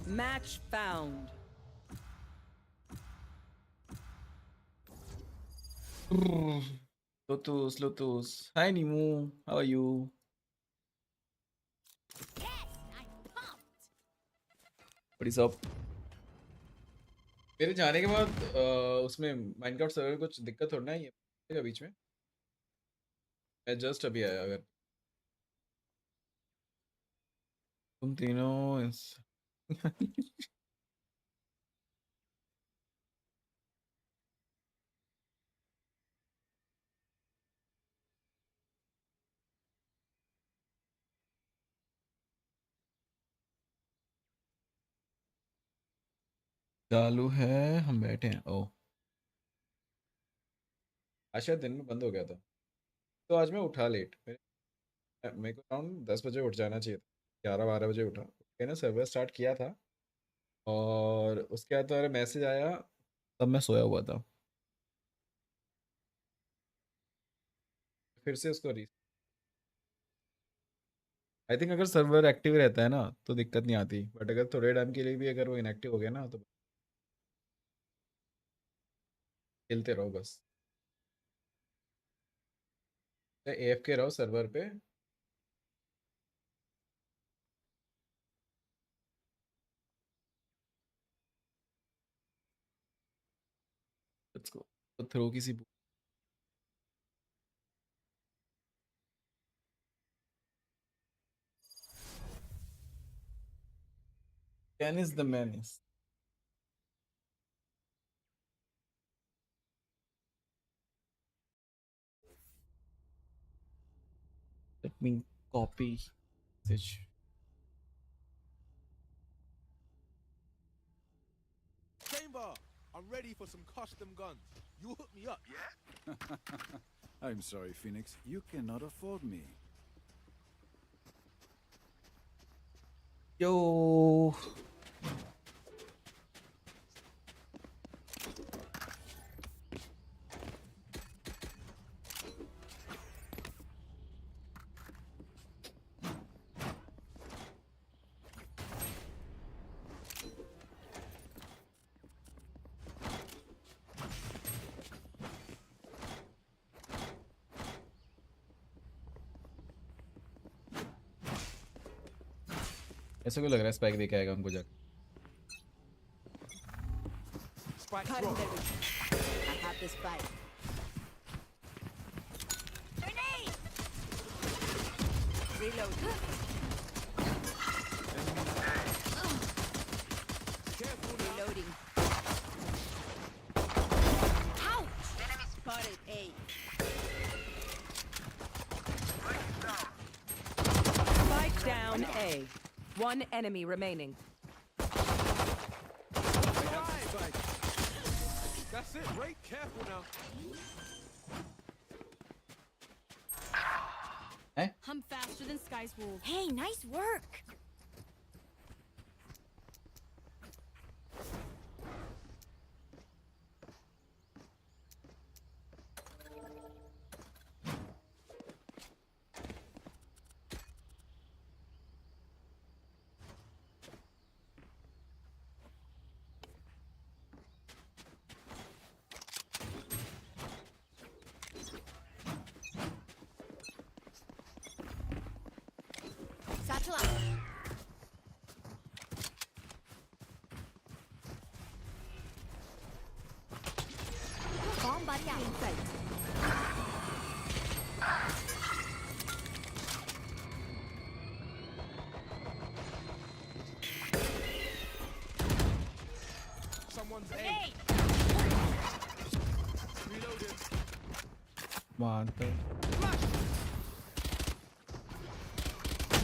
Match found. Lotus, Lotus. Hi Nimu, how are you? What is up? मेरे जाने के बाद उसमें माइनक्राफ्ट सर्वर कुछ दिक्कत थोड़ी ना है ये बीच में मैं जस्ट अभी आया अगर तुम तीनों चालू है हम बैठे हैं ओ आज शायद दिन में बंद हो गया था तो आज मैं उठा लेट मेरे को अराउंड 10 बजे उठ जाना चाहिए था 11-12 बजे उठा के ना सर्वर स्टार्ट किया था और उसके बाद तो मेरा मैसेज आया तब मैं सोया हुआ था फिर से उसको आई थिंक अगर सर्वर एक्टिव रहता है ना तो दिक्कत नहीं आती बट अगर थोड़े टाइम के लिए भी अगर वो इनएक्टिव हो गया ना तो खेलते रहो बस AFK रहो सर्वर पे लेट्स गो तो थ्रो किसी can is the man is let me copy message Chamber, I'm ready for some custom guns. You hook me up, yeah? I'm sorry, Phoenix. You cannot afford me. यो ऐसे को लग रहा है spike देके आएगा उनको जाके Spike Cutting drop. their I have this fight. Grenade! Reload. Careful now. Reloading. Ouch! Enemy spotted A. Spike down A. One enemy remaining. Alright. That's it, right? Careful now. I'm faster than Sky's wool. Hey, nice work! Satchel out. Bomb buddy out in sight. Someone's A. Hey! Reloaded. One पे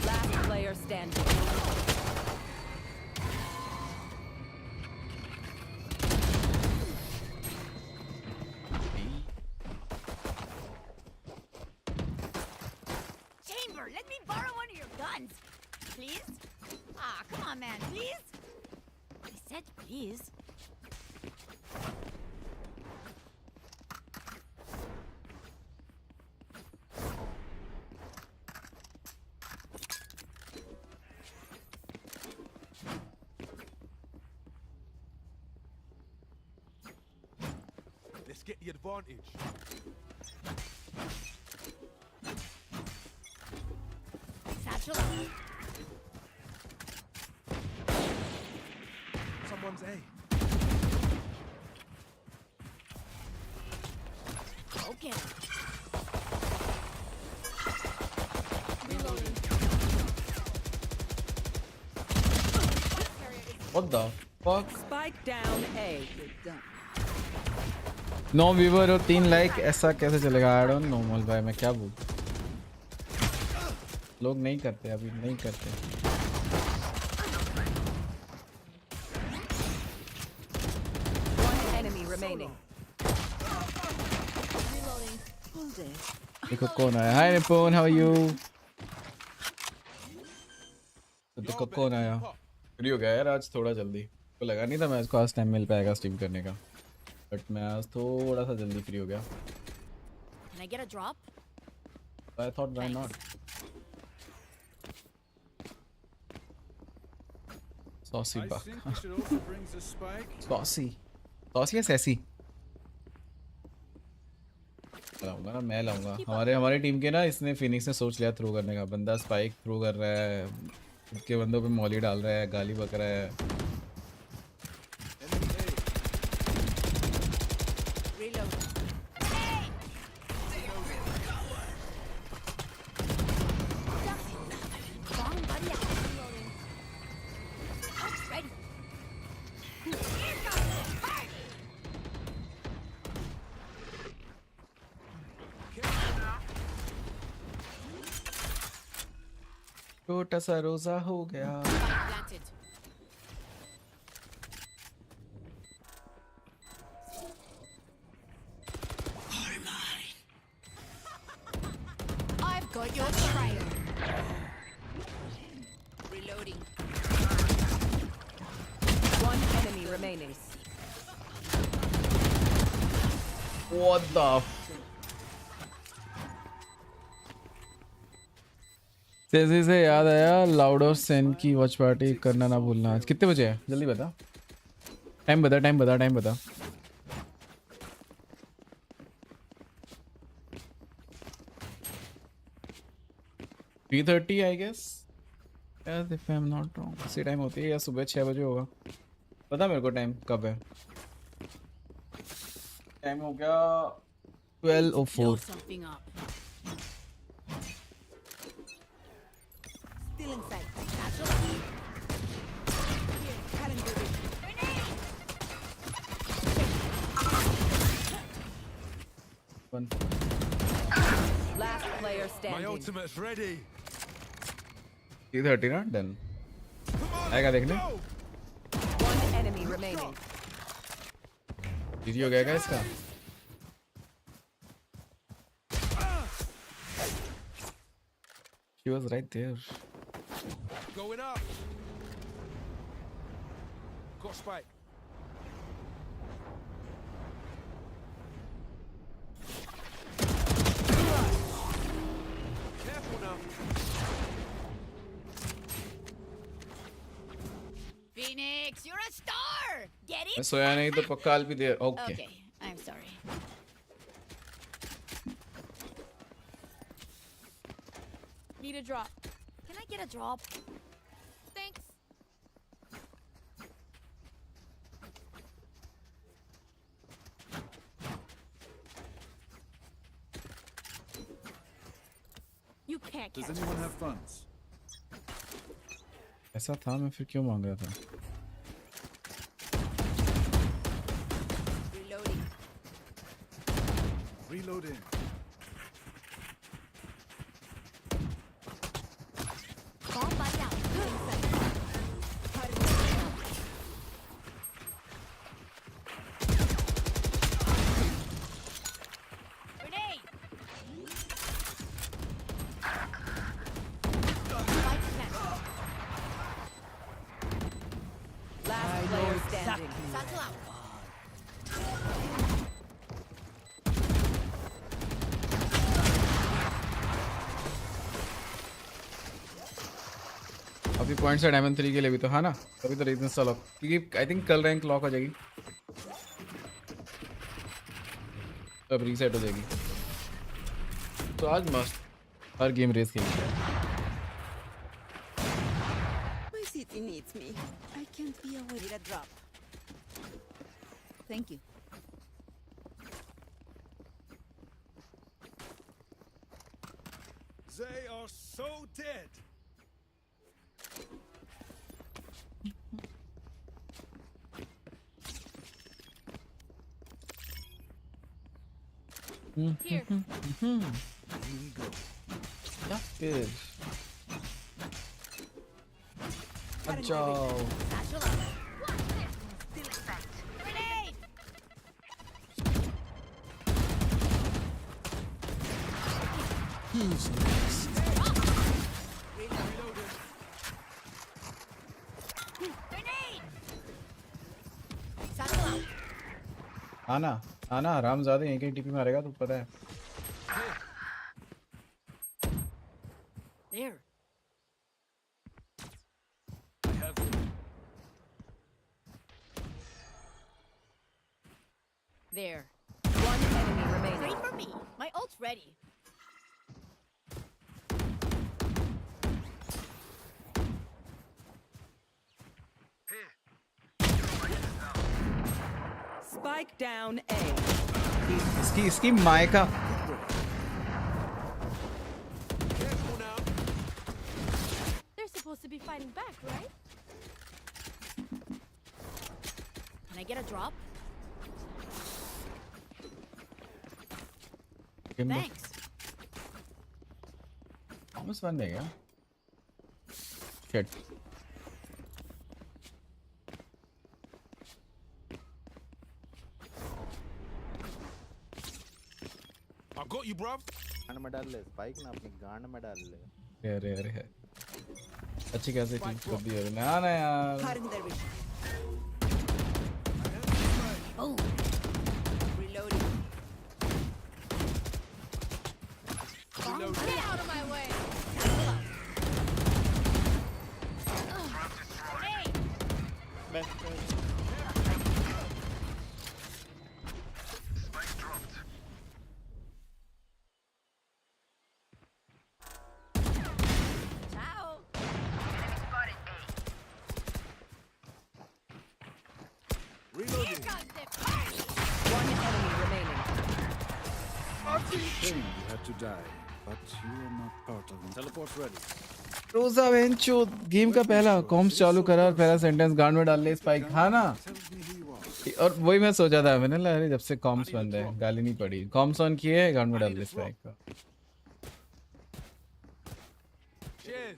Last player standing. Chamber, let me borrow one of your guns. Please? Ah, come on, man, please? I said please. get the advantage. Satchel out. Someone's A. Okay. What the fuck? Spike down A. No viewer और 3 like, ऐसा कैसे चलेगा? आई don't no मोल भाई, मैं क्या बोलूं, लोग नहीं करते, अभी नहीं करते। One enemy remaining. देखो कौन आया। हाय निपुन, हाउ आर यू? देखो कौन आया। फ्री हो गया यार आज थोड़ा जल्दी, तो लगा नहीं था मैं इसको आज टाइम मिल पाएगा स्ट्रीम करने का, बट मैं आज थोड़ा सा जल्दी फ्री हो गया। Can I get a drop? I thought why not. Saucy I बक, think we should also bring the spike. Saucy saucy या सैसी लाऊंगा ना, मैं लाऊंगा। हमारे टीम के ना, इसने फिनिक्स ने सोच लिया थ्रो करने का। बंदा स्पाइक थ्रो कर रहा है, खुद के बंदों पे मॉली डाल रहा है, गाली बक रहा है। Enemy A. Reload. Bomb buddy out. Reloading. Ult's ready. Here comes the fight. छोटा सा रोजा हो गया। Planted. I've got your trail. Reloading. One enemy remaining. What the तेजी से याद आया, लाउड और सेन की वॉच पार्टी करना ना भूलना। आज कितने बजे है? जल्दी बता, टाइम बता, टाइम बता, टाइम बता। 3:30 I guess, if I am not wrong. इसी टाइम होती है या सुबह 6 बजे होगा, पता मेरे को टाइम कब है। टाइम हो गया 12:04। Something up. Still inside. Satchel. Here, calendar. Grenade. One. Last player My standing. ultimate's ready. 3:30 ना, डन। आएगा देखने। One enemy remaining. जीजी हो गया क्या इसका? She was right there. Going up. Got spike. Careful now. Phoenix, you're a star. Get मैं it? सोया नहीं तो पक्का I'll be there. Okay. Okay, I'm sorry. Need a drop. Can I get a drop? Thanks. You can't Does catch anyone us. have funds? ऐसा था, मैं फिर क्यों मांग रहा था? Reloading. Reloading. Bomb buddy out. Inside. Grenade. Spike planted. Last player standing. Satchel out. अभी points है डायमंड 3 के लिए भी तो, हाँ ना? तभी तो रीजन सॉल्व, क्योंकि आई थिंक कल रैंक लॉक हो जाएगी। अब रीसेट हो जाएगी। तो आज मस्त हर गेम रेस खेलेंगे। My city needs me. I can't be away. Need a drop. Thank you. They are so dead. Here. Good. अच्छा Satchel up. Watch this. Still effect. Grenade. Grenade. Satchel up. आना आना आराम ज़्यादा यहीं कहीं TP मारेगा तो पता है। There. I have you. There. One enemy remaining. Wait for me. My ult's ready. Spike down A. इसकी मायका Careful now. They're supposed to be fighting back, right? Can I get a drop? Thanks. Thomas बंद है क्या? Shit. I got you, bruv. गांड में डाल ले spike ना अपनी गांड में डाल ले अरे अच्छी कैसे चीज कर दी है ना ना यार। Cutting their vision. Oh. Reloading. Get out of my way. Grenade. Ciao. Reloading. Here comes the party. One enemy remaining. Shame you had to die, but you are not part of it. Teleport ready. रोजा वेंचो game का पहला corms चालू करा और पहला sentence गांड में डाल ले स्पाइक। हाँ ना Tell me who you are. और वही मैं सोचा था मैंने अरे जब से कॉम्स बंद है गाली नहीं पड़ी कॉम्स ऑन किए गांड में डाल ले स्पाइक का। Cheers.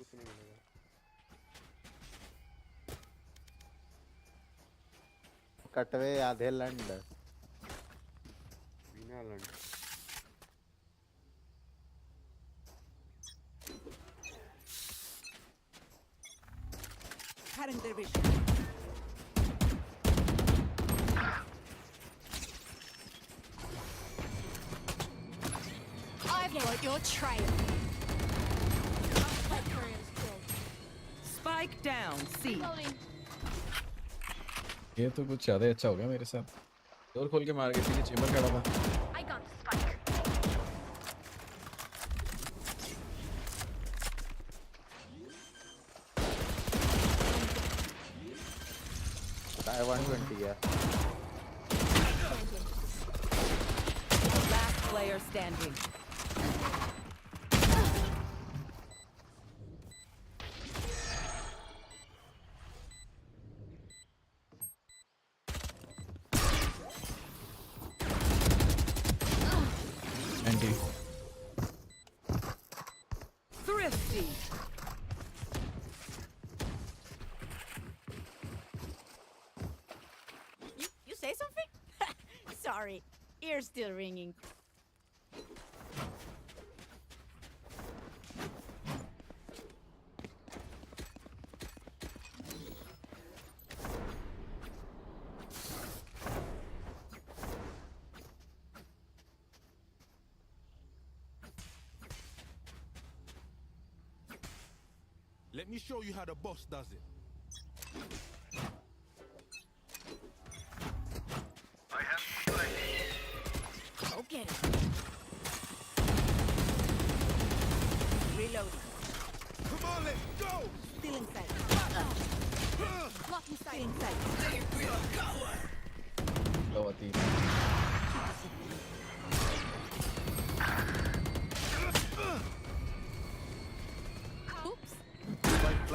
कटवे आधे लंड बिना लंड Cutting their vision. I've got your trail. Spike down C. Loading. ये तो कुछ ज़्यादा ही अच्छा हो गया मेरे साथ। डोर खोल के मार के पीछे चेंबर खड़ा था। I got the spike. काय 120 गया Last player standing. Thrifty. You say something? Sorry, ear's still ringing. Let me show you how the boss does it. Go get him.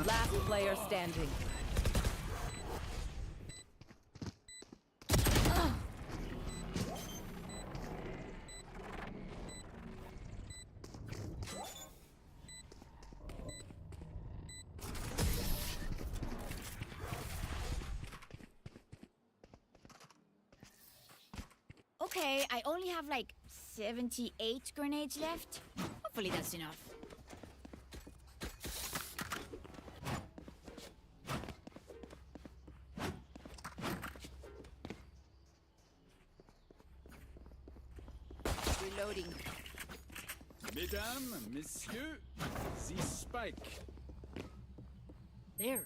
Last player standing. Okay, I only have like 78 grenades left. Hopefully that's enough. Reloading. Mesdames, messieurs, the spike. There.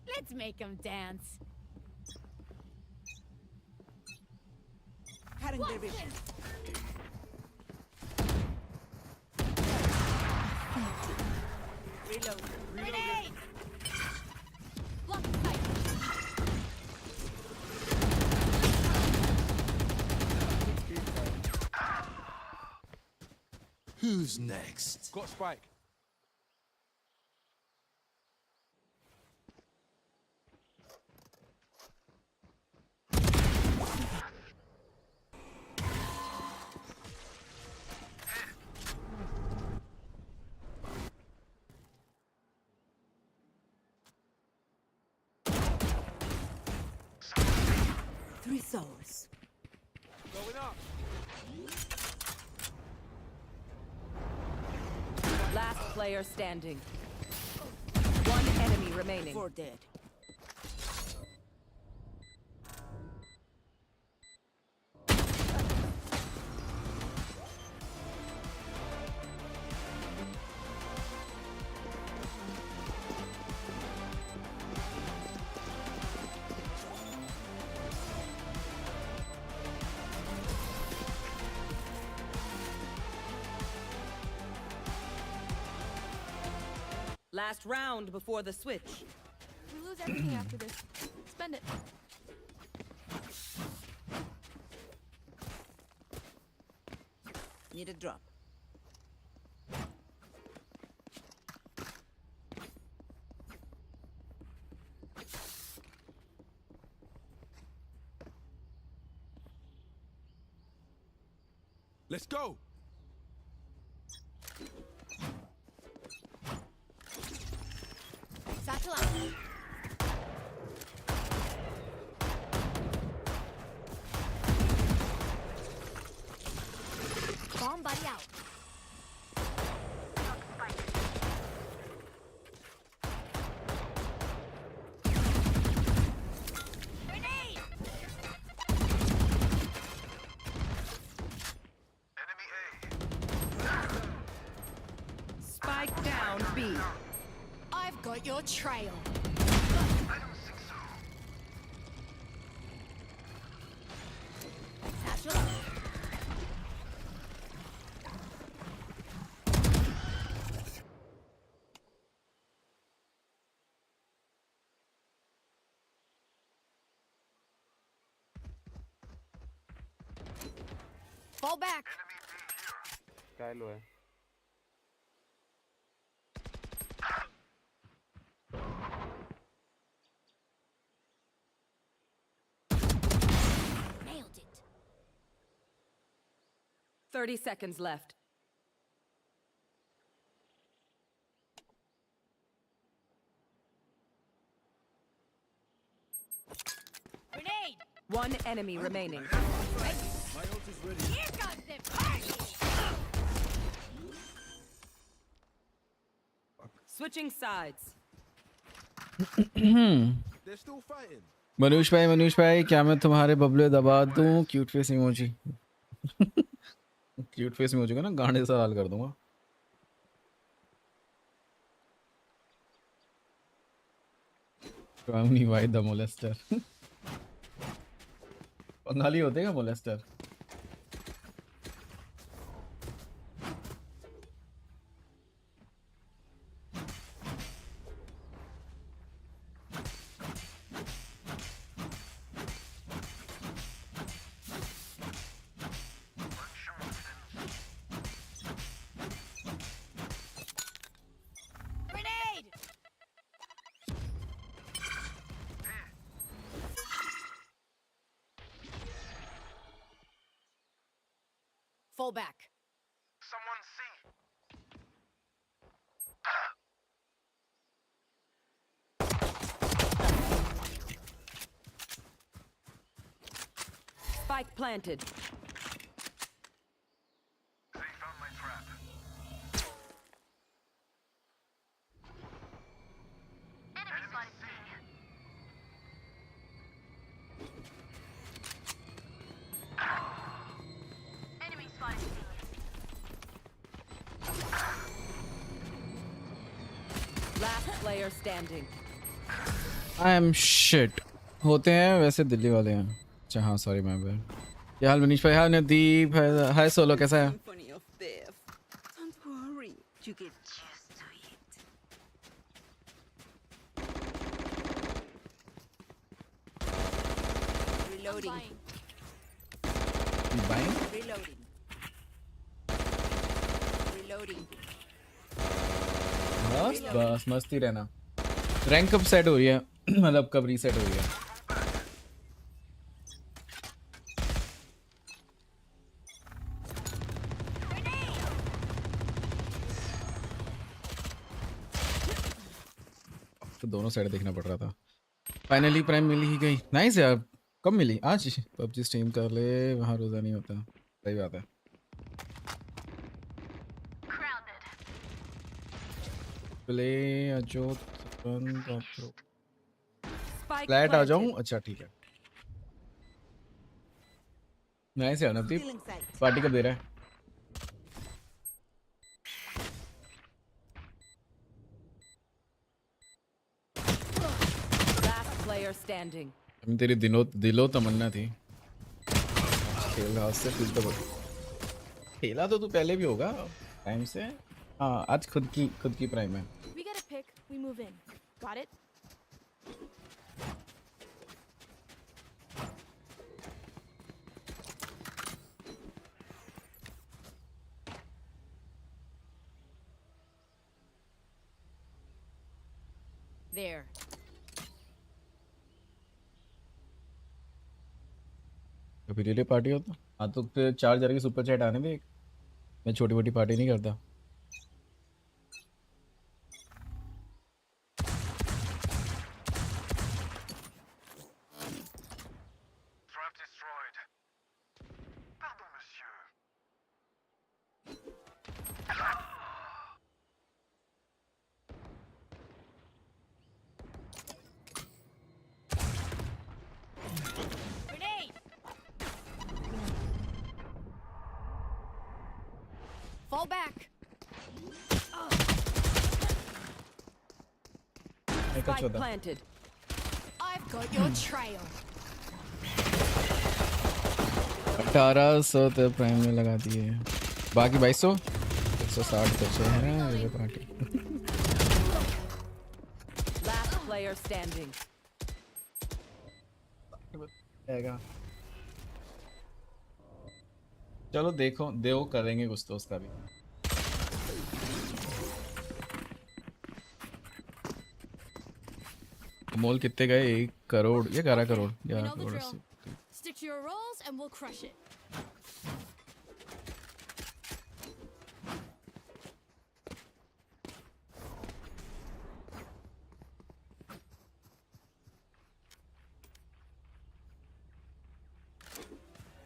Let's make them dance. Watch it. Reload. Grenade! Block the fight. Who's next? Got spike. Three souls. Going up. Last player standing. One enemy remaining. Four dead. Last round before the switch. We lose everything after this. Spend it. Need a drop. Let's go. Satchel out. Bomb buddy out. Grenade! Spike down B. I've got your trail. Satchel out. Fall back. काय लो है Nailed it. 30 seconds left. Grenade! One enemy remaining. My ult is ready. Here comes the party! Switching sides. They're still fighting. Manoj भाई क्या मैं तुम्हारे बबले दबा दूं cute face emoji cute face emoji को ना गांडे से लाल कर दूंगा Kwame White the molester Bengali होते हैं क्या molester Grenade! Fall back. Spike planted. Last player standing. I am shit होते हैं वैसे दिल्ली वाले हैं। अच्छा हाँ सॉरी मैं क्या हाल मनीष भाई? हाय नदीप, हाय सोलो, कैसा है? Symphony of Death. Don't worry, you get used to it. Reloading. Buying Reloading. Reloading. बस बस मस्ती रहना। रैंक कब सेट हो रही है? मतलब कब रीसेट हो रही है? तो दोनों साइड देखना पड़ रहा था। फाइनली प्राइम मिल ही गई। नाइस यार। कब मिली? आज पबजी स्ट्रीम कर ले, वहाँ रोज़ा नहीं होता। सही बात है। प्ले अजो Spike फ्लैट आ जाऊं? planted. अच्छा ठीक है। नाइस यार नवदीप, पार्टी कब दे रहा है? Last player standing. अभी तेरी दिलो तमन्ना थी खेल रहा से फिर तो खेला तो तू पहले भी होगा टाइम से। हाँ आज खुद की प्राइम है। We get a pick, we move in. Got it? There. कभी रिले पार्टी हो तो हाँ तो फिर 4,000 की सुपर चैट आने दे। मैं छोटी मोटी पार्टी नहीं करता। Grenade. Fall back. एक अच्छा Spike था। planted. I've got your trail. 1800 तो प्राइम में लगा दिए, बाकी 2200 160 बचे हैं relay party. Last player standing. चलो देखो करेंगे कुछ तो उसका भी। मोल कितने गए? 1 करोड़ या 11 crore? We 11 know the crore drill. Stick to your roles and we'll crush it.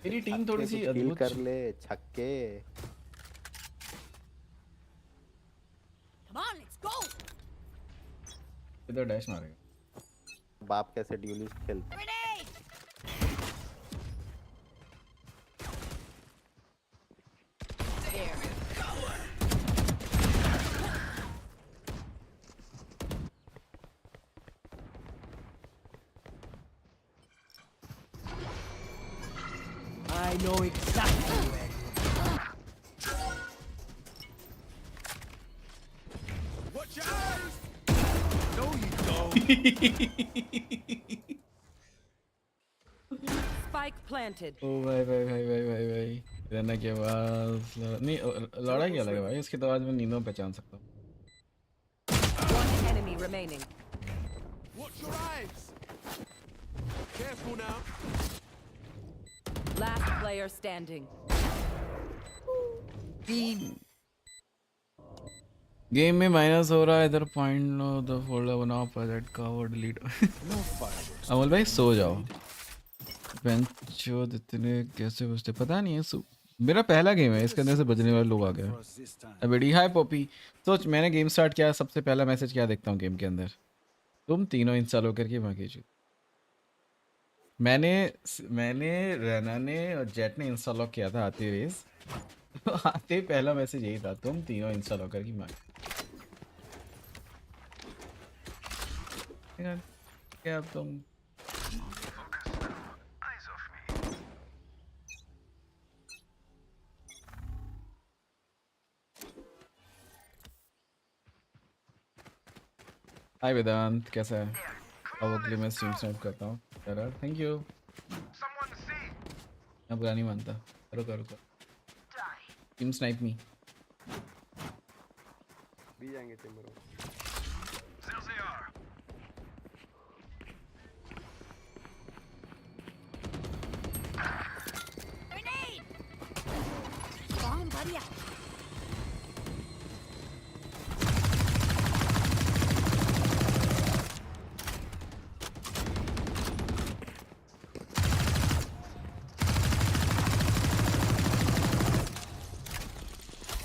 मेरी टीम थोड़ी सी किल अद्भुत कर ले छक्के। Come on, let's go. इधर डैश मारेगा। बाप कैसे ड्यूलिस्ट खेलता। Grenade. There. I know exactly where. Watch your eyes! No, you don't. Spike planted. ओ भाई रहना की आवाज नहीं लड़ा क्या लगा भाई? इसकी तो आवाज मैं नींदों में पहचान सकता हूँ। One enemy remaining. Watch your eyes! Careful now. Last player standing. Game में माइनस हो रहा है इधर पॉइंट लो द फोल्डर बनाओ प्रोजेक्ट का वो डिलीट अमोल भाई सो जाओ बेंचो इतने कैसे बजते पता नहीं है मेरा पहला गेम है इसके अंदर से बजने वाले लोग आ गए बड़ी हाय पॉपी सोच मैंने गेम स्टार्ट किया सबसे पहला मैसेज क्या देखता हूँ गेम के अंदर तुम तीनों इंस्टॉल होकर के बाकी चीज मैंने रैना ने और जेट ने इंस्टॉल किया था आते रेस आते ही पहला मैसेज यही था तुम तीनों इंस्टॉल होकर की मांग क्या अब तुम हाय वेदांत कैसा है अब अगले मैं स्ट्रीम स्टार्ट करता हूँ यार थैंक यू मैं बुरा नहीं मानता करो करो करो टीम स्नाइप मी भी जाएंगे टिम्बरो Grenade! Bomb buddy out.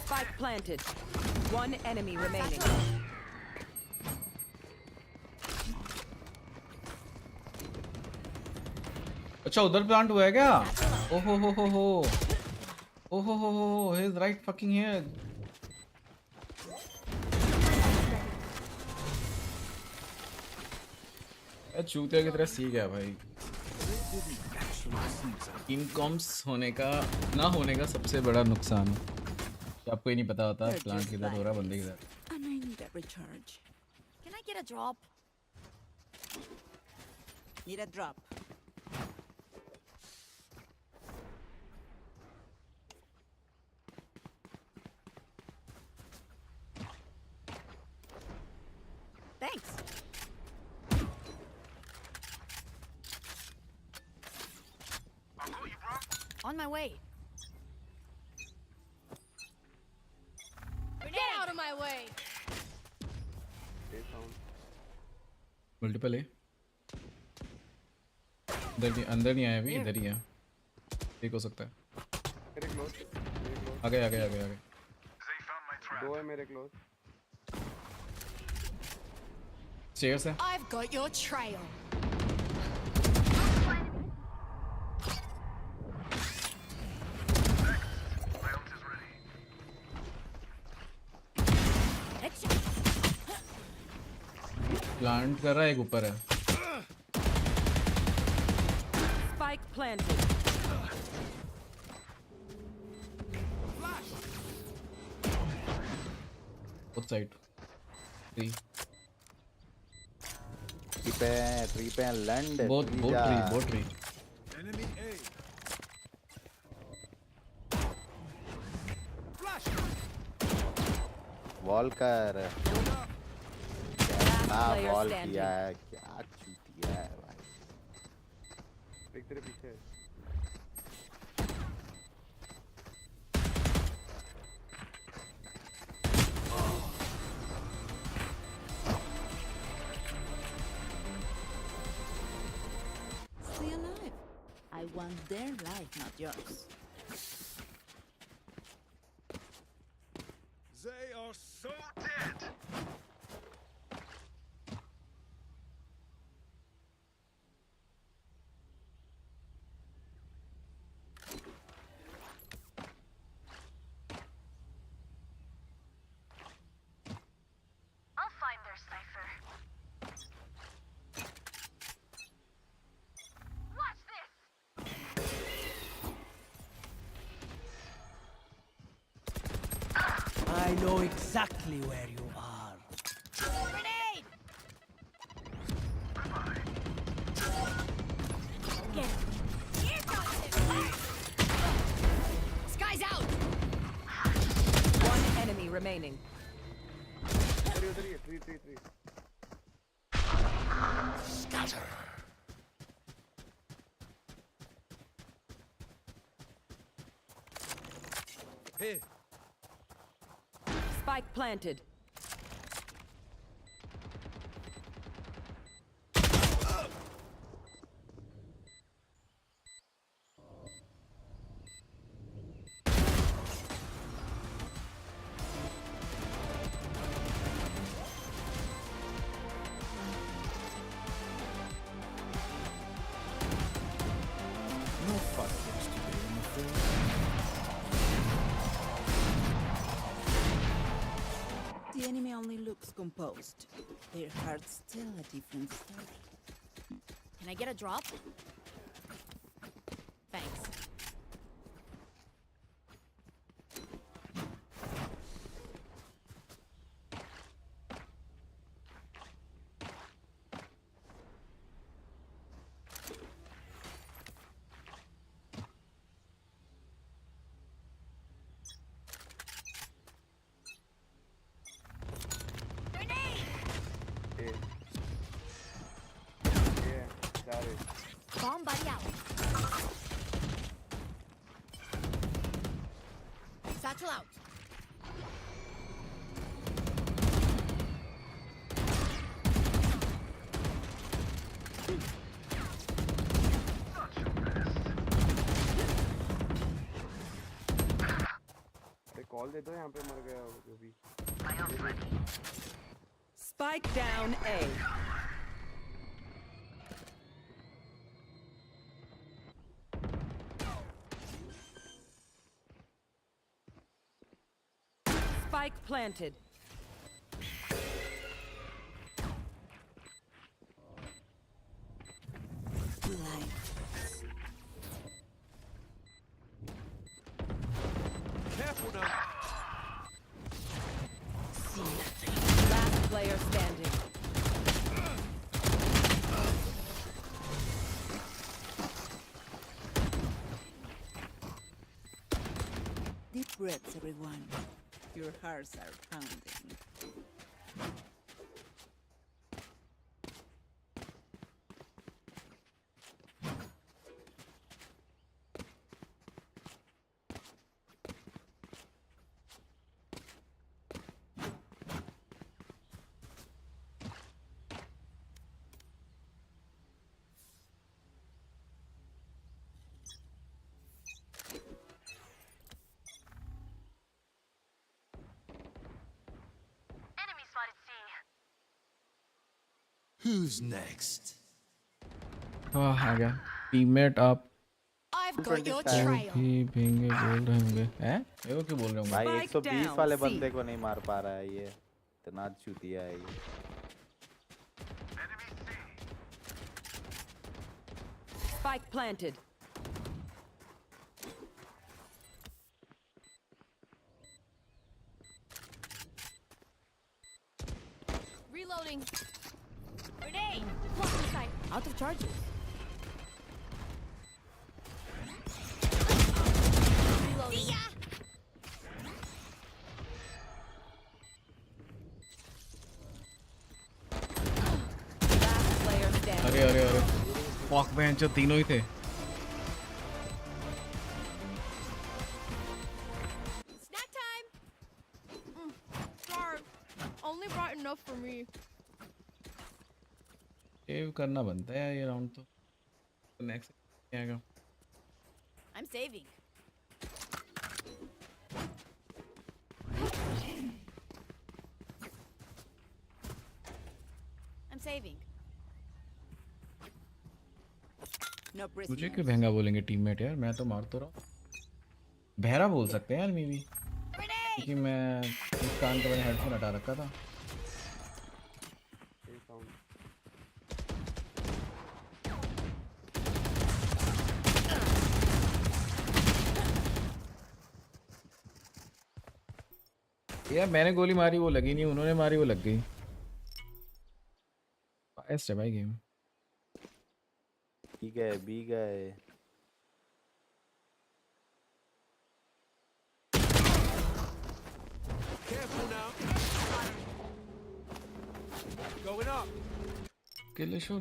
Spike planted. One enemy remaining. अच्छा उधर प्लांट हुआ है क्या ओहो हो ओहो हो he is right fucking here चूतिया की तरह सी गया भाई इनकम्स होने का ना होने का सबसे बड़ा नुकसान आपको ही नहीं पता होता प्लांट किधर हो रहा बंदे किधर And I need a recharge. Can I get a drop? Need a drop. Thanks. On my way. Get out of my way. Multiple है इधर अंदर नहीं आया अभी इधर ही है ठीक हो सकता है आगे आगे आगे आगे दो है मेरे क्लोज स्टेयर्स है I've got your trail. Plant कर रहा है एक ऊपर है Spike planted. उस साइड 3 ट्री पे land both tree Enemy A. Flash. Wall कर Last player वॉल standing. किया है क्या चूतिया है भाई देख तेरे पीछे Stay alive. I want their life, not yours. They are so dead. I'll find their cipher. Watch this. I know exactly where you are. Grenade! Get him. Here comes him. Sky's out. One enemy remaining. उधर ही है tree Scatter. Here. Spike planted. No fireworks today, I'm afraid. The enemy only looks composed. Their heart's still a different story. Can I get a drop? Thanks. A got it. Bomb buddy out. Satchel out. अरे call दे दो यहाँ पे मर गया वो जो भी Spike down A. Spike planted. Careful now. Last player standing. Deep breaths, everyone. Your hearts are pounding. Who's next? आ गया टीममेट आप I've got your 125. trail. भी भेंगे बोल रहे होंगे हैं ये वो क्यों बोल रहे होंगे भाई Spike 120 down, वाले C. बंदे को नहीं मार पा रहा है ये इतना चूतिया है ये Spike planted. Reloading. Grenade. Block the sight. Out of charges. Reloading. See ya. Last player standing. अरे अरे अरे फक बेंच जो तीनों ही थे Snack time. Sorry. Only brought enough for me. Save करना बनता है यार ये राउंड तो नेक्स्ट आएगा I'm saving. I'm saving. No तुझे prisoners. क्यों महंगा बोलेंगे टीममेट यार मैं तो मार तो रहा हूँ बहरा बोल सकते हैं यार मी भी Grenade. क्योंकि मैं इस कान का मैंने हेडफोन हटा रखा था ये साउंड यार मैंने गोली मारी वो लगी नहीं उन्होंने मारी वो लग गई बायस्ड है भाई गेम बी गए Careful now. Going up. किल शो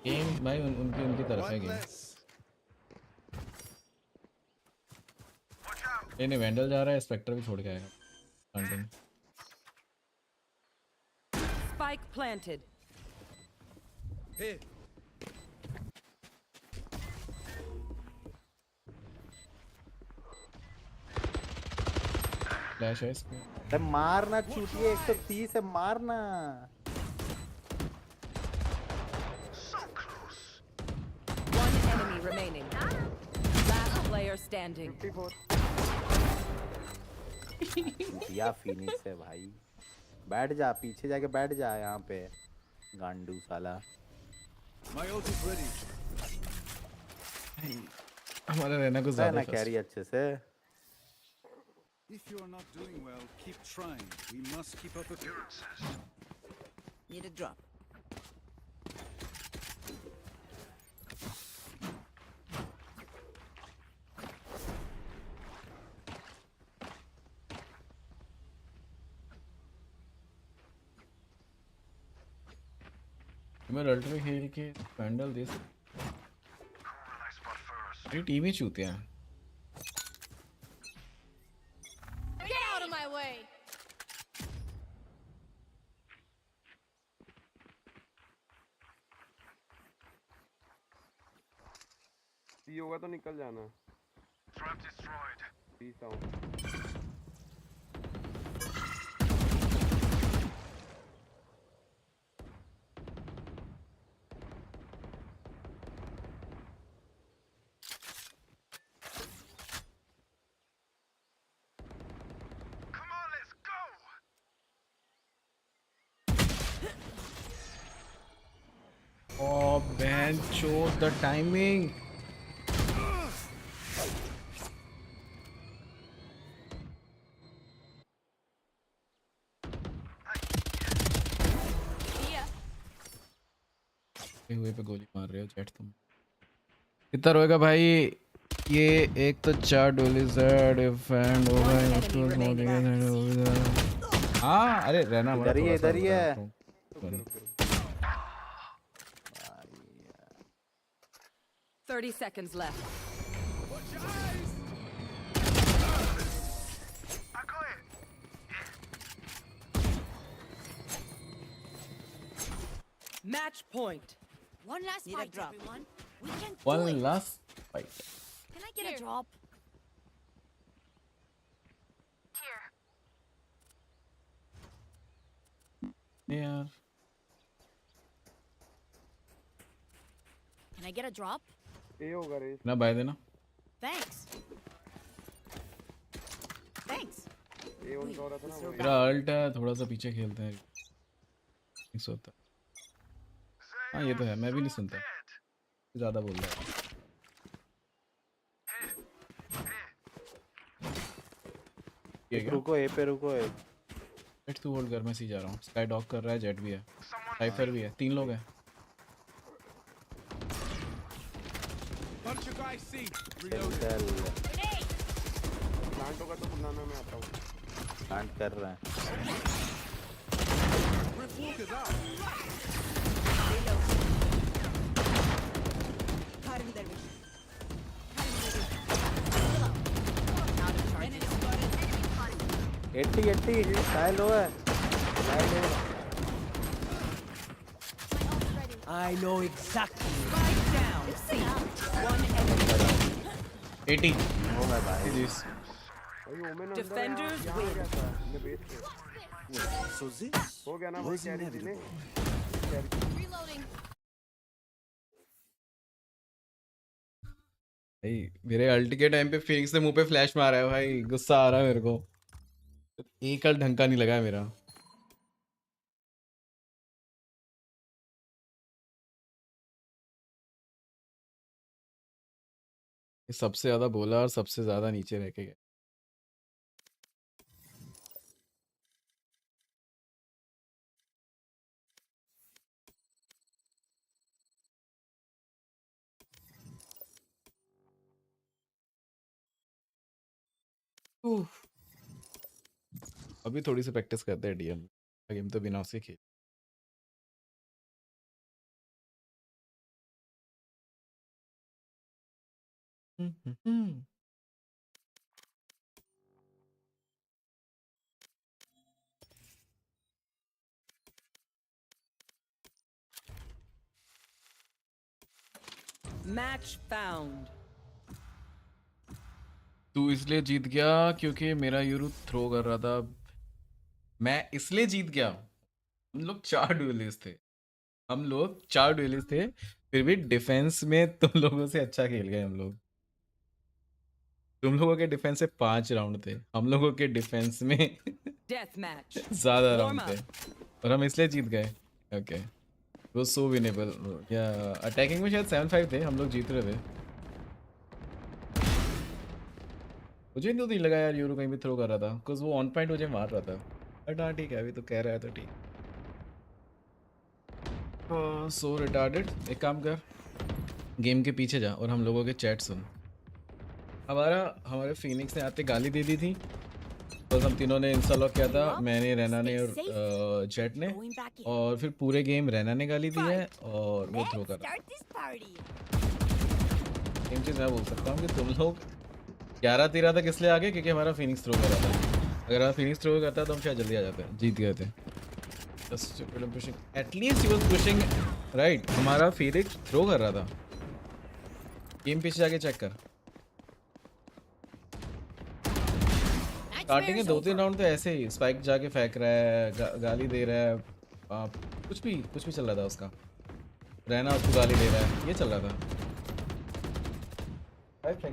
गेम भाई उनकी उनकी तरफ है One गेम less. नहीं वेंडल जा रहा है स्पेक्टर भी छोड़ के आएगा hunting Spike planted. Here. Flash है इसमें। अरे मारना चूतिए, 130 है मारना। One enemy remaining. Last player standing. 54 चूतिया फिनिश है भाई। बैठ जा, पीछे जाके बैठ जा यहाँ पे, गांडू साला। My ult is ready. हमारा रहना कुछ है ज्यादा ना फर्स्ट। कैरी अच्छे से। If you are not doing well, keep trying. We must keep up appearances. Need a drop. मैं अल्ट्रा खेल के पैंडल दे सकता। ये टीम ही चूतिया है। Get out of my way. सी होगा तो निकल जाना। Peace out. Oh man, chose the timing. हुए पे गोली मार रहे हो जेट तुम। कितना रोएगा भाई? ये एक तो 4 डॉलर्स एंड ओवर उसको हाँ अरे रहना हमारा इधर ही है, थोड़ा सा इधर ही है। Sorry. 30 seconds left. Match point. One last Need a fight, drop. everyone. We can do One it. last fight. Can I get Here. a drop? यार Can I get a drop? ए होगा रे। ना बाय देना। Thanks. Thanks. A on हो रहा था ना। मेरा अल्ट है, थोड़ा सा पीछे खेलते हैं। मिक्स होता है। हाँ ये तो है, मैं भी नहीं सुनता ज़्यादा बोल रहा है। ये क्या? रुको ए पे रुको ए। जेट तू होल्ड कर, मैं सी जा रहा हूँ। स्काई डॉग कर रहा है, जेट भी है, साइफर भी है, 3 लोग हैं। Bunch of guys C. Reloading. चल Grenade! प्लांट होगा तो बुलाना, मैं आता हूँ। प्लांट कर रहा है। Rift Walker's out. Cutting their vision. Out of charges. 80 साइल हो है। साइल हो। I know exactly. Spike down. C. One enemy. 80 हो मैं भाई। जीस। भाई ओमेन अंदर है, Defenders यहाँ win. गया था, मैं बेच के। So this हो गया ना भाई, was कैरी inevitable. ने। Reloading. भाई मेरे अल्ट के टाइम पे फिनिक्स ने मुंह पे फ्लैश मारा है भाई, गुस्सा आ रहा है मेरे को। एक अल्ट ढंग का नहीं लगा है मेरा। ये सबसे ज्यादा बोला और सबसे ज्यादा नीचे रह के गया। अभी थोड़ी सी प्रैक्टिस करते हैं डीएम गेम, तो बिना उसके खेल। Match found. तू इसलिए जीत गया क्योंकि मेरा यूरो थ्रो कर रहा था। मैं इसलिए जीत गया। हम लोग 4 ड्यूलिस्ट थे। फिर भी डिफेंस में तुम लोगों से अच्छा खेल गए हम लोग। तुम लोगों के डिफेंस से 5 राउंड थे, हम लोगों के डिफेंस में Death match. ज्यादा Warm राउंड थे up. और हम इसलिए जीत गए। ओके, वो सो विनेबल। या अटैकिंग में शायद 7-5 थे, हम लोग जीत रहे थे। मुझे तो नहीं लगा यार यूरो कहीं भी थ्रो कर रहा था, बिकॉज वो ऑन पॉइंट मुझे मार रहा था। बट हाँ ठीक है, अभी तो कह रहा है तो ठीक। सो रिटार्डेड। एक काम कर, गेम के पीछे जा और हम लोगों के चैट सुन। हमारे फिनिक्स ने आते गाली दे दी थी, बस हम तीनों ने इंस्टॉल लॉक किया था, मैंने, रैना ने और जेट ने, और फिर पूरे गेम रैना ने गाली दी है और वो थ्रो कर रहा है। सेम चीज़ मैं बोल सकता हूँ कि तुम लोग 11-13 तक इसलिए आगे क्योंकि हमारा फिनिक्स थ्रो कर रहा था। अगर हमारा फिनिक्स थ्रो करता तो हम शायद जल्दी आ जाते, जीत गए थे। At least he was pushing right. हमारा फिनिक्स थ्रो कर रहा था। गेम पीछे जाके चेक कर। स्टार्टिंग के 2-3 राउंड तो ऐसे ही स्पाइक जाके फेंक रहा है, गाली दे रहा है, कुछ भी चल रहा था उसका। रहना उसको गाली दे रहा है, ये चल रहा था। Thank you.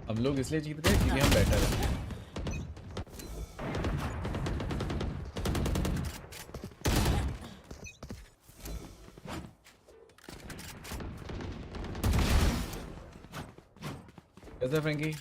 हम लोग इसलिए जीत गए क्योंकि हम बेटर हैं। कैसा फ्रैंकी?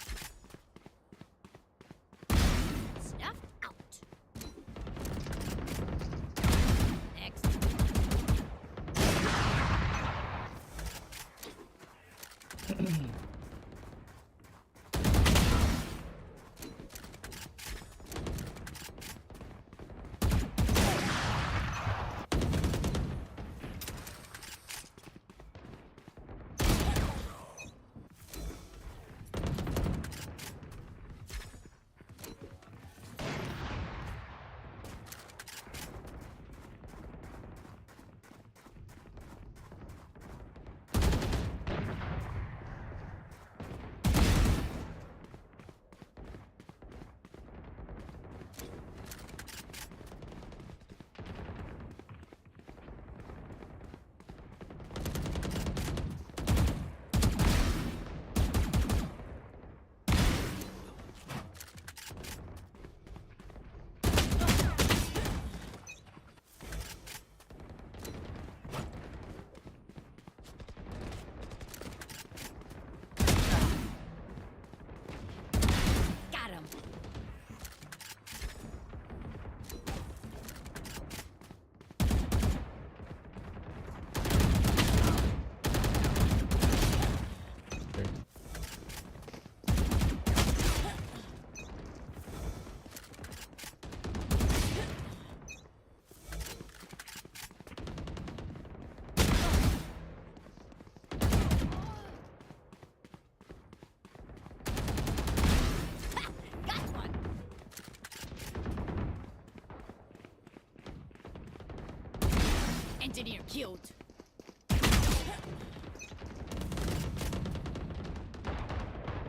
Engineer killed.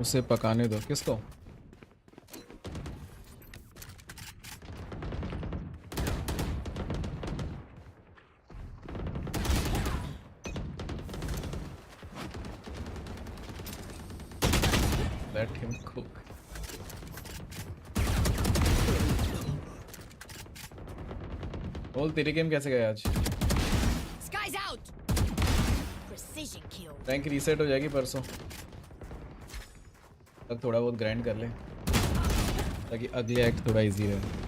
उसे पकाने दो। किसको? Let him cook. बोल तेरी गेम कैसे गया आज? Sky's out. Precision kill. Rank reset हो जाएगी परसों तक, थोड़ा बहुत ग्राइंड कर ले ताकि अगले एक्ट थोड़ा इजी रहे।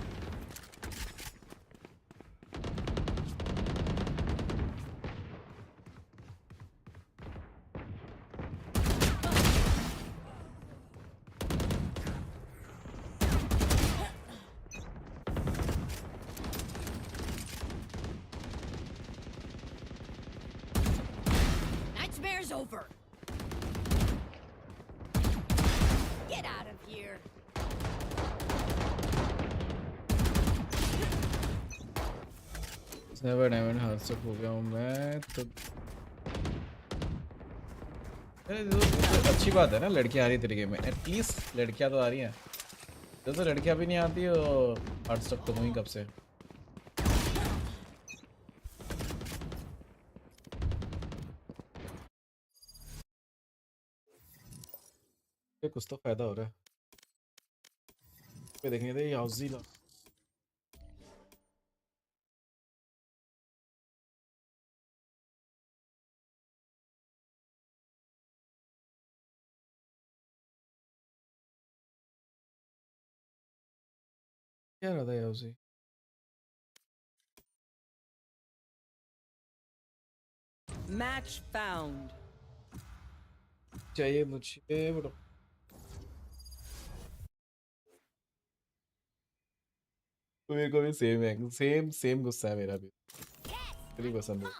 Nightmare's over. Get out of here. Never diamond heart हो गया हूँ मैं तो। अरे तो अच्छी बात है ना, लड़कियां आ रही तरीके में, एटलीस्ट लड़कियां तो आ रही हैं। तो लड़कियां भी नहीं आती और हार्ट स्टॉक तो वहीं कब से। ये कुछ तो फायदा हो रहा है। देखेंगे थे याउजी ला क्या रहा था याउजी। Match found. चाहिए मुझे बड़ो। मेरे को भी सेम है, सेम सेम गुस्सा है मेरा भी। तेरी पसंद है।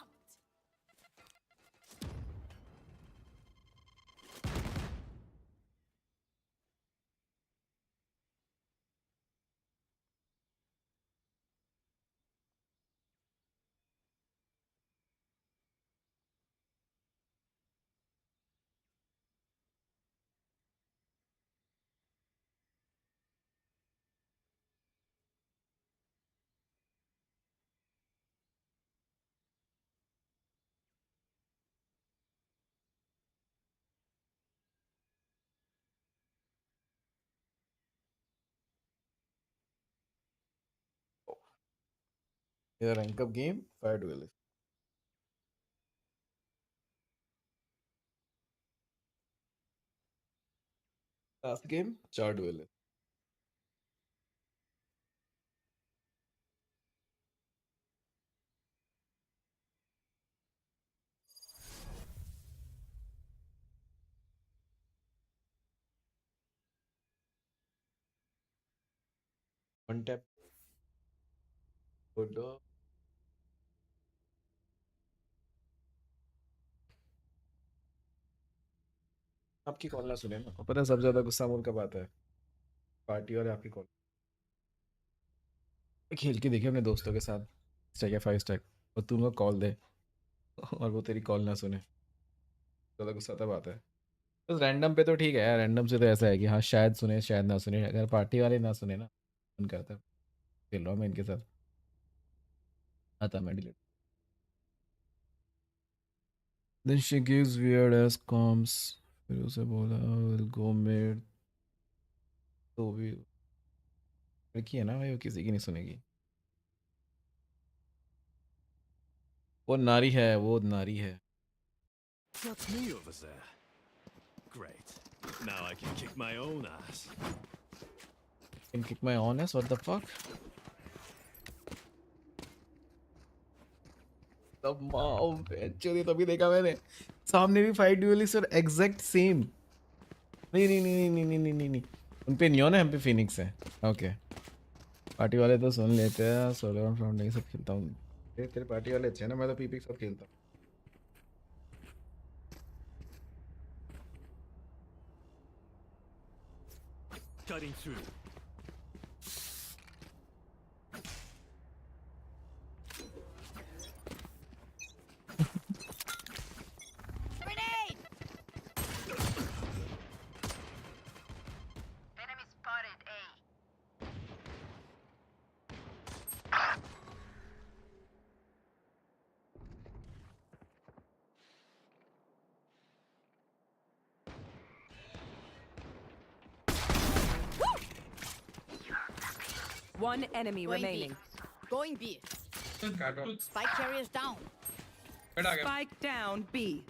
ये rank up game fire duel. Last game 4 duel. 1 tap good. आपकी कॉल ना सुने ना, पता है सबसे ज्यादा गुस्सा मूड कब आता है? पार्टी वाले आपकी कॉल खेल के देखे अपने दोस्तों के साथ स्टैक या 5 स्टैक, और तुम लोग कॉल दे और वो तेरी कॉल ना सुने, ज़्यादा गुस्सा तब आता है। बस रैंडम पे तो ठीक है यार, रैंडम से तो ऐसा है कि हाँ शायद सुने शायद ना सुने, अगर पार्टी वाले ना सुने ना, मन करता है खेल रहा हूँ मैं इनके साथ, आता मैं delete. Then she gives weird ass comms, फिर उसे बोला will go mid, तो भी लड़की है ना भाई, वो किसी की नहीं सुनेगी। वो नारी है, वो नारी है। That's me over there. Great. Now I can kick my own ass. Can kick my own ass, what the fuck? तब एक्चुअली तभी देखा मैंने, सामने भी फाइट ड्यूलिस्ट और एग्जैक्ट सेम। नहीं नहीं नहीं नहीं नहीं नहीं नहीं नहीं, उन पे नियॉन है, हम पे फिनिक्स है। ओके पार्टी वाले तो सुन लेते हैं, सोलो फ्रॉम नहीं सब खेलता हूँ। तेरे पार्टी वाले अच्छे हैं ना, मैं तो पीपी सब खेलता हूँ। Cutting through. Grenade! One enemy Going remaining. B. Going B. Spike carriers down. Spike down B.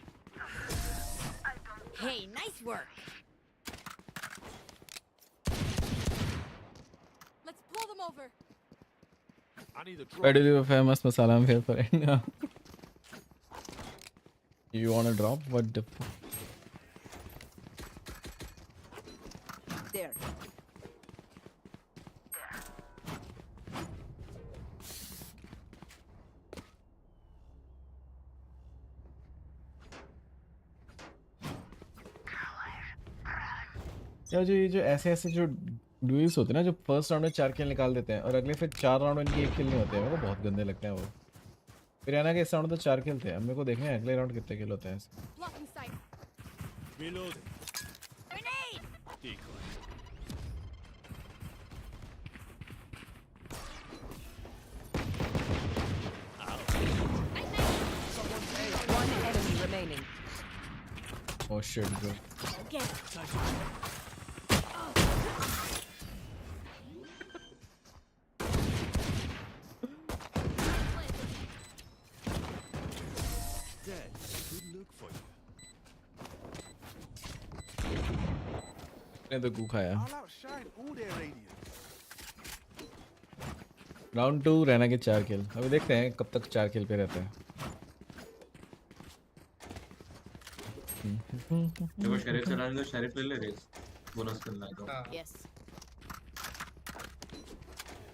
Hey, nice work. Let's pull them over. I need a drop. Where do you have famous masala I'm here for it now? You wanna drop? What the There. यार जो ये जो ऐसे ऐसे जो duels होते हैं ना, जो फर्स्ट राउंड में 4 किल निकाल देते हैं और अगले फिर 4 राउंड में इनकी 1 किल नहीं होते हैं, मेरे को बहुत गंदे लगते हैं वो। हरियाणा के इस राउंड तो 4 किल थे। अब मेरे को देखना है अगले राउंड कितने किल होते हैं इसके। Blocking sight. Reloading. Grenade! Decoy. One enemy remaining. Oh shit bro. Get it. Dead. Good look for you. ने तो गू खाया। I'll outshine all their radiance. Round 2 रहना के 4 किल। अभी देखते हैं कब तक 4 किल पे रहते हैं। देखो शरीफ चलाने तो शरीफ ले ले रेस बोनस करना है तो Yes.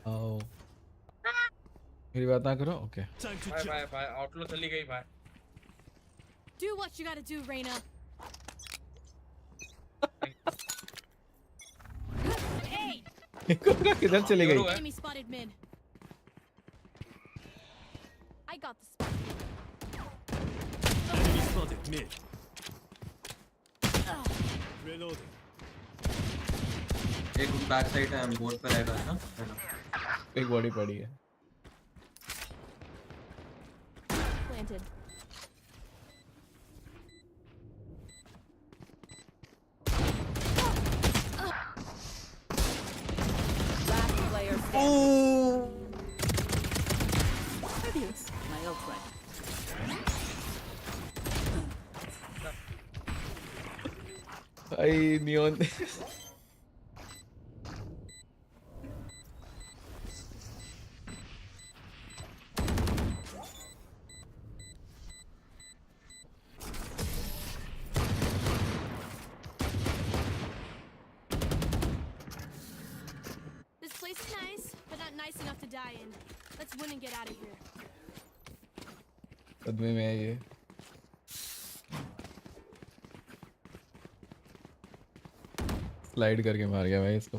आओ मेरी बात ना करो। ओके Time to भाई jump. भाई भाई आउटलो चली गई भाई। Do what you gotta do, Reina. Hey! किधर चली गई? Enemy spotted mid. I got the spot. Enemy spotted mid. Reloading. एक बैक साइड है बोर्ड पे रहेगा ना है ना। एक बॉडी पड़ी है। Planted. Last player standing. My ult ready. I neon This place is nice, but not nice enough to die in. Let's win and get out of here. सदमे में है ये। स्लाइड करके मार गया भाई इसको।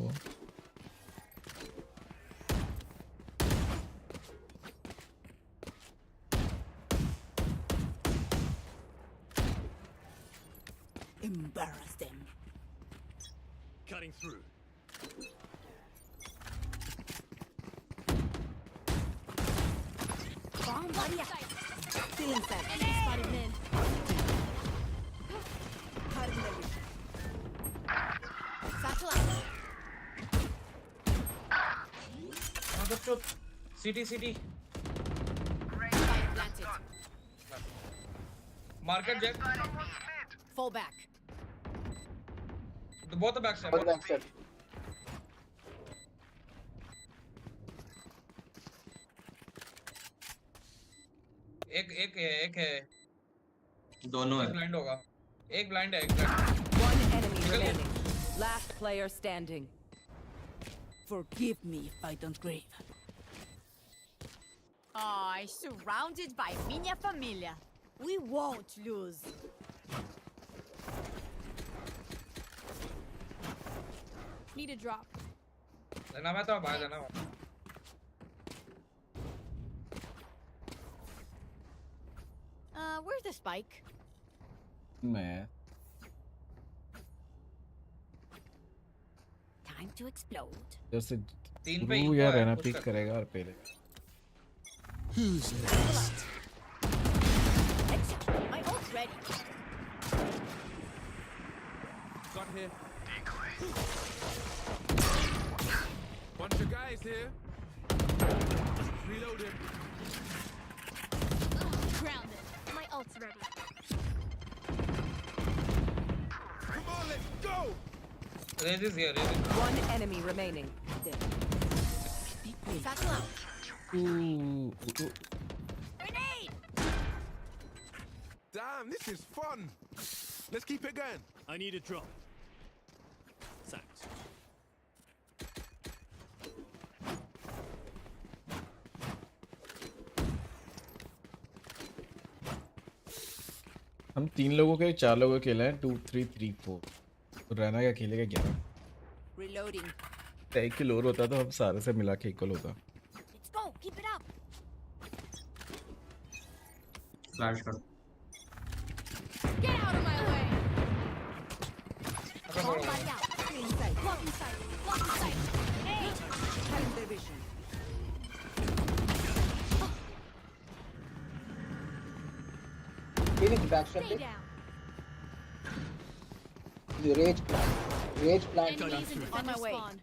Embarrass them. Cutting through. Bomb buddy. Still inside. Enemy spotted mid. Satchel out. मदरचोद city city Spike planted. Market jet Fall back. बहुत बैक साइड एक है दोनों है ब्लाइंड होगा एक ब्लाइंड है एक blind One enemy remaining. Last player standing. Forgive me if I don't grieve. Oh, surrounded by minha família. We won't lose. Need a drop. देना मैं तो बाहर देना Where's the spike? मैं Time to explode. जैसे तीन पे रू ही या हुआ है, रहना push पिक कर। करेगा और पहले Who's next? Headshot. My ult's ready. Got here. Bunch of guys here. Reloading. Grounded. My ult's ready. Come on, let's go. Raze is here Raze One enemy remaining. Satchel out. Grenade! Damn, this is fun. Let's keep it going. I need a drop. Thanks. हम 3 लोगों के 4 लोगों के लिए 2 3 3 4 तो रहना क्या खेलेगा 11 Reloading. एक किल और होता तो हम सारे से मिला के इक्वल होता। Let's go. Keep it up. Flash कर Get out of my way. Bomb body out. Blocking sight. Blocking sight. Hey. Cutting their vision. Phoenix backstep Stay it. down. The rage plant. Rage plant. Enemies in On my defender way. spawn.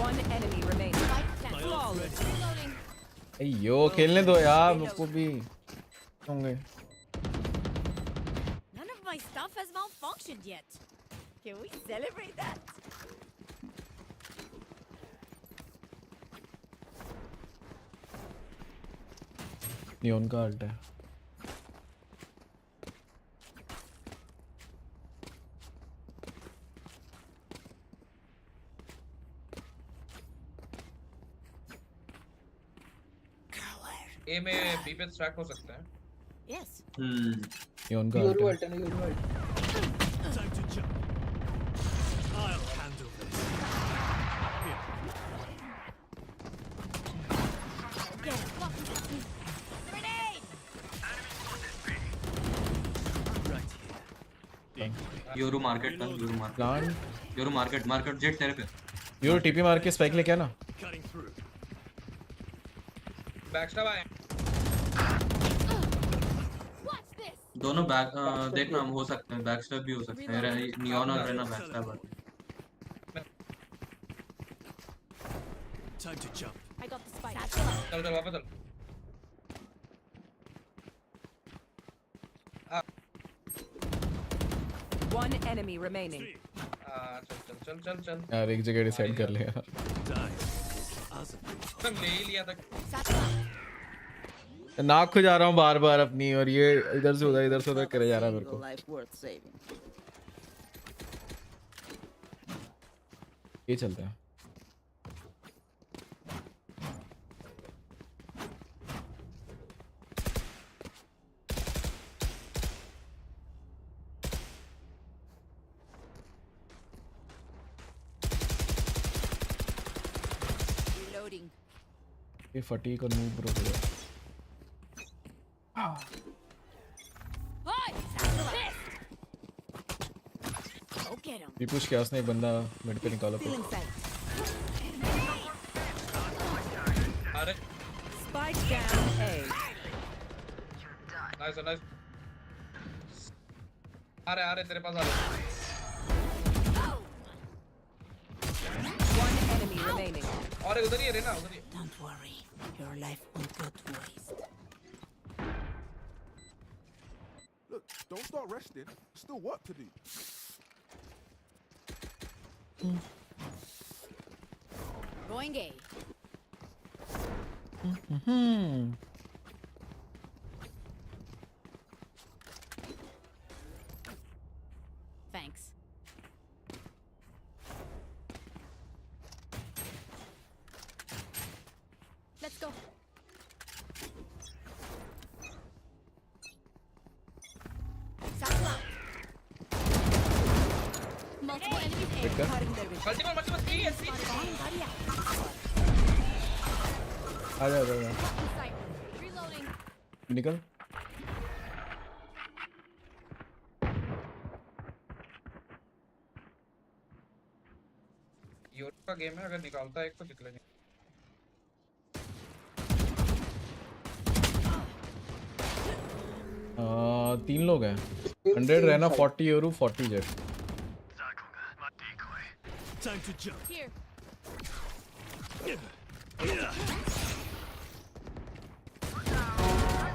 One enemy remaining. Spike plant. Flawless. Reloading. अयो खेलने दो यार मुझको भी होंगे. None of my stuff has malfunctioned yet. Can we celebrate that? Neon का alt है. ए में बी पे स्टैक हो सकता है. Yes. नियॉन का Yoru ult ult and Yoru ult. Time to jump. I'll handle this. Here. Grenade! Right here. Yoru market था. Yoru market. Plan Yoru market jet तेरे पे. यो टीपी मार के स्पाइक लेके आना. Cutting through. बैकस्टैब आए. Watch this. दोनों back देखना हो सकते हैं. बैकस्टैब भी हो सकते हैं. नियॉन और रेना बैकस्टैब है. Time to jump. I got the spike. चल चल वापस चल. One enemy remaining. चल. यार एक जगह डिसाइड कर ले यार. मैं ले ही लिया था. नाक खो जा रहा हूँ बार बार अपनी और ये इधर से उधर करे जा रहा है मेरे को. Life worth saving. ये चलता है. Reloading. ये फटी को नूब ब्रो हो गया. Hi. Go get him. ये पूछ के उसने एक बंदा मिड पे निकाला. Feeling sight. अरे Spike down A. नाइस. अरे तेरे पास आ रहे. One enemy remaining. और उधर ही है रेना. उधर ही. Don't worry, your life won't go to waste. Look, don't start resting. Still work to do. Going A. Thanks. Let's go. Satchel out. Multiple enemies A. Cutting their vision. Multiple 3 है. 3 Bomb body out. आ जा Blocking sight. Reloading. निकल. Yoru का game है. अगर निकालता है एक तो जीत लेंगे. तीन लोग हैं. 100 रहना 40 euro 40 jet. Time to jump. Here.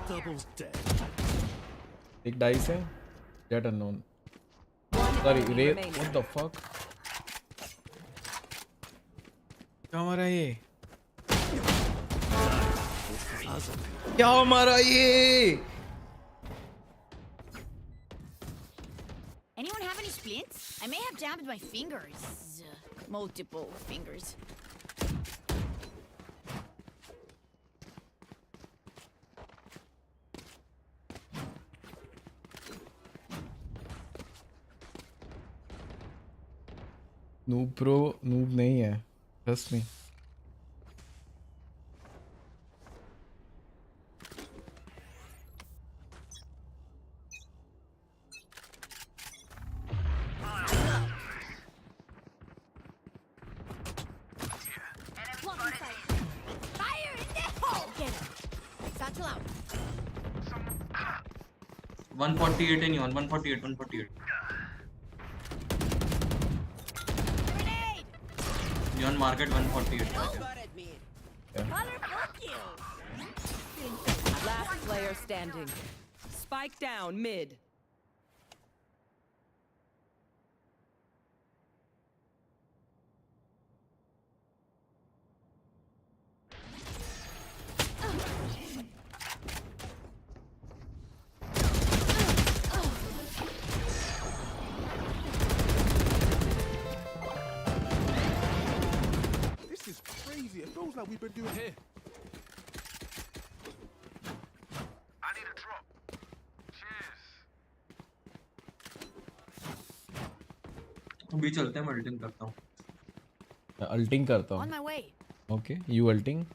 Double's dead. एक डाइस है. Jet unknown. One sorry enemy रे remaining. What the fuck. क्या मारा ये. क्या मारा ये. Anyone have any splints? I may have jammed my fingers. Multiple fingers. Noob pro noob नहीं है. Trust me. 148 in neon, 148, 148. Neon market 148. Colorful kill. Last player standing. Spike down mid. This is crazy. It feels like we've been doing here. अभी चलते हैं, मैं अल्टिंग करता हूँ. अल्टिंग करता On हूँ. my way. Okay you ulting.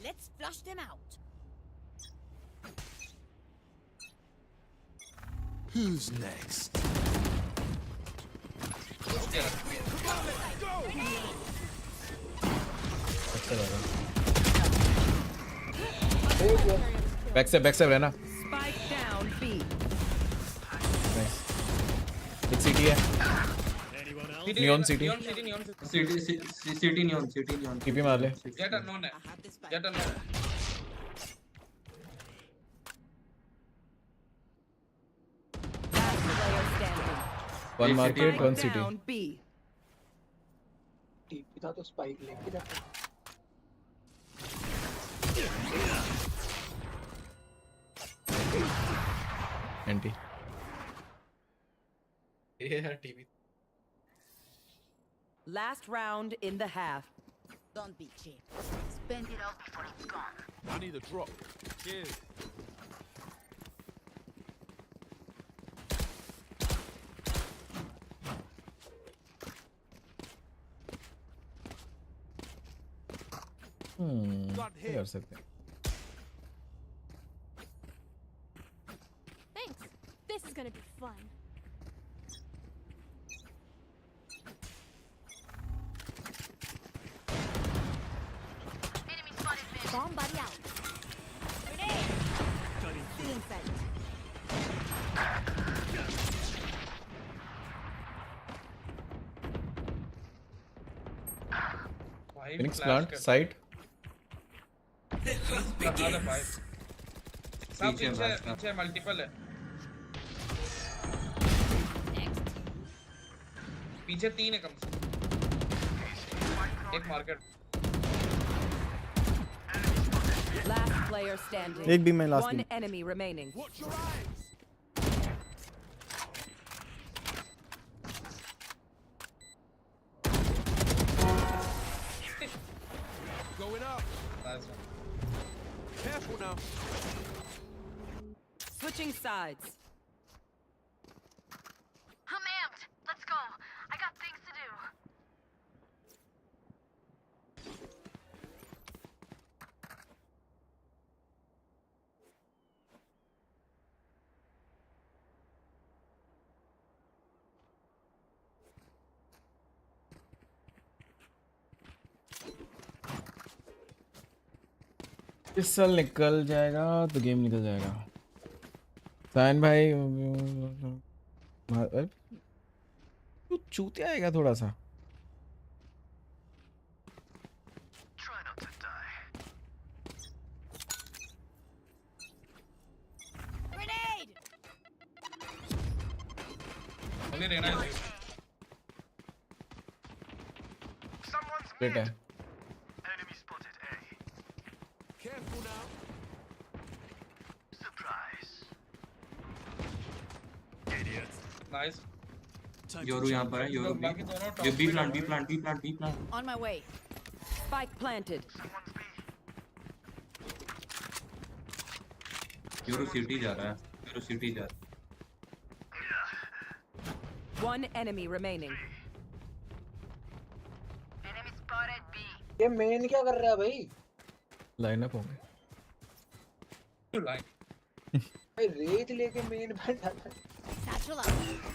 Let's flush them out. Who's next? Back से रहना. Spike down B. नाइस. एक सिटी है. Neon city. City neon. TP मार ले. Jet unknown है. Jet unknown. Last player standing. One market, Spike one city. down B. TP था तो spike लेके जाते. एंटी. ये है TV. Last round in the half. Don't be cheap. Spend it all before it's gone. I need a drop. Cheers. क्या कर सकते हैं. Thanks. This is gonna be fun. Bomb buddy out. Grenade. Feeling sight. Phoenix plant side. सब पीछे multiple है. पीछे 3 है कम से. एक मार्केट. Last player standing. एक भी मैं last One में. enemy remaining. Watch your eyes. Going up. Careful now. Switching sides. I'm amped. Let's go. I got things to do. इस साल निकल जाएगा तो गेम निकल जाएगा. साइन भाई तू चूतिया आएगा थोड़ा सा. Grenade. अभी रहना है. बेटा Careful now. नाइस. योरू यहाँ पर है. योरू ये B plant. On my way. Spike planted. Yoru city जा रहा है. One enemy remaining. ये मेन क्या कर रहा है भाई? लाइन अप होंगे. भाई रेज लेके मेन बन जाता है. Satchel up.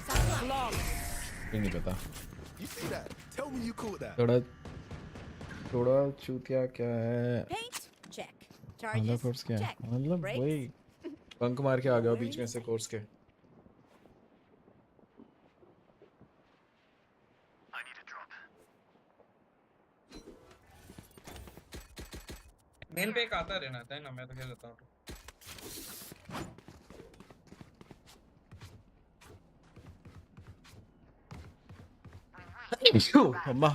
Satchel up. Long. ये नहीं पता. You see that? Tell me you caught that. थोड़ा थोड़ा चूतिया क्या है? Paint? Check. आधा Charges? कोर्स क्या है? Check. मतलब Brakes? वही बंक मार के आ गया बीच में से कोर्स के। मेन पे एक आता रहना था ना, मैं तो खेल लेता हूँ। अम्मा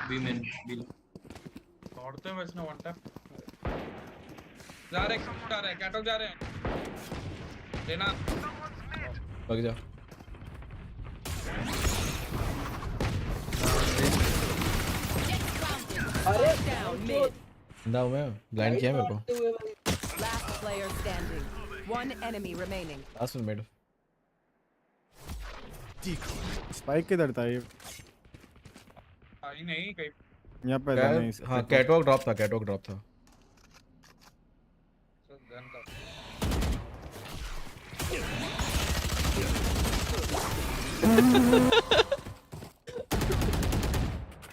बी मेन बी दौड़ते हैं वैसे ना, वन टैप जा रहे हैं, कैटल जा रहे हैं, लेना भाग जा। अरे Down mid. बंदा हूँ मैं, ब्लाइंड किया है मेरे को। Last player standing. One enemy remaining. Last mid. Spike किधर था ये? आई नहीं कहीं यहाँ पे था नहीं। हाँ कैटवॉक ड्रॉप था, कैटवॉक ड्रॉप था। गन का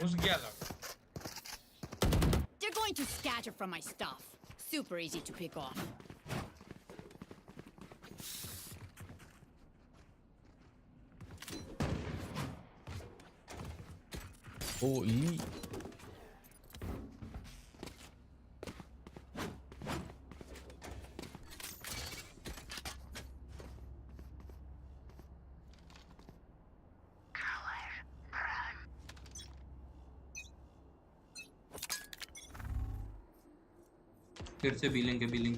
घुस गया लग। They're going to scatter from my stuff. Super easy to pick off. Holi फिर से billing billing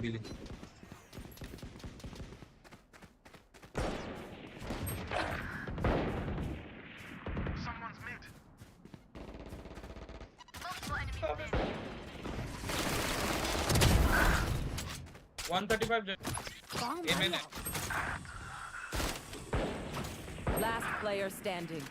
Last player standing.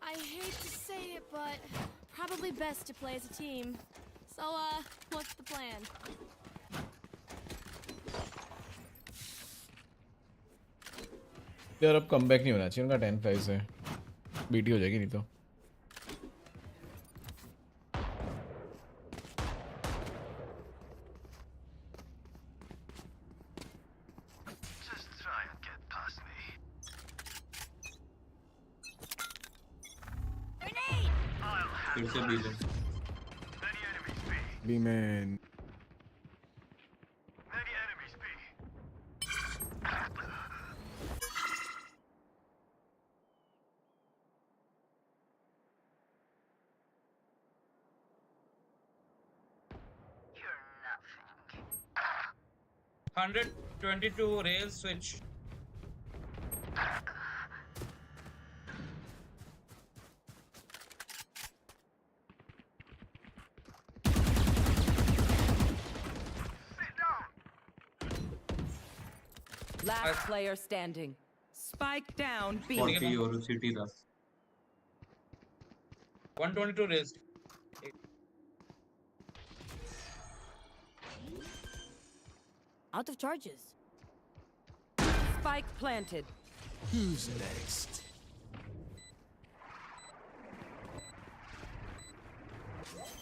I hate to say it, but probably best to play as a team. So, what's the plan? यार अब comeback नहीं होना चाहिए उनका 10-5 से, BT हो जाएगी नहीं तो। फिर से बिलिंग B main. $122 rail switch. Last player standing. Spike down B. 40 और सिटी था 122 raised. Out of charges. Spike planted. Who's next?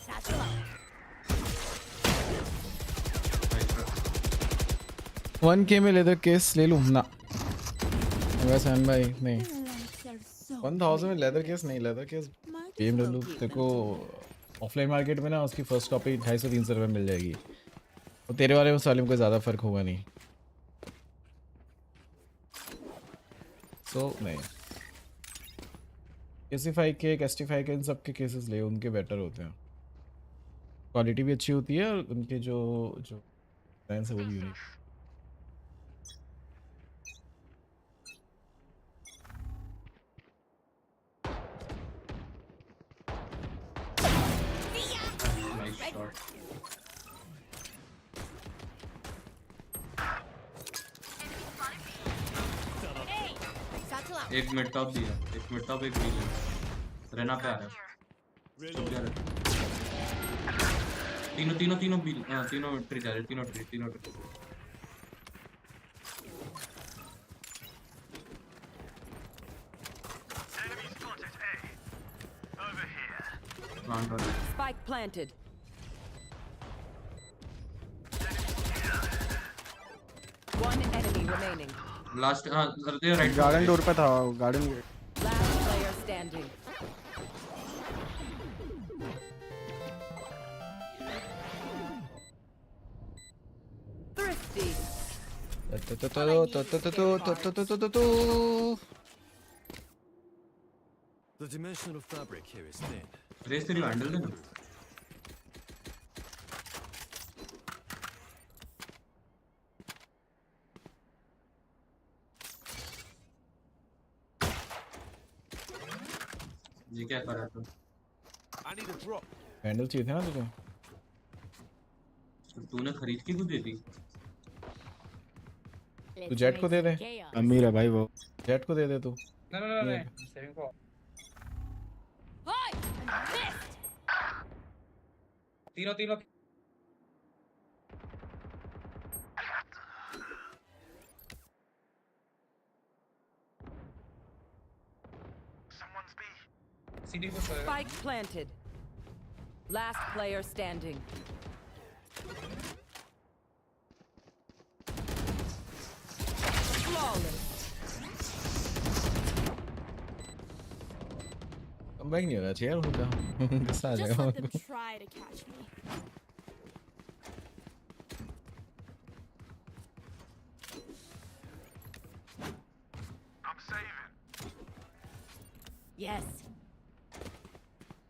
Satchel out. 1K में लेदर केस ले लूँ ना? वैसे अन भाई नहीं, 1000 में लेदर केस नहीं, लेदर केस BMW तेरे को ऑफलाइन मार्केट में ना उसकी फर्स्ट कॉपी 250-300 रुपये मिल जाएगी, और तेरे वाले में साले में कोई ज़्यादा फर्क होगा नहीं। सो नहीं, केसीफाई के, कैस्टिफाई के, इन सब के केसेस ले, उनके बेटर होते हैं, क्वालिटी भी अच्छी होती है और उनके जो डिज़ाइन है वो भी यूनिक। एक मिड टॉप भी है, एक मिड टॉप, एक बी है। रहना पे आ रहा है। चुप जा रहा है। तीनों बी, तीनों ट्री जा रहे, तीनों ट्री। प्लांट वाला। Spike planted. One enemy remaining. Last दे राइट। गार्डन डोर पे था, garden gate. Last player standing. Thrifty. The dimensional fabric here is thin. Raze तेरी हैंडल देना। ये क्या कर रहा था? I need a drop. Handle चाहिए था ना तुझे? तूने खरीद के क्यों दे दी? तू जेट को दे दे। अमीर है भाई वो। जेट को दे दे तू। नहीं, सेविंग को। तीनों सीडी को सोएगा। Spike planted. Last player standing. Flawless. Comeback नहीं होना चाहिए यार उनका। गुस्सा आ Just जाएगा let them उनको। try to catch me. Yes.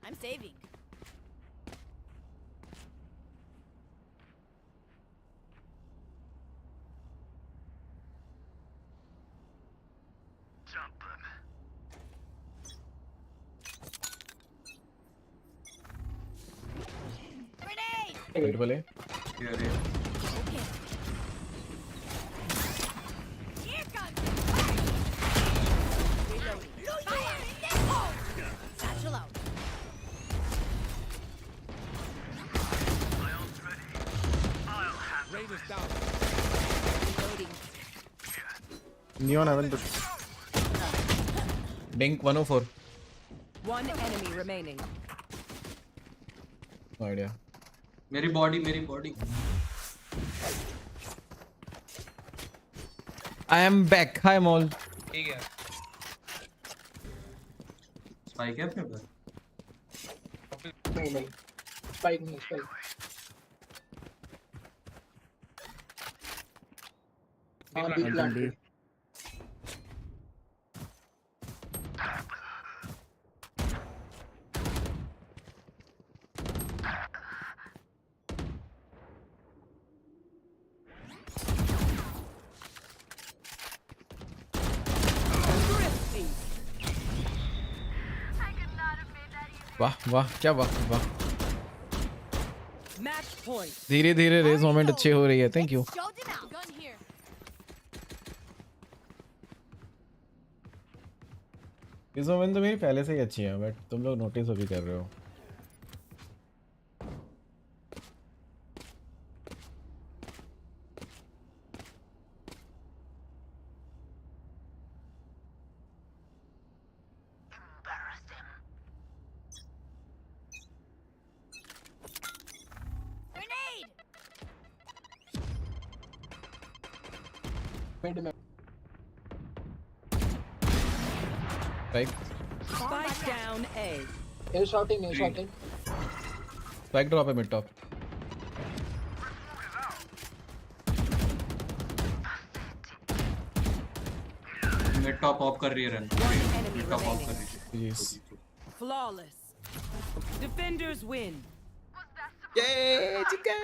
I'm saving. Grenade! Wait वाले। यार ये Here comes Reloading. Fire in this hole! Satchel out. Rain is down. Reloading. Neon heaven पे। Dink 104। One enemy remaining. No idea. मेरी body. I am back. Hi mall. ठीक है। Spike है अपने पास? नहीं स्पाइक नहीं स्पाइक। हाँ बी प्लांट। Thrifty. वाह वाह क्या वाह वाह। Match point. धीरे धीरे रेस मोमेंट अच्छी हो रही है। Thank you. Show them out. Gun here. Raze moment तो मेरी पहले से ही अच्छी है बट तुम लोग नोटिस अभी कर रहे हो। Grenade! मिड में spike Spike down A. Air shotting spike drop है mid top. Mid top off कर रही है run. enemy mid top off कर remaining. रही है। यस। Flawless. Defenders win. ये चिकन।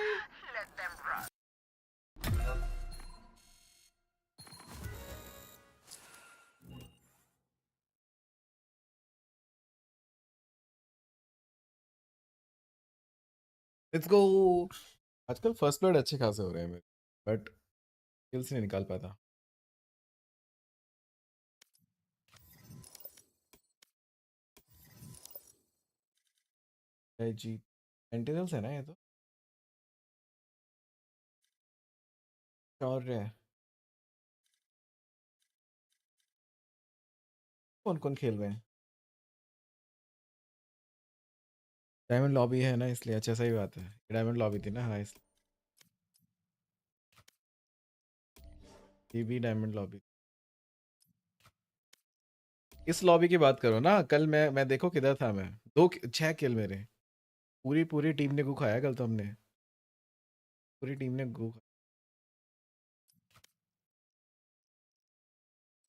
Let's go. आजकल फर्स्ट ब्लड अच्छे खासे हो रहे हैं मेरे बट किल्स नहीं निकाल पाता। जी सेंटिनल्स है ना ये तो और कौन कौन खेल रहे हैं डायमंड लॉबी है ना इसलिए अच्छा सही बात है डायमंड लॉबी थी ना हाँ इसलिए ये भी डायमंड लॉबी इस लॉबी की बात करो ना कल मैं देखो किधर था मैं 6 किल मेरे पूरी पूरी टीम ने गु खाया कल तो हमने पूरी टीम ने गु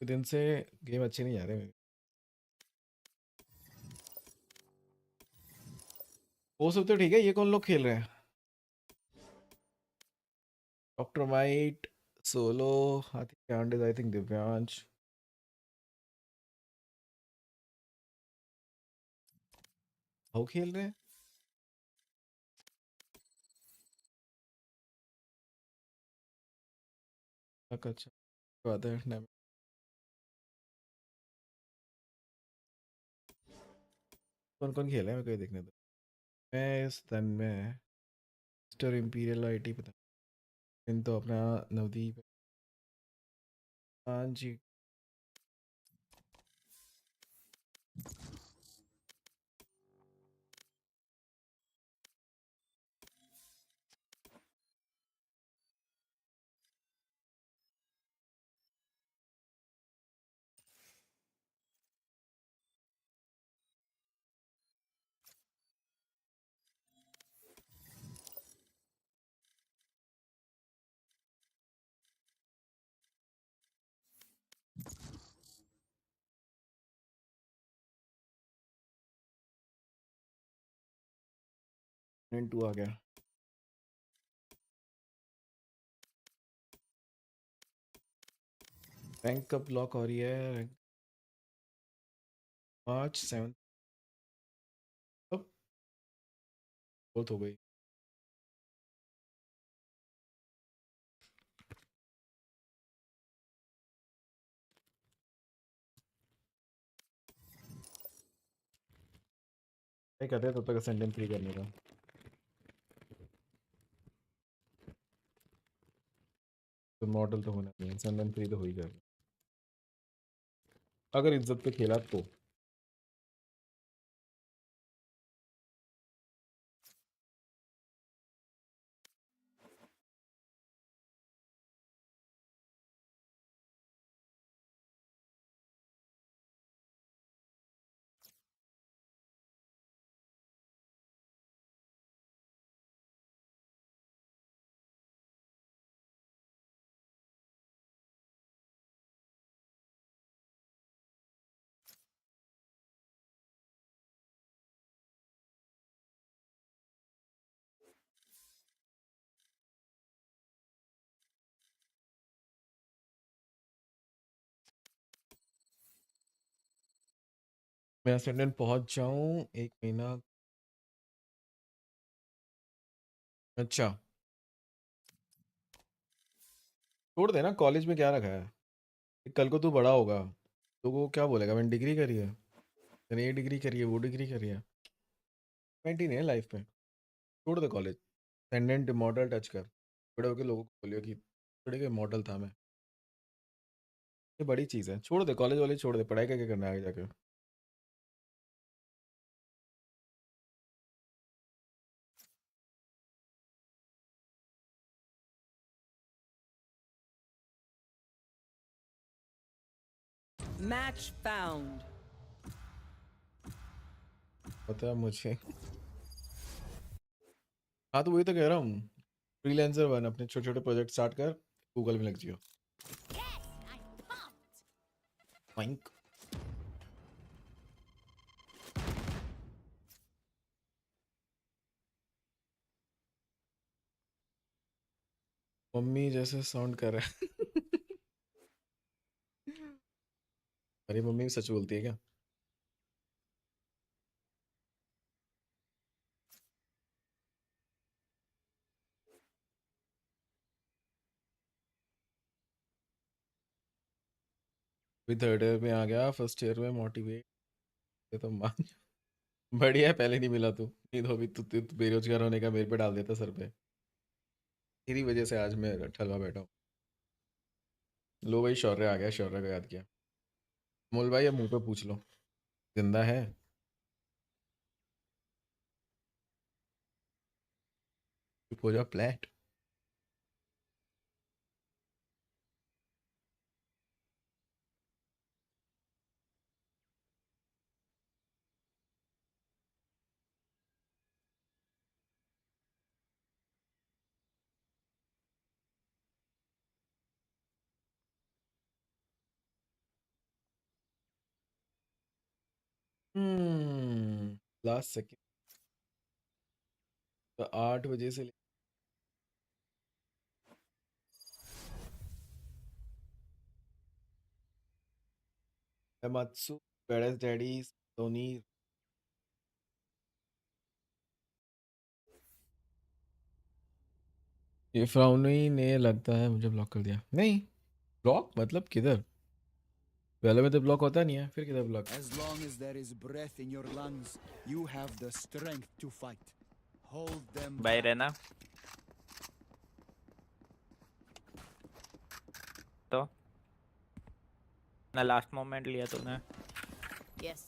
दिन से गेम अच्छे नहीं जा रहे मेरे वो सब तो ठीक है ये कौन लोग खेल रहे हैं doctor might solo I think Divyansh वो खेल रहे हैं अच्छा बात है कौन कौन खेला है मेरे को ये देखने दो मैं इस दिन में मिस्टर इम्पीरियल आईटी पता इन तो अपना नवदीप हाँ जी टू आ गया रैंक कब लॉक हो रही है रैंक मार्च 7 अब बहुत हो गई नहीं करते तब तक असेंडेंट फ्री करने का तो मॉडल तो होना नहीं असेंडेंट फ्री तो हो ही जाएगा अगर इज्जत पे खेला तो मैं असेंडेंट पहुंच जाऊं 1 महीना अच्छा छोड़ देना कॉलेज में क्या रखा है कल को तू बड़ा होगा तो वो क्या बोलेगा मैंने डिग्री करी है मैंने ये डिग्री करी है वो डिग्री करी है पॉइंट ही नहीं है लाइफ में छोड़ दे कॉलेज असेंडेंट मॉडल टच कर बड़े होकर लोगों को बोलियो कि बड़े के मॉडल था मैं ये बड़ी चीज़ है छोड़ दे कॉलेज वाले छोड़ दे पढ़ाई का क्या करना है आगे जाके Match found. पता है मुझे हाँ तो वही तो कह रहा हूँ फ्रीलांसर बन अपने छोटे छोटे प्रोजेक्ट स्टार्ट कर गूगल में लग जियो Boink. मम्मी जैसे साउंड कर रहा है अरे मम्मी भी सच बोलती है क्या अभी थर्ड ईयर में आ गया फर्स्ट ईयर में मोटिवेट ये तो मान बढ़िया है, पहले नहीं मिला तू, नहीं तो अभी तू बेरोजगार होने का मेरे पे डाल देता सर पे। तेरी वजह से आज मैं ठलवा बैठा हूँ। लो भाई, शौर्य आ गया, शौर्य को याद किया। मोल भाई अब मुंह पे पूछ लो, जिंदा है? चुप हो जा फ्लैट। लास्ट सेकंड तो 8 बजे से Matsu, Badass Daddy, Tony। ये फ्राउनी ने लगता है मुझे ब्लॉक कर दिया। नहीं, ब्लॉक मतलब किधर? पहले में तो ब्लॉक होता नहीं है, फिर किधर block? As long as there is breath in your lungs, you have the strength to fight. Hold them बाय back. रहना तो ना लास्ट मोमेंट लिया तूने। Yes.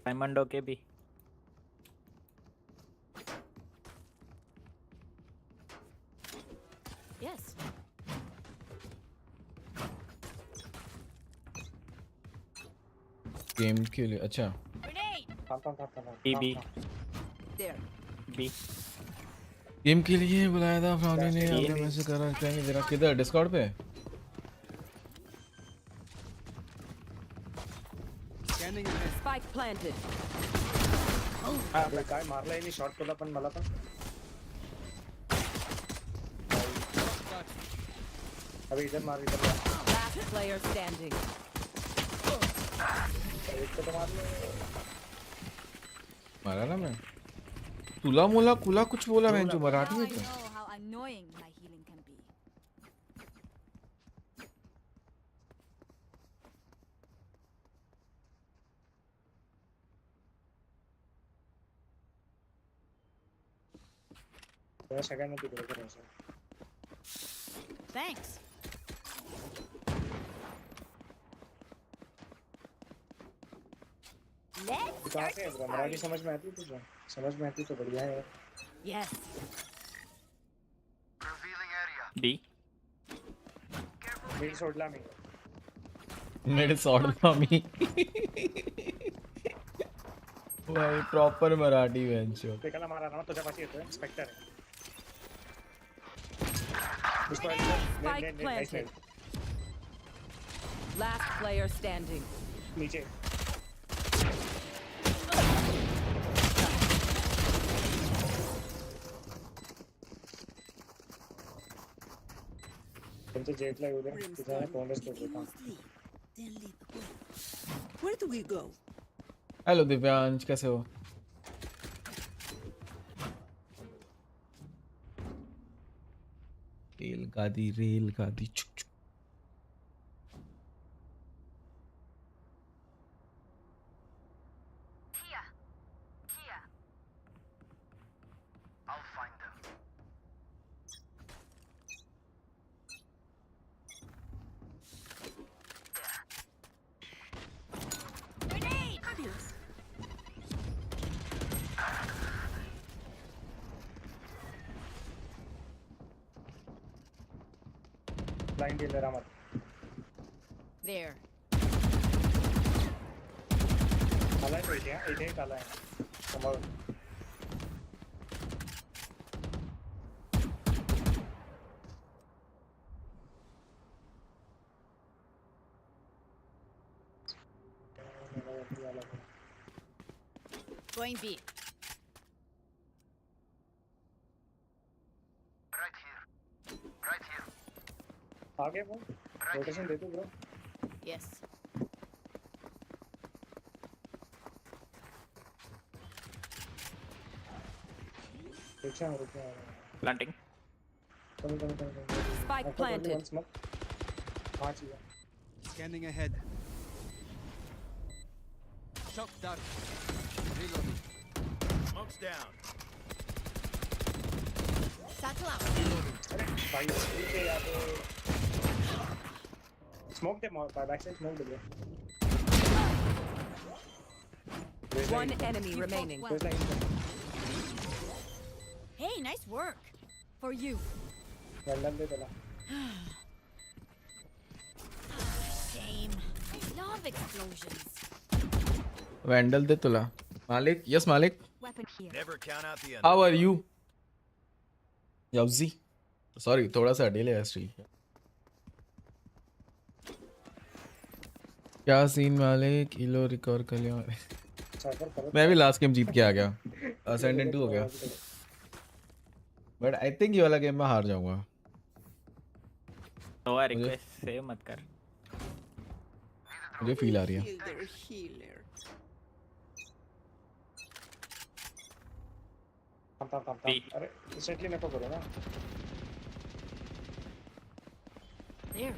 डायमंडो के भी Yes. गेम के लिए अच्छा। B B There. B game के लिए बुलाया था फ्राउनी ने, आपने मैसेज करा कहेंगे जरा। किधर? डिस्कॉर्ड पे? Spike planted. काय मारला यांनी शॉट केला पण मला पण अबे इधर मार इधर मार. Last player standing. एक तो मार लो. मारा ना मैं। तुला मोला कुला कुछ बोला मैं जो मराठी Now में I तो। know how annoying my healing can be. त्या सगळ्यांना तिकडे करायचं. Thanks. Let's कहाँ start से है this ब्रो? मराठी party. समझ में आती है तुझे? समझ में आती तो बढ़िया है. Yes. बी मी सोडला मी. मेरे सॉर्ड मामी भाई प्रॉपर मराठी वेंचो। एकाला मारा ना तुझ्यापाशी येतोय. स्पेक्टर आहे. Spike planted. Last player standing. नीचे. तुमचे जेटला येऊ दे. तुझा तोंडच तोड देता. Where do we go? Hello Divyansh, कैसे हो? रेल गादी चुक चुक। Grenade. ब्लाइंड डीलर मत. There. आलाय तो इथे एक आलाय. समोर. Going B. आगे वो रोटेशन दे दो bro. Yes. Planting. Spike planted. Scanning ahead. Shock dart. Reloading. Smoke's down. Satchel out. Smoke them all. Backside smoke them. One enemy remaining. Hey, nice work. For you. Shame. I love explosions. Vandal de Tula. Malik, yes Malik. Weapon here. Never count out the How are you? Yavzi. Sorry, थोड़ा सा delay है stream. क्या scene वाले kilo record कर लिया. मैं भी last game जीत के आ गया. असेंडेंट 2 हो गया. बट आई थिंक ये वाला गेम में हार जाऊंगा. तो रिक्वेस्ट सेव मत कर. मुझे फील आ रही है. अरे रिसेंटली मेरे को करो ना. There.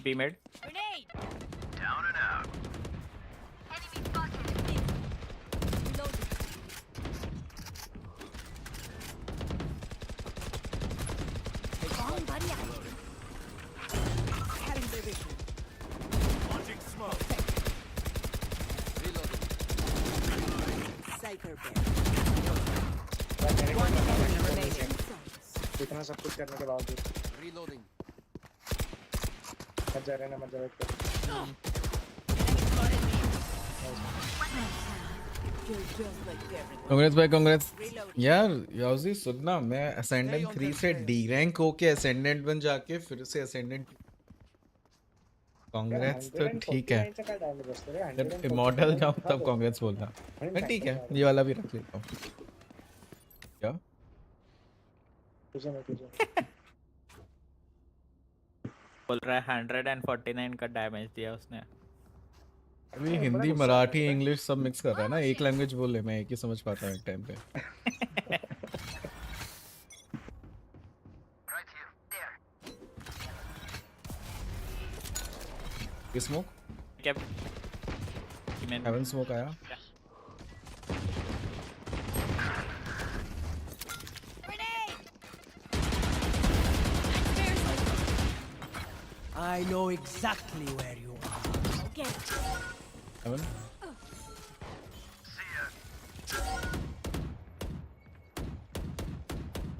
B mid. Grenade. Down and out. Enemy spotted. Reloading. Bomb buddy out. Having their vision. Launching smoke. Reloading. Cypher One enemy remaining. इतना सब कुछ करने के बावजूद. Reloading. मत जा रहे ना मत जा रहे. कांग्रेस भाई कांग्रेस. यार याउजी सुनना, मैं असेंडेंट 3 से डी रैंक होके असेंडेंट 1 जाके फिर से असेंडेंट. कांग्रेस तो ठीक है. जब इमॉर्टल जाऊं तब कांग्रेस बोलना. मैं ठीक है, ये वाला भी रख लेता हूं. क्या बोल रहा है 149 का डैमेज दिया उसने. अभी हिंदी मराठी इंग्लिश सब मिक्स कर रहा है ना. एक लैंग्वेज बोले, मैं एक ही समझ पाता हूँ एक टाइम पे. स्मोक क्या हेवन स्मोक आया. I know exactly where you are. Okay. Haven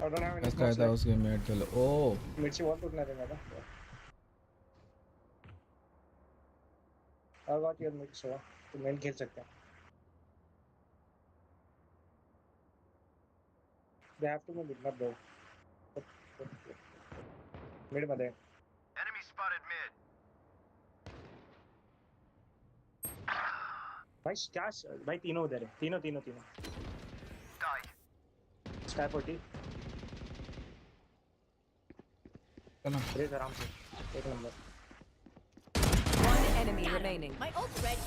I don't have any इसका था उस गेम में. चलो ओ मिर्ची बहुत उठना देगा ना. I got your mix हुआ. तो मेन खेल सकते हैं. They have to move it, not go. Mid में दे. Enemy spotted mid. भाई क्या भाई तीनों उधर है. तीनों. Die. स्काई 40. चलो ब्रेक आराम से. एक number. One enemy remaining. My ult's ready.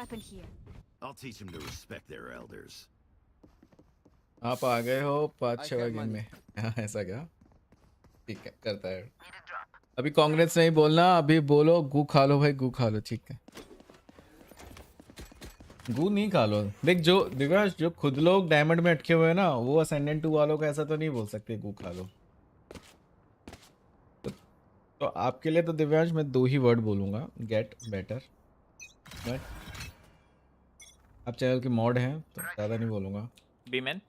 Weapon here. I'll teach them to respect their elders. आप आ गए हो 5-6 गेम में. ऐसा क्या? ठीक है, करता है. अभी कांग्रेस नहीं बोलना, अभी बोलो गू खा लो भाई, गू खा लो. ठीक है, गू नहीं खा लो. देख जो दिव्यांश, जो खुद लोग डायमंड में अटके हुए हैं ना, वो असेंडेंट 2 वालों को ऐसा तो नहीं बोल सकते गू खा लो. तो आपके लिए तो दिव्यांश मैं 2 ही वर्ड बोलूँगा, गेट बेटर. बट आप चैनल के मॉड हैं तो ज़्यादा नहीं बोलूँगा. B main.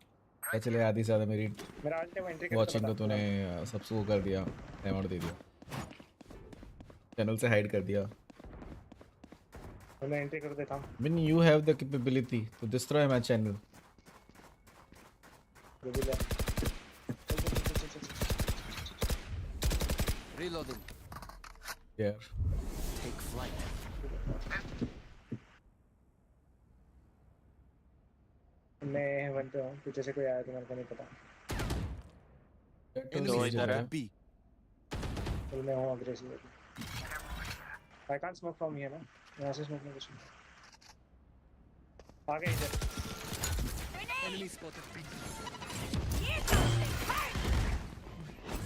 चले आधी से ज़्यादा मेरी मेरा अल्टीमेट एंट्री वॉचिंग को तूने सबसे कर दिया, अमाउंट दे दिया, चैनल से हाइड कर दिया. मैं एंट्री कर देता हूं. When you have the capability to destroy my channel. Reloading. Yeah. Take flight. मैं बनते हूं. पीछे से कोई आया तो मेरे को नहीं पता. तो इधर है. B. तो मैं हूं aggressive. I can't smoke from here ना. यहाँ से smoke नहीं कर सकता. आगे इधर Enemy spotted.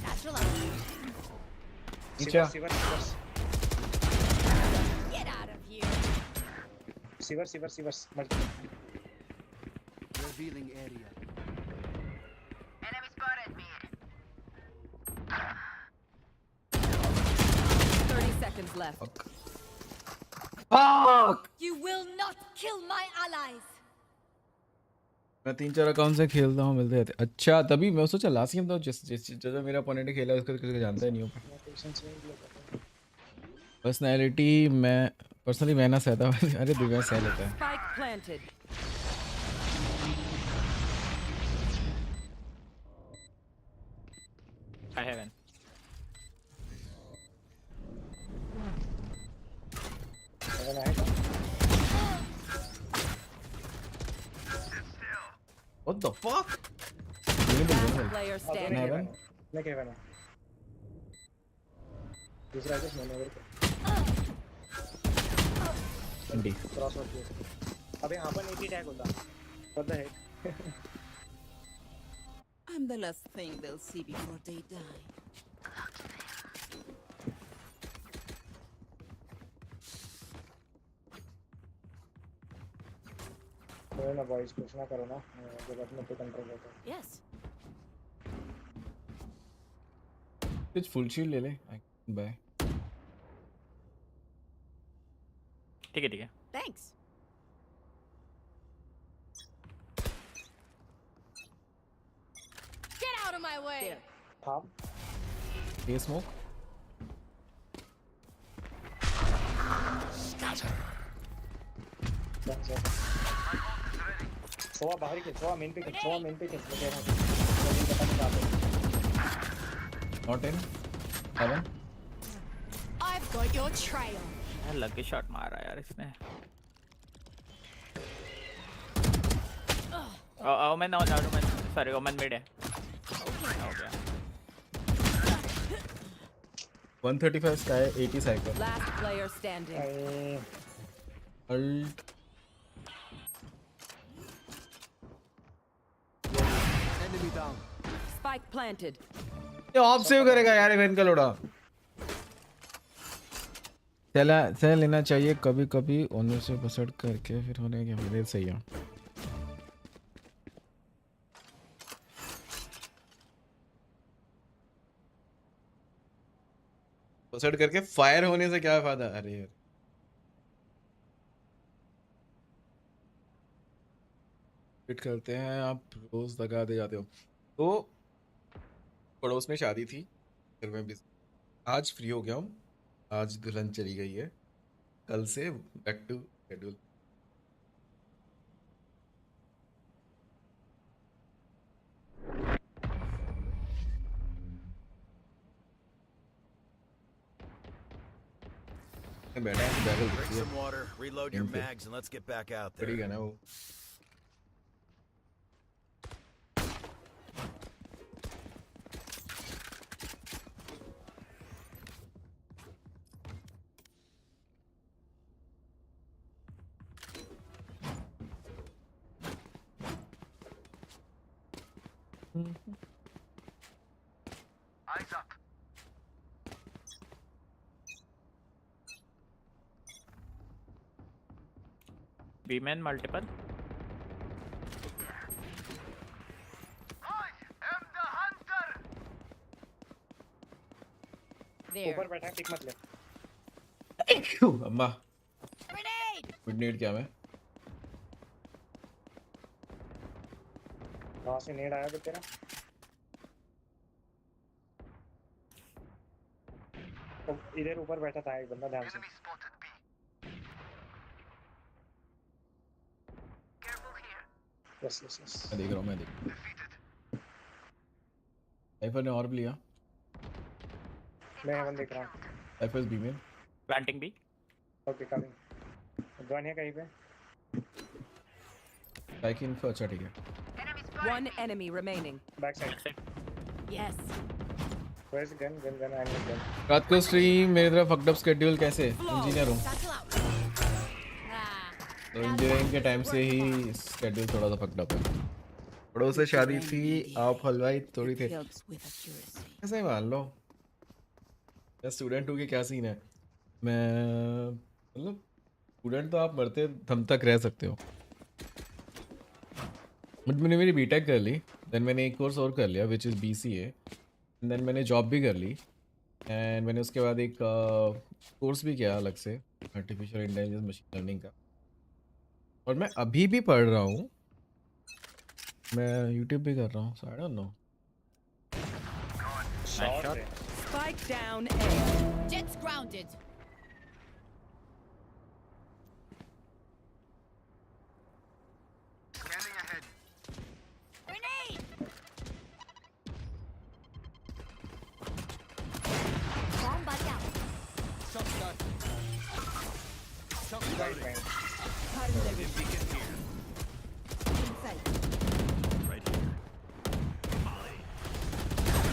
Satchel out. नीचे सिवर Get out of here. सिवर Revealing area. 30 seconds left. Fuck! You will not kill my allies. मैं 3-4 अकाउंट से खेलता हूँ मिलते रहते। अच्छा तभी मैं सोचा लास्ट गेम तो जैसे मेरा अपोनेंट खेला उसको किसी जानता ही नहीं हूँ। पर्सनैलिटी मैं पर्सनली मैं ना सहता हूँ। अरे दिव्या सह लेता है। Spike planted. I haven't. What the fuck? Last player standing. Heaven. लेके हेवन दूसरा है मैंने ओवर Indy. क्रॉस आउट किया अबे यहां पर एक ही टैग होता what the heck I'm the last thing they'll see before they die. ना बॉयज कुछ ना करो ना जब अपने पे कंट्रोल होता है Yes. कुछ फुल शील्ड ले ले। बाय। ठीक है Thanks. Get out of my way. हां ये स्मोक। सोवा बाहर के सोवा मेन पे लेके रहा हूं Not in. Heaven. I've got your trail. यार लकी शॉट मारा यार इसने। ओमेन सॉरी ओमेन मिड है। हो गया 135 sky 80 cycle. Last player standing. Ult. Enemy down. Spike planted. ये ऑफ सेव करेगा यार इवेंट का लोड़ा। चला लेना चाहिए कभी कभी ओनर से बसड़ करके फिर होने के मेरे सही है। बसड़ करके फायर होने से क्या फायदा? अरे यार फिट करते हैं आप रोज लगा दे जाते हो। तो पड़ोस में शादी थी फिर मैं आज फ्री हो गया हूँ। आज दुल्हन चली गई है कल से बैक टू शेड्यूल। बैठा है barrel Drink some water, reload your mags, and let's get back out there. बढ़िया ना वो। Eyes up. B-man multiple. I am the hunter. There. ऊपर बैठा पिक मत ले अम्मा Grenade. मिडनाइट क्या मैं वहां से नेड आया तो तेरा तो इधर ऊपर बैठा था एक बंदा ध्यान से यस मैं देख रहा हूँ मैं देख साइफर ने और भी लिया। मैं हेवन देख रहा हूं साइफर बी में planting B. Okay coming gun है कहीं पे साइक इन्फो। अच्छा ठीक है। One enemy remaining. Back side Yes. Where's the gun? Gun, I need gun. रात को स्ट्रीम मेरी तरफ फक्ड अप शेड्यूल कैसे? इंजीनियर हूँ। Satchel out. Ah. तो इंजीनियरिंग के टाइम से ही स्केड्यूल थोड़ा सा फक्ड अप है। पड़ोस से शादी थी, आप हलवाई थोड़ी थे, ऐसा ही मान लो। मैं स्टूडेंट हूँ कि क्या सीन है, मैं मतलब स्टूडेंट तो आप मरते दम तक रह सकते हो। बट मैंने मेरी बीटेक कर ली, देन मैंने एक कोर्स और कर लिया विच इज़ BCA, देन मैंने जॉब भी कर ली, एंड मैंने उसके बाद एक कोर्स भी किया अलग से आर्टिफिशियल इंटेलिजेंस मशीन लर्निंग का, और मैं अभी भी पढ़ रहा हूँ, मैं यूट्यूब भी कर रहा हूँ, so I don't know. Spike down A. Jet's grounded. Scanning ahead. Grenade! Bomb buddy out. Shot start. Shot start. Beacon here. Right here. Molly.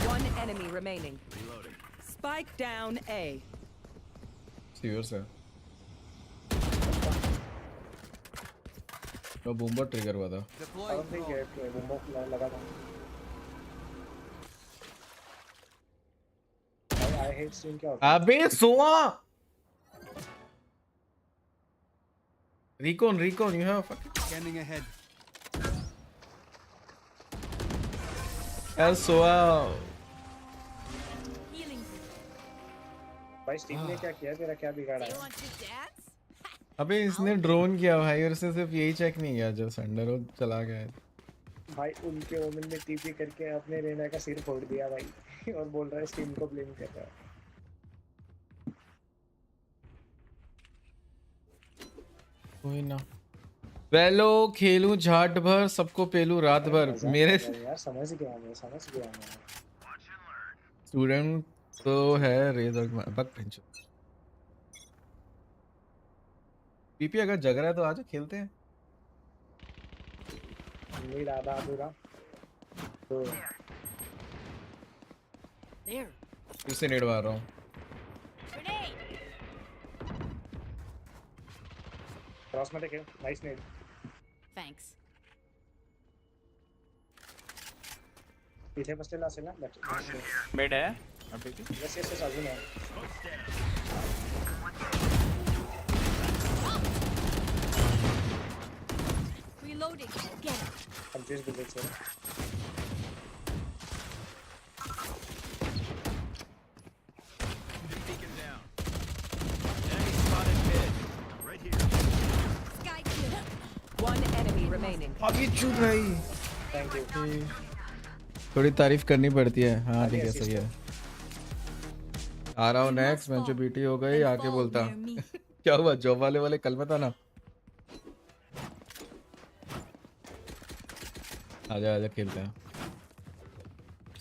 One enemy remaining. Reloading. Spike down A. Serious है, मैं boomer trigger हुआ था। अरुण भी gate पे boombox लगा था। I hate scene क्या होता है? अबे सोआ recon you have Scanning ahead. यार सोआ। भाई स्टीव ने क्या किया, तेरा क्या बिगाड़ा Do you है? want to dance? अबे इसने ड्रोन किया भाई, और इसने सिर्फ यही चेक नहीं किया जो संडर वो चला गया है। भाई उनके ओमन में टीपी करके अपने रेना का सिर फोड़ दिया भाई और बोल रहा है स्टीम को ब्लेम कर रहा है। कोई ना, वेलो खेलूं झाट भर, सबको पेलू रात भर। मेरे यार समझ गया मैं। स्टूडेंट तो है रेज और बक पेंच। पीपी अगर जग रहा है तो आजा खेलते हैं। नहीं दादा अधूरा तो There. फिर से नेड मार रहा हूँ। Grenade! क्रॉस में देखे, नाइस नेड। Thanks. पीछे बस्ते ला से ना बेड है अभी भी। यस अजून है। Reloading. Get it. Confuse bullet से Beacon down. Enemy spotted mid. Right here. Sky kill. One enemy remaining. आगे चुप भाई। Thank you. थोड़ी तारीफ करनी पड़ती है। हाँ ठीक है, सही है। आ रहा हूँ नेक्स्ट, मैं जो बीटी हो गई आके बोलता क्या हुआ, जॉब वाले कल में था ना। आजा खेलते हैं।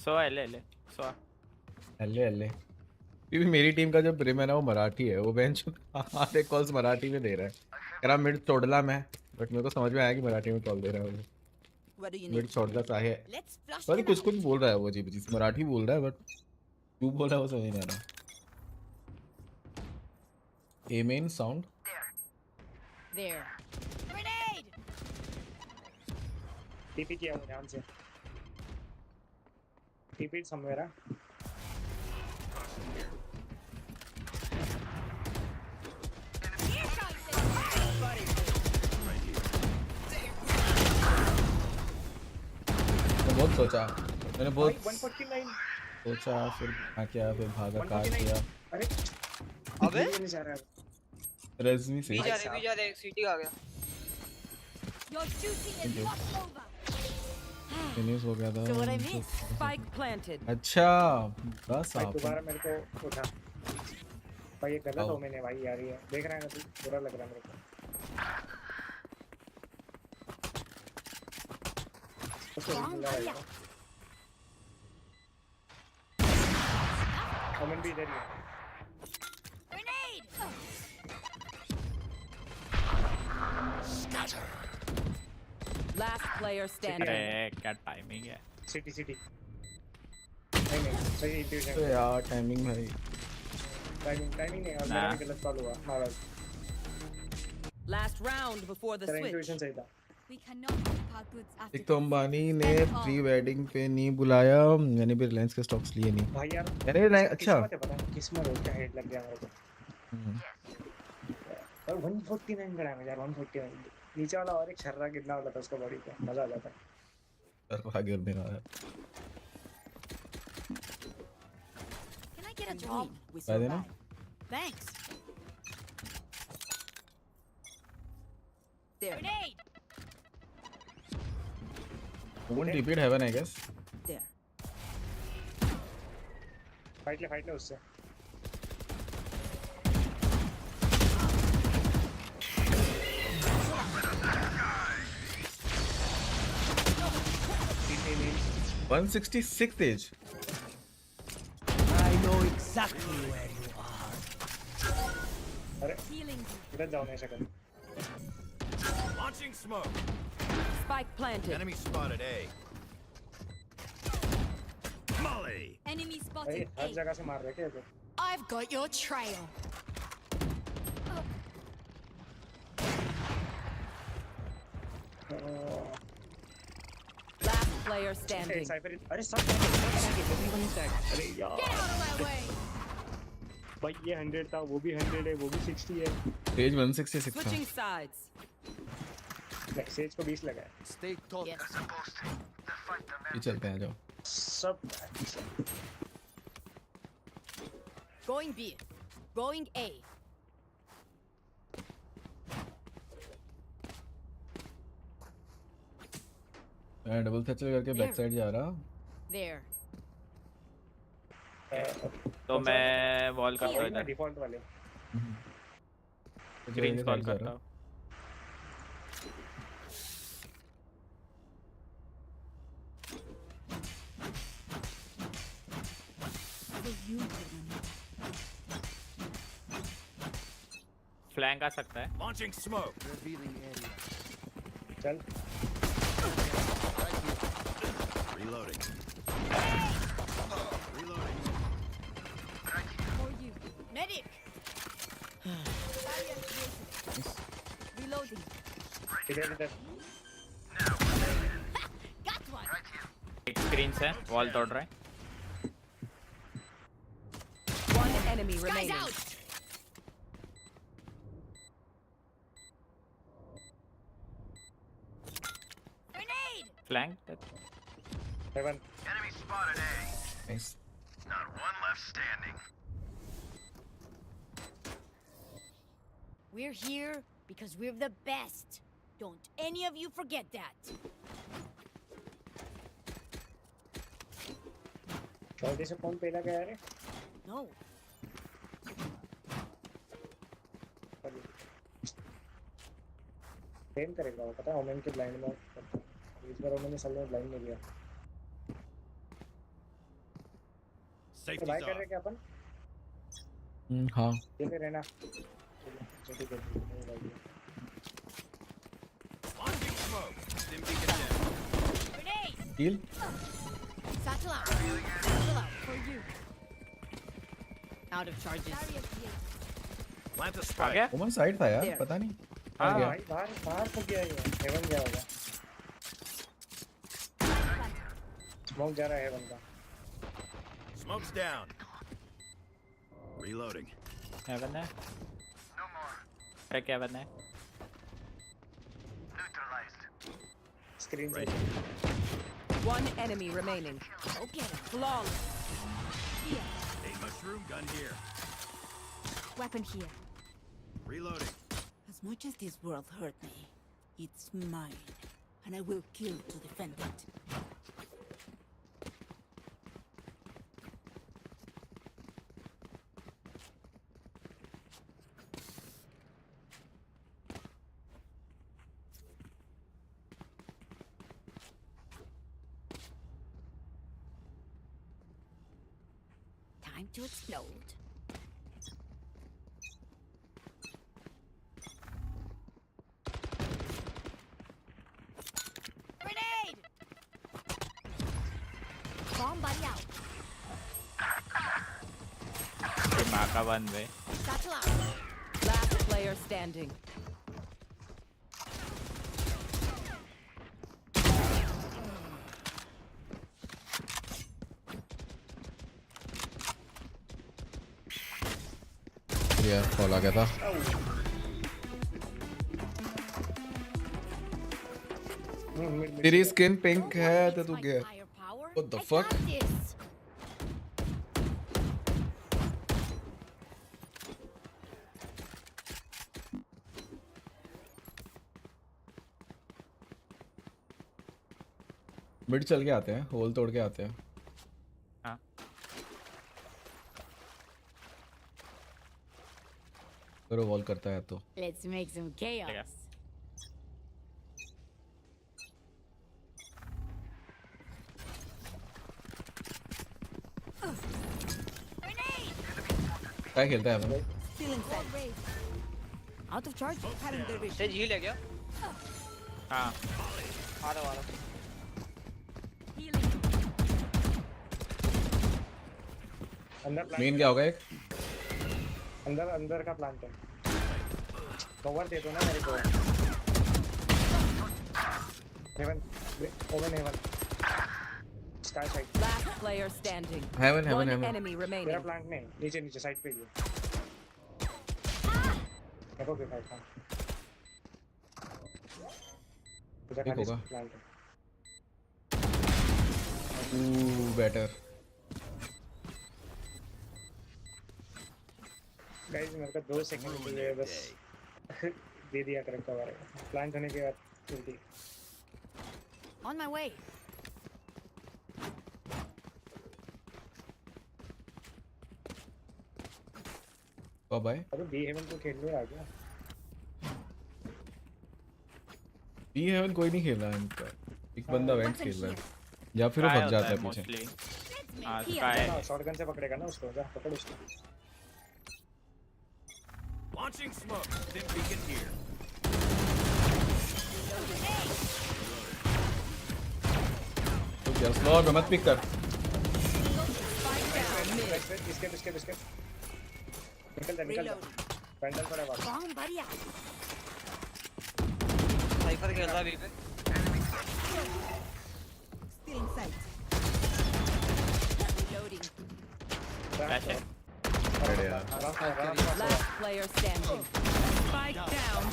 सो ले सो हल्ले भी मेरी टीम का जो प्रेम है ना वो मराठी है, वो बेंच आधे कॉल्स मराठी में दे रहा है। कह रहा मिड तोड़ला मैं, बट मेरे को समझ में आया कि मराठी में कॉल दे रहा है वो। मिड छोड़ला चाहे पता कुछ बोल रहा है वो, अजीब अजीब मराठी बोल रहा है, बट क्यों बोल रहा है वो समझ नहीं आ रहा। A main sound There. Grenade! TP किया वो ध्यान से। टीपी समवेयर है। बहुत सोचा मैंने, बहुत 149 सोचा, फिर क्या फिर भागा काट दिया। अरे अबे नहीं जा रहा है। रेजमी से भी जा रहे सीटी आ गया। Your duty is not over. Finish हो गया था। So what I missed? Spike planted. अच्छा बस भाई आप दोबारा मेरे को उठा भाई, ये गलत हो मैंने भाई यार, ये देख रहा है ना तू, बुरा लग रहा है मेरे को। कमेंट भी इधर ही है। Grenade! Last player standing. अरे क्या टाइमिंग है। सिटी नहीं सही इंट्यूशन। तो यार टाइमिंग भाई, टाइमिंग नहीं, और मेरा भी गलत कॉल हुआ। हाँ भाई Last round before the तेरा switch. intuition सही था. We cannot keep our goods after एक तो अंबानी ने प्री वेडिंग पे नहीं बुलाया, मैंने भी रिलायंस के स्टॉक्स लिए नहीं. भाई यार मैंने अच्छा किस्मत है, पता है किस्मत है, उसका हेड लग गया मेरे को. और 149 का डैमेज यार, 149. नीचे वाला और एक छर्रा गिरना वाला था उसका बॉडी पे, मजा आ जाता है. भाग्य मेरा है. Can I get a drop? बता देना. Thanks. There. Grenade. Won't repeat heaven, I guess. There. Fight ले उससे. Age. 166th age. I know exactly where you are. अरे इधर जाओ नहीं सकते. Launching smoke. Spike planted. Enemy spotted A. Molly. Enemy भाई spotted हर A. जगह से मार रहे क्या ये? I've got your trail. Last player standing. अरे सब अरे यार Get out of my way. भाई ये 100 था, वो भी 100 है, वो भी 60 है. Age 166 था. Switching sides. सेज को 20 लगा है. Stay taut. Yes. ये चलते हैं, जाओ. सब Going B. Going A. मैं डबल सैचल करके बैक साइड जा रहा. There. तो मैं वॉल करता हूँ इधर. डिफॉल्ट वाले. ग्रीन कॉल करता हूँ. फ्लैंक आ सकता है. Launching smoke. Revealing area. चल. Reloading. For you. Medic. Reloading. इधर. Got one. एक स्क्रीन से वॉल तोड़ रहा है. One enemy Guys remaining. out. Grenade. Flank. Heaven. Enemy spotted A. Nice. Not one left standing. We're here because we're the best. Don't any of you forget that. छोटे से कौन पहला गया रे? No. फेम करेगा वो, पता है ओमेन के ब्लाइंड में. इस बार ओमेन ने साल में ब्लाइंड नहीं दिया. तो बाय कर रहे क्या अपन? हाँ. ये ले रहना. Launching smoke. Stim beacon down. Grenade. Heal. Satchel out. Satchel out for you. Out of charges. Plant a uh spike. गया. ओमन साइड था यार, There. पता नहीं. हाँ. भाई बाहर तो गया ये. हेवन गया होगा. स्मोक जा रहा है हेवन का. Smoke's down. Reloading. हेवन है. No more. एक हेवन है. Neutralized. स्क्रीन से. One enemy remaining. Okay. Flawless. Here. A mushroom gun here. Weapon here. Reloading. As much as this world hurt me, it's mine, and I will kill to defend it. Time to explode. Grenade! Bomb buddy out. माँ का one way. Satchel out. Last player standing. यार call आ गया था। तेरी skin pink है तो तू गया। What the fuck? मिड चल के आते हैं, होल तोड़ के आते हैं। हाँ करो वॉल करता है तो। Let's make some chaos. क्या खेलता है अपन? Out of charge. तेज हील है क्या? हाँ आ रहा मेन क्या होगा एक? अंदर का प्लांट है। कवर दे दो ना मेरे को। Haven, oven Haven. Sky side. Last player standing. Heaven, heaven, One heaven. enemy remaining. मेरा प्लांट में नीचे साइड पे ही है। देखो क्या था। ठीक होगा। प्लांट है। बेटर। गाइस मेरे को 2 सेकंड के लिए बस दे दिया करें कवर। प्लांट होने के बाद जल्दी। On my way. बाय। अरे बी हेवन को खेलने आ गया। बी हेवन कोई नहीं खेल रहा है इनका। एक बंदा वेंट खेल रहा है या फिर वो भग जाता है पीछे। शॉटगन से पकड़ेगा ना उसको। जा पकड़ उसको। Launching smoke. Dim beacon here. तो क्या स्लोअर पे मत पिक कर। बिस्किट निकल जा। पैंडल पड़ा वापस। साइफर खेल रहा अभी पे। Still in sight. Reloading. Last player standing. Spike down.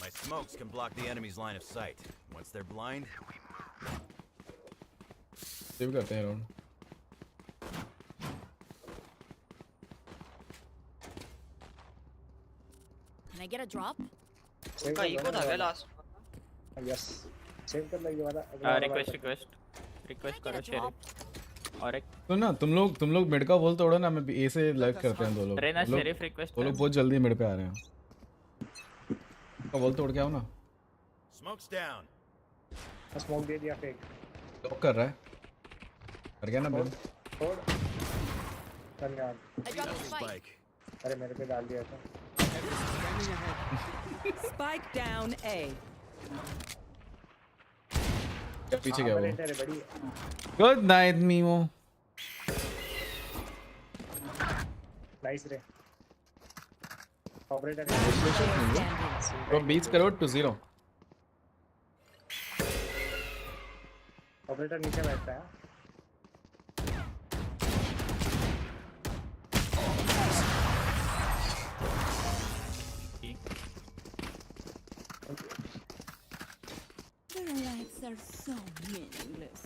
My smokes can block the enemy's line of sight. Once they're blind, save करते हैं round. Can I get a drop? उसका इको था क्या लास्ट? यस। सेव कर लो ये वाला। Request करो share. और एक तो ना तुम लोग मिड का वॉल तोड़ो ना, मैं ए से लाइव करते हैं 2 लोग। Reyna sheriff request. वो लोग बहुत जल्दी मिड पे आ रहे हैं। का वॉल तोड़ के आओ ना। smoke's down. स्मोक दे दिया फेक। लॉक कर रहा है। कर गया ना बंद। छोड़। धन्यवाद। I dropped the spike. अरे मेरे पे डाल दिया था। Spike down A. क्या पीछे गया वो? ऑपरेटर है बड़ी। Good night memo. नाइस रे। ऑपरेटर तो 20 करोड़ to 0। ऑपरेटर नीचे बैठता है। Their lives are so meaningless.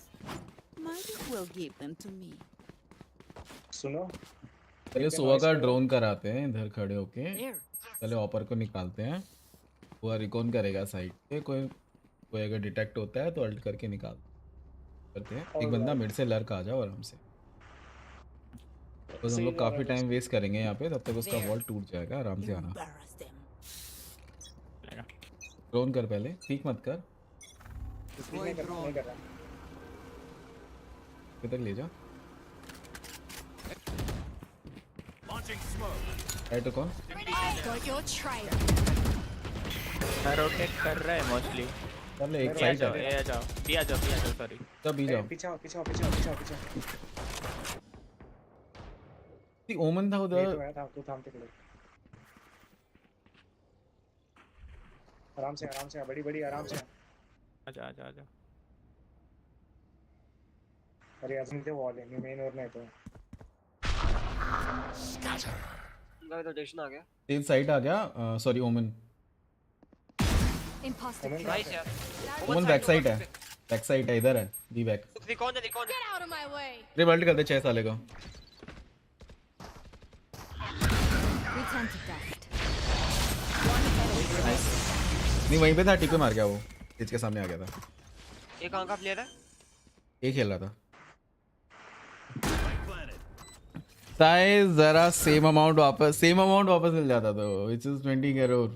Might as well give them to me. सुनो। पहले सोवा का ड्रोन कराते हैं इधर खड़े होके। पहले ऑपर को निकालते हैं। वो रिकॉन करेगा साइड पे। कोई अगर डिटेक्ट होता है तो अल्ट करके निकाल करते हैं। एक बंदा मिड से लर्क आ जाओ आराम से। तो हम लोग काफी टाइम वेस्ट करेंगे यहाँ पे, तब तक उसका वॉल टूट जाएगा। आराम से आना। ड्रोन कर पहले, पीक मत कर। किधर ले जा। Launching smoke. है तो कौन? रोटेट कर रहा है मोस्टली। चल एक साइड जाओ, ए जाओ, बी आ जाओ सॉरी। तब बी जाओ। पीछे। ओमन था उधर। तू थाम के खड़े। आराम से बड़ी आराम से। आजा। अरे असम ते वॉल है मेन और नहीं तो रोटेशन आ गया तेज साइड आ गया सॉरी ओमन Imposter. नाइस यार ओमन बैक साइड है इधर है बी बैक रिकॉन है Get out of my way. Revolt कर दे 6 साले को Return to dust. नहीं वहीं पे था टीपे मार गया वो तेज के सामने आ गया था ये कहां का प्लेयर है ये खेल रहा था साइज जरा सेम अमाउंट वापस मिल जाता तो व्हिच इज 20 करोड़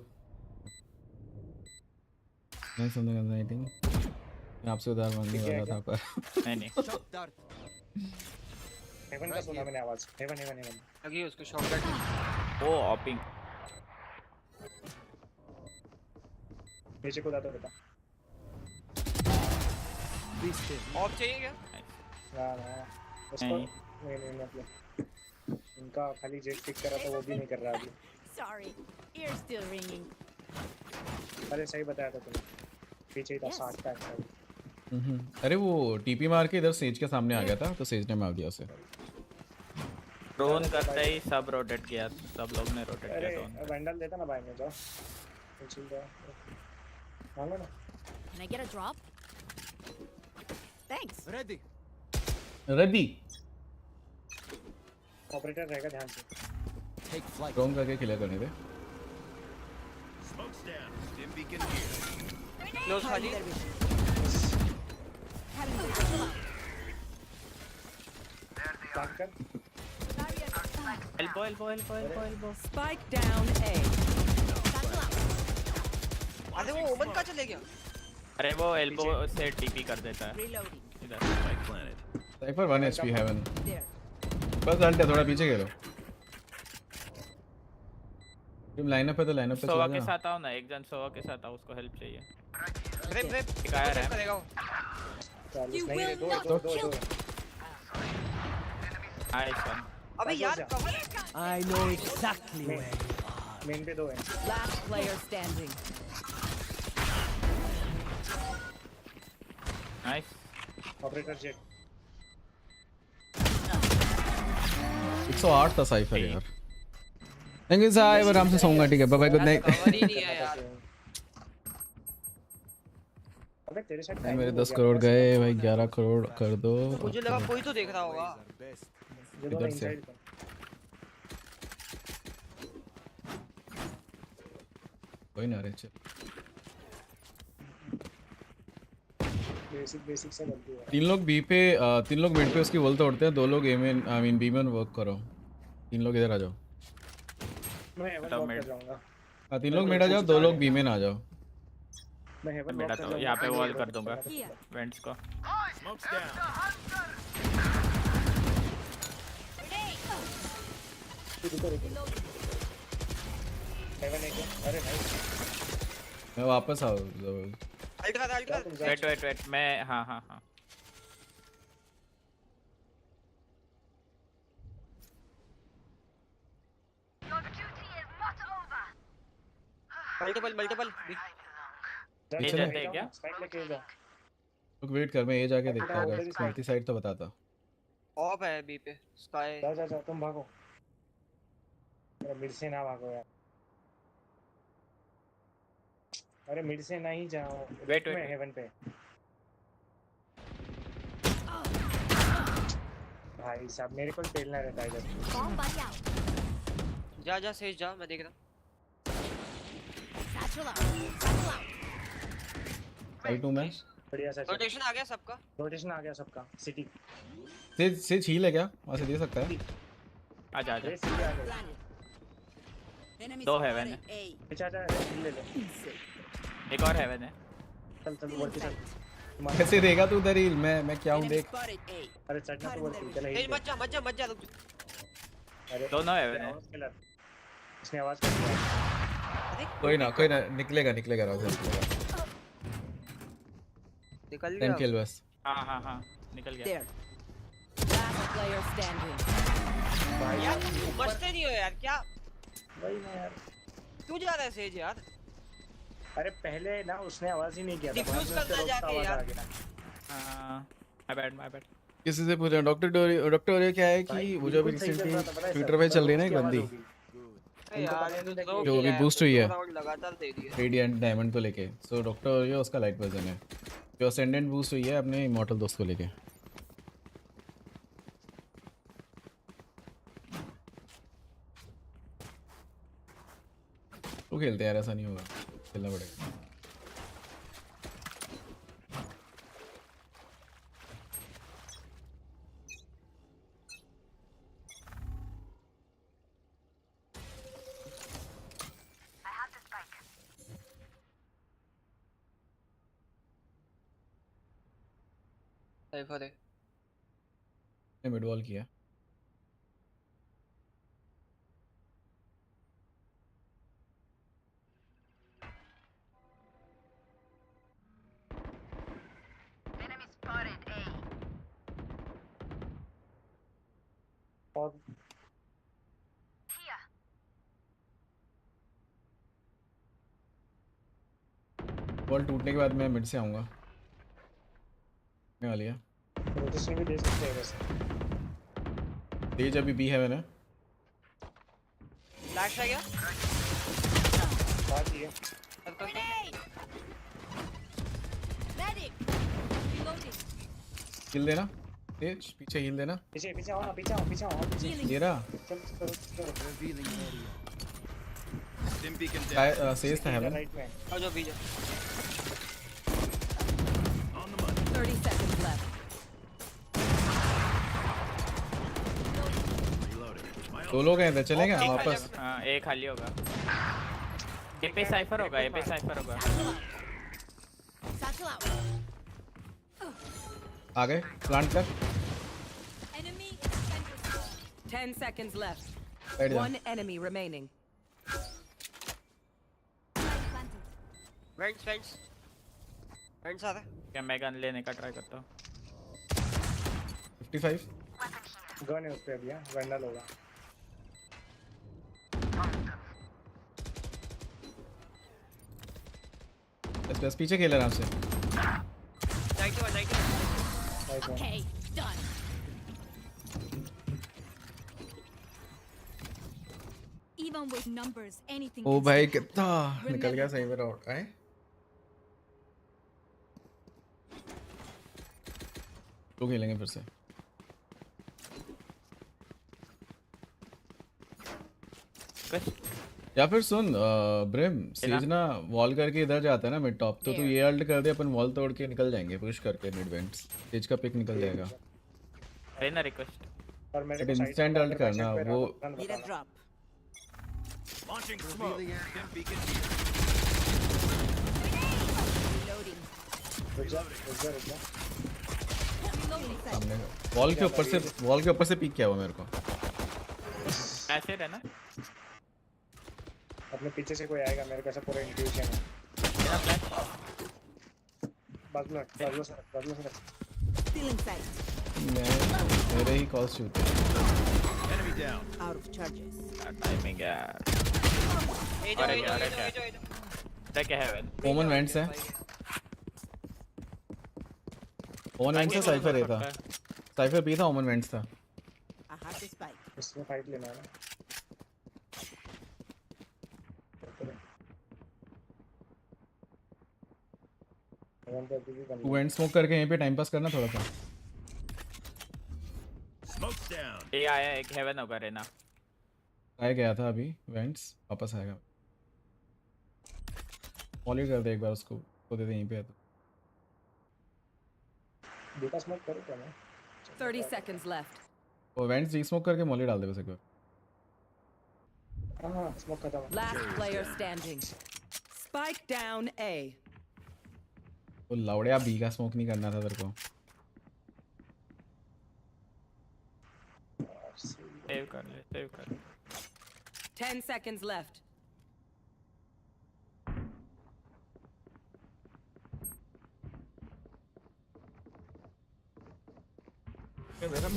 मैं समझ गया आई थिंक मैं आपसे उधार मांगने वाला था पर नहीं हेवन का सुना मैंने आवाज हेवन लगी उसको शॉट कट ओ ऑपिंग नीचे कूदा तो बेटा ऑफ चाहिए क्या ना उसको नहीं मतलब इनका खाली जेट पिक करा था वो भी नहीं कर रहा अभी Sorry, ears still ringing. अरे सही बताया था तुमने पीछे ही था 60 का अरे वो टीपी मार के इधर सेज के सामने आ गया था तो सेज ने मार दिया उसे ड्रोन करते ही सब रोटेट किया सब लोग ने रोटेट किया ड्रोन अरे वैंडल देता ना भाई में जाओ चिल जाओ मांगो ना Can I get a drop? Thanks. Ready operator रहेगा ध्यान से Take flight. ड्रोन करके क्लियर करने दे Smoke's down. Stim beacon here. Close खाली बात कर एल्बो Spike down A. अरे वो ओमन का चले गया अरे वो एल्बो से टीपी कर देता है इधर Spike planted. Cypher 1 HP Haven There. बस घंटे थोड़ा पीछे खेलो तुम लाइनअप पे तो लाइनअप पे सोवा चल के जा साथ आओ ना एक जन सोवा के साथ आओ उसको हेल्प चाहिए ब्रेक शिकायत है करेगा वो You नहीं रे will दो not दो kill. नाइस वन अबे यार cover I know exactly where you are. Main पे दो है Last player standing. Nice operator jet 108 था साइफर यार थैंक यू साहब आराम से सोऊंगा ठीक है bye bye good night cover ही नहीं है यार अबे तेरे साथ नहीं मेरे 10 करोड़ गए भाई 11 करोड़ कर दो मुझे लगा कोई तो देख रहा होगा इधर से कोई ना रे चल बेसिक से गलती है तीन लोग मिड पे उसकी वॉल तोड़ते हैं दो लोग ए में आई मीन बी में वर्क करो तीन लोग इधर आ जाओ मैं हेवन वॉक कर जाऊंगा हाँ तीन लोग मिड आ जाओ दो लोग बी में आ जाओ मैं हेवन बेटा तो यहाँ पे वॉल कर दूंगा वेंट्स को Smoke's down. हेवन एक अरे नाइस मैं वापस आओ वेट मैं हाँ मल्टीपल ये जाते हैं क्या स्पाइक लेके जा लोग वेट कर मैं ये जाके देखता हूँ अगर मल्टी साइड तो बताता ऑफ है बी पे स्काई जा तुम भागो अरे मिड से ना भागो यार अरे मिड से नहीं जाओ वेट मैं हेवन पे भाई साहब मेरे को पेलना रहता है इधर जा सेज जा मैं देख रहा हूं साइड 2 में बढ़िया सा रोटेशन आ गया सबका सिटी से छील है क्या वहां से दे सकता है आजा Enemy दो spotted हेवन है A. पीछे जा ले ले एक और हेवन है चल बोल के चल कैसे देगा तू उधर हील मैं क्या हूं Enemy देख spotted A. अरे चढ़ना तो बोल के चल ए मत जा रुक अरे दोनों हेवन है इसने आवाज कर दिया कोई ना निकलेगा राउंड निकलेगा निकल 10 किल बस हाँ निकल गया There. Last player standing. यार बचते नहीं हो यार क्या भाई मैं यार क्यों जा रहा है सेज यार अरे पहले ना उसने आवाज ही नहीं किया था डिफ्यूज करना जाके यार माय बैड किसी से पूछा डॉक्टर ओरियो क्या है कि वो जो अभी रिसेंटली ट्विटर पे चल रही है ना एक बंदी जो अभी बूस्ट हुई है रेडिएंट डायमंड को लेके, सो डॉक्टर ओरियो उसका लाइट वर्जन है जो असेंडेंट बूस्ट हुई है अपने इमॉर्टल दोस्त को लेके। तो खेलते यार, ऐसा नहीं होगा, खेलना पड़ेगा। मिड वॉल किया। और बॉल टूटने के बाद मैं मिड से आऊँगा। वाली है रोटेशन भी दे सकते हैं वैसे। तेज अभी बी है मैंने। फ्लैश आ गया। बात ये हिल देना तेज, पीछे हिल देना। पीछे पीछे आओ ना, पीछे आओ, पीछे आओ, पीछे ये रहा चल चलो revealing area. Stim beacon down. Says था हेवन। राइट में और जो बीजा 30 seconds left. दो लोग हैं इधर, चलेंगे वापस। हां एक खाली होगा। ए पे साइफर होगा, ए पे साइफर होगा। आ गए, प्लांट कर। 10 seconds left. बैठ जा। One enemy remaining. Vents vents vents आ रहा है। क्या मैं गन लेने का ट्राई करता हूं। 55 गन है उस पे अभी, वैंडल होगा। बस पीछे खेल आराम से। 91 Okay, done. Even with numbers, anything. ओ भाई कितना निकल गया सही में राउंड है। तो खेलेंगे फिर से। या फिर सुन ब्रिम, सेज ना वॉल करके इधर जाता है ना मिड टॉप, तो तू ये अल्ट कर दे, अपन वॉल तोड़ के निकल जाएंगे पुश करके मिड वेंट्स। सेज का पिक निकल जाएगा। है ना रिक्वेस्ट। और मेरे को इंस्टेंट अल्ट करना वो Launching smoke. Stim beacon here. सामने वॉल के ऊपर से पीक किया हुआ मेरे को। ऐसे रहना। अपने पीछे से कोई आएगा, मेरे को ऐसा पूरा इंट्यूशन है। बाजू से मेरे ही कॉल शूट है। Enemy down. Out of charges. Timing यार। अरे क्या है वेन? ओमन वेंट्स है। ओमन वेंट्स से साइफर है था। साइफर भी था, ओमन वेंट्स था। I have the spike. इसमें फाइट लेना है ना। वेंट स्मोक करके यहीं पे टाइम पास करना थोड़ा सा। Smoke's down. ये आया एक हेवन होगा रहना। आया गया था अभी वेंट्स, वापस आएगा। मॉली कर दे एक बार उसको, वो दे दे यहीं पे है तो। बेटा स्मोक करो क्या मैं? 30 seconds left. वो वेंट्स री स्मोक करके मॉली डाल दे बस एक बार। हां स्मोक खत्म। Last player standing. Spike down A. वो लौड़िया बी का स्मोक नहीं करना था तेरे को। सेव कर ले, सेव कर ले। 10 seconds left.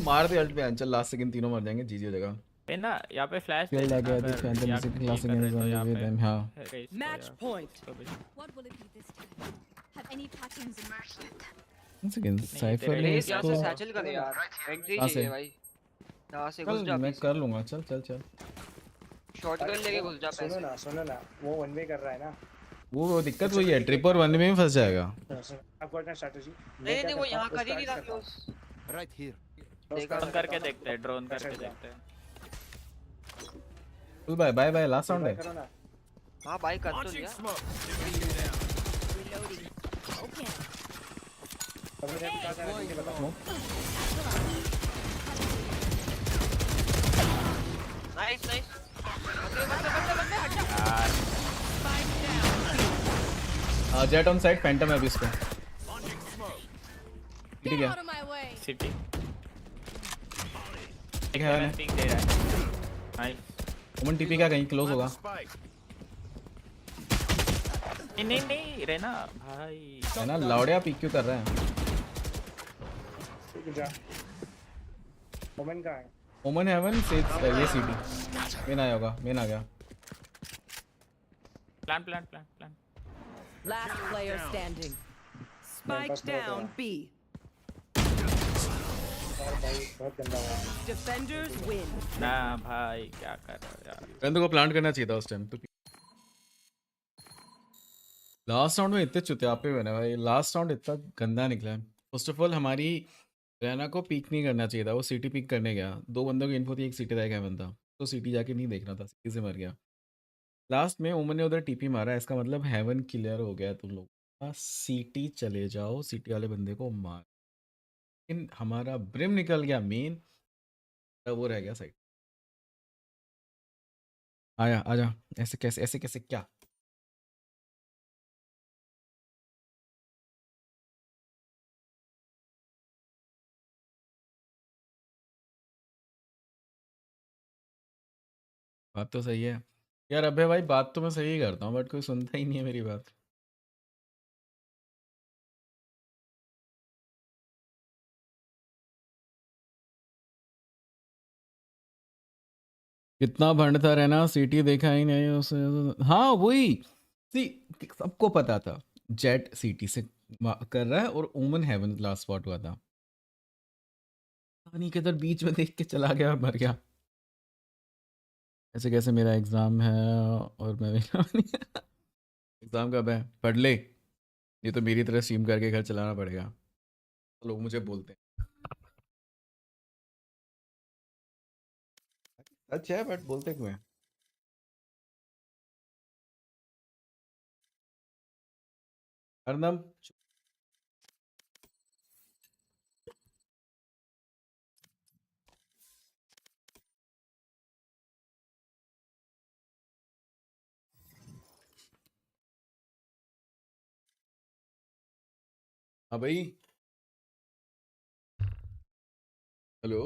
मार दे अल्ट पे अंचल, लास्ट सेकंड तीनों मर जाएंगे, जीजी हो जाएगा। है ना यहाँ पे फ्लैश फील लग गया this Phantom music classic in with them. हां Match point. What will it be this time? Have any patterns emerged? Second cipher ने प्लीज यहाँ से इसको सैचल कर यार, एंट्री कहाँ से? चाहिए भाई। यहाँ से घुस चल जा मैं प्लीज। कर लूंगा, चल चल चल। शॉटगन लेके घुस जा सुनो पैसे। सुनो ना, वो वन वे कर रहा है ना। वो दिक्कत वही है, ट्रिपर वन में फंस जाएगा। आपको क्या स्ट्रेटजी? नहीं वो यहाँ कर ही नहीं रहा क्लोज। Right here. ड्रोन करके देखते हैं, ड्रोन करके देखते हैं। चल bye bye bye, last round है। हाँ भाई कर तो लिया। Nice nice. Jett on side, Phantom है अभी इसको। ठीक है सिटी एक है ना, पिंग दे रहा है। नाइस। ओमन टीपी का कहीं क्लोज होगा। नहीं रहना भाई। है ना, लाउडिया पिक क्यों कर रहे हैं? जा ओमन कहाँ है? ओमन हेवन से ये सीटी मेन आया होगा, मेन आ गया। Plan. Last player standing. Spike down B. बहुत गंदा हुआ। Defenders win. ना भाई क्या कर रहा है यार। बंदे को प्लांट करना चाहिए था उस टाइम तो। लास्ट राउंड में इतने चुतियापे बने भाई, लास्ट राउंड इतना गंदा निकला है। फर्स्ट ऑफ ऑल हमारी रैना को पीक नहीं करना चाहिए था, वो सिटी पीक करने गया। 2 बंदों की इन्फो थी, एक सिटी था एक हेवन था, तो सिटी जाके नहीं देखना था, सिटी से मर गया। लास्ट में ओमन ने उधर टीपी मारा, इसका मतलब हेवन क्लियर हो गया तुम लोग का। सिटी चले जाओ, सिटी वाले बंदे को मार। लेकिन हमारा ब्रिम निकल गया मेन, वो रह गया साइड। आया आजा, ऐसे कैसे क्या? बात तो सही है यार। अबे भाई बात तो मैं सही ही करता हूँ, बट कोई सुनता ही नहीं है मेरी बात। कितना भंड था रहना, सीटी देखा ही नहीं उसे। हाँ वही सी, सबको पता था जेट सीटी से कर रहा है और ओमन हेवन लास्ट स्पॉट हुआ था। पानी के अंदर बीच में देख के चला गया और मर गया। ऐसे कैसे मेरा एग्जाम है और मैं एग्जाम कब है? पढ़ ले, ये तो मेरी तरह स्ट्रीम करके घर चलाना पड़ेगा। तो लोग मुझे बोलते हैं अच्छा है, बट बोलते क्यों हैं? हरदम हाँ भाई, हेलो।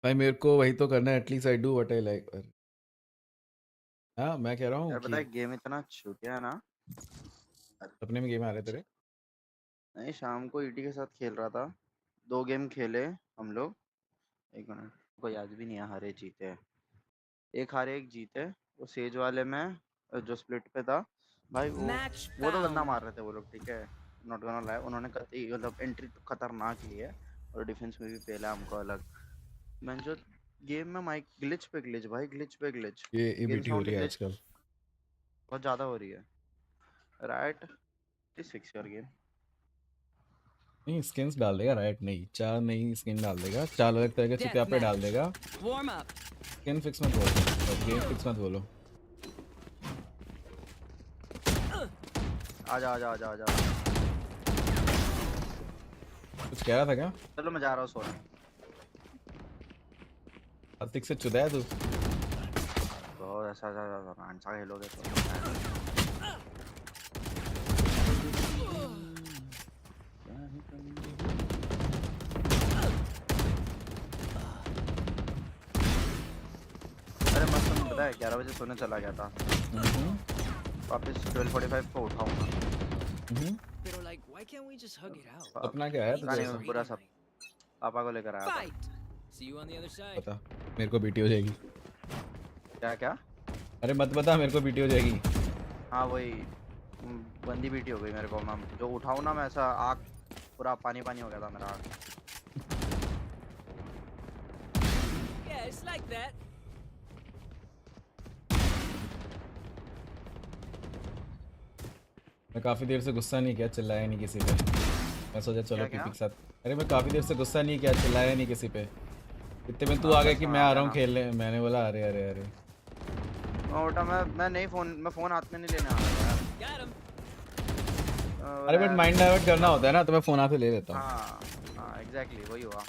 भाई मेरे को वही तो करना है, at least I do what I like. हाँ मैं कह रहा हूँ यार पता है गेम इतना छूटा है ना। अपने में गेम आ रहे तेरे? नहीं शाम को ईटी के साथ खेल रहा था, 2 गेम खेले हम लोग। 1 मिनट, कोई याद भी नहीं है, हारे जीते। एक हारे एक जीते। वो सेज वाले में जो स्प्लिट पे था भाई, वो तो गंदा मार रहे थे वो लोग, ठीक है, नॉट गोना लाई। उन्होंने मतलब एंट्री तो खतरनाक ली है और डिफेंस में भी पहला हमको अलग। मैं जो गेम में माइक ग्लिच पे ग्लिच भाई, ग्लिच पे ग्लिच। ये एबीटी हो रही है आजकल, बहुत ज्यादा हो रही है। Right is fix your game. नहीं स्किन्स डाल देगा राइट, नहीं 4 नई स्किन डाल देगा, 4 अलग तरह के चित्या पे डाल देगा। स्किन फिक्स मत बोलो, गेम फिक्स मत बोलो। आजा आजा आजा आजा। कुछ कह रहा था क्या? चलो मैं जा रहा हूँ सोने। आतिक से चुदा है तू? बहुत ऐसा आंसा खेलोगे तो। अरे मस्त पता है 11 बजे सोने चला गया था, वापस 12:45 को उठाऊंगा। Pero like, why can't we just hug it out? अपना क्या है तुझे? पूरा सब पापा को लेकर आया था। See you on the other side. पता मेरे को बीटी हो जाएगी। क्या क्या? अरे मत बता, मेरे को बीटी हो जाएगी। हाँ वही बंदी बीटी हो गई मेरे को। मैं जो उठाऊं ना, मैं ऐसा आग पूरा पानी पानी हो गया था मेरा आग। Yeah, it's like that. मैं काफ़ी देर से गुस्सा नहीं किया, चिल्लाया नहीं किसी पे। मैं सोचा चलो पीपी के साथ। अरे मैं काफ़ी देर से गुस्सा नहीं किया, चिल्लाया नहीं किसी पे। इतने में तू आ गया कि मैं आ रहा हूँ खेलने, मैंने बोला अरे अरे अरे। मैं नहीं फ़ोन हाथ में नहीं लेने आ रहा यार। अरे बट माइंड डाइवर्ट करना होता है ना, तो मैं फ़ोन हाथ में ले लेता हूँ। हाँ एग्जैक्टली वही हुआ।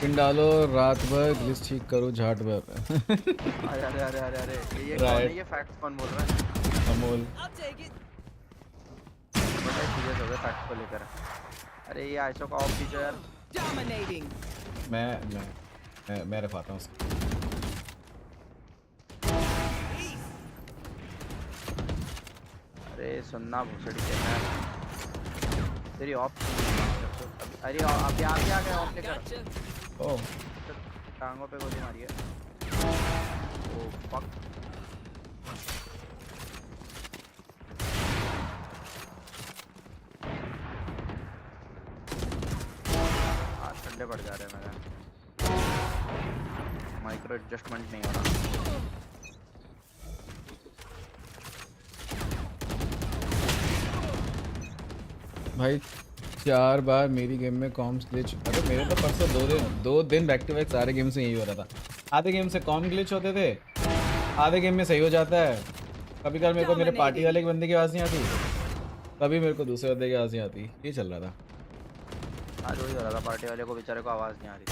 पिन डालो रात भर ग्लिच ठीक करो झाट भर। अरे अरे अरे अरे अरे ये कौन है? ये फैक्ट्स कौन बोल रहा है? अमोल। बड़ा सीरियस हो गया फैक्ट्स को लेकर। अरे ये आइसो का ऑफ फीचर Dominating. मैं रफाता हूँ उसको। अरे सुनना भोसड़ी के मैं तेरी ऑफ। अरे अभी आ गया ऑफ लेकर। ओह टांगों पे गोली मारी है। Oh fuck. हाथ ठंडे पड़ जा रहे हैं मेरे। माइक्रो एडजस्टमेंट नहीं हो रहा। भाई 4 बार मेरी गेम में कॉम्स ग्लिच। अरे मेरे तो परसों 2 दिन बैक टू बैक सारे गेम से यही हो रहा था। आधे गेम से कॉम ग्लिच होते थे, आधे गेम में सही हो जाता है। कभी कभी मेरे को मेरे पार्टी वाले बंदे की आवाज़ नहीं आती, कभी मेरे को दूसरे बंदे की आवाज़ नहीं आती। ये चल रहा था आज वही हो रहा था। पार्टी वाले को बेचारे को आवाज़ नहीं आ रही थी।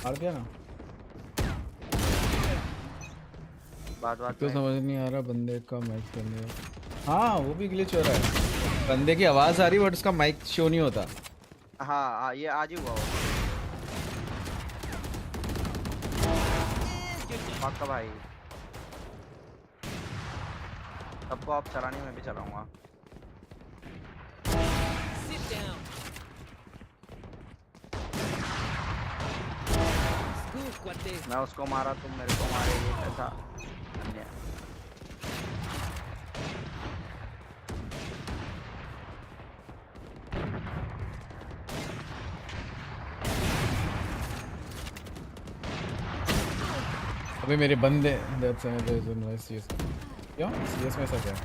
मार दिया ना। बात तो समझ नहीं आ रहा बंदे का माइक करने। हाँ वो भी ग्लिच हो रहा है, बंदे की आवाज़ आ रही बट उसका माइक शो नहीं होता। हाँ ये आज ही हुआ वो। पक्का भाई सबको आप चलाने में भी चलाऊंगा। मैं उसको मारा तुम मेरे को मारे, ये कैसा अन्याय। अबे मेरे बंदे क्यों CS में ऐसा क्या?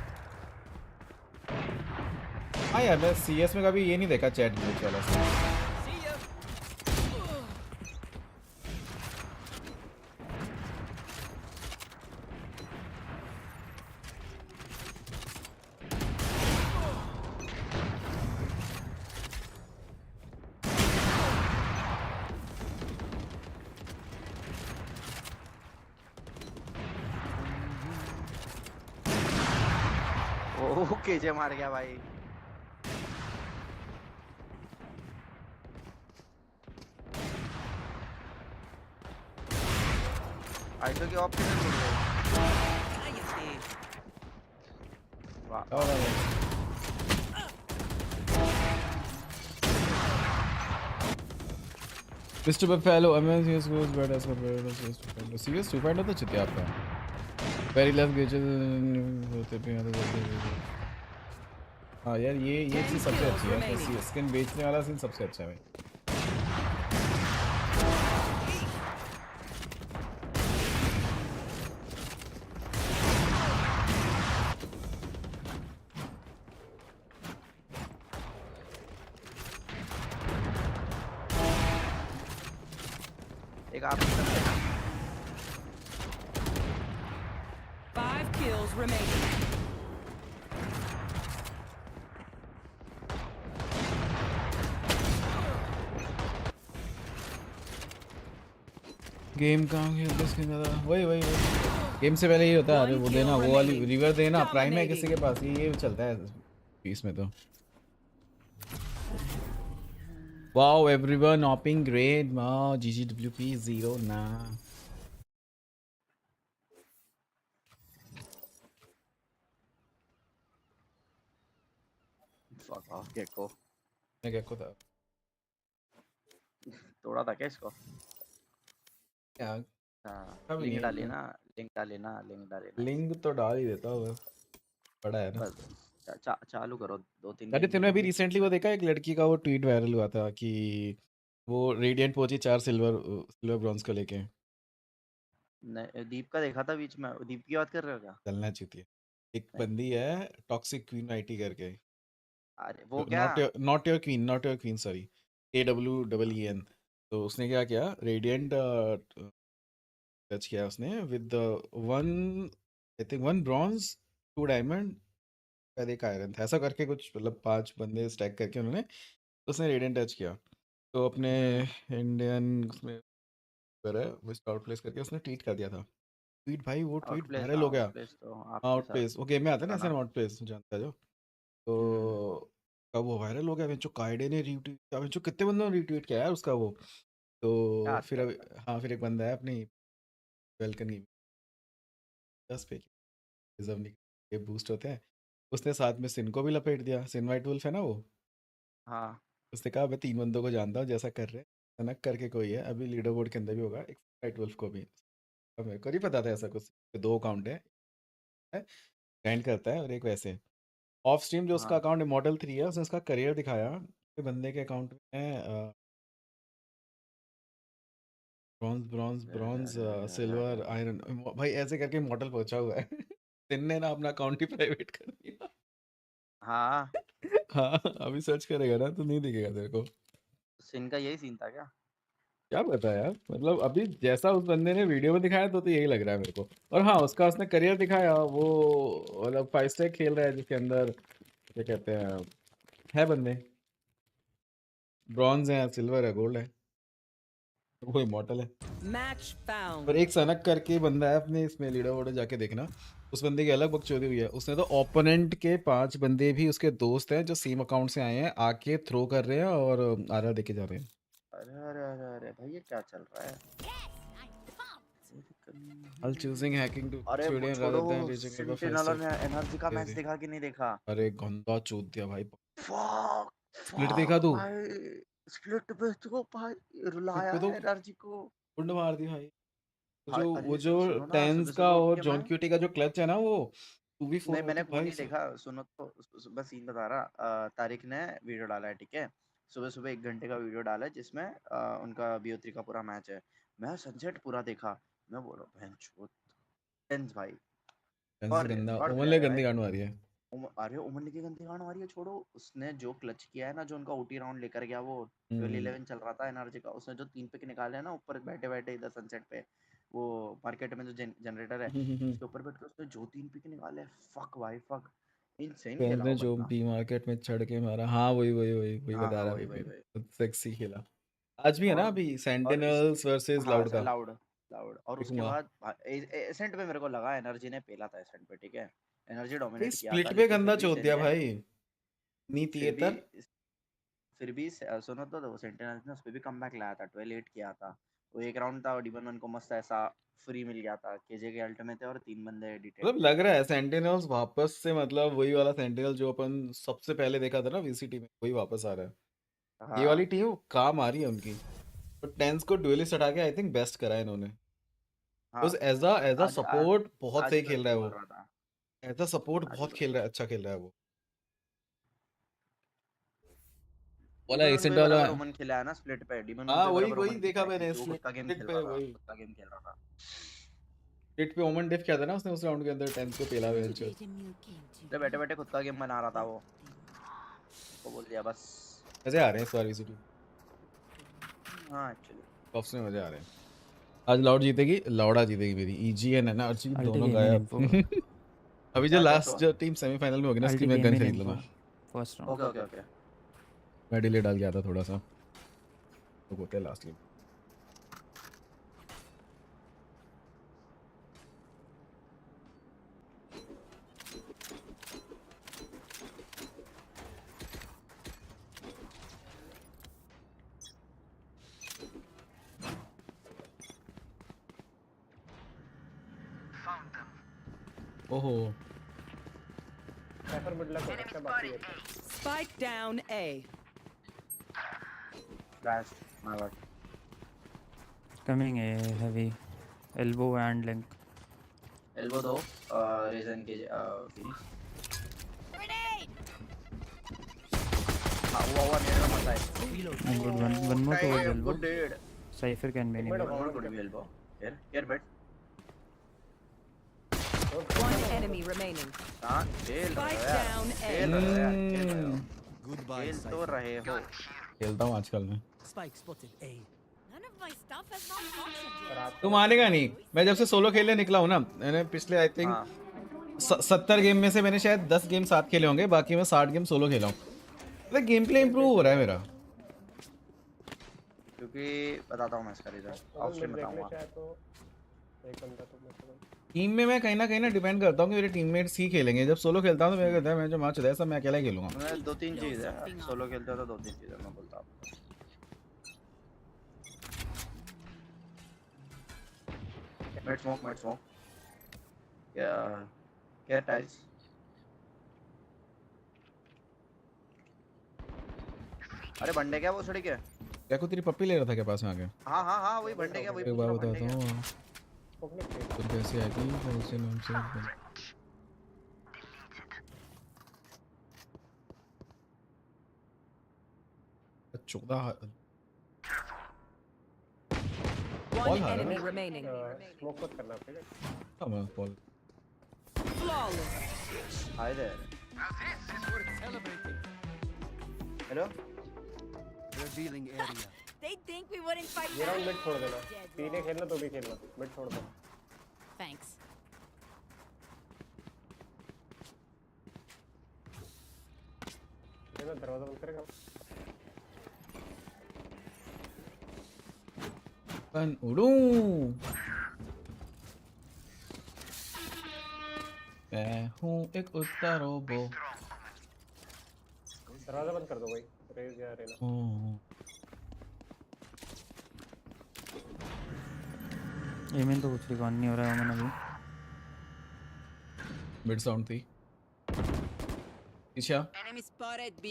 हाँ यार मैं CS में कभी ये नहीं देखा चैट ग्लिच वाला। केजे मार गया भाई। आइसो की ऑप्शन है वाह। Mr. Buffalo, CS goes bad as compared to CS2.0. CS 2.0 तो चित्ते आपका very left glitches होते भी हैं। हाँ यार ये चीज़ सबसे अच्छी है। स्किन बेचने वाला सीन सबसे अच्छा है भाई। एक आप 5 kills remaining. गेम कहाँ खेलते इसके ज़्यादा वही गेम से पहले ही होता है। अरे वो देना, वो वाली रिवर देना, प्राइम है किसी के पास, ये चलता है पीस में। तो Wow, everyone hopping great. Wow, GGWP 0 ना. Fuck off, Gecko. मैं क्या था तोड़ा था क्या इसको? यार हाँ, अभी लिंक डालिए नहीं ना, लिंक डालिए ना, लिंक डालिए ना। लिंक तो डाल ही देता हूँ बड़ा है ना बस चालू करो, 2-3 अरे गेम तूने अभी खेलेंगे। रिसेंटली वो देखा एक लड़की का वो ट्वीट वायरल हुआ था कि वो रेडिएंट पहुंची 4 सिल्वर ब्रॉन्ज को लेके दीप का देखा था बीच में, दीप की बात कर रहे हो क्या? चलना चाहिए एक नहीं, बंदी है टॉक्सिक क्वीन आईटी करके अरे वो क्या? Not your queen sorry AWEEN तो उसने क्या किया रेडिएंट टच किया उसने with one I think 1 bronze 2 diamond शायद एक आयरन था ऐसा करके कुछ मतलब 5 बंदे स्टैक करके उन्होंने उसने रेडिएंट टच किया तो अपने इंडियन उसमें पर है वो आउट प्लेस करके उसने ट्वीट कर दिया था ट्वीट भाई वो ट्वीट आउटप्लेस, वायरल हो गया आउटप्लेस तो आपके आउट साथ प्लेस वो गेम में आता है ना ऐसे पुराना। आउट प्लेस जानता है जो तो कब वो वायरल हो गया बेंचो काइडे ने रीट्वीट किया बेंचो कितने बंदों ने रीट्वीट किया यार उसका वो क्या तो बात फिर कर अभी रहे हो? हाँ फिर एक बंदा है अपनी वेलकम की 10 पे रिजर्व नहीं ये बूस्ट होते हैं उसने साथ में सिन को भी लपेट दिया सिन वाइट वुल्फ है ना वो हाँ, उसने कहा मैं 3 बंदों को जानता हूँ जैसा कर रहे हैं सनक करके कोई है अभी लीडर बोर्ड के अंदर भी होगा एक वाइट वुल्फ को भी अब मेरे को नहीं पता था ऐसा कुछ 2 अकाउंट है ग्राइंड करता है और एक वैसे ऑफ स्ट्रीम जो उसका हाँ। अकाउंट इमॉर्टल 3 है उसने उसका करियर दिखाया कि बंदे के अकाउंट में ब्रॉन्ज ब्रॉन्ज अरे, अरे, ब्रॉन्ज अरे, अरे, अरे, सिल्वर अरे। आयरन भाई ऐसे करके मॉडल पहुंचा हुआ है सिन ने ना अपना अकाउंट ही प्राइवेट कर दिया हाँ, हाँ अभी सर्च करेगा ना तो नहीं दिखेगा तेरे को सिन का यही सीन था क्या? क्या पता यार मतलब अभी जैसा उस बंदे ने वीडियो में दिखाया तो यही लग रहा है मेरे को और हाँ उसका उसने करियर दिखाया वो मतलब 5 स्टैक खेल रहा है जिसके अंदर क्या कहते हैं है बंदे ब्रॉन्ज है सिल्वर है गोल्ड है वो इमॉर्टल है Match found. और एक सनक करके बंदा है अपने इसमें लीडर बोर्ड जाके देखना उस बंदे की अलग बकचोदी हुई है उसने तो ओपोनेंट के 5 बंदे भी उसके दोस्त हैं जो सेम अकाउंट से आए हैं आके थ्रो कर रहे हैं और आर देके जा रहे हैं अरे, अरे, अरे, अरे, भाई ये क्या चल रहा है? While choosing hacking to अरे वो Sweden छोड़ो, rather than reaching above 5 sentinel और step एनर्जी का मैच crazy देखा कि नहीं देखा? अरे गंदा चूत दिया भाई फक, स्प्लिट देखा तू भाई स्प्लिट पे तो भाई स्प्लिट रुलाया पे तो एनर्जी को। कुंड मार दी भाई भाई वो अरे जो सुनो ना, टेंस सुबह का सुबह उठ और के जॉन मैं, क्यूटी का जो क्लच है ना वो 2v4 नहीं वो मैंने तो वो भाई नहीं देखा, सुनो तो बस सीन बता रहा। तारिक ने वीडियो डाला है, ठीक है? सुबह सुबह 1 घंटे का वीडियो डाला है जिसमें उनका BO3 का पूरा मैच है। मैं सनसेट पूरा देखा। मैं बोल रहा हूँ बहन टेंस भाई, टेंस और गंदा थर्ड ओमन ले प्लेयर है गंदी भाई। गांड मारी है अरे उमन की गंदी गांड मारी है, छोड़ो। उसने जो क्लच किया है ना, जो उनका OT राउंड लेकर गया, वो 12-11 चल रहा था एनर्जी का, उसने जो 3 पिक निकाले हैं ना ऊपर बैठे बैठे इधर सनसेट पे, वो मार्केट में जो जनरेटर है उसके ऊपर बैठ के उसने जो 3 पिक निकाले, फक भाई फक, इनसेन टेंस खेला ने वो जो बंदा। बी मार्केट में चढ़ के मारा हाँ वही हाँ बता हाँ, रहा वही है वही वही। मैं सेक्सी खेला आज भी है ना और अभी और इस सेंटिनल्स वर्सेस हाँ लाउड का लाउड, लाउड। और उसके देखूंगा बाद एसेंट पे मेरे को लगा एनर्जी ने पेला था एसेंट पे, ठीक है? एनर्जी भाई डोमिनेट किया था, स्प्लिट पे लेकिन गंदा चोद दिया भाई नीति फिर ये भी तर सुनो तो सेंटिनल्स ने उस पे भी कमबैक लाया था, 12-8 किया था। वो एक राउंड था और D1 को मस्त ऐसा फ्री मिल गया था, केजे के अल्ट में थे और 3 बंदे डिटेक्ट मतलब थे। लग रहा है सेंटिनल्स वापस से मतलब वही वाला सेंटिनल जो अपन सबसे पहले देखा था ना VCT में वही वापस आ रहा है ये वाली हाँ टीम काम आ रही है उनकी तो टेंस को ड्यूलिस्ट हटा के आई थिंक बेस्ट करा है इन्होंने हाँ। बस एज अ आज आज सपोर्ट बहुत आज सही भी खेल वैसे रहा ही है बोल वो रहा था, एज अ सपोर्ट आज भी बहुत खेल वैसे। रहा है अच्छा खेल रहा है वो वाला D1 एसेंट भी वाला बराबर ओमन खेला है ना स्प्लिट पे, D1 हाँ भी वही बराबर वही ओमन खेला देखा है, मैंने क्योंकि वो कुत्ता गेम स्प्लिट खेल पे रहा था, वही कुत्ता गेम खेल रहा था। स्प्लिट पे ओमन डिफ किया था ना उसने उस राउंड के अंदर टेंस को पेला हुआ है तो बैठे बैठे कुत्ता गेम बना रहा था वो बोल दिया बस। मजे आ रहे हैं इस बार VCT हाँ एक्चुअली टॉप्स में मजे आ रहे हैं आज लाउड जीतेगी लौड़ा जीतेगी मेरी EGN है ना अर्चिन अल्टी दोनों गेम इन गायब इन्फो अभी जो क्या क्या लास्ट हुआ? जो टीम सेमीफाइनल में होगी ना उसकी अल्टी मैं गेम गन इन खरीद इन्फो लूंगा first round. Okay okay okay. मैं डिले डाल गया था थोड़ा सा तो होता है लास्ट गेम ओहो साइफर मिड लक हो सकता है बाकी है Spike down A. Flash, my bad. Coming A heavy. Elbow and link. Elbow दो, reason के finish. हाँ वो नेड में मत आए. Good one more towards elbow. Good dead. Cypher can be anywhere. One more could be elbow. Here bed. One enemy remaining. हाँ खेल Spike रहे down A. खेल रहे हो. Goodbye, खेल तो रहे हो. खेलता हूँ आजकल मैं। Spike spotted A. None of my stuff has malfunctioned yet. तू मानेगा नहीं, मैं जब से सोलो खेलने निकला हूँ ना, मैंने पिछले आई थिंक 70 गेम में से मैंने शायद 10 गेम साथ खेले होंगे, बाकी मैं 60 गेम सोलो खेला हूँ। अबे गेम प्ले इम्प्रूव हो रहा है मेरा। क्योंकि बताता हूँ मैं इसका रीजन ऑफ स्ट्रीम बताऊंगा। टीम में मैं कहीं ना डिपेंड करता हूँ कि मेरे टीममेट्स ही खेलेंगे। जब सोलो खेलता हूँ तो मेरे कहता है मैं जो मैच होता है सब मैं अकेला ही खेलूंगा। मैं 2-3 चीज है, सोलो खेलते हो तो 2-3 चीजें मैं बोलता हूँ। मिड स्मोक क्या टाइल्स अरे बंडे क्या वो छड़ी क्या क्या को तेरी पप्पी ले रहा था क्या पास में आके? हाँ वही बंडे क्या वही एक बार बताता हूँ तो कैसे आई थी कैसे नाम से 14 One enemy remaining. स्मोक मत करना फिर come on Paul Flawless. Hi there. Hello. Revealing area. They think we wouldn't fight. ये राउंड मिड छोड़ देना, तीन खेलना तो भी खेलना, मिड छोड़ दो। Thanks. ये ना दरवाजा बंद करेगा। kan udu मैं हूँ एक उत्तर रोबो। दरवाजा बंद कर दो भाई, रेज या रेना। एमिन तो कुछ रिकॉर्ड नहीं हो रहा है मैंने अभी। मिड साउंड थी ईशा। Enemy spotted B.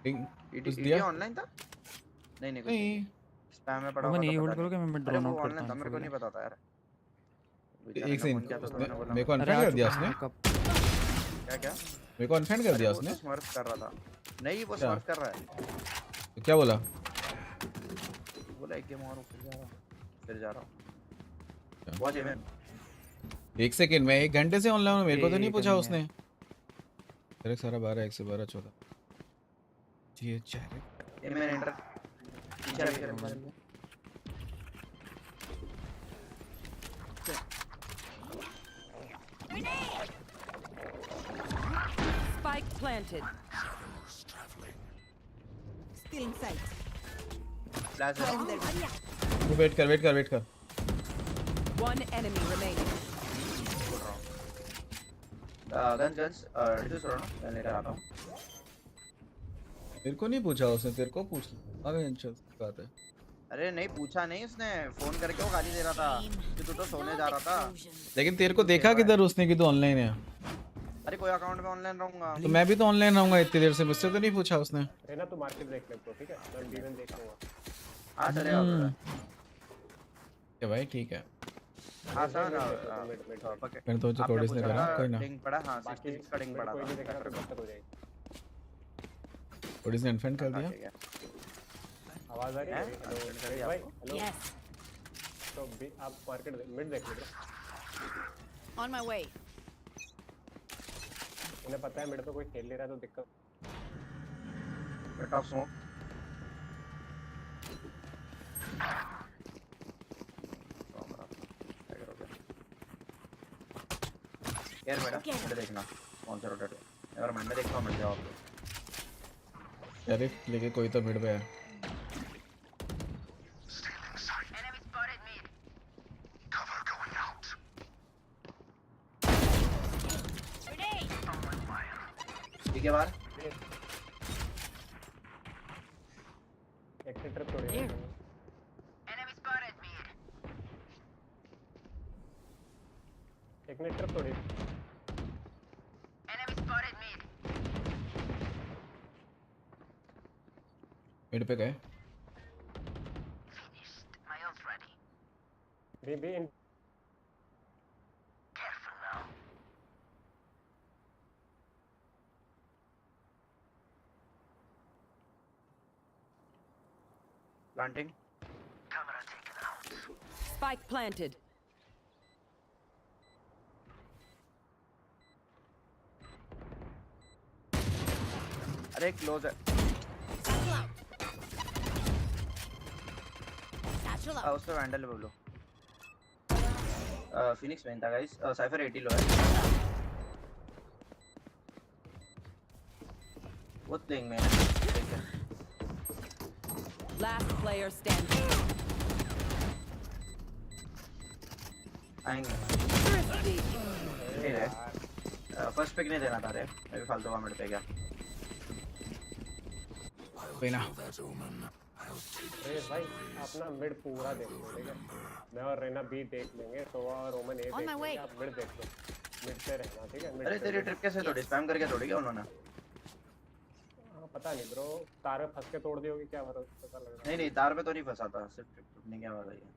कुछ दिया ऑनलाइन था? नहीं स्पैम में पड़ा होगा। नहीं होल्ड था। करोगे मैं ड्रोन आउट करता हूं। मेरे को नहीं पता था यार। एक सेकंड मेरे को अनफ्रेंड कर दिया उसने। क्या मेरे को अनफ्रेंड कर दिया उसने। स्मर्फ कर रहा था। नहीं वो स्मर्फ कर रहा है। तो क्या बोला एक गेम और फिर जा रहा हूं। वॉच इवन एक सेकंड मैं 1 घंटे से ऑनलाइन हूं, मेरे को तो नहीं पूछा उसने। डायरेक्ट सारा 12 1 से 12 14 जी डायरेक्ट ये मैं एंटर पीछे Spike planted. Still in sight. Flash तू वेट कर One enemy remaining. गन्स डिस करो ना, मैं लेकर आता हूं। मेरे को नहीं पूछा उसने, तेरे को पूछ अबे इंचल बात है। अरे नहीं पूछा नहीं उसने, फोन करके वो गाली दे रहा था कि तू तो सोने जा रहा था। लेकिन तेरे को देखा किधर उसने कि तू ऑनलाइन है? अरे कोई अकाउंट में ऑनलाइन रहूंगा तो मैं भी तो ऑनलाइन रहूंगा इतनी देर से, मुझसे तो नहीं पूछा उसने। रेना तू मार्केट देख ले तो ठीक है, मैं डीवन देख लूंगा। हां चलेगा क्या भाई ठीक है। हां सर मैंने तो जो थोड़ी से करा कोई ना डिंग पड़ा। हां 66 का डिंग पड़ा कोई नहीं देखा था। तो बचत हो जाएगी। थोड़ी से अनफ्रेंड कर दिया। आवाज आ रही है? हेलो भाई हेलो। Yes. तो आप मार्केट मिड देख लो। On my way. उन्हें पता है मिड पे कोई खेल ले रहा है तो दिक्कत। बेटा स्मोक यार बेटा देखना कौन सा रोटेट है। अगर मैं देखता हूं मिल जाओ अरे लेके कोई तो मिड पे है। ठीक है बाहर एक ट्रिप छोड़िए। एक ने ट्रिप तरफ थोड़ी मिड पे गए be in planting Spike planted. अरे क्लोज है उसका वैंडल है बोलो फिनिक्स में था गाइस साइफर 80 लो है वो प्लेइंग में Last player standing. आएंगे फर्स्ट पिक नहीं देना था रे मैं भी फालतू का मिड पे गया बिना अरे भाई अपना मिड पूरा देख लो ठीक है मैं और रेना बी देख लेंगे तो और ओमन ए देख लेंगे आप मिड देख लो मिड पे रहना ठीक है अरे तेरी ट्रिप कैसे तोड़ी स्पैम करके तोड़ी क्या उन्होंने हाँ पता नहीं ब्रो तार में फंस के तोड़ दी होगी क्या भरोसा पता लग रहा नहीं नहीं तार पे तो नहीं फंसा था सिर्फ ट्रिप टूटने की आवाज आई है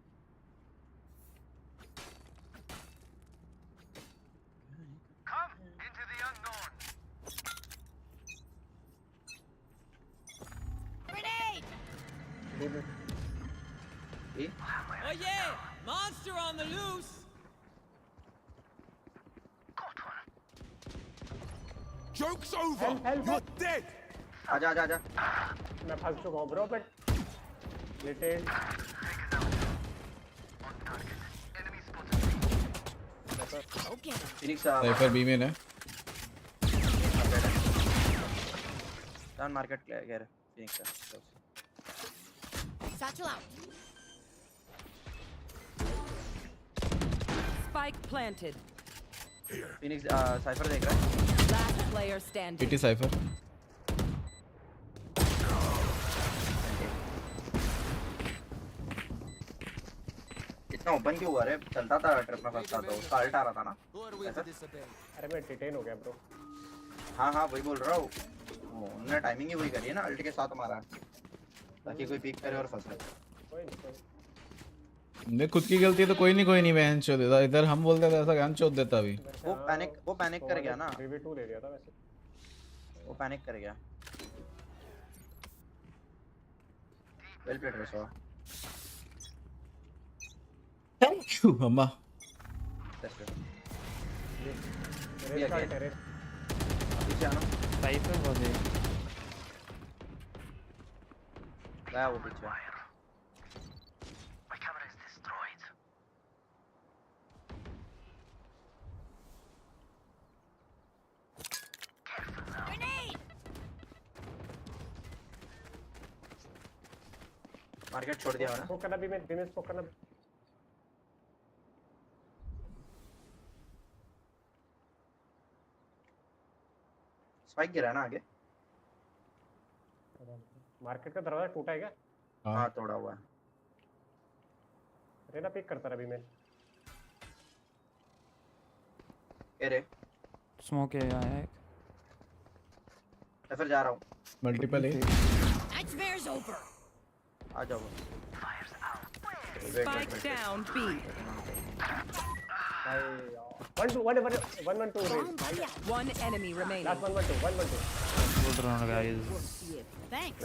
Oh yeah! Monster on the loose! Joke's over! You're dead! आजा आजा आजा मैं फंस चुका हूँ bro but little Phoenix Cypher B में है डाउन मार्केट कह रहे Phoenix Satchel out. Spike planted. Phoenix Cypher देख रहा है Last player standing. PT Cypher इतना ओपन क्यों हुआ रे चलता था ट्रिप में फंसता तो उसका अल्ट आ रहा था ना अरे मैं डिटेन हो गया ब्रो हाँ हाँ वही बोल रहा हूँ उन्होंने टाइमिंग ही वही करी है ना अल्ट के साथ मारा ताकि कोई पीक करे और फंसे मैं खुद की गलती है तो कोई नहीं बहन चोद देता इधर हम बोलते थे ऐसा ज्ञान चोद देता अभी वो पैनिक कर गया ना 3v2 ले लिया था वैसे वो पैनिक कर गया well played Reso thank you अम्मा पीछे आना साइफर बहुत है गया वो पीछे मार्केट छोड़ दिया ना स्मोक करना भी मैं स्मोक करना स्पाइक गिरा ना आगे मार्केट का दरवाजा टूटा है क्या हाँ तोड़ा हुआ है रेना पिक करता रहा भी मैं रे स्मोक है आया एक फिर जा रहा हूँ मल्टीपल है Nightmare's over. आ जाओ Spike down B. 1-2 One enemy remaining. Last 1-1-2 Good round guys. Thanks.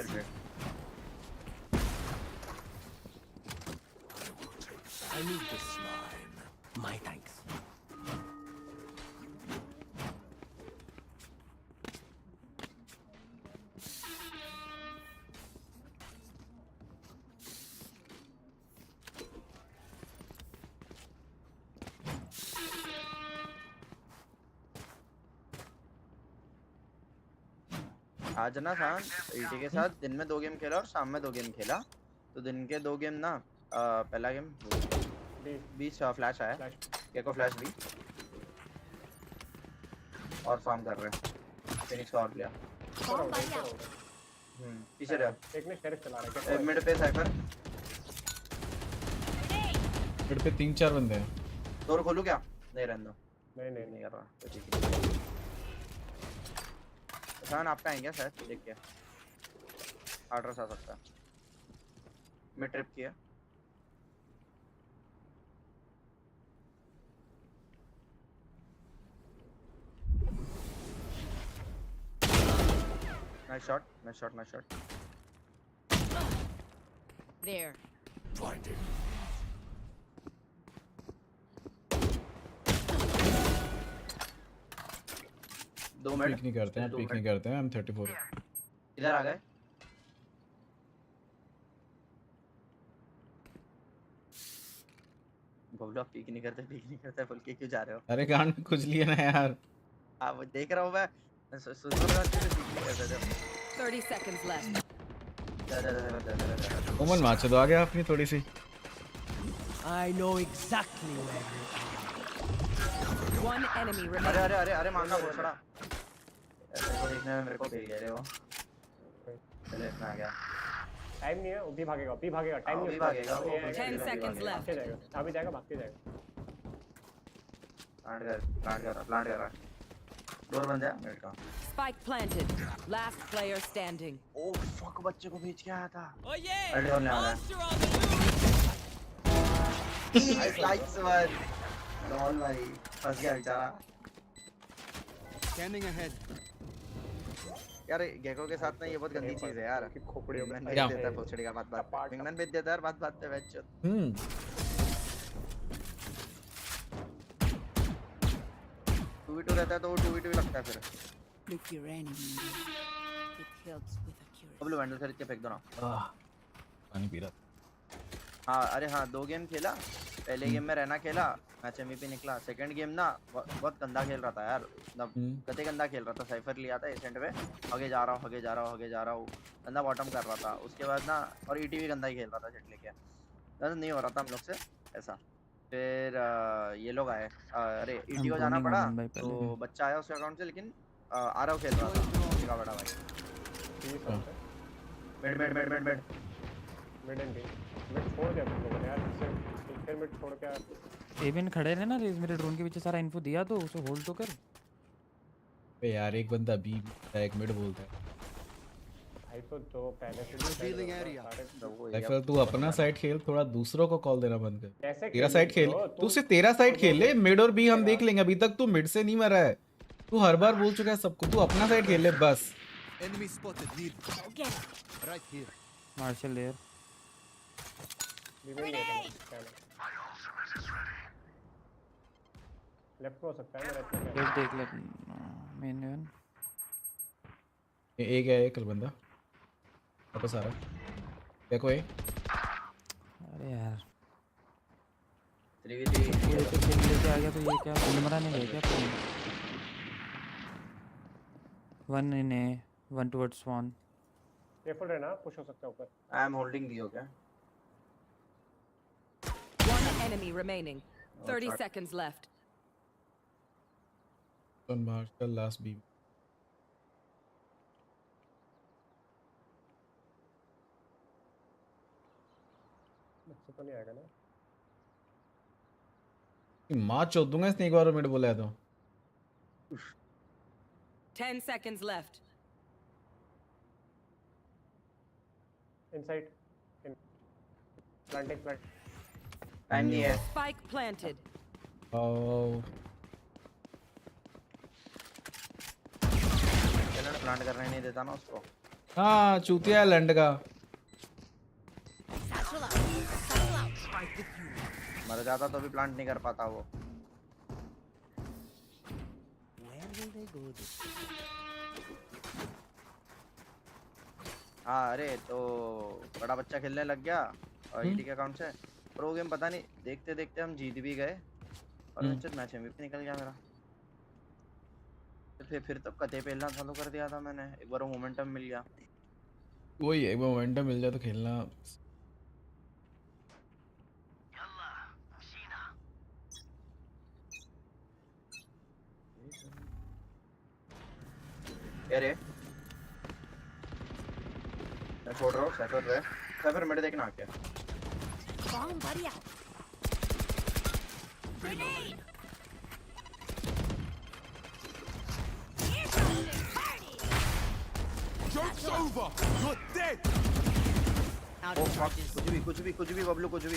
I need this slime. My thanks. आज ना शान ईटी के साथ दिन में 2 गेम खेला और शाम में 2 गेम खेला तो दिन के 2 गेम ना पहला गेम 20 फ्लैश आया केको फ्लैश भी और फार्म कर रहे हैं फिनिक्स का और लिया पीछे रहा एक ने शेरिफ चला रहा है मिड पे साइफर मिड पे 3-4 बंदे हैं डोर खोलूं क्या नहीं रहने दो नहीं कर रहा तो ठीक है। शान आपका आएंगे शायद, देख के आर्डर आ सकता है। मैं ट्रिप किया नाइस शॉट There. Blinded. दो मिनट पीक नहीं करते हैं हम 34 इधर आ गए। बोलो आप पीक नहीं करते बोल के क्यों जा रहे हो? अरे कान में कुछ लिया ना यार। आप देख रहा हूँ मैं सुन रहा हूँ कि पीक नहीं करते। 30 seconds left. ओमन माच दो आ गया अपनी थोड़ी सी। I know exactly where you are. One enemy remaining. अरे मांगा घोसड़ा। ऐसे देखने में मेरे को भेज रहे हो। चले इतना आ गया। टाइम नहीं है, भी भागेगा टाइम नहीं भागेगा 10 seconds left. अभी जाएगा भागते जाएगा। प्लांट कर रहा है। डोर बंद है मेरे का। Spike planted. Last player standing. Oh fuck बच्चे को भेज के आया था। Oh yeah. अरे डोर ले आ रहा है। Likes one. डॉन भाई फंस गया बेचारा। Scanning ahead. यार गेको के साथ ना ये बहुत गंदी चीज है यार। खोपड़ियों में भेज देता है पोछड़ी का बात विंगमैन भेज देता है बात पे बेच। 2v2 रहता है तो वो 2v2 ही लगता है फिर। Look your enemy. It helps with accuracy. अब लो वैंडल से फेंक दो ना। पानी पी रहा। हाँ अरे हाँ 2 गेम खेला। पहले गेम में रहना खेला, मैच एमवीपी निकला। सेकंड गेम ना बहुत गंदा खेल रहा था यार, मतलब कते गंदा खेल रहा था। साइफर लिया था एसेंट पे, आगे जा रहा हूँ गंदा बॉटम कर रहा था। उसके बाद ना और ईटी भी गंदा ही खेल रहा था जेट लेके, नहीं हो रहा था हम लोग से ऐसा। फिर ये लोग आए, अरे ईटी को जाना पड़ा तो बच्चा आया उसके अकाउंट से, लेकिन आरव खेल रहा था का बड़ा भाई। मिड छोड़ दिया तुम लोगों ने यार, फिर मिड छोड़ के एविन खड़े रहे ना रेज, मेरे ड्रोन के पीछे सारा इन्फो दिया तो उसे होल्ड तो कर। बे यार एक बंदा बी एक मिड बोलता है भाई, तो जो पहले से फीलिंग एरिया फिर तू अपना साइड खेल, थोड़ा दूसरों को कॉल देना बंद कर। तेरा साइड खेल, तू सिर्फ तेरा साइड खेल ले, मिड और बी हम देख लेंगे। अभी तक तू मिड से नहीं मरा है, तू हर बार बोल चुका है सबको। तू अपना साइड खेल ले बस। Enemy spotted near. Okay. Right here. Marshal there. Left हो सकता है मेरा, एक देख ले मेन वन। एक है एक बंदा वापस आ रहा क्या कोई? अरे यार 3v3 ये तो खेल लेके आ गया, तो ये क्या बुमरा नहीं है क्या? 1 in A, 1 towards spawn. Careful रहना, पुश हो सकता है ऊपर। आई एम होल्डिंग दी हो क्या? One enemy remaining. 30 seconds left. On Marshall last B. मुझसे तो नहीं आएगा ना। मार चोद दूंगा इसने एक बार मिड बोला है तो। 10 seconds left. Inside. Planting. Time नहीं है। Spike planted. Oh. चलो प्लांट करने नहीं देता ना उसको। हाँ चूतिया है लैंड का। मर जाता तो भी प्लांट नहीं कर पाता वो। हाँ अरे तो बड़ा बच्चा खेलने लग गया और ईटी के अकाउंट से प्रो गेम, पता नहीं देखते देखते हम जीत भी गए और मैच एमवीपी निकल गया मेरा। फिर तो कते पेलना चालू कर दिया था मैंने, एक बार मोमेंटम मिल गया। वही एक बार मोमेंटम मिल जाए तो खेलना। अरे मैं छोड़ रहा हूँ सैफर मेरे देखना क्या। Bomb buddy out. Grenade. over. You're dead. Out oh of fuck charges. कुछ भी बबलू कुछ भी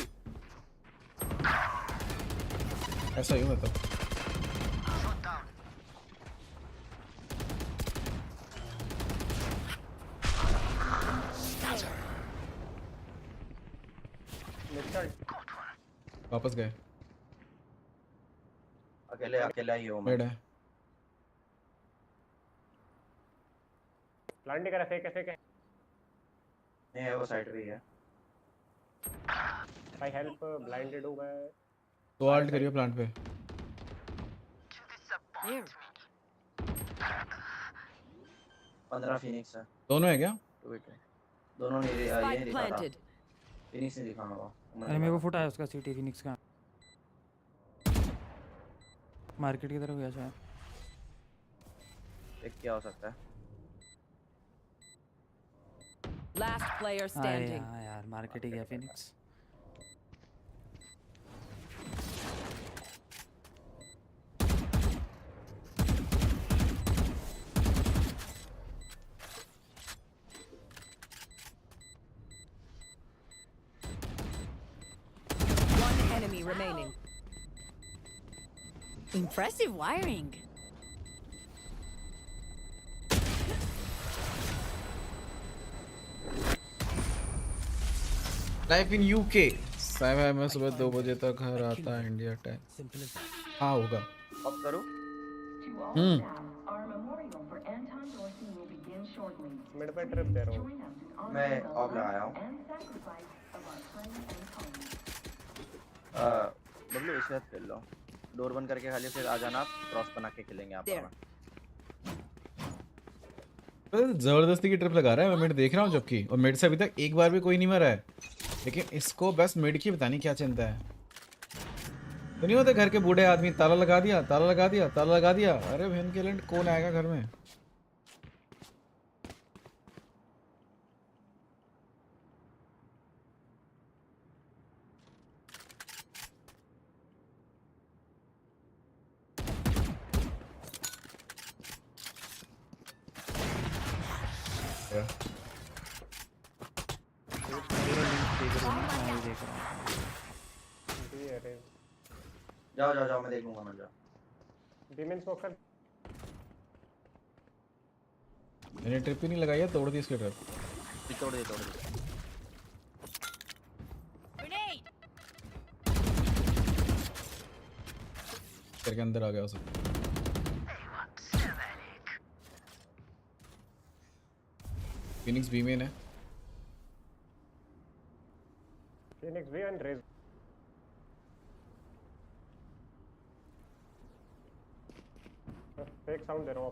ऐसा ही हुआ था वापस गए अकेला ही हो मिड है प्लांट नहीं करा फेंक नहीं है वो साइड पे ही है भाई हेल्प ब्लाइंडेड हूं मैं तो आल्ट करियो प्लांट पे There. 15 फिनिक्स है दोनों है क्या दोनों नहीं ये Spike नहीं दिखा था planted. फिनिक्स नहीं दिखा होगा अरे मेरे को फुट आया उसका सिटी फिनिक्स का मार्केट की तरफ गया शायद एक क्या हो सकता है Last player standing. हाँ यार मार्केट ही गया Phoenix One enemy remaining. Impressive wiring. Life in UK cyber में सुबह 2 बजे तक घर आता है इंडिया टाइम हाँ होगा अब करो मिड पे ट्रिप दे रहा हूं मैं ऑफ लगाया हूं बबलू इसे साथ खेल लो डोर बंद करके खाली फिर आ जाना क्रॉस बना के खेलेंगे आप जबरदस्ती की ट्रिप लगा रहा है मैं मिड देख रहा हूँ जबकि और मिड से अभी तक एक बार भी कोई नहीं मरा है लेकिन इसको बस मिड की पता नहीं क्या चिंता है तो नहीं होते घर के बूढ़े आदमी ताला लगा दिया अरे बहन के लैंड कौन आएगा घर में जाओ मैं देख लूंगा मैं जाओ डीमन स्मोक कर मैंने ट्रिप ही नहीं लगाई है तोड़ दी इसकी ट्रिप तोड़ दे Grenade. करके अंदर आ गया उसे फिनिक्स बी में है फिनिक्स भी एंड रेज फेक साउंड दे रहा हूं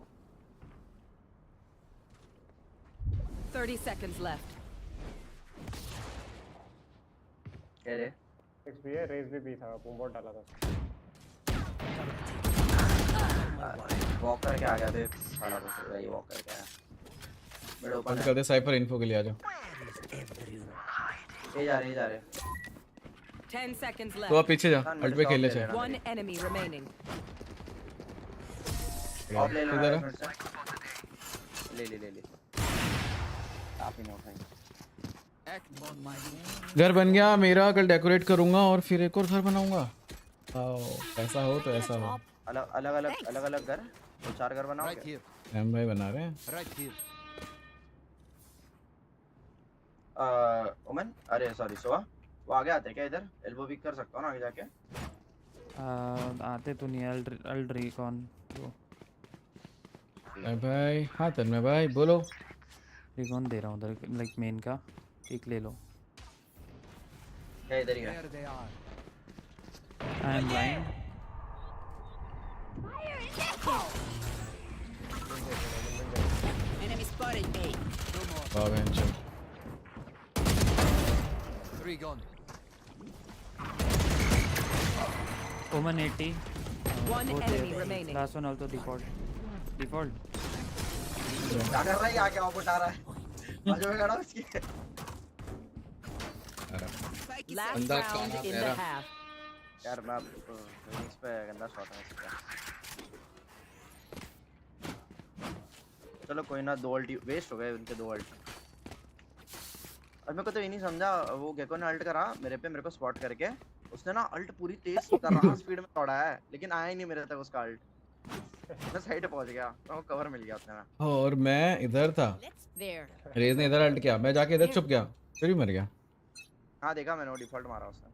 30 seconds left. कह रहे फिनिक्स भी है रेज भी था बूम बॉट डाला था वॉक करके आ गया थे साला बस वही वॉक करके आया बड़े बंद कर दे साइपर इन्फो के लिए आ जाओ ये जा रहे 10 seconds left. तो आप पीछे जा अल्ट पे खेलने चाहिए One enemy remaining. ऑफ ले लो इधर ले आप ही नहीं उठाएंगे घर बन गया मेरा कल डेकोरेट करूंगा और फिर एक और घर बनाऊंगा ऐसा हो तो ऐसा हो अलग घर तो 4 घर बनाओगे हम भाई बना रहे हैं ओमन अरे सॉरी सोआ वो आगे आते क्या इधर एल्बो पिक कर सकता हूं ना आगे जाके आते तो नहीं अल्ट रिकॉन वो भाई हाँ तन्मय भाई बोलो रिकॉन दे रहा हूँ उधर लाइक मेन का एक ले लो क्या इधर ही है I am blind Enemy spotted A. वाह बहन चल 3 gone. Omen 80. One enemy remaining. Last one also default. क्या कर रहा है आके आउट आ रहा है बाजू में खड़ा उसकी Last round in the half. यार मैं फिनिक्स पे गंदा शॉट है इसका चलो कोई ना 2 अल्टी वेस्ट हो गए उनके 2 अल्टी और मेरे को तो ये नहीं समझा, वो गेको ने अल्ट करा मेरे को स्पॉट करके, उसने ना अल्ट पूरी तेज कर रहा स्पीड में दौड़ा है, लेकिन आया ही नहीं मेरे तक उसका अल्ट। मैं साइड पे पहुंच गया, तो कवर मिल गया उसने। और मैं इधर था, रेज ने इधर अल्ट किया, मैं जाके इधर छुप गया, फिर भी मर गया। हाँ देखा मैंने, वो डिफॉल्ट मारा उसने।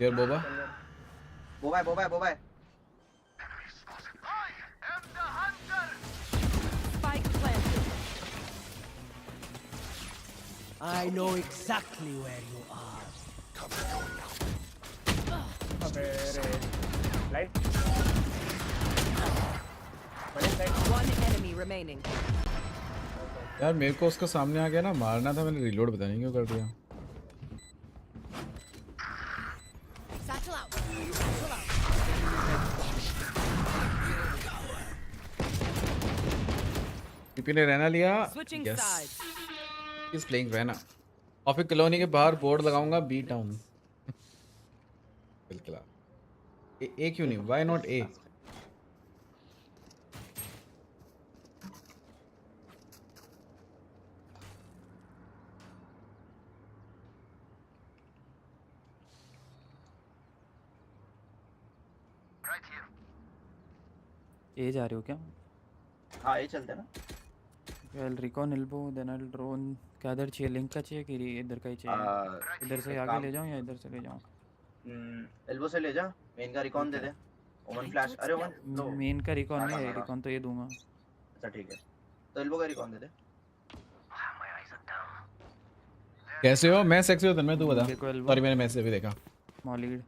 यार Boba Boba Spike planted. I know exactly where you are. अबे रे लाइट One enemy remaining. यार मेरे को उसका सामने आ गया ना, मारना था, मैंने रिलोड पता नहीं क्यों कर दिया। Satchel out. टीपी ने रहना लिया। Switching yes, sides. Is playing रहना। ऑफिस कॉलोनी के बाहर बोर्ड लगाऊंगा बी टाउन। बिल्कुल। ए क्यों नहीं, व्हाई नॉट ए? ए जा रहे हो क्या? हाँ ये चलते ना। Well recon elbow then I drone. क्या इधर चाहिए, लिंक का चाहिए कि इधर का ही चाहिए? इधर से आगे ले जाऊं या इधर से ले जाऊं? एल्बो से ले जा, मेन का रिकॉन दे दे। ओमन फ्लैश, अरे ओमन नो मेन का रिकॉन नहीं है, रिकॉन तो ये दूंगा। अच्छा ठीक है, तो एल्बो का रिकॉन दे दे। कैसे हो? मैं सेक्सी हो तन्मय, तू बता। सॉरी मैंने मैसेज भी देखा। मॉलीड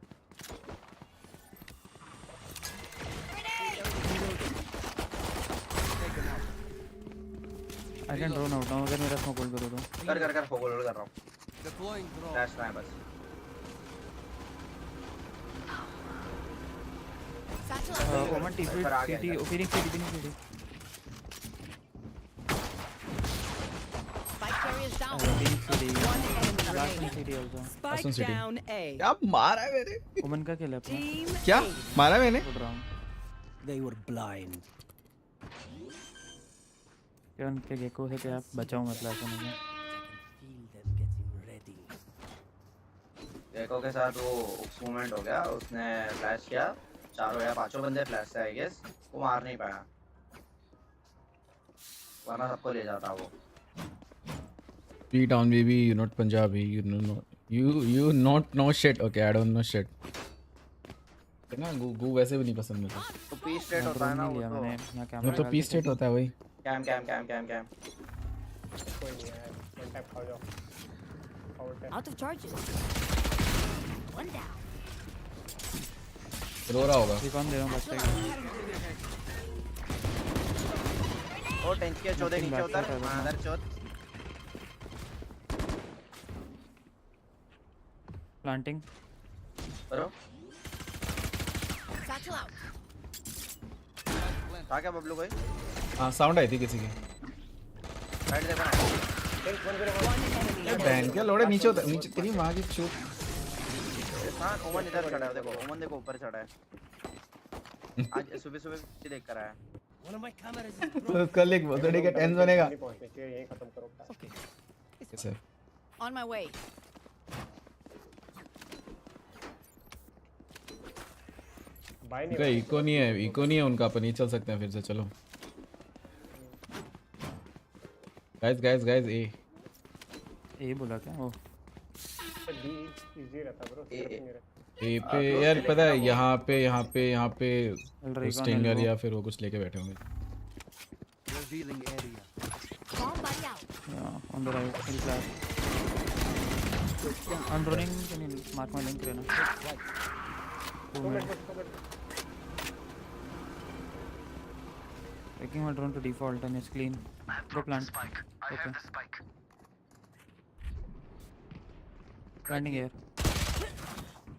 I can drone out now, अगर मेरा स्मोक होल्ड करो तो। कर फोकल होल्ड कर रहा हूं। फ्लैश ना है बस। ओमन टीपी सीटी ओपनिंग सीटी। Spike carriers down. One enemy last remaining. सीटी आल्सो। Spike down A. क्या मारा है मेरे? ओमन का खेला अपना। क्या मारा मैंने? They were blind. क्या उनके गेको से क्या बचाऊं मतलब ऐसा नहीं है। गेको के साथ वो मूवमेंट हो गया, उसने फ्लैश किया, चारों या पांचों बंदे फ्लैश से आई गेस, वो मार नहीं पाया, वरना सबको ले जाता वो। Be down baby, you're not Punjabi, you not know shit. Okay, I don't know shit. ना गू वैसे भी नहीं पसंद मुझे। तो पी स्टेट होता है ना वो, वो तो पी स्टेट होता है वही। कैम कोई नहीं है, वन टैप खा जाओ। Out of charges. One down. रो रहा होगा। रिकॉन दे रहा हूं बस। ओ टेंच के चौदह नीचे उतर, अंदर चौथ। प्लांटिंग करो। Satchel out. था क्या बबलू भाई? हाँ साउंड आई थी किसी की। साइड देखो ना। बहन क्या लोड़े, नीचे उतर, नीचे तेरी माँ की चूप। हाँ ओमन इधर चढ़ा है, देखो ओमन देखो ऊपर चढ़ा है। आज सुबह देख कर आया। One of my cameras is तो कल एक बर्थडे का 10 बनेगा। यही खत्म करो। कैसे? On my way. उनका इको नहीं है उनका, अपन नहीं चल सकते हैं फिर से। चलो गाइस ए बोला क्या? ओ इजी रहता ब्रो, ए पे यार पता है, यहाँ पे स्टिंगर या फिर वो कुछ लेके बैठे होंगे। Bomb buddy out. Yeah, on the right, in flash. I'm running. Can you mark my link, Rena? 2 minutes. Taking my drone to default and it's clean. Go plant. Okay. Planting here.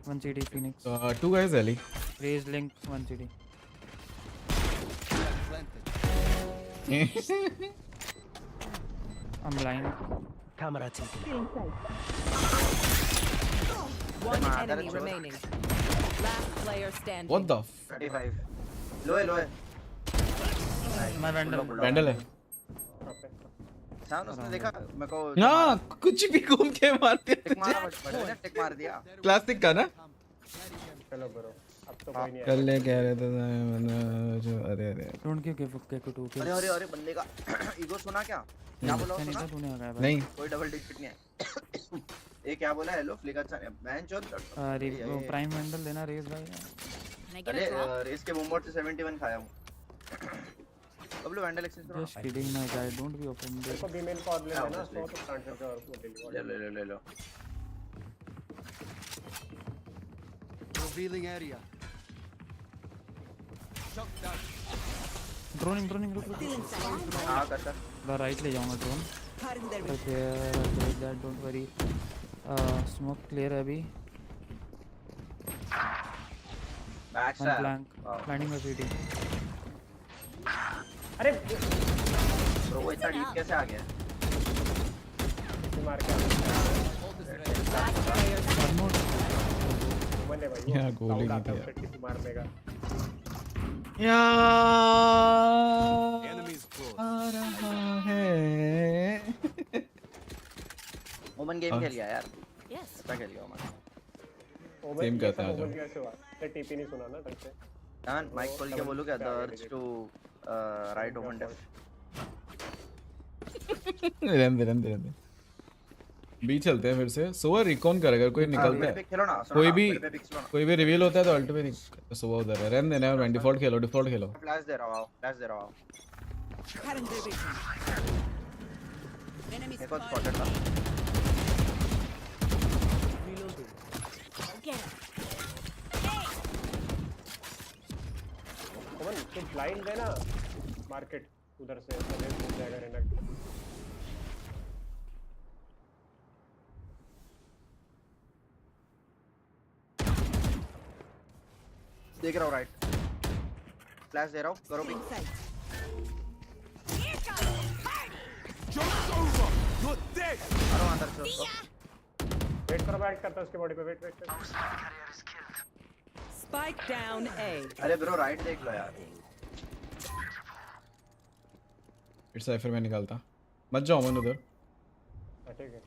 1 CD Phoenix. 2 guys Ellie. Raise link 1 CD. I'm blind. Camera taken. One enemy remaining. Last player standing. What the 35 लो है मैं vandal है शान उसने देखा मेरे को हाँ कुछ भी घूम के मारते टिक मारा बड़े ने टिक मार दिया क्लासिक का ना चलो ब्रो अब तो कोई नहीं कल ले कह रहे थे जो अरे ढूंढ के के टू के अरे बंदे का ईगो सुना क्या बोला सुना तूने आ गया नहीं कोई डबल डिजिट नहीं है ये क्या बोला हेलो फ्लिक अच्छा मैन चोद अरे वो प्राइम वैंडल देना रेस भाई अरे रेस के बूमबोट से 71 खाया हूं बबलू वैंडल एक्सेस करो just kidding my guy don't be open मेरे को बीमेल कॉल ले लेना 100 तो प्लांट करके और वो डिलीवर ले लो Revealing area. ड्रोनिंग रुक हां कर मैं राइट ले जाऊंगा drone that don't worry smoke clear है अभी बैक वन फ्लैंक प्लानिंग में फीडिंग अरे ब्रो वो इतना डीप कैसे आ गया मार के मैंने भाई यार गोली नहीं दिया किसी मारने का यार आ रहा है ओमन गेम खेल गया यार Yes. अच्छा खेल गया ओमन सेम कहता है जो कैसे हुआ ते टीपी नहीं सुना ना ढंग से यार माइक खोल के बोलूं क्या द अर्ज टू राइट ओमन डेफ रहने दे बी चलते हैं फिर से सुबह रिकॉन कर अगर कोई निकलता है कोई भी रिवील होता है तो अल्ट पे सुबह उधर है रहने देना है डिफॉल्ट खेलो फ्लैश दे रहा हूं एक और स्पॉटेड था ओमन तू ब्लाइंड देना मार्केट उधर से चले घूम जाएगा रेनक देख रहा हूं राइट फ्लैश दे रहा हूं करो पिक मारो अंदर से वेट करो बैठ करता उसके बॉडी पे वेट Spike down A. अरे ब्रो राइट देख लो यार इट्स साइफर में निकालता मत जाओ मन उधर ठीक है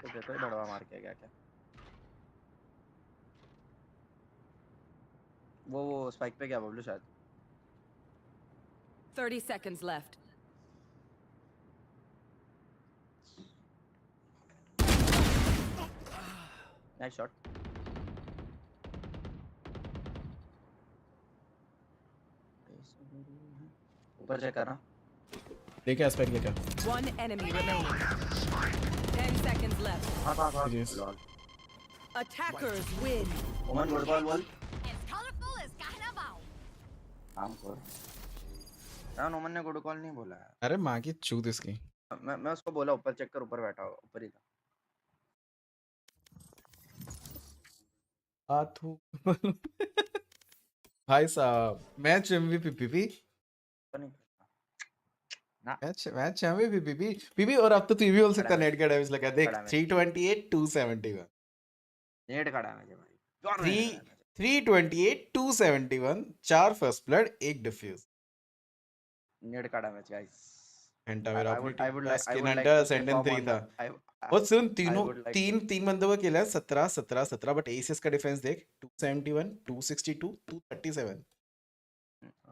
तो देखो बड़वा मार के क्या वो स्पाइक पे क्या बबलू शायद 30 seconds left. नाइस शॉट ऊपर चेक करना देखिए एस्पेक्ट क्या One enemy remaining. 10 seconds left. Lol Attackers win. ओमन गुड बॉल बोल As colorful as carnaval. काम कर यार ओमन ने गुड कॉल नहीं बोला है अरे माँ की चूत इसकी मैं उसको बोला ऊपर चेक कर ऊपर बैठा हो ऊपर ही था आथू भाई साहब match MVP PP match MVP PP और अब तो तू भी बोल सकता नेट का डैमेज लगा देख 328 271 नेट का डैमेज है भाई 328 271 4 फर्स्ट ब्लड 1 डिफ्यूज नेट का डैमेज गाइस घंटा मेरा I would like under to sentence perform 3 on था that. और सुन तीनों would like तीन बंदों को खेला 17 17 17 बट एसीएस का डिफेंस देख 271 262 237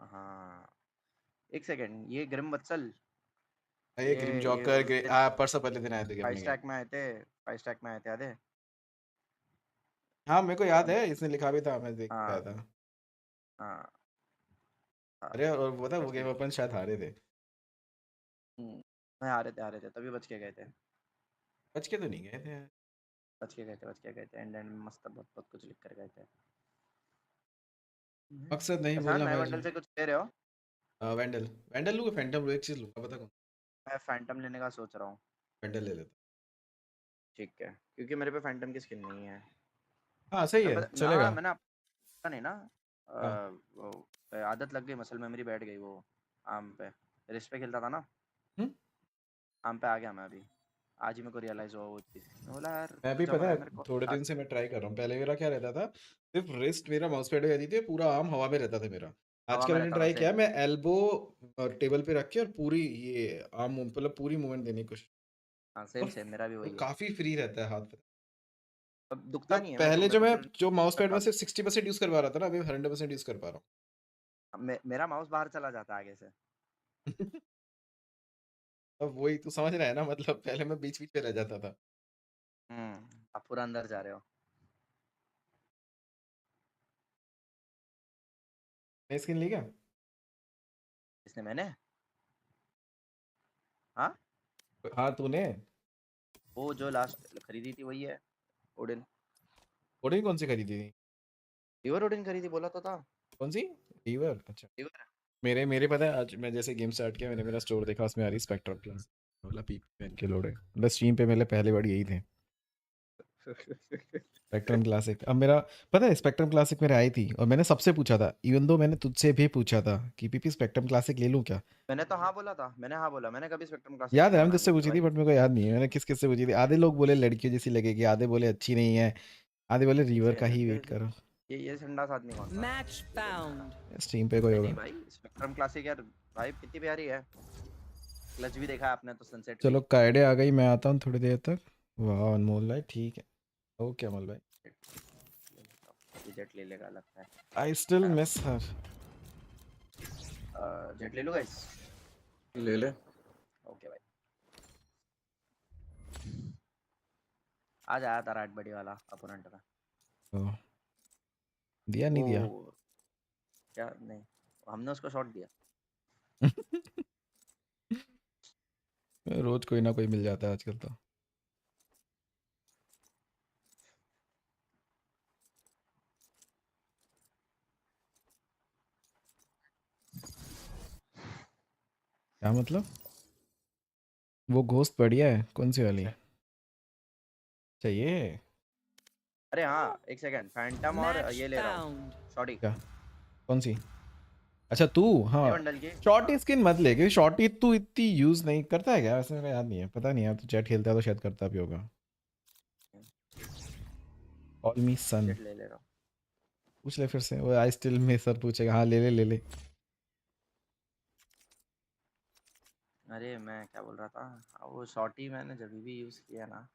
हाँ एक सेकंड ये ग्रिम वत्सल ये ग्रिम जॉकर परसों पहले दिन आए थे 5 स्टैक में आए थे याद है हाँ मेरे को याद है इसने लिखा भी था मैं देख हाँ। पाया था हाँ अरे और पता वो गेम अपन शायद हारे थे मैं आ रहे थे तभी बच के गए थे बच के तो नहीं गए थे बच के गए थे एंड में मस्त बहुत कुछ लिख कर गए थे मकसद नहीं अच्छा, बोलना नए भाई बंडल से कुछ ले रहे हो वैंडल लूंगा फैंटम लो एक चीज लूंगा पता कौन मैं फैंटम लेने का सोच रहा हूँ वैंडल ले लेता ठीक है क्योंकि मेरे पे फैंटम की स्किन नहीं है हाँ सही है, हाँ चलेगा। मैंने आपका नहीं ना हाँ वो आदत लग गई, मसल मेमोरी बैठ गई वो आम पे, रिस्ट पे खेलता था ना, हम्म? आम पे आ गया मैं अभी, आज ही मेरे को रियलाइज हुआ वो चीज़, मैं बोला यार मैं भी जब पता रहा है, है मेरे को थोड़े दिन से मैं ट्राई कर रहा हूँ। पहले मेरा क्या रहता था, सिर्फ रिस्ट मेरा माउस पैड पे रहती थी, पूरा आर्म हवा में रहता था मेरा। हवा आजकल में मैंने रहता था ट्राई किया, सेम। मैं एल्बो टेबल पे रख के और पूरी ये आर्म मतलब पूरी मूवमेंट देने की कोशिश, हाँ तो सेम सेम मेरा भी वही है, काफी फ्री रहता है हाथ पे। अब दुखता मतलब नहीं है, पहले मेरे जो को मैं फिर जो माउस पैड करता में हूँ। सिर्फ 60% यूज कर पा रहा था ना, अभी 100% यूज कर पा रहा मेरा माउस बाहर चला जाता है आगे से। हूँ। अब वही तो समझ रहा है ना, मतलब पहले मैं बीच बीच पे रह जाता था। आप पूरा अंदर जा रहे हो। नई स्किन ली क्या? इसने मैंने हाँ हाँ तूने वो जो लास्ट खरीदी थी वही है, ओडिन। ओडिन कौन सी खरीदी थी? रिवर ओडिन खरीदी बोला तो था। कौन सी? रीवर, अच्छा। रिवर मेरे मेरे पता है, आज मैं जैसे गेम स्टार्ट किया, मैंने मेरा स्टोर देखा, उसमें आ रही स्पेक्ट्रम क्लास, बोला पीपी पहन के लोड़े, मतलब स्ट्रीम पे मेरे पहले वर्ड यही थे, स्पेक्ट्रम क्लासिक। अब मेरा पता है, स्पेक्ट्रम क्लासिक मेरे आई थी और मैंने सबसे पूछा था, इवन दो मैंने तुझसे भी पूछा था कि पीपी स्पेक्ट्रम क्लासिक ले लूं क्या। मैंने तो हाँ बोला था, मैंने हाँ बोला, मैंने कभी स्पेक्ट्रम क्लासिक याद के है, लिए मैंने मना तुझसे नहीं किया पूछी थी, भाई। बट मेरे को याद नहीं है मैंने किस किस से पूछी थी। आधे लोग बोले लड़कियों जैसी लगेगी, आधे बोले अच्छी नहीं है, आधे बोले रीवर का ही वेट करो। ये संडास आदमी कौन सा Match found. स्ट्रीम पे कोई नहीं होगा। नहीं भाई, स्पेक्ट्रम क्लासिक यार भाई कितनी प्यारी है, क्लच भी देखा है आपने तो सनसेट पे चलो ही। कायडे आ गई, मैं आता हूँ थोड़ी देर तक। वाह अनमोल भाई, ठीक है, ओके अमल भाई। जेट ले लेगा लगता है। I still miss her. Jet ले लो गाइस। ले ले। ओके भाई। आज आया था राइट बड़ी वाला अपोनेंट का। ओ, दिया नहीं दिया? वो क्या नहीं, हमने उसको शॉट दिया। रोज कोई ना कोई मिल जाता है आजकल तो। क्या मतलब? वो घोस्ट बढ़िया है, कौन सी वाली चाहिए? अरे हाँ एक सेकंड, फैंटम और Match ये ले रहा हूँ found. शॉटी। क्या? कौन सी? अच्छा तू, हाँ। बंडल की। शॉर्टी स्किन मत ले, क्योंकि शॉर्टी तू इतनी यूज नहीं करता है क्या वैसे, मेरे को याद नहीं है, पता नहीं यार, तू चैट खेलता है तो शायद करता भी होगा। कॉल मी सन। जेट ले ले रहा हूँ। पूछ ले फिर से, वो आई स्टिल में सर पूछेगा, हाँ ले ले ले ले। अरे मैं क्या बोल रहा था, वो शॉटी मैंने जब भी यूज किया ना,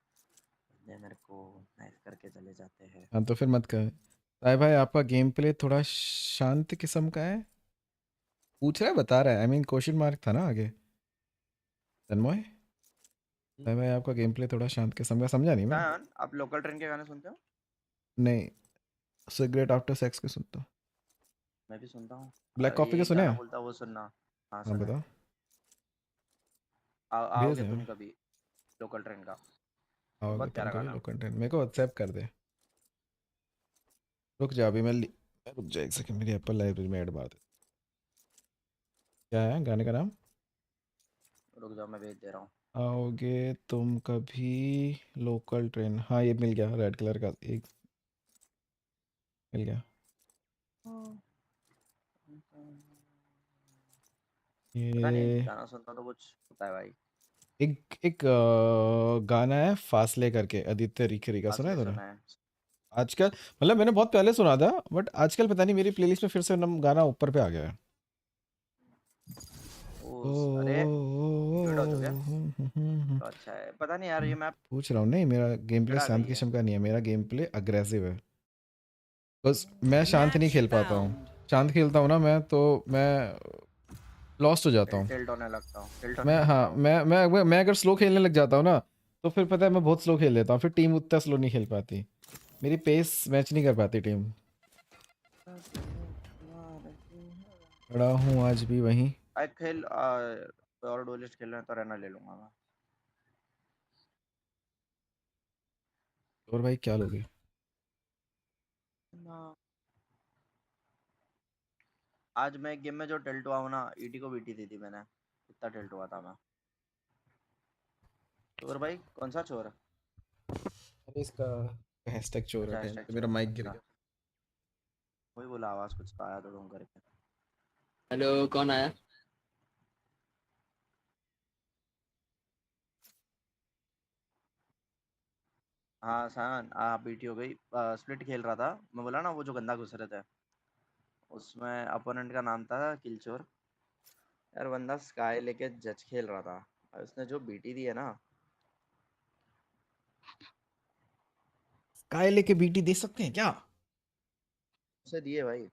ये मेरे को नाइस करके चले जाते हैं। हाँ तो फिर मत कर। साई भाई आपका गेम प्ले थोड़ा शांत किस्म का है, पूछ रहा है बता रहा है, आई मीन क्वेश्चन मार्क था ना आगे। तन्मय, साई भाई आपका गेम प्ले थोड़ा शांत किस्म का, समझा नहीं मैं। सायन, आप लोकल ट्रेन के गाने सुनते हो? नहीं, सिगरेट आफ्टर सेक्स के सुनता हूँ। मैं भी सुनता हूँ। ब्लैक कॉफी ये के एक सुने गाना हैं? बोलता है वो सुनना। हाँ हाँ सुना है। बताओ। भेज आओगे दे, तुम कभी लोकल ट्रेन का, आओगे बहुत तुम प्यारा कभी गाना। लोकल ट्रेन, मेरे को व्हाट्सएप कर दे। रुक जा अभी मैं रुक जा एक सेकंड, मेरी एप्पल लाइब्रेरी में ऐड मार दे। क्या है गाने का नाम? रुक जाओ मैं भेज दे रहा हूँ। आओगे तुम कभी लोकल ट्रेन, हाँ ये मिल गया, रेड कलर का एक मिल गया। पता नहीं ये गाना सुनता तो कुछ होता है भाई। एक एक गाना है फासले करके, आदित्य रिखरी का, सुना है फासले तूने? सुना है। आजकल मतलब मैंने बहुत पहले सुना था, बट आजकल पता नहीं मेरी प्लेलिस्ट में फिर से गाना ऊपर पे आ गया है। अरे म्यूट हो चुका तो अच्छा है, पता नहीं यार ये मैप पूछ रहा हूँ, नहीं मेरा गेम प्ले आ शांत गई है। किस्म का नहीं है, मेरा गेम प्ले अग्रेसिव है, बस मैं शांत नहीं Match खेल पाता हूँ। found. शांत खेलता हूँ ना मैं, तो मैं लॉस्ट हो जाता हूँ। टिल्ट होने लगता हूँ, टिल्ट मैं होने लगता हाँ हूँ। मैं अगर स्लो खेलने लग जाता हूँ ना, तो फिर पता है मैं बहुत स्लो खेल लेता हूँ, फिर टीम उतना स्लो नहीं खेल पाती, मेरी पेस मैच नहीं कर पाती टीम। खड़ा हूँ आज भी वहीं। आई खेल और डोलिस्ट खेल रहे हैं तो रहना ले लूंगा मैं। और भाई क्या लोगे? आज मैं एक गेम में जो टिल्ट हुआ हूँ ना, ईटी को बीटी दी थी मैंने, इतना टिल्ट हुआ था मैं। चोर भाई कौन सा चोर? अरे इसका हैशटैग चोर अच्छा है hashtag तो मेरा चोर, माइक गिर अच्छा। गया। वही बोला आवाज कुछ तो आया तो तुम करके। हेलो कौन आया? हाँ सायन आप बीटी हो गई। स्प्लिट खेल रहा था, मैं बोला ना वो जो गंदा घुस रहे थे, उसमें अपोनेंट का नाम था किलचोर। यार बंदा स्काई लेके जज खेल रहा था और उसने जो बीटी दी है ना, काय लेके बीटी दे सकते हैं क्या? उसे दिए भाई।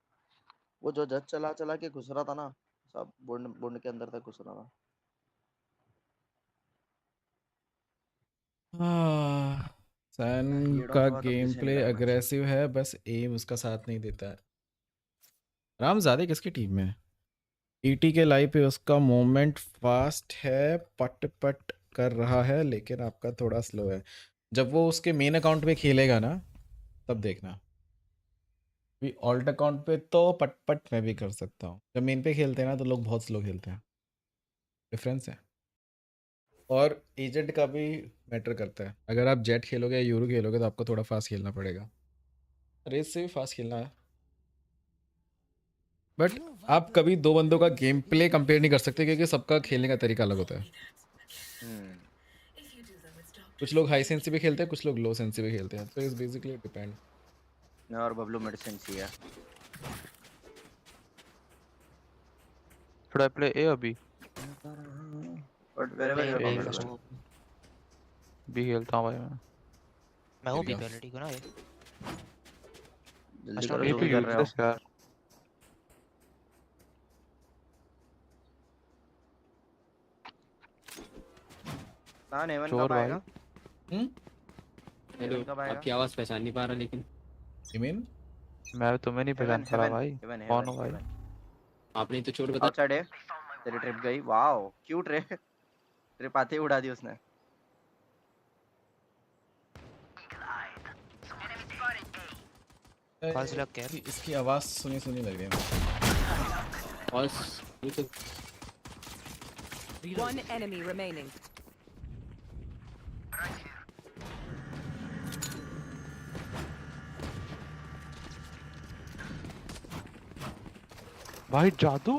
वो जो जज चला चला के घुस रहा था ना, सब बुंड बुंड के अंदर तक घुस रहा था। सन ये का डॉट हुआ तब गेम पीछे नहीं प्ले लगा मैच। अग्रेसिव है, बस एम उसका साथ नहीं देता है। राम ज़्यादा किसकी टीम में है? ईटी के लाइव पे उसका मूवमेंट फास्ट है, पट पट कर रहा है, लेकिन आपका थोड़ा स्लो है। जब वो उसके मेन अकाउंट पे खेलेगा ना, तब देखना। ऑल्ट अकाउंट पे तो पट पट मैं भी कर सकता हूँ, जब मेन पे खेलते हैं ना तो लोग बहुत स्लो खेलते हैं। डिफरेंस है। और एजेंट का भी मैटर करता है। अगर आप जेट खेलोगे या यूरो खेलोगे तो आपको थोड़ा फास्ट खेलना पड़ेगा। रेस से भी फास्ट खेलना है, बट आप कभी दो बंदों का गेम प्ले कंपेयर नहीं कर सकते क्योंकि सबका खेलने का तरीका अलग होता है। कुछ लोग हाई सेंस पे खेलते हैं, कुछ लोग लो सेंस पे खेलते हैं, तो इट्स बेसिकली डिपेंड। मैं और बबलू मेडिसिन सी है। Should I play A or B? But wherever your A comfortable. B खेलता हूँ भाई मैं। मैं हूँ भी पहले ठीक है ना ये। जल्दी A करो जो तो भी कर रहे हो। useless यार। हाँ नेवन चोर कब भाई। आएगा? हेलो कब आएगा? आपकी आवाज पहचान नहीं पा रहा लेकिन यू मीन मैं तुम्हें नहीं पहचान पा रहा भाई। कौन हो भाई? आपने तो चोर बता। आउटसाइड है। तेरी ट्रिप गई, वाओ क्यूट रे। ट्रिप आते ही उड़ा दी उसने। इसकी आवाज सुनी सुनी लग रही है। बस ये तो One enemy remaining. भाई जादू।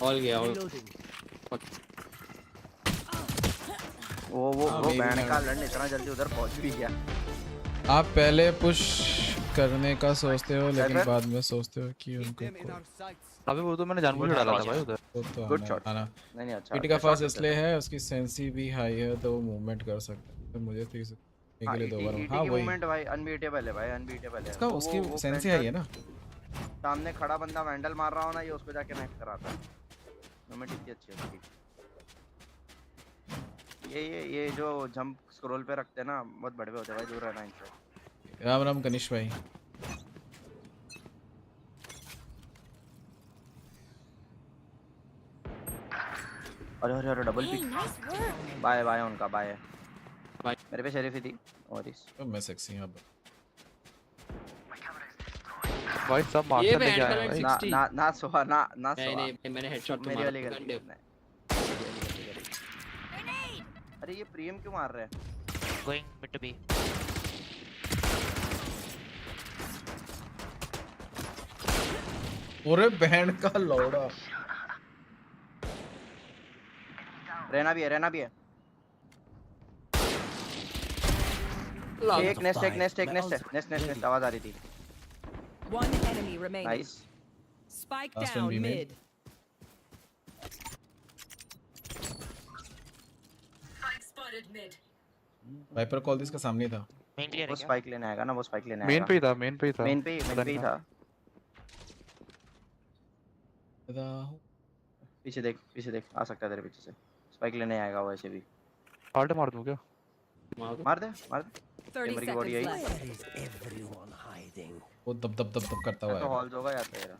ऑल गया और वो बैंड का लड़ने इतना जल्दी उधर पहुंच भी गया। आप पहले पुश करने का सोचते हो लेकिन बाद में सोचते हो कि उनको अबे वो तो मैंने जानबूझ के डाला था भाई उधर। तो गुड शॉट। आना नहीं अच्छा। पीटी का फास्ट इसलिए है, उसकी सेंसी भी हाई है तो वो मूवमेंट कर सकता है। तो मुझे तो इसे के लिए 2 बार हां वही मूवमेंट भाई अनबीटेबल है भाई, अनबीटेबल है। उसका उसकी सेंसी हाई है ना। सामने खड़ा बंदा वैंडल मार रहा हो ना, ये उसको जाके नेक्स्ट कराता है। मूवमेंट इतनी अच्छी है उसकी। ये जो जंप स्क्रॉल पे रखते हैं ना, बहुत बड़े होते हैं भाई, दूर रहना इनसे। राम राम कनिष्क भाई। अरे अरे अरे डबल पिक। बाय बाय उनका बाय। मेरे पे शरीफ ही थी और इस तो मैं सेक्सी हूं अब भाई सब मास्टर लेके आए भाई। ना सोहा ना सोहा। नहीं मैंने हेडशॉट मेरी वाली गलती। अरे ये प्रीएम क्यों मार रहे हैं? Going mid to B. पूरे बैंड का लौड़ा। रहना भी है। एक नेक्स्ट आवाज आ रही थी। One enemy remaining. Nice. Spike Last one down B main. mid. Spike spotted mid. Viper call this का सामने था। वो स्पाइक लेने आएगा ना, वो स्पाइक लेने मेन आएगा। पे ही था मेन पे ही था। मेन पे ही था। पीछे देख आ सकता है तेरे पीछे से। स्पाइक लेने आएगा वो ऐसे भी। आल्ट मार दूं क्या? मार दे। कैमरे की बॉडी आई। वो दब करता हुआ है। तो हॉल्स होगा या तेरा।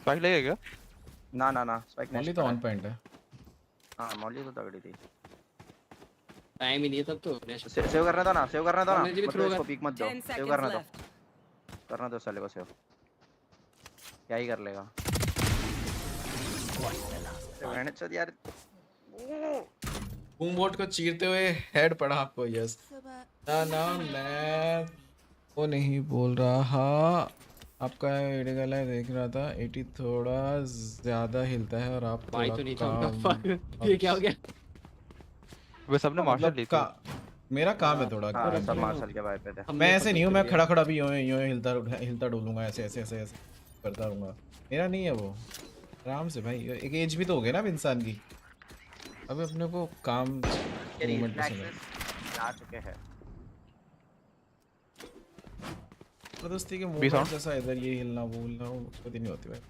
स्पाइक लेगा क्या? ना स्पाइक मॉली तो ऑन पॉइंट है। हां मॉली तो तगड़ी थी। टाइम ही नहीं है तब तो। सेव करना था ना। मतलब इसको पीक मत दो। सेव करना दो साले को सेव। क्या ही कर लेगा। रहने चल यार। बूम बोट को चीरते हुए हेड पड़ा आपको। यस ना मैं वो नहीं बोल रहा, आपका वीडियो का लाइव देख रहा था। 80 थोड़ा ज्यादा हिलता है और आप भाई थोड़ा तो नहीं था काम। ये क्या हो गया? वे सबने मार्शल ली थी। मेरा काम है थोड़ा। हाँ सब मार्शल के भाई पे थे। मैं ऐसे नहीं हूँ, मैं खड़ा खड़ा भी यूं यूं हिलता डोलूंगा, ऐसे ऐसे ऐसे ऐसे करता रहूंगा। मेरा नहीं है वो। आराम से भाई, एक एज भी तो हो गई ना अब इंसान की। अभी अपने को काम मूवमेंट पसंद है। आ चुके हैं जबरदस्ती के मूवमेंट जैसा इधर ये हिलना वो हिलना वो कभी नहीं होती भाई।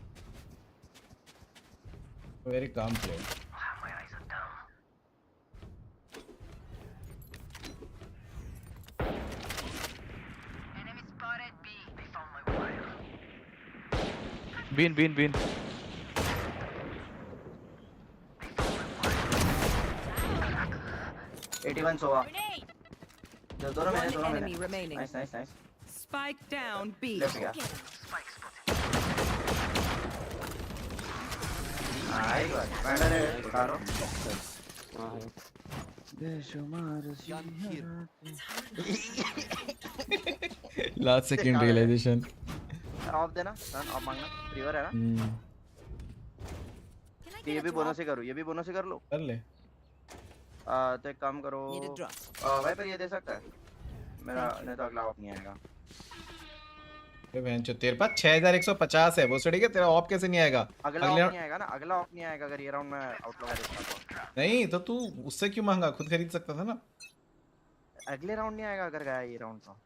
Very calm player. बीन 81 सोवा। दोनों मैंने Enemy remaining. Nice Spike down B. Left गया। आई बात पैनल है उतारो। Last second realisation. ऑफ देना सन, ऑफ मांगना रिवर है ना। ये भी बोनस से करो, ये भी बोनस से कर लो। कर ले। तो एक काम करो भाई पर ये दे सकता है मेरा, नहीं तो अगला ऑफ नहीं आएगा। बहन चो तेरे पास 6150 है वो सड़ी के, तेरा ऑफ कैसे नहीं आएगा? अगला ऑफ नहीं आएगा ना, अगला ऑफ नहीं आएगा अगर ये राउंड में आउटलॉ करता तो। नहीं तो तू उससे क्यों मांगा, खुद खरीद सकता था ना। अगले राउंड नहीं आएगा अगर गया ये राउंड तो।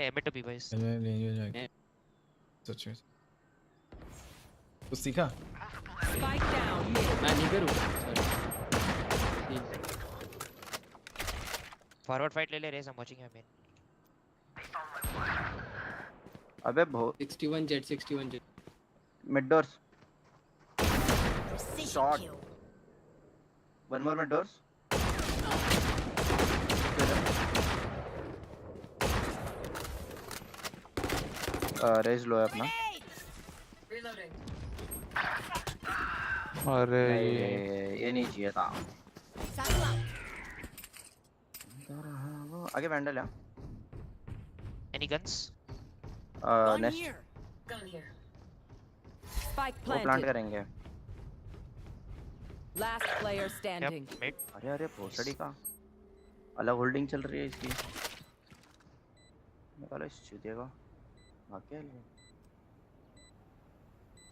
Mid to B guys. सच में कुछ सीखा? Spike down mid. मैं नहीं करूँ। फॉरवर्ड फाइट ले ले Raze, I am watching you man. अबे बहुत 61 Jett mid doors shot. One more mid doors. Raze लो है अपना। अरे ये नहीं चाहिए था। आगे वैंडल है। Any guns? नेक्स्ट Spike वो प्लांट planted. करेंगे। Last player standing. अरे भोसड़ी का अलग होल्डिंग चल रही है इसकी। निकालो इस चूतिया को। भाग गया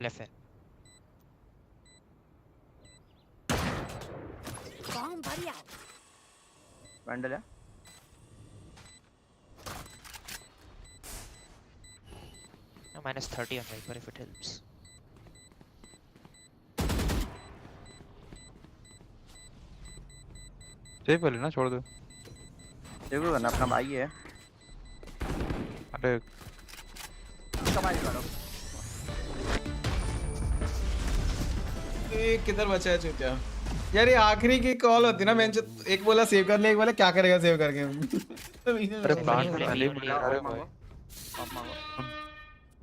लेफ्ट है। Bomb buddy out. वैंडल है। No, -30 on Viper if it helps. Save कर लेना, छोड़ दो। देखो करना अपना भाई है। अरे कमाल करो। किधर बचा है चूतिया यार? ये आखिरी की कॉल होती ना, मैं एक बोला सेव कर ले, एक बोला क्या करेगा सेव करके। अरे प्लांट में ले मुझे। अरे भाई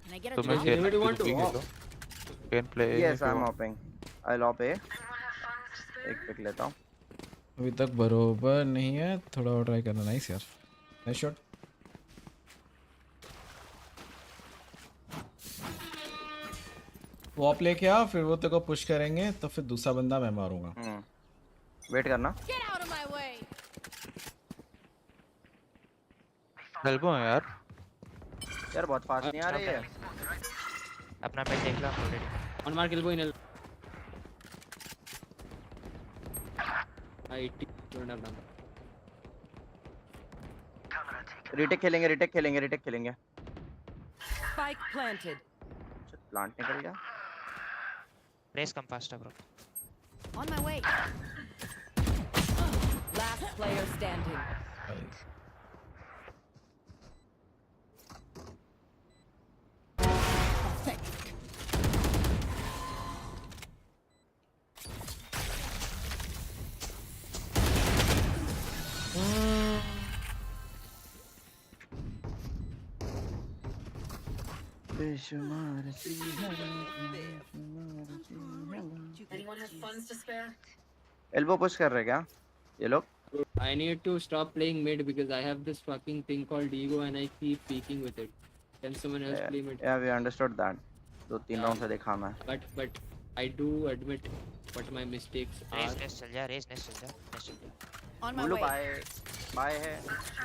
Can I get a तुम्हें drop? खेल तो can play. Yes I am hoping. I lob A. एक पिक लेता हूं। अभी तक बरोबर नहीं है, थोड़ा और ट्राई करना। नाइस यार, नाइस शॉट। वॉप लेके आ, फिर वो तेरे को पुश करेंगे तो फिर दूसरा बंदा मैं मारूंगा। वेट करना। Get out of my way. Help है यार। यार बहुत फास्ट नहीं आ रही है। अपना पे देख लो already. On mark elbow in 80 turn up down. Retake खेलेंगे। Spike planted. प्लांट निकल गया। Raze come fast bro. On my way. Last player standing. Anyone have elbow push कर रहे क्या ये लोग? I need to stop playing mid because I have this fucking thing called ego and I keep peeking with it. Can someone else play mid? Yeah, we understood that. 2-3 round से देखा मैं. But I do admit what my mistakes are. Raze चल जा, Raze चल जा. On my बोलो way. Bye है.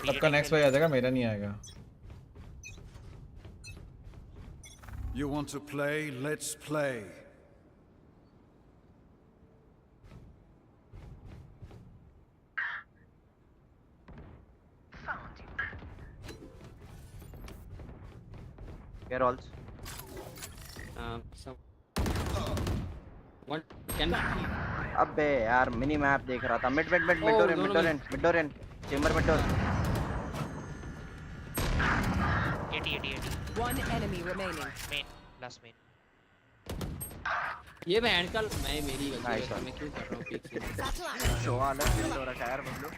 सबका नेक्स्ट पे आ जाएगा, मेरा नहीं आएगा. You want to play? Let's play. Get alls. So what can अबे यार मिनी मैप देख रहा था. Mid Doren chamber mid door. One enemy remaining. Main, last main. ये बैंड का मैं मेरी गलती है, मैं क्यों कर रहा हूँ पिक से? शो अलग फील हो रहा है यार बबलू.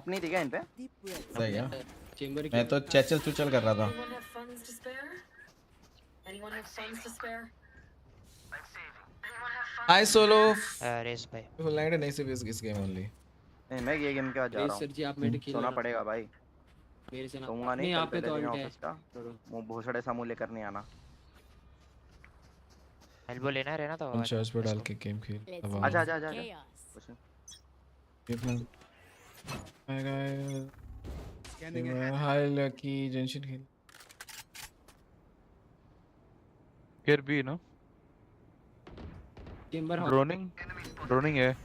अपनी थी क्या इन पे? सही है. मैं तो चुचल कर रहा था. Hi solo. Race भाई. Full night नहीं सिर्फ इस गेम only. नहीं मैं ये गेम क्या जा रहा हूँ. सर जी आप मेड खेल. सोना पड़ेगा भाई. मेरे से ना. नहीं आप पे तो अल्ट है. मुंह भोसड़े सामू लेकर नहीं आना. एल्बो लेना रहना तो. हम चार्ज पे डाल के गेम खेल. आजा. हाय लकी जंक्शन खेल. Here B no. Chamber Droning है.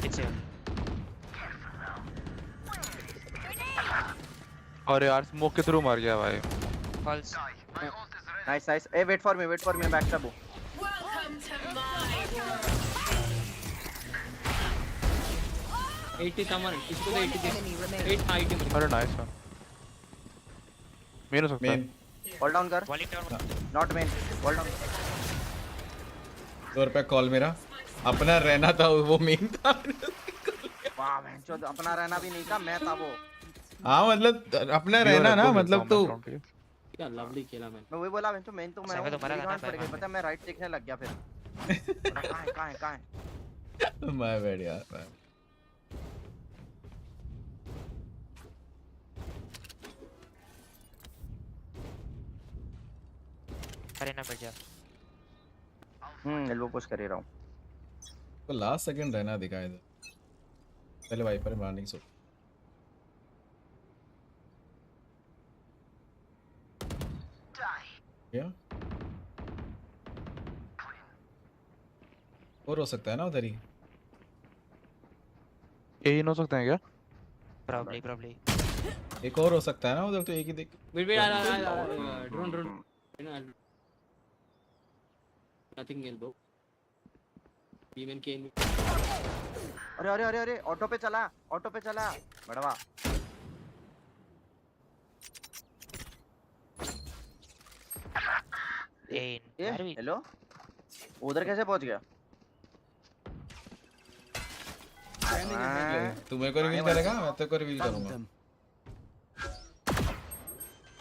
It's here. अरे यार स्मोक के थ्रू मार गया भाई. False. Nice. Hey wait for me back stab. Welcome to my world. 80 someone. इसको तो 80 दे. 8 अरे नाइस वन. मेन हो सकता है. होल्ड डाउन कर. Not main. Hold down. ₹2 call मेरा. अपना रहना था वो मेन था. वाह मैं जो अपना रहना भी नहीं था, मैं था वो. हाँ मतलब अपना रहना ना, मतलब तो क्या लवली खेला मैंने. मैं वही बोला मैं तो पता मैं राइट देखने लग गया फिर. कहां है मैं बैठ यार. अरे ना बैठ जा. एल्बो पुश कर ही रहा हूं. तो लास्ट सेकंड रहना दिखाए दे. पहले वाइपर मारने की सोच. क्या और हो सकता है ना उधर ही. यही हो सकते हैं क्या? Probably. एक और हो सकता है ना उधर, तो एक ही देख. Wait drone nothing elbow. B main के. अरे ऑटो पे चला बड़वा. हेलो उधर कैसे पहुंच गया? तू मेरे को रिवील करेगा, मैं तेरे को रिवील करूंगा.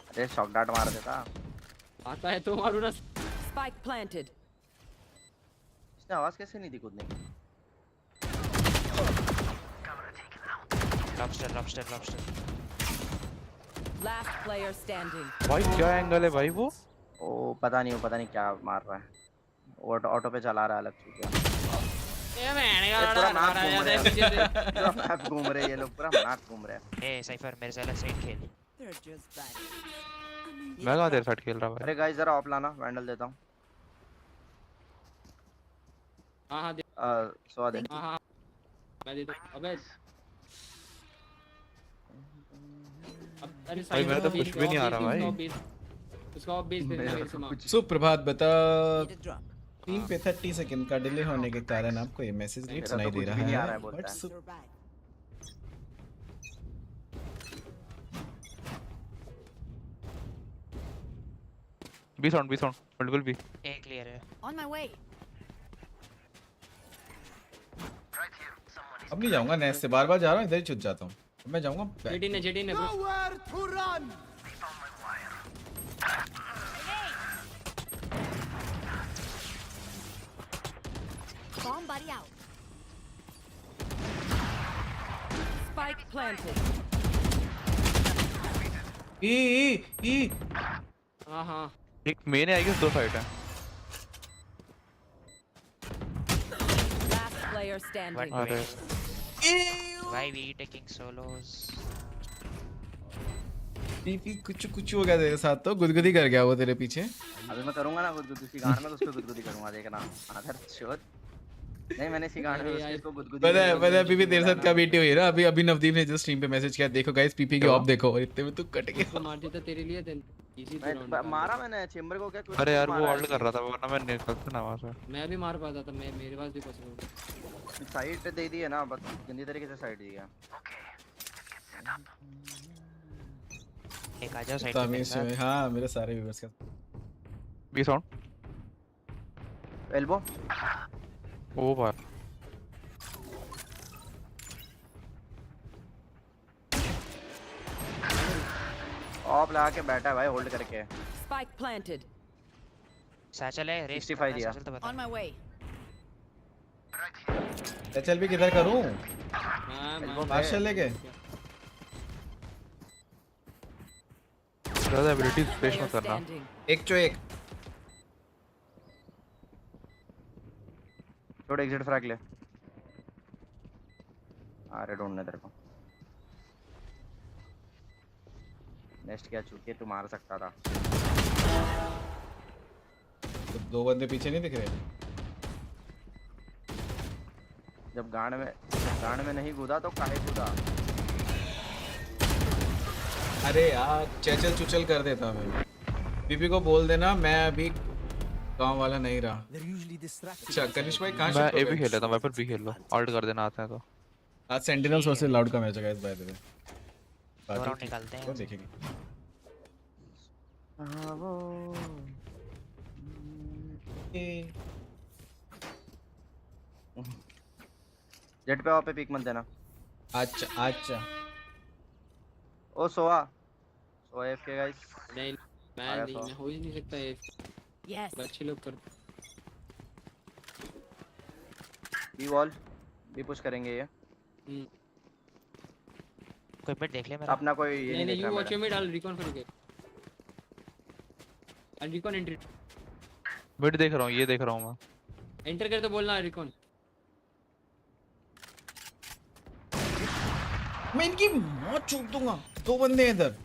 अरे शॉक डाट मार देता. आता है तो मारू ना. Spike planted. इसने आवाज कैसे नहीं दी कूदने की? Lobster. Last player standing. भाई क्या एंगल है भाई वो? ओ पता नहीं क्या मार रहा है. ऑटो पे चला रहा है अलग चीज. ये मैंने कहा मैप घूम रहे ये लोग, पूरा मैप घूम रहे हैं. ए साइफर मेरे से अलग साइड खेल. मैं कहां देर साइड खेल रहा भाई. अरे गाइस जरा ऑफ लाना, वैंडल देता हूं. हां दे. सो दे. हां मैं दे दूं. अबे भाई मेरा तो कुछ भी नहीं आ रहा भाई. उसका बेस दे मेरे से मार. सुप्रभात बता. टीम पे 30 सेकंड का डिले होने के कारण आपको ये मैसेज लेट सुनाई दे रहा है. B sound multiple B. A clear है. On my way. अब नहीं जाऊंगा नेक्स्ट से. बार जा रहा हूं, इधर ही छुट जाता हूं. मैं जाऊंगा. जेटी ने Nowhere to run. Body out. Spike planted. हाँ एक मेन है, आई गेस 2 फाइट है। Last player standing. अरे Why we taking solos? PP कुछ कुछ हो गया तेरे साथ, तो गुदगुदी कर गया वो तेरे पीछे। अभी मैं करूंगा ना गुदगुदी, सी गांड में उसको गुदगुदी करूंगा, देखना आधर शोध। नहीं मैंने सी गांड में उसको गुदगुदी पता है पीपी तेरे साथ क्या बीटी हुई ना। अभी नवदीप ने जो स्ट्रीम पे मैसेज किया, देखो गाइस पीपी की ऑफ देखो, और इतने में तू कट गया। मार देता तेरे लिए देन इजी मारा मैंने चेंबर को क्या। अरे यार वो होल्ड कर रहा था, वरना मैं निकलता ना वहां से। मैं भी मार पाता था, मैं मेरे पास भी पॉसिबल। साइड दे दी है ना, बस गंदी तरीके से साइड दी है। एक आ जाओ साइड पे। हां मेरे सारे व्यूअर्स का बी साउंड एल्बो। ओ भाई ऑफ लगा के बैठा है भाई, होल्ड करके। Spike planted. सैचल है, रेस 65 दिया। On my way. चल भी किधर करूं? मार्शल लेके ज्यादा एबिलिटी स्पेस मत करना। एक चो एक छोड़, एग्जिट फ्रैग ले। अरे ढूंढने तेरे को नेक्स्ट क्या चूके तू मार सकता था। तो 2 बंदे पीछे नहीं दिख रहे। जब गांड में नहीं कूदा तो काहे कूदा। अरे यार चेचल चुचल कर देता मैं। पीपी को बोल देना मैं अभी गांव वाला नहीं रहा। अच्छा कनिष्क भाई कहां मैं ए भी खेल लेता हूं, मैं पर भी खेल लो, ऑल्ट कर देना आता है तो। आज सेंटिनल्स वर्सेस लाउड का मैच है guys, by the way. Round निकालते हैं, वो देखेंगे। हां वो जेट पे पे पिक मत देना। अच्छा ओ सोआ एफ के गाइस। नहीं मैं हो ही नहीं सकता ये। यस अच्छे लोग कर। बी वॉल भी पुश करेंगे ये। कोई मिड देख ले मेरा। अपना कोई ये नहीं देख रहा। You watch mid, I recon करोगे। आई रिकॉन एंट्री मिड देख रहा हूं, ये देख रहा हूं मैं। एंटर कर तो बोलना रिकॉन। मैं इनकी मौत चूक दूंगा। 2 बंदे हैं इधर।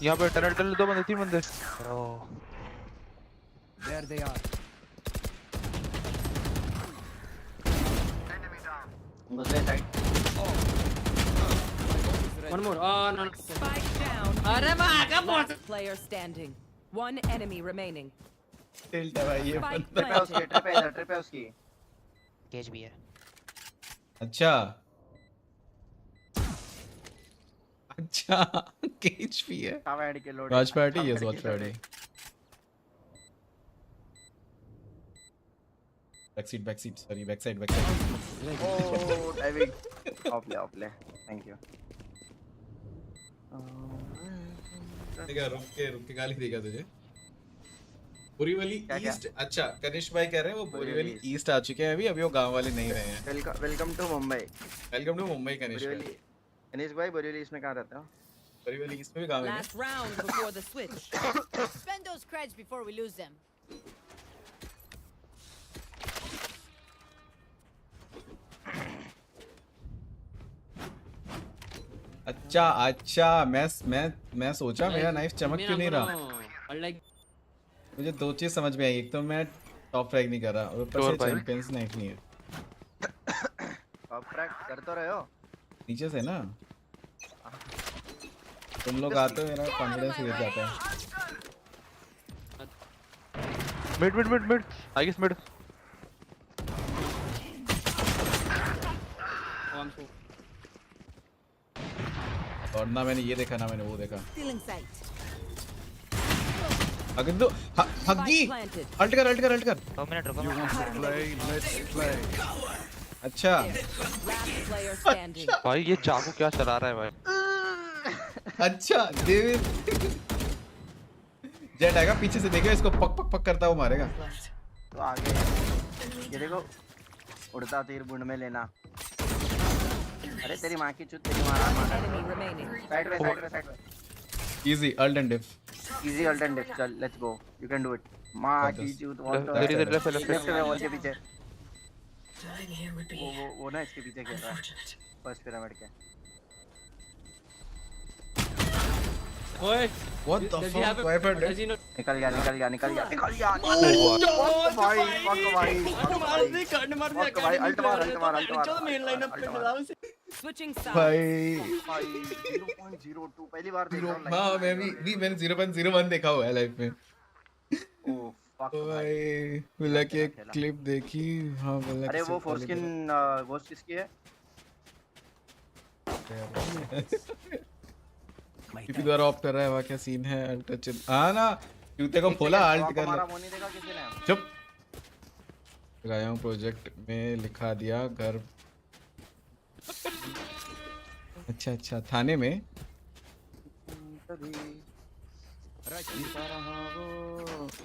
यहां पे टनल 2 बंदे 3 बंदे। Bro There they are. One more. Oh no. Spike down. अरे भागा बहुत। Player standing. One enemy remaining. Tilt है भाई ये बंदा। ट्रिप है उसकी। केज भी है। अच्छा केज भी है। Watch party, yes watch party. Back seat sorry back side. Oh diving. Of ले थैंक यू। देखा रुक के गाली देगा तुझे। पूरी वाली ईस्ट। अच्छा कनिष्क भाई कह रहे हैं वो पूरी वाली ईस्ट आ चुके हैं अभी वो गांव वाले नहीं रहे हैं। Welcome to Mumbai. कनिष्क भाई। कनिष्क भाई बोरिवली इसमें कहां रहते हो? बोरिवली ईस्ट में भी गांव है। Last round before the switch. Spend those creds before we lose them. अच्छा मैं सोचा मेरा नाइफ चमक क्यों नहीं रहा। मुझे 2 चीज समझ में आई। एक तो मैं टॉप फ्रैग नहीं कर रहा और ऊपर से चैंपियंस नाइफ नहीं है। टॉप फ्रैग कर तो रहे हो नीचे से ना। तुम लोग आते हो मेरा कॉन्फिडेंस गिर जाता है। Mid I guess mid. और ना मैंने ये देखा ना मैंने वो देखा। Stealing sight. अगर तो हग्गी अल्ट कर 2 मिनट रुको। अच्छा भाई ये चाकू क्या चला रहा है भाई। अच्छा डेविड जेट आएगा पीछे से, देखो इसको पक करता हुआ मारेगा। तो आगे ये देखो उड़ता तीर बुंड में लेना। अरे तेरी माँ की चुत, तेरी माँ साइड में इजी अल्टरनेटिव इजी अल्टरनेटिव। चल let's go, you can do it. माँ की चुत लेफ्ट में वॉल के पीछे। वो ना इसके पीछे खेल रहा है फर्स्ट पिरामिड के। ओए व्हाट द फक वाइपर निकल गया भाई अल्ट मार Switching भाई भाई 0.02 पहली बार देख रहा हूं। हां मैंने 0.01 देखा हुआ है लाइफ में। ओ फक भाई बोला कि क्लिप देखी। हां बोला अरे वो फोर्स्किन घोस्ट किसकी है? पीपी द्वारा ऑफ कर रहा है। वहाँ क्या सीन है? अल्ट हाँ ना जूते को खोला अल्ट कर ले। चुप लगाया हूँ प्रोजेक्ट में लिखा दिया घर। अच्छा थाने में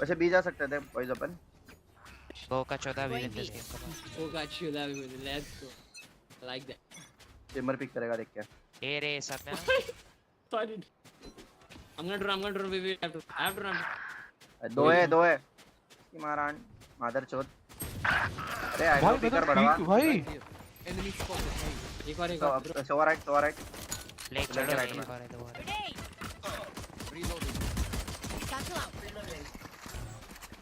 वैसे बी जा सकते थे बॉयज अपन। वो का 14 भी इन दिस गेम का। वो का 14 भी let's go like that. Chamber pick करेगा देख के। ए रे सब में Sorry. I'm gonna run. I have to run. दो है की मारान मादर चोद। अरे आई नो पिकर बढ़वा भाई। एक और सो राइट ले चलो राइट में।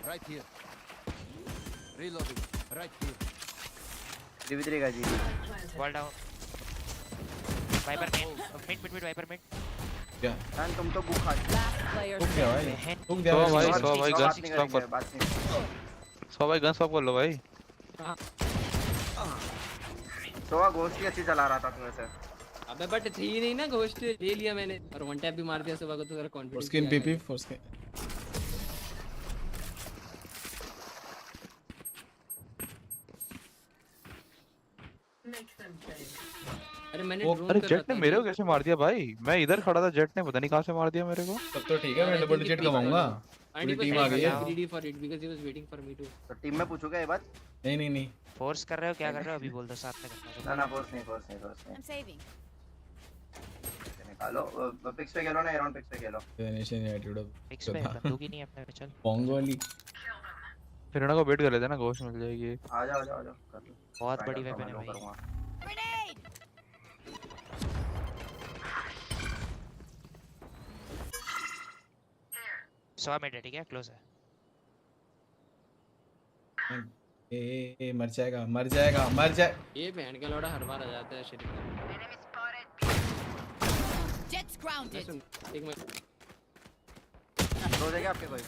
Right here. Reloading. Right here. 3v3 का जी। Wall down. Viper mid Viper mid. क्या यार तुम तो भूखा तुम क्या भाई सो भाई गन स्टॉप कर। सो भाई गन स्टॉप कर लो भाई। सोवा घोस्ट ही अच्छी चला रहा था तू वैसे। अबे बट थी नहीं ना घोस्ट ले लिया मैंने और वन टैप भी मार दिया सोवा को तो तेरा कॉन्फिडेंस। स्किन पीपी फोर्स्किन अरे मैंने अरे जेट ने मेरे को कैसे मार दिया भाई? मैं इधर खड़ा था, जेट ने पता नहीं कहां से मार दिया मेरे को। सब तो ठीक है मैं डबल डिजिट कमाऊंगा। पूरी टीम आ गई है। Ready for it because he was waiting for me too. तो टीम में पूछोगे ये बात? नहीं फोर्स कर रहे हो क्या कर रहे हो अभी बोल दो साथ में करना। ना फोर्स नहीं I'm saving. निकालो पिक्स पे खेलो ना, एराउंड पिक्स पे खेलो। फिनिशिंग एटीट्यूड पिक्स पे बंदूक ही नहीं अपने पे। चल पोंगो वाली फिर को वेट कर लेते हैं ना, गोश्त मिल जाएगी। आ जाओ कर लो। बहुत बड़ी वेपन है भाई। Grenade! सो में ठीक है क्लोज है। ए मर जाए। ये बहन का लौड़ा हर बार आ जाता है शरीर में। Jets grounded. एक मिनट हो जाएगा आपके कोई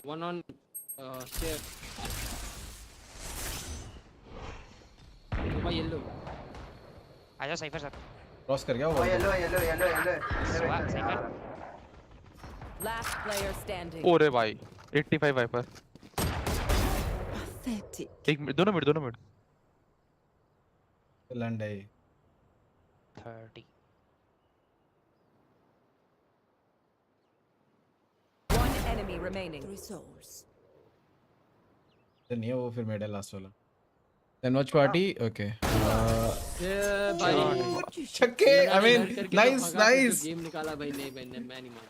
वन ऑन स्टेयर। वो येलो आजा साइफर साहब क्रॉस कर गया वो। Yellow cipher Last player standing. ओरे भाई 85 वाइपर। Pathetic. एक दोनों मिनट लैंड है 30। One enemy remaining. 3 souls. नहीं है वो, फिर मेडल लास्ट वाला। Then watch party. Okay. भाई छक्के। I mean nice. गेम निकाला भाई। नहीं मैं नहीं मान।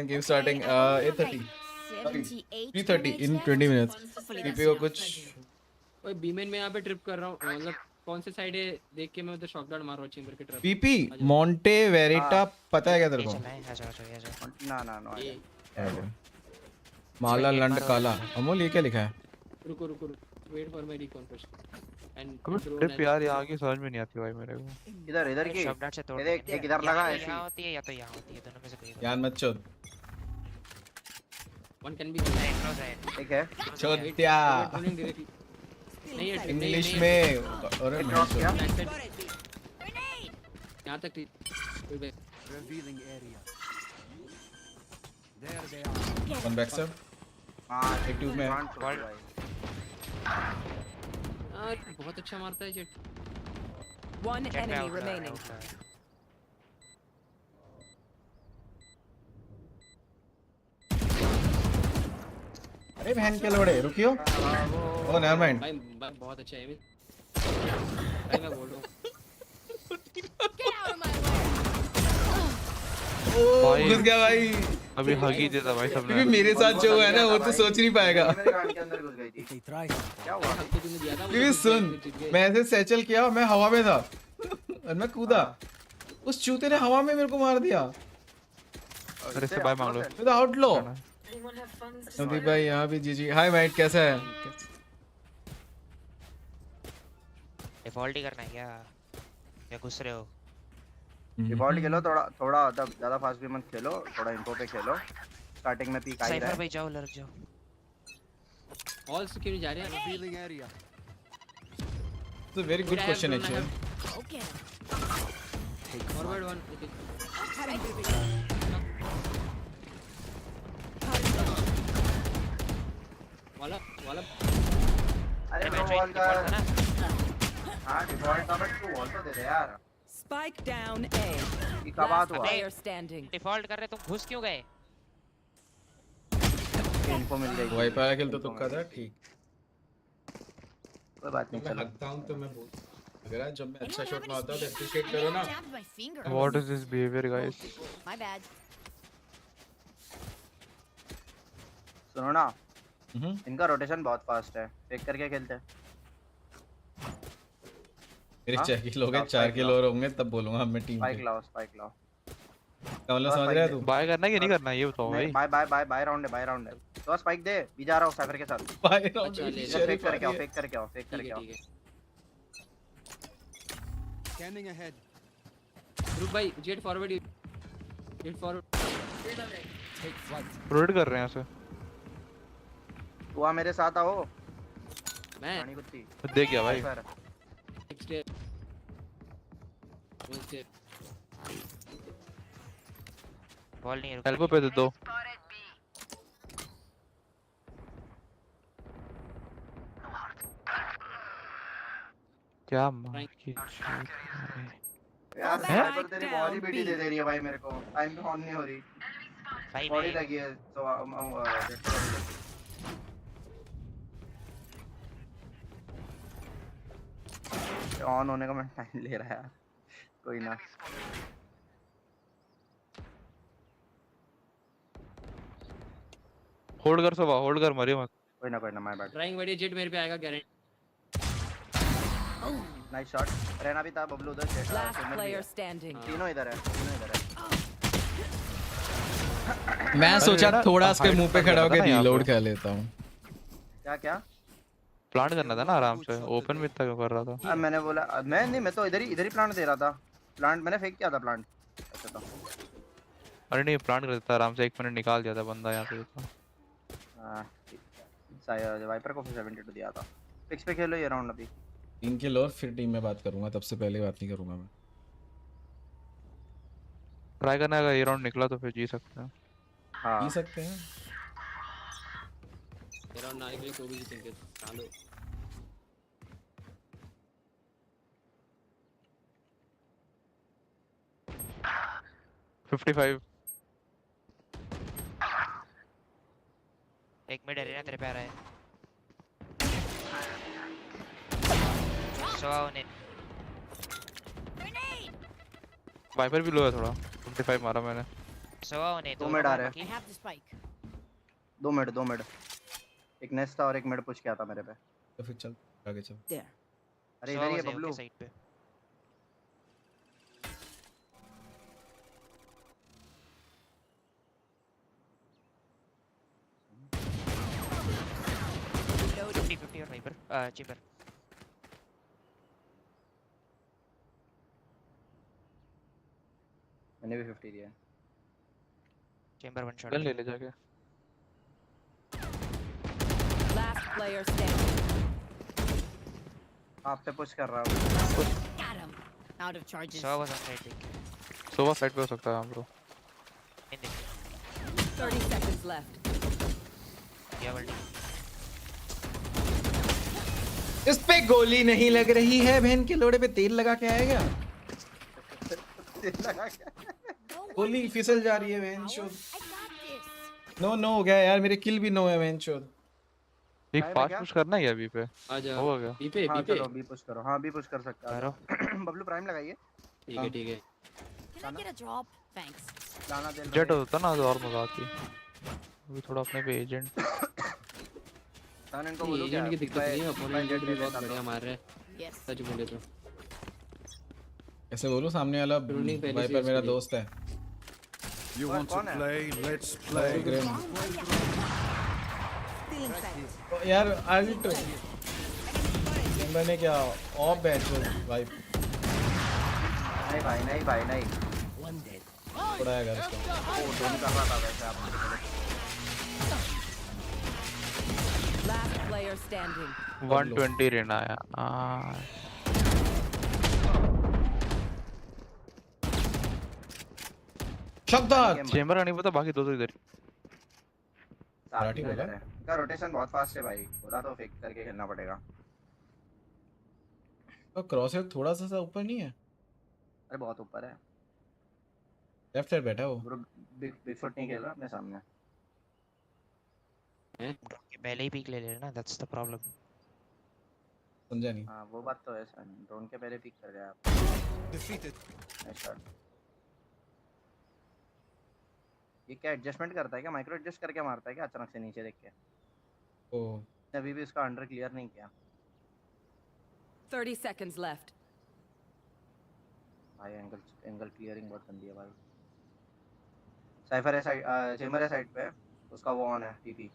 Game starting 8:30. 3:30 in 20 minutes. PP को कुछ ओए बीमेन में यहाँ पे ट्रिप कर रहा हूँ। मतलब कौन से साइड है देख के मैं उधर शॉटगन मार रहा हूँ चेंबर के ट्रिप। पीपी मॉन्टे वेरिटा पता है क्या तेरे को? ना माला लंड काला। अमोल ये क्या लिखा है? रुको wait for my recon push and trip यार यहाँ की समझ में नहीं आती भाई मेरे को। इधर की शॉटगन से तोड़ एक इधर लगा ऐसे यहाँ होती है या तो यहाँ होती है, दोनों में से कोई। यार मत चोद। वन कैन बी क्लोज है। ठीक है चोद्या नहीं इंग्लिश में। अरे ड्रॉप किया यहाँ तक ठीक। Revealing area. There they are. One back सब हां एक ट्यूब में बहुत अच्छा मारता है जेट। One enemy remaining. अरे ए बहन के लोड़े रुकियो। ओ नेवर माइंड। भाई बहुत अच्छा है भाई, मैं बोल रहा हूँ। ओ घुस गया भाई। अभी हग ही देता भाई सबने। क्योंकि मेरे साथ जो है ना वो तो सोच नहीं पाएगा। मेरे कान के अंदर घुस गई थी। क्या हुआ? क्योंकि सुन, मैं ऐसे सैचल किया, मैं हवा में था और मैं कूदा, उस चूते ने हवा में मेरे को मार दिया। अरे से बाय मांग लो। विद आउटलो। नदीप भाई यहाँ भी जीजी। हाय माइट कैसा है? डिफॉल्ट ही करना है क्या घुस रहे हो? डिफॉल्ट खेलो, थोड़ा ज्यादा फास्ट भी मत खेलो, थोड़ा इन्फो पे खेलो। स्टार्टिंग में पीक आ ही रहा है। भाई जाओ लड़ जाओ। ऑल सिक्योरिटी जा रहे हैं। Revealing area. It's a very good question actually. Okay. Forward one. वाला अरे वॉल का हां डिफॉल्ट का बट तू वॉल तो दे दे यार। Spike down A. ये कब बात हुआ? Player standing. डिफॉल्ट कर रहे तुम घुस क्यों गए? इनको मिल जाएगी। वाई पाया खेल तो तुक्का था ठीक। कोई बात नहीं, मैं चलो। हकता हूं तो मैं बोल, अगर आज जब मैं अच्छा शॉट मारता हूं तो एप्रिशिएट करो ना। What is this behavior guys? My bad. सुनो ना, इनका रोटेशन बहुत फास्ट है, फेक करके खेलते हैं। मेरे 6 किलो हो गए, 4 किलो और होंगे तब बोलूंगा मैं टीम पे। स्पाइक लाओ। कमला समझ रहा है तू? बाय करना है कि नहीं करना है ये बताओ भाई। बाय राउंड है। तो स्पाइक दे, भी जा रहा हूं साइफर के साथ। बाय राउंड फेक करके आओ। Scanning ahead. ग्रुप भाई jet forward. Take flight. Rotate कर रहे हैं ऐसे। तू आ मेरे साथ आओ। मैं रानी कुत्ती देख गया भाई। बॉल नहीं रुका। एल्बो पे दे दो। क्या मार की यार साइबर तेरी बॉल ही बेटी दे रही है भाई मेरे को। टाइम पे ऑन नहीं हो रही भाई। बॉडी लगी है तो ऑन होने का मैं टाइम ले रहा है यार। कोई ना, होल्ड कर सोवा, होल्ड कर, मरे मत। कोई ना माय बैड। ट्राइंग बढ़िया जेट मेरे पे आएगा गारंटी। Nice shot. रहना भी था बबलू उधर। Last player standing. तीनों इधर है। मैं सोचा थोड़ा इसके मुंह पे खड़ा होकर रीलोड कर लेता हूं। क्या प्लांट करना था ना आराम से, ओपन में इतना क्यों कर रहा था? मैंने बोला मैं तो इधर ही प्लांट दे रहा था। प्लांट मैंने फेंक किया था प्लांट। अच्छा तो अरे नहीं प्लांट कर देता आराम से, 1 मिनट निकाल दिया था बंदा यहाँ पे। हां वाइपर को 72 दिया था। फिक्स पे खेलो ये राउंड अभी। 3 किलो और फिर टीम में बात करूंगा, तब से पहले बात नहीं करूंगा मैं। ट्राई करना, अगर ये राउंड निकला तो फिर जी सकते हैं। हां जी सकते हैं। ये राउंड ना निकले तो भी जीतेंगे। चलो 55। एक मिनट है ना तेरे पे आ रहा है। ने वाइपर भी लो है थोड़ा। 55 मारा मैंने। ने 2 मिनट आ रहे हैं। 2 मिनट। एक नेस्ट था और एक मिनट पुश किया था मेरे पे। तो फिर चल आगे चल। अरे इधर ही है बबलू। साइड पे। और वाइपर चेंबर। मैंने भी 50 दिया। चेंबर वन शॉट ले जाके। Last player standing. आप पे पुश कर रहा हूं। Out of charges. So was on side. Sova side पे हो सकता है हम लोग। 30 seconds left. क्या वर्ल्ड इस पे गोली नहीं लग रही है, बहन के लोड़े पे तेल लगा के आएगा। गोली फिसल जा रही है बहन चोद। नो हो गया यार, मेरे किल भी नो है बहन चोद। एक फास्ट पुश करना है क्या बी पे? आ जा होगा क्या? बी पे हाँ बी पे। चलो बी पुश करो, हाँ बी पुश कर सकते हो। बबलू प्राइम लगाइए। ठीक है ठीक है। Can I get a drop? Thanks. लाना दे जेट होता ना तो और मजा आती। अभी थोड़ा अपने पे एजेंट। तान इनको बोलो क्या एजेंट की दिक्कत नहीं है, अपोनेंट जेट भी बहुत बढ़िया मार रहे हैं। Yes. सच बोले तो। कैसे बोलूं, सामने वाला Ruling पहले से वाइपर मेरा इसके लिए। दोस्त है। You want to play? Let's play. ओ यार अल्ट मैंने क्या ऑफ बैच वाइप नहीं भाई नहीं भाई नहीं उड़ाएगा इसको। वो दोनों कर रहा था वैसे आपको। Last player standing. 120 रेना आया। शब्दार चेंबर नहीं पता, बाकी दो तो इधर। साथ बोला का रोटेशन बहुत फास्ट है भाई, थोड़ा तो फेक करके खेलना पड़ेगा। तो क्रॉसहेड थोड़ा सा ऊपर नहीं है? अरे बहुत ऊपर है, लेफ्ट साइड बैठा है वो। ब्रो बिग फुट नहीं खेल रहा अपने सामने हैं। पहले ही पीक ले ले ना, दैट्स द प्रॉब्लम। समझा नहीं। हां वो बात तो है सर, ड्रोन के पहले पिक कर गया आप। Defeated. अच्छा ये क्या एडजस्टमेंट करता है क्या, माइक्रो एडजस्ट करके मारता है क्या अचानक से नीचे देख के? ओ अभी भी इसका अंडर क्लियर नहीं किया। 30 seconds left. भाई एंगल क्लियरिंग बहुत गंदी है भाई। साइफर है साइड, चेंबर है साइड पे, उसका वो ऑन है टीपी।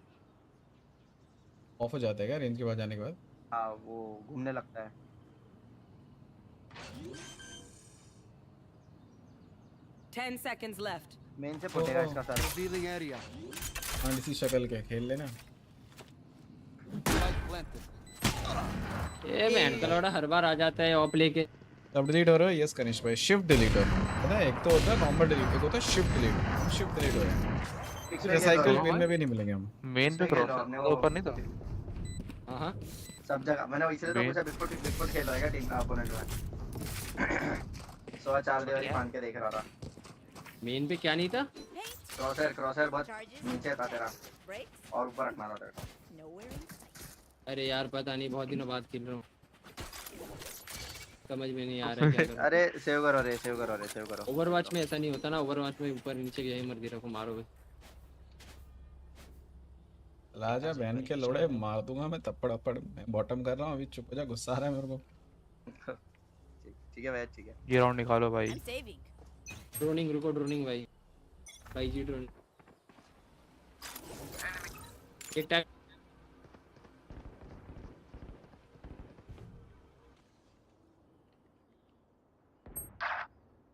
ऑफ हो जाता है क्या रेंज के बाद जाने के बाद? हाँ वो घूमने लगता है। Ten seconds left. मेन से फुटेगा इसका सर। Revealing area. हाँ इसी शक्ल के खेल लेना। Light planted. ये मैन का लौड़ा हर बार आ जाता है ऑफ लेके। अब डिलीट हो रहा है। यस कनिष्क भाई, शिफ्ट डिलीट हो पता है। एक तो होता है नॉर्मल डिलीट, एक होता है शिफ्ट डिलीट। शिफ्ट डिलीट हो रहा है, रिसाइकल मेन में भी नहीं मिलेंगे हम। मेन पे क्रॉस ऊपर नहीं था। हां सब जगह मैंने इसलिए तो पूछा बिस्कुट खेल रहा है क्या टीम का अपोनेंट में। 104 दे वाली फान के देख रहा था। मेन पे क्या नहीं था? क्रॉसर बहुत नीचे था तेरा और ऊपर रखना था तेरा। अरे यार पता नहीं, बहुत दिनों बाद खेल रहा हूँ, समझ में नहीं आ रहा क्या करूं। अरे सेव करो। ओवरवॉच में ऐसा नहीं होता ना, ओवरवॉच में ऊपर नीचे यही मर्जी रखो, मारो बस। राजा बहन के लोड़े मार दूंगा मैं तप्पड़। मैं बॉटम कर रहा हूँ अभी, चुप हो जा, गुस्सा आ रहा है मेरे को। ठीक है भाई, ठीक है। ये राउंड निकालो भाई। ड्रोनिंग रुको, ड्रोनिंग भाई जी ड्रोन। एक टैग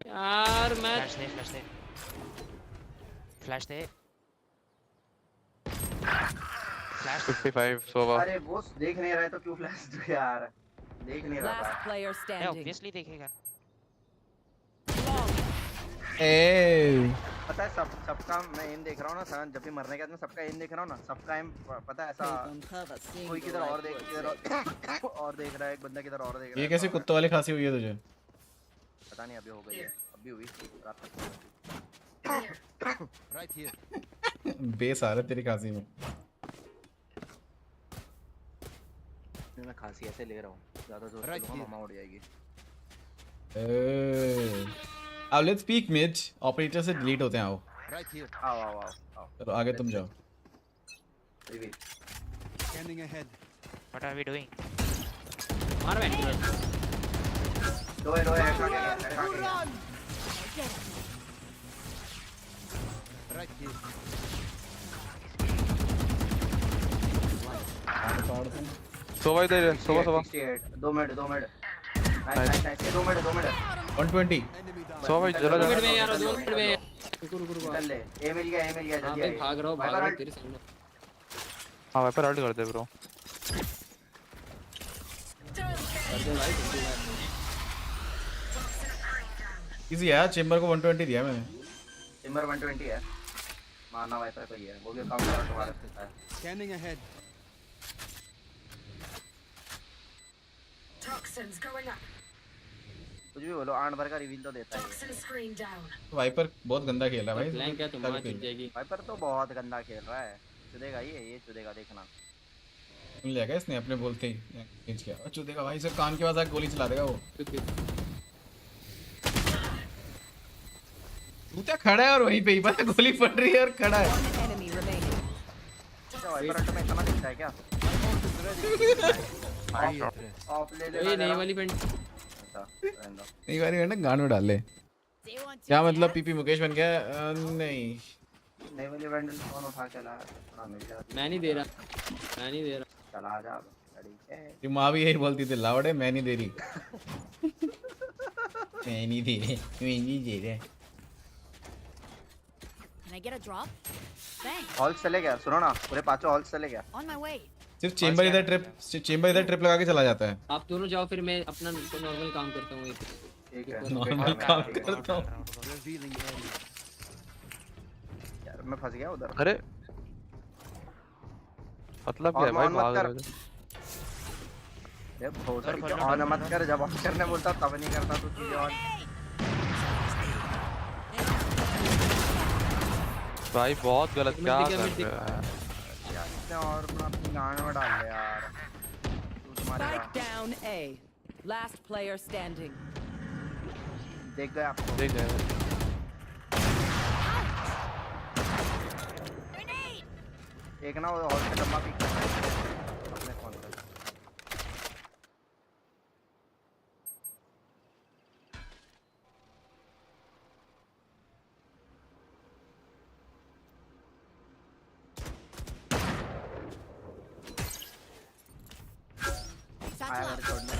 यार मैं फ्लैश दे 55 सोवा। अरे वो देख नहीं रहा है तो क्यों फ्लैश दो यार, देख नहीं रहा Last player standing. ऑब्वियसली देखेगा। ए पता है सबका मैं एम देख रहा हूँ ना सन, जब भी मरने के बाद मैं सबका एम देख रहा हूँ ना, सबका एम पता है ऐसा कोई किधर और देख रहा है, एक बंदा किधर और देख रहा है। ये कैसी कुत्तों वाली खांसी हुई है तुझे? पता नहीं अभी हो गई है, अभी हुई रात Right here. बेस आ रहा है तेरी खांसी में। मैं खांसी ऐसे ले रहा हूँ, ज्यादा जोर से लूंगा मामा उड़ जाएगी। अब लेट्स स्पीक मिड। ऑपरेटर से डिलीट होते हैं। आओ Right here. आओ। चलो आगे तुम जाओ। Scanning ahead. What are we doing? मार बैठ दो Right here. सोवा इधर, सोवा 2 मिनट नाइस 2 मिनट 120 सोवा भाई जरा मिनट में यार, 2 मिनट में रुको चल ले। ए मिल गया जल्दी भाई, भाग रहा हूं तेरे सामने। हां वाइपर आउट कर दे ब्रो। कर दे भाई, इजी है। चेंबर को 120 दिया मैंने। चेंबर 120 है, मारना वाइपर कोई है, वो भी काउंटर मार सकता है। Scanning ahead. Toxins going up. कुछ भी बोलो, 8 बार का रिवील तो देता है। Toxin screen down. वाइपर बहुत गंदा खेल रहा है भाई। फ्लैंक क्या तुम मार चुप जाएगी। वाइपर तो बहुत गंदा खेल रहा है, चुदेगा ये चुदेगा देखना। सुन लिया क्या इसने अपने बोलते ही खींच गया और चूतेगा भाई सर कान के पास आके गोली चला देगा वो चूतिया खड़ा है और वहीं पे ही पता गोली पड़ रही है और खड़ा है वाइपर में इतना दिखता है क्या ऑफ ले ले ये नई वाली पेंट नई वाली पेंट गांड में डाल ले क्या मतलब पीपी मुकेश बन गया नहीं नई वाली बंडल कौन उठा के लाया थोड़ा मिल जाती मैं नहीं दे रहा चला जा लड़ी के तेरी माँ भी यही बोलती थी लावड़े मैं नहीं दे रही मैं नहीं दे रहे Can I get a drop? Thanks. Hall चले गया सुनो ना पूरे पांचों हॉल चले गया On my way. सिर्फ चेंबर इधर ट्रिप लगा के चला जाता है आप दोनों जाओ फिर मैं अपना नॉर्मल काम करता हूँ ठीक है नॉर्मल काम करता हूँ यार मैं फंस गया उधर अरे मतलब क्या है भाई भाग रहे हो ये भोसड़ी के ऑन मत कर जब ऑन करने बोलता तब नहीं करता तू चीजें ऑन भाई बहुत गलत क्या कर रहे हो यार इसने और अपनी गांड में डाल दिया यार Spike down A. Last player standing. देख गए आपको देख गए एक ना और से डब्बा पिक करना है अपने फोन पे आया मेरे छोड़ने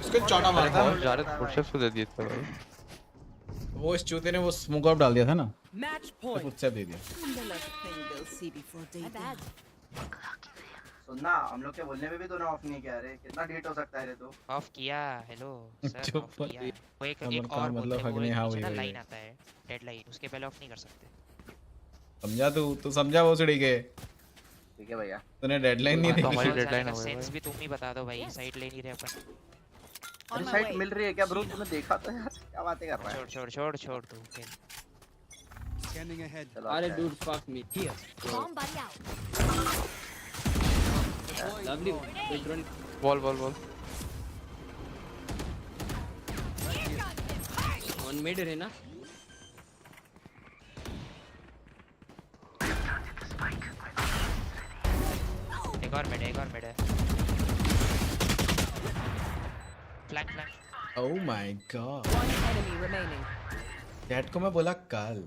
इसको चौड़ा मारता है जा रहे फुटस्टेप्स को दे दिए थे भाई वो इस चूते ने वो स्मोक आउट डाल दिया था ना Match point. फुटस्टेप दे दिया सुनना हम लोग के बोलने में भी तूने ऑफ नहीं किया रे कितना डेट हो सकता है रे तू ऑफ किया हेलो सर चुप ऑफ किया वो एक समर एक का और मतलब बोलते हैं, हगने, वो हाँ, एक वही, ना वही। लाइन आता है डेडलाइन उसके पहले ऑफ नहीं कर सकते समझा तू समझा वो सड़ी के ठीक है भैया तूने डेडलाइन नहीं तो देखी हमारी डेडलाइन हो गई सेंस भी तुम ही बता दो भाई साइड ले नहीं रहे अपन अरे साइट मिल रही है क्या ब्रो तुमने देखा तो यार क्या बातें कर रहा है छोड़ तू खेल Scanning ahead. अरे dude fuck me here Bomb buddy out. lovely wait run ball on mid है ना एक और मिड है flank oh my God One enemy remaining. Dad को मैं बोला कल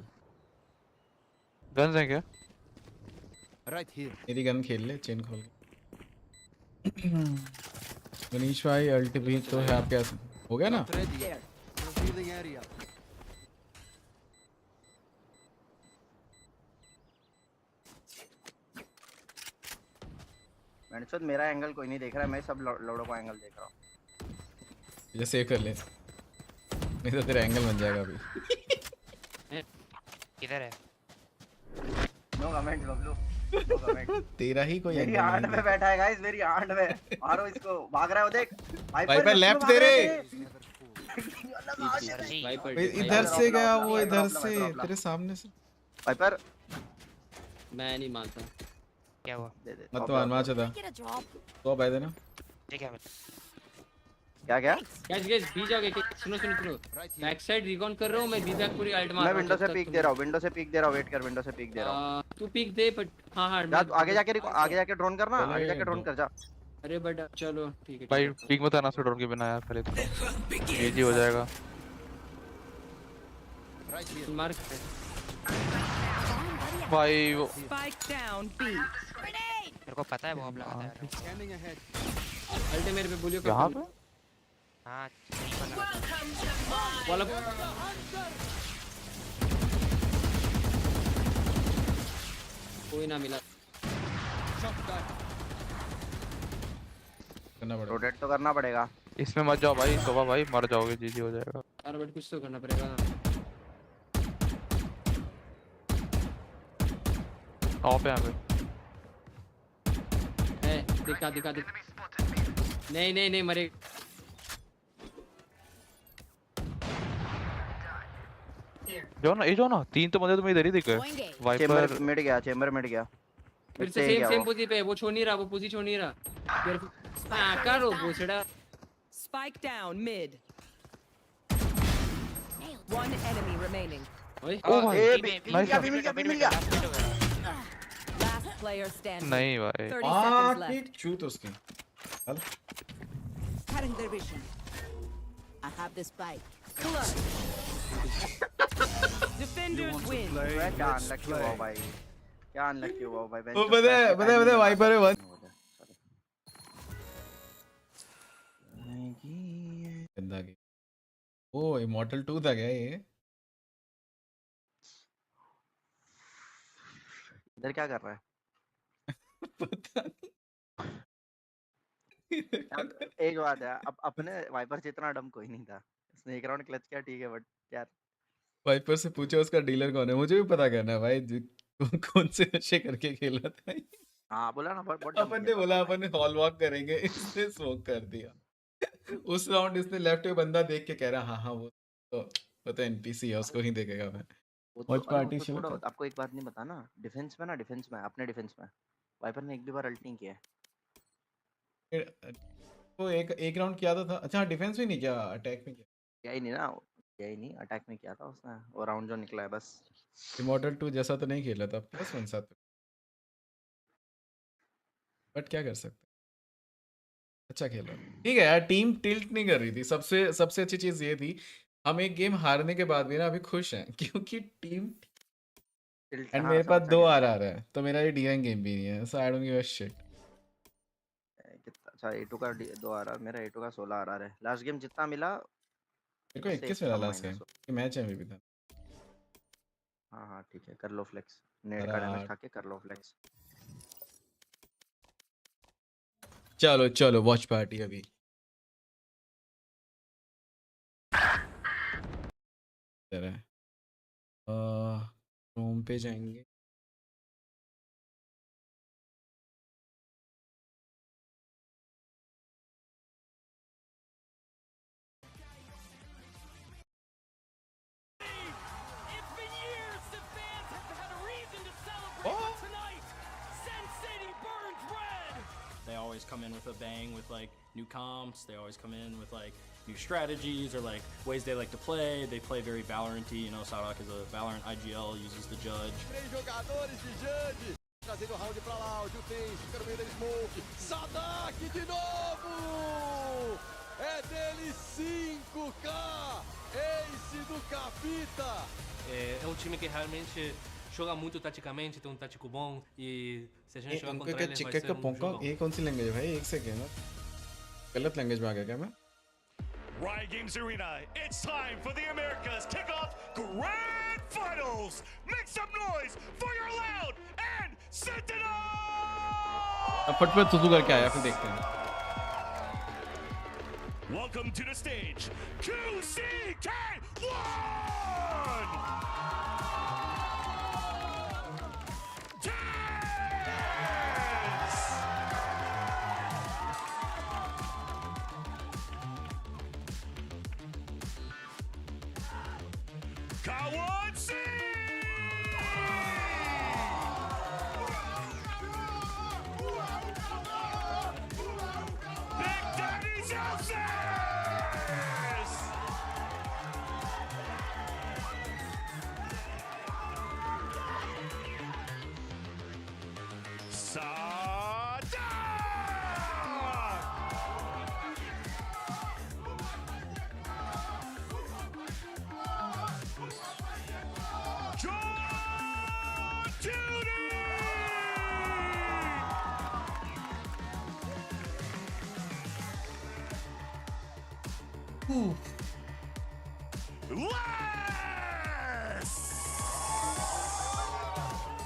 गन्स हैं क्या Right here. मेरी गन खेल ले चेन खोल के मनीष भाई अल्ट भी तो है आपके पास हो गया ना Not ready yet. Revealing area. मैंने सोचा मेरा एंगल कोई नहीं देख रहा है मैं सब लोड़ों का एंगल देख रहा हूँ ये सेव कर ले नहीं तो तेरा एंगल बन जाएगा अभी किधर है no comment Bablu no comment तेरा ही कोई मेरी आंट में बैठा है गाइस मेरी आंट में मारो इसको भाग रहा है वो देख वाइपर लेफ्ट दे रे वाइपर इधर से गया वो इधर से तेरे सामने से वाइपर मैं नहीं मानता क्या हुआ दे दे मत मान मार चदा Get a drop. तो भाई देना ठीक है क्या guys बी जाओगे सुनो बैक साइड रिकॉन कर रहा हूं मैं बी बैक पूरी अल्ट मार मैं विंडो से पीक दे रहा हूं वेट कर विंडो से पीक दे रहा हूं तू पीक दे बट हां जा आगे जाके ड्रोन करना आगे जाके ड्रोन कर जा अरे बट चलो ठीक है भाई पीक मत आना से ड्रोन के बिना यार पहले तो इजी हो जाएगा मार भाई वो Spike down B. मेरे को पता है बॉम्ब लगाता है Scanning ahead. अल्ट मेरे पे बोलियो यहाँ पे हां वाला कोई ना मिला रोटेट तो करना पड़ेगा इसमें मत जाओ भाई सोबा भाई मर जाओगे जीजी हो जाएगा यार बट कुछ तो करना पड़ेगा ऑफ है यहाँ पे दिखा नहीं मरे जो ना तीन तो बंदे तुम्हें इधर ही दिखे वाइपर चेंबर मिड गया फिर से सेम पोजी पे वो छोड़ नहीं रहा, वो पोजी छोड़ नहीं रहा। हां करो बोचड़ा। Spike down mid. One enemy remaining. मिल गया। Last player standing. नहीं भाई 30 seconds left. चूत उसकी। Cutting their vision. I have the spike. Defenders win. क्या अनलकी हुआ भाई, क्या अनलकी हुआ भाई। वो बता वाइपर है वन गंदा गेम। ओ इमॉर्टल 2 था क्या ये? इधर क्या कर रहा है? पता नहीं। एक बात है, अब अपने वाइपर जितना डम कोई नहीं था। उसने एक राउंड क्लच किया ठीक है, बट यार वाइपर से पूछो उसका डीलर कौन है, मुझे भी पता करना है भाई कौन से नशे करके खेला था। हाँ बोला ना बहुत अपन ने बोला अपन हॉल वॉक करेंगे, इसने स्मोक कर दिया। उस राउंड इसने लेफ्ट पे बंदा देख के कह रहा हाँ वो तो पता एनपीसी है, उसको ही देखेगा मैं। वॉच पार्टी शो आपको एक बात नहीं पता ना, डिफेंस में अपने डिफेंस में वाइपर ने एक भी बार अल्ट नहीं किया है। तो एक राउंड किया था। अच्छा डिफेंस भी नहीं किया, अटैक में किया ही नहीं ना, किया ही नहीं, अटैक में किया था उसने, वो राउंड जो निकला है बस। इमॉर्टल 2 जैसा तो नहीं खेला था, +1 साथ बट क्या कर सकते, अच्छा खेला। ठीक है यार, टीम टिल्ट नहीं कर रही थी। सबसे अच्छी चीज ये थी हम एक गेम हारने के बाद भी ना अभी खुश हैं क्योंकि टीम एंड मेरे पास 2 आरआर है, तो मेरा ये डीआईंग गेम भी नहीं है, so I don't give a shit. कितना अच्छा A2 का 2 आरआर, मेरा A2 का 16 आरआर है। लास्ट गेम जितना मिला मेरे को 21 मिला लास्ट गेम, ये मैच है अभी था। हाँ ठीक है, कर लो फ्लेक्स, नेट का डैमेज खा के कर लो फ्लेक्स। चलो वॉच पार्टी अभी होम पे जाएंगे। They always come in with a bang with like new comps. They always come in with like new strategies or like ways they like to play. They play very Valorant-y, you know. Psyown is a Valorant IGL, uses the judge. 3 jogadores de Judge. Trazendo o round pra lá, o Gil tem, fica no meio da smoke. Sadak de novo! É dele 5K! Ace do Capita! É um time que realmente joga muito taticamente, tem um tático bom e se a gente jogar contra ele vai ser jogão. ये कौन सी language है भाई? एक second, गलत language में आ गया क्या मैं? Riot Games Arena, it's time for the Americas Kickoff Grand Finals! Make some noise for your Loud and Sentinel! फटफट सुसु करके आया, फिर देखते हैं। Welcome to the stage, QCK1!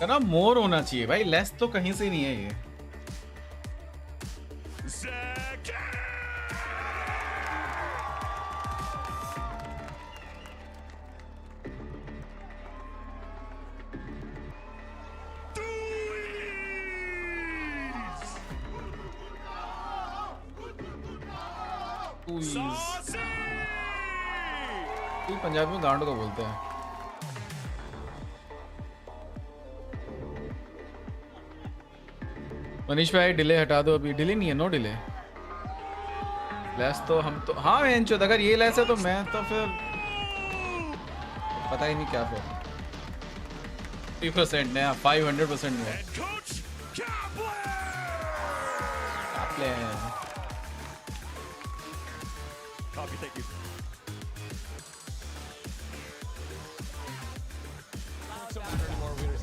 ना मोर होना चाहिए भाई, लेस तो कहीं से नहीं है ये। पंजाबी में गांड को बोलते हैं। मनीष भाई डिले हटा दो अभी। डिले नहीं है, नो डिले। लेस तो हम तो हाँ मैं अगर ये लेस है तो मैं तो फिर पता ही नहीं क्या फिर 3% नया 500% में Copy, thank you.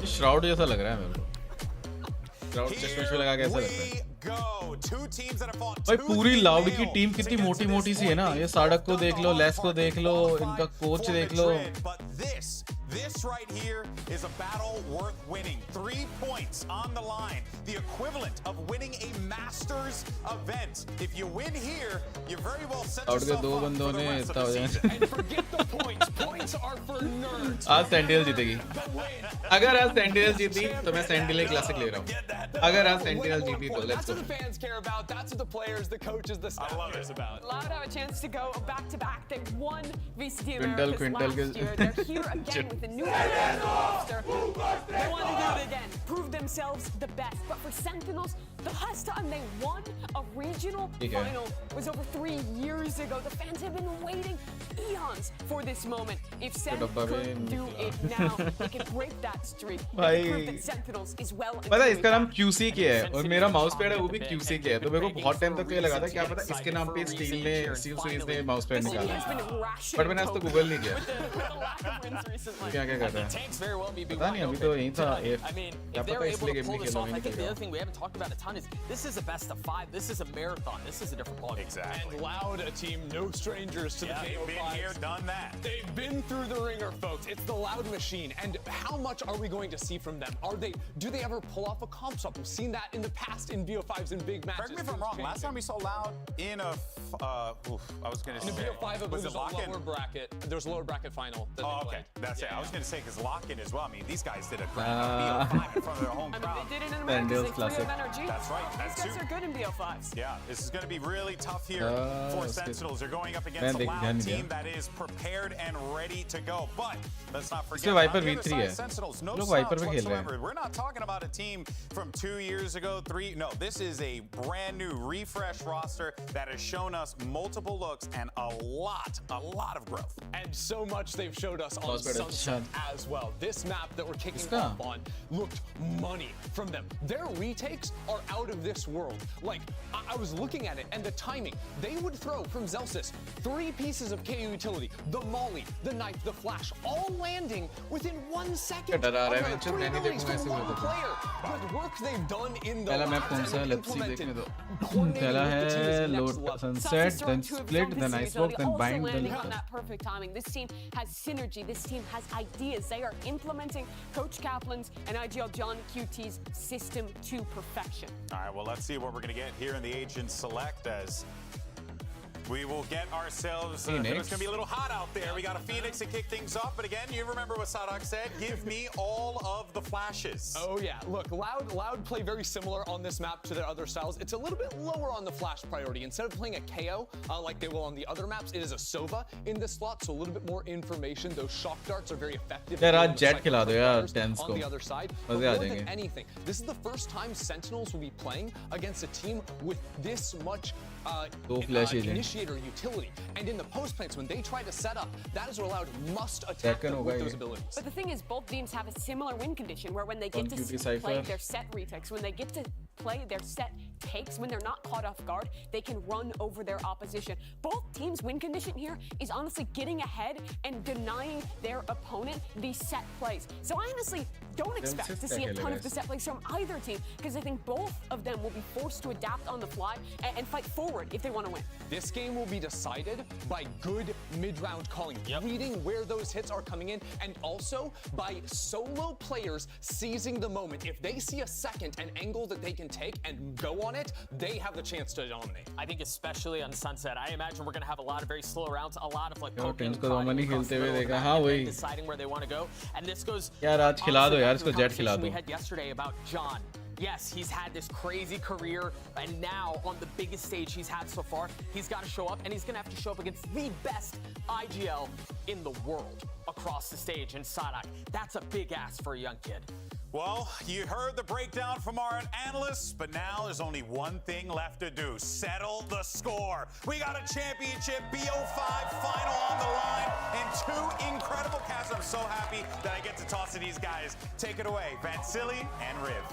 श्राउड जैसा लग रहा है मेरे को। श्राउड चश्मे लगा के ऐसा लगता है। भाई पूरी लाउड की टीम कितनी मोटी मोटी सी है ना। ये साड़क को देख लो, लेस को देख लो, इनका कोच देख लो। This right here is a battle worth winning. 3 points on the line. The equivalent of winning a Masters event. If you win here, you very well set yourself up for the rest of the season. And forget the points. Points are for nerds. आज sentinel जीतेगी। अगर आज sentinel जीती तो मैं sentinel classic ले रहा हूँ। अगर आज सेंटिनल जीती तो let's go. That's what the fans care about. That's what the players, the coaches, the staff cares about. Loud have a chance to go back to back. They won VCT Quintal, Americas last year. They're here again with a new roster. They want to do it again. Prove themselves the best. But for Sentinels, the last time they won a regional final was over 3 years ago. The fans have been waiting eons for this moment. If Sen could do it now, they can break that streak. They can prove that Sentinels is well. पता है इसका नाम QC क्या है और मेरा mouse pad है वो भी QC क्या है। तो मेरे को बहुत टाइम तक ये लगा था क्या पता इसके नाम पे स्टील सीरीज ने माउस पैड निकाला है। बट मैंने आज तो गूगल नहीं किया क्या क्या कर रहा है। पता नहीं अभी तो यही था क्या पता इसलिए गेम नहीं खेला। I think the other thing we haven't talked about a ton is this is a best of 5. This is a marathon. This is a different ballgame. Exactly. And Loud, a team no strangers to the They've been here, done that. They've been through the ringer, folks. It's the Loud machine. And how much are we going to see from them? Do they ever pull off a comp swap? We've seen that in the past in BO5s in big matches. Correct me if I'm wrong. Last time we saw Loud in a, I was going to say. In a BO5, it was a lower bracket. There's a lower bracket final. Oh, okay. That's it. I was going to say because lock-in as well. I mean, these guys did a great BO5 in front of their home crowd. They did it in America. They have energy. That's right. These guys are good in BO5s. Yeah, this is going to be really tough here for Sentinels. They're going up against a Loud team that is prepared and ready to go. But let's not forget, Viper on the other V3 side, Sentinels, no Viper subs पे खेल रहे हैं। whatsoever. We're not talking about a team from 2 years ago, 3. No, this is a brand new refresh roster that has shown us multiple looks and a lot of growth. And so much they've showed us on Sunset as well. This map that we're kicking off on looked money from them. Their retakes are out of this world. Like, I was looking at it and the timing. They would throw from Zelsis 3 pieces of KO utility, the Molly, the knife, the flash, all landing within 1 second. The work they've done in the labs and implemented. पहला है load Sunset then Split then Icebox then Bind then that perfect timing. This team has synergy. This team has ideas. They are implementing Coach Kaplan's and IGL John QT's system to perfection. All right, well, let's see what we're going to get here in the Agent Select as we will get ourselves, it's going to be a little hot out there. We got a Phoenix to kick things off, but again, you remember what Sadak said, give me all of the flashes. Oh yeah, look, Loud play very similar on this map to their other styles. It's a little bit lower on the flash priority. Instead of playing a KO like they will on the other maps, it is a Sova in this slot, so a little bit more information. Those shock darts are very effective. यार आज jet खिला दो यार 10 on the other side. But more than anything, this is the first time Sentinels will be playing against a team with this much initiator utility. And in the post plants, when they try to set up, that is where Loud must attack them with those abilities. But the thing is, both teams have a similar win condition where when they get to play their set retakes, when they get to play their set takes, when they're not caught off guard, they can run over their opposition. Both teams' win condition here is honestly getting ahead and denying their opponent these set plays. So I honestly don't expect to see a ton of the set plays from either team because I think both of them will be forced to adapt on the fly and fight forward if they want to win. This game will be decided by good mid-round calling, reading where those hits are coming in, and also by solo players seizing the moment. If they see a second, an angle that they can take and go on it, they have the chance to dominate. I think especially on Sunset, I imagine we're going to have a lot of very slow rounds, a lot of like deciding where they want to go. And this goes we had yesterday about John. Yes, he's had this crazy career, and now on the biggest stage he's had so far, he's got to show up, and he's going to have to show up against the best IGL in the world. across the stage, and Sadak, that's a big ask for a young kid. Well, you heard the breakdown from our analysts, but now there's only one thing left to do. Settle the score. We got a championship BO5 final on the line and two incredible casts. I'm so happy that I get to toss to these guys. Take it away, Vansili and Riv.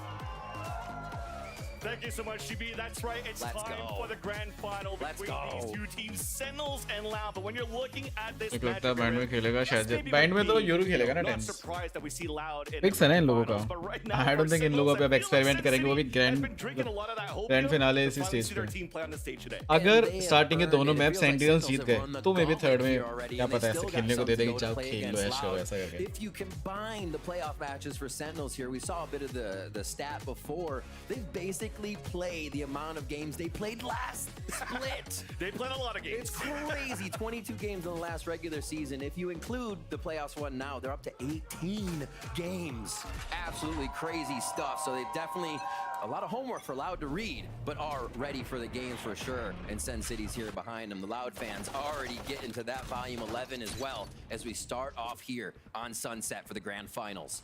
Thank you so much, GB. That's right. It's time for the grand final between these two teams, Sentinels and Loud. But when you're looking at this match, Bind में खेलेगा शायद Bind में तो Yoru खेलेगा ना TenZ surprised that we see Loud in fix है ना इन लोगों का आई डोंट थिंक इन लोगों पे अब एक्सपेरिमेंट करेंगे वो भी ग्रैंड फिनाले इसी स्टेज पे अगर स्टार्टिंग के दोनों मैप सेंटिनल्स जीत गए तो मे बी थर्ड में क्या पता ऐसे खेलने को दे देंगे चल खेल लो ऐसे करो ऐसा करके If you combine the playoff matches for Sentinels here, we saw a bit of the stat before. They basically play the amount of games they played last split. They played a lot of games. It's crazy. 22 games in the last regular season. If you include the playoffs one now, they're up to 18 games. Absolutely crazy stuff. So they definitely a lot of homework for Loud to read, but are ready for the games for sure. And Sen City's here behind them. The Loud fans already get into that volume 11 as well as we start off here on Sunset for the grand finals.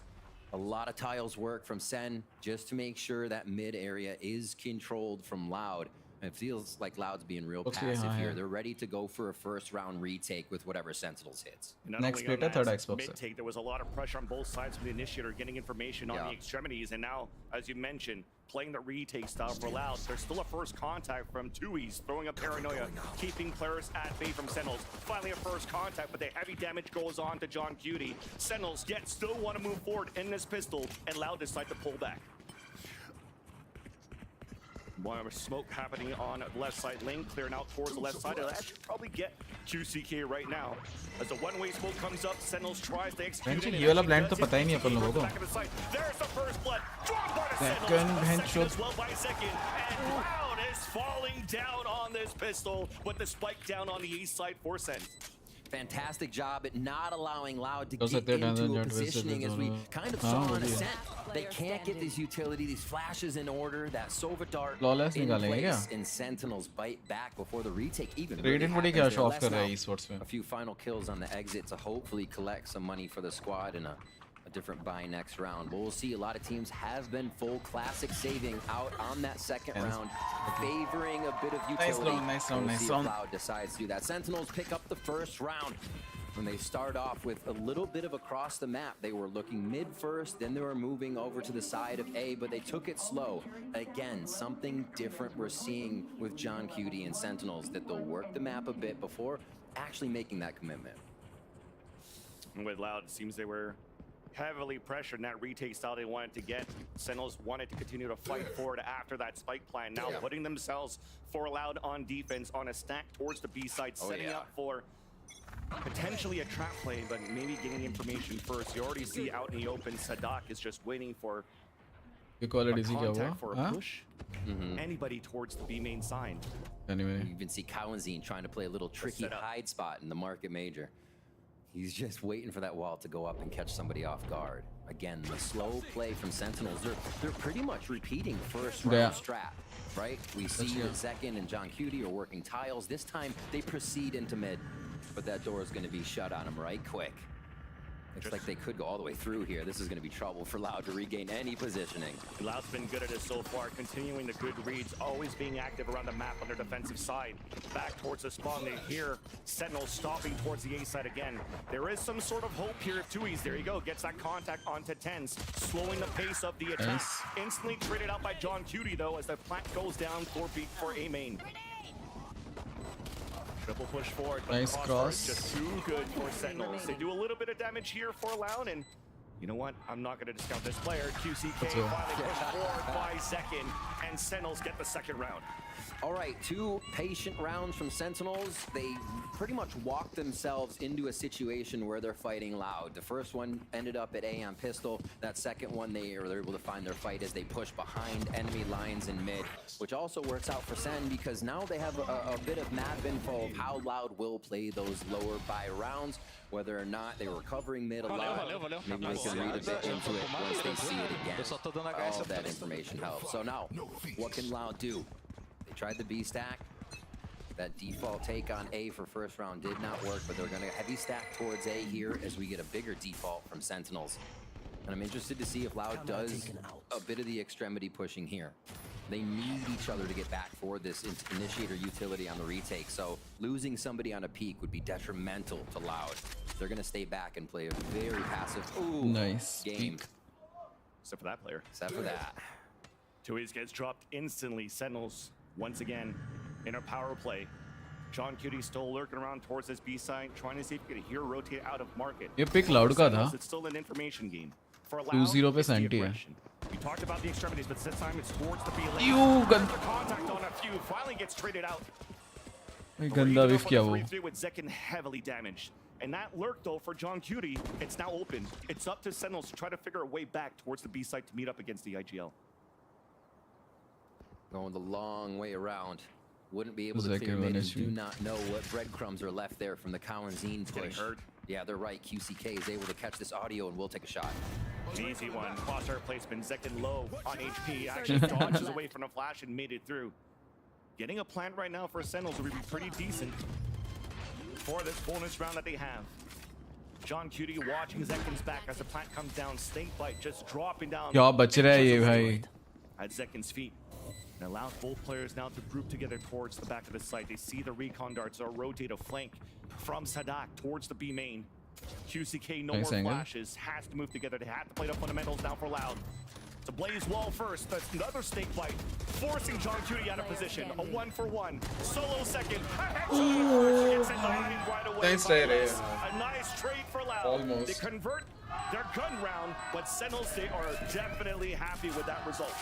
A lot of tiles work from Sen just to make sure that mid area is controlled from Loud. It feels like Loud's being real passive here. They're ready to go for a first round retake with whatever Sentinels hits. Next beta, third Xbox. Mid-take, there was a lot of pressure on both sides from the initiator, getting information on the extremities. And now, as you mentioned, playing the retake style for Loud. There's still a first contact from Tui's, throwing a paranoia, keeping players at bay from Sentinels. Finally a first contact, but the heavy damage goes on to John Cutie. Sentinels yet still want to move forward in this pistol, and Loud decide to pull back. More smoke happening on the left side lane, clearing out towards the left side. That should probably get QCK right now. As the one-way smoke comes up, Sentinels tries to execute it. ये वाला blind तो पता ही नहीं अपन लोगों को There's the first blood. Drawn by the Sentinels. As well by second. And Loud is falling down on this pistol with the spike down on the east side for Sen. Fantastic job at not allowing Loud to get into a positioning as we kind of saw on Ascent. They can't get this utility, these flashes in order, that Sova dart in place, and Sentinels bite back before the retake even really happens. A few final kills on the exit to hopefully collect some money for the squad and a different buy next round. But we'll see a lot of teams have been full classic saving out on that second round, favoring a bit of utility. Nice round. Loud decides to do that. Sentinels pick up the first round. When they start off with a little bit of across the map, they were looking mid first, then they were moving over to the side of A, but they took it slow. Again, something different we're seeing with John Cutie and Sentinels, that they'll work the map a bit before actually making that commitment. And with Loud, it seems they were heavily pressured in that retake style they wanted to get. Sentinels wanted to continue to fight forward after that spike plan. Now putting themselves for Loud on defense on a stack towards the B side, setting up for potentially a trap play, but maybe getting information first. You already see out in the open, Sadak is just waiting for a contact for a push. Anybody towards the B main side. Anyway, you even see Kawanzine trying to play a little tricky hide spot in the market major. He's just waiting for that wall to go up and catch somebody off guard. Again, the slow play from Sentinels, they're pretty much repeating first round strat, right? We see that Zekin and John Cutie are working tiles. This time they proceed into mid, but that door is going to be shut on them right quick. Looks like they could go all the way through here. This is going to be trouble for Loud to regain any positioning. Loud's been good at it so far, continuing the good reads, always being active around the map on their defensive side. Back towards the spawn, they hear Sentinel stopping towards the A side again. There is some sort of hope here. Tui's, there you go, gets that contact onto Tens, slowing the pace of the attack. Instantly traded out by John Cutie, though, as the plant goes down for A main. Triple push forward, but nice cross. Just too good for Sentinels. They do a little bit of damage here for Loud, and you know what? I'm not going to discount this player. QCK finally pushed forward by second, and Sentinels get the second round. All right, two patient rounds from Sentinels. They pretty much walked themselves into a situation where they're fighting Loud. The first one ended up at A on pistol. That second one, they're able to find their fight as they push behind enemy lines in mid, which also works out for Sen because now they have a bit of map info of how Loud will play those lower buy rounds, whether or not they were covering mid a lot. Maybe they can read a bit into it once they see it again. All of that information helps. So now, what can Loud do? They tried the B stack. That default take on A for first round did not work, but they're going to heavy stack towards A here as we get a bigger default from Sentinels. And I'm interested to see if Loud does a bit of the extremity pushing here. They need each other to get back for this initiator utility on the retake, so losing somebody on a peak would be detrimental to Loud. They're going to stay back and play a very passive game. Except for that player. Except for that. Tuiz gets dropped instantly. Sentinels, once again, in a power play. John Cutie still lurking around towards this B side, trying to see if he could hear rotate out of market. ये pick Loud का था. It's still an information game. For 2-0 पे Santi है. We talked about the extremities, but this time it's towards the B lane. You gun. Contact on a few. Finally gets traded out. गंदा whiff किया वो. 3-3 with Zekin heavily damaged. And that lurk though for John Cutie, it's now open. It's up to Sentinels to try to figure a way back towards the B side to meet up against the IGL. Going the long way around. Wouldn't be able to clear mid and do not know what breadcrumbs are left there from the Cowan-Zine push. Hurt. Yeah, they're right. QCK is able to catch this audio and we'll take a shot. Easy one. Crosshair placement. Zekin low on HP. Actually dodges away from a flash and made it through. Getting a plant right now for Sentinels would be pretty decent for this bonus round that they have. John Cutie watching Zekin's back as the plant comes down. Snakebite just dropping down. क्या बच रहा है ये भाई? At Zekin's feet. And allows both players now to group together towards the back of the site. They see the recon darts or rotate a flank from Sadak towards the B main. QCK no more flashes, has to move together. They have to play the fundamentals now for Loud. To blaze wall first, that's another snake bite, forcing John Cutie out of position. A 1-for-1, solo second. Gets it right away. A nice trade for Loud. Almost. They convert their gun round, but Sentinels, they are definitely happy with that result.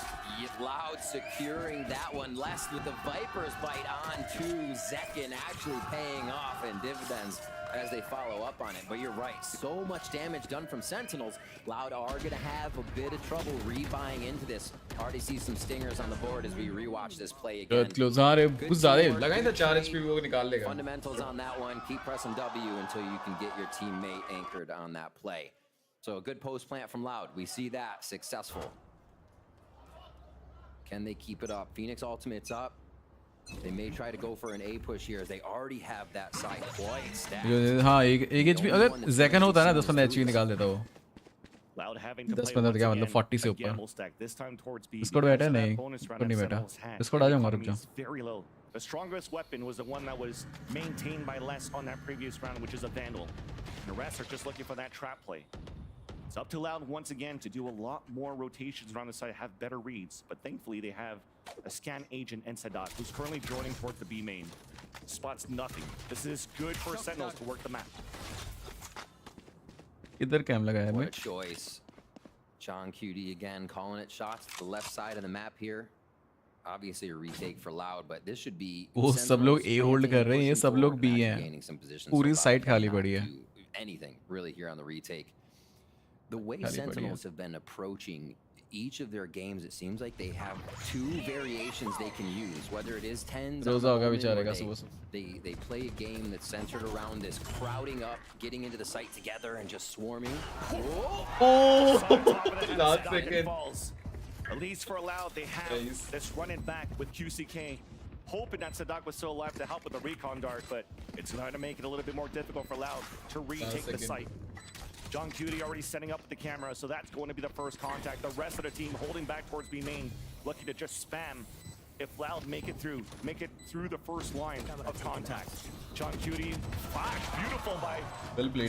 Loud securing that one, less with the Viper's bite on to Zekin, actually paying off in dividends as they follow up on it. But you're right, so much damage done from Sentinels. Loud are going to have a bit of trouble rebuying into this. Already see some stingers on the board as we rewatch this play again. Close लगाएं तो 4 HP वो निकाल लेगा. Fundamentals on that one. Keep pressing W until you can get your teammate anchored on that play. So a good post plant from Loud. We see that successful. Can they keep it up? Phoenix ultimate's up. They may try to go for an A push here as they already have that side quite stacked. हाँ एक HP अगर Zekin होता है ना 10-15 HP निकाल देता वो. Loud having to 10-15 क्या मतलब 40 से ऊपर. Discord बैठा है नहीं. Discord नहीं बैठा. Discord आ जाऊँगा रुक जाओ. Very low. The strongest weapon was the one that was maintained by Les on that previous round, which is a Vandal. The rest are just looking for that trap play. It's up to Loud once again to do a lot more rotations around the side, have better reads, but thankfully they have a scan agent and Sadat, who's currently joining towards the B main. Spots nothing. This is good for Sentinels to work the map. इधर cam लगाया है. What a choice. John Cutie again calling it shots to the left side of the map here. Obviously a retake for Loud, but this should be. वो सब लोग A hold कर रहे हैं, ये सब लोग B हैं. पूरी side खाली पड़ी है. Anything really here on the retake. The way Sentinels have been approaching each of their games, it seems like they have two variations they can use, whether it is 10s they play a game that's centered around this crowding up, getting into the site together and just swarming. Last second. At least for Loud, they have this running back with QCK, hoping that Sadak was still alive to help with the recon dart, but it's going to make it a little bit more difficult for Loud to retake the site. John Cutie already setting up the camera, so that's going to be the first contact. The rest of the team holding back towards B main, looking to just spam. If Loud make it through the first line of contact. John Cutie, flash, beautiful by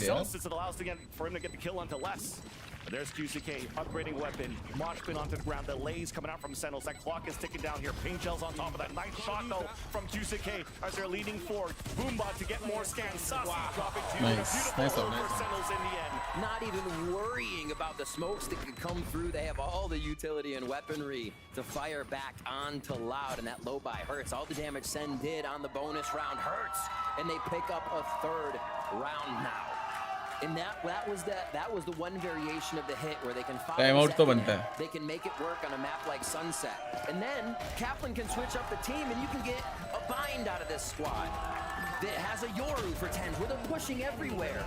Celsius. It allows for him to get the kill onto Les. There's QCK, upgrading weapon, mosh pin onto the ground, the lays coming out from Sentinels, that clock is ticking down here, paint shells on top of that, nice shot though from QCK as they're leading forward, Boombot to get more scans, Sassy dropping to beautiful for Sentinels in the end. Not even worrying about the smokes that could come through, they have all the utility and weaponry to fire back onto Loud, and that low buy hurts. All the damage Sen did on the bonus round hurts, and they pick up a third round now. And that was the one variation of the hit where they can follow they can make it work on a map like Sunset. And then Kaplan can switch up the team and you can get a bind out of this squad that has a Yoru for 10s where they're pushing everywhere.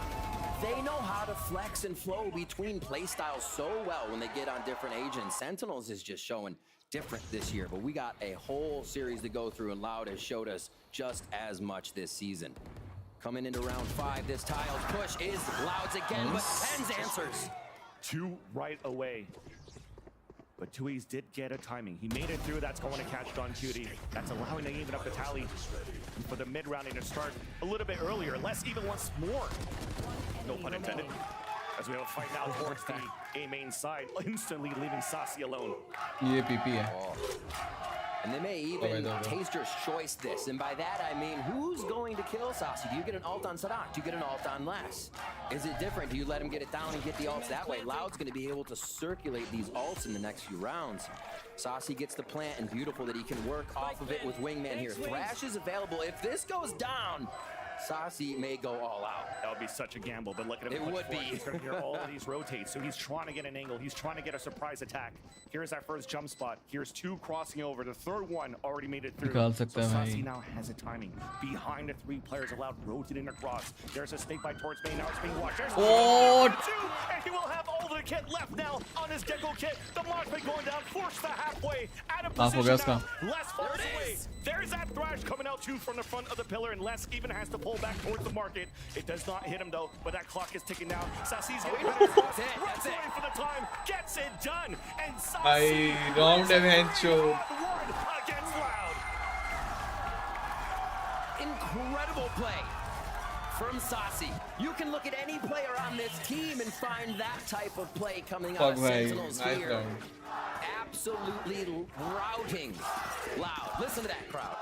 They know how to flex and flow between playstyles so well when they get on different agents. Sentinels is just showing different this year, but we got a whole series to go through, and Loud has showed us just as much this season. Coming into round 5, this Tiles push is Loud's again, but Tens answers. 2 right away. But Tui's did get a timing. He made it through. That's going to catch John Cutie. That's allowing to even up the tally. And for the mid-rounding to start a little bit earlier. Less even once more. No pun intended. As we have a fight now towards the A main side, instantly leaving Saucy alone. ये PP है. And they may even Taster's choice this. And by that, I mean, who's going to kill Saucy? Do you get an ult on Sadak? Do you get an ult on Les? Is it different? Do you let him get it down and get the ults that way? Loud's going to be able to circulate these ults in the next few rounds. Saucy gets the plant, and beautiful that he can work off of it with Wingman here. Thrash is available. If this goes down, Saucy may go all out. That would be such a gamble, but look at him. It would be. He's going to hear all of these rotate, so he's trying to get an angle. He's trying to get a surprise attack. Here's our first jump spot. Here's 2 crossing over. The third one already made it through. So Saucy now has a timing. Behind the 3 players allowed rotating across. There's a snake bite towards main. Now it's being watched. There's and he will have all the kit left now on his Gecko kit. The Marshman going down, forced to halfway. Out of position now. Les falls away. There's that Thrash coming out too from the front of the pillar, and Les even has to pull back towards the market. It does not hit him though, but that clock is ticking down. Saucy's getting runs away for the time, gets it done, and Saucy round eventual against Loud. Incredible play from Saucy. You can look at any player on this team and find that type of play coming out of Sentinels here. Absolutely routing Loud. Listen to that crowd.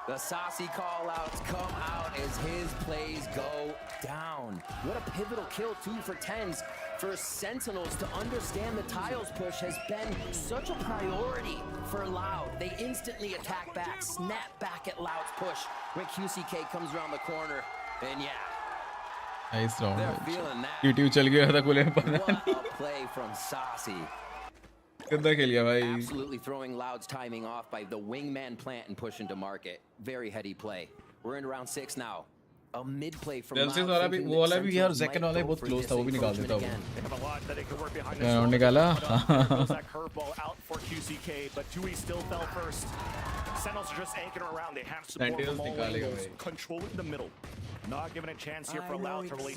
The Saucy call-outs come out as his plays go down. What a pivotal kill, too, for Tens. For Sentinels to understand the Tiles push has been such a priority for Loud. They instantly attack back, snap back at Loud's push when QCK comes around the corner. And yeah, nice round. They're feeling that. YouTube चल गया था कुले What a play from Saucy. कितना खेल गया भाई. Absolutely throwing Loud's timing off by the Wingman plant and push into market. Very heady play. We're in round 6 now. A mid play from Loud. वाला भी वो वाला भी यार second वाला बहुत close था, वो भी निकाल देता वो. They have a lot that they can work behind. Round निकाला. That curveball out for QCK, but Tui still fell first. Sentinels are just anchoring around. They have support from all angles, controlling the middle. Not giving a chance here for Loud to really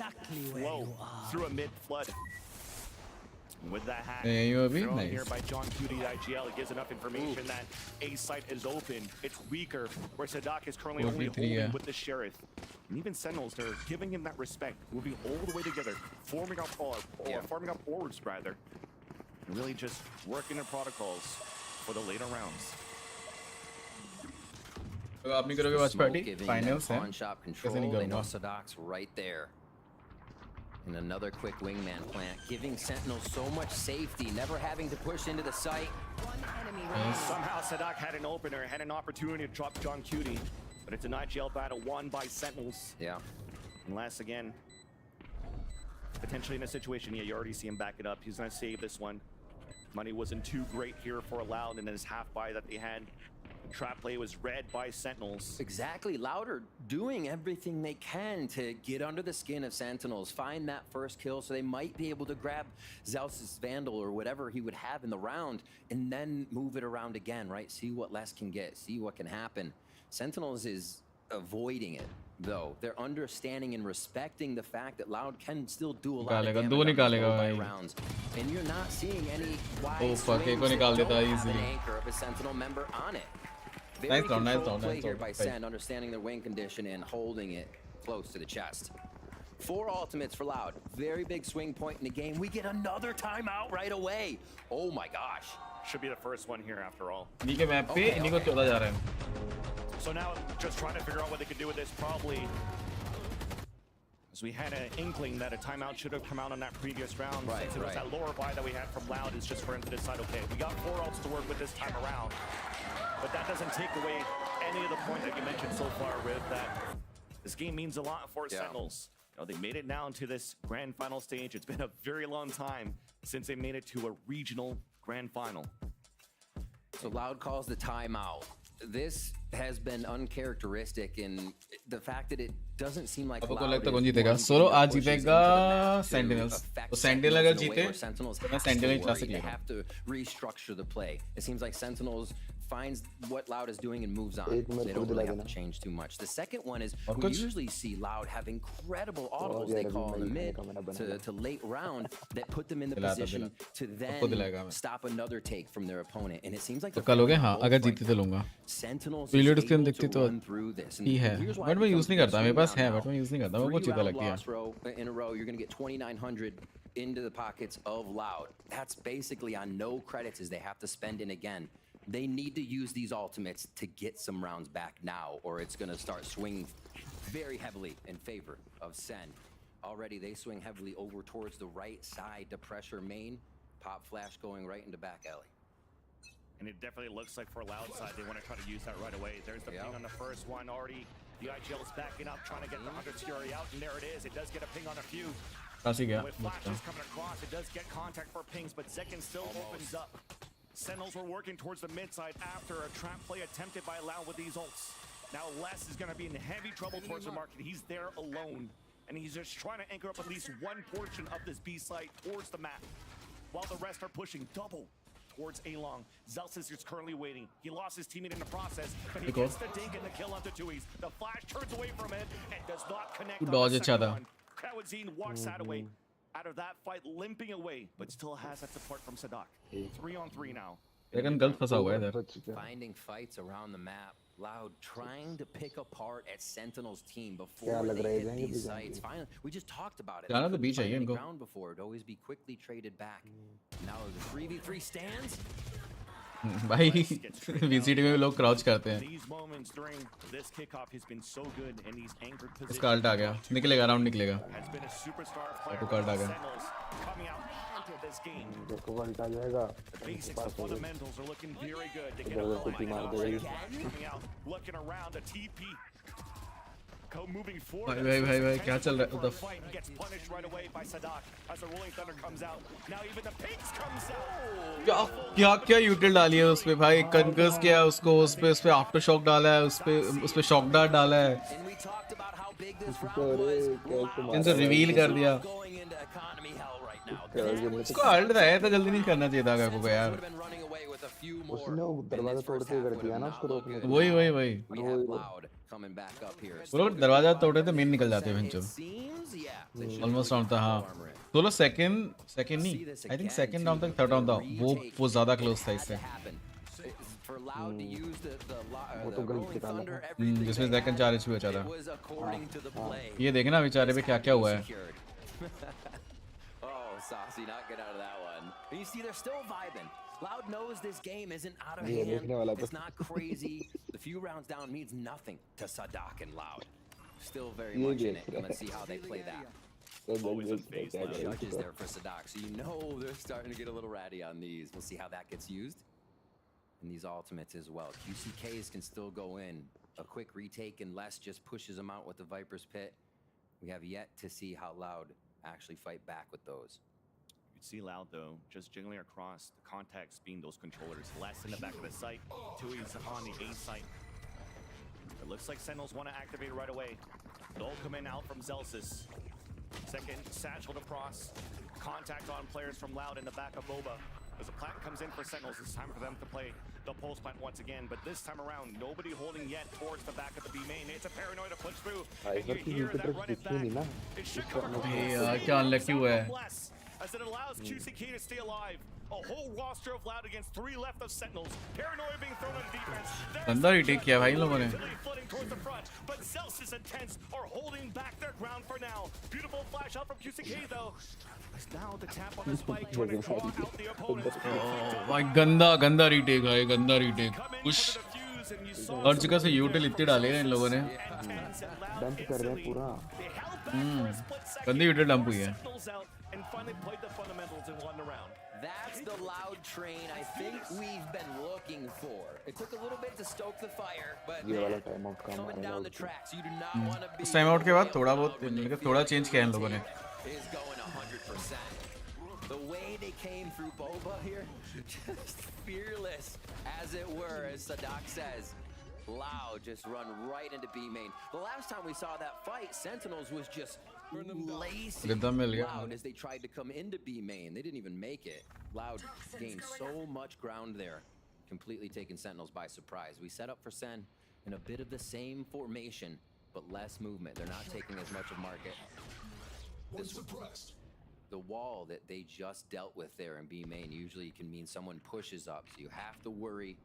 flow through a mid flood. With that hack thrown here by John Cutie IGL, it gives enough information that A site is open. It's weaker, where Sadak is currently only holding with the Sheriff. And even Sentinels, they're giving him that respect, moving all the way together, forming up forwards rather, and really just working their protocols for the later rounds. तो आप नहीं करोगे watch party finals हैं. कैसे नहीं करूँगा? Sadak's right there. And another quick Wingman plant, giving Sentinels so much safety, never having to push into the site. Somehow Sadak had an opener, had an opportunity to drop John Cutie, but it's an IGL battle won by Sentinels. Yeah. Unless, again, potentially in a situation, yeah, you already see him back it up. He's going to save this one. Money wasn't too great here for Loud, and then his half buy that they had. Trap play was read by Sentinels. Exactly. Loud are doing everything they can to get under the skin of Sentinels, find that first kill, so they might be able to grab Zeus' Vandal or whatever he would have in the round, and then move it around again, right? See what Les can get, see what can happen. Sentinels is avoiding it, though. They're understanding and respecting the fact that Loud can still do a lot of damage by rounds. And you're not seeing any wide swings of an anchor of a Sentinel member on it. Very controlled play here by Sen, understanding their wing condition and holding it close to the chest. 4 ultimates for Loud. Very big swing point in the game. We get another timeout right away. Oh my gosh. Should be the first one here after all. So now just trying to figure out what they could do with this, probably. As we had an inkling that a timeout should have come out on that previous round. Right, Since it was that lower buy that we had from Loud, is just for him to decide, okay, we got 4 ults to work with this time around. But that doesn't take away any of the point that you mentioned so far, Riv, that this game means a lot for Sentinels. You know, they made it now into this grand final stage. It's been a very long time since they made it to a regional grand final. So Loud calls the timeout. This has been uncharacteristic in the fact that it doesn't seem like आपको लगता है कौन जीतेगा? Solo आज जीतेगा sentinels. तो sentinel अगर जीते तो मैं सेंटिनल क्लासिक ले रहा हूं. have to restructure the play. It seems like Sentinels finds what Loud is doing and moves on. They don't really have to change too much. The second one is we usually see Loud have incredible autos they call in the mid to late round that put them in the position to then stop another take from their opponent. And it seems like तो कल हो गया. हाँ, अगर जीते तो लूंगा. Period screen देखती तो ही है, बट मैं यूज नहीं करता. मेरे पास है बट मैं यूज नहीं करता. वो बहुत चीता लगती है. In a row, you're going to get 2,900 into the pockets of Loud. That's basically on no credits as they have to spend in again. They need to use these ultimates to get some rounds back now, or it's going to start swinging very heavily in favor of Sen. Already they swing heavily over towards the right side to pressure main. Pop flash going right into back alley. And it definitely looks like for Loud side, they want to try to use that right away. There's the ping on the first one already. The IGL is backing up, trying to get the 100 Fury out, and there it is. It does get a ping on a few. With flashes coming across, it does get contact for pings, but Zekin still opens up. Sentinels were working towards the mid side after a trap play attempted by Loud with these ults. Now Les is going to be in heavy trouble towards the market. He's there alone, and he's just trying to anchor up at least one portion of this B site towards the map, while the rest are pushing double towards A-Long. Zelsis is currently waiting. He lost his teammate in the process, but he gets the dink and the kill onto Tui's. The flash turns away from it and does not connect on the second one. Krawadzine walks that away. Out of that fight, limping away, but still has that support from Sadak. 3-on-3 now. Finding fights around the map. Loud trying to pick apart at Sentinel's team before they hit these sites. Finally, we just talked about it. The ground before, it'd always be quickly traded back. Now the 3v3 stands. भाई VCD में लोग crouch करते हैं. इसका alt आ गया, निकलेगा round निकलेगा. तो कार्ड आ गया. देखो अल्ट आ जाएगा. भाई क्या चल रहा है? क्या यूटिल डाली है उस पे भाई? कंकर्स किया है उसको, उस पे आफ्टर शॉक डाला है, उस पे शॉक डार्ट डाला है, इनसे रिवील कर दिया. उसको अल्ट रहा है तो जल्दी नहीं करना चाहिए था को यार. उसने दरवाजा तोड़ते कर दिया ना उसको रोकने. वही वो लोग दरवाजा तोड़े तो मेन निकल जाते हैं भैंचो. ऑलमोस्ट राउंड था. हाँ सोलो सेकंड नहीं, आई थिंक सेकंड राउंड तक, थर्ड राउंड था वो ज्यादा क्लोज था इससे. वो तो गलत निकाला जिसमें सेकंड 4 HP बचा था. ये देखना बेचारे पे क्या क्या हुआ है. Saucy not get out of that one. And you see they're still vibing. Loud knows this game isn't out of hand. It's not crazy. The few rounds down means nothing to Sadak and Loud. Still very much in it. Let's see how they play that. Judges there for Sadak, so you know they're starting to get a little ratty on these. We'll see how that gets used. And these ultimates as well. QCKs can still go in. A quick retake and Les just pushes them out with the Viper's Pit. We have yet to see how Loud actually fight back with those. You see Loud though, just jiggling across the contacts being those controllers. Less in the back of the site. Tui's on the A site. It looks like Sentinels want to activate it right away. They'll come in out from Zelsis. Second, satchel to Pross. Contact on players from Loud in the back of Boba. As the plant comes in for Sentinels, it's time for them to play the pulse plant once again. But this time around, nobody holding yet towards the back of the B main. It's a paranoid to push through. And you hear that run it back. It should come across. As it allows QCK to stay alive. A whole roster of Loud against 3 left of Sentinels. Paranoia being thrown on defense. अंदर ही take किया भाई इन लोगों ने. But Zelsis and Tense are holding back their ground for now. Beautiful flash out from QCK though. Now the tap on the spike trying to draw out the opponent. भाई गंदा retake है, गंदा retake. Push हर जगह से यूटिल इतने डाले हैं इन लोगों ने. डंप कर रहे हैं पूरा. गंदी यूटिल डंप हुई है. And finally played the fundamentals and won the round. That's the Loud train I think we've been looking for. It took a little bit to stoke the fire, but coming down the tracks, you do not want to be. Time out के बाद थोड़ा बहुत थोड़ा change किया इन लोगों ने. Is going 100%. The way they came through Boba here, just fearless, as it were, as Sadak says. Loud just run right into B main. The last time we saw that fight, Sentinels was just lacing Loud as they tried to come into B main. They didn't even make it. Loud gained so much ground there, completely taking Sentinels by surprise. We set up for Sen in a bit of the same formation, but less movement. They're not taking as much of market. The wall that they just dealt with there in B main usually can mean someone pushes up, so you have to worry.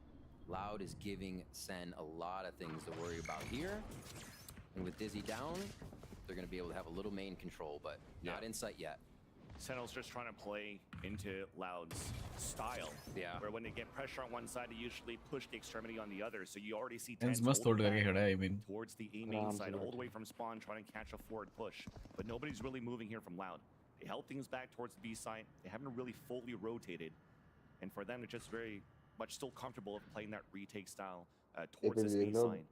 Loud is giving Sen a lot of things to worry about here. And with Dizzy down, they're going to be able to have a little main control, but not in sight yet. Sentinel's just trying to play into Loud's style. Yeah. Where when they get pressure on one side, they usually push the extremity on the other. So you already see Tens towards the A main side, all the way from spawn, trying to catch a forward push. But nobody's really moving here from Loud. They held things back towards the B side. They haven't really fully rotated. And for them, they're just very much still comfortable of playing that retake style towards this A side.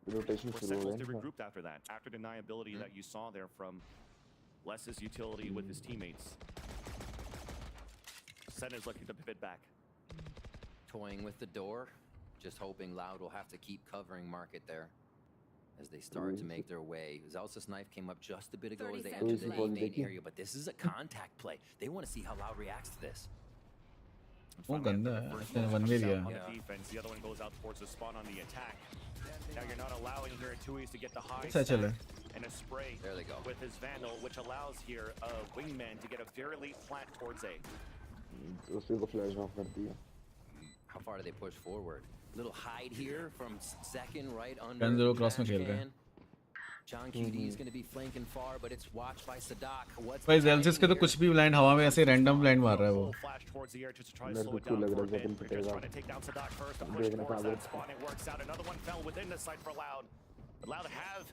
Sentinels, they regrouped after that. After deniability that you saw there from Less's utility with his teammates. Sen is looking to pivot back. Toying with the door, just hoping Loud will have to keep covering market there as they start to make their way. Zelsa's knife came up just a bit ago as they entered the A main area, but this is a contact play. They want to see how Loud reacts to this. वो गंदा है इसने one में दिया On the defense, the other one goes out towards the spawn on the attack. Now you're not allowing here Tuis to get the high चले and a spray there they go with his Vandal, which allows here a wingman to get a very late plant towards A. उसी को flash of कर दिया. How far do they push forward? Little hide here from second right under. Kanzero cross में खेल रहे हैं. John QD is going to be flanking far, but it's watched by Sadak. What's भाई ज़ेल्सिस के तो कुछ भी ब्लाइंड हवा में ऐसे रैंडम ब्लाइंड मार रहा है वो. मेरे को क्यों लग रहा है जब पिटेगा. देखना कहाँ It works out. Another one fell within the site for Loud. But Loud have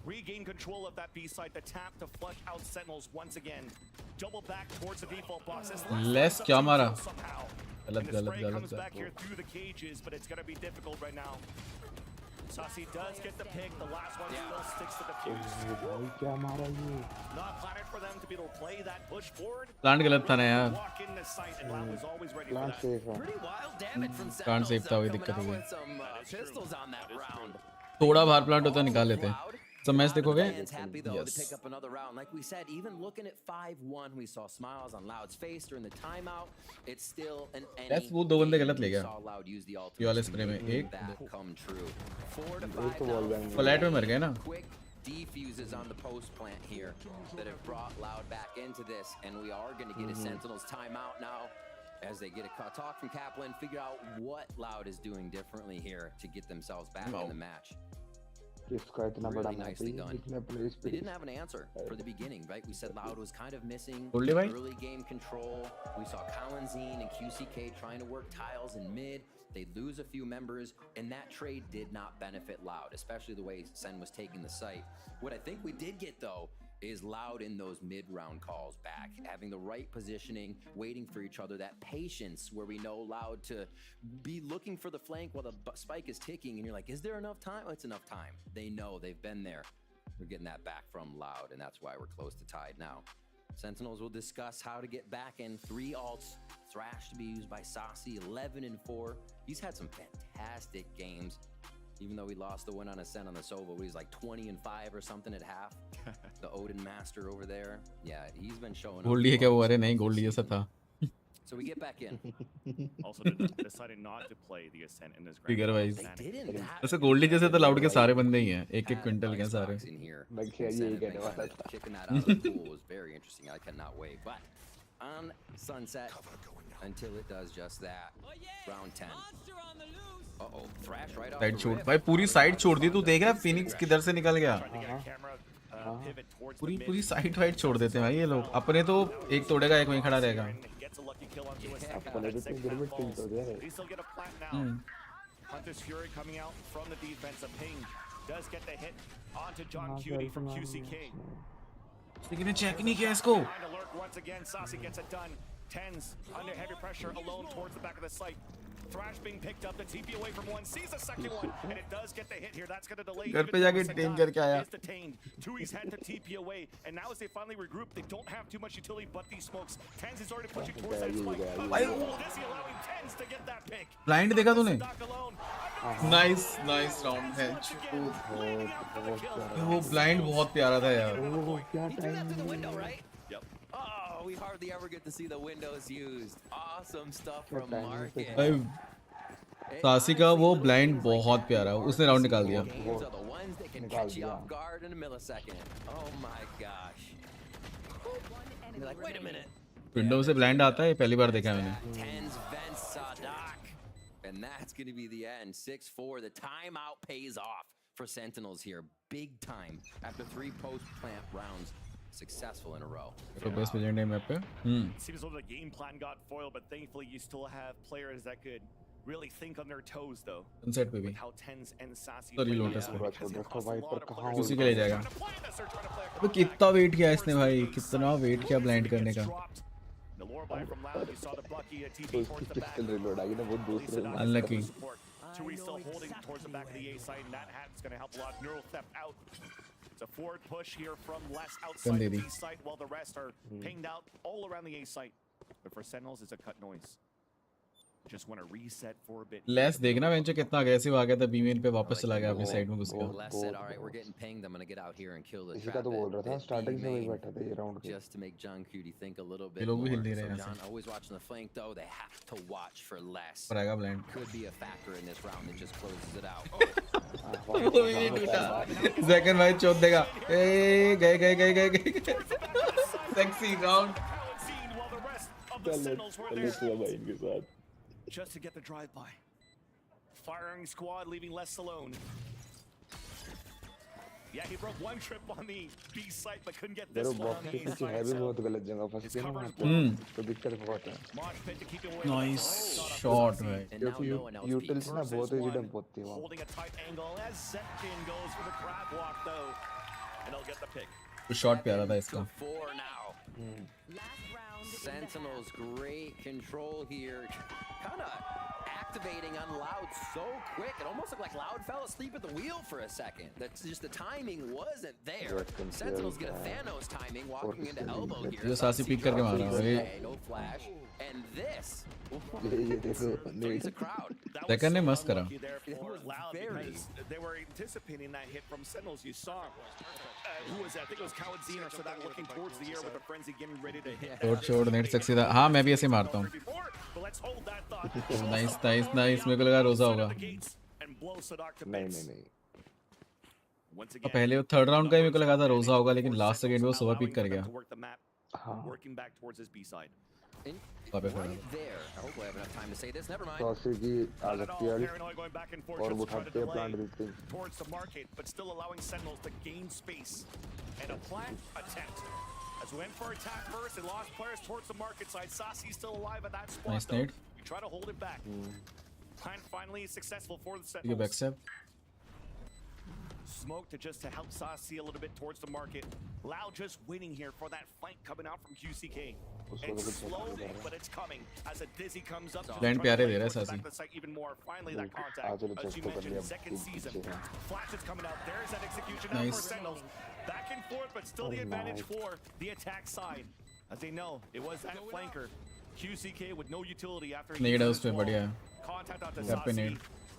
regained control of that B site. The tap to flush out Sentinels once again. Double back towards the default box. Less क्या मारा? गलत comes back here through the cages, but it's going to be difficult right now. Saucy does get the pick. The last one still sticks to the fuse. क्या मारा ये? Not planted for them to be able to play that push forward. Plant गलत था ना यार. Walk in the site and Loud was always ready for that. Pretty wild damage from Sentinels. Plant safe था वही दिक्कत हो गई. Some pistols on that round. थोड़ा बाहर प्लांट होता निकाल लेते हैं. सब मैच देखोगे? Happy though to pick up another round. Like we said, even looking at 5-1, we saw smiles on Loud's face during the timeout. It's still an any. That's वो दो बंदे गलत ले गया. Saw Loud use the ultimate. ये वाले spray में एक. That come true. 4 to 5. Flat में मर गए ना. Quick defuses on the post plant here that have brought Loud back into this, and we are going to get a Sentinels timeout now. As they get a talk from Kaplan, figure out what Loud is doing differently here to get themselves back in the match. Really nicely done. They didn't have an answer for the beginning, right? We said Loud was kind of missing early game control. We saw Kalanzine and QCK trying to work tiles in mid. They lose a few members, and that trade did not benefit Loud, especially the way Sen was taking the site. What I think we did get, though, is Loud in those mid-round calls back, having the right positioning, waiting for each other, that patience where we know Loud to be looking for the flank while the spike is ticking, and you're like, is there enough time? Oh, it's enough time. They know, they've been there. We're getting that back from Loud, and that's why we're close to tied now. Sentinels will discuss how to get back in. 3 ults, Thrash to be used by Saucy, 11-4. He's had some fantastic games. Even though we lost the win on a Sen on the Sova, he's like 20-5 or something at half. The Odin Master over there. Yeah, he's been showing up. Goldy है क्या वो? अरे नहीं, गोल्डी ऐसा था. So we get back in. Also decided not to play the Ascent in this Figure wise. ऐसे गोल्डी जैसे तो लाउड के सारे बंदे ही हैं. 1-1 क्विंटल के सारे. Kicking that out of the pool was very interesting. I cannot wait. But on Sunset, until it does just that. Round 10. Uh-oh, Thrash right off. Side छोड़ भाई, पूरी साइड छोड़ दी. तू देख रहा है फिनिक्स किधर से निकल गया. पूरी साइड वाइड छोड़ देते हैं भाई ये लोग. अपने तो एक तोड़ेगा, एक वहीं खड़ा रहेगा. Hunter's Fury coming out from the defense. A ping does get the hit onto John QD from QCK. लेकिन ने चेक नहीं किया इसको. Once again, Saucy gets it done. Tens under heavy pressure alone towards the back of the site. Thrash being picked up, the TP away from one, sees the second one, and it does get the hit here. That's going to delay. घर पे जाके टेम करके आया. Is detained. Tui's had to TP away, and now as they finally regroup, they don't have too much utility but these smokes. Tens is already pushing towards that spike. Is he allowing Tens to get that pick? Blind देखा तूने? Nice round है. वो blind बहुत प्यारा था यार. Oh, we hardly ever get to see the windows used. Awesome stuff from Market. सासी का वो blind बहुत प्यारा. उसने round निकाल दिया. Games are the ones that can catch you off guard in a millisecond. Oh my gosh. You're like, wait a minute. Window से blind आता है, पहली बार देखा मैंने. Tens vents Sadak. And that's going to be the end. 6-4. The timeout pays off for Sentinels here. Big time after 3 post-plant rounds. Successful in a row. तो best player name map पे. Seems like the game plan got foiled, but thankfully you still have players that could really think on their toes, though. Sunset पे भी. How Tens and Sassy. Sorry Lotus पे. उसी के लिए ले जाएगा. अबे कितना वेट किया इसने भाई, कितना वेट किया ब्लाइंड करने का. Unlucky. Tui still holding towards the back of the A side, and that hat's going to help a lot. Neural theft out. It's a forward push here from Les outside the B site, while the rest are pinged out all around the A site. But for Sentinels, it's a cut noise. Just want to reset for a bit. Less देखना venture कितना aggressive आ गया था, B main पे वापस चला गया अपनी side में घुस गया. Les said, all right, we're getting pinged. I'm going to get out here and kill the इसी का तो बोल रहा था स्टार्टिंग से वही बैठा था ये राउंड के. Just to make John Cutie think a little bit ये लोग भी हिल more. नहीं रहे So हैं John ऐसे. always watching the flank though. They have to watch for Les. पर आएगा blind. Could be a factor in this round that just closes it out. वो भी नहीं टूटा. सेकंड भाई चोट देगा. ए गए. Sexy round. Just to get the drive-by. Firing squad leaving Les alone. Yeah, he broke one trip on the B site, but couldn't get this one on the A site. है भी बहुत गलत जगह फंस गया ना. तो दिक्कत बहुत है. Nice shot भाई. क्योंकि यूटिल्स ना बहुत ही डंप होती है वहाँ. Holding a tight angle as Zetkin goes for the crab walk though, and they'll get the pick. Shot प्यारा था इसका. 4 now. Sentinels, great control here. Kind of activating on Loud so quick. It almost looked like Loud fell asleep at the wheel for a second. That's just the timing wasn't there. Sentinels get a Thanos timing walking into elbow here. जो सासी pick करके मारा है. No flash. And this. Plays a crowd. Second ने मस्त करा. They were anticipating that hit from Sentinels. You saw who was that? I think it was Kawadzine or so that looking towards the air with a frenzy getting ready to hit. छोड़ net sexy था. हाँ मैं भी ऐसे मारता हूँ. Nice. मेरे को लगा रोजा होगा. नहीं. पहले वो थर्ड राउंड का ही मेरे को लगा था रोजा होगा, लेकिन लास्ट सेकंड में वो सुबह पिक कर गया. Working back towards his B side. Right there. I hope I have enough time to say this. Never mind. सासी की आ सकती है और उठाते हैं प्लांट देते हैं. Towards the market, but still allowing Sentinels to gain space. And a plant attempt. As we went for attack first, they lost players towards the market side. Sasi's still alive at that spot. Nice though. nade. You try to hold it back. Plant finally successful for the You Sentinels. backstab. Smoke to help Sasi a little bit towards the market. Loud just winning here for that flank coming out from QCK. It's slow, but it's coming as a Dizzy comes up. Blind प्यारे दे रहा है सासी. Even more. Finally, that contact. As you mentioned, second season. Flash is coming out. There's that execution now for Sentinels. Back and forth, but still the advantage for the attack side. As they know, it was that flanker. QCK with no utility after he नेड उस पे बढ़िया. contact out to घर पे Sasi. Ned.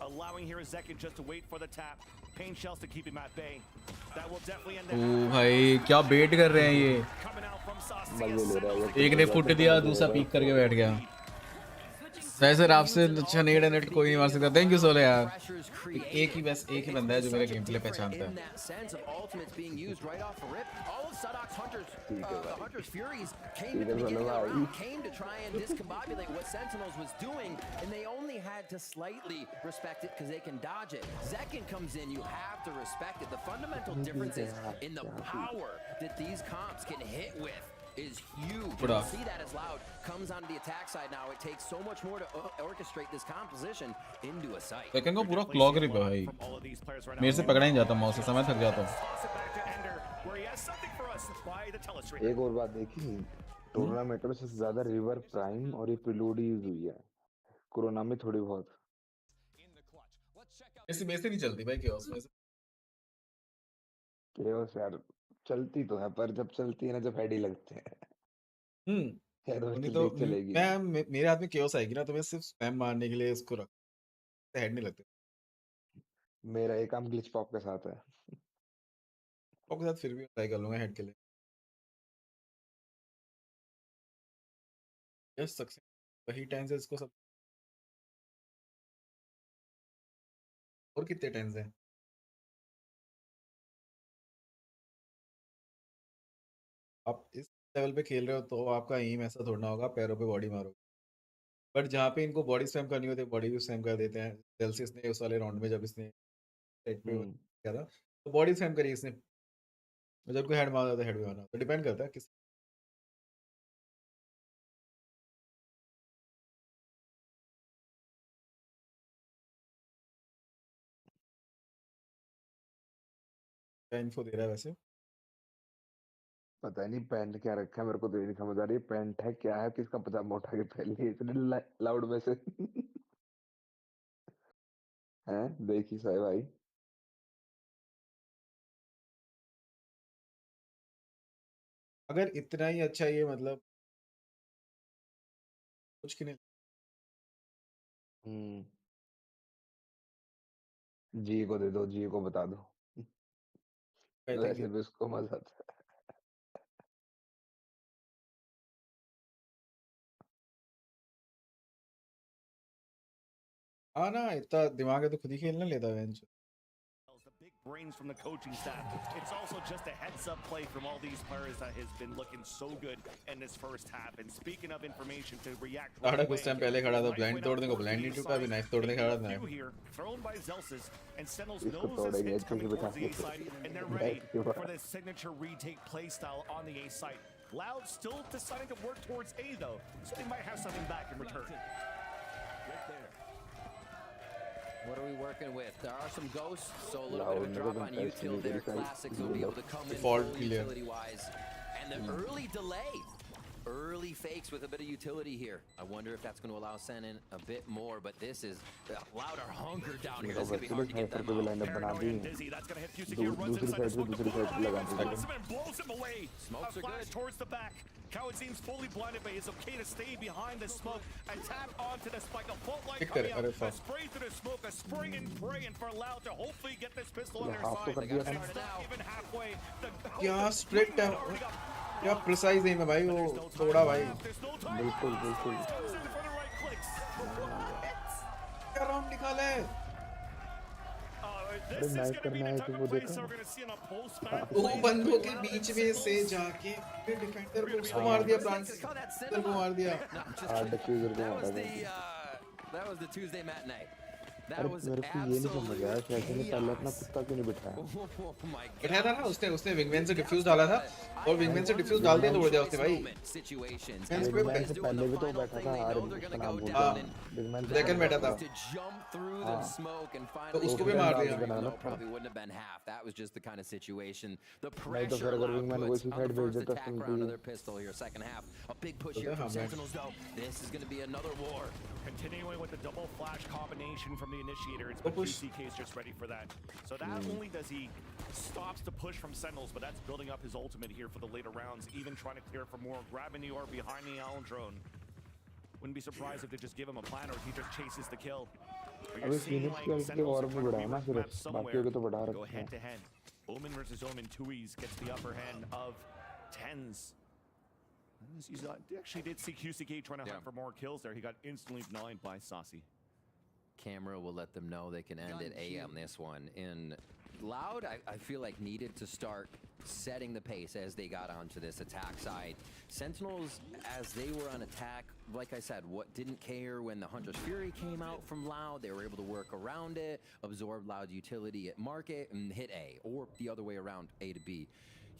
Allowing here Zekin just to wait for the tap. Pain shells to keep him at bay. That will definitely end ओ भाई क्या बेट कर रहे हैं ये. एक ने फुट दिया, दूसरा पीक करके बैठ गया. वैसे आपसे अच्छा नेट कोई नहीं मार सकता. थैंक यू सोले यार. एक ही बंदा है जो मेरा गेम प्ले पहचानता है. Sadok's Hunter's Furies came at the beginning of the round, came to try and discombobulate what Sentinels was doing, and they only had to slightly respect it because they can dodge it. Zekin comes in, you have to respect it. The fundamental differences in the power that these comps can hit with is huge. You'll see that as Loud comes onto the attack side now. It takes so much more to orchestrate this composition into a site. Second को पूरा clock rib है भाई. मेरे से पकड़ा ही जाता mouse से, समय थक जाता हूँ. एक और बात देखी, टूर्नामेंट में सबसे ज्यादा रिवर प्राइम और ये प्रिलूड यूज हुई है. कोरोना में थोड़ी बहुत ऐसे में से नहीं चलती भाई केओस में से। केओस यार चलती तो है, पर जब चलती है ना, जब हेड ही लगते हैं यार वो नहीं तो तो देख चलेगी। मेरे हाथ में केओस आएगी ना, तो मैं सिर्फ स्पैम मारने के लिए इसको रख, हेड नहीं लगते। मेरा एक काम ग्लिच पॉप के साथ है। पॉप के साथ फिर भी ट्राई कर लूंगा हेड के लिए। यस सक्सेस वही टाइम से इसको सब। और कितने टाइम्स हैं? आप इस लेवल पे खेल रहे हो तो आपका एम ऐसा थोड़ा होगा पैरों पे बॉडी मारो, बट जहाँ पे इनको बॉडी स्पैम करनी होती है बॉडी भी स्पैम कर देते हैं। सेल्सियस ने उस वाले राउंड में जब इसने सेट पे किया था तो बॉडी स्पैम करी इसने, जब कोई हेड मारा था हेड भी मारा, तो डिपेंड करता है किस क्या इन्फो दे रहा है वैसे। पता नहीं पैंट क्या रखा है, मेरे को तो ये नहीं समझ आ रही पैंट है क्या है, किसका पजामा उठा के पहन लिया इतने लाउड में से हैं देखी साहे भाई। अगर इतना ही अच्छा ये मतलब कुछ की नहीं। जी को दे दो, जी को बता दो वैसे भी उसको मजा आता है। हाँ ना, इतना दिमाग है तो खुद ही खेलना लेता है। The big brains from the coaching staff. It's also just a heads-up play from all these players that has been looking so good in this first half. And speaking of information to react right away, कुछ time पहले खड़ा था blind तोड़ने को, blind नहीं टूटा, अभी knife तोड़ने खड़ा था। here thrown by Zelsis, and Sentinels knows this hit's coming towards the A side, and they're ready for this signature retake play style on the A side. Loud still deciding to work towards A though, so they might have something back in return. Right there. What are we working with? There are some ghosts, so a little bit of a drop on util there. Classics will be able to come in full utility-wise. And the early delay. Early fakes with a bit of utility here. I wonder if that's going to allow Sen in a bit more, but this is Loud are hunkered down here. It's going to be hard to get them out. Paranoid and Dizzy, that's going to hit QC here. Runs inside the smoke. The blows him and blows him away. Smokes a flash towards the back. Coward seems fully blinded, but it's okay to stay behind the smoke and tap onto the spike. A fault line coming out. A spray through the smoke. A spring and praying for Loud to hopefully get this pistol on their side. And it's not even halfway. क्या split है, क्या precise M है भाई, वो थोड़ा भाई बिल्कुल बिल्कुल क्या राउंड निकाला है। अरे नाइफ करना है तो वो देखो दो बंदों के बीच में से जाके डिफेंडर को उसको मार दिया, फ्रांसिस को मार दिया। डिफ्यूजर को मारा था। That was the Tuesday matinee. अरे मेरे को ये नहीं समझ आया कि ऐसे ने पहले अपना कुत्ता क्यों नहीं बिठाया। बिठाया था ना उसने विंगमैन से डिफ्यूज डाला था और विंगमैन से डिफ्यूज डाल दिया, तोड़ दिया उसने भाई। विंगमैन से पहले भी तो बैठा था, अरे उसका नाम भूल गया, विंगमैन सेकंड बैठा था तो उसको भी मार दिया। नहीं तो फिर अगर विंगमैन को इसी साइड भेज देता Continuing with the double flash combination from the initiator, it's but QCK is just ready for that. So not only does he stops the push from Sentinels, but that's building up his ultimate here for the later rounds, even trying to clear for more, grabbing the orb behind the Allen drone. Wouldn't be surprised if they just give him a plan or if he just chases the kill. But you're seeing like Sentinels map somewhere go head to head. Omen versus Omen, Tui's gets the upper hand of Tens. He actually did see QCK trying to hunt for more kills there. He got instantly denied by Saucy. Camera will let them know they can end at A on this one. In Loud, I feel like needed to start setting the pace as they got onto this attack side. Sentinels, as they were on attack, like I said, what didn't care when the Hunter's Fury came out from Loud. They were able to work around it, absorb Loud utility at market, and hit A, or the other way around, A to B.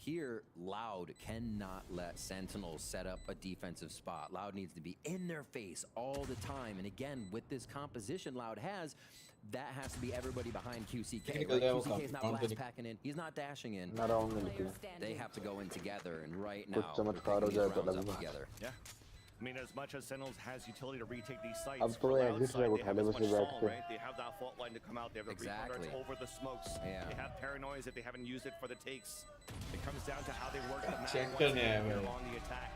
Here, Loud cannot let Sentinels set up a defensive spot. Loud needs to be in their face all the time. And again, with this composition Loud has, that has to be everybody behind QCK. Right? QCK is not blast packing in. He's not dashing in. They have to go in together. And right now, they're together. Yeah. I mean, as much as Sentinels has utility to retake these sites, अब तो exit rag उठा ले बस ये बैठ के. right? They have that fault line to come out. They have the Exactly. recon over the smokes. Yeah. They have paranoias if they haven't used it for the takes. It comes down to how they work the map Check once करने आया they're मैं. on the attack.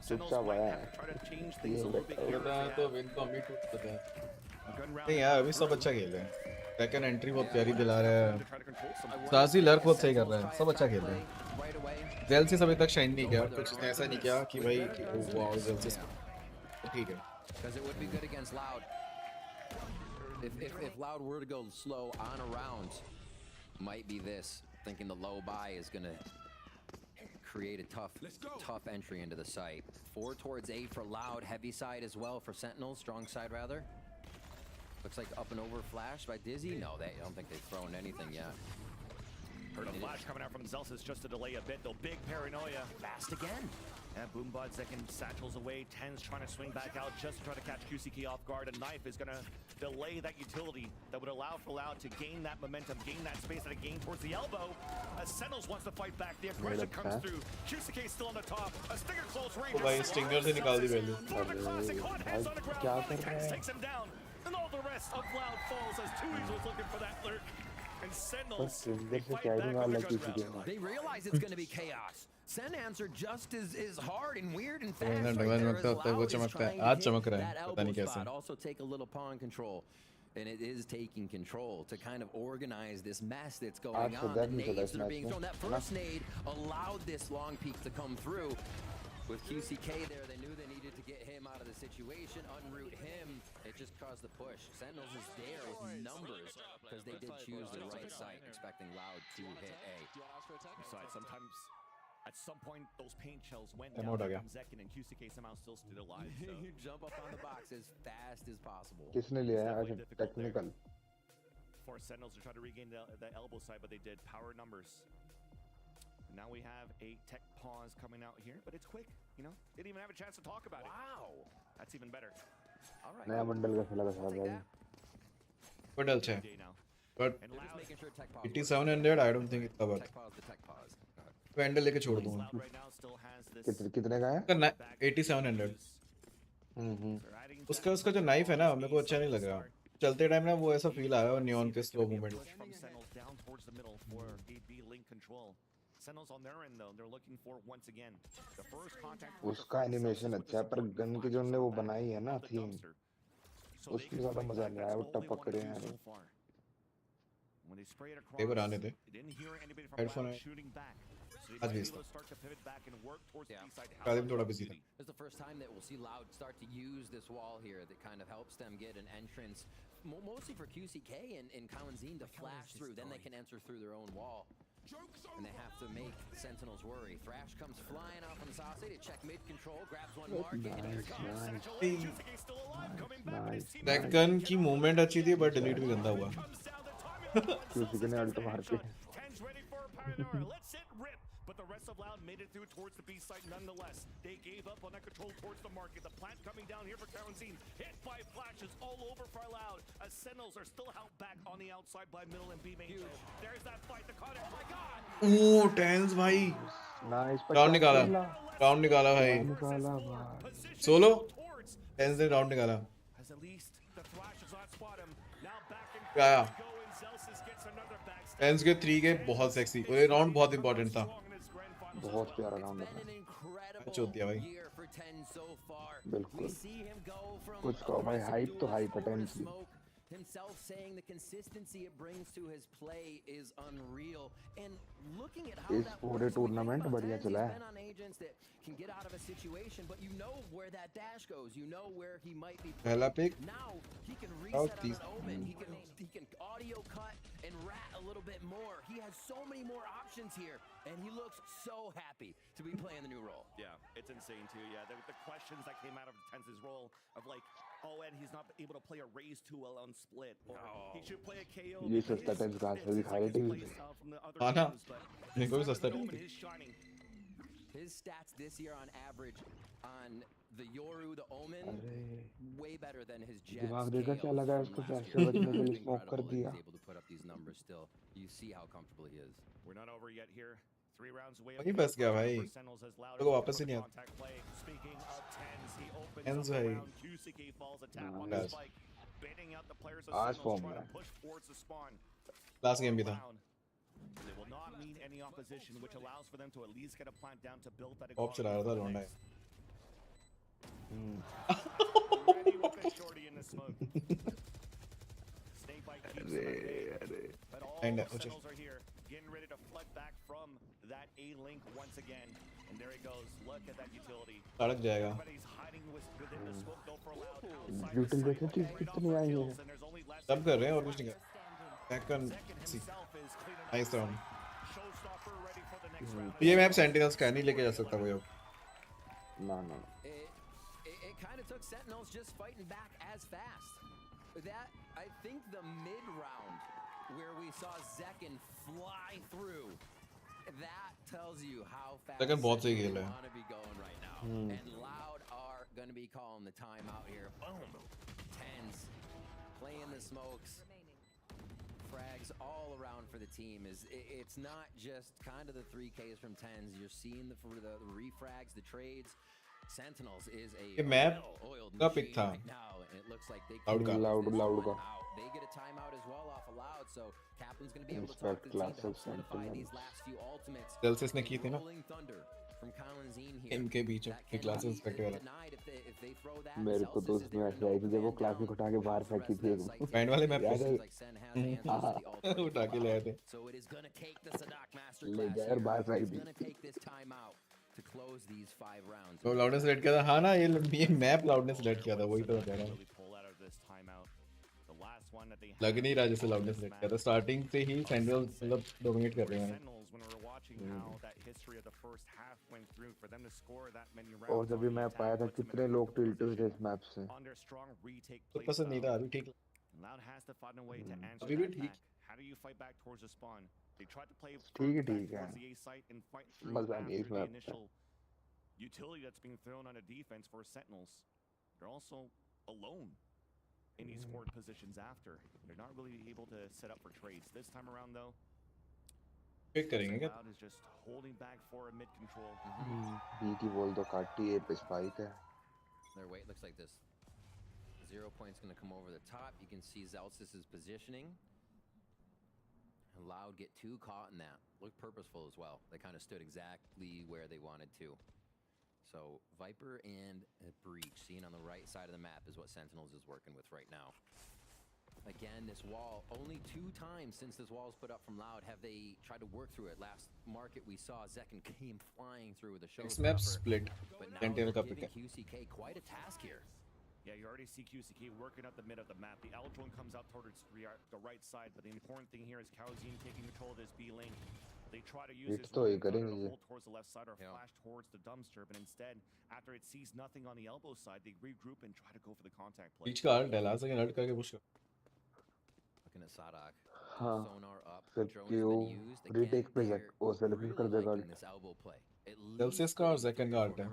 चुपचाप might आया have to try to change things a little bit ये here. बता तो win को अभी टूट पता है. नहीं यार अभी सब अच्छा खेल रहे हैं. सेकंड एंट्री बहुत प्यारी दिला रहा है. सासी लर्क बहुत सही कर रहा है. सब अच्छा खेल रहे हैं. जेलसिस अभी तक शाइन नहीं किया. कुछ ऐसा नहीं किया कि भाई वाओ जेलसिस ठीक है. Because it would be good against Loud. If Loud were to go slow on a round, might be this. Thinking the low buy is going to create a tough entry into the site. 4 towards 8 for Loud. Heavy side as well for Sentinels. Strong side rather. Looks like up and over flash by Dizzy. No, I don't think they've thrown anything yet. Heard a flash coming out from Zelsis just to delay a bit, though. Big paranoia. Fast again. And Boombuds that can satchels away. Ten's trying to swing back out just to try to catch QCK off guard. A knife is going to delay that utility that would allow for Loud to gain that momentum, gain that space, and a gain towards the elbow. As Sentinels wants to fight back. The aggression comes through. QCK still on the top. A stinger close range. भाई stinger से निकाल दी पहले. क्या कर रहा है? Takes him down. And all the rest of Loud falls as Tui's was looking for that lurk. And Sentinels, they fight back on the gunground. They realize it's going to be chaos. Sen answered just as hard and weird and fast. Damage लगता है वो चमकता है. आज चमक रहा है. पता नहीं कैसे. Also take a little pawn control. And it is taking control to kind of organize this mess that's going on. The nades that are being thrown. That first nade allowed this long peek to come through. With QCK there, they knew they needed to get him out of the situation, unroot him. It just caused the push. Sentinels is there with numbers because they did choose the right site, expecting Loud to hit A. Besides, sometimes at some point those paint shells went Time down out again. from Zekin and QCK somehow still stood alive. So. You jump up on the box as fast as possible. किसने लिया है आज technical? For Sentinels to try to regain the elbow side, but they did. Power numbers. Now we have a tech pause coming out here, but it's quick, you know? Didn't even have a chance to talk about it. Wow! That's even better. All right. नया bundle का खेला था भाई. Bundle है. But 8700 I don't think इतना बात. Bundle लेके छोड़ दूँगा. कितने का है? 8700. उसका जो नाइफ है ना मेरे को अच्छा नहीं लग रहा. चलते टाइम ना वो ऐसा फील आया और नियॉन के slow movement. Sentinels on their end though, they're looking for once again the first contact. उसका एनिमेशन अच्छा है पर गन की जो ने वो बनाई है ना थीम उसमें ज़्यादा मजा नहीं आया. वो टपक रहे हैं. When they spray it across, एक बार आने दे. didn't hear anybody from Headphone Loud है. shooting back. So आज they भेजता. will start to pivot back and work towards the B side. कादिम थोड़ा बिजी था. This is the first time that we'll see Loud start to use this wall here that kind of helps them get an entrance, mostly for QCK and Kalanzine to flash through. Then they can enter through their own wall. And they have to make Sentinels worry. Thrash comes flying out from the south side to check mid control, grabs one market. Deccan की movement अच्छी थी but delete भी गंदा हुआ. किसी ने alt मार के. But the rest of Loud made it through towards the B site nonetheless. They gave up on that control towards the market. The plant coming down here for Kalanzine. Hit by flashes all over for Loud. As Sentinels are still held back on the outside by middle and B main. There's that fight. The contact. My God. Oh TenZ भाई. Round निकाला. Round निकाला भाई. Solo. TenZ ने round निकाला. As at least the flash does not spot him. Now back in क्या? go and Zelsis gets another backstab. TenZ के 3 के बहुत सेक्सी. और ये राउंड बहुत इंपॉर्टेंट था. बहुत प्यारा राउंड था. चोट दिया भाई. बिल्कुल. कुछ कहो भाई हाइप तो हाइप है टेंस की. Himself saying the consistency it brings to his play is unreal, and looking at how इस पूरे टूर्नामेंट बढ़िया चला है. Can get out of a situation, but you know where that dash goes. You know where he might be. पहला pick. Now he can reset on an omen. He can audio cut and rat a little bit more. He has so many more options here, and he looks so happy to be playing the new role. Yeah, it's insane too. Yeah, the questions that came out of Tense's role of like, oh, and he's not able to play a raise too well on split, or he should play a KO. ये सस्ता tense का है दिखाई TV. हाँ ना. देखो भी सस्ता TV. His stats this year on average on the Yoru, the Omen, way better than his Jets. दिमाग देखा क्या लगा उसको कैसे बचने के लिए स्मोक कर दिया. Able to put up these numbers still. You see how comfortable he is. We're not over yet here. 3 rounds away. वहीं फंस गया भाई. तो वापस ही नहीं आता. Speaking of tens, he Ends भाई आज फॉर्म में लास्ट गेम भी था They will not meet any opposition, which allows for them to at least get a plant down to build that op चला रहा था लौंडा ready with the shorty in the smoke. Snake bite keeps them at bay. But all the Sentinels are here, getting ready to flood back from that A link once again. And there he goes. Look at that utility. सड़क जाएगा Everybody's hiding within the smoke. Go for loud outside. यूटिल देखो चीज कितनी आई है सब कर रहे हैं और कुछ नहीं कर बैक कर नाइस राउंड ये मैप सेंटिनल्स का नहीं लेके जा सकता कोई और ना ना It kind of took Sentinels just fighting back as fast. That, I think the mid round where we saw Zekken fly through, that tells you how fast Zekken बहुत सही खेल है want to be going right now. And Loud are going to be calling the timeout here. Boom. Tens playing the smokes. Frags all around for the team. It's not just kind of the 3Ks from Tens. You're seeing the refrags, the trades. Sentinels is a well-oiled machine right now, and it looks like they can loud out. They get a timeout as well off of Loud, so Captain's going to be able to talk to the team to help solidify these last few ultimates. Celsius ने की थी ना इनके बीच में class inspector वाला मेरे को तो उसमें ऐसा है कि जब वो क्लास में उठा के बाहर फेंकी थी बैंड वाले मैप पे उठा के ले आए थे ले गए और बाहर फेंक दी to close these 5 rounds. तो लाउडनेस रेड किया था हाँ ना ये मैप लाउडनेस रेड किया था वही तो कह रहा हूँ लग नहीं रहा जैसे लाउडनेस रेड किया था स्टार्टिंग से ही सेंट्रल मतलब डोमिनेट कर रहे हैं और जब भी मैप आया था कितने लोग टिल्ट हुए थे इस मैप से तो पसंद नहीं था अभी ठीक अभी भी ठीक They tried to play ठीक है towards the A site and fight through मजा नहीं after the इसमें initial utility that's being thrown on a defense for Sentinels. They're also alone in these forward positions after. They're not really able to set up for trades. This time around though, Loud is just holding back for a mid control. B की बोल दो काटी A पे spike है. Their weight looks like this. 0 point's going to come over the top. You can see Zelsis' positioning. And Loud get too caught in that. Looked purposeful as well. They kind of stood exactly where they wanted to. So Viper and Breach, seen on the right side of the map, is what Sentinels is working with right now. Again, this wall, only 2 times since this wall was put up from Loud have they tried to work through it. Last market we saw Zekken came flying through with a showstopper. This map split. But now they're giving QCK quite a task here. Yeah, you already see QCK working up the mid of the map. The L drone comes out towards the right side, but the important thing here is Calzine taking control of this B lane. They try to use this to hold towards the left side or flash towards the dumpster, but instead, after it sees nothing on the elbow side, they regroup and try to go for the contact play. बीच का डेला से नट करके push कर Looking at Sadak. हाँ Sonar up. जबकि वो retake पे वो celebrate कर देगा this elbow play. Celsius का और Zekken का आर्ट है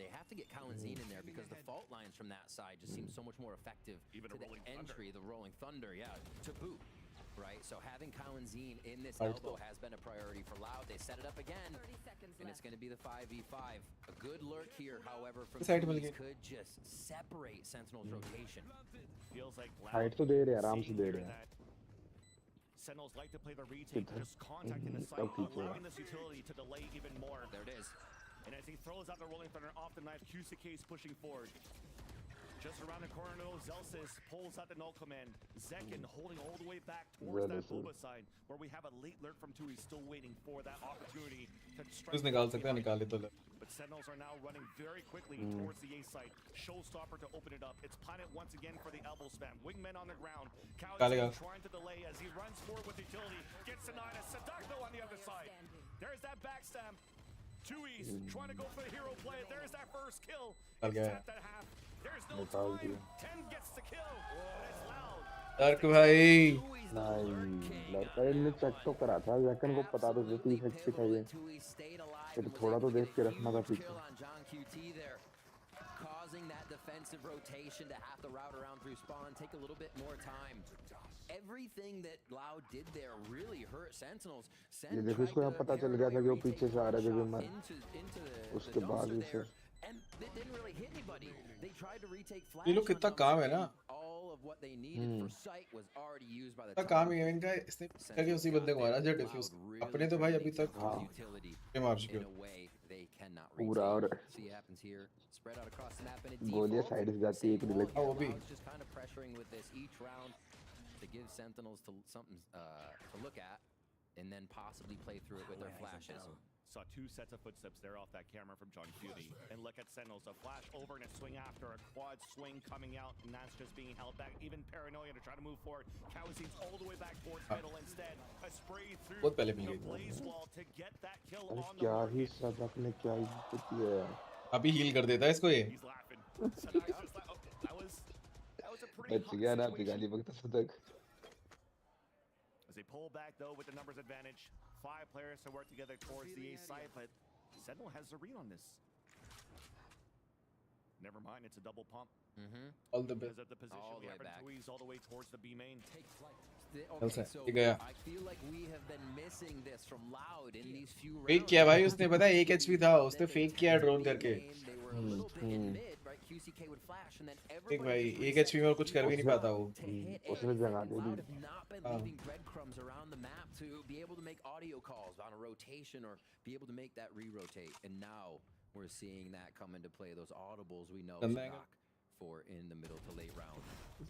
They have to get Kalanzine in there because the fault lines from that side just seem so much more effective. Even to the entry, the rolling thunder, yeah, to boot. Right, so having Kalanzine in this elbow has been a priority for Loud. They set it up again, and it's going to be the 5v5. A good lurk here, however, from Breeze could just separate Sentinel's rotation. Feels like height तो दे रहे हैं आराम से दे रहे हैं Sentinels like to play the retake, just contacting the site, allowing this utility to delay even more. There it is. And as he throws out the rolling thunder off the knife, QCK is pushing forward. Just around the corner, though, Zelsis pulls out the null command. Zekken holding all the way back towards that Boba side, where we have a late lurk from 2. He's still waiting for that opportunity to strike. But Sentinels are now running very quickly towards the A site. Showstopper to open it up. It's Planet once again for the elbow spam. Wingmen on the ground. Calzine trying to delay as he runs forward with utility. Gets denied as Sadako on the other side. There's that backstab. 2E's trying to go for the hero play. There's that first kill. It's at that half. There's no time. 10 gets the kill. But it's Loud. Dark भाई नहीं लड़का ने check तो करा था Zekken को पता तो जो 30 HP चाहिए फिर थोड़ा तो देख के रखना था पीछे causing that defensive rotation to have to route around through spawn, take a little bit more time. Everything that Loud did there really hurt Sentinels. ये देखो इसको यहाँ पता चल गया था कि वो पीछे से आ रहा है जब मैं उसके बाद ही से and it didn't really hit anybody. They ये लोग कितना काम है ना, कितना काम है इनका, इसने करके उसी बंदे को मारा जो डिफ्यूज। अपने तो भाई अभी तक मार चुके हो पूरा, और गोलियां साइड से जाती है एक रिलैक्स। वो भी to give Sentinels to something to look at, and then possibly play through it with their flashes. Saw two sets of footsteps there off that camera from John Cutie. And look at Sentinels, a flash over and a swing after, a quad swing coming out, and that's just being held back. Even Paranoia to try to move forward. Cowseed's all the way back towards middle instead. A spray through the blaze wall to get that kill on the क्या ही सदक ने क्या इज्जत की है। अभी heal कर देता है इसको ये। बच गया ना पिघाली वक्त सदक। As they pull back though with the numbers advantage, 5 players to work together towards the A side, but Sentinel has the read on this. Never mind, it's a double pump. All the best. Because of the position we have Ruiz all the way towards the B main. Okay, so I feel like we have been missing this from Loud in these few rounds. Fake किया भाई उसने, पता है 1 HP था, उसने fake किया drone करके। देख भाई 1 HP में और कुछ कर भी नहीं पाता वो। उसने जगह दे दी। Leaving breadcrumbs around the map to be able to make audio calls on a rotation or be able to make that re-rotate, and now we're seeing that come into play. Those audibles we know for in the middle to late round.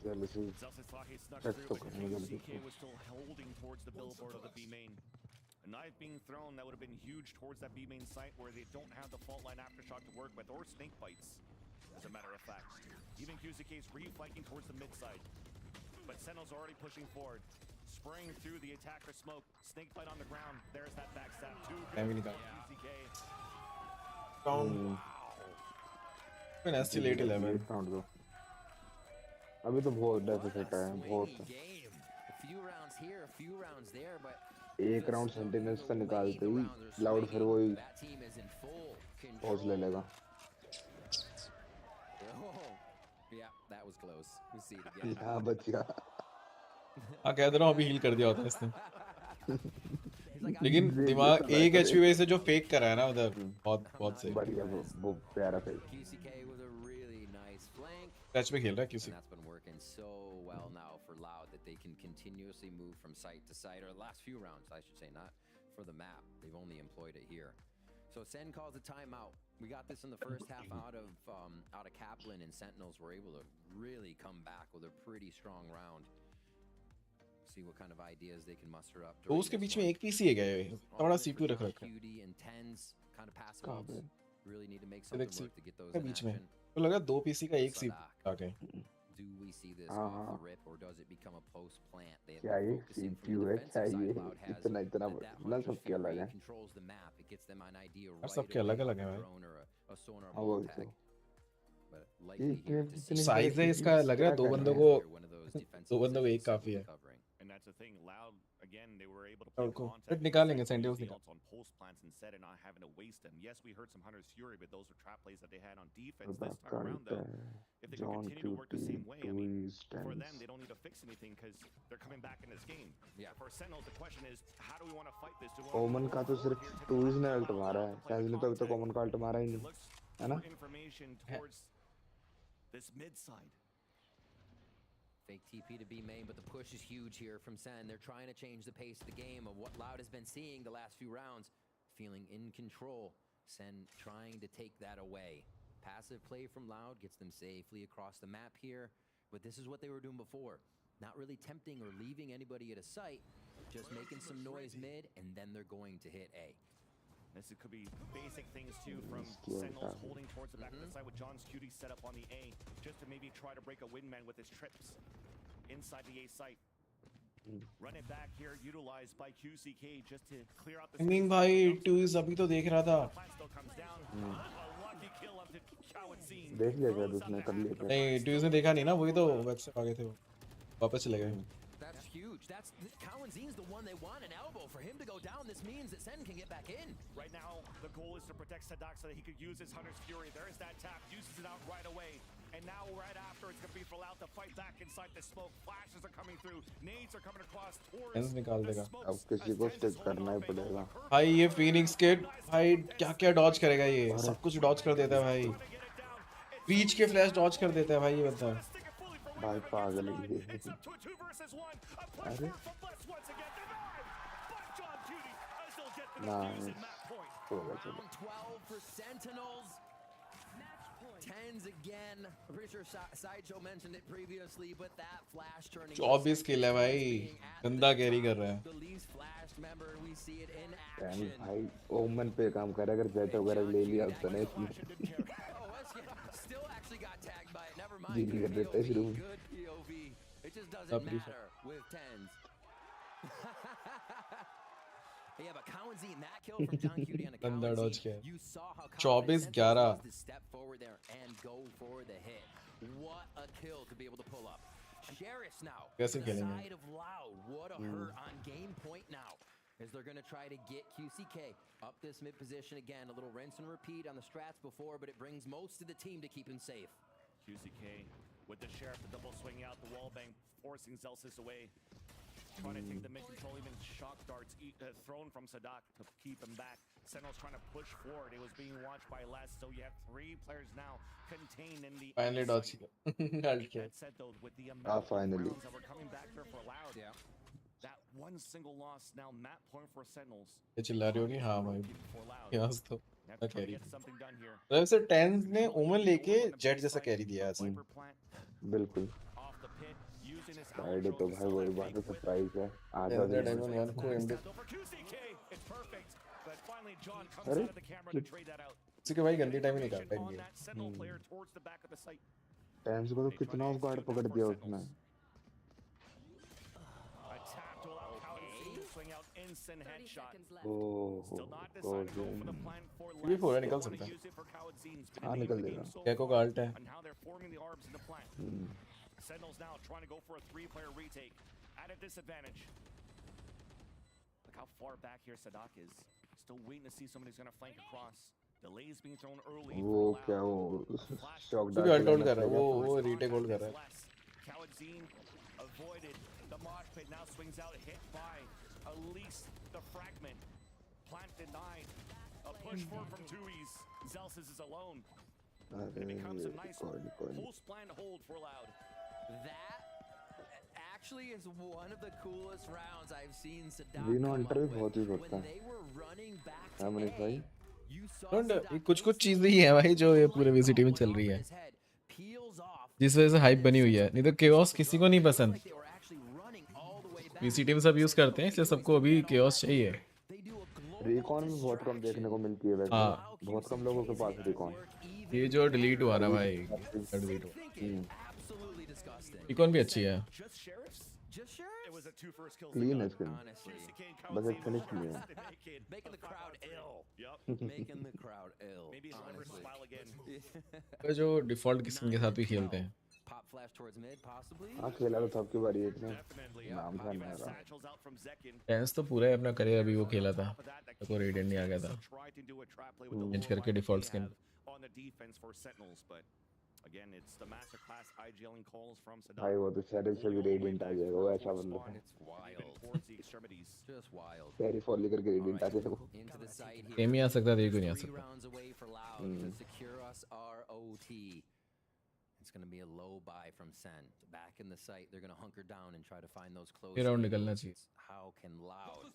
Zelsislaki snuck through, but CK was still holding towards the billboard of the B main. A knife being thrown that would have been huge towards that B main site where they don't have the fault line aftershock to work with, or snake bites, as a matter of fact. Even QZK's re-flanking towards the mid side. But Sentinel's already pushing forward, spraying through the attacker smoke. Snake bite on the ground. There's that backstab. Too good for QZK. Nasty late 11 round दो। अभी तो बहुत deficit है, बहुत। एक round sentinels का निकालते ही loud फिर वही पॉज ले लेगा। Yeah, that was close. We see it again. हाँ बच गया। हाँ कह दे रहा हूँ अभी हील कर दिया होता है इसने। लेकिन दिमाग 1 HP वजह से जो फेक करा है ना उधर, बहुत सही। बढ़िया, वो प्यारा फेक। टच पे खेल रहा है QC। That's been working so well now for Loud that they can continuously move from site to site, or the last few rounds, I should say, not for the map. They've only employed it here. So Sen calls a timeout. We got this in the first half out of Kaplan, and Sentinels were able to really come back with a pretty strong round. See what kind of ideas they can muster up. तो उसके बीच में एक PC है क्या ये? थोड़ा CPU रख रखा है। Really need to make something work to get those in बीच में action. तो लगा 2 PC का एक CPU आ गए। Do we see this off the rip, or does it become a post plant? They क्या ये CPU है, क्या ये इतना इतना ना सब क्या लगा है। Controls the map. It gets them an idea और सब क्या अलग-अलग है भाई। हाँ वो तो। साइज है इसका लग रहा है, 2 बंदों को एक काफी है। And that's the thing. Loud again, they were able to और play को contact निकालेंगे सेंटिनल्स निकाल। on post plants instead and not having to waste them. Yes, we heard some Hunter's Fury, but those were trap plays that they had on defense this time around. Though, if they can continue to work the same way, I mean, for them they don't need to fix anything because they're coming back in this game. Yeah. For Sentinels, the question is, how do we want to fight this? ओमन का तो सिर्फ twos ने alt मारा है, सैज ने तो अभी तक ओमन का अल्ट मारा ही नहीं, है ना? Information towards this mid side. Fake TP to B main, but the push is huge here from Sen. They're trying to change the pace of the game of what Loud has been seeing the last few rounds. Feeling in control. Sen trying to take that away. Passive play from Loud gets them safely across the map here. But this is what they were doing before. Not really tempting or leaving anybody at a sight. Just making some noise mid, and then they're going to hit A. This could be basic things too from Sentinels holding towards the back of the side with John's cutie set up on the A, just to maybe try to break a windman with his trips inside the A site. Run it back here, utilized by QCK just to clear out the नहीं भाई 2 is अभी तो देख रहा था। देख लिया क्या उसने कर लिया क्या? नहीं 2 ने देखा नहीं ना, वही तो वेब से भागे थे वो, वापस चले गए। That's huge. That's Cowanzine's the one they want, an elbow for him to go down. This means that Sen can get back in. Right now, the goal is to protect Sadak so that he could use his Hunter's Fury. There is that tap, uses it out right away. And now right after, it's going to be for Loud to fight back inside the smoke. Flashes are coming through. Nades are coming across towards निकाल देगा। अब किसी को stick करना ही पड़ेगा। भाई ये Phoenix kid भाई क्या-क्या डॉज करेगा ये, सब कुछ डॉज कर देता है भाई। बीच के फ्लैश डॉज कर देता है भाई, ये बता। भाई पागल है ये। अरे नाइस, हो गया चलो। 24 किल है भाई, गंदा कैरी कर रहा है। भाई ओमन पे काम कर, अगर जेट वगैरह ले लिया तो नहीं इसमें जीली कर देता है शुरू में। गंदा डॉज किया। 24-11 कैसे खेलेंगे? As they're going to try to get QCK up this mid position again. A little rinse and repeat on the strats before, but it brings most of the team to keep him safe. QCK with the Sheriff, the double swing out, the wall bang, forcing Zelsis away. Trying to take the mid control, even shock darts thrown from Sadak to keep him back. Sentinel's trying to push forward. It was being watched by Les, so you have 3 players now contained in the finally dodge. That said though, with the amount of rounds that were coming back here for Loud, that one single loss now map point for Sentinels. ये चिल्ला रही होगी हाँ भाई, yes तो मैं कह रही हूँ। वैसे टेंस ने ओमन लेके जेट जैसा कैरी दिया आज। बिल्कुल फ्राइडे तो भाई वही बात है, सरप्राइज है। आधा डायमंड 1 को एमडी। अरे किसी के भाई गंदी टाइम ही निकालता है ये। टेंस को तो कितना ऑफ गार्ड पकड़ दिया उसने। ये फोर निकल सकता है। हाँ निकल देगा। कैको का अल्ट है। Sentinels now trying to go for a 3-player retake at a disadvantage. Look how far back here Sadak is. Still waiting to see somebody's going to flank across. Delays being thrown early. वो क्या वो shock डाल कर रहा है, वो retake hold कर रहा है। Cowadzine avoided the mosh pit, now swings out, hit by at least the fragment. Plant denied. A push forward from Tui's. Zelsis is alone. It becomes a nice post-plant hold for Loud. That actually is one of the coolest rounds I've seen Sadak. Vino Hunter भी बहुत ही करता है। हाँ मनीष भाई। कुछ चीजें ही हैं भाई जो ये पूरे वीसीटी में चल रही है, जिस वजह से हाइप बनी हुई है। नहीं तो केओस किसी को नहीं पसंद। वीसीटी में सब यूज करते हैं, इसलिए सबको अभी केओस चाहिए। रिकॉन में बहुत कम देखने को मिलती है वैसे। हाँ बहुत कम लोगों के पास रिकॉन। ये जो डिलीट हुआ ना भाई, डिलीट हुआ। रिकॉन भी अच्छी है। क्लीन है स्किन, बस एक फिनिश नहीं है। जो डिफॉल्ट स्किन के साथ भी खेलते हैं। हाँ खेला तो सबकी बारी है इसमें, नाम था मेरा। टेंस तो पूरा अपना करियर अभी वो खेला था, तो रेडिएंट नहीं आ गया था, चेंज करके default skin. Again, it's the masterclass IGLing calls from Sadak. भाई वो तो शेरिफ से भी रेडिएंट आ जाएगा, वो ऐसा बंदा है। Just wild. कैरी फॉल लेकर के रेडिएंट आ जाएगा। गेम ही आ सकता है, देखो नहीं आ सकता। It's going to be a low buy from Sen. Back in the site, they're going to hunker down and try to find those close. ये राउंड निकलना चाहिए। How can Loud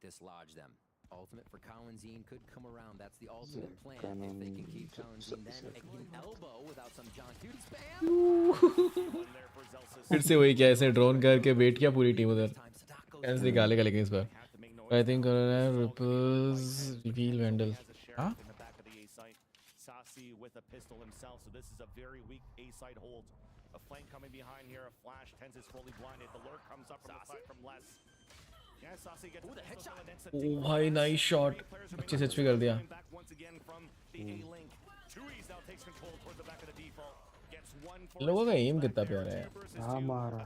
dislodge them? Ultimate for Cowadzine could come around. That's the ultimate plan. If they can keep Cowadzine, then they can elbow without some John Cutie spam. फिर से वही क्या, ऐसे drone करके wait किया पूरी team उधर। कैसे निकालेगा लेकिन इस बार। I think Ripples reveal Vandal. हाँ? Sassy with a pistol himself, so this is a very weak A-side hold. A flank coming behind here, a flash. Tenz is fully blinded. The lurk comes up from the side from Les. Yeah, Sassy gets the headshot. Oh भाई nice shot, अच्छे से HP कर दिया। लोगों का M कितना प्यारा है। हाँ मारा।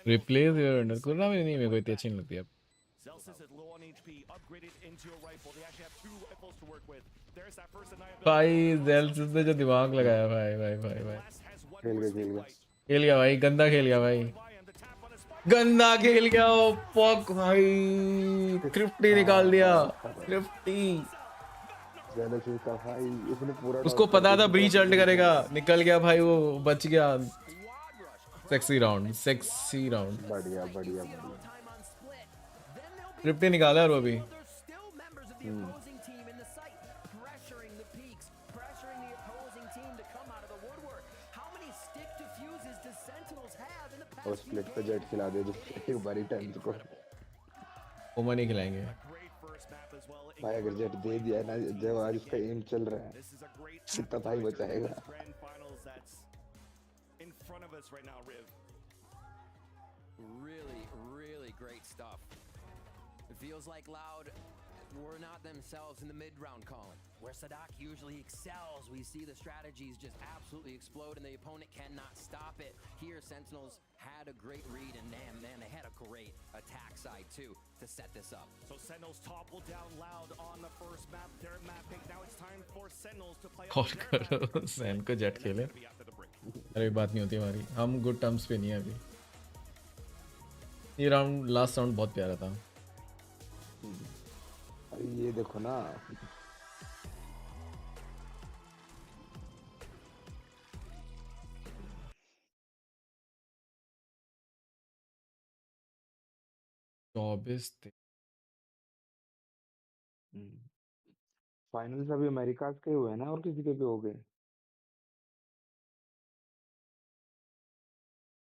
रिप्लेस योर अंडर करना भी नहीं, मेरे को इतनी अच्छी नहीं लगती अब। भाई ज़ेल्सिस ने जो दिमाग लगाया भाई। खेल गया भाई, गंदा खेल गया भाई। गंदा खेल गया वो पॉक भाई, थ्रिफ्टी निकाल दिया, थ्रिफ्टी। जेलसी का भाई, उसने पूरा उसको डॉज पता करके था दूसरा ब्रीच अल्ट प्लेयर करेगा, खेल रहा निकल गया भाई, वो बच गया। Sexy round, sexy round. है। बढ़िया बढ़िया बढ़िया। थ्रिफ्टी निकाला है वो अभी। हम्म। और स्प्लिट पे जेट खिला दे जो एक बारी टेंस को। ओमन ही खिलाएंगे भाई अगर जेट दे दिया ना, जब आज उसका एम चल रहा है कितना भाई बचाएगा। Really, really great stuff. It feels like Loud were not themselves in the mid-round column. Where Sadak usually excels, we see the strategies just absolutely explode and the opponent cannot stop it. Here, Sentinels had a great read and man, they had a great attack side too to set this up. So Sentinels topple down Loud on the first map. Their map pick. Now it's time for Sentinels to play और करो San को jet खेले। अरे बात नहीं होती हमारी, हम गुड टर्म्स पे नहीं है अभी। ये राउंड, लास्ट राउंड बहुत प्यारा था। अरे ये देखो ना, फाइनल्स अभी अमेरिका के हुए हैं ना, और किसी के भी हो गए?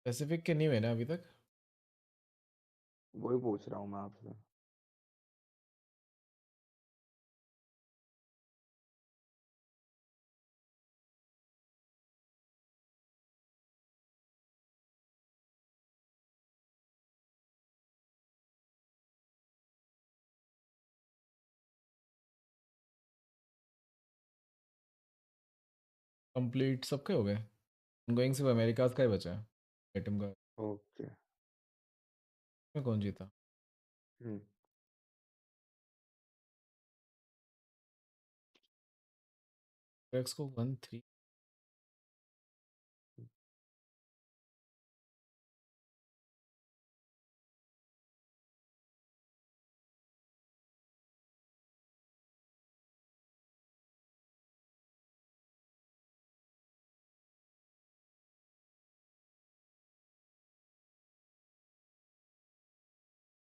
पैसिफिक के नहीं हुए ना अभी तक। वही पूछ रहा हूँ मैं आपसे। कंप्लीट सबके हो गए, गोइंग सिर्फ अमेरिका का ही बचा है आइटम का। ओके। में कौन जीता? हम्म। एक्स को 1-3।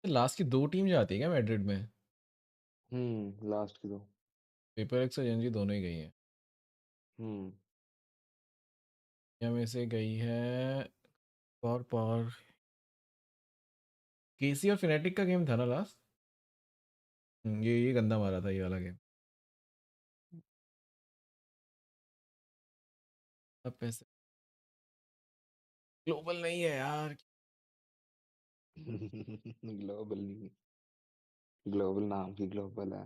लास्ट की 2 टीम जाती है क्या मैड्रिड में? लास्ट की दो। पेपर एक्स और एनजी दोनों ही गई हैं। हम्म। या में से गई है पावर पावर। केसी और फिनेटिक का गेम था ना लास्ट। ये गंदा मारा था ये वाला गेम। अब पैसे ग्लोबल नहीं है यार। ग्लोबल नहीं, ग्लोबल नाम की ग्लोबल है।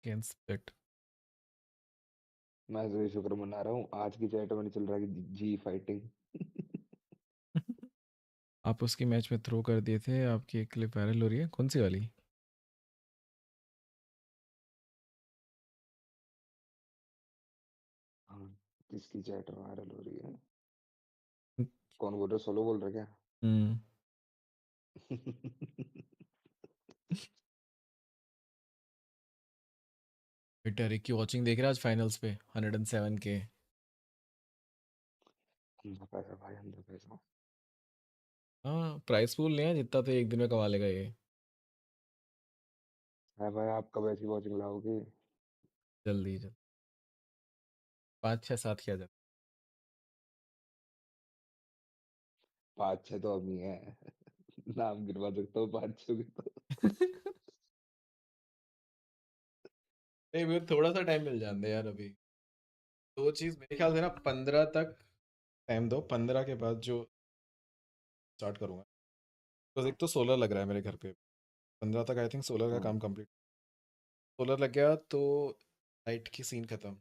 Can split. मैं तो ये शुक्र मना रहा हूँ आज की चैट में नहीं चल रहा कि जी फाइटिंग। आप उसकी मैच में थ्रो कर दिए थे, आपकी एक क्लिप वायरल हो रही है, कौन सी वाली? हाँ, किसकी चैट वायरल हो रही है? कौन बोल रहा है? सोलो बोल रहा है क्या? हम्म। बेटा की वॉचिंग देख रहा है आज फाइनल्स पे 107 के। अंधा पैसा भाई, अंधा पैसा। हाँ प्राइस पूल नहीं है, जितना तो एक दिन में कमा लेगा ये। है भाई, आप कब ऐसी वॉचिंग लाओगे? जल्दी जल्दी 5 6 7 किया जाए। 5 6 तो अभी है। नाम गिनवा सकता हूँ 5 6 के तो। नहीं मुझे थोड़ा सा टाइम मिल जाता है यार अभी। दो चीज मेरे ख्याल से ना 15 तक टाइम दो, 15 के बाद जो स्टार्ट करूंगा। तो एक तो सोलर लग रहा है मेरे घर पे, 15 तक आई थिंक सोलर का काम कंप्लीट। सोलर लग गया तो लाइट की सीन खत्म।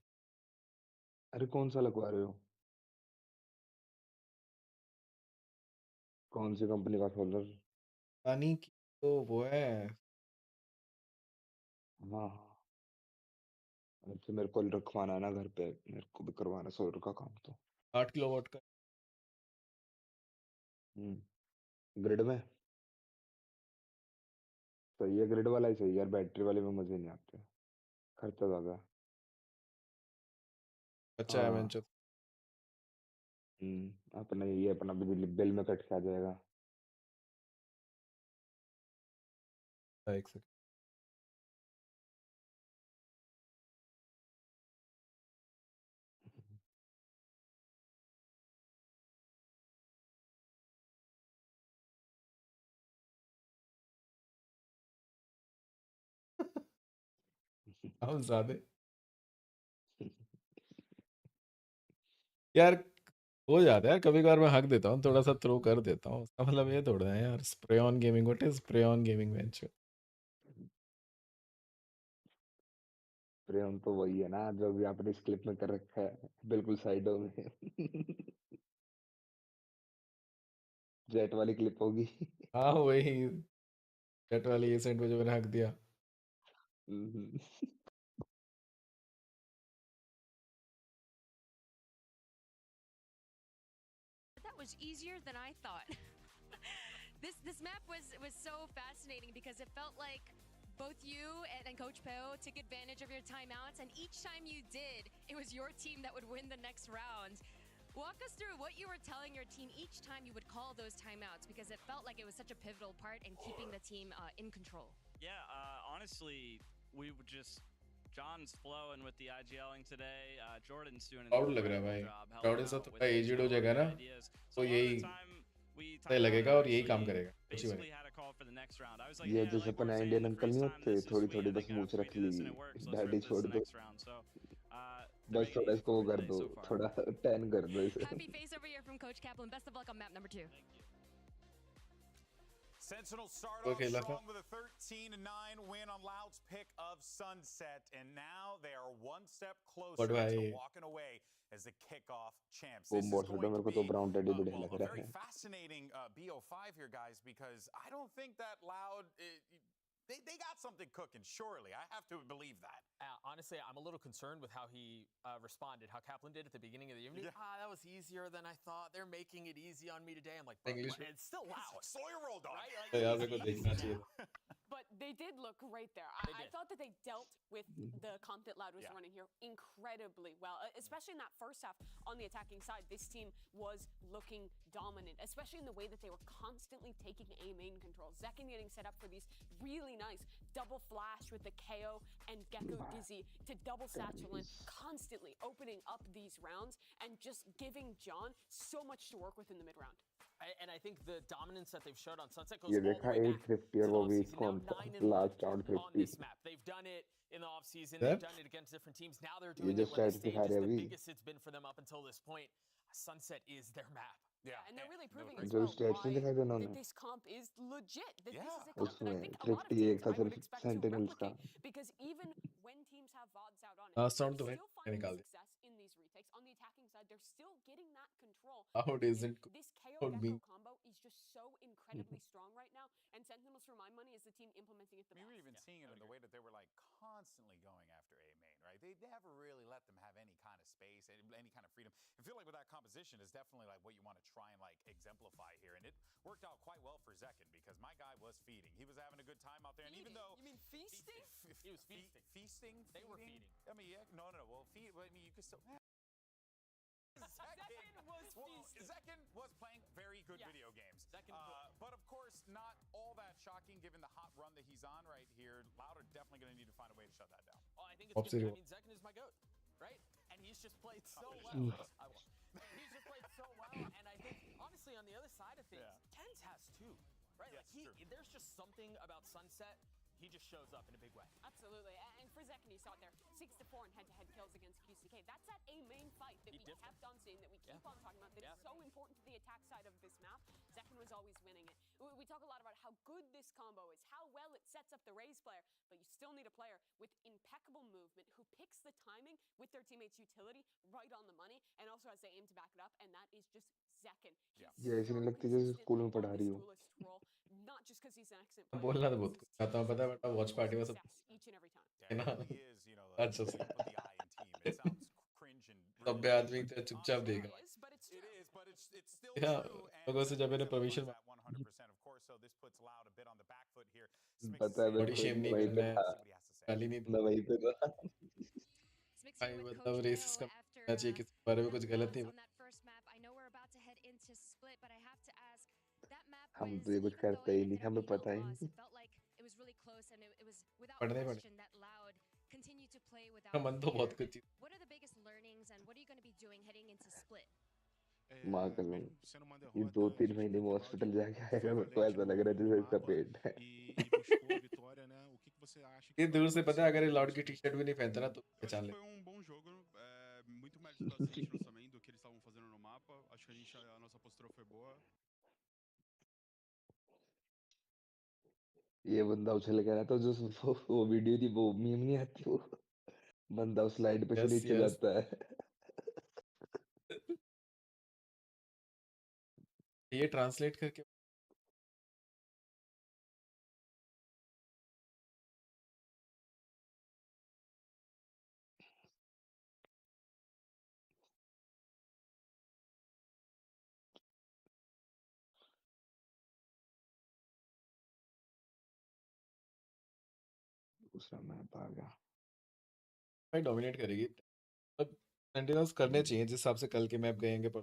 अरे कौन सा लगवा रहे हो? कौन सी कंपनी का सोलर? पानी की तो वो है। हाँ हाँ, अच्छा मेरे को रखवाना है ना घर पे, मेरे को भी करवाना सोलर का काम तो। 8 किलोवाट का। ग्रिड में सही है, ग्रिड वाला ही सही है यार, बैटरी वाले में मजे नहीं आते, खर्चा ज्यादा। अच्छा है मैंने। अपना ये अपना बिजली बिल में कट के आ जाएगा। एक सेकंड। हम ज्यादा यार हो जाता है यार, कभी कभार मैं हक देता हूँ, थोड़ा सा थ्रो कर देता हूँ, उसका मतलब ये थोड़ा है यार। Spray on gaming, what is spray on gaming venture? प्रेम तो वही है ना जो भी आपने इस क्लिप में कर रखा है, बिल्कुल साइडों में। जेट वाली क्लिप होगी। हाँ वही जेट वाली ये सेंट मुझे मैंने हक दिया। That was easier than I thought. This map was so fascinating because it felt like both you and Coach BHAU took advantage of your timeouts, and each time you did, it was your team that would win the next round. Walk us through what you were telling your team each time you would call those timeouts, because it felt like it was such a pivotal part in keeping the team in control. Yeah, honestly, we would just John's flowing with the IGLing today. Jordan's doing an incredible job. Crowd ऐसा थोड़ा aged हो जाएगा ना, तो यही पता लगेगा और यही काम करेगा। ये जैसे अपन इंडियन अंकल नहीं होते, थोड़ी थोड़ी बस मूंछ रख ली, दाढ़ी छोड़ दो, बस थोड़ा इसको वो कर दो, थोड़ा टैन कर दो इसे। Happy face over here from Coach Kaplan. Best of luck on map number 2. Sentinel start off strong with a 13-9 win on Loud's pick of Sunset, and now they are one step closer to walking away as the kickoff champs. This is going to be a very fascinating BO5 here, guys, because I don't think that Loud... They got something cooking, surely. I have to believe that. Honestly, I'm a little concerned with how he responded, how Kaplan did at the beginning of the evening. That was easier than I thought. They're making it easy on me today. I'm like, it's still Loud. Sawyer roll, dog. Right? But they did look great there. I thought that they dealt with the comp that Loud was running here incredibly well, especially in that first half on the attacking side. This team was looking dominant, especially in the way that they were constantly taking A main control. Zekin getting set up for these really nice double flash with the KO and Gecko Dizzy to double satchel in, constantly opening up these rounds and just giving John so much to work with in the mid round. And I think the dominance that they've showed on Sunset goes ये all the देखा way back 850 और वो भी कौन सा last round on this 50। map. They've done it in the offseason. They've done it against different teams. Now they're doing ये it जो when the stats stage दिखा is रहे the अभी, biggest it's been for them up until this point. Sunset is their map. Yeah, and they're really proving as जो well stats नहीं दिखाई थे why उन्होंने, this comp is legit. That this is a comp that I उसमें think a lot of 51 teams था I would सिर्फ expect to sentinels का। replicate, because even when teams have VODs out on it, last round तो they're मैं still finding निकाल दे। success in these retakes. On the attacking side, they're still getting that control. How isn't This KO could be Gecko combo is just so incredibly strong right now, and Sentinels, for my money, is the team implementing it the best. We were even seeing it in the way that they were like constantly going after A main, right? They never really let them have any kind of space, any kind of freedom. I feel like with that composition is definitely like what you want to try and like exemplify here, and it worked out quite well for Zekin because my guy was feeding. He was having a good time out there, and even though you mean feasting, he was feasting. Feasting. They were feeding. I mean, yeah, no. Well, feed. I mean, you could still. Zekin was playing very good video games. But of course, not all that shocking given the hot run that he's on right here. Loud are definitely going to need to find a way to shut that down. Oh, I think it's gonna, I mean, Zekin is my GOAT, right? And he's just played so well. He's just played so well, and I think, honestly, on the other side of things, Tens has too, right? Yeah, like there's just something about Sunset. He just shows up in a big way. Absolutely. And for Zekin, you saw it there, 6-4 in head-to-head kills against QCK. That's that A main fight that we kept on seeing, that we keep on talking about, that is so important to the attack side of this map. Zekin was always winning it. We talk a lot about how good this combo is, how well it sets up the Raze player, but you still need a player with impeccable movement who picks the timing with their teammates' utility right on the money, and also has the aim to back it up, and that is just Zekin. ये ऐसे नहीं लगती जैसे school में पढ़ा रही हो। Not just because he's an excellent player. बोलना तो बहुत कुछ आता हूँ, पता है बेटा, वॉच पार्टी में सब each and every time. है ना, अच्छा It sounds cringe and सब आदमी तो चुपचाप देगा। Yeah, लोगों से जब मैंने permission at 100%, of course, so this puts Loud a bit on the back foot here. पता है body shame नहीं वहीं पे करना है, था, गाली नहीं मैं वहीं पे था। भाई मतलब रेसिस का होना चाहिए, किसी के बारे में कुछ गलत नहीं हम तो ये कुछ करते ही नहीं, हमें पता ही नहीं। पढ़ने पड़े मन तो बहुत कुछ चीज़ माँ कसम, ये 2-3 महीने में हॉस्पिटल जाके आएगा, मेरे को ऐसा लग रहा है जैसे इसका पेट है। ये दूर से पता है, अगर ये लॉर्ड की टी शर्ट भी नहीं पहनता ना तो पहचान ले। Muito mérito da gente no lançamento do que eles estavam fazendo no mapa. Acho que a nossa postura foi boa. ये बंदा उछल के रहा था, जो वो वीडियो थी, वो मीम नहीं आती, वो बंदा उस स्लाइड पे से यस नीचे यस जाता है। ये ट्रांसलेट करके दूसरा मैप आ गया। भाई डोमिनेट करेगी, अब सेंटिनल्स करने चाहिए जिस हिसाब से कल के मैप गएंगे पर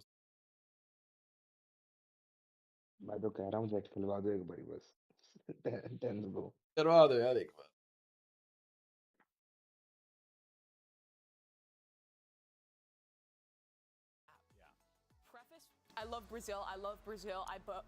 मैं तो कह रहा हूँ जेट खिलवा दो एक बारी बस। 10 गो करवा दो यार एक बार। Preface, I love Brazil. I love Brazil.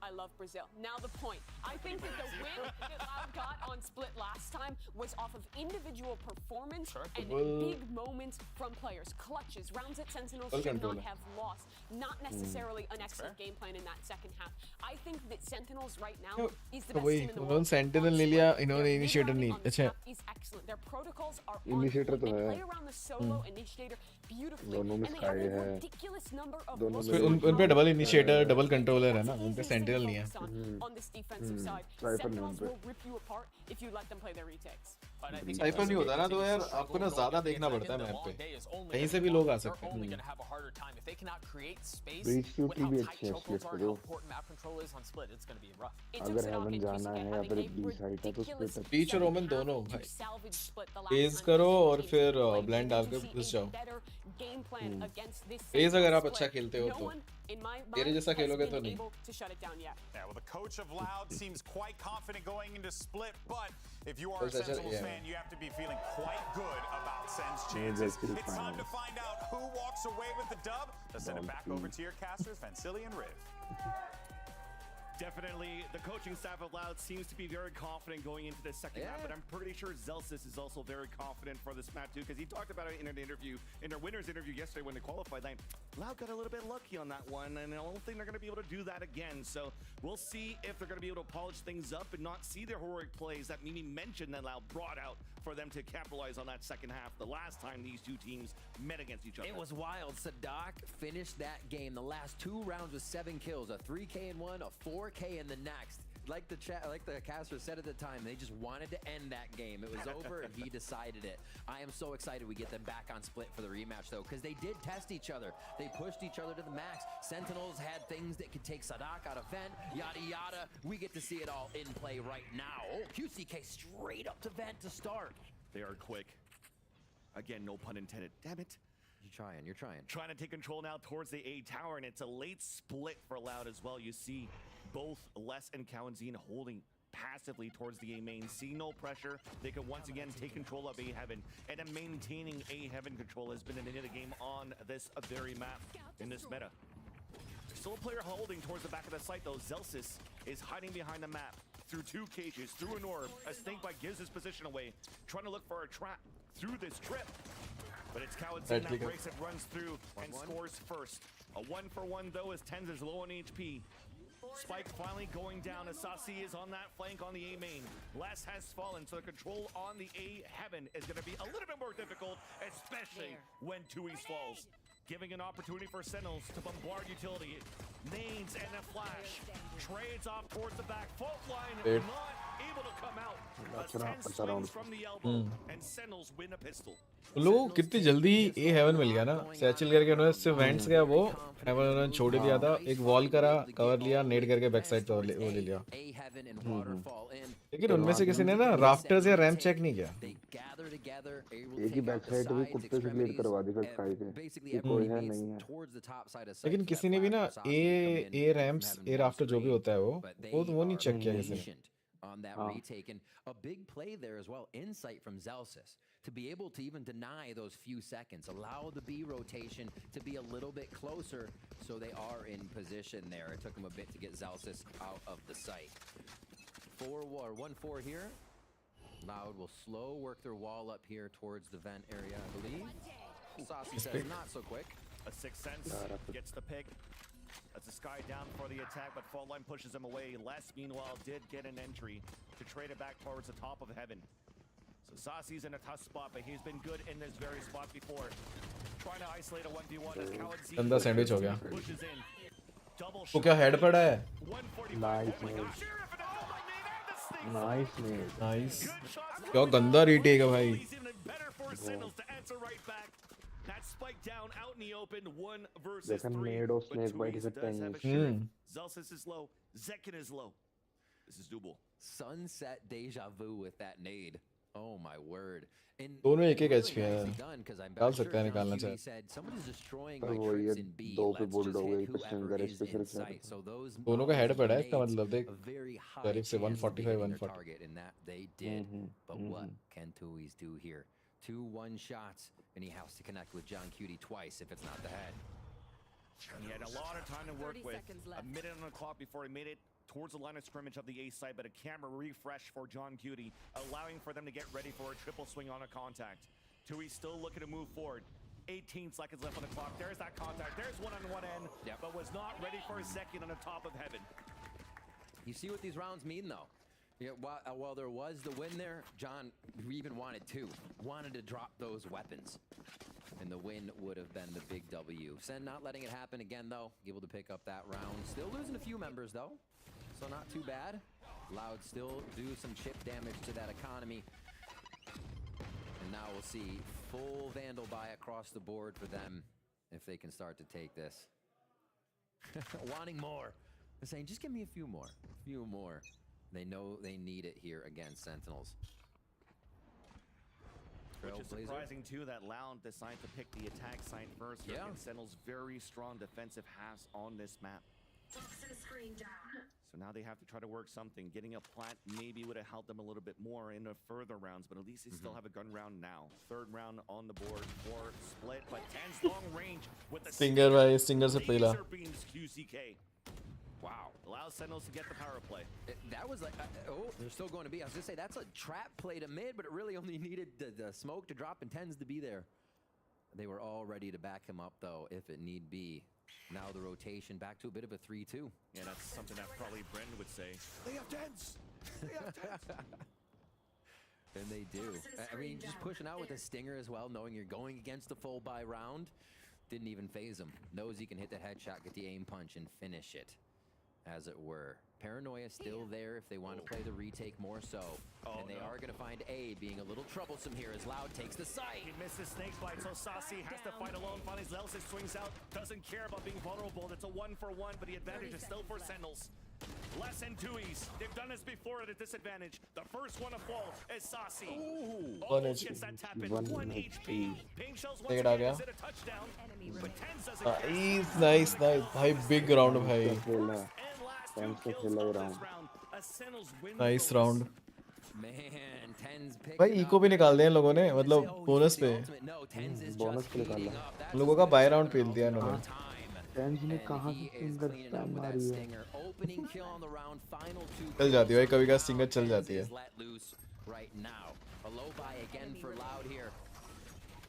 I love Brazil. Now the point. I think that the win that Loud got on Split last time was off of individual performance and big moments from players. Clutches, rounds that Sentinels should not have lost. Not necessarily an excellent game plan in that second half. I think that Sentinels right now is the best team in the world. Sentinel ले लिया इन्होंने, initiator नहीं। अच्छा is excellent. Their protocols are on initiator point. तो They है, play around the solo initiator beautifully. दोनों में And they have sky a है, ridiculous number of दोनों most में उन पे डबल इनिशिएटर डबल कंट्रोलर है ना, उन पे easiest thing सेंटिनल to नहीं है। focus on this defensive side. Cypher नहीं Sentinels उन पे। will rip you apart if you let them play their retakes. Cipher नहीं होता ना तो यार आपको ना ज्यादा देखना पड़ता है मैप पे, कहीं से भी लोग आ सकते हैं। ब्रीच शूट की भी अच्छी है स्प्लिट को, अगर हेवन जाना है या फिर बी साइड है तो स्प्लिट बीच और ओमन दोनों भाई फेज करो और फिर ब्लाइंड डाल के घुस जाओ। फेज अगर आप अच्छा खेलते हो तो, तेरे जैसा खेलोगे तो नहीं। Yeah, well, the coach of Loud seems quite confident going into Split, but if you are a Sentinels fan, you have to be feeling quite good about Sen's chances. It's time to find out who walks away with the dub. Let's send it back over to your casters, Vansili and Riv. Definitely, the coaching staff of Loud seems to be very confident going into this second half, but I'm pretty sure Zelsis is also very confident for this map too, because he talked about it in an interview, in their winner's interview yesterday when they qualified. Like, Loud got a little bit lucky on that one, and I don't think they're going to be able to do that again. So we'll see if they're going to be able to polish things up and not see their heroic plays that Mimi mentioned that Loud brought out for them to capitalize on that second half the last time these two teams met against each other. It was wild. Sadak finished that game. The last 2 rounds with 7 kills, a 3K in one, a 4K in the next. Like the caster said at the time, they just wanted to end that game. It was over and he decided it. I am so excited we get them back on Split for the rematch though, because they did test each other. They pushed each other to the max. Sentinels had things that could take Sadak out of vent, yada yada. We get to see it all in play right now. Oh, QCK straight up to vent to start. They are quick. Again, no pun intended. Damn it. You're trying. Trying to take control now towards the A tower, and it's a late split for Loud as well. You see both Les and Kawanzine holding passively towards the A main. See no pressure. They can once again take control of A Heaven. And maintaining A Heaven control has been the name of the game on this very map in this meta. There's still a player holding towards the back of the site though. Zelsis is hiding behind the map. Through 2 cages, through an orb. A snakebite gives his position away. Trying to look for a trap through this trip. But it's Kawanzine that breaks it, runs through, and scores first. A 1-for-1 though as Tens is low on HP. Spike finally going down as Sasi is on that flank on the A main. Les has fallen, so the control on the A Heaven is going to be a little bit more difficult, especially when Tui's falls. Giving an opportunity for Sentinels to bombard utility. Names and a flash. Trades off towards the back. Fault line not able to come out. अच्छा round from the elbow, and Sentinels win a pistol. लोगों को कितनी जल्दी ए haven मिल गया ना, सैचिल करके उन्होंने सिर्फ वेंट्स गया, वो हेवन उन्होंने छोड़ ही दिया था, एक वॉल करा, कवर लिया, नेड करके बैक साइड पे वो ले लिया। लेकिन उनमें से किसी ने ना राफ्टर्स या रैम्प चेक नहीं किया। एक ही बैक साइड भी कुत्ते से क्लियर करवा दी फिर स्काई पे, ये कोई है नहीं है। लेकिन किसी ने भी ना ए रैम्प्स, ए राफ्टर जो भी होता है वो नहीं चेक किया किसी ने। On that retake, and a big play there as well, insight from Zelsis to be able to even deny those few seconds, allow the B rotation to be a little bit closer, so they are in position there. It took them a bit to get Zelsis out of the site. 1-4 here. Loud will slow work their wall up here towards the vent area, I believe. Saucy says not so quick. A Sixth Sense gets the pick. That's a Sky down for the attack, but Fault Line pushes him away. Les, meanwhile, did get an entry to trade it back towards the top of Heaven. So Saucy's in a tough spot, but he's been good in this very spot before. Trying to isolate a 1v1 as Khaled Z गंदा sandwich हो गया। pushes in. Double वो क्या head पड़ा है? Nice. क्या गंदा retake है भाई। That spike down out in the open, 1 versus 3. Nade or snake bite is a 10. Zelsis is low, Zekin is low. This is doable. Sunset deja vu with that nade. Oh my word. दोनों एक HP है, डाल सकते हैं निकालना चाहे। वो ये दो पे बुलडॉग एक पे स्टिंगर एक पे फिर दोनों का हेड पड़ा है, इसका मतलब देख करीब से 145 140। But what can Tui's do here? 2-1 shots, and he has to connect with John Cutie twice if it's not the head. He had a lot of time to work with. A minute on the clock before he made it towards the line of scrimmage of the A side, but a camera refresh for John Cutie, allowing for them to get ready for a triple swing on a contact. Tui still looking to move forward. 18 seconds left on the clock. There's that contact. There's one on one end, but was not ready for a second on the top of Heaven. You see what these rounds mean, though? Yeah, while there was the win there, John even wanted to drop those weapons. And the win would have been the big W. Sen not letting it happen again, though. Able to pick up that round. Still losing a few members, though. So not too bad. Loud still do some chip damage to that economy. And now we'll see full Vandal buy across the board for them if they can start to take this. Wanting more. They're saying, just give me a few more. A few more. They know they need it here against Sentinels. Which is surprising too that Loud decided to pick the attack side first. Yeah. Sentinels very strong defensive halves on this map. So now they have to try to work something. Getting a plant maybe would have helped them a little bit more in the further rounds, but at least they still have a gun round now. Third round on the board for split, but 10's long range with the Stinger भाई, Stinger से पहला। beams QCK. Wow. Allows Sentinels to get the power play. That was like, oh, they're still going to be. I was going to say, that's a trap play to mid, but it really only needed the smoke to drop and 10s to be there. They were all ready to back him up, though, if it need be. Now the rotation back to a bit of a 3-2. Yeah, that's something that probably Brendan would say. They have 10s! They have 10s! And they do. I mean, just pushing out with a stinger as well, knowing you're going against the full buy round. Didn't even phase him. Knows he can hit the headshot, get the aim punch, and finish it. As it were. Paranoia still there if they want to play the retake more so. And they are going to find A being a little troublesome here as Loud takes the site. He missed the snake bite, so Saucy has to fight alone. Finally, Zelsis swings out. Doesn't care about being vulnerable. It's a 1-for-1, but the advantage is still for Sentinels. Less than Tui's. They've done this before at a disadvantage. The first one to fall is Saucy. Almost gets that tap in. 1 HP. Pain shells once again. Is it a touchdown? But 10's doesn't nice. भाई big round भाई. Nice round. Man, 10's picked भाई eco भी निकाल दिया इन लोगों ने, मतलब bonus पे। बोनस पे निकाला। उन लोगों का बाय राउंड पेल दिया इन्होंने। 10 ने कहाँ से सिंगर स्पैम मारी है? चल जाती है भाई, कभी का सिंगर चल जाती है। Right now, a low buy again for Loud here,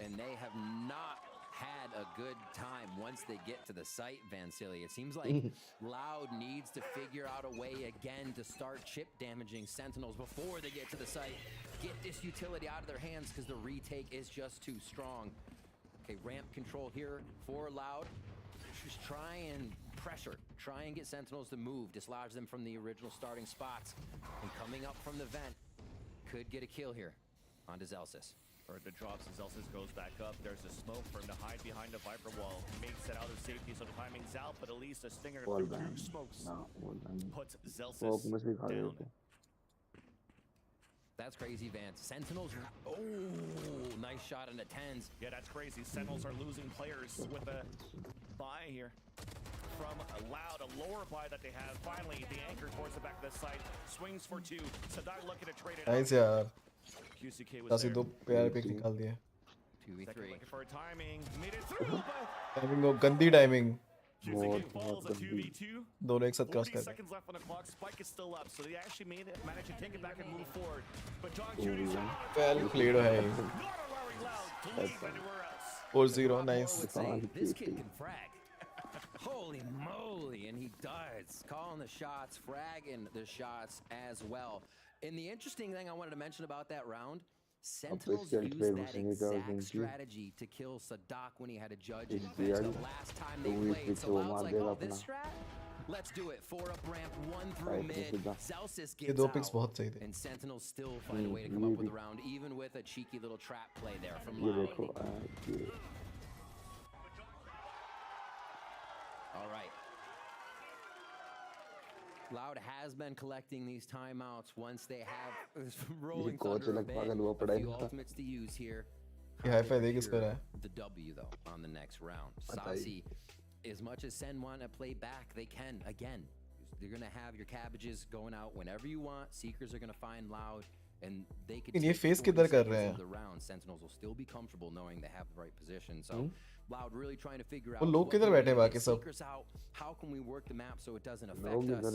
and they have not had a good time once they get to the site, Vansili. It seems like Loud needs to figure out a way again to start chip damaging Sentinels before they get to the site. Get this utility out of their hands because the retake is just too strong. Okay, ramp control here for Loud. Just try and pressure. Try and get Sentinels to move. Dislodge them from the original starting spots. And coming up from the vent could get a kill here onto Zelsis. Or the drops and Zelsis goes back up. There's a smoke for him to hide behind the Viper wall. Makes it out of safety, so the timing's out, but at least a stinger through smokes puts Zelsis down. That's crazy, Vance. Sentinels. Oh, nice shot into tens. Yeah, that's crazy. Sentinels are losing players with a buy here. From Loud, a lower buy that they have. Finally, the anchor towards the back of the site. Swings for two. Sadak looking to trade it. Nice यार. QCK was Kashi दो प्यारे pick निकाल दिए. 2v3. Looking for timing. Made it through. Timing वो गंदी timing. Falls a 2v2. दोनों एक साथ क्रॉस 40 कर. seconds left on the clock. Spike is still up, so they actually managed to take it back and move forward. But John Judy's Well played है. not allowing Loud to leave anywhere else. 4-0 nice. This kid can frag. Holy moly, and he does. Calling the shots, fragging the shots as well. And the interesting thing I wanted to mention about that round, Sentinels used that exact strategy to kill Sadak when he had a judge in bench the last time they played. So Loud's like, oh, this strat? Let's do it. 4 up ramp, 1 through mid. Zelsis gets out. And Sentinels still find a way to come up with a round, even with a cheeky little trap play there from Loud. All right. Loud has been collecting these timeouts once they have rolling thunder a bit. A few ultimates to use here. ये hi-fi देख इस पर है. The W though on the next round. Saucy, as much as Sen want to play back, they can again. You're gonna have your cabbages going out whenever you want. Seekers are gonna find Loud, and they could. ये face किधर कर रहे हैं? The round Sentinels will still be comfortable knowing they have the right position. So Loud really trying to figure out. वो लोग किधर बैठे बाकी सब? How can we work the map so it doesn't affect us?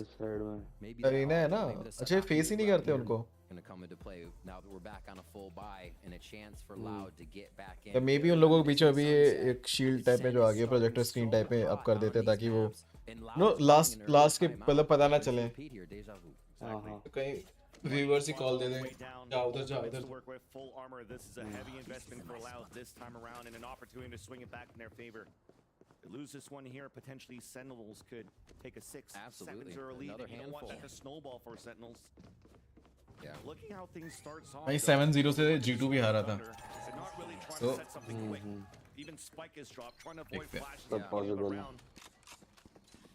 Maybe arena है ना? अच्छा face ही नहीं करते उनको. Gonna come into play now that we're back on a full buy and a chance for Loud to get back in. या maybe उन लोगों के पीछे अभी ये एक shield type में जो आ गया projector screen type में up कर देते ताकि वो no last के मतलब पता ना चले. तो कहीं viewers ही call दे दें जा उधर जा इधर. Work with full armor. This is a heavy investment for Loud this time around and an opportunity to swing it back in their favor. They lose this one here, potentially Sentinels could take a 6 seconds early. Another They don't want handful. that to snowball for Sentinels. Yeah. Looking how things starts off. भाई 7-0 से G2 भी हारा था. They're not really trying to set something quick. Even Spike is dropped, trying to avoid flashes around.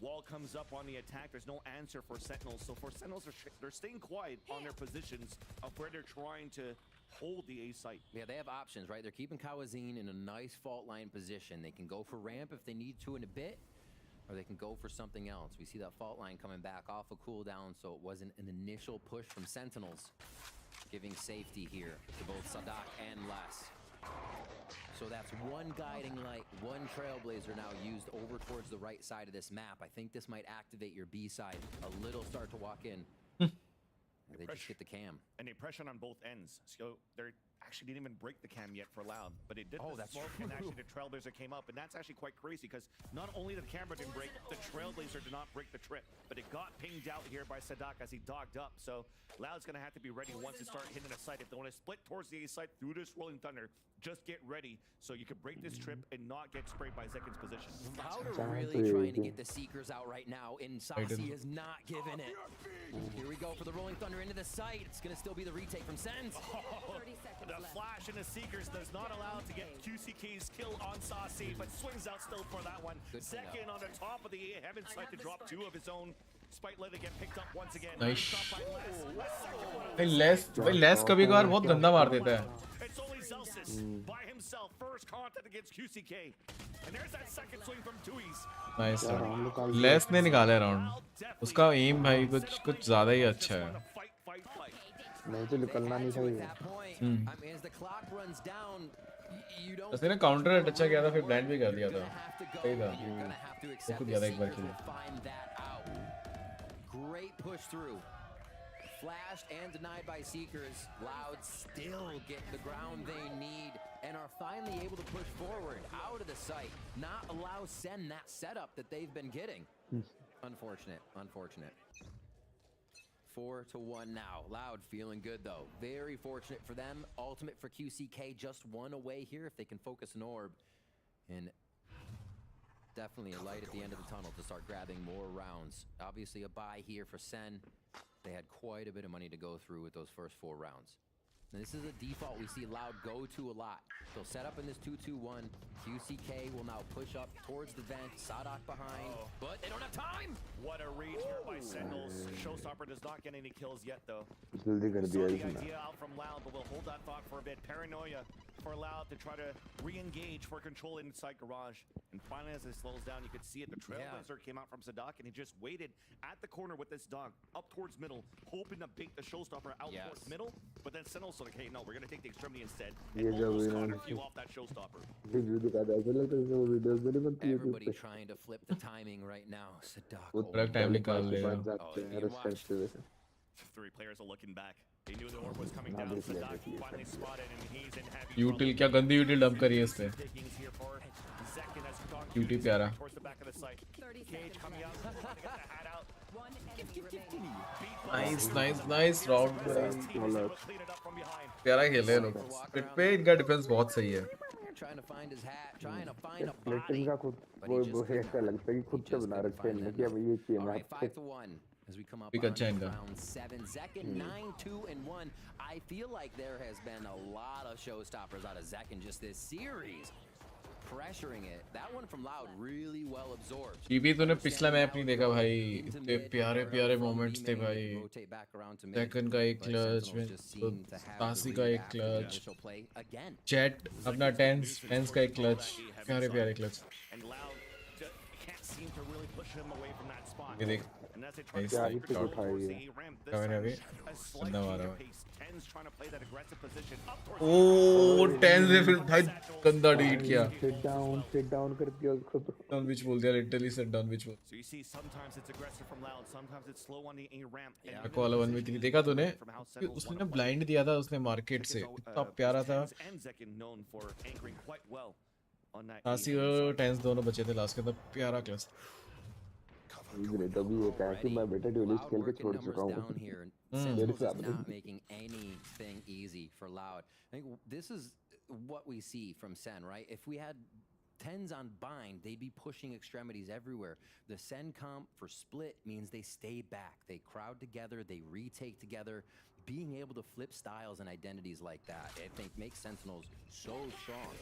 Wall comes up on the attack. There's no answer for Sentinels. So for Sentinels, they're staying quiet on their positions of where they're trying to hold the A site. Yeah, they have options, right? They're keeping Kawazine in a nice fault line position. They can go for ramp if they need to in a bit, or they can go for something else. We see that fault line coming back off a cooldown, so it wasn't an initial push from Sentinels, giving safety here to both Sadak and Les. So that's one guiding light, one trailblazer now used over towards the right side of this map. I think this might activate your B side. A little start to walk in. They just get the cam. And they pressured on both ends. So they actually didn't even break the cam yet for Loud, but it did the smoke, and actually the Trailblazer came up, and that's actually quite crazy because not only did the camera didn't break, the Trailblazer did not break the trip, but it got pinged out here by Sadak as he dogged up. So Loud's gonna have to be ready once they start hitting a site. If they want to split towards the A site through this Rolling Thunder, just get ready so you can break this trip and not get sprayed by Zekin's position. Loud are really trying to get the Seekers out right now, and Saucy is not giving it. Here we go for the Rolling Thunder into the site. It's gonna still be the retake from Sens. The flash in the Seekers does not allow it to get QCK's kill on Saucy, but swings out still for that one. Second on the top of the Heaven site to drop 2 of his own. Spike let it get picked up once again. Nice. भाई less कभी-कभार बहुत गंदा मार देता है. It's only Zelsis by himself. First contact against QCK. And there's that second swing from Tui's. Nice. Less ने निकाला round. उसका एम भाई कुछ ज़्यादा ही अच्छा है. नहीं तो निकलना नहीं चाहिए. उसने ना काउंटर अच्छा किया था फिर ब्लाइंड भी कर दिया था. सही था. वो खुद याद एक बार खेला. Great push through. Flashed and denied by Seekers. Loud still get the ground they need and are finally able to push forward out of the site. Not allow Sen that setup that they've been getting. Unfortunate. 4-1 now. Loud feeling good though. Very fortunate for them. Ultimate for QCK, just one away here if they can focus an orb. And definitely a light at the end of the tunnel to start grabbing more rounds. Obviously a buy here for Sen. They had quite a bit of money to go through with those first 4 rounds. This is a default we see Loud go to a lot. They'll set up in this 2-2-1. QCK will now push up towards the vent. Sadak behind, but they don't have time. What a read here by Sentinels. Showstopper does not get any kills yet, though. जल्दी कर So दिया the इसने. idea out from Loud, but we'll hold that thought for a bit. Paranoia for Loud to try to re-engage for control inside Garage. And finally, as it slows down, you could see it. The Trailblazer came out from Sadak, and he just waited at the corner with this dog up towards middle, hoping to bait the Showstopper out towards middle. But then Sentinels like, hey, no, we're going to take the extremity instead. And almost caught a few off that Showstopper. Everybody trying to flip the timing right now. Sadak. Three players are looking back. They knew the orb was coming down. Sadak finally spotted, and he's in heavy यूटिल क्या गंदी यूटिल dump करी है इस पे UT प्यारा nice round प्यारा खेले लोग स्प्लिट पे इनका डिफेंस बहुत सही है स्प्लिटिंग का खुद वो ऐसा लगता है कि खुद से बना रखते हैं कि अब ये चाहिए match As we come up Pick a on Jenga. round 7, Zekin 9-2-1. I feel like there has been a lot of showstoppers out of Zekin just this series. Pressuring it. That one from Loud really well absorbed. TV तूने पिछला map नहीं देखा भाई इतने प्यारे प्यारे moments थे भाई सेकंड का एक क्लच में तासी का एक क्लच चैट अपना टेंस का एक क्लच प्यारे प्यारे क्लच ये देख नाइस लाइक कैमरा भी बंदा मारा ओ टेंस ने फिर भाई गंदा डिलीट किया सिट डाउन कर दिया उसको तो डाउन विच बोल दिया लिटरली सिट डाउन विच बोल So you see sometimes it's aggressive from Loud, sometimes it's slow on the A ramp. को वाला 1v3 देखा तूने उसने ना ब्लाइंड दिया था उसने मार्केट से इतना प्यारा था तासी और टेंस दोनों बचे थे लास्ट के अंदर प्यारा क्लास तभी एक ऐसी मैं बेटा ड्यूलिस्ट खेल के छोड़ चुका हूँ not making anything easy for Loud. I think this is what we see from Sen, right? If we had tens on bind, they'd be pushing extremities everywhere. The Sen comp for split means they stay back. They crowd together, they retake together. Being able to flip styles and identities like that, I think makes Sentinels so strong.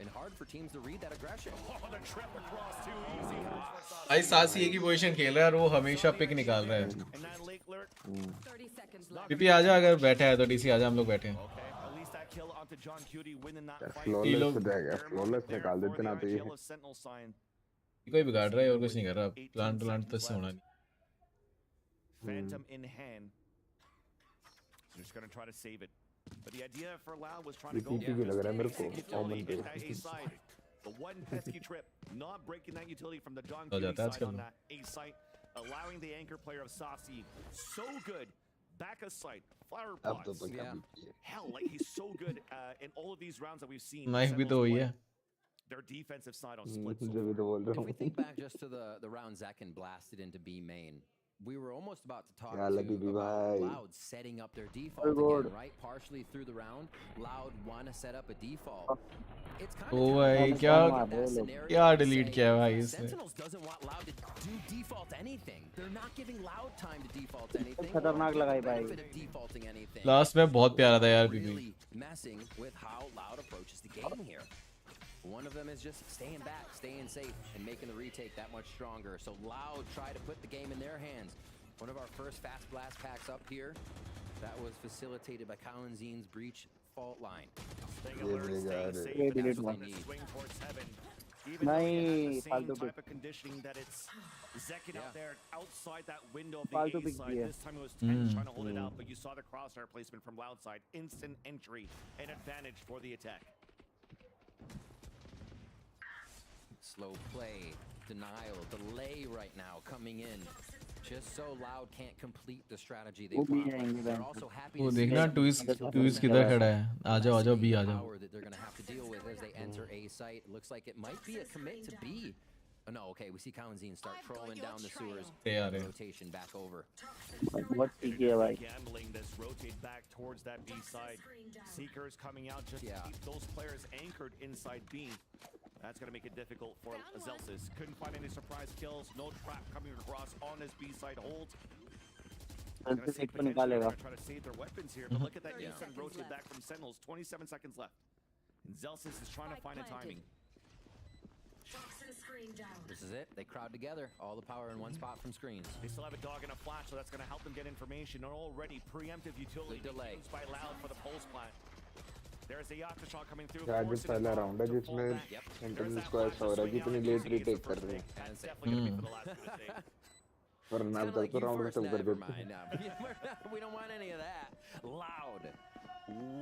And hard for teams to read that aggression. Oh, the trip across too easy. भाई सासी एक ही position खेल रहा है और वो हमेशा pick निकाल रहा है पीपी आजा अगर बैठा है तो डीसी आजा हम लोग बैठे हैं फ्लॉलेस निकाल देते ना तो ये कोई बिगाड़ रहा है और कुछ नहीं कर रहा प्लांट तो इससे होना नहीं Phantom in hand. Just going to try to save it. But the idea for Loud was trying to go hit that A side. The one pesky trip, not breaking that utility from the John Cutie side on that A site, allowing the anchor player of Saucy so good. Back a sight, flower pots. Hell, like he's so good in all of these rounds that we've seen. Knife भी तो वही है their defensive side on split. If we think back just to the round Zekin blasted into B main, we were almost about to talk about Loud setting up their default again, right? Partially through the round, Loud want to set up a default. It's kind of भाई क्या delete किया है भाई इसने Sentinels doesn't want Loud to do default anything. They're not giving Loud time to default anything. खतरनाक लगाई भाई defaulting anything. Last में बहुत प्यारा था यार बीबी Really messing with how Loud approaches the game here. One of them is just staying back, staying safe, and making the retake that much stronger. So Loud try to put the game in their hands. One of our first fast blast packs up here. That was facilitated by Kalinzin's breach fault line. Staying alert, staying safe, Yeah, that's what need. swing towards heaven. Even though it has the same type of conditioning that it's Zekin out there outside that window of the A side. This time it was 10 trying to hold it out, but you saw the crosshair placement from Loud side. Instant entry and advantage for the attack. Slow play, denial, delay right now coming in. Just so Loud can't complete the strategy they want. They're also happy वो to देखना twist किधर खड़ा है आ जाओ B आ जाओ that they're going to have to deal with as they enter A site. It looks like it might be a commit to B. Oh, no, okay, we see Kalinzin start trolling down the sewers. Rotation back over. What Gambling this rotate back towards that B side. Seekers coming out just to keep those players anchored inside B. That's going to make it difficult for Zelsis. Couldn't find any surprise kills. No trap coming across on his B side hold. Gonna see potentially they're try to save their weapons here, but look at that instant rotate back from Sentinels. 27 seconds left. And Zelsis is trying to find a timing. This is it. They crowd together. All the power in one spot from screens. They still have a dog and a flash, so that's going to help them get information. And already preemptive utility used by Loud for the pulse plant. There's a Yacht shot coming through. आज भी पहला round है जिसमें sentinels को ऐसा हो रहा है कि इतनी लेट रीटेक कर रहे हैं वरना अब तक तो राउंड खत्म कर देते We don't want any of that. Loud.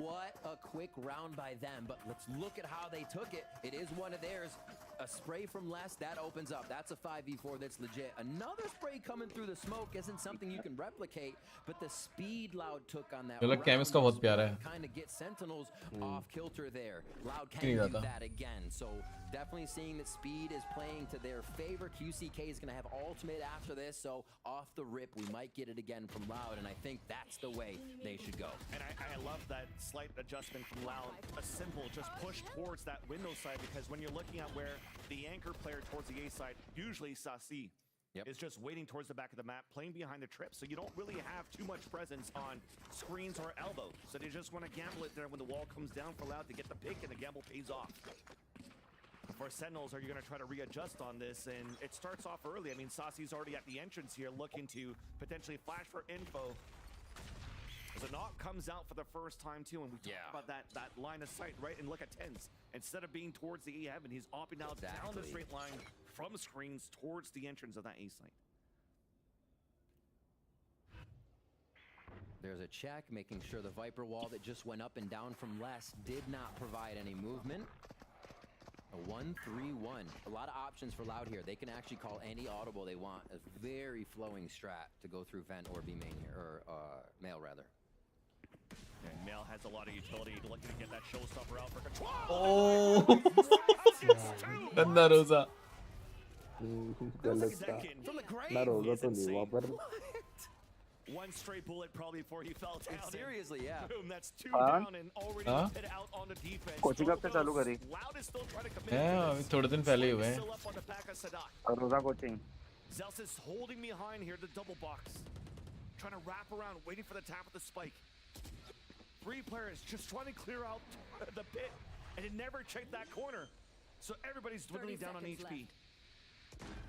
What a quick round by them, but let's look at how they took it. It is one of theirs. A spray from Les, that opens up. That's a 5v4 that's legit. Another spray coming through the smoke isn't something you can replicate, but the speed Loud took on that round kind of get Sentinels off kilter there. Loud can do that again. So definitely seeing that speed is playing to their favor. QCK is going to have ultimate after this, so off the rip, we might get it again from Loud, and I think that's the way they should go. And I love that slight adjustment from Loud. A simple just push towards that window side, because when you're looking at where the anchor player towards the A side, usually Sasi, is just waiting towards the back of the map, playing behind the trip, so you don't really have too much presence on screens or elbow. So they just want to gamble it there when the wall comes down for Loud to get the pick, and the gamble pays off. For Sentinels, are you going to try to readjust on this? And it starts off early. I mean, Sasi's already at the entrance here, looking to potentially flash for info. As a knock comes out for the first time too, and we talk about that line of sight, right? And look at Tens. Instead of being towards the A heaven, he's opting out down the straight line from screens towards the entrance of that A site. There's a check, making sure the Viper wall that just went up and down from Les did not provide any movement. A 1-3-1. A lot of options for Loud here. They can actually call any audible they want. A very flowing strat to go through vent or B main here, or male rather. And Male has a lot of utility, looking to get that showstopper out for control. Oh! Ganda Rosa. One straight bullet probably before he fell down. Seriously, yeah. Boom, that's two down and already hit out on the defense. Coaching कब से चालू करी? Loud is still trying to commit. अभी थोड़े दिन पहले ही हुए हैं. Still up on the back of Sadak. और रोजा coaching. Zels is holding behind here, the double box. Trying to wrap around, waiting for the tap of the spike. Three players just trying to clear out the pit, and it never checked that corner. So everybody's dwindling down on HP.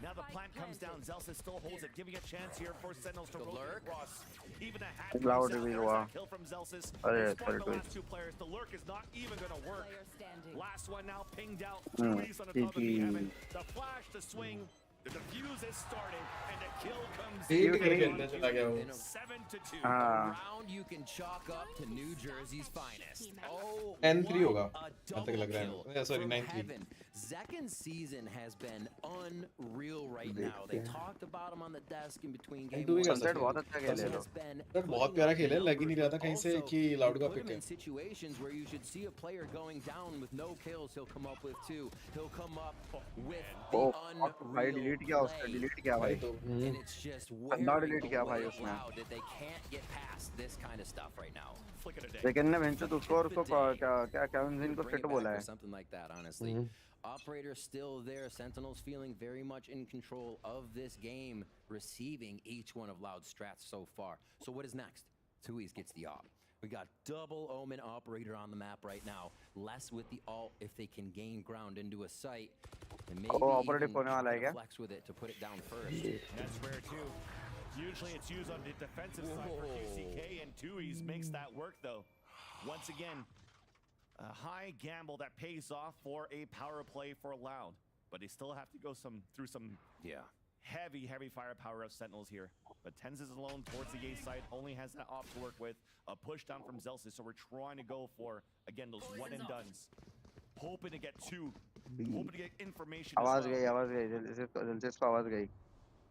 Now the plant comes down, Zelsis still holds it, giving a chance here for Sentinels to rotate across. Even a hat kill from Zelsis. The last two players, the lurk is not even going to work. Last one now pinged out, Luis on the top of the heaven. The flash, the swing, the defuse is starting, and the kill comes in. 7-2. A round you can chalk up to New Jersey's finest. Oh, N3 होगा a जहाँ तक लग रहा है. Sorry, 9-3. Zekin's season has been unreal right now. They talked about him on the desk in between games. बहुत अच्छा खेल है लोग. बहुत प्यारा खेल है, लग ही नहीं रहा था कहीं से कि Loud का pick है. In situations where you should see a player going down with no kills, he'll come up with 2. He'll come up with the भाई delete किया उसने, delete किया भाई. And it's just where delete किया भाई उसने. that they can't get past this kind of stuff right now. लेकिन ने वेंचर उसको और उसको क्या केविन को फिट बोला है. Something like that, honestly. Operator still there. Sentinels feeling very much in control of this game, receiving each one of Loud's strats so far. So what is next? Tui's gets the op. We got double Omen Operator on the map right now. Less with the ult if they can gain ground into a site. And maybe even flex with it to put it down first. That's rare too. Usually it's used on the defensive side for QCK, and Tui's makes that work though. Once again, a high gamble that pays off for a power play for Loud, but they still have to go through some heavy firepower of Sentinels here. But Tens is alone towards the A side, only has that op to work with. A push down from Zelsis, so we're trying to go for, again, those one and dones. Hoping to get 2, hoping to get information. आवाज गई, जल्दी आवाज गई.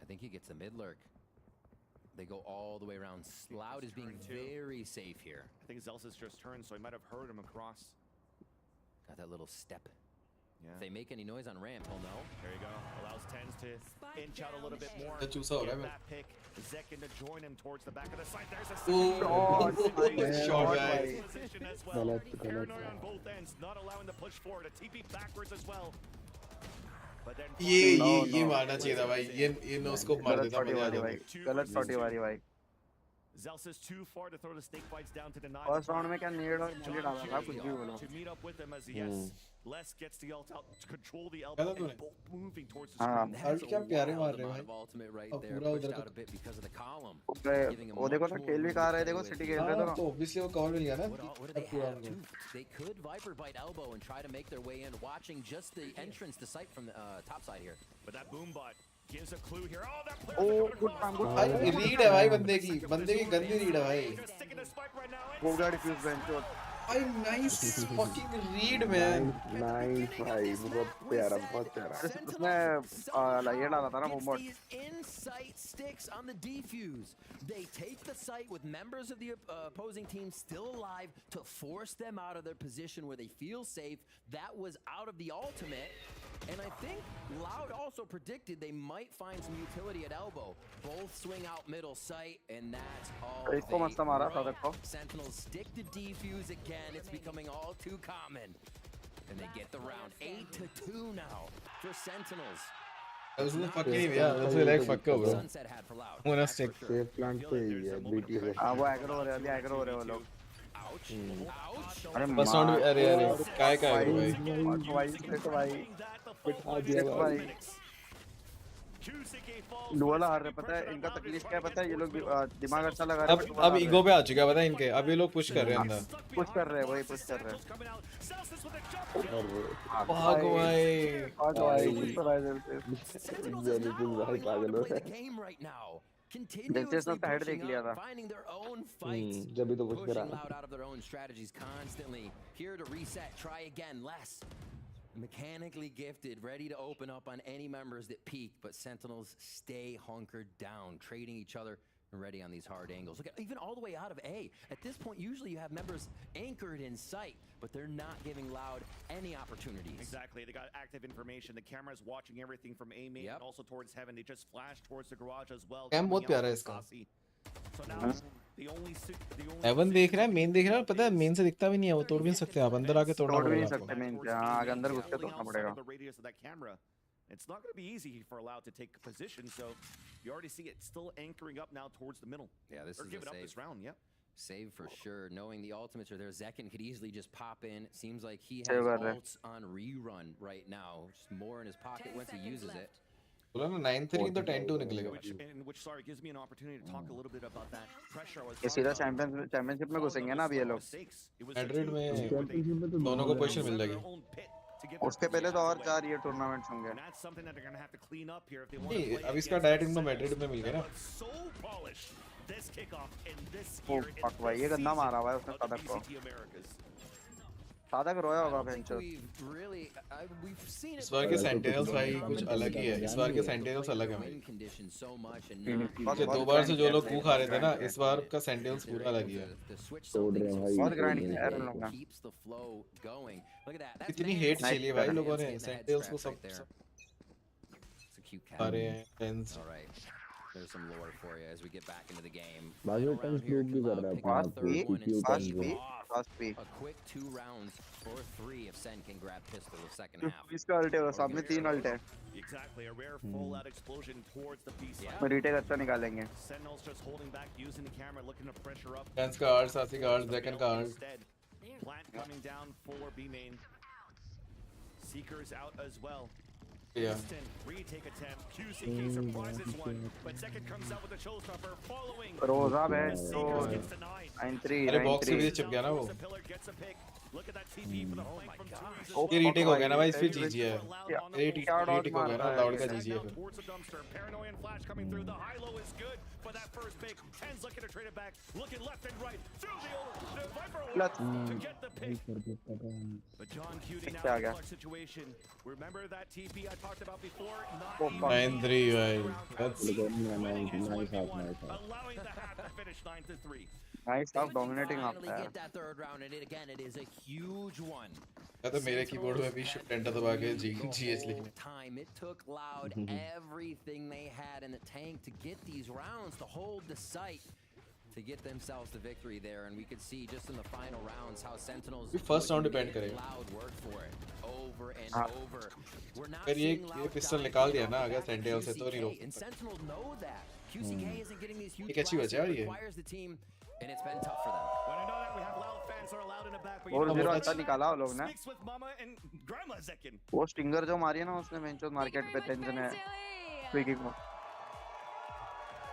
I think he gets a mid lurk. They go all the way around. Loud is being very safe here. I think Zelsis just turned, so he might have heard him across. Got that little step. If they make any noise on ramp, he'll know. There you go. Allows Tens to inch out a little bit more. Get that pick. Zekin to join him towards the back of the site. There's a shot, guys. Position as well. Paranoid on both ends, not allowing the push forward. A TP backwards as well. But then ये मारना चाहिए था भाई. ये no scope मार देता भाई. गलत शॉट है भाई. Zealous is too far to throw the snake bites down to deny. First round में क्या need और मुझे डाला था कुछ भी बोलो. To meet up with them as yes, Les gets the ult out to control the elbow and both moving towards the हाँ. ult क्या प्यारे मार रहे भाई. अब पूरा उधर out a bit because of the column. वो देखो ना खेल भी कहाँ रहे देखो सिटी खेल रहे थे ना. तो obviously वो कॉल मिल गया ना. They could Viper bite elbow and try to make their way in, watching just the entrance to sight from the top side here. But that boom bot gives a clue here. Oh, that player. Oh, good time, good time. Read है भाई बंदे की गंदी read है भाई. Go down defuse bench shot. भाई nice fucking read man. Nice भाई बहुत प्यारा बहुत प्यारा. उसने ये डाला था ना bombot. Insight sticks on the defuse. They take the site with members of the opposing team still alive to force them out of their position where they feel safe. That was out of the ultimate. And I think Loud also predicted they might find some utility at elbow. Both swing out middle sight, and that's all they wrote. Sentinels stick to defuse again. It's becoming all too common. And they get the round 8-2 now for Sentinels. That was fucking yeah. That's like fuck up, bro. Sunset had for Loud. I'm gonna stick. Safe plant पे ही है BT है. हाँ वो aggro हो रहे हैं वो लोग. अरे बस साउंड अरे काय भाई बिठा दिया भाई. डुअला हार रहे पता है इनका तकलीफ क्या है पता है ये लोग दिमाग अच्छा लगा रहे हैं. अब ईगो पे आ चुका है पता है इनके. अब ये लोग पुश कर रहे हैं अंदर. पुश कर रहे हैं वही पुश कर रहे हैं. भाग भाई पागल हो रहा है. जैसे उसने हेड देख लिया था. जब भी तो कुछ करा. Mechanically gifted, ready to open up on any members that peek, but Sentinels stay hunkered down, trading each other and ready on these hard angles. Look at even all the way out of A. At this point, usually you have members anchored in sight, but they're not giving Loud any opportunities. Exactly. They got active information. The camera's watching everything from A main and also towards heaven. They just flashed towards the garage as well. Cam बहुत प्यारा है इसका. So now the only Haven देख रहा है main देख रहा है पता है मेन से दिखता भी नहीं है वो तोड़ भी नहीं सकते आप अंदर आके तोड़ना पड़ेगा. तोड़ भी नहीं सकते मेन से. हां आगे अंदर घुस के तोड़ना पड़ेगा. It's not going to be easy for Loud to take position, so you already see it still anchoring up now towards the middle. Yeah, this is giving a up save. this round, yeah. Save for sure. Knowing the ultimates are there, Zekin could easily just pop in. It seems like he has ults on rerun right now. Just more in his pocket once he uses it. बोला ना 9-3 तो 10-2 निकलेगा. Which sorry gives me an opportunity to talk a little bit about that pressure I was. ये सीधा championship में घुसेंगे ना अभी ये लोग. मैड्रिड में दोनों को पोजीशन मिल जाएगी. उसके पहले तो और 4 ये टूर्नामेंट्स होंगे. नहीं अब इसका डायरेक्ट इनको मैड्रिड में मिल गया ना. ओ फक भाई ये गंदा मारा हुआ है उसने सादक को. सादक रोया होगा बेंचो. इस बार के सेंटिनल्स भाई कुछ अलग ही है. इस बार के सेंटिनल्स अलग है भाई. दो बार से जो लोग कू खा रहे थे ना इस बार का सेंटिनल्स पूरा अलग ही है. तोड़ रहे हैं भाई. बहुत ग्राइंड किया है लोगों ने. इतनी हेट चली है भाई लोगों ने सेंटिनल्स को सब अरे tense. There's some lore for you as we get back into the game. बाकी टेंस लूप भी कर रहा है. Fast B. A quick 2 rounds or 3 if Sen can grab pistol the second half. इसका अल्ट है सामने 3 अल्ट है. Exactly, a rare full-out explosion towards the B side. Retake अच्छा निकालेंगे. Sentinels just holding back, using the camera, looking to pressure up. TenZ का art Sacy का art Zekin का आर्ट. Plant coming down for B main. Seekers out as well. Yeah. Retake attempt. QCK surprises one, but second comes out with a showstopper following. Rosa man, so 9-3. अरे box से भी chip गया ना वो. Look at that TP for the flank from two. ये retake हो गया ना भाई इस पे जीजी है. रीटेक हो गया ना लाउड का जीजी है फिर. Towards the dumpster. Paranoid flash coming through. The high low is good for that first pick. Ten's looking to trade it back. Looking left and right. Through the Viper to get the pick. But John Cutie now in a clutch situation. Remember that TP I talked about before? 9-3 भाई. That's allowing the half to finish 9-3. Nice stuff, dominating up there. Get that third round, and again, it is a huge one. या तो मेरे keyboard में भी shift enter दबा के GH लिखने. Time it took Loud everything they had in the tank to get these rounds to hold the site to get themselves the victory there, and we could see just in the final rounds how Sentinels first round depend करेगा. Loud work for it over and over. We're not अगर ये pistol निकाल दिया ना अगर sentinel से तो नहीं रोक. And Sentinels know that. QCK isn't getting these huge एक अच्छी blasts, बचा है it ये। requires the team, and it's been tough for them. When I know that we have loud fans who are loud in the back, but और you zero know अच्छा निकाला वो लोग ने। speaks with Mama and Grandma Zekin. वो stinger जो मारी है ना उसने बेंचो मार्केट पे टेंशन है फ्री किक में।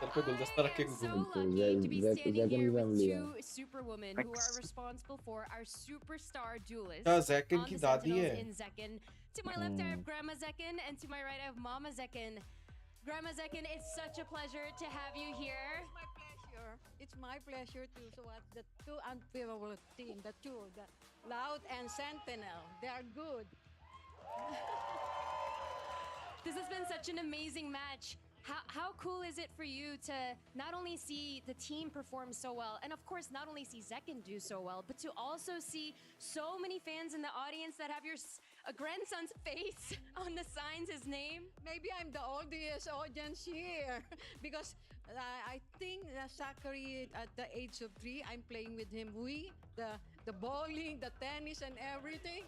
सर पे गुलदस्ता रख के So lucky to be standing here with two superwomen who are responsible for our superstar duelists क्या Zekin on की the दादी Sentinels है? in Zekin. To my left I have Grandma Zekin, and to my right I have Mama Zekin. Grandma Zekin, it's such a pleasure to have you here. It's my pleasure to so what the two unfavorable team, the two, the Loud and Sentinel, they are good. This has been such an amazing match. How cool is it for you to not only see the team perform so well, and of course not only see Zekin do so well, but to also see so many fans in the audience that have your grandson's face on the signs, his name? Maybe I'm the oldest audience here because I think Zachary at the age of 3, I'm playing with him. The bowling, the tennis, and everything.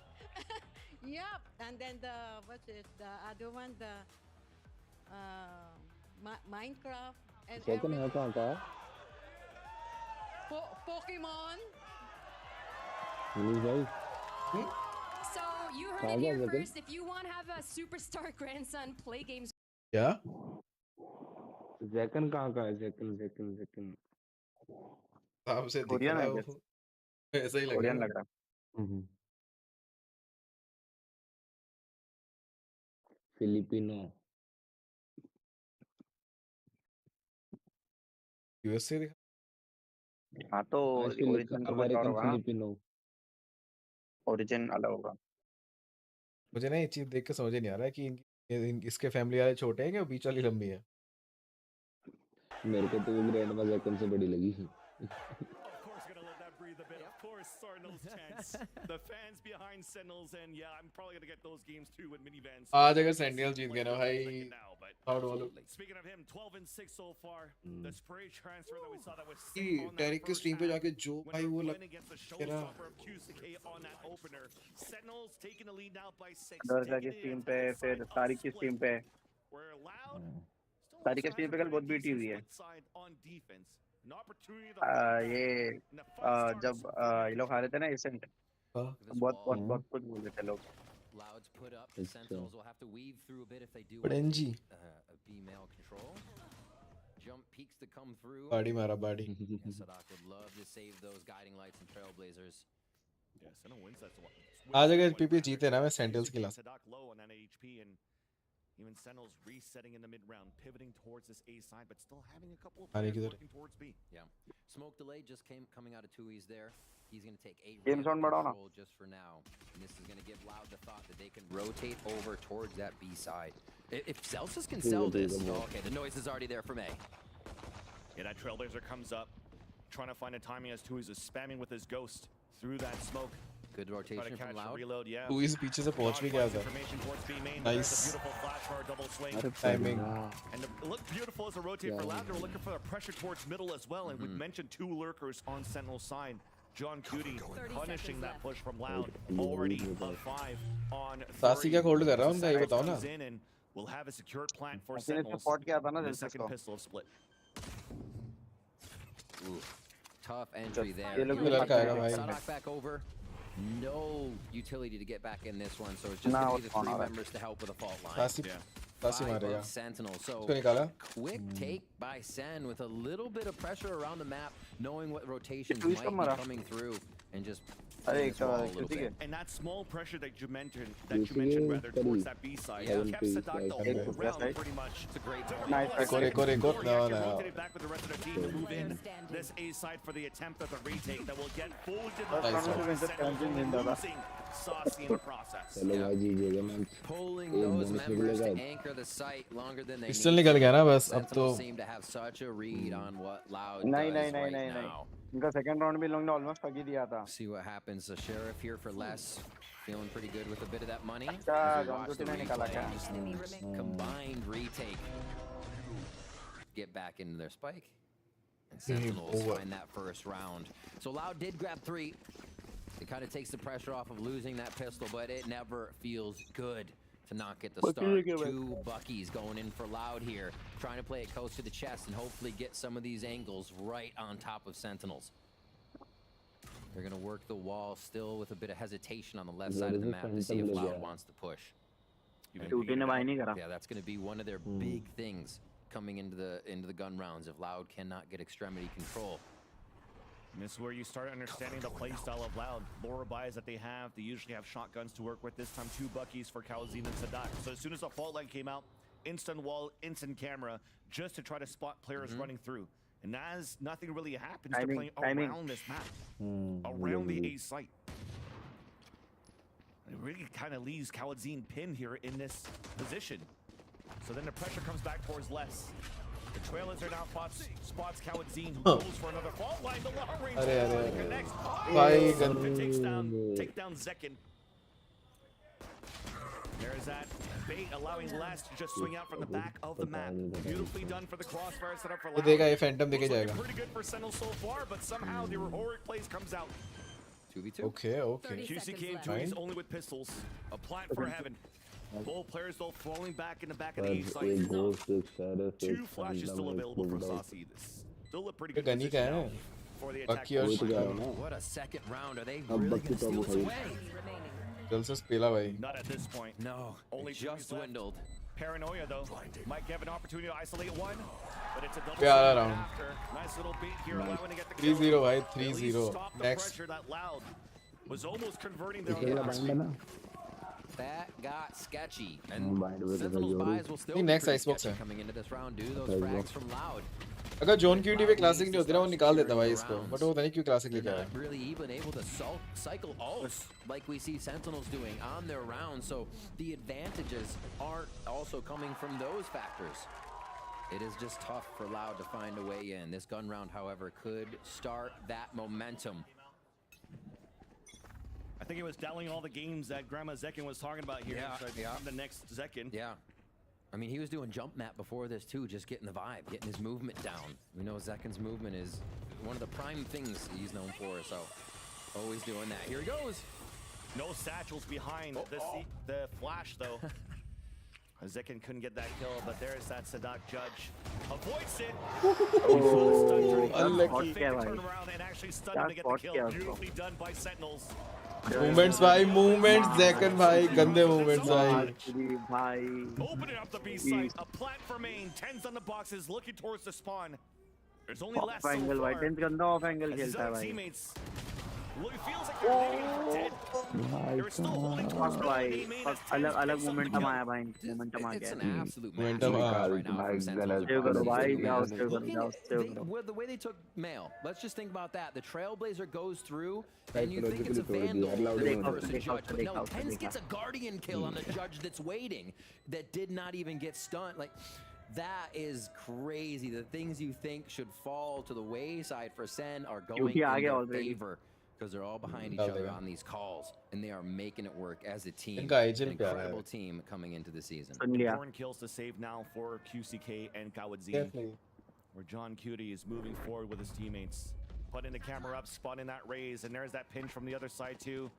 Yep. And then the other one, the Minecraft and everything. Pokemon. So you heard it here first. If you want to have a superstar grandson play games. क्या? जैकन कहाँ का है? जैकन साहब से दिख Korean रहा है है क्या? वो। ऐसा ही लग कोरियन रहा लग है। रहा। फिलिपिनो यूएसए दिखा। हाँ तो ओरिजिन तो कुछ और अमेरिकन होगा ना? फिलिपिनो ओरिजिन अलग होगा। मुझे ना ये चीज देख के समझ ही नहीं आ रहा है कि इसके फैमिली वाले छोटे हैं कि बीच वाली लंबी है। मेरे को तो वो ग्रैंडमा जैकन से बड़ी लगी। Of course, Sentinels chance. The fans behind Sentinels, and yeah, I'm probably gonna get those games too with minivans. आज अगर सेंटिनल जीत गए ना भाई, proud वालों। Speaking of him, 12-6 so far. The spray transfer that we saw that was कि टेरिक के stream पे जाके जो भाई वो लग तेरा QCK on that opener. Sentinels taking the lead now by 6. दर्जा की स्ट्रीम पे फिर तारिक की स्ट्रीम पे We're loud. तारिक की स्ट्रीम पे कल बहुत बीटी हुई है। On defense. ये जब ये लोग हारे थे ना एसेंट बहुत कुछ बोल रहे थे लोग। Louds put up, the Sentinels will have to weave through a bit if they do But NG a B-mail control. Jump peaks to come through. बाड़ी मारा बाड़ी। Sadak would love to save those guiding lights and trailblazers. Yeah, Sentinel wins that one. आज अगर PP जीते ना मैं sentinels की last. Sadak low on that HP and even Sentinels resetting in the mid-round, pivoting towards this A side, but still having a couple of players working towards B. Yeah. Smoke delay just coming out of 2E's there. He's going to take 8 Game zone control just for now. And this is going to give Loud the thought that they can rotate over towards that B side. If Celsius can sell this, okay, the noise is already there from A. Yeah, that Trailblazer comes up, trying to find a timing as to he's spamming with his ghost through that smoke. Good rotation from Loud. Reload, yeah. तू इस पीछे से पहुंच भी गया था। Nice. Timing. And it looked beautiful as a rotate for Loud. They were looking for the pressure towards middle as well. And we mentioned 2 lurkers on Sentinel's side. John Cootie punishing that push from Loud. Already a 5 on 3. सासी क्या hold कर रहा हूँ ये बताओ ना। We'll have a secured plant for Sentinels. The second pistol split. Ooh, tough entry there. Sadak back over. No utility to get back in this one, so it's just going to be the 3 members to help with a fault line. मारेगा। Sentinel. So quick take by Sen with a little bit of pressure around the map, knowing what rotations might be coming through, and just and that small pressure that you mentioned rather towards that B side kept Sadak the whole round pretty much. It's a great Nice. No. Back with the rest of the team to move in this A side for the attempt at the retake that will get full losing Saucy in the process. Pulling those members to anchor the site longer than they pistol निकल गया ना बस अब तो। seem to have such a read on what Loud does right now. इनका second round भी लोग ने ऑलमोस्ट ठग ही दिया था। See what happens. The sheriff here for less, feeling pretty good with a bit of that money. Combined retake. Get back into their spike. And Sentinels find that first round. So Loud did grab 3. It kind of takes the pressure off of losing that pistol, but it never feels good to not get the start. Two Buckies going in for Loud here, trying to play it close to the chest and hopefully get some of these angles right on top of Sentinels. They're going to work the wall still with a bit of hesitation on the left side of the map to see if Loud wants to push. Yeah, that's going to be one of their big things coming into the gun rounds if Loud cannot get extremity control. And this is where you start understanding the play style of Loud. Lower buys that they usually have shotguns to work with. This time 2 Buckies for Calzine and Sadak. So as soon as the fault line came out, instant wall, instant camera, just to try to spot players running through. And as nothing really happens, they're playing around this map, around the A site. It really kind of leaves Calzine pinned here in this position. So then the pressure comes back towards Les. The trailers are now spots Calzine, who goes for another fault line. The long range connects. Take down Zekin. There's that bait allowing Les to just swing out from the back of the map. Beautifully done for the crossfire setup for Loud. Pretty good for Sentinel so far, but somehow the heroic plays comes out. 2v2. Okay. QCK and Tony's only with pistols. A plant for heaven. Both players though falling back in the back of the A site. 2 flashes still available for Saucy. Still a pretty good position for the attack. What a second round. Are they really going to steal this away? Not at this point. No, only just dwindled. Paranoia though might have an opportunity to isolate one, but it's a double round. after. Nice little beat here, allowing to get the 3-0 bhai, 3-0. Next. That Loud was almost converting their That got sketchy, and Sentinel's buys will still next be icebox sketchy coming into this round due to those frags from Loud. अगर zone cutie पे classic नहीं होती ना वो निकाल देता भाई इसको, बट वो पता नहीं क्यों क्लासिक लेके आया. Really even able to cycle ults like we see Sentinels doing on their rounds, so the advantages aren't also coming from those factors. It is just tough for Loud to find a way in. This gun round, however, could start that momentum. I think it was dialing all the games that Grandma Zekin was talking about here. Yeah. The next Zekin. Yeah. I mean, he was doing jump map before this too, just getting the vibe, getting his movement down. We know Zekin's movement is one of the prime things he's known for, so always doing that. Here he goes. No satchels behind the flash though. Zekin couldn't get that kill, but there's that Sadak judge. Avoids it. Unlucky. Turn around and actually stun him to get the kill. Beautifully done by Sentinels. Movements भाई, movements Zekin भाई, गंदे movements भाई. Opening up the B site, a plant for main, 10s on the boxes, looking towards the spawn. There's only less so angle far. off angle As his खेलता है other भाई. teammates, well, it feels like they're leaving him for dead. They're still holding towards भाई, अलग momentum आया भाई, momentum uh It's an गया. absolute Momentum right now from Sentinels. The way they took Mail, let's just think about that. The Trailblazer goes through, and you think it's a Vandal versus Judge, but no, Pence gets a Guardian kill on the Judge that's waiting, that did not even get stunned. Like, that is crazy. The things you think should fall to the wayside for Sen are going in their favor, because they're all behind each other on these calls, and they are making it work as a team. An incredible team coming into the season. 4 kills to save now for QCK and Kawadzine, where John Cutie is moving forward with his teammates. Putting the camera up, spotting that raise, and there's that pinch from the other side too,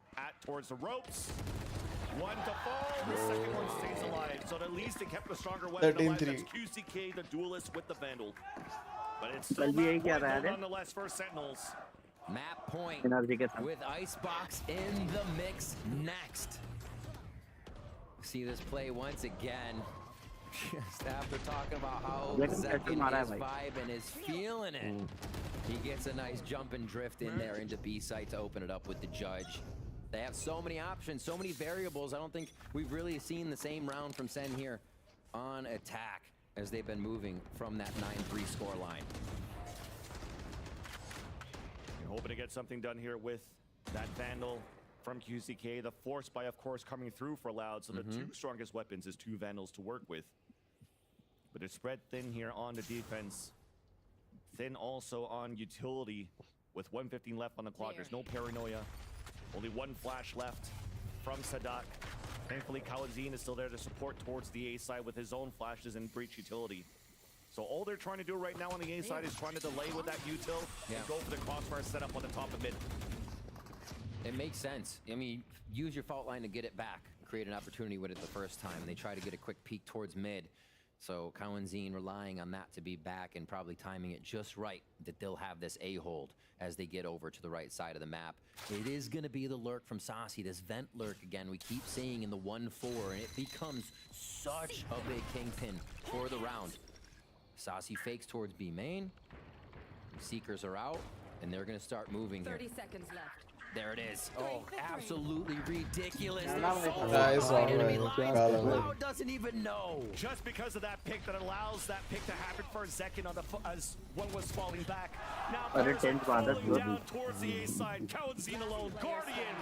towards the ropes. One to fall, the second one stays alive, so at least it kept the stronger weapon alive. That's QCK, the duelist with the Vandal. But it's still nonetheless for Sentinels. Map point with Icebox in the mix next. See this play once again. Just after talking about how Zekin is vibing, is feeling it. He gets a nice jump and drift in there into B site to open it up with the Judge. They have so many options, so many variables. I don't think we've really seen the same round from Sen here on attack as they've been moving from that 9-3 score line. You're hoping to get something done here with that Vandal from QCK. The force by, of course, coming through for Loud. So the 2 strongest weapons is 2 Vandals to work with. But it's spread thin here on the defense. Thin also on utility with 1:15 left on the clock. There's no paranoia. Only 1 flash left from Sadak. Thankfully, Kawadzine is still there to support towards the A side with his own flashes and breach utility. So all they're trying to do right now on the A side is trying to delay with that util and go for the crossfire setup on the top of mid. It makes sense. I mean, use your fault line to get it back. create an opportunity with it the first time, and they try to get a quick peek towards mid. So Cowanzine relying on that to be back and probably timing it just right that they'll have this A-hold as they get over to the right side of the map. It is going to be the lurk from Saucy, this vent lurk again. We keep seeing in the 1-4, and it becomes such a big kingpin for the round. Saucy fakes towards B main. Seekers are out, and they're going to start moving 30 here. seconds left. There it is. Oh, absolutely ridiculous. Nice one, man. Loud doesn't even know. Just because of that pick that allows that pick to happen for a second on the as one was falling back. Now players are falling down towards the A side. Cowanzine alone. Guardian.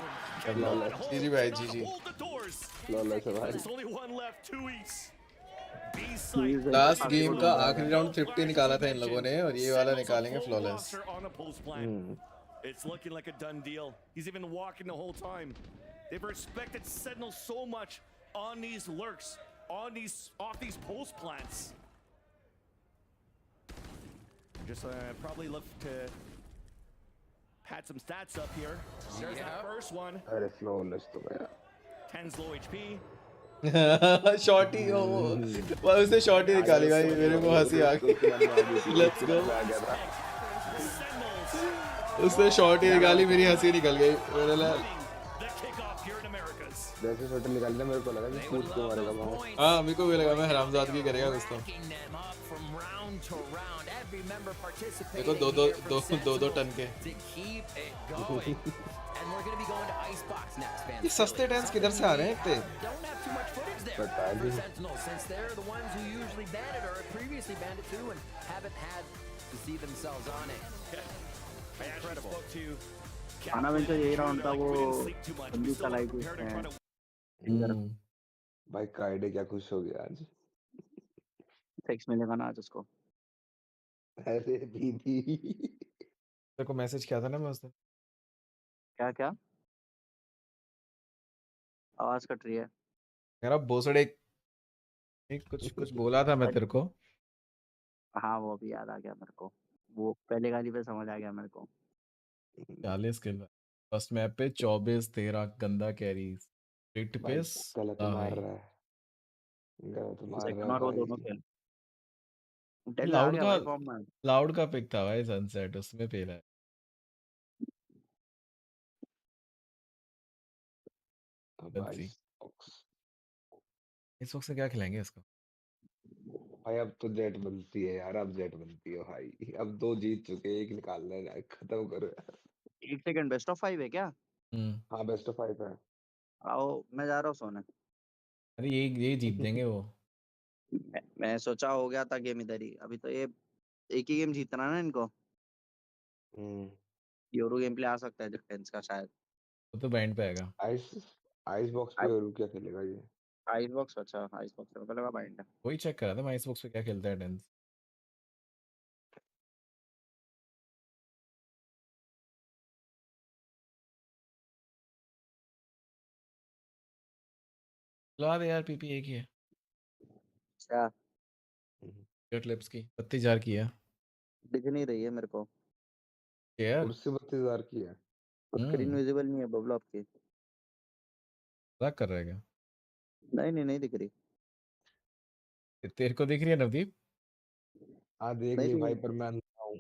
GG भाई GG. Hold the doors. भाई. There's only one left. 2 East. Last game का आखिरी round 50 निकाला था इन लोगों ने और ये वाला निकालेंगे flawless. It's looking like a done deal. He's even walking the whole time. They've respected Sentinel so much on these lurks, on these off these post plants. Just probably look to pad some stats up here. There's that first one. अरे flawless तो गया. 10's low HP. शॉटी हो उसने शॉटी निकाली भाई मेरे को हंसी आ गई. Let's go. उसने शॉटी निकाली मेरी हंसी निकल गई. मेरे लिए जैसे शॉट निकाली ना मेरे को लगा कि कूद के मारेगा वो. हाँ मेरे को भी लगा मैं हरामजादगी करेगा कुछ तो. देखो दो टन के. ये सस्ते टैंक्स किधर से आ रहे हैं इतने? खाना में तो यही राउंड था वो बंदी चलाई थी भाई काइडे क्या खुश हो गया आज. सेक्स मिलेगा ना आज उसको. अरे दीदी तेरे को मैसेज किया था ना मैं उसने. क्या क्या आवाज कट रही है. मेरा बोसड़े कुछ बोला था मैं तेरे को. हाँ वो भी याद आ गया मेरे को. वो पहले गाली पे समझ आ गया मेरे को. 40 किल फर्स्ट मैप पे 24-13 गंदा कैरी. हिट पे गलत मार रहा है. गलत मार रहा है दोनों खेल. लाउड का पिक था भाई सनसेट उसमें पेला है. इस वक्त से क्या खिलाएंगे इसको भाई. अब तो जेट बनती है यार. अब जेट बनती है भाई. अब 2 जीत चुके, एक निकालना है. खत्म करो यार. 1 सेकंड. बेस्ट ऑफ 5 है क्या? हाँ बेस्ट ऑफ 5 है. आओ मैं जा रहा हूँ सोने. अरे ये जीत देंगे वो. मैं सोचा हो गया था गेम इधर ही. अभी तो ये एक ही गेम जीतना ना इनको. यूरो गेम प्ले आ सकता है डिफेंस का शायद. वो तो बैंड पे आएगा. आइस बॉक्स पे यूरो क्या खेलेगा ये? Ice box. अच्छा आइस बॉक्स पे लगा बाइंड है. वही चेक करा था मैं आइस बॉक्स पे क्या खेलता है टेंस. ला दे यार पीपी एक ही है. क्या क्लिप्स की 32,000 की है. दिख नहीं रही है मेरे को यार. उससे 32,000 की है. स्क्रीन विजिबल नहीं है बबल आपकी. मजाक कर रहा है क्या? नहीं दिख रही. तेरे को दिख रही है नवदीप? हाँ देख ली भाई पर मैं अंधा हूँ.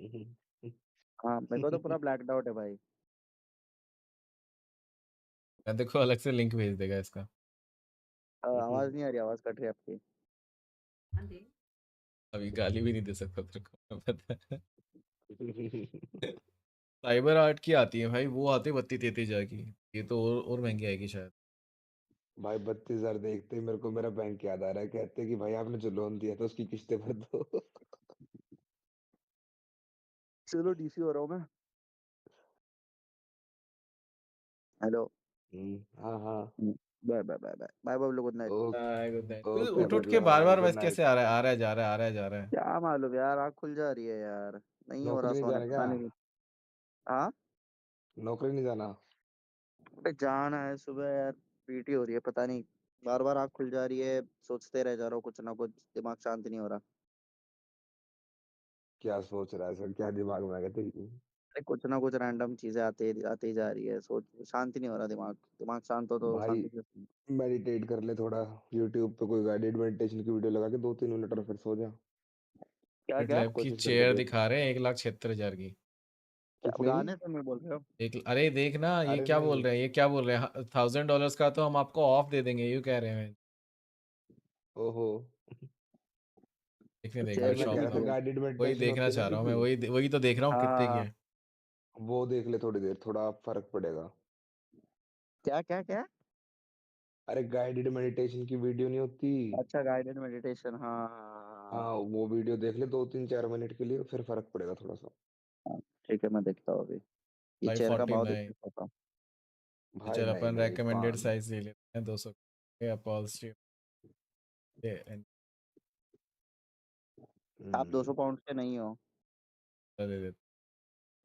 हाँ मेरे को तो पूरा ब्लैक आउट है भाई. मैं देखो अलग से लिंक भेज देगा इसका. आवाज नहीं आ रही. आवाज कट रही है आपकी. अभी गाली भी नहीं दे सकता तेरे को पता है. साइबर आर्ट की आती है भाई. वो आते 32-33,000 की. ये तो और महंगी आएगी शायद. भाई 32,000 देखते ही मेरे को मेरा बैंक याद आ रहा है. कहते हैं कि भाई आपने जो लोन दिया था उसकी किस्तें भर दो. चलो डीसी हो रहा हूँ मैं. हेलो. हाँ bye bye bye bye bye Bablu. Good night. Good night. उठ के बार वैसे कैसे आ रहा है जा रहा है. क्या मालूम यार. आँख खुल जा रही है यार. नहीं हो रहा सोने. पता नहीं. हाँ नौकरी नहीं जाना. अबे जाना है सुबह यार. पीटी हो रही है. पता नहीं बार आँख खुल जा रही है. सोचते रह जा रहा हूँ कुछ ना कुछ. दिमाग शांत नहीं हो रहा. क्या सोच रहा है सर? क्या दिमाग में आ गया तेरी? कुछ ना कुछ रैंडम चीजें आते ही जा रही है, सोच शांति नहीं हो रहा दिमाग। दिमाग शांत हो तो भाई शांति से सुन। मेडिटेट कर ले थोड़ा, यूट्यूब पे कोई गाइडेड मेडिटेशन की वीडियो लगा के 2-3 मिनट और फिर सो जा। क्या क्या लैब की कोशिश करके चेयर देख। दिखा रहे हैं 1,76,000 की। कितने की? गाने तो मैं बोल रहे हो? एक अरे देखना ये अरे क्या बोल नहीं। रहे हैं, ये क्या बोल रहे हैं, $1,000 का तो हम आपको ऑफ दे देंगे, ये कह रहे हैं। ओहो। देखने तो दे एक बार चेयर मैं में कह शॉप रहा पे था आओ। गाइडेड वही मेडिटेशन देखना होती है ना चाह रहा हूँ मैं, किसी। वही तो देख रहा हूँ कितने की हाँ। है। वो देख ले थोड़ी देर, थोड़ा फर्क पड़ेगा। क्या क्या क्या? अरे गाइडेड मेडिटेशन की वीडियो नहीं होती। अच्छा, गाइडेड मेडिटेशन, हाँ हाँ हाँ, हाँ वो वीडियो देख ले 2-3-4 मिनट के लिए, फिर फर्क पड़ेगा थोड़ा सा। हाँ। ठीक है, मैं देखता हूँ अभी। ये चेयर का भाव देख 549। के बताता हूँ। तो भाई चल नहीं अपन नहीं रेकमेंडेड पान। साइज ले लेते हैं 200 अपॉल्स्ट्री। आप 200 पाउंड के नहीं हो। ले लेते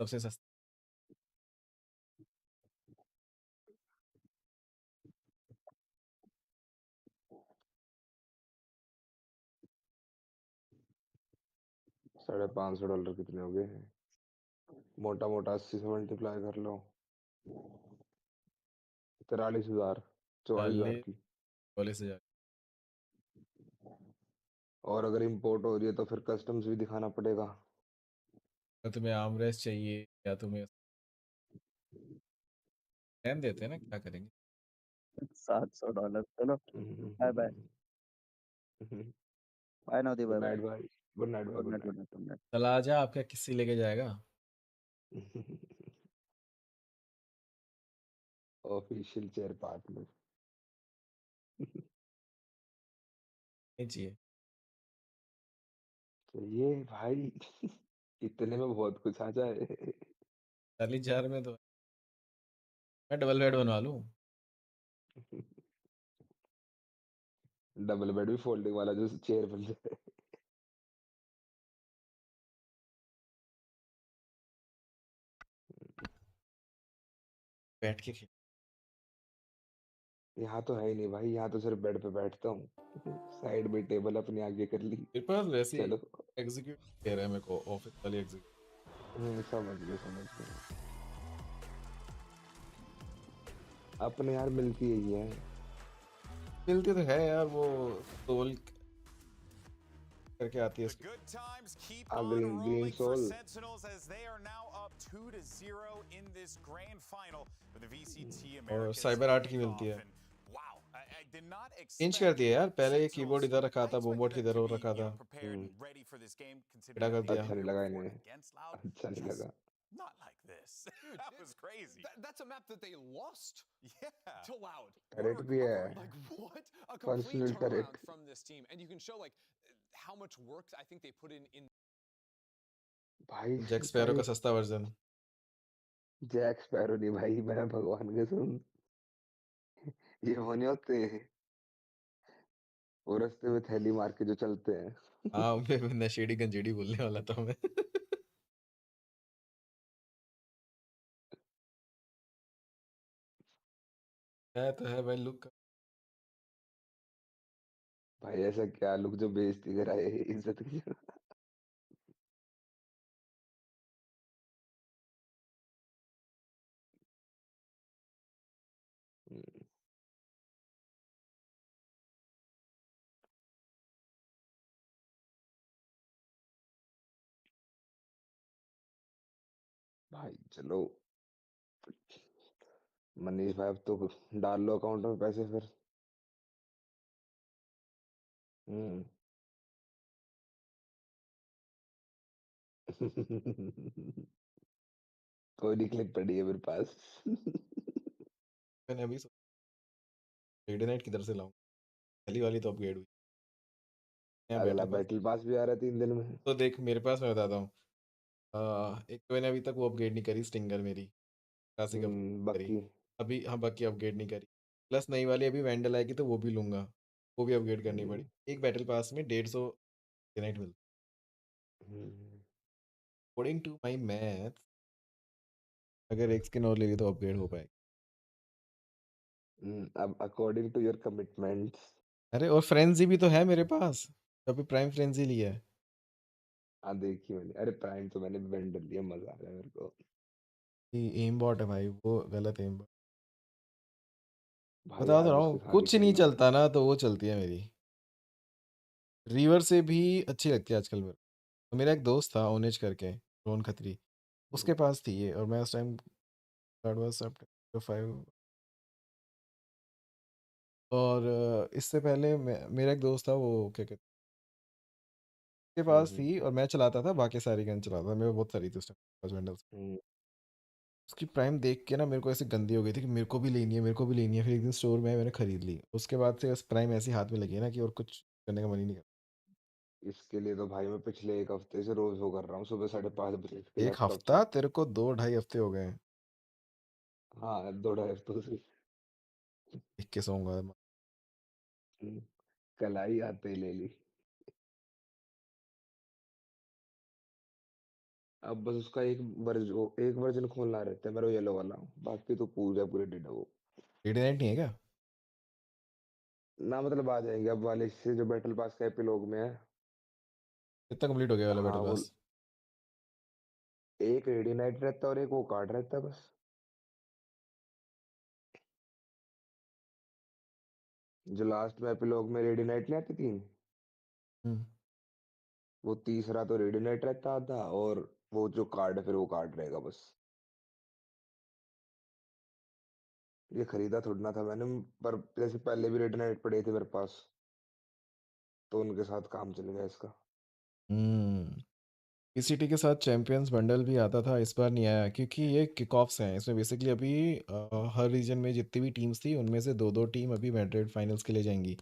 सबसे सस्ता। $550 कितने हो गए? मोटा मोटा 80 से मल्टीप्लाई कर लो। 43,000, 44,000 40 की। 40,000। और अगर इम्पोर्ट हो रही है तो फिर कस्टम्स भी दिखाना पड़ेगा। तो तुम्हें आर्मरेस्ट चाहिए या तुम्हें रहने देते हैं ना, क्या करेंगे। $700, चलो। Bye bye. बाय नवदी, गुड बाय बाय। नाइट भाई। गुड नाइट भाई, good good night, good night, good night. चला आजा, आपका किसी लेके जाएगा। नाइट। Official chair partner. नहीं चाहिए। तो ये भाई इतने में बहुत कुछ आ जाए। 40,000 में तो मैं डबल बेड बनवा लूँ। डबल बेड भी फोल्डिंग वाला जो चेयर बन जाए। बैठ के खेल। यहाँ तो है ही नहीं भाई, यहाँ तो सिर्फ बेड पे बैठता हूँ। साइड में टेबल अपने आगे कर ली। मेरे पास वैसे चलो। एग्जीक्यूट दे रहा है मेरे को, ऑफिस वाली एग्जीक्यूट। समझ गए समझ गए। अपने यार मिलती ही है। मिलती तो है यार, वो सोल करके आती है उसकी। Good times keep green on green rolling for soul. Sentinels as they are now up 2-0 in this grand final with the VCT और Americas साइबर आर्ट की kickoff. मिलती है। And wow, I did not change कर expect दिया यार, पहले ये Sentinels. Keyboard इधर रखा I था, बूमबोर्ड expected them किधर to और be, रखा था। prepared and ready for this game, टेढ़ा considering कर that they दिया। अच्छा were नहीं here लगा before इन्हें। against Loud. अच्छा नहीं Just लगा। not like this. That was crazy. That's a map that they lost Yeah. to Loud. Turret भी है। Like what? A complete functional turnaround turret. from this team, and you can show like how much work I think they put in. भाई Jack sparrow भाई का सस्ता version. Jack sparrow नहीं भाई, मैं भगवान कसम। ये होने होते हैं वो रास्ते में थैली मार के जो चलते हैं। हाँ मैं नशेड़ी गंजेड़ी बोलने वाला था मैं। है तो है भाई लुक। भाई ऐसा क्या लोग जो बेइज्जती कराए इज्जत की। भाई चलो मनीष भाई, अब तो डाल लो अकाउंट में पैसे फिर। हम्म। कोई नहीं, क्लिप पड़ी है मेरे पास। मैंने अभी लेडी नाइट किधर से लाऊं, पहली वाली तो अपग्रेड हुई। नया अगला बैटल पास। बैटल पास भी आ रहा है 3 दिन में। तो देख मेरे पास, मैं बताता हूँ। एक तो मैंने अभी तक वो अपग्रेड नहीं करी, स्टिंगर मेरी क्लासिक अपग्रेड करी। बाकी अभी हाँ बाकी अपग्रेड नहीं करी। प्लस नई वाली अभी वैंडल आएगी तो वो भी लूंगा, वो भी अपग्रेड करनी पड़ी। एक बैटल पास में 150 नाइट मिलती। अकॉर्डिंग टू माई मैथ, अगर एक स्किन और ले ली तो अपग्रेड हो पाएगी। अब अकॉर्डिंग टू योर कमिटमेंट्स। अरे और फ्रेंजी भी तो है मेरे पास, अभी प्राइम फ्रेंजी लिया है। हाँ देखी मैंने, अरे प्राइम तो मैंने वेंडर लिया, मजा आ रहा है मेरे को। एम बॉट है भाई, वो गलत एम बॉट। भाई बता तो आज रहा उसके हूँ, साथ ही कुछ नहीं खेलना। चलता ना तो वो चलती है मेरी। रिवर से भी अच्छी लगती है आजकल मेरे तो। मेरा एक दोस्त था ओनेज करके, रोन खत्री, उसके पास थी ये, और मैं उस टाइम September 5। और इससे पहले मेरा एक दोस्त था, वो क्या कहते, उसके पास हम्म थी और मैं चलाता था, बाकी सारी गन चलाता था, मेरे बहुत सारी थी उस टाइम। हम्म उसकी प्राइम देख के ना मेरे को ऐसे गंदी हो गई थी कि मेरे को भी लेनी है, मेरे को भी लेनी है। फिर एक दिन स्टोर में मैंने खरीद ली, उसके बाद से बस प्राइम ऐसी हाथ में लगी है ना कि और कुछ करने का मन ही नहीं करता। इसके लिए तो भाई मैं पिछले 1 हफ्ते से रोज वो कर रहा हूँ, सुबह 5:30 के एक लैपटॉप हफ्ता? पे। तेरे को 2 ढाई हफ्ते हो गए हैं। हाँ 2 ढाई हफ्तों से। देख के सोऊंगा। हम्म, कल आई आते ही ले ली। अब बस उसका एक वर्जन खोलना रहता है मेरा, येलो वाला। बाकी तो पूरा पूरे डेट है वो। डेडी नाइट नहीं है क्या? ना मतलब आ जाएंगे अब वाले से, जो बैटल पास का एपिलॉग में है। कितना कंप्लीट हो गया वाला हाँ बैटल वो पास? एक रेडी नाइट रहता है और एक वो कार्ड रहता है बस। जो लास्ट में एपिलॉग में रेडी नाइट नहीं आती 3, हम्म। वो तीसरा तो रेडी नाइट रहता आधा, और वो जो कार्ड है फिर वो कार्ड रहेगा बस। ये खरीदा थोड़ी ना था मैंने, पर जैसे पहले भी रेडी नाइट पड़े थे मेरे पास, तो उनके साथ काम चल गया इसका। हम्म। पीसीटी के साथ चैंपियंस बंडल भी आता था, इस बार नहीं आया क्योंकि ये किक ऑफ्स हैं। इसमें बेसिकली अभी हर रीजन में जितनी भी टीम्स थी उनमें से दो दो टीम अभी मैड्रिड फाइनल्स के लिए जाएंगी,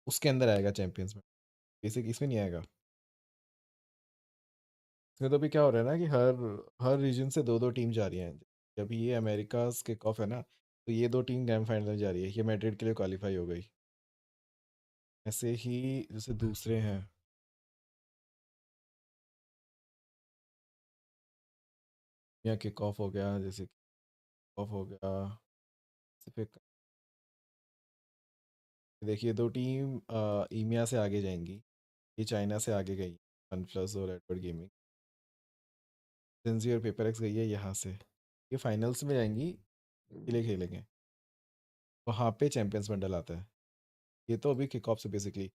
उसके अंदर आएगा चैंपियंस में। बेसिक इसमें नहीं आएगा। इसमें तो अभी क्या हो रहा है ना कि हर हर रीजन से दो दो टीम जा रही हैं। अभी ये अमेरिकाज किक ऑफ है ना, तो ये दो टीम ग्रैंड फाइनल में जा रही है, ये मैड्रिड के लिए क्वालिफाई हो गई। ऐसे ही जैसे दूसरे हैं, या किक ऑफ हो गया, जैसे किक ऑफ हो गया सिर्फ। देखिए दो टीम ईमिया से आगे जाएंगी, ये चाइना से आगे गई, वन प्लस और एडवर्ड गेमिंग। सेंजी और पेपर एक्स गई है यहाँ से, ये फाइनल्स में जाएंगी, के लिए खेलेंगे। वहाँ पे चैंपियंस बंडल आता है। ये तो अभी किक ऑफ से बेसिकली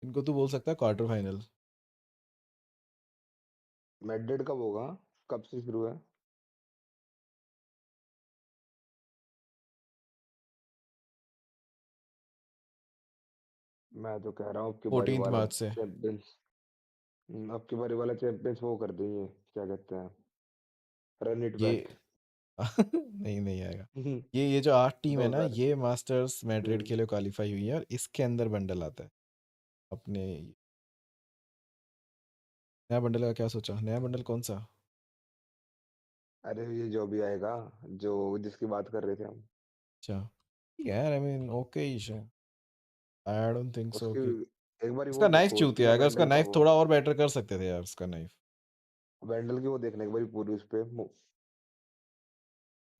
इनको तो बोल सकता है क्वार्टर फाइनल। मैड्रिड कब होगा, कब से शुरू है? मैं तो कह रहा हूँ अब की बारी 14 वाला मार्च से। चैंपियंस, अब की बारी वाला चैंपियंस वो कर देंगे, क्या कहते हैं, रन इट ये बैक। नहीं नहीं आएगा। ये जो 8 टीम है ना, 2000। ये मास्टर्स मैड्रिड हम्म, के लिए क्वालिफाई हुई है और इसके अंदर बंडल आता है अपने। नया बंडल का क्या सोचा? नया बंडल कौन सा? अरे ये जो भी आएगा, जो जिसकी बात कर रहे थे हम, अच्छा, ठीक है यार, आई मीन ओके ही है। आई डोंट थिंक सो उसकी कि एक बार उसका वो नाइफ देखो उसकी चूतिया वो है, अगर उसका वैंडल का नाइफ वो, थोड़ा और बेटर कर सकते थे यार उसका नाइफ। वैंडल की वो देखने एक बार पूरी उस पे वो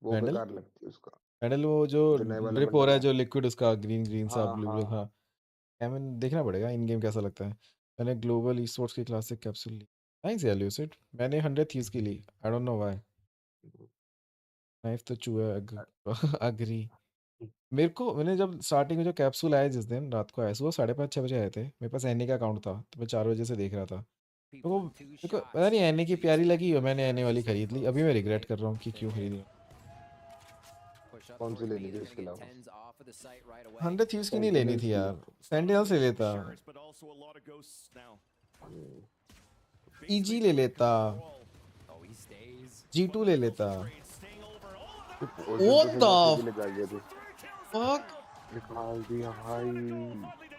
वैंडल, बेकार लगती है उसका। वैंडल वो जो जो नए वाला ड्रिप हो बंडल रहा है, है। जो लिक्विड उसका ग्रीन ग्रीन सा हाँ ब्लू हाँ ब्लू, हाँ। हाँ। आई मीन देखना पड़ेगा इन गेम कैसा लगता है। मैंने ग्लोबल ई स्पोर्ट्स की क्लासिक कैप्सूल ली, नाइस यार ल्यूसिड। मैंने 100 थीव्स की ली, I don't know why. Knife तो चूहा अग्री। मेरे को, मैंने जब स्टार्टिंग में जो कैप्सूल आए जिस दिन रात को आए, सुबह 5:30-6 बजे आए थे, मेरे पास एनी का अकाउंट था तो मैं 4 बजे से देख रहा था। तो वो मेरे को पता नहीं एनी की प्यारी लगी और मैंने एनी वाली खरीद ली। अभी मैं रिग्रेट कर रहा हूँ कि क्यों खरीदी। कौन सी लेनी थी इसके अलावा? 100 थीव्स की नहीं लेनी सेंटिनल्स थी की। यार, सेंटिनल्स ले लेता, ईजी ले लेता, G2 ले लेता। उस दिन तो What सिंगापुर भी the लेके आ गया थे। fuck? निकाल दिया भाई,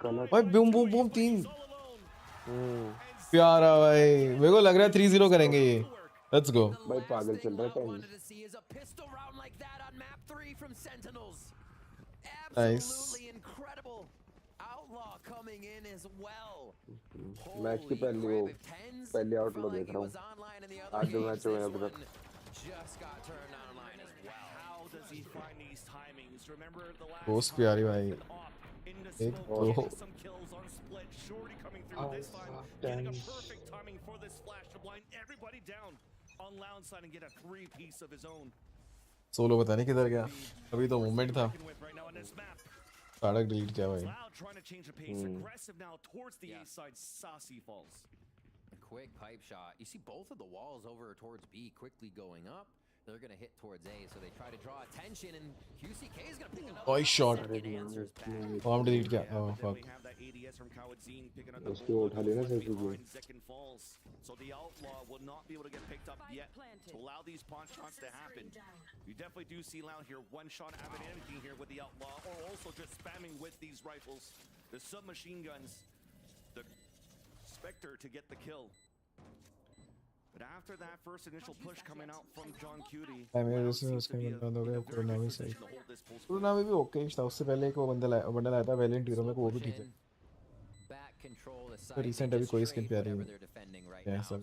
गलत। भाई बूम बूम बूम 3 हम्म प्यारा भाई, मेरे को लग रहा है 3-0 करेंगे ये। Let's go. भाई पागल चल रहा है टाइम। नाइस। मैच की पहली आउटलो देख रहा हूँ, आज जो मैच हुए हैं अभी तक। दोस्त प्यारी भाई, एक और तो सोलो पता नहीं किधर गया, अभी तो मूवमेंट था, सड़क डिलीट किया भाई। A quick pipe shot. You see both of the walls over towards B quickly going up. They're going to hit towards A, so they try to draw attention, and QCK is going to pick another Nice shot. Bomb delete kiya. Oh fuck. उसको उठा लेना sir को। So the outlaw will not be able to get picked up yet to allow these pawn shots to happen. You definitely do see Loud here, one shot having anything here with the outlaw, or also just spamming with these rifles, the submachine guns, the Spectre to get the kill. But after that first initial push coming out from John Cutie, corona भी सही, corona भी okay था, उससे पहले एक वो बंदा लाया था वैलेंट हीरो में, को वो भी ठीक है। तो रिसेंट अभी कोई स्किन प्यारी नहीं है सब।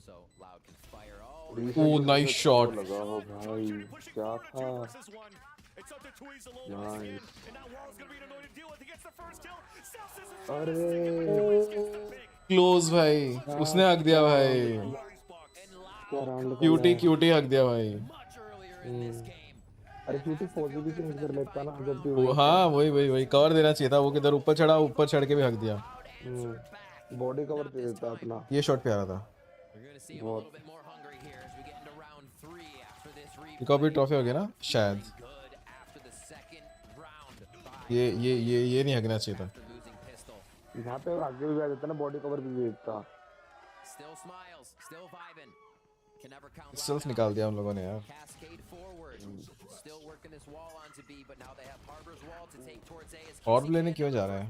ओह नाइस शॉट, लगा हो भाई, क्या था, नाइस। अरे क्लोज भाई, उसने हक दिया भाई, क्यूटी हक दिया भाई। अरे क्यूटी फौजी भी चेंज कर लेता ना जब भी। हाँ वही कवर देना चाहिए था, वो किधर ऊपर चढ़ा, ऊपर चढ़ के भी हक दिया, बॉडी कवर दे देता अपना। ये शॉट प्यारा था। एक और भी ट्रॉफी हो गया ना शायद, ये नहीं हकना चाहिए था। यहाँ पे आगे भी आ जाता ना, बॉडी कवर भी देता। सेल्फ निकाल दिया हम लोगों ने यार। और लेने क्यों जा रहा है?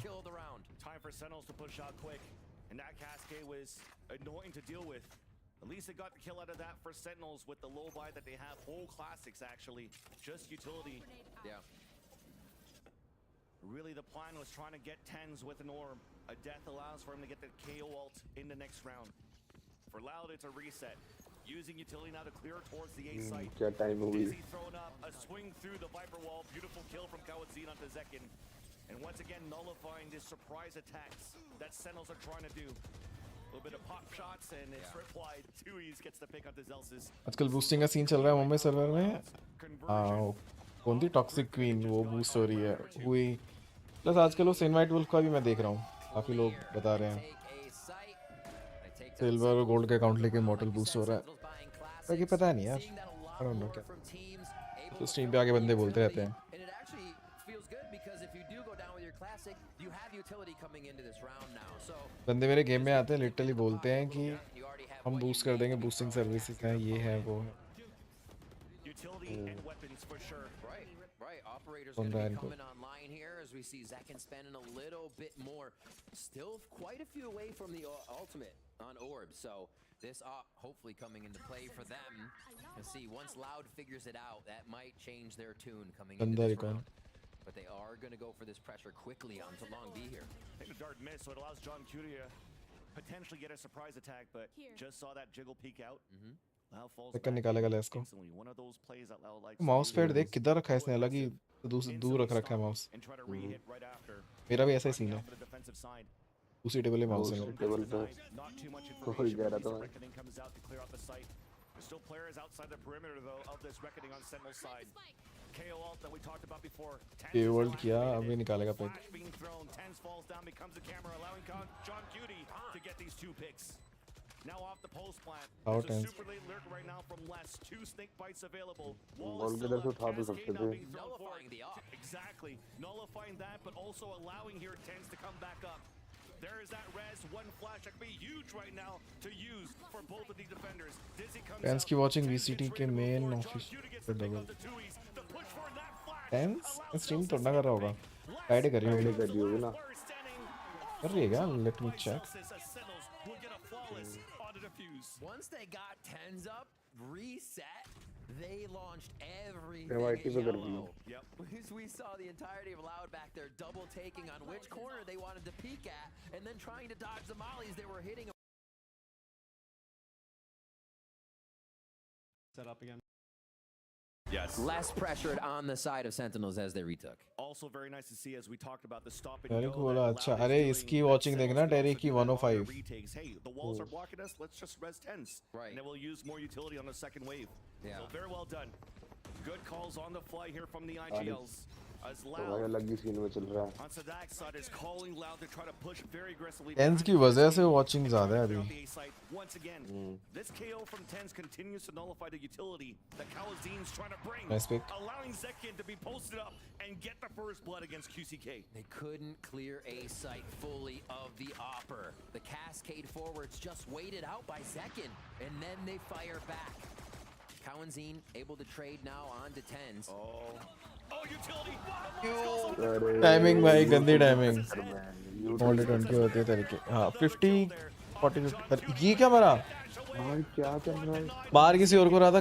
At least they got the kill out of that for Sentinels with the low buy that they have. Whole classics actually, just utility. Yeah. Really the plan was trying to get 10s with an orb. A death allows for him to get the KO ult in the next round. For Loud it's a reset. Using utility now to clear towards the A site. Dizzy throwing up a swing through the Viper wall. Beautiful kill from Kawadzin onto Zekin. And once again nullifying the surprise attacks that Sentinels are trying to do. A little bit of pop shots and it's replied. Tui's gets the pick onto Zelsis. आजकल boosting का scene चल रहा है Mumbai server में। कौन सी toxic queen वो boost हो रही है हुई, प्लस आजकल वो सेन वाइट वुल्फ का भी मैं देख रहा हूँ, काफी लोग बता रहे हैं सिल्वर और गोल्ड का अकाउंट लेके मॉडल बूस्ट हो रहा है, बाकी पता नहीं यार, आई डोंट नो क्या, तो स्ट्रीम पे आके बंदे बोलते रहते हैं। बंदे मेरे गेम में आते हैं लिटरली बोलते हैं कि हम बूस्ट कर देंगे, बूस्टिंग सर्विसेज हैं, ये है वो है। Operators going to be coming online here as we see Zekin spending a little bit more. Still quite a few away from the ultimate on Orb, so this hopefully coming into play for them. And see, once Loud figures it out, that might change their tune coming into this round. But they are going to go for this pressure quickly onto Long B here. I think the dart missed, so it allows John Cutie to potentially get a surprise attack, but just saw that jiggle peek out. लेकर निकालेगा ले इसको। Mouse pad देख किधर रखा है इसने, अलग ही दूर रख रखा है माउस। मेरा भी ऐसा ही सीन है, उसी टेबल पे माउस है। टेबल पे कोई जा रहा था। Still players outside the perimeter though of this reckoning on Sentinel's side. KO ult that we talked about before. ये वर्ल्ड किया, अभी निकालेगा pick. Being thrown, 10s falls down, becomes a camera, allowing John Cutie to get these 2 picks. Now off the post plant. There's a super late lurk right now from Les. 2 snake bites available. Wall is still up. Nullifying the off. Exactly. Nullifying that, but also allowing here 10s to come back up. There is that res, one flash that could be huge right now to use for both of these defenders. Dizzy comes Fans की watching VCT के main office पे double. Fans stream तो ना कर रहा होगा, guide कर रही होगी ना, कर रही है क्या? Let me check. Once they got 10s up, reset, they launched everything yellow. Yep. We saw the entirety of Loud back there double taking on which corner they wanted to peek at and then trying to dodge the mollies they were hitting. Set up again. Yes. Less pressured on the side of Sentinels as they retook. Also very nice to see as we talked about the stop and Derrick go. बोला अच्छा, अरे इसकी watching देखना, Derek की 105। Hey, the walls are blocking us. Let's just res 10s. Right. And then we'll use more utility on the second wave. Yeah. So very well done. Good calls on the fly here from the IGLs. As तो भाई Loud अलग ही scene में चल रहा है. on Sadak's side is calling Loud to try to push very aggressively. TenZ की वजह से वॉचिंग ज्यादा है अभी. Once again, this KO from Tens continues to nullify the utility that Kalazin's trying to bring, Nice pick. allowing Zekin to be posted up and get the first blood against QCK. They couldn't clear A site fully of the Opper. The cascade forwards just waited out by Zekin, and then they fire back. Kawanzin able to trade now on to Tens. Oh, utility! Timing भाई गंदी timing. Only 20 होते हैं तरीके. हाँ 50 40 50. ये क्या मारा? भाई क्या चल रहा है? मार किसी और को रहा था.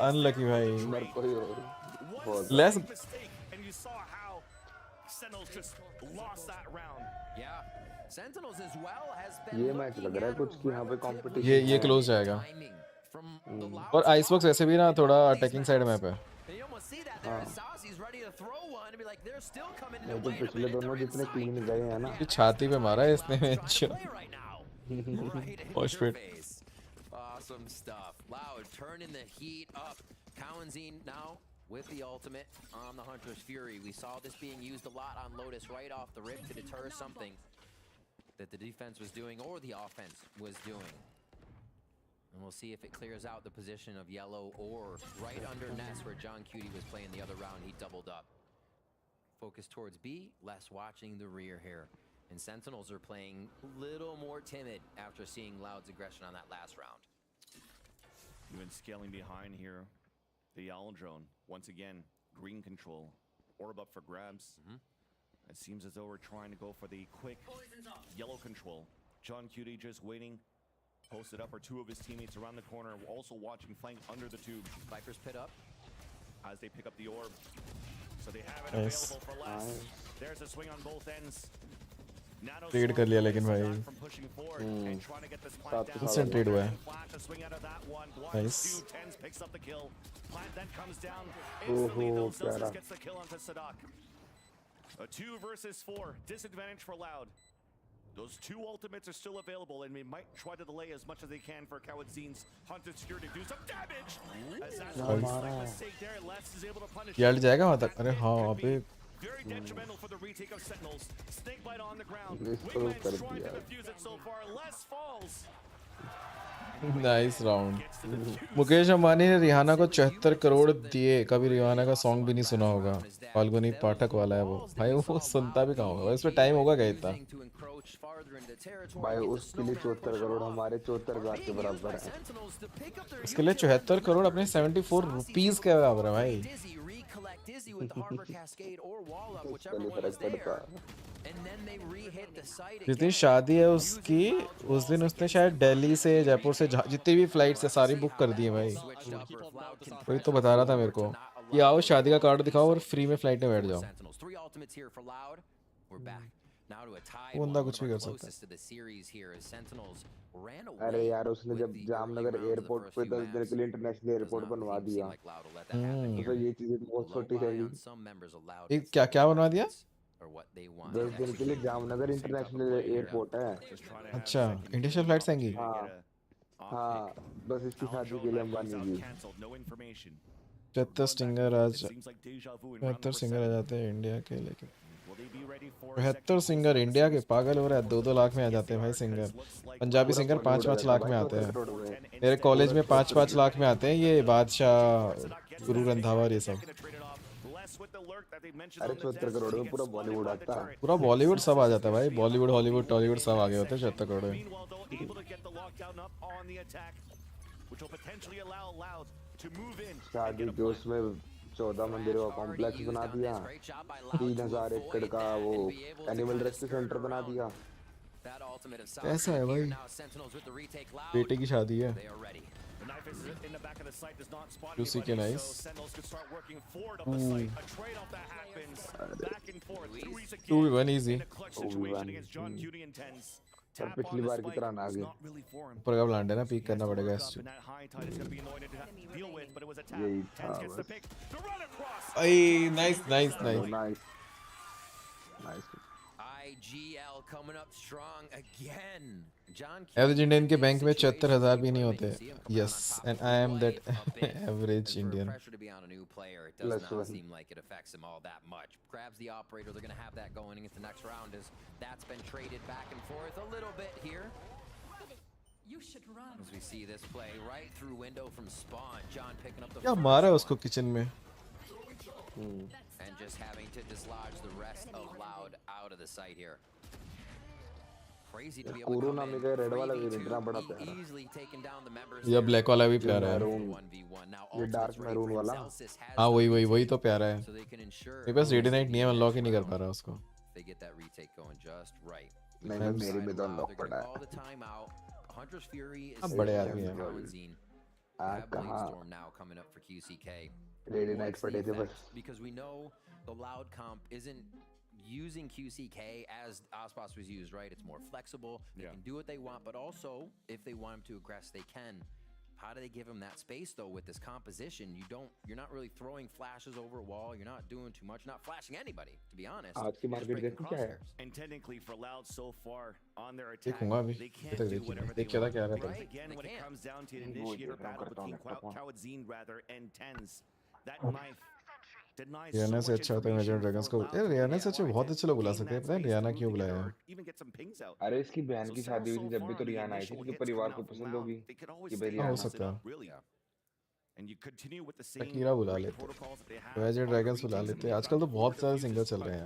अनलकी भाई. मर कोई और. Less. And you saw how Sentinels just lost that round. Yeah. Sentinels as well has been ये मैच लग रहा है कुछ कि यहाँ पे कंपटीशन. ये क्लोज जाएगा. और आइसबॉक्स ऐसे भी ना थोड़ा अटैकिंग साइड में पे. ये तो पिछले दोनों जितने क्लीन गए हैं ना. ये छाती पे मारा है इसने match. Awesome stuff. Loud turning the heat up. Kawanzin now with the ultimate on the Hunter's Fury. We saw this being used a lot on Lotus right off the rip to deter something that the defense was doing or the offense was doing. And we'll see if it clears out the position of Yellow or right under Ness where John Cutie was playing the other round. He doubled up. Focus towards B, less watching the rear here. And Sentinels are playing a little more timid after seeing Loud's aggression on that last round. Even scaling behind here, the Owl drone. Once again, green control. Orb up for grabs. It seems as though we're trying to go for the quick yellow control. John Cutie just waiting. Posted up are two of his teammates around the corner, also watching flank under the tube. Viper's pit up. As they pick up the orb. So they have it available for less. There's a swing on both ends. Trade कर लिया लेकिन भाई. Instant trade हुआ है. Nice. ओहो प्यारा. A 2 versus 4 disadvantage for Loud. Those two ultimates are still available, and they might try to delay as much as they can for Kawadzin's Hunter's Fury to do some damage. As that's a slight mistake there, Les is able to punish. यार जाएगा वहाँ तक. अरे हाँ अबे. Very detrimental for the retake of Sentinels. Snakebite on the ground. Wingman's trying to defuse it so far. Les falls. Nice round. Mukesh Ambani ने Rihanna को 74 करोड़ दिए. कभी रिहाना का सॉन्ग भी नहीं सुना होगा. फाल्गुनी पाठक वाला है वो. भाई वो सुनता भी कहाँ होगा. इस पे टाइम होगा क्या इतना? भाई उसके लिए 74 करोड़ हमारे 74,000 के बराबर है. उसके लिए 74 करोड़ अपने 74 रुपीस के बराबर है भाई. जितनी शादी है उसकी उस दिन उसने शायद दिल्ली से जयपुर से जितनी भी फ्लाइट्स है सारी बुक कर दी है भाई. वही तो बता रहा था मेरे को. ये आओ शादी का कार्ड दिखाओ और फ्री में फ्लाइट में बैठ जाओ. वो बंदा कुछ भी कर सकता है. अरे यार उसने जब जामनगर एयरपोर्ट पे 10 दिन के लिए इंटरनेशनल एयरपोर्ट बनवा दिया. तो ये चीजें बहुत छोटी रहेगी. एक क्या क्या बनवा दिया? 10 दिन के लिए जामनगर इंटरनेशनल एयरपोर्ट है. अच्छा इंटरनेशनल फ्लाइट्स आएंगी. हाँ बस इसकी शादी के लिए अंबानी की. 75 सिंगर आ जाते हैं इंडिया के. लेकिन 75 सिंगर इंडिया के पागल हो रहा है. 2-2 लाख में आ जाते हैं भाई सिंगर. पंजाबी सिंगर 5-5 लाख में आते हैं. मेरे कॉलेज में 5-5 लाख में आते हैं. ये बादशाह गुरु रंधावा ये सब. अरे 74 करोड़ में पूरा बॉलीवुड आता है. पूरा बॉलीवुड सब आ जाता है भाई. बॉलीवुड हॉलीवुड टॉलीवुड सब आ गए होते हैं 74 करोड़ में. शादी के उसमें 14 मंदिरों का कॉम्प्लेक्स बना दिया. 3000 एकड़ का वो एनिमल रेस्क्यू सेंटर बना दिया. ऐसा है भाई. बेटे की शादी है. उसी के नाइस. 2v1 easy. पर पिछली बार की तरह ना आ गए. ऊपर का ब्लांड है ना. पीक करना पड़ेगा इससे. यही था बस. I nice nice nice. Nice. IGL coming up strong again. John average Indian के बैंक में 74,000 भी नहीं होते. Yes, and I am that average Indian. Pressure to be on a new player. It does not seem like it affects him all that much. Grabs the operator. They're going to have that going into the next round as that's been traded back and forth a little bit here. You should run. As we see this play right through window from Spawn. John picking up the क्या मारा उसको kitchen में. And just having to dislodge the rest of Loud out of the site here. Crazy to be able to come in. Easily taken down the members. ये black वाला भी प्यारा है. ये डार्क मैरून वाला. हाँ वही तो प्यारा है. मेरे पास रेडिनाइट नहीं है, मैं अनलॉक ही नहीं कर पा रहा उसको. They get that retake going just right. नहीं मेरी में तो अनलॉक पड़ा है. Hunter's Fury is बड़े आदमी हैं. कहाँ? Now coming up for QCK. रेडिनाइट पड़े थे बस. Because we know the Loud comp isn't using QCK as Ospas was used, right? It's more flexible. They can do what they want, but also if they want him to aggress, they can. How do they give him that space though with this composition? You're not really throwing flashes over a wall. You're not doing too much. Not flashing anybody, to be honest. आज की market देखो क्या है? And technically for Loud so far on their attack, देखूंगा अभी. they can't do whatever they क्या want. क्या रहा था. Right? Again, when it comes down to an initiator battle between Kawadzine rather and Tens, that knife denies Riyana से अच्छा होता है इमेजिन ड्रैगन्स को. यार रियाना से अच्छे बहुत अच्छे लोग बुला सकते हैं. पता है रियाना क्यों बुलाया है? अरे इसकी बहन की शादी हुई थी जब भी तो रियाना आई थी. इसके परिवार को पसंद होगी कि भाई रियाना. हो सकता है. And you continue with the same कीड़ा बुला लेते. इमेजिन ड्रैगन्स बुला लेते. आजकल तो बहुत सारे सिंगर चल रहे हैं.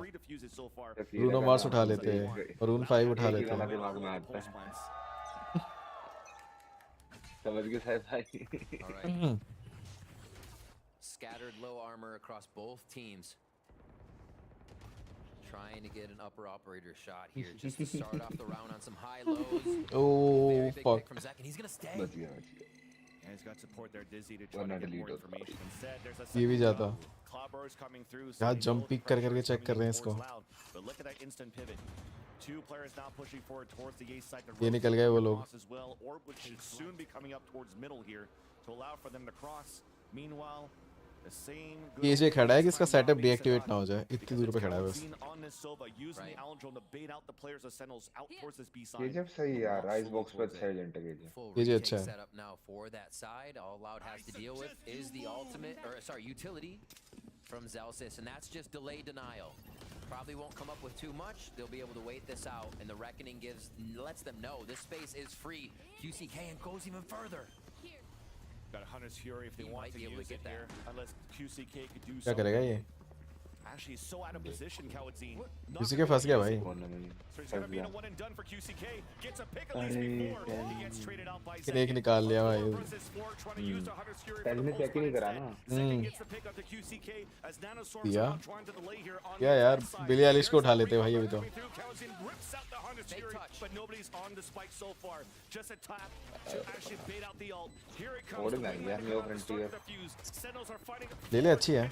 ब्रूनो मार्स उठा लेते हैं. मरून 5 उठा लेते हैं. दिमाग में आता है. समझ गए साहब भाई. Scattered low armor across both teams. Trying to get an upper operator shot here just to start off the round on some high lows. Oh fuck. From Zach, and he's gonna stay. And he's got support there, Dizzy, to try to get more information. Instead, there's a ये भी जाता. Clobbers coming through. यहाँ jump pick करके check कर रहे हैं इसको. But look at that instant pivot. Two players now pushing forward towards the A side. ये निकल गए वो लोग. As well, or which should soon be coming up towards middle here to allow for them to cross. Meanwhile, ये जो खड़ा है कि इसका सेटअप डीएक्टिवेट ना हो जाए. इतनी दूर पे खड़ा है बस. ये जब सही यार राइस बॉक्स पे अच्छा एजेंट है ये जो अच्छा है. From Zelsis, and that's just delay denial. Probably won't come up with too much. They'll be able to wait this out, and the reckoning lets them know this space is free. QCK and goes even further. Got a Hunter's Fury if they want to use it here, unless QCK could do क्या something. करेगा ये? Actually, he's so out of position, Kawadzine. QCK फंस गया भाई. So he's gonna be in a one and done for QCK. Gets a pick at least before he gets traded out by Zen. एक निकाल लिया भाई. पहले check ही नहीं करा ना. दिया. क्या यार बिली एलिश को उठा लेते भाई अभी तो. But nobody's on the spike so far. Just a tap to actually bait out the ult. Here it comes. Ordinary यार new frontier. Sentinels are fighting ले ले अच्छी है.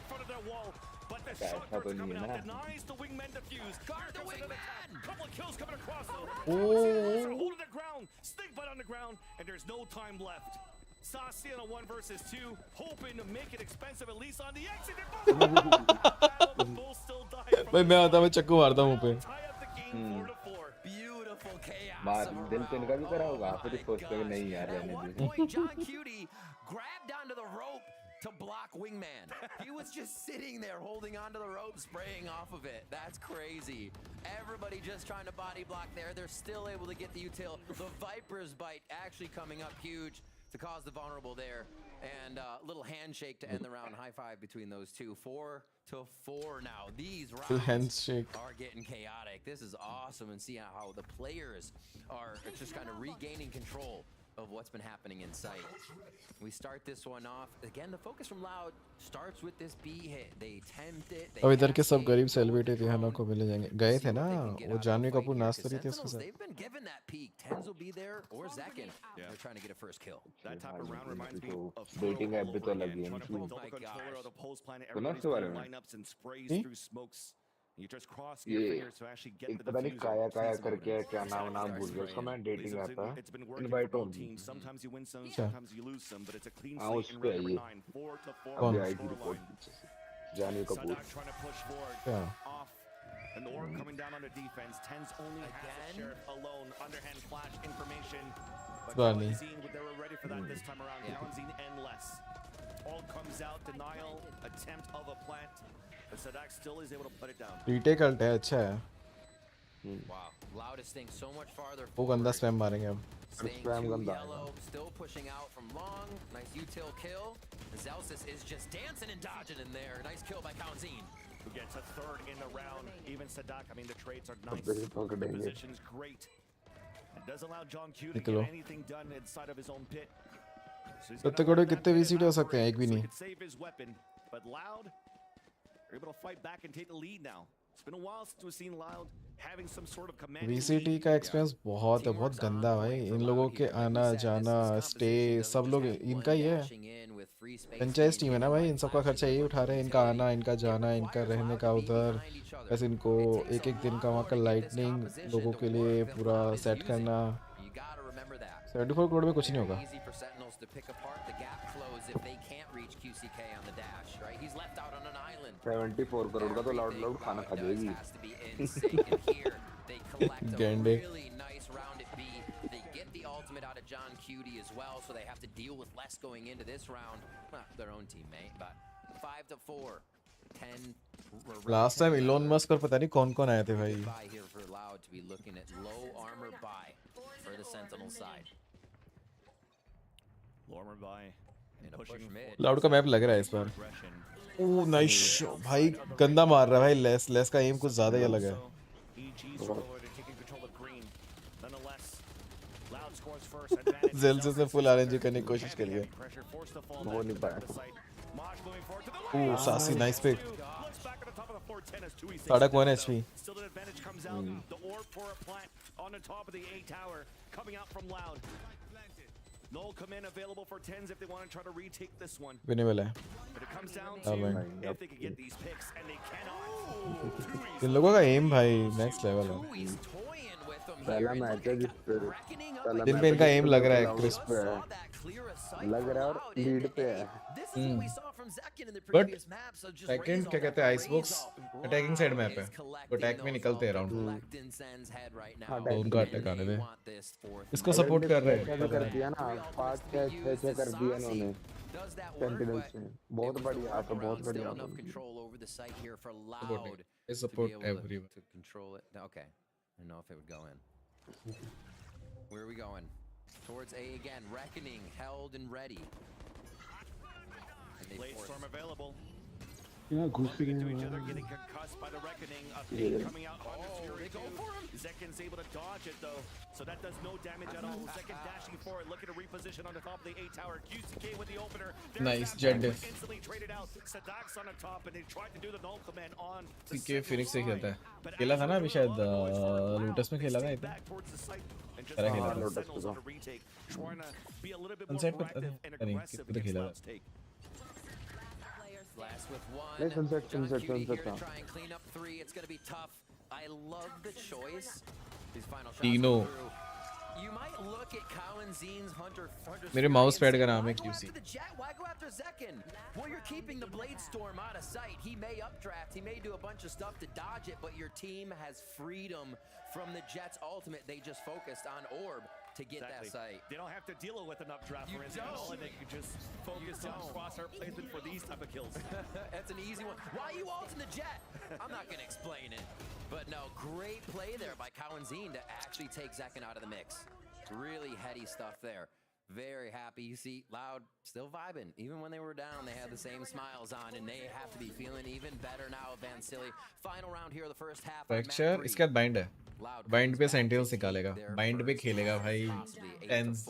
But the shot coming out denies the wingman defuse. Guard the wingman! Couple of kills coming across though. Holding the ground. Snake bite on the ground, and there's no time left. Saucy on a 1 versus 2, hoping to make it expensive at least on the exit. भाई मैं आता मैं चक्कू मारता हूँ पे. Beautiful chaos. मार दिल पे इनका भी करा होगा फिर सोचते हैं नहीं यार रहने दे. John Cutie grabbed onto the rope to block wingman. He was just sitting there holding onto the rope, spraying off of it. That's crazy. Everybody just trying to body block there. They're still able to get the util. The Viper's bite actually coming up huge to cause the vulnerable there. And a little handshake to end the round. High five between those two. 4-4 now. These rounds are getting chaotic. This is awesome, and see how the players are just kind of regaining control of what's been happening in sight. We start this one off. Again, the focus from Loud starts with this B hit. They tempt it. अब इधर के सब गरीब celebrity Rihanna को मिले जाएंगे. गए थे ना वो जानवी कपूर नाचते रही थी उसके साथ. They've been given that peak. Tens will be there or Zekin. They're trying to get a first kill. That type of round reminds me of dating app भी तो लगी है. controller of the pulse planet. Everybody lineups and sprays through smokes. You just cross your fingers to actually get the पता नहीं काया काया करके क्या नाम भूल गया उसका. मैं डेटिंग ऐप था. Invite on. Sometimes you win some, sometimes you lose some, but it's a clean हाँ slate in round number 9. 4-4. अभी आई थी report. Janhvi Kapoor. Trying to push forward off And the orb coming down on the defense. Tens only has the sheriff alone. Underhand flash information. But Kalanzine, they were ready for that this time around. Kalanzine and less. All comes out. Denial. Attempt of a plant. But Sadak still is able to put it down. Retake ult है, अच्छा है. Wow, Loud is staying so much farther वो गंदा spam मारेंगे अब. Staying too yellow, still pushing out from long. Nice util kill. Zelsis is just dancing and dodging in there. Nice kill by Kalanzine. Who gets a third in the round. Even Sadak, I mean, the trades are nice. The position's great. It does allow John Q to get anything done inside of his own pit. तो तगड़े कितने VCT हो सकते हैं? एक भी नहीं. Save his weapon, but Loud are able to fight back and take the lead now. It's been a while since we've seen Loud having some sort of command. VCT का एक्सपीरियंस बहुत है, बहुत गंदा भाई. इन लोगों के आना जाना स्टे सब लोग इनका ही है. फ्रेंचाइज टीम है ना भाई, इन सबका खर्चा यही उठा रहे हैं. इनका आना, इनका जाना, इनका रहने का उधर, बस इनको एक एक दिन का वहाँ का लाइटनिंग लोगों के लिए पूरा सेट करना. 74 करोड़ में कुछ नहीं होगा. To pick apart the gap close if they can't reach QCK on the dash, right? He's left out on an island. 74 crore का तो लाउड खाना खा जाएगी. They collect a really nice round at B. They get the ultimate out of John Cutie as well, so they have to deal with less going into this round. Well, their own teammate, but 5-4, 10. Last time Elon Musk और पता नहीं कौन-कौन आए थे भाई. Buy here for Loud to be looking at low armor buy for the Sentinel side. Loud का map लग रहा है इस बार. ओह नाइस भाई, गंदा मार रहा है भाई. लेस का एम कुछ ज्यादा ही अलग है. जेल्सिस ने फुल आरएनजी करने की कोशिश करी है, वो नहीं पाया. ओह सासी nice pick. Sadak 1 HP. Still an advantage comes out. The orb for a plant on the top of the A tower coming out from Loud. No command available for Tens if they want to try to retake this one. विनने वाला है. But it comes down to if they can get these picks and they cannot. इन लोगों का M भाई next level है. पहला match है जिस पर दिन पे इनका एम लग रहा है, क्रिस्प है, लग रहा है और लीड पे है. बट सेकंड क्या कहते हैं, ice box attacking side map है, तो अटैक में निकलते हैं राउंड. तो उनका अटैक आने दे. इसको सपोर्ट कर रहे हैं. कर दिया ना 5-6 कर दिया इन्होंने सेंटिनल्स ने. बहुत बढ़िया, तो बहुत बढ़िया. Support everyone to control it. Okay, I don't know if it would go in. Where are we going? Towards A again. Reckoning held and ready. Blade storm available. Yeah, घुस to each other, getting concussed by the reckoning. A ping coming out on the Fury 2. Zekken's able to dodge it though, so that does no damage at all. Zekken dashing forward, looking to reposition on the top of the A tower. QCK with the opener. Nice jet diff. Instantly traded out. Sadak's on the top, and they tried to do the null command on. CK Phoenix से खेलता है. खेला था ना अभी शायद lotus में खेला था इतना. तरह खेला था लूटस को. सनसेट पे नहीं कितना खेला था. Last with one. Sunset. Try and clean up 3. It's going to be tough. I love the choice. These final shots. Dino. You might look at Kalanzine's Hunter. मेरे माउस पैड का नाम है QC. Why go after Zekken? Well, you're keeping the Blade Storm out of sight. He may updraft. He may do a bunch of stuff to dodge it, but your team has freedom from the Jets' ultimate. They just focused on Orb to get that sight. They don't have to deal with an updraft for instance, and they can just focus on crosshair placement for these type of kills. That's an easy one. Why are you ulting the Jet? I'm not going to explain it. But no, great play there by Kalanzine to actually take Zekken out of the mix. Really heady stuff there. Very happy. You see, Loud still vibing. Even when they were down, they had the same smiles on, and they have to be feeling even better now. Van Silly. Final round here, the first half. Fracture इसके बाद bind है. Bind पे sentinels निकालेगा, bind पे खेलेगा भाई. Tense.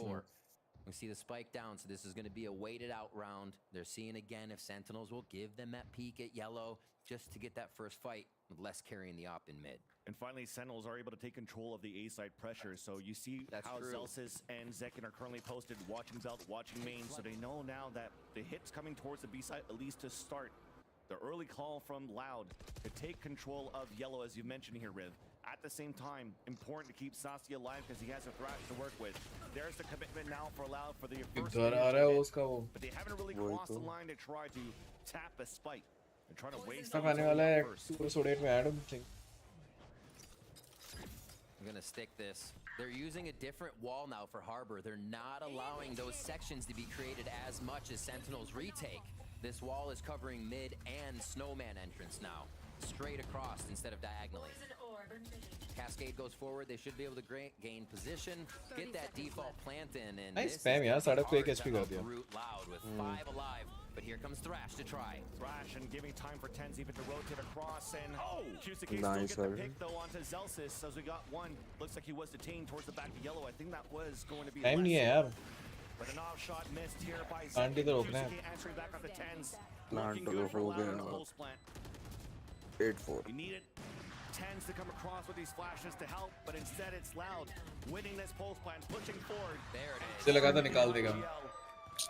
We see the spike down, so this is going to be a weighted out round. They're seeing again if Sentinels will give them that peek at yellow just to get that first fight with less carrying the op in mid. And finally, Sentinels are able to take control of the A-side pressure. So you see how Zelsis and Zekken are currently posted, watching belt, watching main. So they know now that the hit's coming towards the B-side, at least to start. The early call from Loud to take control of yellow, as you mentioned here, Riv. At the same time, important to keep Sasi alive because he has a thrash to work with. There's the commitment now for Loud for the first game. But they haven't really crossed the line to try to tap a spike. They're trying to waste आने वाला है 208 में add. I'm gonna stick this. They're using a different wall now for Harbor. They're not allowing those sections to be created as much as Sentinels retake. This wall is covering mid and snowman entrance now. Straight across instead of diagonally. Cascade goes forward. They should be able to gain position, get that default plant in, and nice spam यार, साढ़े को 1 HP कर दिया. Loud with 5 alive, but here comes Thrash to try. Thrash and giving time for Tens even to rotate across, and Kusike Nice, still get the pick though onto Zelsis as we got one. Looks like he was detained towards the back of yellow. I think that was going to be Time नहीं है यार. But an off shot missed here by Anti तो रोकना है. Kusike answering back on the Tens. Plant Looking तो good for हो Loud गया. on the post plant. 8-4. We needed Tens to come across with these flashes to help, but instead it's Loud winning this pulse plant, pushing forward. There it is. मुझे लगा था निकाल देगा.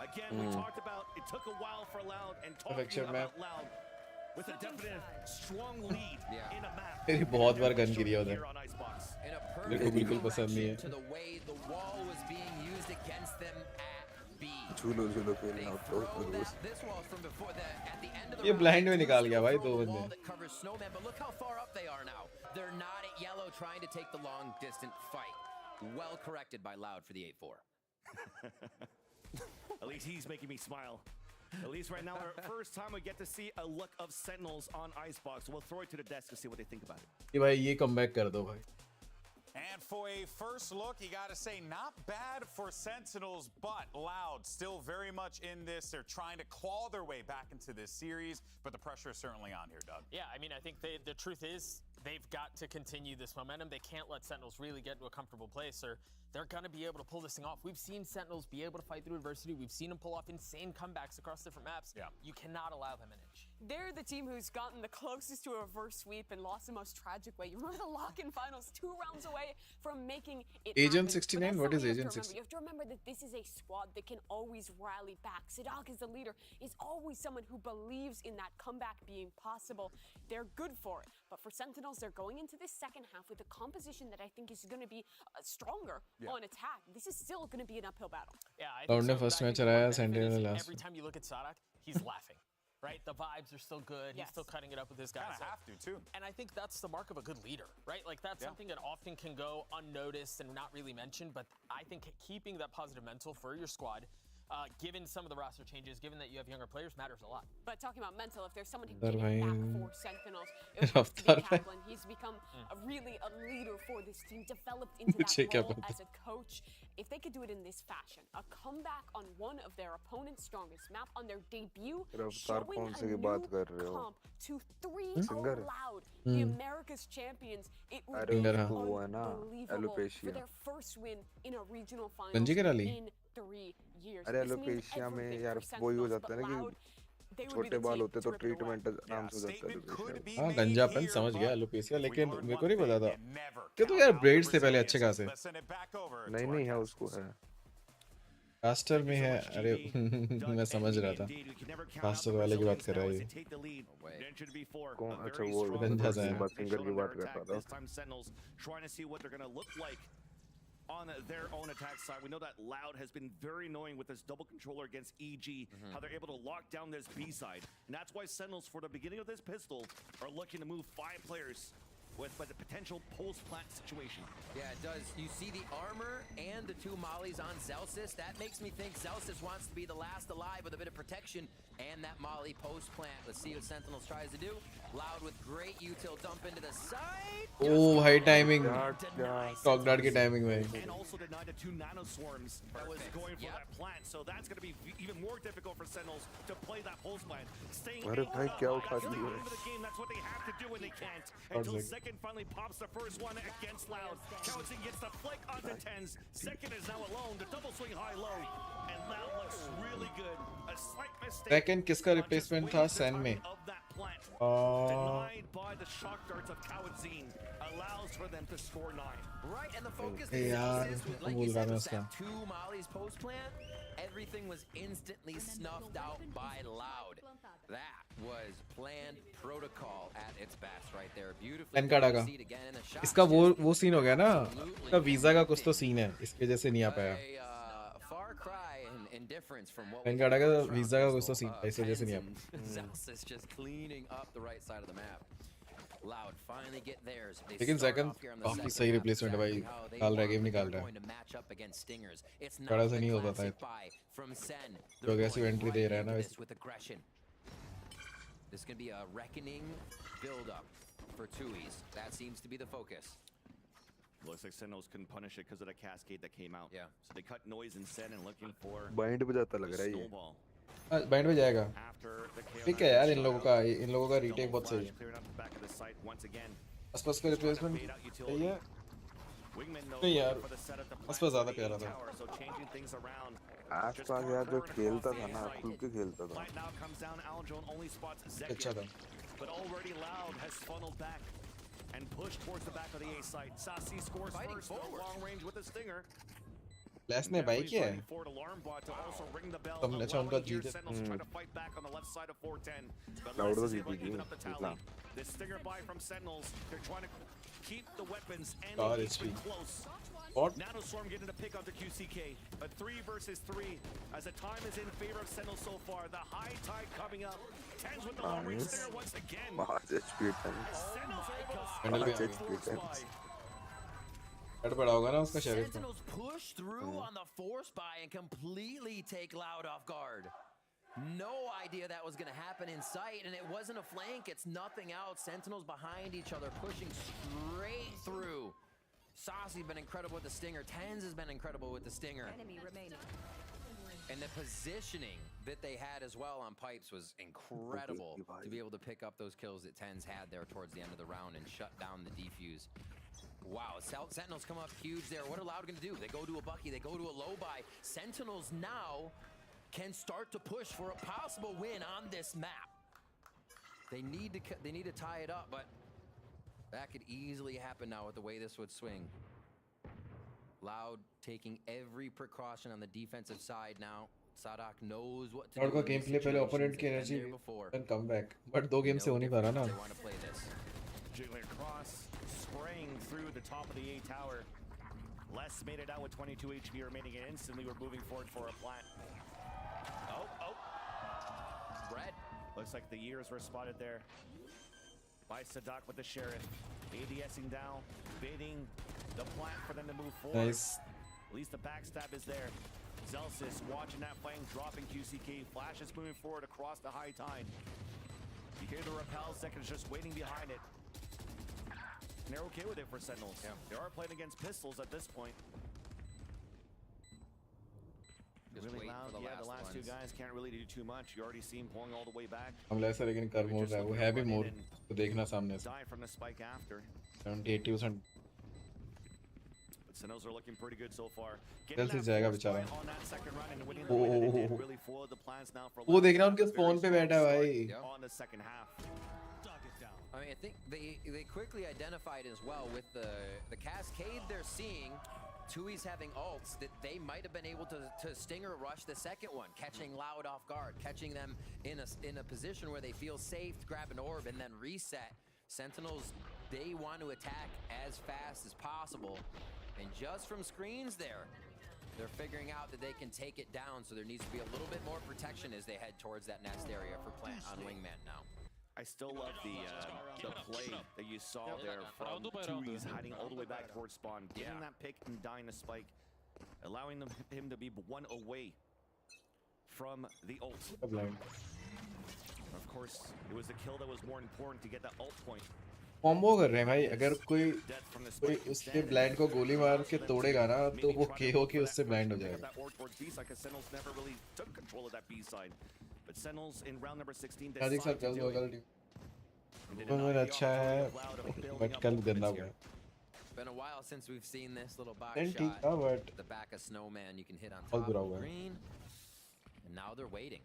Again, we talked about it took a while for Loud, and talking about Loud with a definite strong lead in a map. मेरी बहुत बार gun गिरी है उधर. मेरे को बिल्कुल पसंद नहीं है. To the way the wall was being used against them at B. झूलो खेलना तो This wall from before the at the end of the ये blind में निकाल गया भाई 2 बंदे. that covers snowman, but look how far up they are now. They're not at yellow trying to take the long distant fight. Well corrected by Loud for the 8-4. At least he's making me smile. At least right now, our first time we get to see a look of Sentinels on Icebox. We'll throw it to the desk to see what they think about it. कि भाई ये comeback कर दो भाई. And for a first look, you got to say, not bad for Sentinels, but Loud still very much in this. They're trying to claw their way back into this series, but the pressure is certainly on here, Doug. Yeah, I mean, I think the truth is they've got to continue this momentum. They can't let Sentinels really get to a comfortable place, or they're going to be able to pull this thing off. We've seen Sentinels be able to fight through adversity. We've seen them pull off insane comebacks across different maps. Yeah. You cannot allow them an inch. They're the team who's gotten the closest to a reverse sweep and lost the most tragic way. You remember the lock-in finals 2 rounds away from making it Agent happen. 69? What is Agent 69? You have to remember that this is a squad that can always rally back. Sidak is the leader, is always someone who believes in that comeback being possible. They're good for it. But for Sentinels, they're going into this second half with a composition that I think is going to be stronger on attack. This is still going to be an uphill battle. Yeah, I Loud think ने so. first I match think हराया, one benefit Sentinel is ने last every में. time you look at Sadak, he's laughing. Right? The vibes are still good. He's still cutting it up with his guys. Kind of have to, too. And I think that's the mark of a good leader, right? Like, that's something that often can go unnoticed and not really mentioned, but I think keeping that positive mental for your squad, given some of the roster changes, given that you have younger players, matters a lot. But talking about mental, if there's someone who can get it back for Sentinels, it has to be Kaplan. He's become really a leader for this team, developed into that role as a coach. If they could do it in this fashion, a comeback on one of their opponent's strongest map on their debut, showing a new comp to 3 Loud, the America's champions, it would be unbelievable for their first win in a regional final in 3 years. अरे alopecia में यार वही हो जाता है ना कि छोटे बाल होते तो ट्रीटमेंट आराम से हो जाता है. हाँ गंजापन समझ गया एलोपेशिया, लेकिन मेरे को नहीं पता था कि तो यार ब्रेड्स थे पहले अच्छे खासे. नहीं है उसको है कास्टर में है. अरे मैं समझ रहा था कास्टर वाले की बात कर रहा है ये. कौन? अच्छा वो गंजा सा है. सिंगर की बात कर रहा था. On their own attack side, we know that Loud has been very annoying with this double controller against EG, how they're able to lock down this B side. And that's why Sentinels, for the beginning of this pistol, are looking to move 5 players with the potential post-plant situation. Yeah, it does. You see the armor and the 2 mollies on Zelsis. That makes me think Zelsis wants to be the last alive with a bit of protection and that molly post-plant. Let's see what Sentinels tries to do. Loud with great util dump into the side. Oh, high timing. Stock dart की timing में. And also denied the 2 nano swarms that was going for that plant. So that's going to be even more difficult for Sentinels to play that pulse plant. Staying अरे भाई क्या उठा दिया है. that's what they have to do when they can't. Until Second finally pops the first one against Loud. Cowanson gets the flick onto Tens. Second is now alone. The double swing high-low. And Loud looks really good. A slight mistake. Second किसका replacement था Sen में? Denied by the shock darts of Cowanson. Allows for them to score 9. Right, and the focus is, like you said, was that 2 mollies post-plant. Everything was instantly snuffed out by Loud. That was planned protocol at its best right there. Beautifully succeed again in the shot. इसका वो scene हो गया ना. इसका visa का कुछ तो scene है, इसके वजह से नहीं आ पाया. Far cry in difference from what पेनकाड़ा का वीजा का कुछ तो सीन है, इस वजह से नहीं आ पाया. Zelsis just cleaning up the right side of the map. Loud finally get theirs. They लेकिन start second off here on the काफी second सही half, रिप्लेसमेंट है भाई, exactly how they निकाल रहा है, want, गेम but निकाल they're रहा going है, to match up against Stingers. It's बड़ा not से the नहीं होता था classic buy from Sen. जो They're aggressive going entry right दे रहा है ना into वैसे this with aggression. This is going to be a reckoning build-up for Tui's. That seems to be the focus. Looks like Sentinels couldn't punish it because of the cascade that came out. Yeah. So they cut noise and Sen and looking for bind पे जाता लग the रहा है ये snowball. Band पे जाएगा। After the KO ठीक है यार, इन लोगों का रीटेक बहुत सही है। clearing out the back of the site once again. आसपास का रिप्लेसमेंट सही है। नहीं यार, आसपास ज़्यादा प्यारा था। So changing things around. आसपास यार जो खेलता था ना, खुल के खेलता था। Now comes down. Aldron only spots अच्छा था। but already Loud has funneled back and pushed towards the back of the A site. Sasi scores first, no long range with a stinger. Last ने भाई क्या है? तुमने अच्छा उनका जीते। Loud was जीती The stinger buy from Sentinels. They're trying to keep the weapons and God, the it's pretty weak. close. What? Nanoswarm getting a pick onto QCK. A 3 versus 3 as the time is in favor of Sentinels so far. The high tide coming up. Tens with the long range stinger once again. 5 HP tens. Handle पे 5 HP tens. Head बड़ा होगा ना उसका शरीर का। Sentinels push through on the force buy and completely take Loud off guard. No idea that was going to happen in sight, and it wasn't a flank, it's nothing else. Sentinels behind each other, pushing straight through. Saucy been incredible with the stinger. Tens has been incredible with the stinger. Enemy remaining. And the positioning that they had as well on pipes was incredible to be able to pick up those kills that Tens had there towards the end of the round and shut down the defuse. Wow, Sentinels come up huge there. What are Loud going to do? They go to a Bucky, they go to a low buy. Sentinels now can start to push for a possible win on this map. They need to tie it up, but that could easily happen now with the way this would swing. Loud taking every precaution on the defensive side now. Sadak knows what to do. Loud का game play पहले opponent की energy and come back, but 2 game से हो नहीं पा रहा ना। They want to play this. Jiggling across, spraying through the top of the A tower. Les made it out with 22 HP remaining, and instantly we're moving forward for a plant. Oh. Red. Looks like the years were spotted there by Sadak with the Sheriff. ADSing down, baiting the plant for them to move forward. Nice. At least the backstab is there. Zelsis watching that flame, dropping QCK. Flash is moving forward across the high tide. You hear the repel seconds just waiting behind it. And they're okay with it for Sentinels. Yeah. They are playing against pistols at this point. Just really wait loud. for the The last two ones. guys can't really do too much. You already see him pulling all the way back. हमला ऐसा लेकिन कर मोड़ रहा है, वो है भी मोड़ तो देखना सामने से। Die from the spike after. 70-80%। But Sentinels are looking pretty good so far. कल से जाएगा बेचारा। On that second run and winning the win, and it did really foil the plans now for. वो देखना उनके स्पॉन पे बैठा है भाई। On the second half. I mean, I think they quickly identified as well with the cascade they're seeing. Tui's having ults that they might have been able to stinger rush the second one, catching Loud off guard, catching them in a position where they feel safe to grab an orb and then reset. Sentinels, they want to attack as fast as possible, and just from screens there, they're figuring out that they can take it down. So there needs to be a little bit more protection as they head towards that next area for plant on Wingman now. I still love the play that you saw there from Tui's hiding all the way back towards spawn, getting that pick and dying a spike, allowing him to be one away from the ult. Of course, it was the kill that was more important to get that ult point. Combo कर रहे हैं भाई, अगर कोई उसके blind को गोली मार के तोड़ेगा ना तो वो KO के उससे ब्लाइंड हो जाएगा। But Sentinels in round number 16 देख सकते हो गलती। उन्होंने अच्छा है, बट कल गंदा हुआ। Been a while since we've seen this little box Then shot. ठीक था, but The back of Snowman you can hit on बहुत top बुरा of हुआ है। green. And now they're waiting.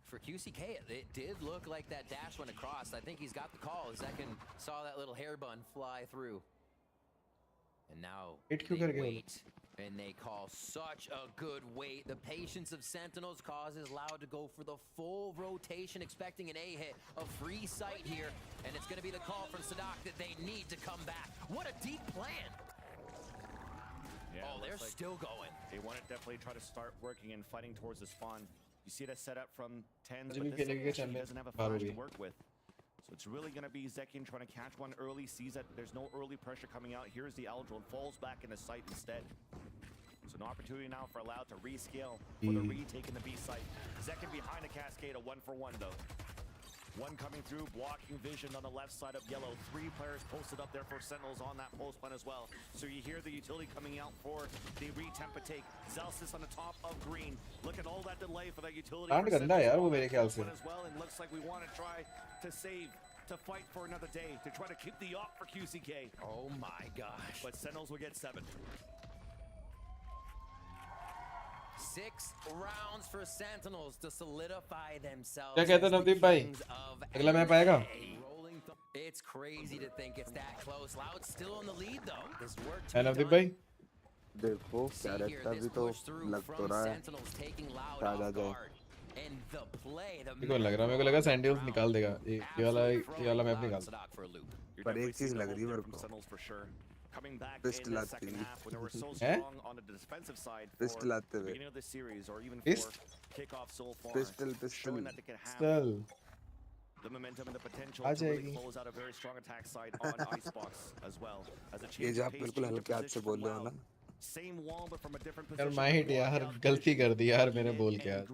For QCK, it did look like that dash went across. I think he's got the call. Second saw that little hair bun fly through. And now they wait. And they call such a good wait. The patience of Sentinels causes Loud to go for the full rotation, expecting an A hit, a free sight here. And it's going to be the call from Sadak that they need to come back. What a deep plan. Yeah, oh, they're still going. They want to definitely try to start working and fighting towards the spawn. You see that setup from Tens, अभी but this खेलेंगे actually चलने doesn't have a बाहर flash भी। to work with. So It's really going to be Zekin trying to catch one early, sees that there's no early pressure coming out. Here's the L drone, falls back into sight instead. So an opportunity now for Loud to rescale for the retake in the B site. Zekin behind a cascade, a 1-for-1 though. One coming through, blocking vision on the left side of yellow. 3 players posted up there for Sentinels on that post plan as well. So you hear the utility coming out for the retempa take. Zelsis on the top of green. Look at all that delay for that utility. कांड गंदा है यार वो मेरे ख्याल से. As well, and looks like we want to try to save, to fight for another day, to try to keep the op for QCK. Oh my gosh. But Sentinels will get 7. 6 rounds for Sentinels to solidify themselves. क्या कहते हैं नवदीप भाई? अगला match आएगा? It's crazy to think it's that close. Loud still in the lead though. This work है नवदीप भाई? देखो character भी तो लग तो रहा है ताजा जाए. मेरे को लग रहा, मेरे को लगा सैंडल्स निकाल देगा. ये वाला मैप निकाल. पर एक चीज लग रही है मेरे को. Coming back Pistol in the second आती half when they were so strong on the defensive side for Pistol the आते हुए. beginning of the series or even for kickoff so far, showing that they can have the momentum and the potential to really close out a very strong attack side on Icebox as well. As a change of pace, change of position from Loud. Same wall but from a different position. यार मैं hit यार गलती कर दी यार मैंने बोल के यार.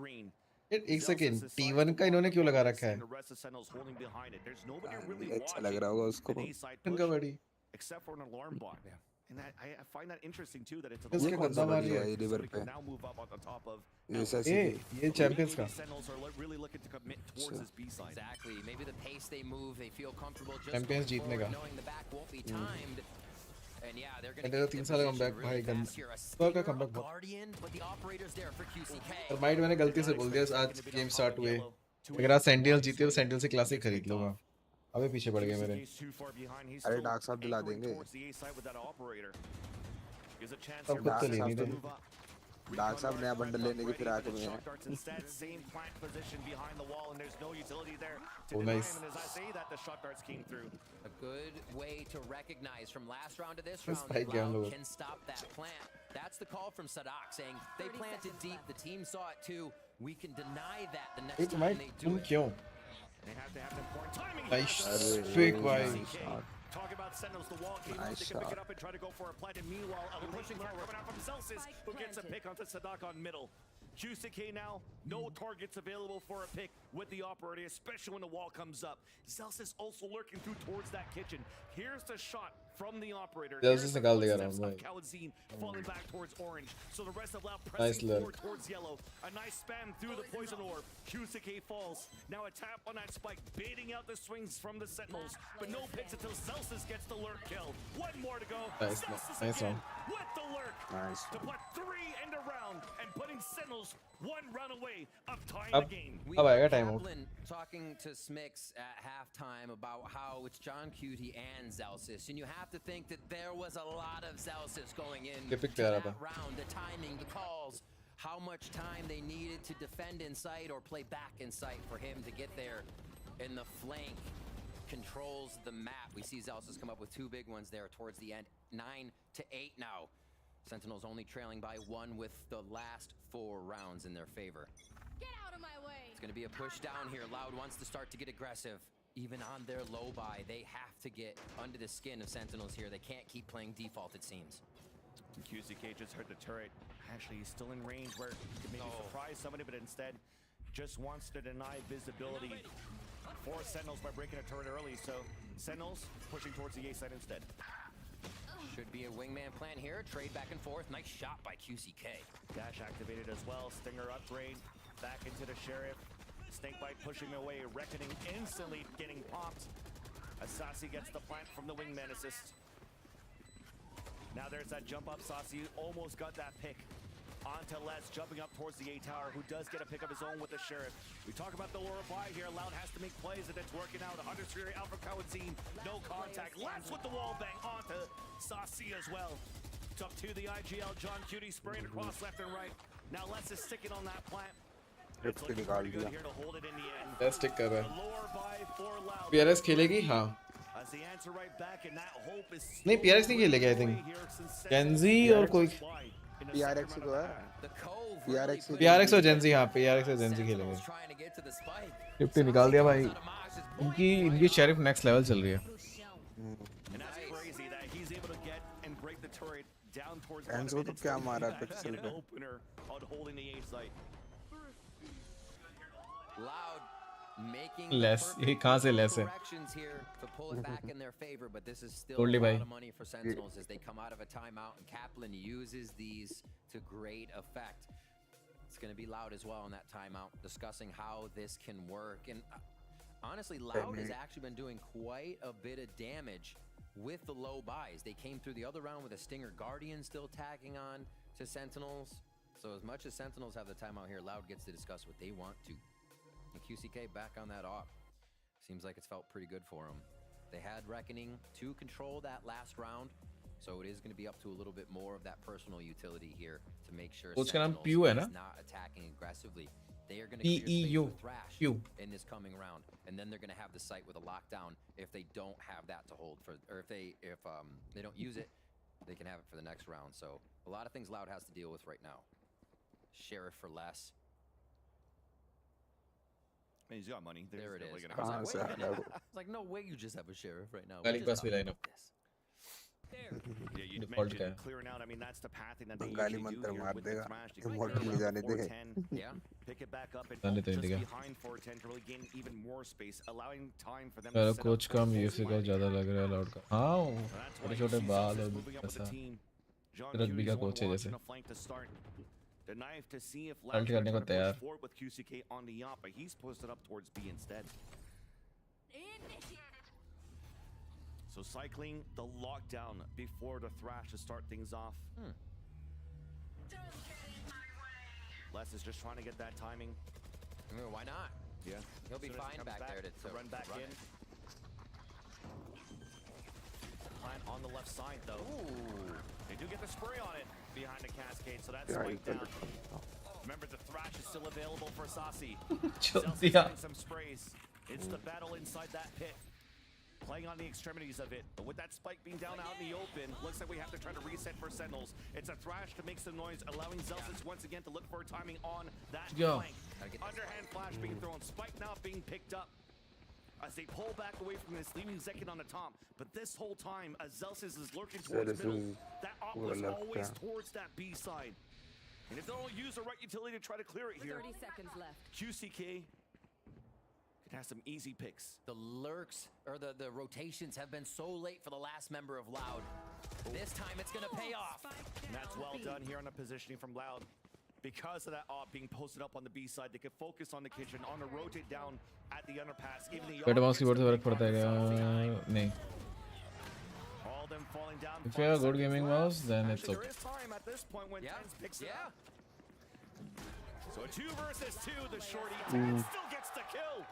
एक सेकंड, T1 का इन्होंने क्यों लगा रखा है? अच्छा लग रहा होगा उसको. इनका बड़ी. Except for an alarm bot. And that, I find that interesting too that it's a इसके बंदा मार लिया है रिवर पे. now move up on the top of ये चैंपियंस का. Sentinels are really looking to commit towards this B side. Exactly. Maybe the pace they move, they feel comfortable just champions जीतने का. knowing the back won't be timed. And yeah, they're going to 3 साल comeback भाई गंदा. तो का comeback Guardian, but the operators there for QCK. और might मैंने गलती से बोल दिया आज गेम स्टार्ट हुए. अगर आज सैंडल्स जीते तो सैंडल्स से क्लासिक खरीद लूंगा. अबे पीछे पड़ गए मेरे. अरे डार्क साहब दिला देंगे. सब कुछ तो लेनी थी. डार्क साहब नया बंडल लेने की फिराक में है. Oh nice. A good way to recognize from last round to this round, Loud can stop that plant. That's the call from Sadak saying they planted deep. The team saw it too. We can deny that the next time they do it. क्यों? They have to have the point timing. Nice fake भाई. Talk about Sentinels, the wall came out, they can pick it up and try to go for a plant. And meanwhile, a pushing forward coming out from Zelsis, who gets a pick onto Sadak on middle. QCK now, no targets available for a pick with the operator, especially when the wall comes up. Zelsis also lurking through towards that kitchen. Here's the shot from the operator. Zelsis निकाल देगा round भाई. Kawazine falling back towards orange. So the rest of Loud pressing forward towards yellow. A nice spam through the poison orb. QCK falls. Now a tap on that spike, baiting out the swings from the Sentinels. But no picks until Zelsis gets the lurk kill. One more to go. Nice one. With the lurk. Nice. To put 3 in the round and putting Sentinels 1 run away of tying the game. अब आएगा time out. Talking to Smix at halftime about how it's John Cutie and Zelsis, and you have to think that there was a lot of Zelsis going in to that round. The timing, the calls, how much time they needed to defend in sight or play back in sight for him to get there. In the flank controls the map. We see Zelsis come up with 2 big ones there towards the end. 9-8 now. Sentinels only trailing by 1 with the last 4 rounds in their favor. Get out of my way. It's going to be a push down here. Loud wants to start to get aggressive. Even on their low buy, they have to get under the skin of Sentinels here. They can't keep playing default, it seems. QCK just heard the turret. Actually, he's still in range where he could maybe surprise somebody, but instead just wants to deny visibility for Sentinels by breaking a turret early. So Sentinels pushing towards the A side instead. Should be a wingman plan here. Trade back and forth. Nice shot by QCK. Dash activated as well. Stinger upgrade. Back into the Sheriff. Snakebite pushing away. Reckoning instantly getting popped. Asasi gets the plant from the wingman assist. Now there's that jump up. Sasi almost got that pick. Onto Les, jumping up towards the A tower, who does get a pick of his own with the Sheriff. We talk about the lower buy here. Loud has to make plays, and it's working out. 100 Fury out from Kawazine. No contact. Les with the wall bang onto Sasi as well. It's up to the IGL. John Cutie spraying across left and right. Now Les is sticking on that plant. It's looking pretty good here to hold it in the end. Let's stick कर रहा है. The lower buy for Loud. PRX खेलेगी हाँ. As the answer right back, and that hope is नहीं PRX नहीं खेलेगी I think. Genzi और कोई. PRX को है. PRX और Genzi हाँ PRX और Genzi खेलेंगे. 50 निकाल दिया भाई. इनकी शेरिफ नेक्स्ट लेवल चल रही है। And that's crazy that he's able to get and break the turret down towards Enzo तो क्या मारा पिक्सल an पे? opener on holding the A site. Loud making Less, ये कहाँ से less है? corrections here to pull it back in their favor, but this is still a Totally lot भाई। of money for Sentinels as they come out of a timeout, and Kaplan uses these to great effect. It's going to be Loud as well in that timeout, discussing how this can work. And honestly, Loud has actually been doing quite a bit of damage with the low buys. They came through the other round with a Stinger Guardian still tagging on to Sentinels. So as much as Sentinels have the timeout here, Loud gets to discuss what they want to. And QCK back on that op. Seems like it's felt pretty good for them. They had Reckoning to control that last round. So it is going to be up to a little bit more of that personal utility here to make sure Sentinels is not attacking aggressively. They are going to clear space with Thrash in this coming round, and then they're going to have the site with a lockdown if they don't have that to hold for, or if they don't use it, they can have it for the next round. So a lot of things Loud has to deal with right now. Sheriff for less. I mean, he's got money. There it is. Gonna I was like, no way you just have a sheriff right now. गाली पास भी line up. Yeah, you Default mentioned clearing out. I mean, that's the pathing that they गाली usually मंत्र do here मार with the देगा। Thrash. कि motor में जाने दे। Yeah. Pick it back up and जाने तो just नहीं देगा। behind 410 to really gain even more space, allowing time for them चलो to set कोच up का for यूएफसी का ज़्यादा लग रहा है लाउड का। हाँ, छोटे-छोटे बाल और ऐसा। रग्बी का कोच है जैसे। The knife to see if Loud करने को तैयार। forward with QCK on the op, but he's posted up towards B instead. So cycling the lockdown before the Thrash to start things off. Les is just trying to get that timing. Why not? Yeah. He'll be As soon as he fine comes back there to run back run in. it. Plant on the left side though. Ooh. They do get the spray on it behind the cascade, so that's spiked down. Remember, the Thrash is still available for Sasi. Zel's getting some sprays. It's the battle inside that pit. Playing on the extremities of it. But with that spike being down out in the open, looks like we have to try to reset for Sentinels. It's a Thrash to make some noise, allowing Zelsis once again to look for timing on that flank. Underhand flash being thrown. Spike now being picked up as they pull back away from this, leaving Zekin on the top. But this whole time, as Zelsis is lurking towards middle, that op was always towards that B side. And if they don't use the right utility to try to clear it here, 30 seconds left. QCK could have some easy picks. The lurks, or the rotations have been so late for the last member of Loud. This time it's going to pay off. And that's well done here on the positioning from Loud. Because of that op being posted up on the B side, they could focus on the kitchen, on the rotate down at the underpass. Even the बेटे mouse keyboard से फर्क पड़ता है क्या? नहीं। all them falling down. If you have a good gaming mouse, then it's Actually, okay. there is time at this point when Tens picks it up. So 2 versus 2, the shorty still gets the kill.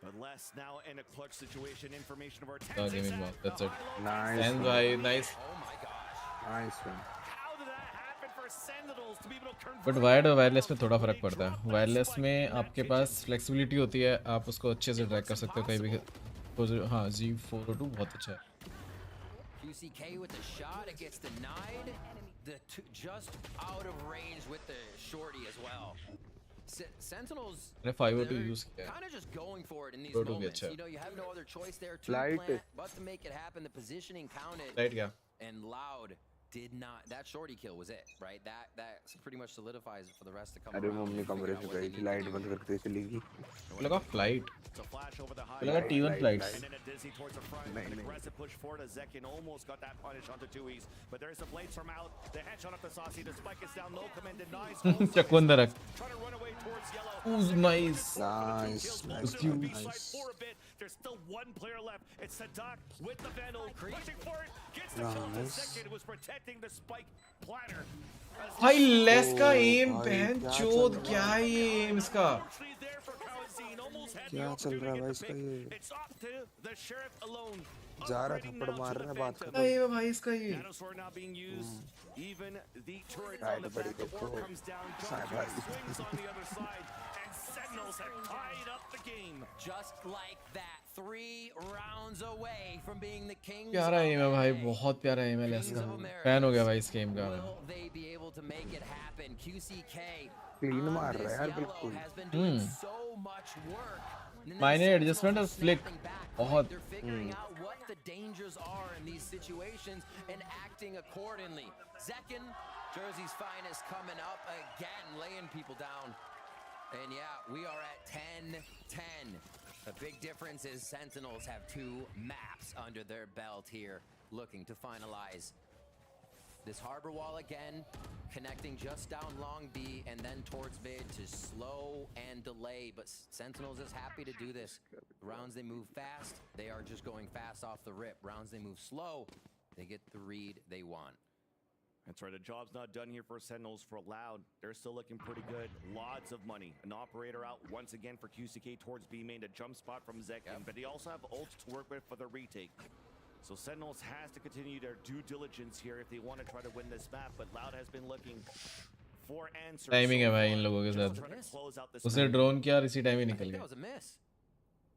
But Les now in a clutch situation. Information of our No Tens gaming mouse. That's it. Nice. And भाई nice. Oh my gosh. Nice one. How did that happen for Sentinels to be able to convert? But wired और wireless में थोड़ा फर्क पड़ता है। Wireless में आपके पास flexibility होती है, आप उसको अच्छे से ड्रैग कर सकते हो कहीं भी। हाँ, Z402 बहुत अच्छा है। QCK with the shot, it gets denied. Just out of range with the shorty as well. Sentinels, मैंने 502 यूज किया है। kind of just going for it in these 502 भी moments. अच्छा है। You know, you have no other choice there to Light. plant, but to make it happen, the positioning counted. Light क्या? And Loud did not. That shorty kill was it, right? That pretty much solidifies it for the rest to come अरे around. Mummy कमरे से गई थी, light बंद करके चलेगी। लगा flight. To flash over the high. लगा T1 flights. And then a dizzy towards the front. An aggressive push forward as Zekin almost got that punish onto Tui's. But there's the blades from out. The headshot up the Saucy. The spike is down. No command denies. चक्कू अंदर रख। Trying to run away towards yellow. Ooh, nice. Nice. Nice. For a bit. There's still one player left. It's Sadak with the Vandal. Pushing for it. Gets the kill to Zekin. It was protecting the spike platter. भाई less का M बहन चोद क्या है ये M इसका? क्या चल रहा है भाई इसका ये? जा रहा थप्पड़ मार रहा है बात कर रहा है भाई इसका ये। Right, buddy, देखो। साइड भाई। Sentinels have tied up the game. Just like that, 3 rounds away from being the kings. प्यारा एम है भाई, बहुत प्यारा एम है लेस का। फैन हो गया भाई इस गेम का। Will they be able to make it happen? QCK clean मार रहा है यार Yellow बिल्कुल। has been doing so much work Minor adjustment or flick. बहुत. They're figuring out what the dangers are in these situations and acting accordingly. Zekin, Jersey's finest, coming up again, laying people down. And yeah, we are at 10-10. The big difference is Sentinels have 2 maps under their belt here, looking to finalize. This harbor wall again, connecting just down Long B and then towards mid to slow and delay. But Sentinels is happy to do this. Rounds they move fast, they are just going fast off the rip. Rounds they move slow, they get the read they want. That's right, the job's not done here for Sentinels. For Loud, they're still looking pretty good. Lots of money. An operator out once again for QCK towards B main, a jump spot from Zekin, but they also have ults to work with for the retake. So Sentinels has to continue their due diligence here if they want to try to win this map, but Loud has been looking for answers. Timing है भाई इन लोगों के साथ. उसने drone किया और इसी time ही निकल गया. That was a miss.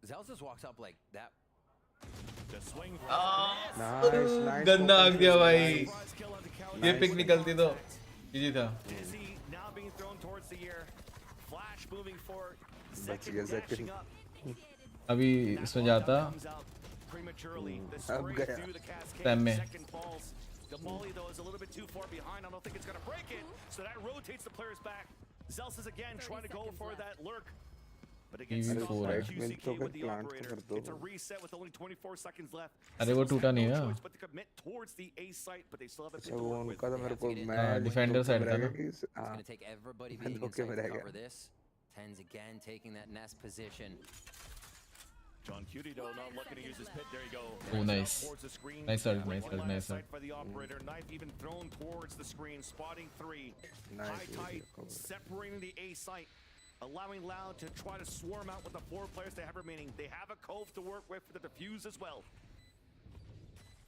Zels just walks up like that. The swing. Nice. गंदा आग दिया भाई. ये पिक निकलती तो इजी था. Dizzy now being thrown towards the air. Flash moving forward. बच गया Zekin. अभी इसमें जाता. Prematurely, the अब spray गया. through the cascade. Time में. Second falls. The volley though is a little bit too far behind. I don't think it's gonna break it. So that rotates the players back. Zels is again trying to go for that lurk. But against QCK with the operator, it's a reset with only 24 seconds left. अरे वो टूटा नहीं है. But to commit towards the A site, but they still have a अच्छा वो उनका तो मेरे को डिफेंडर साइड था ना. It's going to take everybody being inside to cover this. Tens again taking that nest position. John Cutie though not looking to use his pit. There you go. Oh, nice. Nice start, nice start, nice start. For the operator, knife even thrown towards the screen, spotting 3. Nice. High tight, separating the A site, allowing Loud to try to swarm out with the 4 players they have remaining. They have a cove to work with for the defuse as well.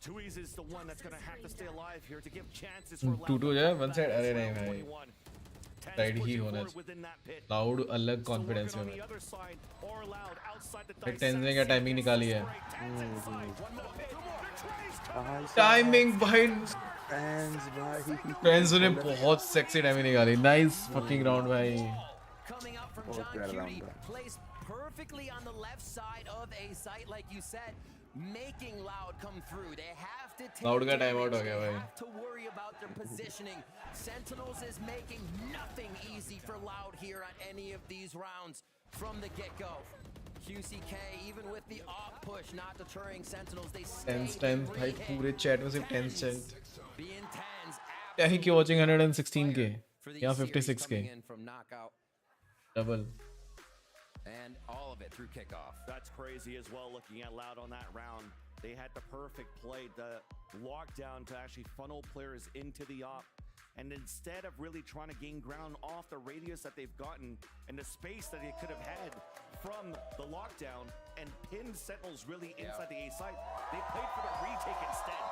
Tuiz is the one that's going to have to stay alive here to give chances for Loud. 2-2 है one side. अरे नहीं भाई. Side ही होना चाहिए. Loud अलग confidence में है. Tense ने क्या टाइमिंग निकाली है. टाइमिंग भाई. टेंस ने बहुत सेक्सी टाइमिंग निकाली. नाइस फकिंग राउंड भाई. Coming up from John Cutie, placed perfectly on the left side of A site, like you said, making Loud come through. They have to take Loud का time out हो गया they भाई. have to worry about their positioning. Sentinels is making nothing easy for Loud here on any of these rounds from the get-go. QCK, even with the off push, not deterring Sentinels. They stay tense भाई पूरे chat में सिर्फ tense chat. being tens. क्या ही कि watching 116k या 56k. From knockout. Double. And all of it through kickoff. That's crazy as well, looking at Loud on that round. They had the perfect play, the lockdown to actually funnel players into the op. And instead of really trying to gain ground off the radius that they've gotten and the space that they could have had from the lockdown and pinned Sentinels really inside the A site, they played for the retake instead.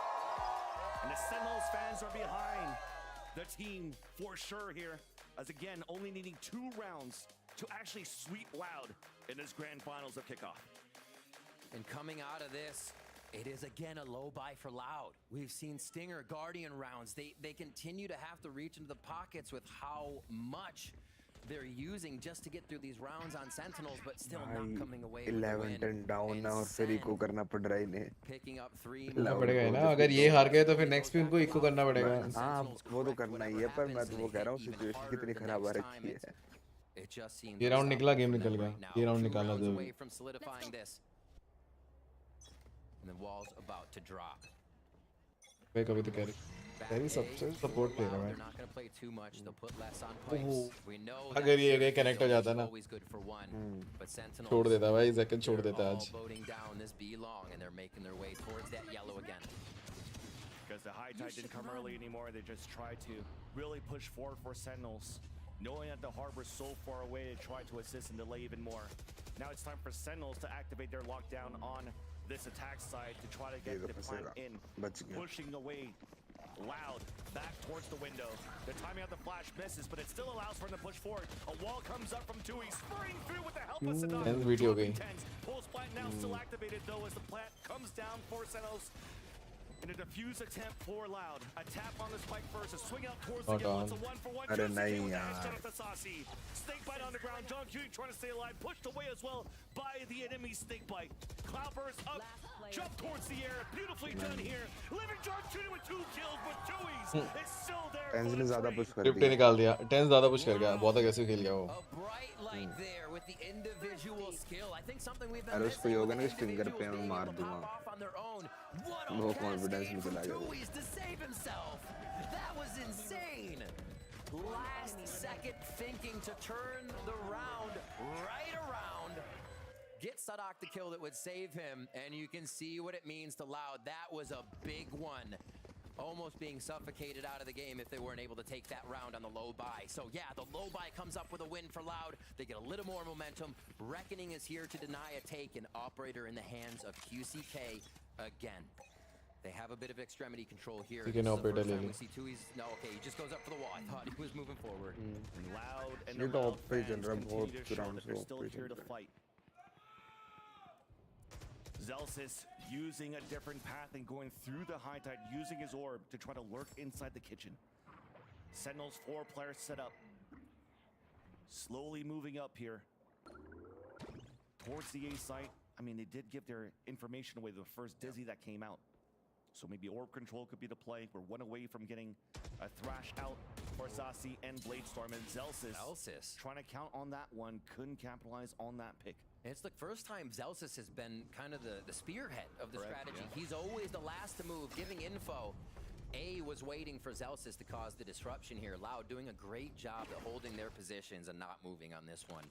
And the Sentinels fans are behind the team for sure here, as again, only needing 2 rounds to actually sweep Loud in this grand finals of kickoff. And coming out of this, it is again a low buy for Loud. We've seen Stinger Guardian rounds. They continue to have to reach into the pockets with how much they're using just to get through these rounds on Sentinels, but still not coming away with the 11-10 down है और फिर eco करना पड़ रहा है इन्हें. Picking up 3 करना पड़ेगा ना. अगर ये हार गए तो फिर नेक्स्ट भी उनको इको करना पड़ेगा. हाँ वो तो करना ही है, पर मैं तो वो कह रहा हूँ सिचुएशन कितनी खराब आ रखी है. ये राउंड निकला, गेम निकल गया. ये राउंड निकालना जरूरी. And the wall's about to drop. भाई कभी तो कह रही सबसे सपोर्ट ले रहा है. They're not going to play too much. They'll put less on pipes. We know अगर ये कनेक्ट हो जाता ना, always good for one. But Sentinels छोड़ देता भाई. Zekin छोड़ देता आज. voting down this B long, and they're making their way towards that yellow again. Because the high tide didn't come early anymore, they just tried to really push forward for Sentinels, knowing that the harbor's so far away to try to assist and delay even more. Now it's time for Sentinels to activate their lockdown on this attack side to try to get the plant in, pushing away Loud back towards the window. The timing of the flash misses, but it still allows for them to push forward. A wall comes up from Tui, spurring through with the help of Saddam. Video game. Pulse plant now still activated though as the plant comes down for Sentinels. in a defuse attempt for Loud. A tap on the spike first, a swing out towards the Not kill. It's a on. 1-for-1. Arey Juicy nahi J with a yaar. headshot of the Saucy. Snake bite on the ground. John Cutie trying to stay alive. Pushed away as well by the enemy snake bite. Cloudburst up, jump towards the air. Beautifully done here. Living John Cutie with 2 kills, but Dewey's is still there. TenZ ने ज्यादा push कर fifty दिया निकाल दिया 10 ज्यादा push कर गया बहुत अग्रेसिव खेल गया वो A bright light there with the individual skill. I think something we've been अरे उसको ये missing होगा with ना the कि स्टिंगर individuals पे मैं being मार able to दूंगा pop off on their own. What no a confidence cascade में from चला गया वो Dewey's to save himself. That was insane. Last second thinking to turn the round right around. Get Sadak the kill that would save him, and you can see what it means to Loud. That was a big one. Almost being suffocated out of the game if they weren't able to take that round on the low buy. So yeah, the low buy comes up with a win for Loud. They get a little more momentum. Reckoning is here to deny a take, an operator in the hands of QCK again. They have a bit of extremity control here. You can This is the operate first a time little. we see Tui's. No, okay, he just goes up for the wall. I thought he was moving forward. And Loud and ये the तो Loud of पे ही चल fans रहा है continue बहुत to show ground that से they're of still पे here चल to रहा है fight. Zelsis using a different path and going through the high tide, using his orb to try to lurk inside the kitchen. Sentinels 4 players set up. Slowly moving up here. Towards the A site. I mean, they did give their information away the first Dizzy that came out. So maybe orb control could be the play. We're one away from getting a thrash out for Sasi and Bladestorm. And Zelsis trying to count on that one. Couldn't capitalize on that pick. It's the first time Zelsis has been kind of the spearhead of the Correct, strategy. yeah. He's always the last to move, giving info. A was waiting for Zelsis to cause the disruption here. Loud doing a great job at holding their positions and not moving on this one.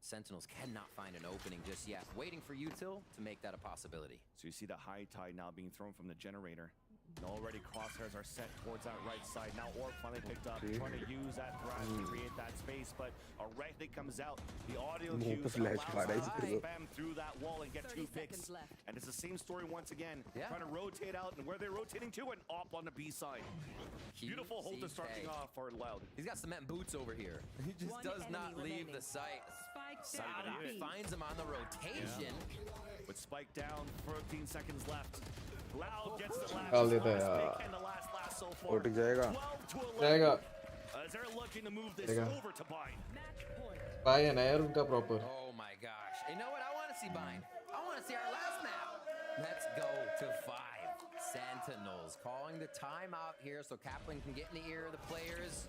Sentinels cannot find an opening just yet. Waiting for Util to make that a possibility. So you see the high tide now being thrown from the generator. And already crosshairs are set towards that right side. Now Orb finally picked up, trying to use that thrash to create that space, but a Arachne comes out. The audio cues allows to spam through that wall and get 2 picks. And it's the same story once again. Trying to rotate out, and where they're rotating to, and op on the B side. Beautiful hold to starting off for Loud. He's got cement boots over here. He just does not leave the site. Sadak finds him on the rotation. With Spike down, 13 seconds left. Loud gets the last डाल देता है यार and the last so far. OT जाएगा 12 to 11. जाएगा As they're looking to move this जाएगा over to Bind. भाई है ना यार उनका proper Oh my gosh. You know what? I want to see Bind. I want to see our last map. Let's go to 5. Sentinels calling the timeout here so Kaplan can get in the ear of the players.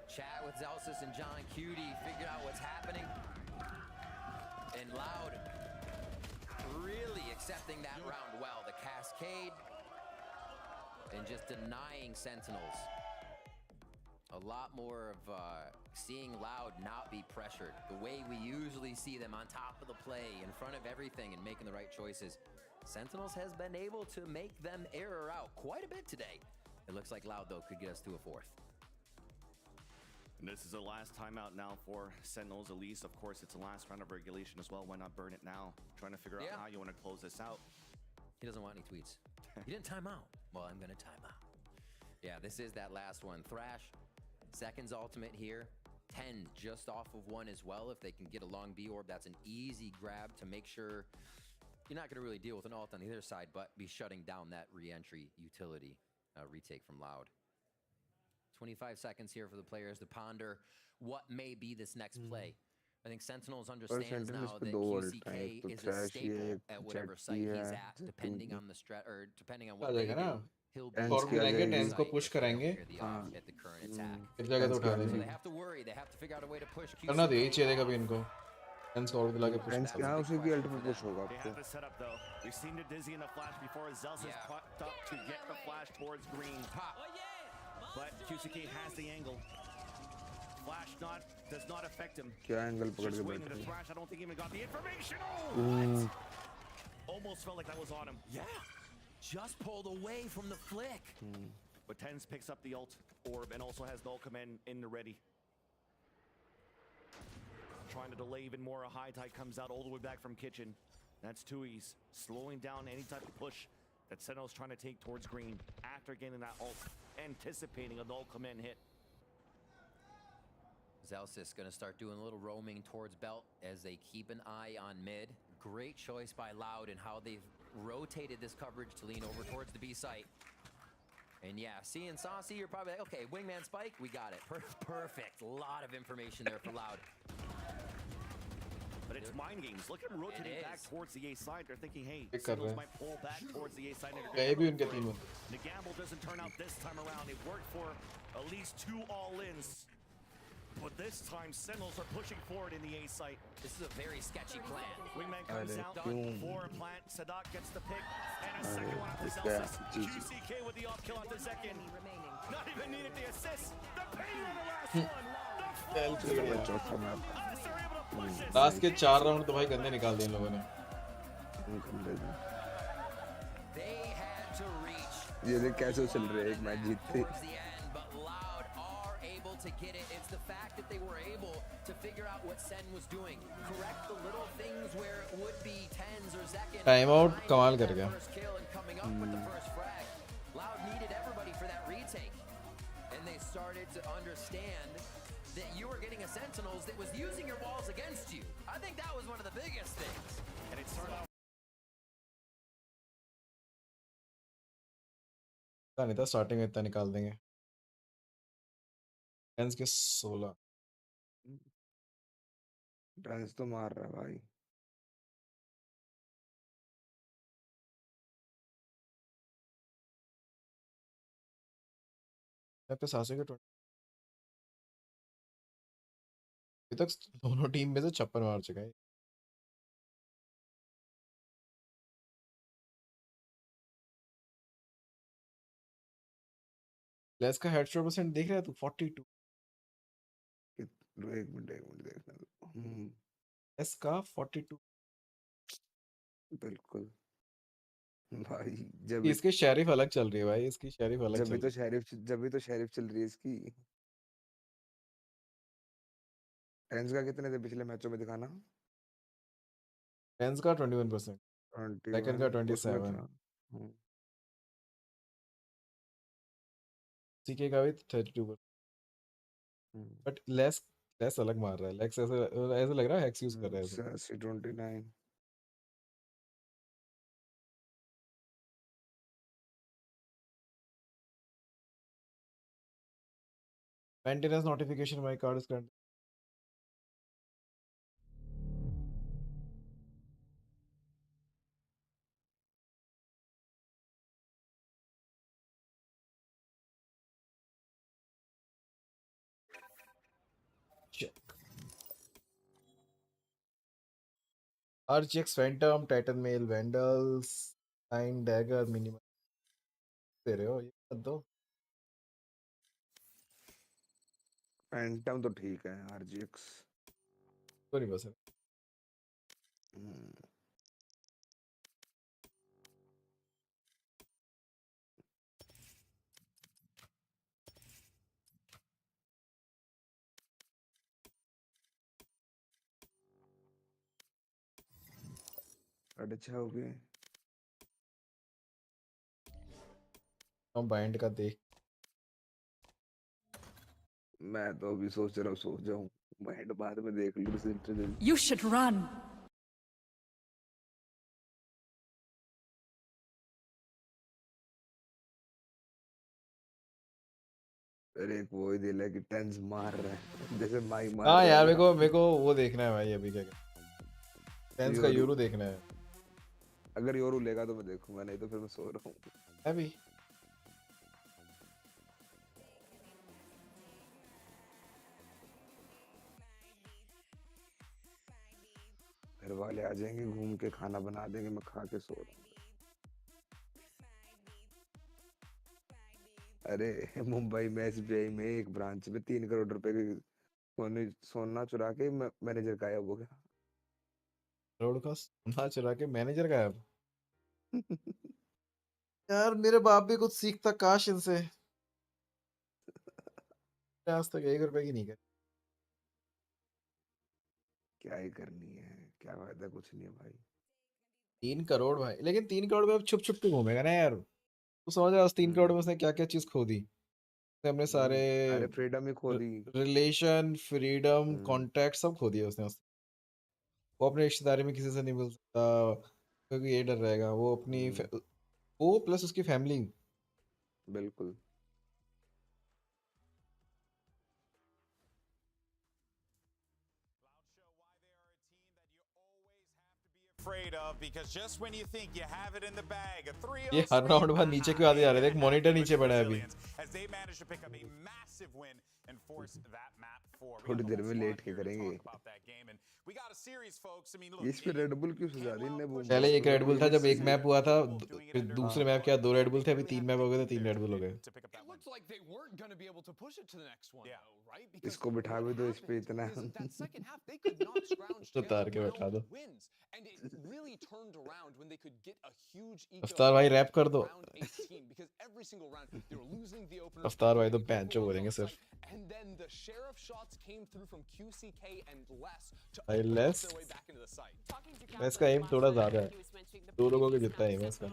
Chat with Zelsis and John Cutie. Figure out what's happening. And Loud really accepting that round well. The cascade and just denying Sentinels. A lot more of seeing Loud not be pressured. The way we usually see them on top of the play, in front of everything and making the right choices. Sentinels has been able to make them error out quite a bit today. It looks like Loud, though, could get us to a 4th. And this is the last timeout now for Sentinels. Elise, of course, it's the last round of regulation as well. Why not burn it now? Trying to figure out how you want to close this out. He doesn't want any tweets. He didn't time out. Well, I'm going to time out. Yeah, this is that last one. Thrash, Seconds ultimate here. 10 just off of 1 as well. If they can get a long B orb, that's an easy grab to make sure you're not going to really deal with an ult on the other side, but be shutting down that re-entry utility retake from Loud. 25 seconds here for the players to ponder what may be this next play. I think Sentinels understands now that QCK is a staple at whatever site he's at, depending on the depending on what they do. He'll be tens को push करेंगे at the current attack. इस जगह तो उठा So देंगे they have to worry. They have to figure out a way to push QCK. करना तो यही चाहिए कभी इनको tens को और दिला के push tens क्या उसी की ultimate push होगा They आपको have the setup though. We've seen the Dizzy in the flash before. Zelsis popped up to get the flash towards green. But QCK has the angle. Flash does not affect him. क्या angle पकड़ के Swing बैठ the रहे thrash. I don't think he even got the information. Oh, what? Almost felt like that was on him. Yeah. Just pulled away from the flick. But Tens picks up the ult orb and also has the ult command in the ready. Trying to delay even more. A high tide comes out all the way back from kitchen. That's Tui's slowing down any type of push that Sentinel's trying to take towards green after getting that ult, anticipating an ult command hit. Zelsis gonna start doing a little roaming towards belt as they keep an eye on mid. Great choice by Loud and how they've rotated this coverage to lean over towards the B site. And yeah, seeing Saucy, you're probably like, okay, wingman spike, we got it. Perfect. A lot of information there for Loud. But it's mind games. Look at him rotating back towards the A side. They're thinking, hey, कर रहे Signals हैं। might pull back towards the A side. गए भी उनके तीनों। The gamble doesn't turn out this time around. It worked for at least 2 all-ins. But this time, Sentinels are pushing forward in the A site. This is a very sketchy plan. Wingman comes out for a plant. Sadak gets the pick. And a second one off the Celsius. QCK with the off kill on the second. Not even needed the assist. The pain on the last one. Last के 4 round तो भाई गंदे निकाल दिए इन लोगों ने। ये देख कैसे चल रहे हैं, एक मैच जीतते। To get it, it's the fact that they were able to figure out what Sen was doing, correct the little things where it would be tens or seconds. Time out कमाल कर गया। Coming up with the first frag. Loud needed everybody for that retake, and they started to understand that you were getting a Sentinels that was using your walls against you. I think that was one of the biggest things. And it started out. नहीं था starting में इतना निकाल देंगे। Tense के 16 dance तो मार रहा भाई। मैं पे सासे के 20 अभी तक दोनों टीम में से 56 मार चुका है। लेस का हेडशॉट परसेंट देख रहा है तू 42। एक मिनट देखना दो। लेस का 42 बिल्कुल भाई। जब इसकी शेरिफ अलग चल रही है भाई, इसकी शेरिफ अलग चल रही है। जब भी तो शेरिफ चल रही है इसकी। टेंस का कितने थे पिछले मैचों में दिखाना? टेंस का 21%, सेकंड का 27, सीके का भी 32%। बट लेस अलग मार रहा है। लेस ऐसे लग रहा है हैक्स यूज कर रहा है ऐसे। 29 Maintenance notification, my card is currently check. RGX Phantom, Titan Mail, Vandals, Nine Dagger, Minimum दे रहे हो ये मत दो। फैंटम तो ठीक है, RGX तो नहीं बस है। अच्छा हो गए। हम बाइंड का देख। मैं तो अभी सोच रहा हूँ सो जाऊं, बाइंड बाद में देख लूं। You should run. अरे एक वो ही दिल है कि टेंस मार रहा है जैसे माई मार। हाँ यार मेरे को वो देखना है भाई अभी क्या टेंस का यूरो देखना है। अगर यूरो लेगा तो मैं देखूंगा, नहीं तो फिर मैं सो रहा हूँ अभी। घर वाले आ जाएंगे, घूम के खाना बना देंगे, मैं खा के सो रहा हूँ। अरे मुंबई में SBI में एक ब्रांच में 3 करोड़ रुपए की सोना चुरा के मैनेजर गायब हो गया। करोड़ का सोना चुरा के मैनेजर गायब। यार मेरे बाप भी कुछ सीखता काश इनसे। आज तक 1 रुपए की नहीं कर। क्या ही करनी है, क्या फायदा, कुछ नहीं है भाई। 3 करोड़ भाई, लेकिन 3 करोड़ में अब छुप छुप के घूमेगा ना यार। तू समझ रहा है उस 3 करोड़ में उसने क्या क्या चीज खो दी। हमने सारे अरे फ्रीडम ही खो दी, रिलेशन, फ्रीडम, कॉन्टैक्ट सब खो दिया उसने। वो अपने रिश्तेदारी में किसी से नहीं मिल सकता, क्योंकि ये डर रहेगा वो अपनी वो प्लस उसकी फैमिली। बिल्कुल। Afraid of because just when you think you have it in the bag, a 3-0 ये हर राउंड बाद नीचे क्यों आते जा रहे थे? एक मॉनिटर नीचे पड़ा है अभी। as they managed to pick up a massive win and force that map forward. थोड़ी देर में लेट के करेंगे। We got a series, folks. I mean, look. इस पे रेड बुल क्यों सजा दी इनने? पहले एक रेड बुल था जब एक मैप हुआ था, फिर दूसरे मैप के बाद 2 रेड बुल थे, अभी 3 मैप हो गए तो 3 रेड बुल हो गए। इसको बिठा भी दो इस पे इतना। तो तार के बैठा दो। अफ्तार भाई रैप कर दो। अफ्तार भाई तो पैंचो बोलेंगे सिर्फ। भाई लेस का एम थोड़ा ज्यादा है, 2 लोगों के जितना एम है इसका।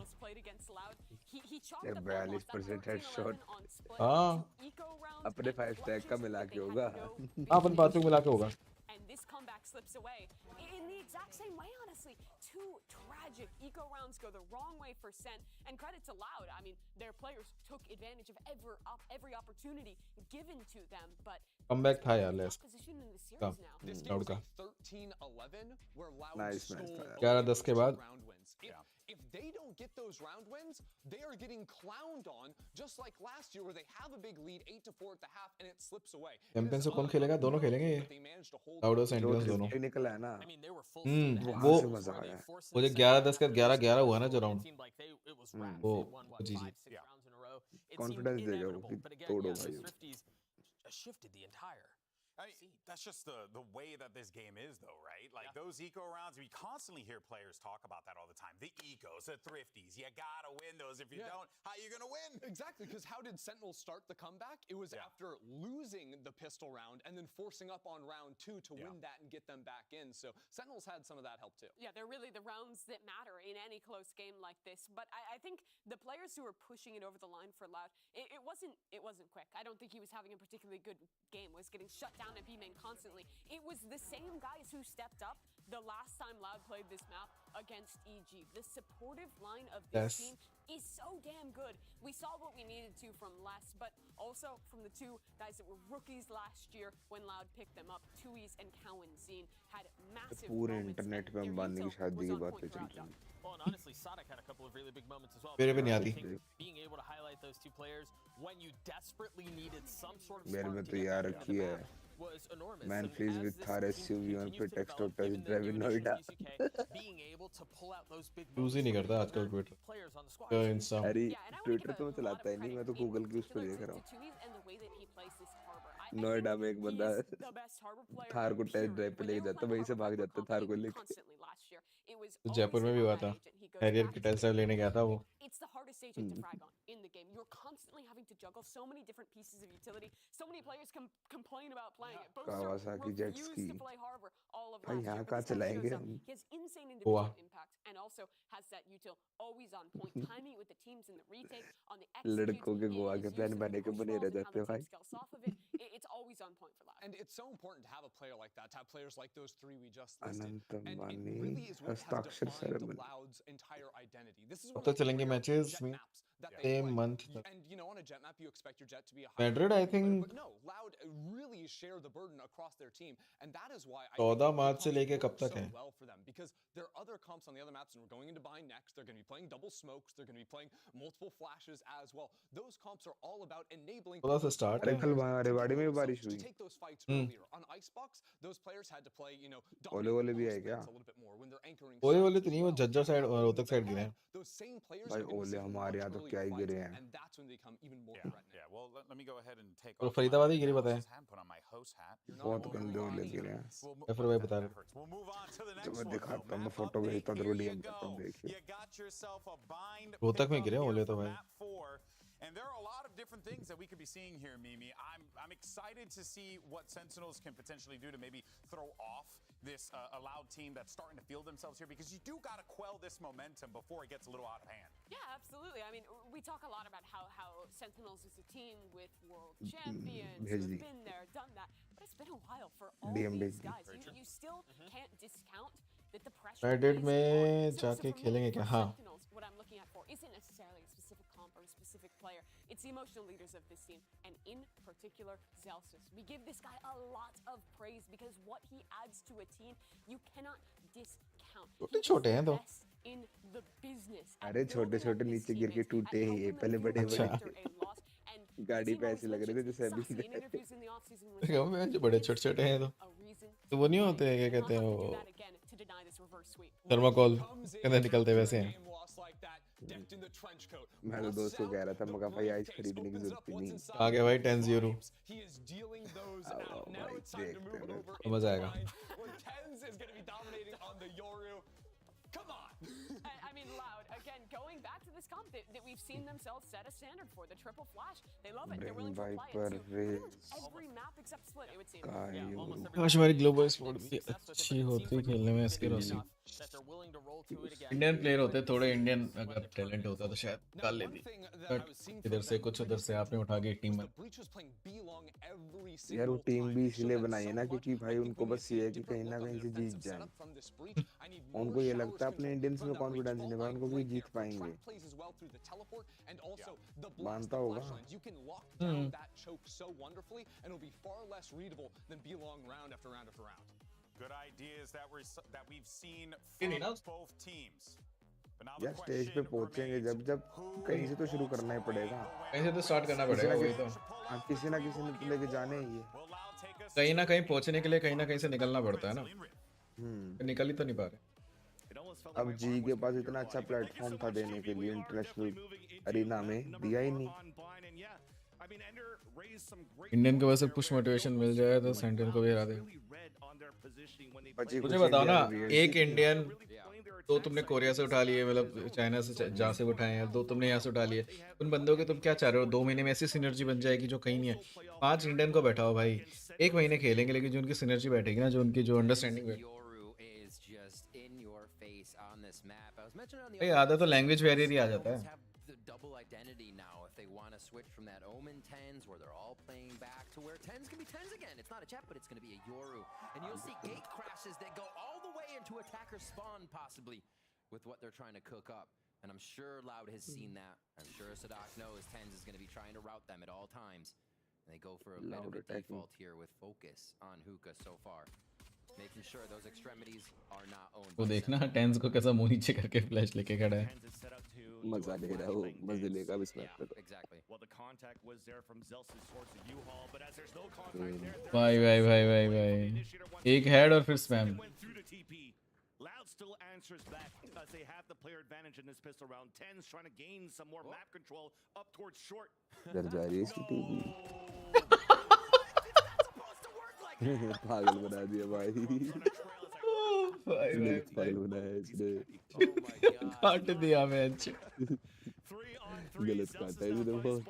42% हेडशॉट। हाँ अपने 5 टैग का मिला के होगा। अपन 5 मिला के होगा। This comeback slips away in the exact same way, honestly. 2 tragic eco rounds go the wrong way for Sen, and credit to Loud. I mean, their players took advantage of every opportunity given to them, but comeback था यार less का loud का। 13-11 where Loud nice stole match था। 11-10 के बाद round wins. If they don't get those round wins, they are getting clowned on, just like last year where they have a big lead 8-4 at the half and it slips away. Champion से कौन खेलेगा? दोनों खेलेंगे ये, loud और sentinels दोनों। निकला है ना वो मजा आया। मुझे 11-10 का 11-11 हुआ ना जो राउंड, वो जी कॉन्फिडेंस दे जाओ कि तोड़ो भाई। Shifted the entire. I mean, that's just the way that this game is, though, right? Like those eco rounds, we constantly hear players talk about that all the time. The ecos, the thrifties, you gotta win those. If you don't, how you gonna win? Exactly, because how did Sentinels start the comeback? It was after losing the pistol round and then forcing up on round 2 to win that and get them back in. So Sentinels had some of that help too. Yeah, they're really the rounds that matter in any close game like this. But I think the players who were pushing it over the line for Loud, it wasn't quick. I don't think he was having a particularly good game. Was getting shut down at B-main constantly. It was the same guys who stepped up the last time Loud played this map against EG. The supportive line of this team is so damn good. We saw what we needed to from Les, but also from the 2 guys that were rookies last year when Loud picked them up. Tui's and Cowan Zine had massive पूरे moments. Internet पे अंबानी की शादी की बातें चल रही हैं। Well, and honestly, Sadak had a couple of really big moments as well. मेरे पे नहीं आती। Being able to highlight those 2 players when you desperately needed some sort of मेरे में spark तो to get यार them रखी on the है। map was enormous. Man And plays as with this Thar team SUV on continues to pretext develop, of given the driving new addition Noida. of QCK, being able to pull out those big use ही नहीं करता आजकल Twitter players on the squad. Insta. अरे Twitter तो मैं चलाता ही नहीं, मैं तो गूगल की उस पर देख रहा हूँ। नोएडा में एक बंदा थार को टेस्ट ड्राइव पे लेके जाता, वहीं से भाग जाता थार को लेके। तो जयपुर में भी हुआ था, हैरियर की टेस्ट ड्राइव लेने गया था वो। It's the hardest agent to frag on in the game. You're constantly having to juggle so many different pieces of utility. So many players complain about playing it. Booster refused to play Harbor all of last year. But this time shows up. He has insane individual impact and also has that util always on point. Timing with the teams in the retake, on the execute. लड़कों के गोवा के plan बने के बने रह जाते भाई। It's always on point for Loud. And it's so important to have a player like that, to have players like those 3 we just listed. Anant And it Ambani really is what has हस्ताक्षर defined ceremony. Loud's entire identity. This is अब one तो of the चलेंगे rare matches jet में maps that they same play. Month तक। And you know, on a jet map, you expect your jet to be a high Madrid I think but no, Loud really share the burden across their team, and that is why I 14 think मार्च से the लेके comps कब तक work है? so well for them, because there are other comps on the other maps, and we're going into Bind next. They're going to be playing double smokes. They're going to be playing multiple flashes as well. Those comps are all about enabling. थोड़ा सा start अरे है। कल रेवाड़ी में भी बारिश to हुई। take those fights earlier on Icebox. Those players had to play, you know, ओले ओले भी है क्या? a little bit more when they're anchoring. ओले ओले तो नहीं, वो झज्जर साइड और रोहतक साइड गिरे हैं। Those same players भाई are going to ओले see हमारे यहाँ तो क्या ही गिरे हैं। and that's when they become even more Yeah, threatening. yeah. Well, let me go ahead and take और off फरीदाबाद my ही गिरी पता है। analysis hat, put on my host hat. बहुत गंदे ओले गिरे हैं। या फिर वही बता रहे। We'll move on to the जब next मैं one. दिखाता हूँ, मैं फोटो भेजता हूँ तेरे को डीएम करता हूँ, देखिए। You got yourself a bind Rohtak में pickup गिरे here ओले तो for भाई। map 4. And there are a lot of different things that we could be seeing here, Mimi. I'm excited to see what Sentinels can potentially do to maybe throw off this Loud team that's starting to feel themselves here, because you do got to quell this momentum before it gets a little out of hand. Yeah, absolutely. I mean, we talk a lot about how Sentinels is a team with world champions who've been there, done that, but it's been a while for all these guys. You still can't discount that the pressure Reddit is on. में So जाके for me, खेलेंगे क्या? for हाँ. Sentinels, what I'm looking at for isn't necessarily a specific comp or a specific player. It's the emotional leaders of this team, and in particular, Zelsus. We give this guy a lot of praise because what he adds to a team, you cannot discount. छोटे छोटे हैं तो. Best in the business. अरे छोटे छोटे नीचे गिर के टूटे ही है, पहले बड़े बड़े गाड़ी पे ऐसे लग रहे थे जैसे अभी देखो मैं जो बड़े छोटे छोटे हैं तो वो नहीं होते हैं, क्या कहते हैं वो थर्माकोल के अंदर निकलते वैसे हैं. मैं तो दोस्त को कह रहा था, मगर भाई आइस खरीदने की जरूरत नहीं. आ गया भाई 10-0. मजा आएगा. I mean, Loud, again, going back to this comp that we've seen themselves set a standard for, the triple flash. They love it. They're willing to apply it to pretty much every map except Split, it would seem. काश हमारी global sport भी अच्छी होती खेलने में इसके Rossi. Indian player होते, थोड़े इंडियन अगर टैलेंट होता तो शायद निकाल लेती. बट इधर से कुछ उधर से आपने उठा के टीम में. यार वो टीम भी इसलिए बनाई है ना क्योंकि भाई उनको बस ये है कि कहीं ना कहीं से जीत जाए. उनको ये लगता है अपने इंडियंस में कॉन्फिडेंस नहीं है, उनको भी जीत पाएंगे. मानता होगा. Good ideas that we've seen from both teams. यार स्टेज पे पहुंचेंगे जब कहीं से तो शुरू करना ही पड़ेगा. कहीं से तो स्टार्ट करना पड़ेगा. वही तो किसी ना किसी ने तो लेके जाने ही है. कहीं ना कहीं पहुंचने के लिए कहीं ना कहीं से निकलना पड़ता है ना. निकल ही तो नहीं पा रहे. अब जी के पास इतना अच्छा प्लेटफॉर्म था देने के लिए, इंटरनेशनल अरीना में दिया ही नहीं. इंडियन को वैसे पुश मोटिवेशन मिल जाए तो सेंट्रल को भी हरा दे. मुझे बताओ ना, एक इंडियन, दो तुमने कोरिया से उठा लिए, मतलब चाइना से जहाँ से उठाए हैं, दो तुमने यहाँ से उठा लिए. उन बंदों के तुम क्या चाह रहे हो? 2 महीने में ऐसी सिनर्जी बन जाएगी जो कहीं नहीं है. 5 इंडियन को बैठाओ भाई, 1 महीने खेलेंगे, लेकिन जो उनकी सिनर्जी बैठेगी ना, जो उनकी जो अंडरस्टैंडिंग है भाई, आधा तो लैंग्वेज बैरियर ही आ जाता है. Switch from that Omen 10s where they're all playing back to where 10s can be 10s again. It's not a chat, but it's going to be a Yoru. And you'll see gate crashes that go all the way into attacker spawn, possibly, with what they're trying to cook up. And I'm sure Loud has seen that. I'm sure Sadak knows 10s is going to be trying to route them at all times. And they go for a bit of a default here with focus on Hookah so far. Making sure those extremities are not owned. वो देखना 10s को कैसा मुंह नीचे करके flash लेके खड़ा है. मजा ले रहा है वो, मजे लेगा इस मैच पे. भाई एक हेड और फिर spam. Loud still answers back as they have the player advantage in this pistol round. 10's trying to gain some more map control up towards short. डर जा रही है इसकी टीम. पागल बना दिया भाई. पागल बनाया इसने. काट दिया मैच. गलत काटा है इसने बहुत.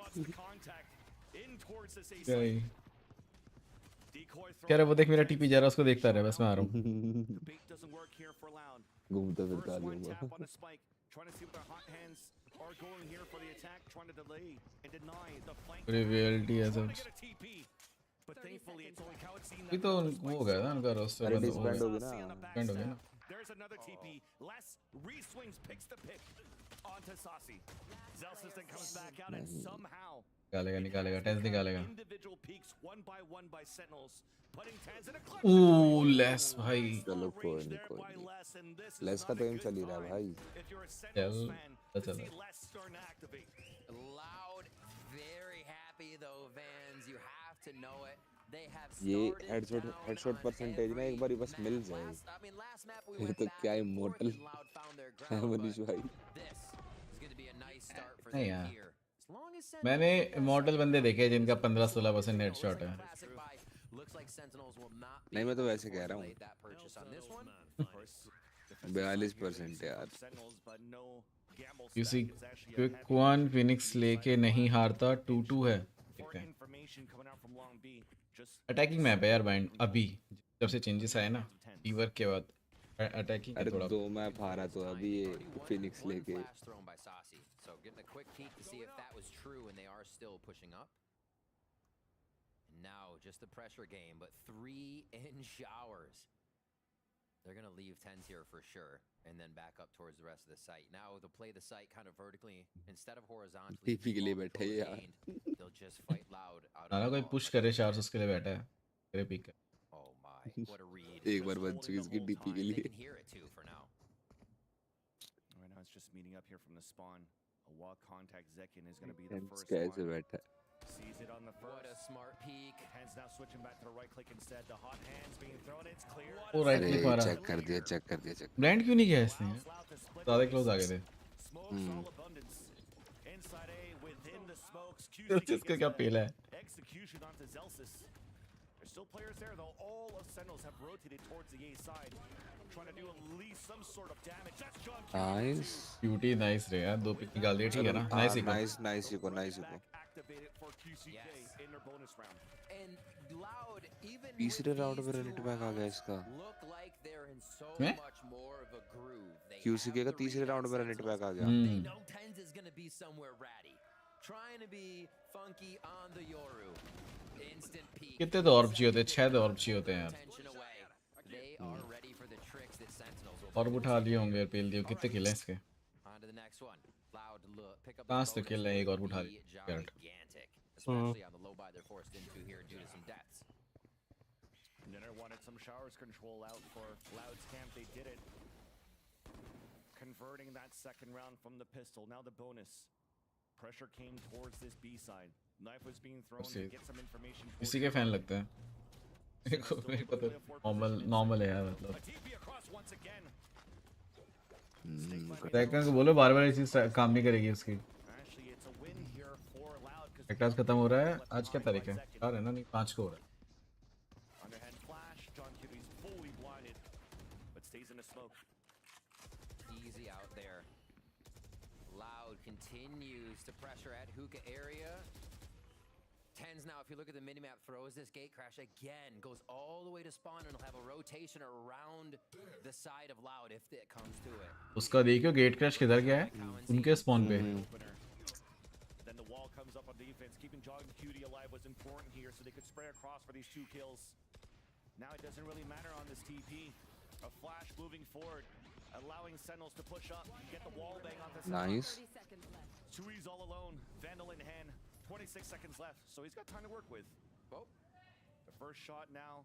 कह रहा वो देख मेरा टीपी जा रहा है, उसको देखता रहे, बस मैं आ रहा हूँ. घूमता फिरता आ जाऊंगा. रियलिटी है सब. अभी तो वो हो गया ना उनका रोस्टर बंद हो गया ना. There's another TP. Les re-swings, picks the pick onto Saucy. Zelsus then comes back out and somehow निकालेगा 10 निकालेगा. individual peaks one by Sentinels, putting 10s in a clutch. Oh less भाई. चलो कोई नहीं. लेस का तो एम चल ही रहा है भाई. चल. Loud, very happy though, Vans. You have to know it. ये हेडशॉट परसेंटेज ना एक बार बस मिल जाए फिर तो क्या इमोर्टल है मनीष भाई. नहीं यार, मैंने इमोर्टल बंदे देखे जिनका 15-16% हेडशॉट है. नहीं मैं तो वैसे कह रहा हूँ 42% यार. किसी क्विक फिनिक्स लेके नहीं हारता. 2-2 है. अटैकिंग मैप है यार बाइंड. अभी जब से चेंजेस आए ना टीवर्क के बाद अटैकिंग अरे थोड़ा. 2 मैप हारा तो अभी ये फिनिक्स लेके. Now just the pressure game, but 3 in showers. They're going to leave 10s here for sure, and then back up towards the rest of the site. Now they'll play the site kind of vertically instead of horizontally. TP के लिए बैठे हैं यार They'll just fight loud out ना of कोई push करे 400 उसके लिए बैठा है तेरे pick Oh my, what a read. एक बार बच चुकी इसकी टीपी के They लिए can hear it too for now. Right now it's just meeting up here from the spawn. A walk contact Zekin is going to be the first कैसे one. बैठा है Sees it on the first. What a smart peek. Hands now switching back to the right click instead. The hot hands being thrown. It's clear. वो right click मारा check कर दिया blind क्यों नहीं किया इसने ज्यादा क्लोज आ गए थे Inside A within the smokes. इसका क्या पेला है Execution onto Zelsis. There's still players there though. All of Sentinels have rotated towards the A side, trying to do at least some sort of damage. That's John. Nice cutie nice रे यार दो pick निकाल दिए ठीक है ना nice nice eco Activated for QCK in their bonus round. And Loud, even तीसरे round में रन बैक आ गया इसका look like they're in so much more of a groove. They QCK का तीसरे राउंड में रन बैक आ गया They know Tens is going to be somewhere ratty. Trying to be funky on the Yoru. Instant peak. कितने तो ऑर्ब चाहिए होते हैं 6 तो ऑर्ब चाहिए होते हैं यार Attention away. They are ready for the tricks that Sentinels will ऑर्ब उठा लिए होंगे पेल दिए कितने किल हैं इसके on to the next one. Loud look. Pick up 5 तो किल हैं एक और उठा लिए gigantic. Especially on the low buy they're forced into here due to some deaths. Dinner wanted some showers control out for Loud's camp. They did it. Converting that second round from the pistol. Now the bonus. Pressure came towards this B side. Knife was being thrown to get some information. इसी के fan लगते हैं मेरे को तो normal है यार मतलब सेकंड को बोलो बार-बार ये चीज काम नहीं करेगी उसकी एक्टास खत्म हो रहा है आज क्या तारीख है 4 है ना नहीं 5 को हो रहा है Underhand flash. John Cuties fully blinded, but stays in the smoke. Easy out there. Loud continues to pressure at hookah area. Tens now, if you look at the minimap, throws this gate crash again, goes all the way to spawn, and will have a rotation around the side of Loud if it comes to it. उसका देखियो gate crash किधर गया है उनके spawn पे Then the wall comes up on defense. Keeping John Cutie alive was important here, so they could spray across for these 2 kills. Now it doesn't really matter on this TP. A flash moving forward, allowing Sentinels to push up, get the wall bang on this. Nice. Tui's all alone, Vandal in hand. 26 seconds left, so he's got time to work with. Oh. The first shot now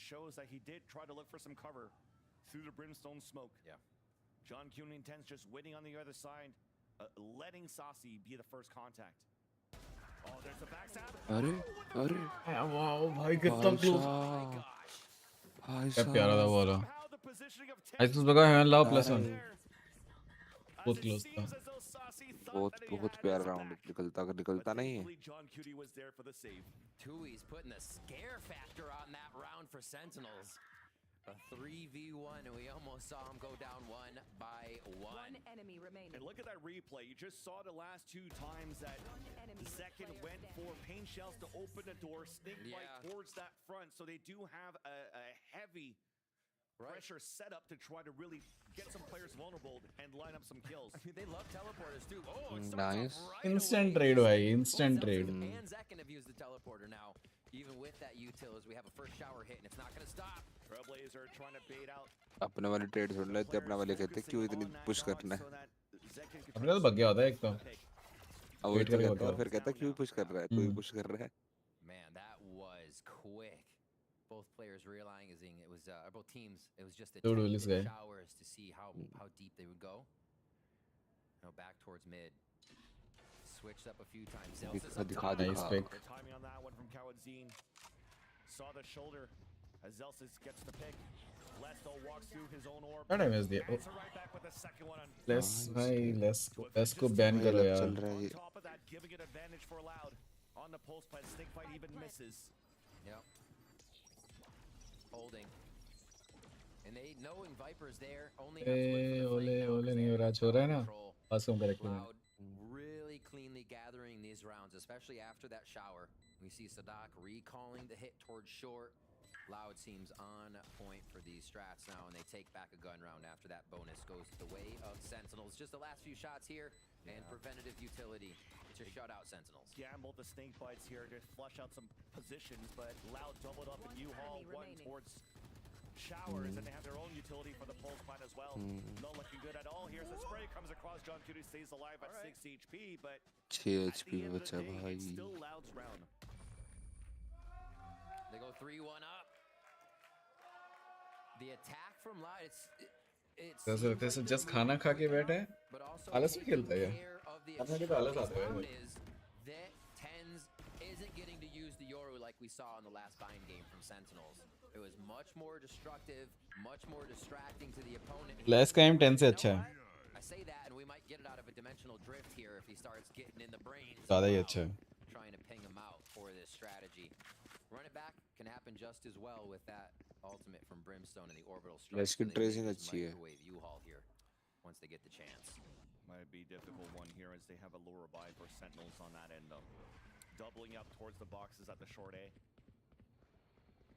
shows that he did try to look for some cover through the brimstone smoke. Yeah. John Cunie intends just waiting on the other side, letting Saucy be the first contact. Oh, there's the backstab. अरे wow भाई कितना close क्या प्यारा था वो वाला आज तो लगा है लाव +1 बहुत क्लोज था बहुत प्यारा राउंड निकलता नहीं है John Cutie was there for the save. Tui's putting the scare factor on that round for Sentinels. A 3v1, and we almost saw him go down 1-by-1. Enemy remaining. And look at that replay. You just saw the last 2 times that Zekin went for pain shells to open the door, sneak right towards that front. So they do have a heavy pressure set up to try to really get some players vulnerable and line up some kills. I mean, they love teleporters too. Oh, nice. Instant trade भाई instant trade. And Zekin have used the teleporter now. Even with that util, as we have a first shower hit, and it's not going to stop. Trailblazer trying to bait out. अपने वाले trade सुन लेते अपने वाले कहते क्यों इतनी push करना है अपने तो बग गया होता है एक तो अब वेट करके और फिर कहता क्यों पुश कर रहा है कोई पुश कर रहा है Man, that was quick. Both players realizing it was both teams, it was just the showers to see how deep they would go. Now back towards mid. Switched up a few times. Nice pick. The timing on that one from Kawadzine. Saw the shoulder as Zelsis gets the pick. Lesto walks through his own orb. What time is the right back with the second one on. let's go ban करो यार. On top of that, giving it advantage for Loud on the pulse plan. Snake fight even misses. Yep. Holding. And they knowing Viper's there. Only ole नहीं हो रहा छोड़ रहा है ना. पास कम correct है. Really cleanly gathering these rounds, especially after that shower. We see Sadak recalling the hit towards short. Loud seems on point for these strats now, and they take back a gun round after that bonus goes the way of Sentinels. Just the last few shots here, and preventative utility to shut out Sentinels. Gambled the snake bites here to flush out some positions, but Loud doubled up in U-Haul, one towards showers, and they have their own utility for the pulse plant as well. Not looking good at all. Here's a spray, comes across. John Cutie stays alive at 6 HP, but 6 at HP the end of the बचा day, भाई. it's still Loud's round. They go 3-1 up. The attack from Loud, जैसे just खाना खा के बैठे हैं, आलस में खेलता है ये. अपने के तो आलस आता है. that Tens isn't getting to use the Yoru like we saw in the last bind game from Sentinels. It was much more destructive, much more distracting to the opponent. Last time 10 से अच्छा है. I say that and we might get it out of a dimensional drift here if he starts getting in the brains. ज़्यादा ही अच्छा है. Trying to ping him out for this strategy. Run it back can happen just as well with that ultimate from Brimstone and the orbital strike. Let's get tracing अच्छी है. U-Haul here once they get the chance. Might be a difficult one here as they have a lower buy for Sentinels on that end though. Doubling up towards the boxes at the short A.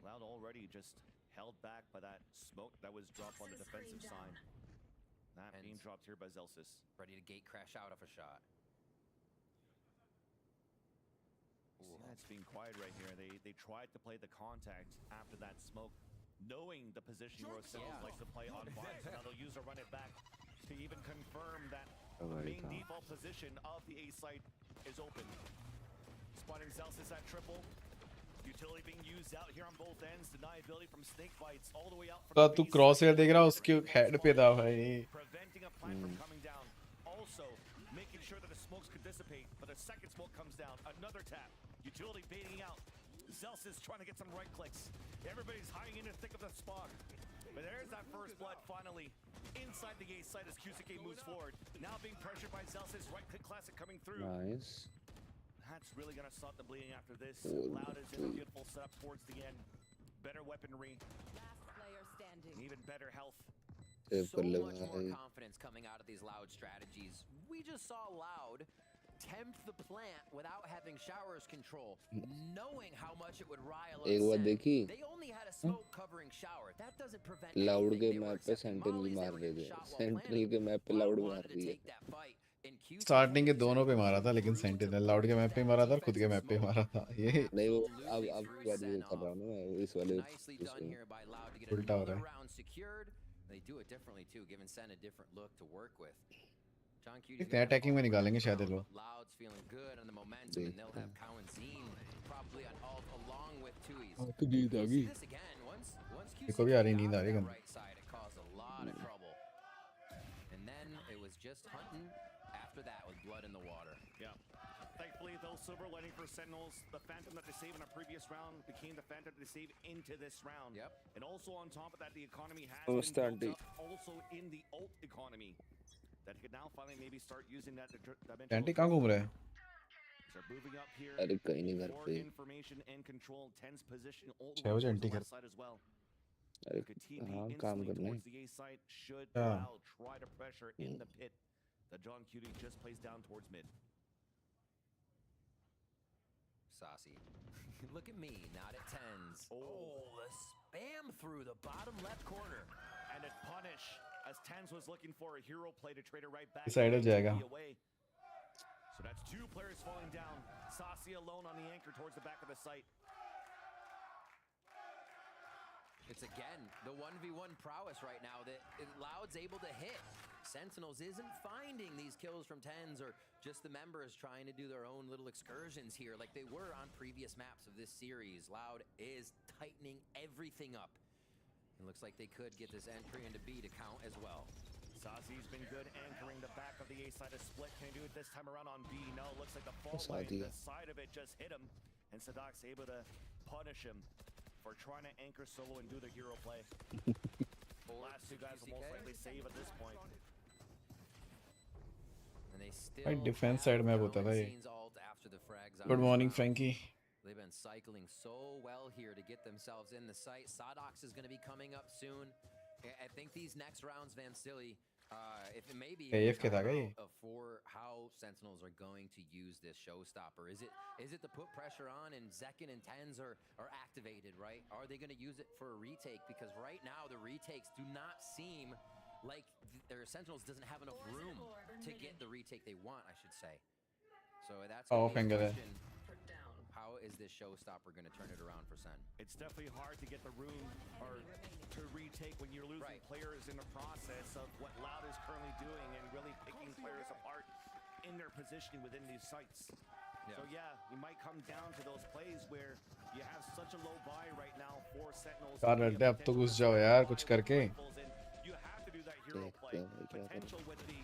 Loud already just held back by that smoke that was dropped on the defensive side. That being dropped here by Zelsis. Ready to gate crash out of a shot. Yeah, it's being quiet right here. They tried to play the contact after that smoke, knowing the position where Sentinels likes to play on box. Now they'll use a run it back to even confirm that the main default position of the A site is open. Spotting Zelsis at triple. Utility being used out here on both ends. Deniability from snake bites all the way out. तो तू Crosshair देख रहा उसके head पे था भाई. Preventing a plant from coming down. Also making sure that the smokes could dissipate, but a second smoke comes down. Another tap. Utility baiting out. Zelsis trying to get some right clicks. Everybody's hiding in the thick of the spot. But there's that first blood finally inside the A site as QCK moves forward. Now being pressured by Zelsis. Right click classic coming through. Nice. That's really going to stop the bleeding after this. Loud is in a beautiful setup towards the end. Better weaponry. Last player standing. And even better health. So much more confidence coming out of these Loud strategies. We just saw Loud tempt the plant without having showers control, knowing how much it would rile up. एक बार देखी. They only had a smoke covering shower. That doesn't prevent Loud के map पे sentinel मार रहे थे. Sentinel के map पे Loud मार रही है. स्टार्टिंग के दोनों पे मारा था, लेकिन सेंटिनल लाउड के मैप पे मारा था और खुद के मैप पे मारा था. ये नहीं वो अब बात ये कर रहा हूँ ना मैं इस वाले उल्टा हो रहा है. They do it differently too, giving Sen a different look to work with. इतने अटैकिंग में निकालेंगे शायद ये लोग. Loud's feeling good on the momentum, and they'll have Cow and Zine probably on alt along with Tui's. तो नींद आ गई. This again, once देखो भी आ रही नींद आ रही है. right side, it caused a lot of trouble. And then it was just hunting after that with blood in the water. Yeah. Thankfully, though, silver lining for Sentinels, the Phantom that they saved in a previous round became the Phantom that they saved into this round. Yep. And also on top of that, the economy has been built up also in the ult economy. That could now finally maybe start using that dimension. Anti कहाँ घूम रहा है? So moving up here. अरे कहीं नहीं घर पे. Information and control, Ten's position all छह बजे एंटी कर. as well. अरे हाँ काम करना है. The A site should allow try to pressure in the pit. The John Cutie just plays down towards mid. Saucy. Look at me, not at tens. Oh, the spam through the bottom left corner. And it punish as Tens was looking for a hero play to trade it right back. Side हो जाएगा. So that's two players falling down. Saucy alone on the anchor towards the back of the site. It's again the 1v1 prowess right now that Loud's able to hit. Sentinels isn't finding these kills from Tens or just the members trying to do their own little excursions here like they were on previous maps of this series. Loud is tightening everything up. It looks like they could get this entry into B to count as well. Saucy's been good anchoring the back of the A side of split. Can he do it this time around on B? No, looks like the fault line, the side of it just hit him. And Sadok's able to punish him for trying to anchor solo and do the hero play. The last two guys will most likely save at this point. And they still भाई defence side में होता था ये. Good morning, Frankie. They've been cycling so well here to get themselves in the site. Sadox is going to be coming up soon. I think these next rounds, Vansili, if it may be for how Sentinels are going to use this showstopper. Is it to put pressure on and Zekin and Tens are activated, right? Are they going to use it for a retake? Because right now the retakes do not seem like their Sentinels doesn't have enough room to get the retake they want, I should say. So that's a question. How is this showstopper going to turn it around for Sen? It's definitely hard to get the room or to retake when you're losing players in the process of what Loud is currently doing and really picking players apart in their positioning within these sites. So yeah, you might come down to those plays where you have such a low buy right now for Sentinels. अब तो घुस जाओ यार कुछ करके. You have to do that hero play. Potential with the,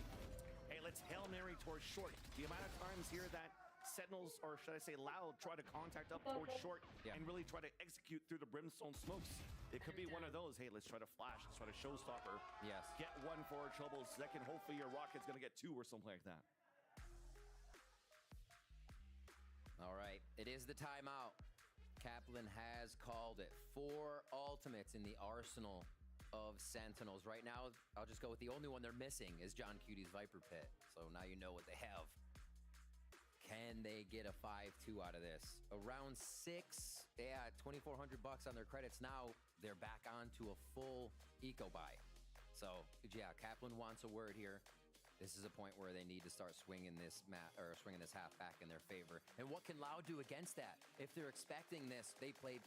hey, let's Hail Mary towards short. The amount of times here that Sentinels, or should I say Loud, try to contact up towards short and really try to execute through the brimstone smokes. It could be one of those, hey, let's try to flash, let's try to showstopper. Yes. Get one for our troubles. Second, hopefully your rocket's going to get two or something like that. All right, it is the timeout. Kaplan has called it. 4 ultimates in the arsenal of Sentinels. Right now, I'll just go with the only one they're missing is John Cutie's Viper Pit. So now you know what they have. Can they get a 5-2 out of this? Around 6, they had $2,400 on their credits. Now they're back onto a full eco buy. So yeah, Kaplan wants a word here. This is a point where they need to start swinging this swinging this half back in their favor. And what can Loud do against that? If they're expecting this, they play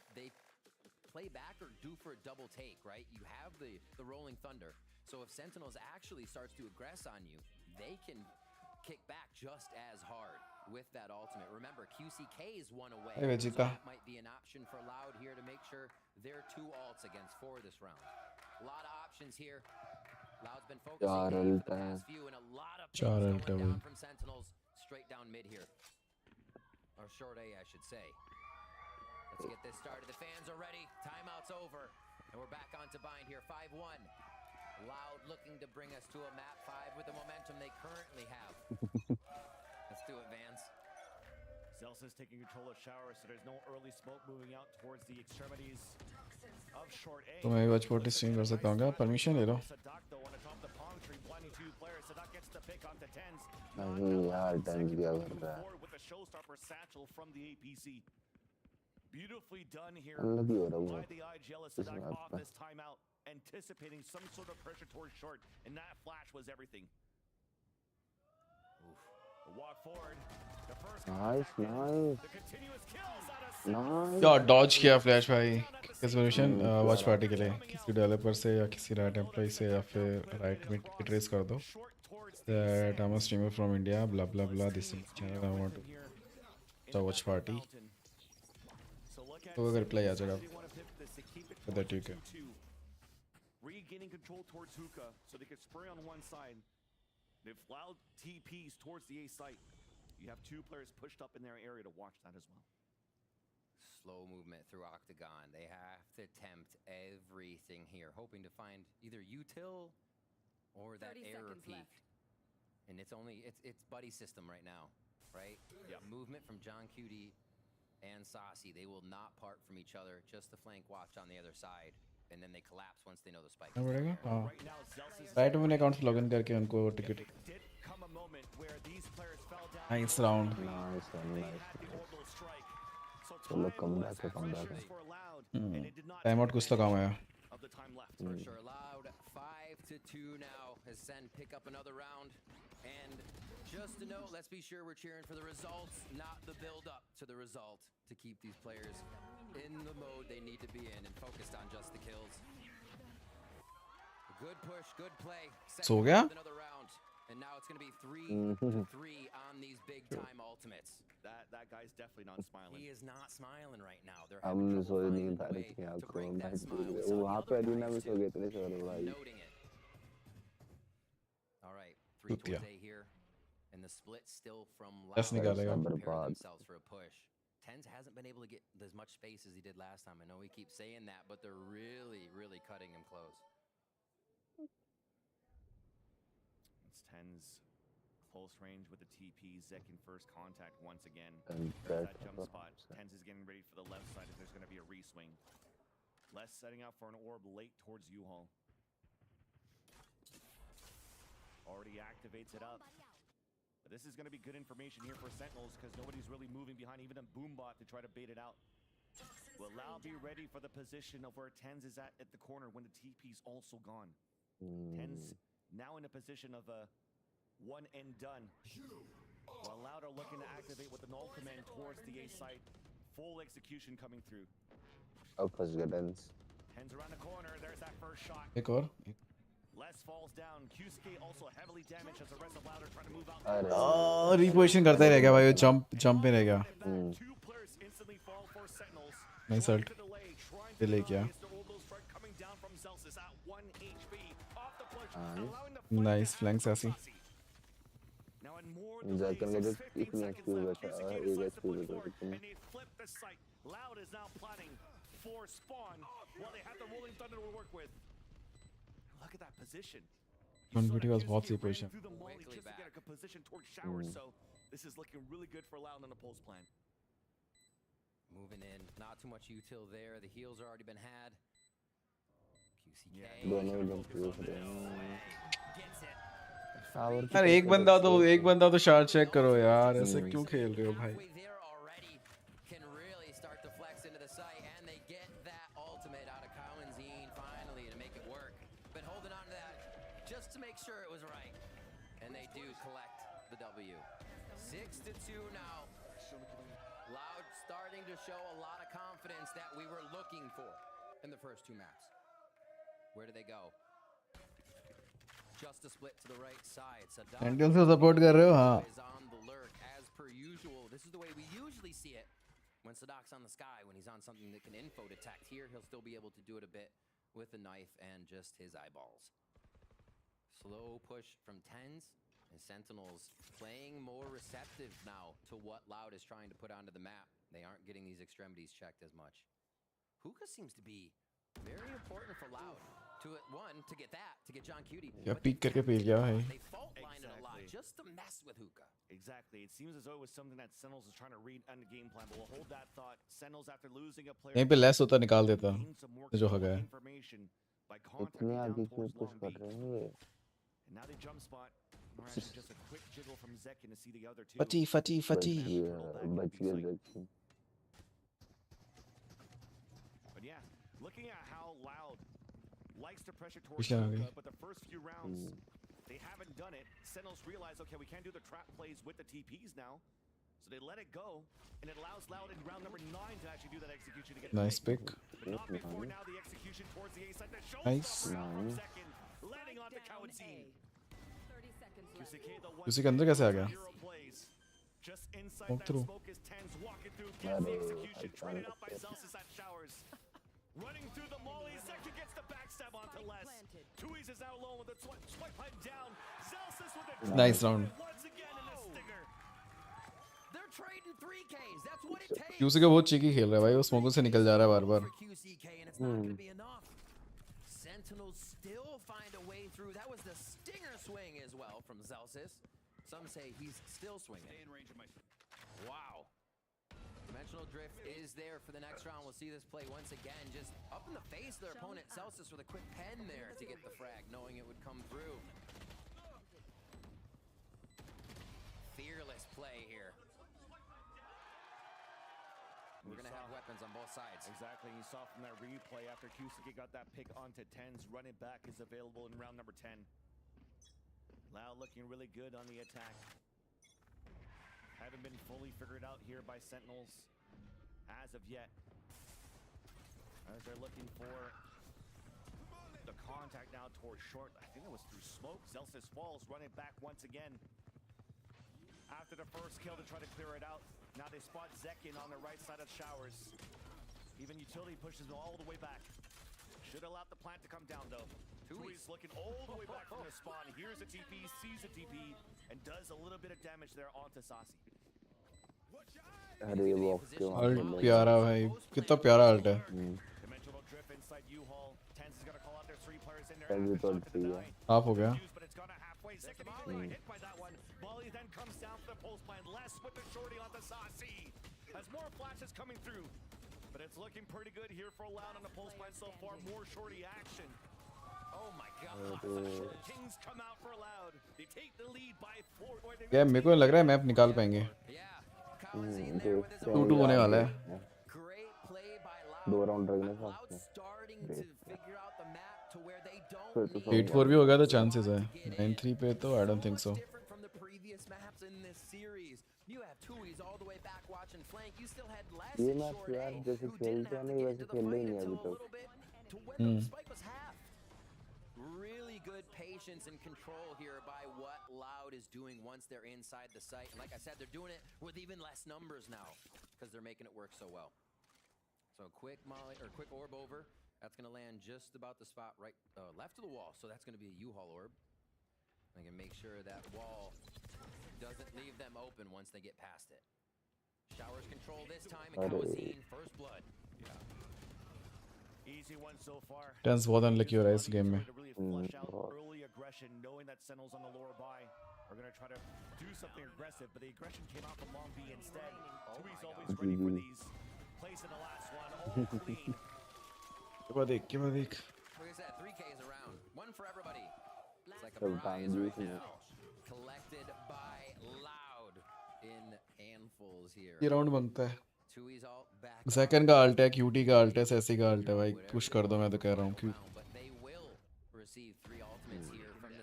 back or do for a double take, right? You have the rolling thunder. So if Sentinels actually starts to aggress on you, they can kick back just as hard with that ultimate. Remember, QCK is 1 away. Hey, so that might be an option for Loud here to make sure they're 2 ults against 4 this round. A lot of options here. Loud's been focusing for the past few, and a lot of pings going down from Sentinels straight down mid here. Or short A, I should say. Let's get this started. The fans are ready. Timeout's over. And we're back on to bind here. 5-1. Loud looking to bring us to a map 5 with the momentum they currently have. Let's do it, Vans. Zelsa's taking control of shower, so there's no early smoke moving out towards the extremities of short A. तो मैं watch party stream कर सकता हूँ क्या? Permission ले लो. नहीं यार damage क्या कर रहा है? With a showstopper satchel from the APC. Beautifully done here by the IGL as Sadak off this timeout, anticipating some sort of pressure towards short, and that flash was everything. Walk forward. The first nice. The continuous kills out of nice. क्या dodge किया flash भाई? किस permission watch party के लिए? किसी developer से या किसी right employee से या फिर right mid trace कर दो. That I'm a streamer from India. Blah blah blah. This is channel I want to watch party. तो अगर reply आ जाएगा. तो ठीक है. Regaining control towards hookah, so they can spray on one side. If Loud TPs towards the A site, you have 2 players pushed up in their area to watch that as well. Slow movement through Octagon. They have to tempt everything here, hoping to find either util or that error peak. And it's buddy system right now, right? Yeah. Movement from John Cutie and Saucy. They will not part from each other, just the flank watch on the other side. And then they collapse once they know the spike. पड़ेगा हाँ right में account से login करके उनको ticket nice round चलो come back time out कुछ तो काम आया For sure, Loud 5-2 now as Sen pick up another round. And just to note, let's be sure we're cheering for the results, not the build up to the result, to keep these players in the mode they need to be in and focused on just the kills. Good push, good play. So yeah. Another round, and now it's going to be 3-3 on these big time ultimates. That guy's definitely not smiling. He is not smiling right now. They're हम सो नहीं पा रहे थे आपको वो वहाँ पे arena में सो गए थे सर भाई. All right, 3 towards A here, and the split still from Loud. Preparing themselves for a push. Tens hasn't been able to get as much space as he did last time. I know we keep saying that, but they're really, really cutting him close. It's Tens close range with the TP. Zek in first contact once again. That jump spot. Tens is getting ready for the left side if there's going to be a reswing. Les setting up for an orb late towards U-Haul. Already activates it up. But this is going to be good information here for Sentinels because nobody's really moving behind even a boombot to try to bait it out. Will Lau be ready for the position of where Tens is at the corner when the TP's also gone? Tens now in a position of a one and done. While Loud are looking to activate with an ultimate towards the A site. full execution coming through. अब फंस गया dense. Tens around the corner. There's that first shot. एक और. Les falls down. QSK also heavily damaged as the rest of Loud are trying to move out. Reposition करता ही रह गया भाई वो jump में रह गया. Two players instantly fall for Sentinels. Nice ult. Delay किया. Coming down from Zelsis at 1 HP. Off the push. Nice flank sassy. Now in more जाकर लगे इतनी एक्टिव बचा एक एक्टिव बचा and they flip the site. Loud is now planning for spawn while they have the rolling thunder to work with. Look at that position. Converti was बहुत सही position. Through the molly just to get a good position towards showers. So this is looking really good for Loud on the pulse plan. Moving in, not too much util there. The heals have already been had. QCK. दोनों एकदम close हैं. यार एक बंदा तो short check करो यार, ऐसे क्यों खेल रहे हो भाई? Can really start to flex into the site, and they get that ultimate out of Cowanzine finally to make it work. Been holding on to that just to make sure it was right, and they do collect the W. 6-2 now. Loud starting to show a lot of confidence that we were looking for in the first two maps. Where do they go? Just a split to the right side. Sentinel से support कर रहे हो हाँ. Is on the lurk as per usual. This is the way we usually see it when Sadak's on the sky, when he's on something that can info detect. Here he'll still be able to do it a bit with the knife and just his eyeballs. Slow push from Tens and Sentinels playing more receptive now to what Loud is trying to put onto the map. They aren't getting these extremities checked as much. Hookah seems to be very important for Loud. To get that, to get John Cutie. क्या peak करके P गया भाई. They fault line it a lot just to mess with Hookah. Exactly. It seems as though it was something that Sentinels is trying to read on the game plan, but we'll hold that thought. Sentinels after losing a player. यहीं पे less होता निकाल देता. जो हो गया. इतने आगे क्यों पुश कर रहे हैं ये? Now they jump spot. Just a quick jiggle from Zekin to see the other two. Fati. बच गया Zekin. But yeah, looking at how Loud likes to pressure towards Push down, Hookah, but the first few rounds they haven't done it. Sentinels realize, okay, we can't do the trap plays with the TPs now, so they let it go, and it allows Loud in round number 9 to actually do that execution to get Nice pick. But not before now the execution towards the A side. The show Nice. from second, landing onto Cowanzine. उसी के अंदर कैसे आ गया? Just inside Walk that through. smoke is Tens walking through, gets the execution, traded out by Zelsis at showers. Running through the molly, Zekin gets the backstab onto Les. Tuiz is now alone with the swipe pipe down. Zelsis with the Nice round. once again in the stinger. They're trading 3Ks. That's what it takes. QC का बहुत cheeky खेल रहा है भाई, वो स्मोकों से निकल जा रहा है बार-बार. QCK, and it's not going to be enough. Sentinels still find a way through. That was the stinger swing as well from Zelsis. Some say he's still swinging. Stay in range of my... Wow. Dimensional drift is there for the next round. We'll see this play once again. Just up in the face of their opponent. Celsius with a quick pen there to get the frag, knowing it would come through. Fearless play here. We're going to have weapons on both sides. Exactly. You saw from that replay after Kusiki got that pick onto Tens. Run it back is available in round number 10. Loud looking really good on the attack. Haven't been fully figured out here by Sentinels as of yet. As they're looking for the contact now towards short. I think it was through smoke. Zelsis falls, running back once again. After the first kill to try to clear it out. Now they spot Zekin on the right side of showers. Even utility pushes them all the way back. Should allow the plant to come down though. Tui's looking all the way back from the spawn. Here's a TP, sees a TP, and does a little bit of damage there onto Sasi. अरे वो alt प्यारा भाई, कितना प्यारा alt है. Dimensional drift inside U-Haul. Tens is gonna call out their 3 players in there. Tens तो ठीक है. Half हो गया. But it's gone halfway. Zekin being hit by that one. Volley then comes down for the pulse plan. Less with the shorty onto Sasi. Has more flashes coming through. But it's looking pretty good here for Loud on the pulse plan so far. More shorty action. Oh my God. Kings come out for Loud. They take the lead by 4. क्या मेरे को लग रहा है map निकाल पाएंगे. 2-2 होने वाला है. दो राउंड रखने साथ में. 8-4 भी होगा तो चांसेस है. 9-3 पे तो I don't think so. From the previous maps in this series, You have Tui's all the way back watching flank. You still had less ये in मैच short यार A, जैसे who didn't खेलते हैं have to नहीं get वैसे into the खेल ही fight नहीं अभी until a तक. little bit to when the spike was half. Really good patience and control here by what Loud is doing once they're inside the site. And like I said, they're doing it with even less numbers now because they're making it work so well. So quick molly or quick orb over. That's going to land just about the spot right left of the wall. So that's going to be a U-Haul orb. They can make sure that wall doesn't leave them open once they get past it. Showers control this time, and Kawazine first blood. Easy one so far. TenZ बहुत unlucky हो रहा है इस game में. Early aggression, knowing that Sentinels on the lower buy are going to try to do something aggressive, but the aggression came out from Long B instead. Tui's always ready for these. Placing the last one, all clean. Give a dick. Like I said, 3Ks around. One for everybody. It's like a prize right now. Collected by Loud in handfuls here. ये round बनता है. Tui's all back. Second का alt है, cutie का alt है, सेसी का alt है भाई. पुश कर दो, मैं तो कह रहा हूँ. क्यों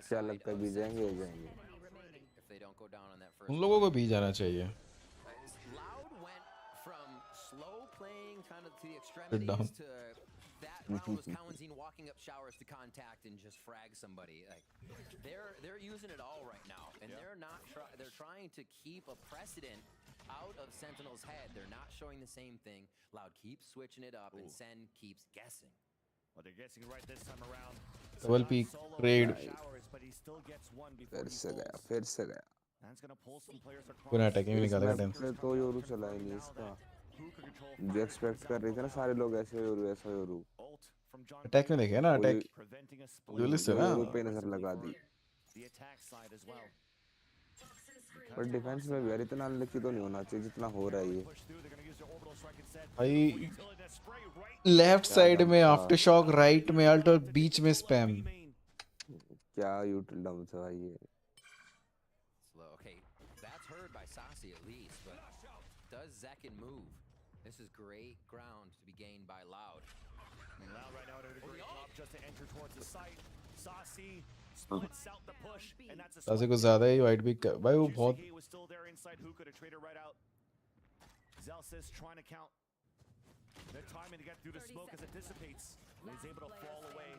क्या लगता है भी जाएंगे या जाएंगे? उन लोगों को भी जाना चाहिए. Sit down. That round was Kawazine walking up showers to contact and just frag somebody. Like they're using it all right now, and they're not. They're trying to keep a precedent out of Sentinel's head. They're not showing the same thing. Loud keeps switching it up, and Sen keeps guessing. Well, they're guessing right this time around. Double peak trade. फिर से गया. पूरा attacking भी निकालेगा tense. तो Yoru चला ही नहीं इसका. जो एक्सपेक्ट कर रहे थे ना सारे लोग ऐसे योरू ऐसा योरू. अटैक में देखे ना अटैक. ड्यूलिस्ट है ना. योरू पे नजर लगा दी. पर डिफेंस में भी यार इतना अनलकी तो नहीं होना चाहिए जितना हो रहा है ये. भाई लेफ्ट साइड में आफ्टर शॉक, राइट में अल्ट और बीच में स्पैम. क्या यूटिल डाउन था भाई ये. Okay, that's heard by Sasi at least, but does Zekin move? This is great ground to be gained by Loud. Loud right now did a great job just to enter towards the site. Sasi splits out the push, and that's a सासी को ज़्यादा ही white भी भाई वो बहुत. He was still there inside. Who could have traded right out? Zelsis trying to count the timing to get through the smoke as it dissipates. He's able to fall away.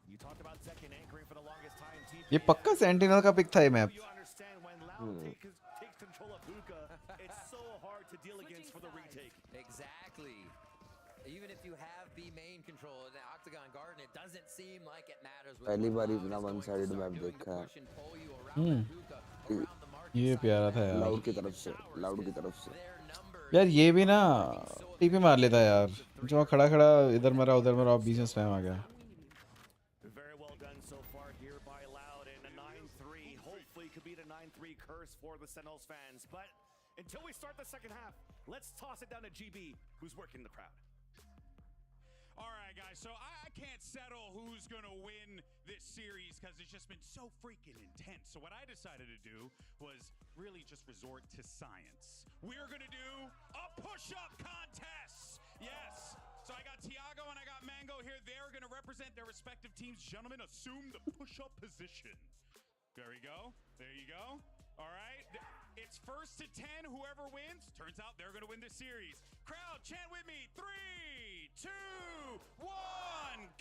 You talked about Zekin anchoring for the longest time. ये पक्का sentinel का pick था ये map. You understand when Loud takes control of hookah, it's so hard to deal against for the retake. Exactly. Even if you have B main control in the Octagon Garden, it doesn't seem like it matters. पहली बार इतना one side map देखा है. ये प्यारा था यार. Loud की तरफ से. यार ये भी ना टीपी मार लेता यार. जो खड़ा खड़ा इधर मरा उधर मरा, बीच में स्पैम आ गया. Very well done so far here by Loud, and a 9-3 hopefully could be the 9-3 curse for the Sentinels fans. But until we start the second half, let's toss it down to GB, who's working the crowd. All right, guys, so I can't settle who's going to win this series because it's just been so freaking intense. So what I decided to do was really just resort to science. We're going to do a push-up contest. Yes. So I got Tiago and I got Mango here. They're going to represent their respective teams. Gentlemen, assume the push-up position. There you go. There you go. All right. It's first to 10. Whoever wins, turns out they're going to win this series. Crowd, chant with me. 3, 2, 1,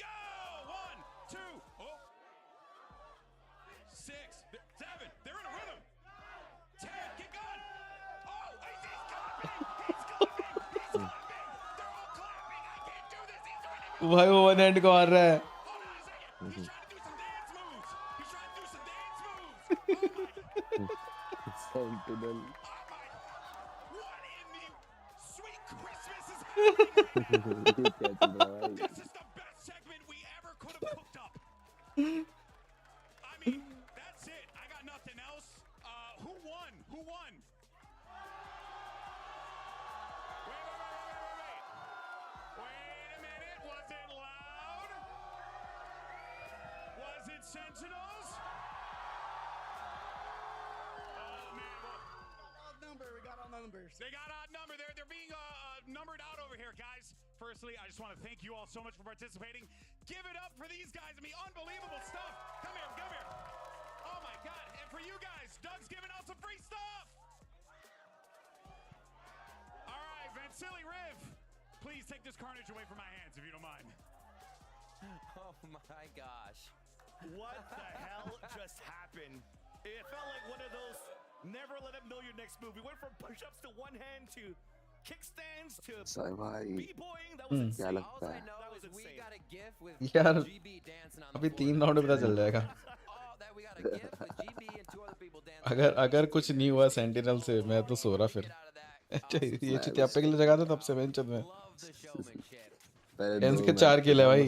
go! 1, 2, oh. 6, 7. They're in a rhythm. 10. Get going. Oh, he's clapping. He's clapping. He's clapping. They're all clapping. I can't do this. He's doing it. भाई वो one and को मार रहा है. He's trying to do some dance moves. He's trying to do some dance moves. Sentinel. What in the sweet Christmas is happening? This is the best segment we ever could have cooked up. I mean, that's it. I got nothing else. Who won? Who won? Wait a minute. Was it Loud? Was it Sentinels? We got all numbers. They got odd number. They're being numbered out over here, guys. Firstly, I just want to thank you all so much for participating. Give it up for these guys. I mean, unbelievable stuff. Come here, come here. Oh my God! And for you guys, Doug's giving out some free stuff. silly Riv, please take this carnage away from my hands if you don't mind. Oh my gosh. What the hell just happened? It felt like one of those never let him know your next move. We went from push-ups to one hand to kickstands to b-boying. That was क्या insane. लगता है That was insane. यार अभी 3 round में पता चल जाएगा अगर कुछ नहीं हुआ सेंटिनल से मैं तो सो रहा फिर ये चित्यापे के लिए जगह था तब से मैं चल में टेंस के 4 किल है भाई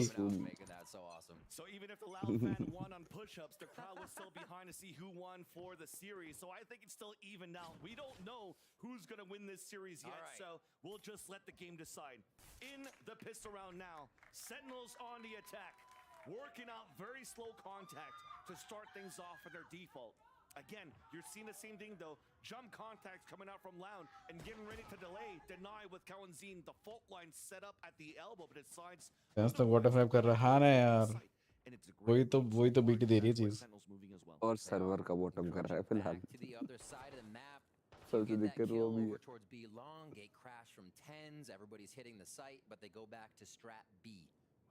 So even if the Loud fan won on push-ups, the crowd was still behind to see who won for the series. So I think it's still even now. We don't know who's going to win this series yet, so we'll just let the game decide. In the pistol round now, Sentinels on the attack, working out very slow contact to start things off for their default. Again, you're seeing the same thing though. Jump contacts coming out from Loud and getting ready to delay. Deny with Kawanzine. The fault line set up at the elbow, but it slides. TenZ तो water flap कर रहा है ना यार वही तो BT दे रही है चीज और सर्वर का बॉटम कर रहा है फिलहाल सबसे दिक्कत वो भी है Everybody's hitting the site, but they go back to strat B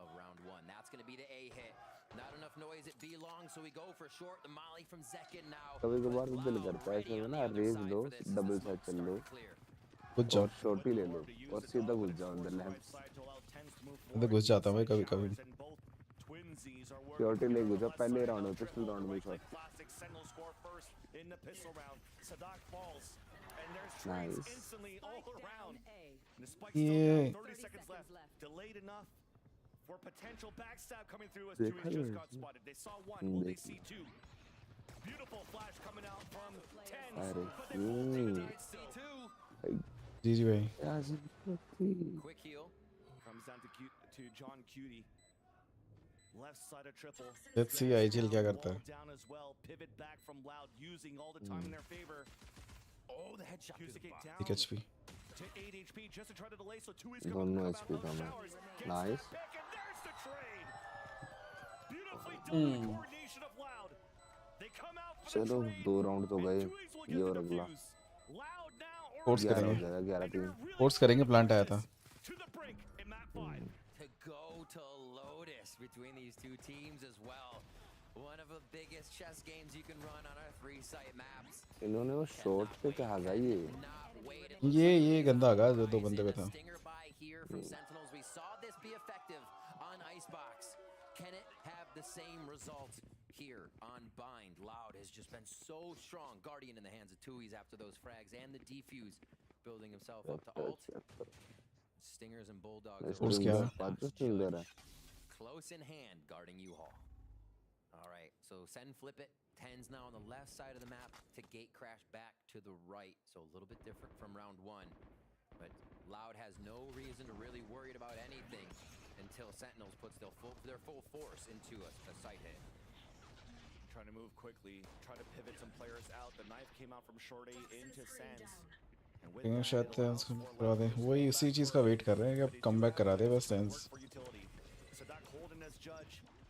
of round 1. That's going to be the A hit. Not enough noise at B long, so we go for short. The molly from Zekin now. कभी-कभार तो दिल करता है ऐसे में ना raise लो double side चल लो कुछ जाओ शॉट ही ले लो और सीधा घुस जाओ अंदर लैंप मैं तो घुस जाता हूं भाई कभी-कभी शॉट ही ले घुसा पहले राउंड में पिस्टल राउंड में शॉट नाइस ये 30 seconds left. Delayed enough for potential backstab coming through as Chewie just got spotted. They saw one, will they see two? Beautiful flash coming out from 10, but they won't take it. See two. GG भाई Quick heal comes down to John Cutie. Left side of triple. Let's see IGL क्या करता है Down as well. Pivot back from Loud, using all the time in their favor. Oh, the headshot. Down. 1 HP To 8 HP just to try to delay, so two is दोनों HP था मैं nice चलो 2 round तो गए ये और अगला force करेंगे फोर्स करेंगे प्लांट आया था To go to Lotus between these two teams as well. One of the biggest chess games you can run on our 3-site maps. इन्होंने वो शॉट पे कहा था ये गंदा आगा जो 2 बंदे पे था Here from Sentinels, we saw this be effective on Icebox. Can it have the same result here on Bind? Loud has just been so strong. Guardian in the hands of Tui's after those frags and the defuse, building himself up to ult. Stingers and Bulldogs. Close in hand, guarding U-Haul. All right, so Sen flip it. 10's now on the left side of the map to gate crash back to the right. So a little bit different from round 1. But Loud has no reason to really worry about anything until Sentinels puts their full force into a sight hit. Trying to move quickly, try to pivot some players out. The knife came out from Short A into Sands. शायद tense करा दे वही इसी चीज का wait कर रहे हैं कि अब कमबैक करा दे बस tense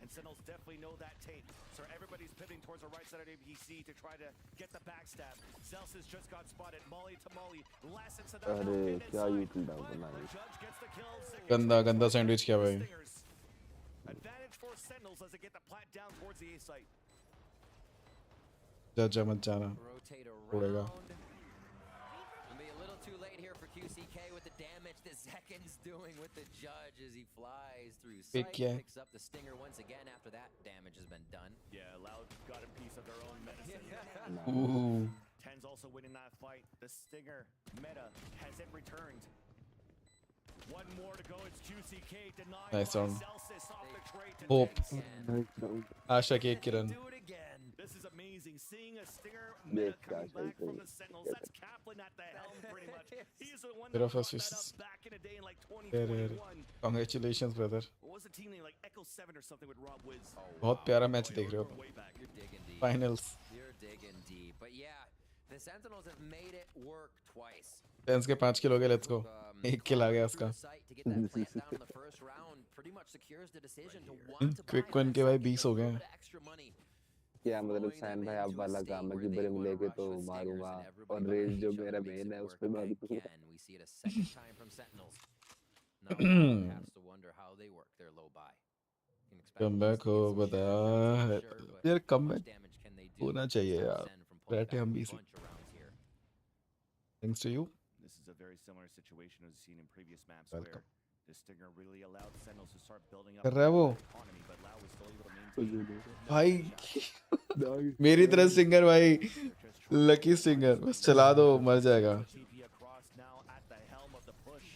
And Sentinels definitely know that tape. So everybody's pivoting towards the right side of ABC to try to get the backstab. Celsius just got spotted. Molly to Molly. Last and Sadat. अरे क्या यूटिल down बनाई गंदा sandwich क्या भाई Advantage for Sentinels as they get the plat down towards the A site. जा मत जाना उड़ेगा Too late here for QCK with the damage that Zekin's doing with the judge as he flies through sight. Picks up the stinger once again after that damage has been done. Yeah, Loud got a piece of their own medicine. Ooh. 10's also winning that fight. The stinger meta has it returned. One more to go. It's QCK denied. Nice by on. Celsius off the trade to Hope. Asha के किरण. This is amazing. Seeing a stinger meta coming back from the Sentinels. That's Kaplan at the helm pretty much. He's the one that brought that up back in the day in like 2021. Congratulations brother. What was the team name? Like Echo 7 or something with Rob Wiz. बहुत प्यारा match देख रहे हो finals You're digging deep. But yeah, the Sentinels have made it work twice. TenZ के 5 किल हो गए let's go 1 किल आ गया उसका क्विक वन के भाई 20 हो गए क्या मतलब सैन भाई आप वाला काम है कि ब्रिम लेके तो मारूंगा और रेस जो मेरा मेन है उस पे मार दूंगा। We see it a second time from Sentinels. Now Loud has to wonder how they work their low buy. Can expect comeback हो बता यार, कमबैक होना चाहिए यार, बैठे हम भी इसी। Thanks to you. This is a very similar situation as seen in previous maps where the Stinger really allowed Sentinels to start building up कर रहा है वो economy, but Lau was still able to maintain. भाई मेरी तरह singer भाई, lucky singer, बस चला दो मर जाएगा।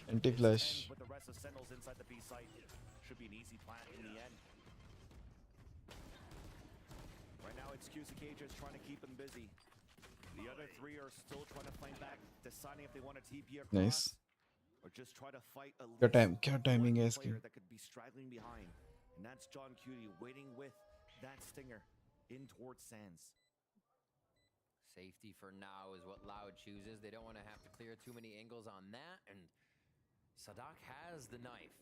Anti flash Should be an easy plan in the end. Right now it's QCK just trying to keep him busy. The other three are still trying to fight back, deciding if they want to TP across nice. or just try to fight a क्या timing है इसकी? that could be straggling behind. And that's John Cutie waiting with that Stinger in towards Sands. Safety for now is what Loud chooses. They don't want to have to clear too many angles on that, and Sadak has the knife.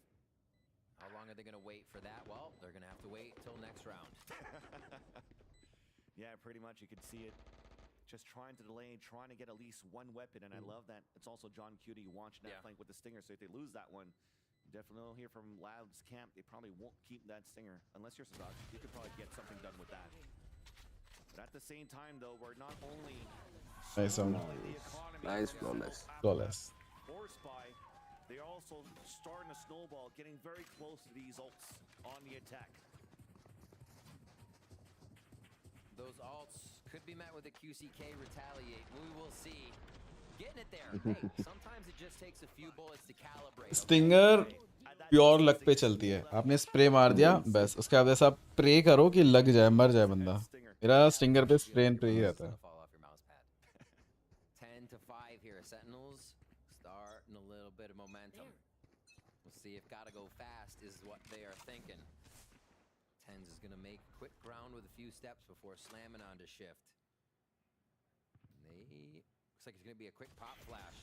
How long are they going to wait for that? Well, they're going to have to wait till next round. Yeah, pretty much you could see it. Just trying to delay, trying to get at least one weapon, and I love that. It's also John Cutie launching that flank with the Stinger, so if they lose that one, definitely don't hear from Loud's camp. They probably won't keep that Stinger. Unless you're Sadak, you could probably get something done with that. But at the same time, though, we're not only... Nice one. Nice, flawless. Flawless. Forced by, they're also starting to snowball, getting very close to these ults on the attack. Those ults could be met with a QCK retaliate. We will see. Getting it there. Hey, sometimes it just takes a few bullets to calibrate. Stinger pure luck पे चलती है। आपने spray मार दिया बस, उसके बाद ऐसा प्रे करो कि लग जाए, मर जाए बंदा। मेरा स्टिंगर पे स्प्रे एंड प्रे ही रहता है। 10 to 5 here. Sentinels starting a little bit of momentum. We'll see if gotta go fast is what they are thinking. Tens is gonna make quick ground with a few steps before slamming onto shift. Looks like it's gonna be a quick pop flash.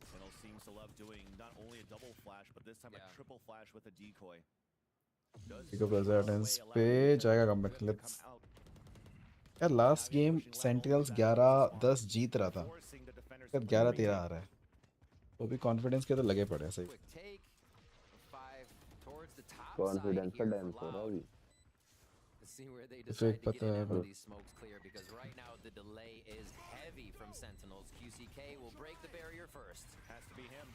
Sentinel seems to love doing not only a double flash, but this time a triple flash with a decoy. पे जाएगा comeback. Let's यार, last game sentinels 11-10 जीत रहा था, 11-13 आ रहा है, वो भी confidence के तो लगे पड़े हैं। सही कॉन्फिडेंस का डांस हो रहा है अभी। See where they decide to get in these smokes clear, because right now the delay is heavy from Sentinels. QCK will break the barrier first. Has to be him.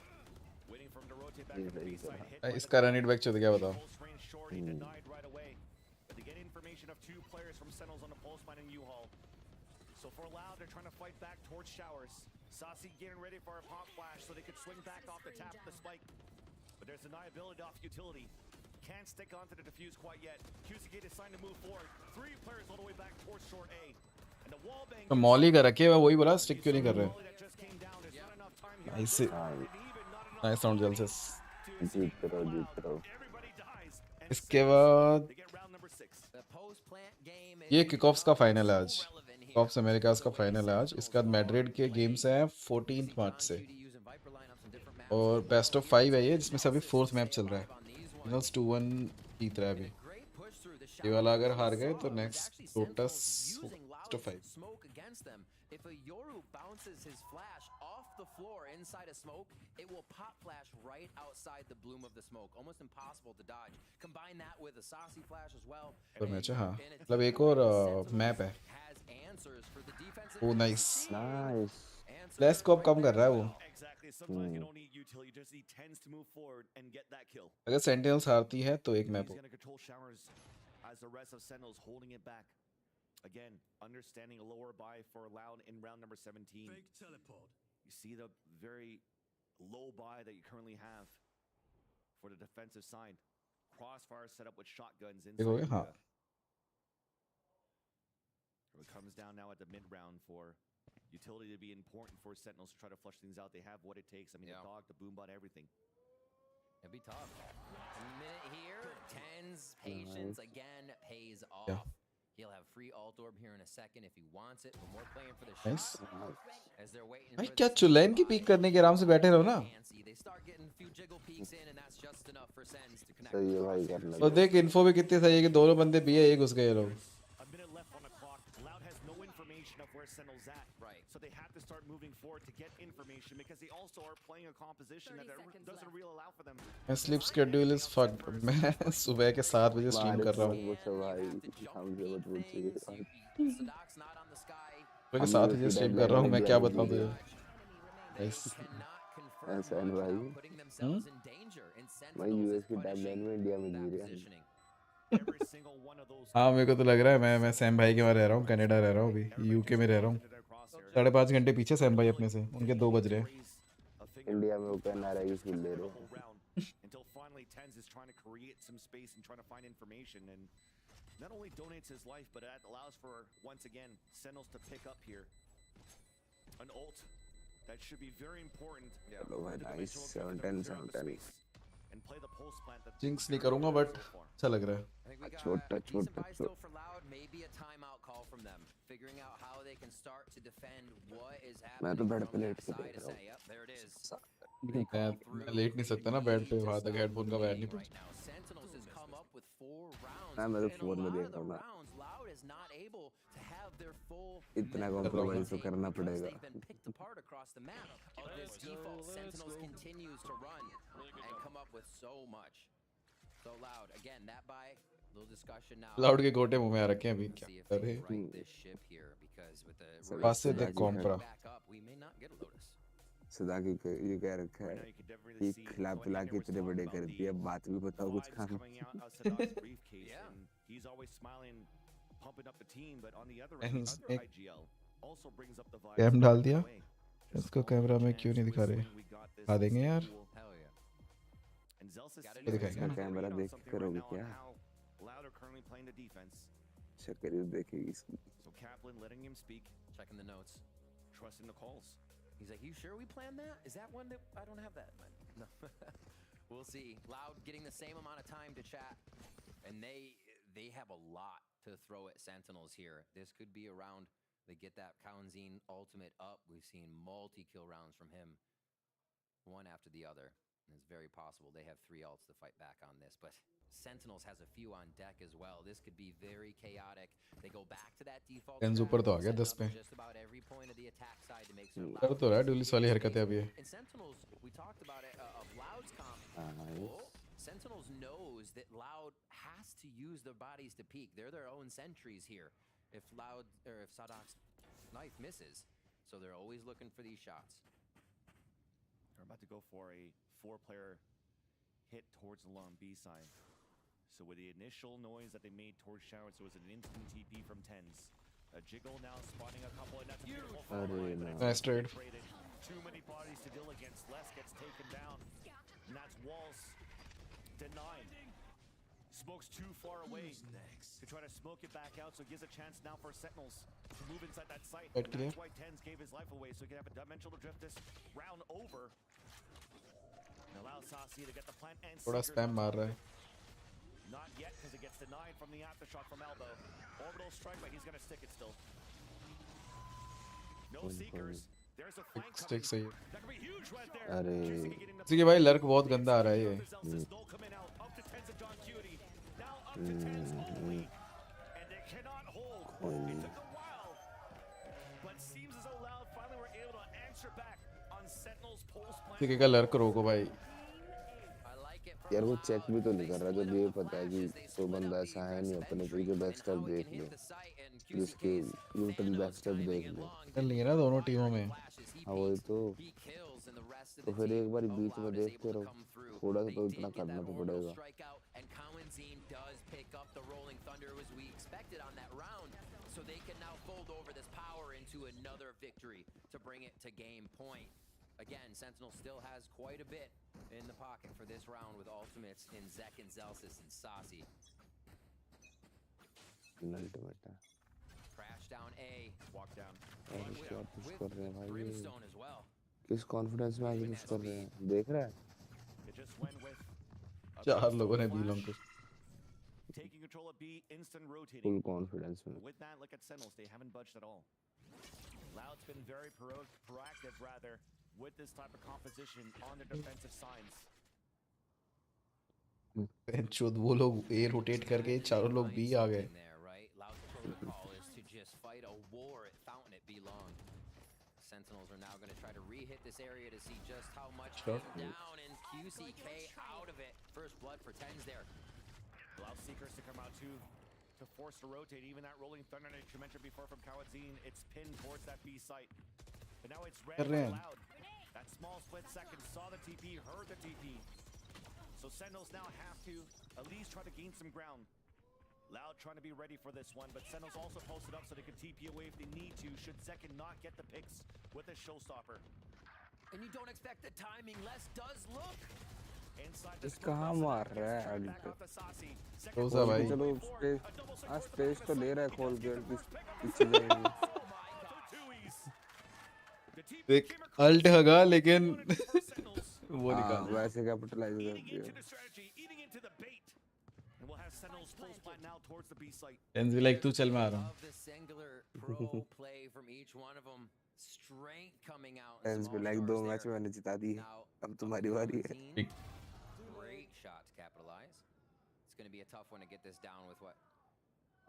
Waiting for him to rotate back to the B side. Hit इसका run it back चल गया, बताओ। short, he denied right away. But they get information of two players from Sentinels on the pulse mine in U-Haul. So for Loud, they're trying to fight back towards Showers. Sassy getting ready for a pop flash so they could swing back off the tap of the spike. But there's deniability off utility. Can't stick onto the defuse quite yet. QCK deciding to move forward. Three players all the way back towards short A. And the wall bang. तो Molly का रखे, मैं वही बोला, stick क्यों नहीं कर रहे? नाइस नाइस साउंड जल्सेस। जीत रहो। इसके बाद ये किकऑफ्स का फाइनल है आज, किकऑफ्स अमेरिकास का फाइनल है आज। इसके बाद मैड्रिड के गेम्स हैं 14 मार्च से, और बेस्ट ऑफ 5 है ये, जिसमें से अभी 4th मैप चल रहा है। 2-1 जीत रहा है अभी। ये वाला अगर हार गए तो next lotus to 5. Smoke against them. If a Yoru bounces his flash off the floor inside a smoke, it will pop flash right outside the bloom of the smoke. Almost impossible to dodge. Combine that with a saucy flash as well. तो match है, हाँ, मतलब एक और map है। Oh nice. Flash को अब कम कर रहा है वो। अगर सेंटिनल्स हारती है तो एक मैप हो। Again, understanding a lower buy for Loud in round number 17. Fake teleport. You see the very low buy that you currently have for the defensive side. Crossfire set up with shotguns inside. It comes down now at the mid round for utility to be important for Sentinels to try to flush things out. They have what it takes. I mean, the dog, the boombot, everything. It'd be tough. A minute here. Tens patience again pays off. He'll have free alt orb here in a second if he wants it. But more playing for the shot. As they're waiting. भाई क्या चुलैन की peak करने के आराम से बैठे रहो ना। They start getting a few jiggle peeks in, and that's just enough for Sens to connect. सही है भाई, करना। और देख इन्फो भी कितनी सही है कि दोनों बंदे बी है, एक घुस गए ये लोग। because they also are playing a composition that doesn't really allow for them. My sleep schedule is fucked. मैं सुबह के 7 बजे स्ट्रीम कर रहा हूँ। सुबह के 7 बजे स्ट्रीम कर रहा हूँ, मैं क्या बताऊँ तुझे? एहसान भाई, मैं यूएस की टाइमलाइन में इंडिया में जी रहा हूँ। हाँ मेरे को तो लग रहा है मैं सैम भाई के वहाँ रह रहा हूँ, कनाडा रह रहा हूँ, अभी यूके में रह रहा हूँ। 5.5 घंटे पीछे सैम भाई अपने से, उनके 2 बज रहे हैं। इंडिया में वो कनाडा की फील ले रहे हैं। Until finally Tens is trying to create some space and trying to find information, and not only donates his life, but that allows for, once again, Sentinels to pick up here. An ult that should be very important. चलो भाई, nice 7-10 and play the pulse plant that jinx नहीं करूँगा but अच्छा लग रहा है। छोटा मैं तो बेड पे लेट के देख रहा हूँ। मैं लेट नहीं सकता ना बेड पे, वहाँ तक हेडफोन का वायर नहीं पहुँचता। मैं तो फोन में देख रहा हूँ ना, इतना कॉम्प्रोमाइज तो करना पड़ेगा। लाउड के गोटे मुंह में आ रखे हैं अभी, क्या कर रहे हैं? पास से देख कॉम्प्रा सदा की ये कह रखा है कि खिला पिला के इतने बड़े कर दिए, अब बात भी बताओ कुछ काम। कैम डाल दिया, इसको कैमरा में क्यों नहीं दिखा रहे? दिखा देंगे यार, दिखाएंगे ना। कैमरा देख के करोगे क्या? शक्कर देखेगी इसकी। He's like, you sure we planned that? Is that one that I don't have that? No. We'll see. Loud getting the same amount of time to chat, and they have a lot to throw at Sentinels here. This could be a round. They get that Kaunzine ultimate up. We've seen multi-kill rounds from him, one after the other. And it's very possible they have 3 ults to fight back on this, but Sentinels has a few on deck as well. This could be very chaotic. They go back to that default. TenZ ऊपर तो आ गया 10 पे। Just about every point of the attack side to make sure. कर तो रहा है डुलिस वाली हरकतें अभी है। And Sentinels, we talked about it of Loud's comp. Sentinels knows that Loud has to use their bodies to peek. They're their own sentries here. If Loud or if Sadok's knife misses, so they're always looking for these shots. They're about to go for a 4-player hit towards the long B side. So with the initial noise that they made towards Shower, so it was an instant TP from Tens. A jiggle now spotting a couple, and that's a beautiful follow. Nice trade. Too many bodies to deal against. Les gets taken down, and that's Walls denied. Smoke's too far away to try to smoke it back out, so it gives a chance now for Sentinels to move inside that site. And that's why Tens gave his life away, so he can have a dimensional drift this round over. And allow Sasi to get the plant and थोड़ा spam मार रहा है। Not yet, because it gets denied from the aftershock from Elbow. Orbital strike, but he's going to stick it still. No seekers. There's a flank stick सही है। that could be huge right there. अरे इसी के भाई lurk बहुत गंदा आ रहा है ये। इसी का लर्क रोको भाई। यार वो चेक भी तो नहीं कर रहा, जब ये पता है कि तो बंदा ऐसा है नहीं, अपने कोई के बैक स्टेप देख ले, जिसके न्यूट्रल बैक स्टेप देख ले। चल नहीं ना दोनों टीमों में। हाँ वही तो फिर एक बार बीच में देखते रहो, थोड़ा सा तो इतना करना तो पड़ेगा। Again, Sentinel still has quite a bit in the pocket for this round with ultimates in Zek and Zelsis and Sasi. Crash down A, walk down. Brimstone as well. किस कॉन्फिडेंस में आगे पुश कर रहे हैं, देख रहा है? 4 लोगों ने B long push. Taking control of B, instant rotating. Full confidence में। With that, look at Sentinels, they haven't budged at all. Loud's been very proactive rather with this type of composition on their defensive signs. चौद वो लोग ए rotate करके चारों लोग B आ गए। Sentinels are now going to try to re-hit this area to see just how much Sure. came down, and QCK out of it. First blood for Tens there. Allows Seekers to come out to force to rotate. Even that rolling thunder that you mentioned before from Kawadzine, it's pinned towards that B site. But now it's red and Loud. That small split second saw the TP, heard the TP. So Sentinels now have to at least try to gain some ground. Loud trying to be ready for this one, but Sentinels also posted up so they can TP away if they need to, should Zekin not get the picks with a showstopper. And you don't expect the timing, Les does look. Inside the कहाँ मार रहा है अभी back out to Sasi. रोजा भाई चलो space तो ले रहा है खोल के पीछे जाएंगे देख अल्ट हगा लेकिन वो निकाल वैसे कैपिटलाइज कर दिया Tens भी like तू चल मैं आ रहा हूँ Tens भी like 2 मैच मैंने जिता दी अब तुम्हारी बारी है Great shot to capitalize. It's going to be a tough one to get this down with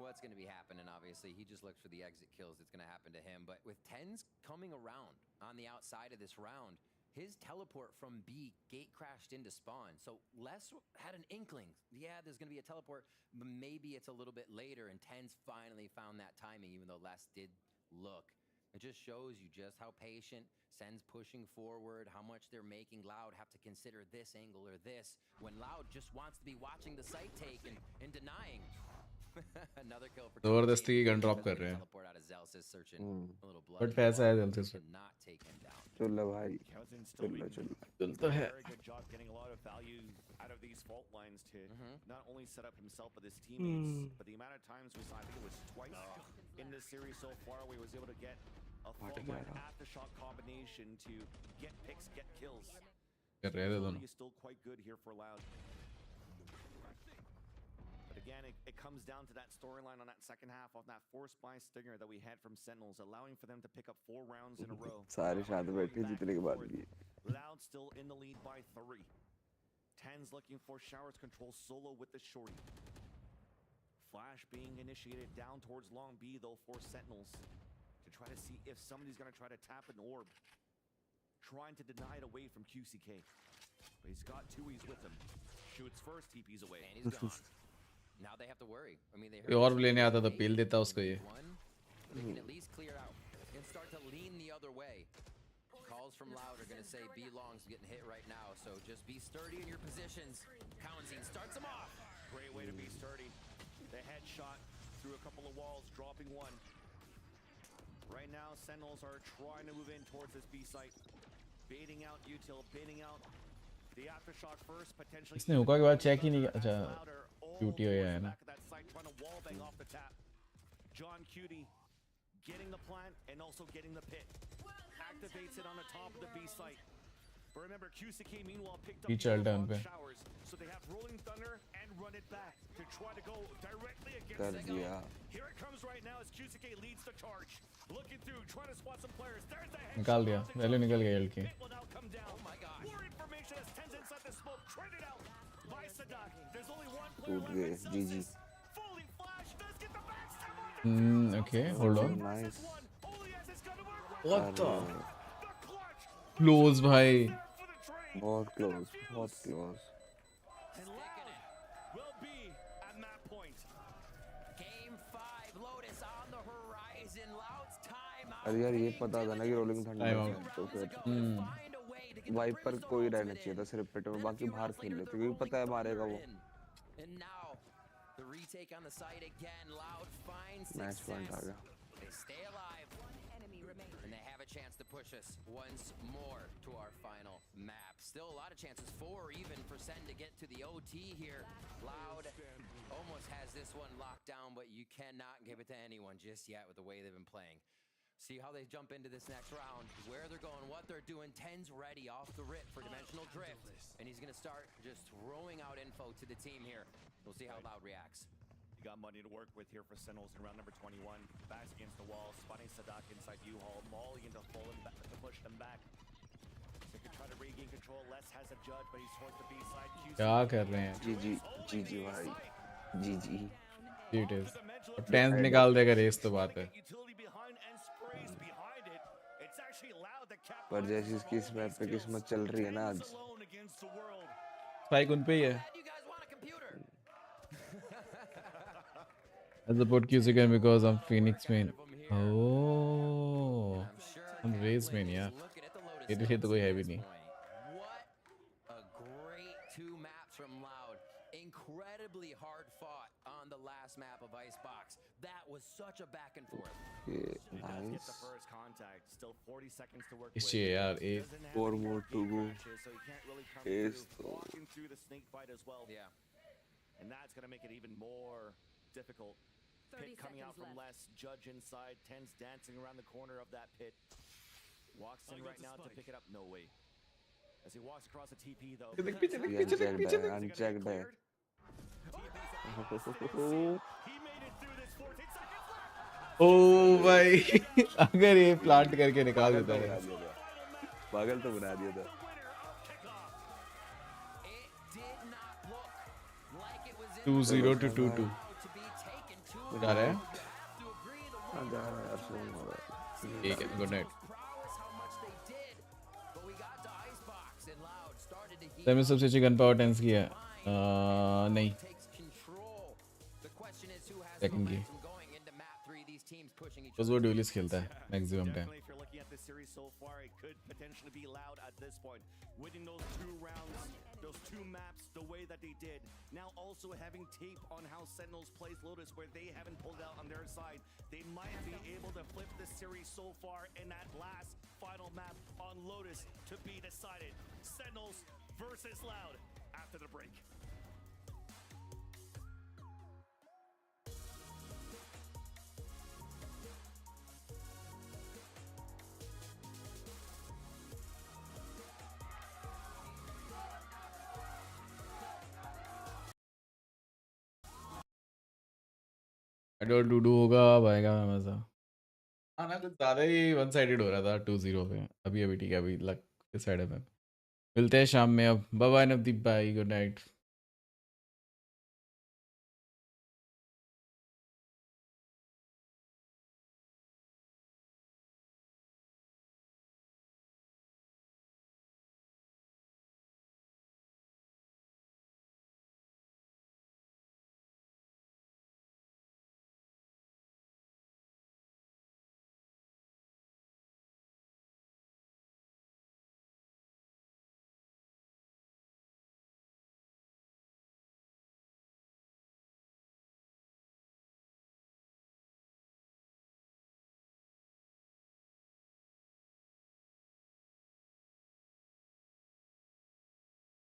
what's going to be happening. Obviously, he just looks for the exit kills that's going to happen to him. But with Tens coming around on the outside of this round, his teleport from B gate crashed into spawn. So Les had an inkling. Yeah, there's going to be a teleport, but maybe it's a little bit later. And Tens finally found that timing, even though Les did look. It just shows you just how patient Sen's pushing forward, how much they're making Loud have to consider this angle or this, when Loud just wants to be watching the site take and denying. Another kill for जबरदस्ती की gun drop कर रहे हैं but पैसा है जल्दी से चलो भाई चल तो है Very good job getting a lot of value out of these fault lines to not only set up himself but his teammates, but the amount of times we saw, I think it was twice in this series so far, where he was able to get a fault line aftershock combination to get picks, get kills. कर रहे थे दोनों Is still quite good here for Loud. But again, it comes down to that storyline on that second half of that forced buy stinger that we had from Sentinels, allowing for them to pick up 4 rounds in a row. सारे शांत बैठे जीतने के बाद भी Loud still in the lead by 3. Tens looking for Showers control solo with the shorty. Flash being initiated down towards long B though for Sentinels to try to see if somebody's going to try to tap an orb. Trying to deny it away from QCK. But he's got 2's with him. Shoots first, TP's away. And he's gone. Now they have to worry. I mean, ये और लेने आता तो पील देता उसको ये They can at least clear out and start to lean the other way. Calls from Loud are going to say B longs getting hit right now, so just be sturdy in your positions. Kawadzine starts him off. Great way to be sturdy. The headshot through a couple of walls, dropping 1. Right now, Sentinels are trying to move in towards this B site. Baiting out util, baiting out the aftershock first, potentially. इसने हुक्का के बाद check ही नहीं अच्छा duty हो गया है ना Trying to wall bang off the tap. John Cutie getting the plant and also getting the pit. Activates it on the top of the B site. But remember, QCK meanwhile picked up the Showers, so they have rolling thunder and run it back to try to go directly against the goal. Here it comes right now as QCK leads the charge. Looking through, trying to spot some players. There's the head. निकाल दिया पहले निकल गया LK Pit will now come down. Oh my God. More information as Tens inside the smoke. Traded out by Sadak. There's only one player left. GG Fully flashed. Does get the backstab. okay hold on nice what the close भाई बहुत close Will be at that point. Game 5, Lotus on the horizon. Loud's time out. अरे यार ये पता था ना कि rolling thunder है तो फिर वाइपर कोई रहना चाहिए था सिर्फ पिट में बाकी बाहर खेल लेते क्योंकि पता है मारेगा वो And now the retake on the side again. Loud finds match point आ success. गया They stay alive. And they have a chance to push us once more to our final map. Still a lot of chances, 4 even for Sen to get to the OT here. Loud almost has this one locked down, but you cannot give it to anyone just yet with the way they've been playing. See how they jump into this next round, where they're going, what they're doing. Tens ready off the rip for dimensional drift. And he's going to start just throwing out info to the team here. We'll see how Loud reacts. You got money to work with here for Sentinels in round number 21. Backs against the wall, spotting Sadak inside U-Haul, mauling into full and to push them back. They can try to regain control. Les has a judge, but he's towards the B side. क्या कर रहे हैं GG भाई GG it is Tens निकाल देगा race तो बात है Utility behind and sprays behind it. It's actually पर जैसी इसकी इस मैप पे किस्मत चल रही है ना आज, स्पाइक उन पे ही है। I support QC game because I'm Phoenix main. Oh, I'm Raze main यार। मेरे लिए तो कोई है भी नहीं। What a great 2 maps from Loud. Incredibly hard fought on the last map of Icebox. That was such a back and forth. Nice. इससे यार एक 4 more to go। एस तो Yeah. And that's going to make it even more difficult. Pit coming out from less, Judge inside, Tens dancing around the corner of that pit. Walks in right now to pick it up, no way. As he walks across the TP though. Unchecked है। ओ भाई अगर ये plant करके निकाल देता है पागल तो बना दिया था। 2-0 to 2-2 जा रहा है। हाँ जा रहा है यार, सो हो रहा है। ठीक है, गुड नाइट। तब सबसे अच्छी गन पावर टेंस की है नहीं सेकंड की, बस वो ड्यूलिस्ट खेलता है maximum time. Winning those 2 rounds, those 2 maps the way that they did. Now also having tape on how Sentinels plays Lotus, where they haven't pulled out on their side. They might be able to flip this series so far in that last final map on Lotus to be decided. Sentinels versus Loud after the break. एडोल डूडू होगा, अब आएगा मजा। हाँ ना, कुछ ज़्यादा ही वन साइडेड हो रहा था 2-0 पे। अभी अभी ठीक है, अभी लक इस साइड है। मिलते हैं शाम में अब। बाय बाय नवदीप भाई, गुड नाइट।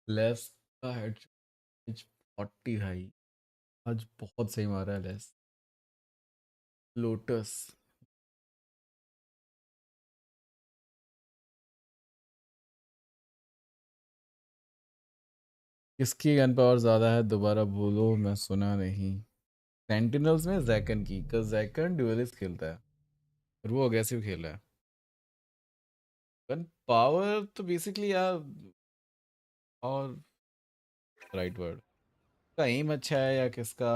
लेस का हेड 40 भाई, आज बहुत सही मारा है लेस। लोटस किसकी गन पावर ज़्यादा है दोबारा बोलो, मैं सुना नहीं। सेंटिनल्स में जैकन की, cause जैकन ड्यूलिस्ट खेलता है और वो अग्रेसिव खेल रहा है। गन पावर तो बेसिकली यार, और राइट वर्ड का एम अच्छा है या किसका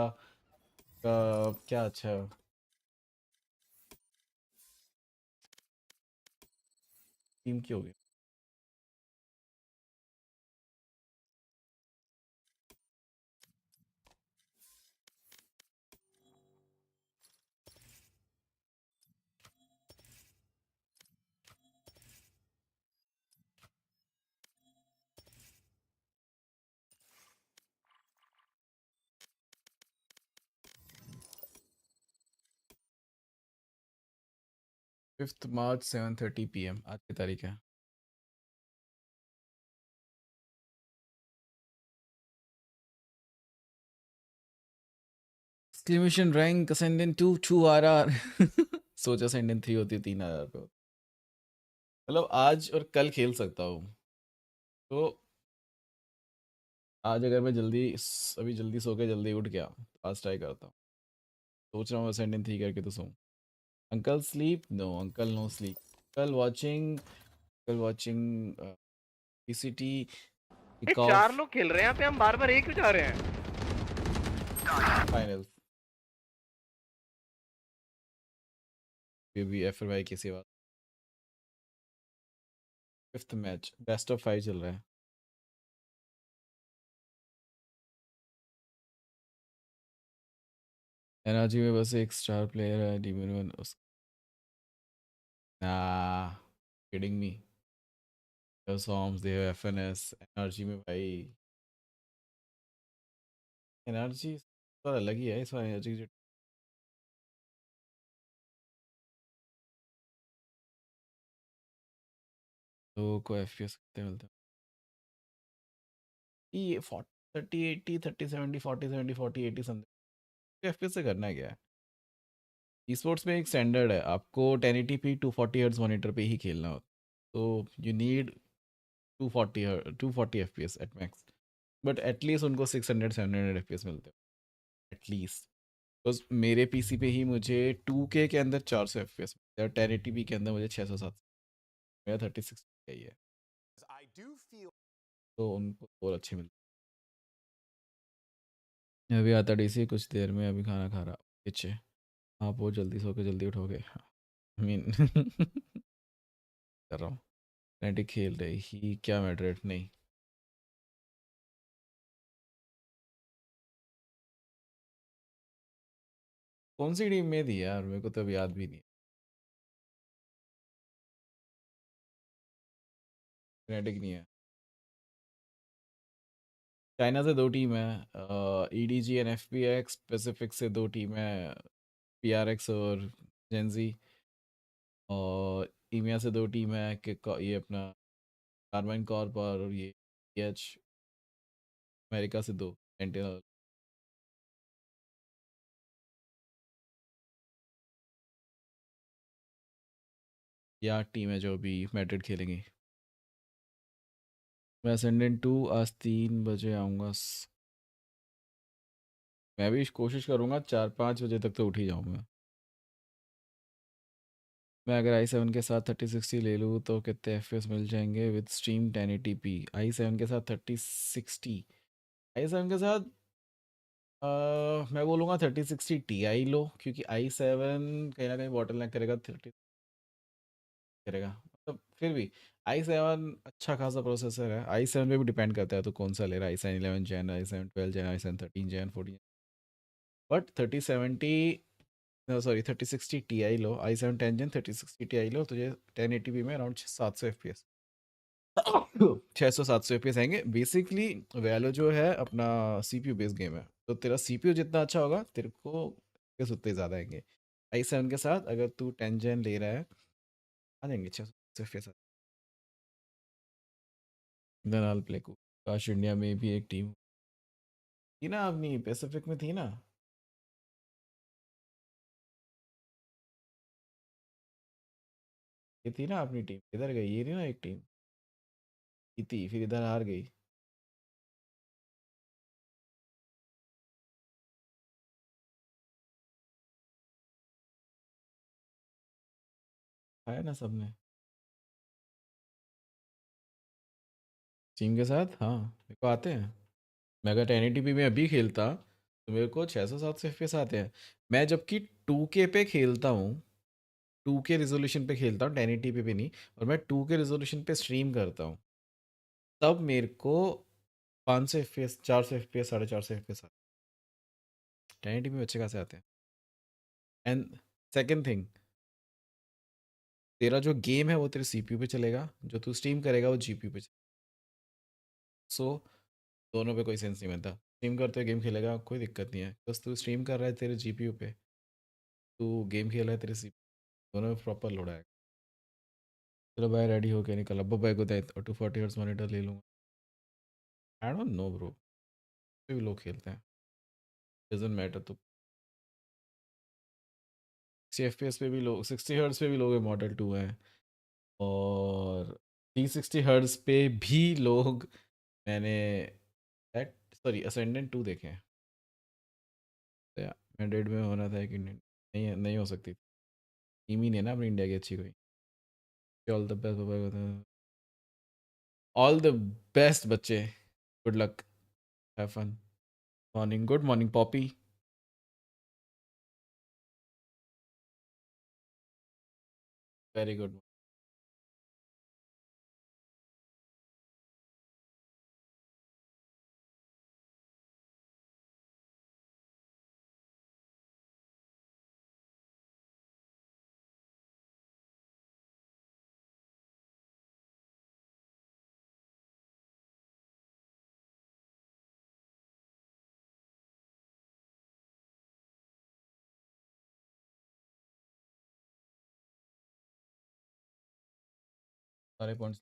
का क्या अच्छा है? टीम की होगी। फिफ्थ मार्च 7:30 PM आज की तारीख है। एक्सक्लेमेशन रैंक असेंडेंट 2 RR सोचा असेंडेंट 3 होती 3 RR पे। मतलब आज और कल खेल सकता हूँ, तो आज अगर मैं अभी जल्दी सो के जल्दी उठ गया, आज ट्राई करता हूँ। सोच रहा हूँ असेंडेंट 3 करके तो सोऊं। Uncle sleep? No uncle, no sleep. कल वाचिंग PCT। 4 लोग खेल रहे हैं यहाँ पे, हम बार बार एक क्यों जा रहे हैं? फाइनल भी FY की सेवा। 5th मैच, बेस्ट ऑफ 5 चल रहा है। एनर्जी में बस एक स्टार प्लेयर है, डीमन उस किडिंग मी। सॉन्ग्स दे एफएनएस एनर्जी में भाई, एनर्जी तो अलग ही है इस बार एनर्जी जो लोगों को एफपीएस कितने मिलते हैं। ये 40 30 80 30 70 40 70 40 80 समथिंग एफपीएस से करना है क्या है। ई स्पोर्ट्स में एक स्टैंडर्ड है, आपको 1080p 240 हर्ट्ज मॉनिटर पे ही खेलना होता है, तो you need 240 FPS at max, but at least उनको 600 700 एफपीएस मिलते हैं एटलीस्ट। बस मेरे पीसी पे ही मुझे 2K के अंदर 400 एफपीएस मिलते हैं, 1080p के अंदर मुझे 600 700, मेरा 36 ही है, तो उनको और अच्छे मिलते हैं। अभी आता डीसी कुछ देर में, अभी खाना खा रहा पीछे। आप वो जल्दी सो के जल्दी उठोगे, आई मीन कर रहा हूँ। नेटिक खेल रही ही क्या मैड्रिड नहीं, कौन सी टीम में थी यार, मेरे को तो अब याद भी नहीं। नेटिक नहीं है, चाइना से 2 टीम है, ईडीजी एंड एफपीएक्स, पैसिफिक से 2 टीम है, पीआरएक्स और जेंजी, और ईमिया से 2 टीम है कि ये अपना कार्बाइन कॉर्प और ये एच, अमेरिका से 2 सेंटिनल। ये 8 टीम है जो अभी मैड्रिड खेलेंगी। मैं असेंडेंट 2 आज 3 बजे आऊँगा, मैं भी कोशिश करूँगा 4-5 बजे तक तो उठ ही जाऊँ मैं अगर i7 के साथ 3060 ले लूँ तो कितने एफ मिल जाएंगे विद स्ट्रीम 1080p। i7 के साथ 3060, i7 के साथ मैं बोलूँगा 3060 Ti लो, क्योंकि i7 कहीं ना कहीं बॉटल नेक करेगा, 30 करेगा, मतलब फिर भी i7 अच्छा खासा प्रोसेसर है। i7 पे भी डिपेंड करता है तो कौन सा ले रहा है, i7 11 Gen, i7 12 Gen, i7 13 Gen 14, but 3070 sorry 3060 Ti low, i7 10 Gen 3060 Ti लो, तुझे 1080p में अराउंड 700 एफपीएस 600-700 एफपीएस आएंगे। बेसिकली वैलो जो है अपना सीपीयू बेस्ड गेम है, तो तेरा सीपीयू जितना अच्छा होगा तेरे को एफपीएस उतने ज़्यादा आएंगे। i7 के साथ अगर तू 10 जेन ले रहा है आ जाएंगे 600 एफपीएस। देन आई प्ले को काश इंडिया में भी एक टीम थी ना, अपनी पैसिफिक में थी ना, ये थी ना अपनी टीम, इधर गई ये थी ना एक टीम, थी फिर इधर हार गई। आया ना सबने टीम के साथ, हाँ मेरे को आते हैं। मैं अगर 1080p में अभी खेलता तो मेरे को 600-700 एफपीएस आते हैं। मैं जबकि 2K पे खेलता हूँ, 2K रेजोल्यूशन पे खेलता हूँ, 1080p पे नहीं, और मैं 2K रेजोल्यूशन पे स्ट्रीम करता हूँ, तब मेरे को 500 एफपीएस 400 एफपीएस 450 एफपीएस आते हैं। 1080p में अच्छे खासे आते हैं। एंड सेकेंड थिंग, तेरा जो गेम है वो तेरे सीपीयू पे चलेगा, जो तू स्ट्रीम करेगा वो जीपीयू पे चलेगा। सो दोनों पे कोई सेंस नहीं बनता। स्ट्रीम करते हुए गेम खेलेगा कोई दिक्कत नहीं है, बस तू स्ट्रीम कर रहा है तेरे जीपीयू पे, तू गेम खेल रहा है तेरे सीपीयू, दोनों में प्रॉपर लोड आएगा। चलो भाई रेडी होके निकल, अब भाई को 240 हर्ट्ज मॉनिटर ले लूँगा। आई डोंट नो ब्रो, भी लोग खेलते हैं, डजंट मैटर। तो 60 एफपीएस पे भी लोग, 60 हर्ट्ज पे भी लोग मॉडल 2 हैं, और 360 हर्ट्ज पे भी लोग, मैंने सॉरी असेंडेंट 2 देखे हैं। मैड्रिड में होना था कि नहीं, नहीं हो सकती, टीम ही नहीं है ना अपनी इंडिया की अच्छी कोई। All the best, all the best बच्चे, good luck, have fun. Morning, good morning Poppy, very good. सारे पॉइंट्स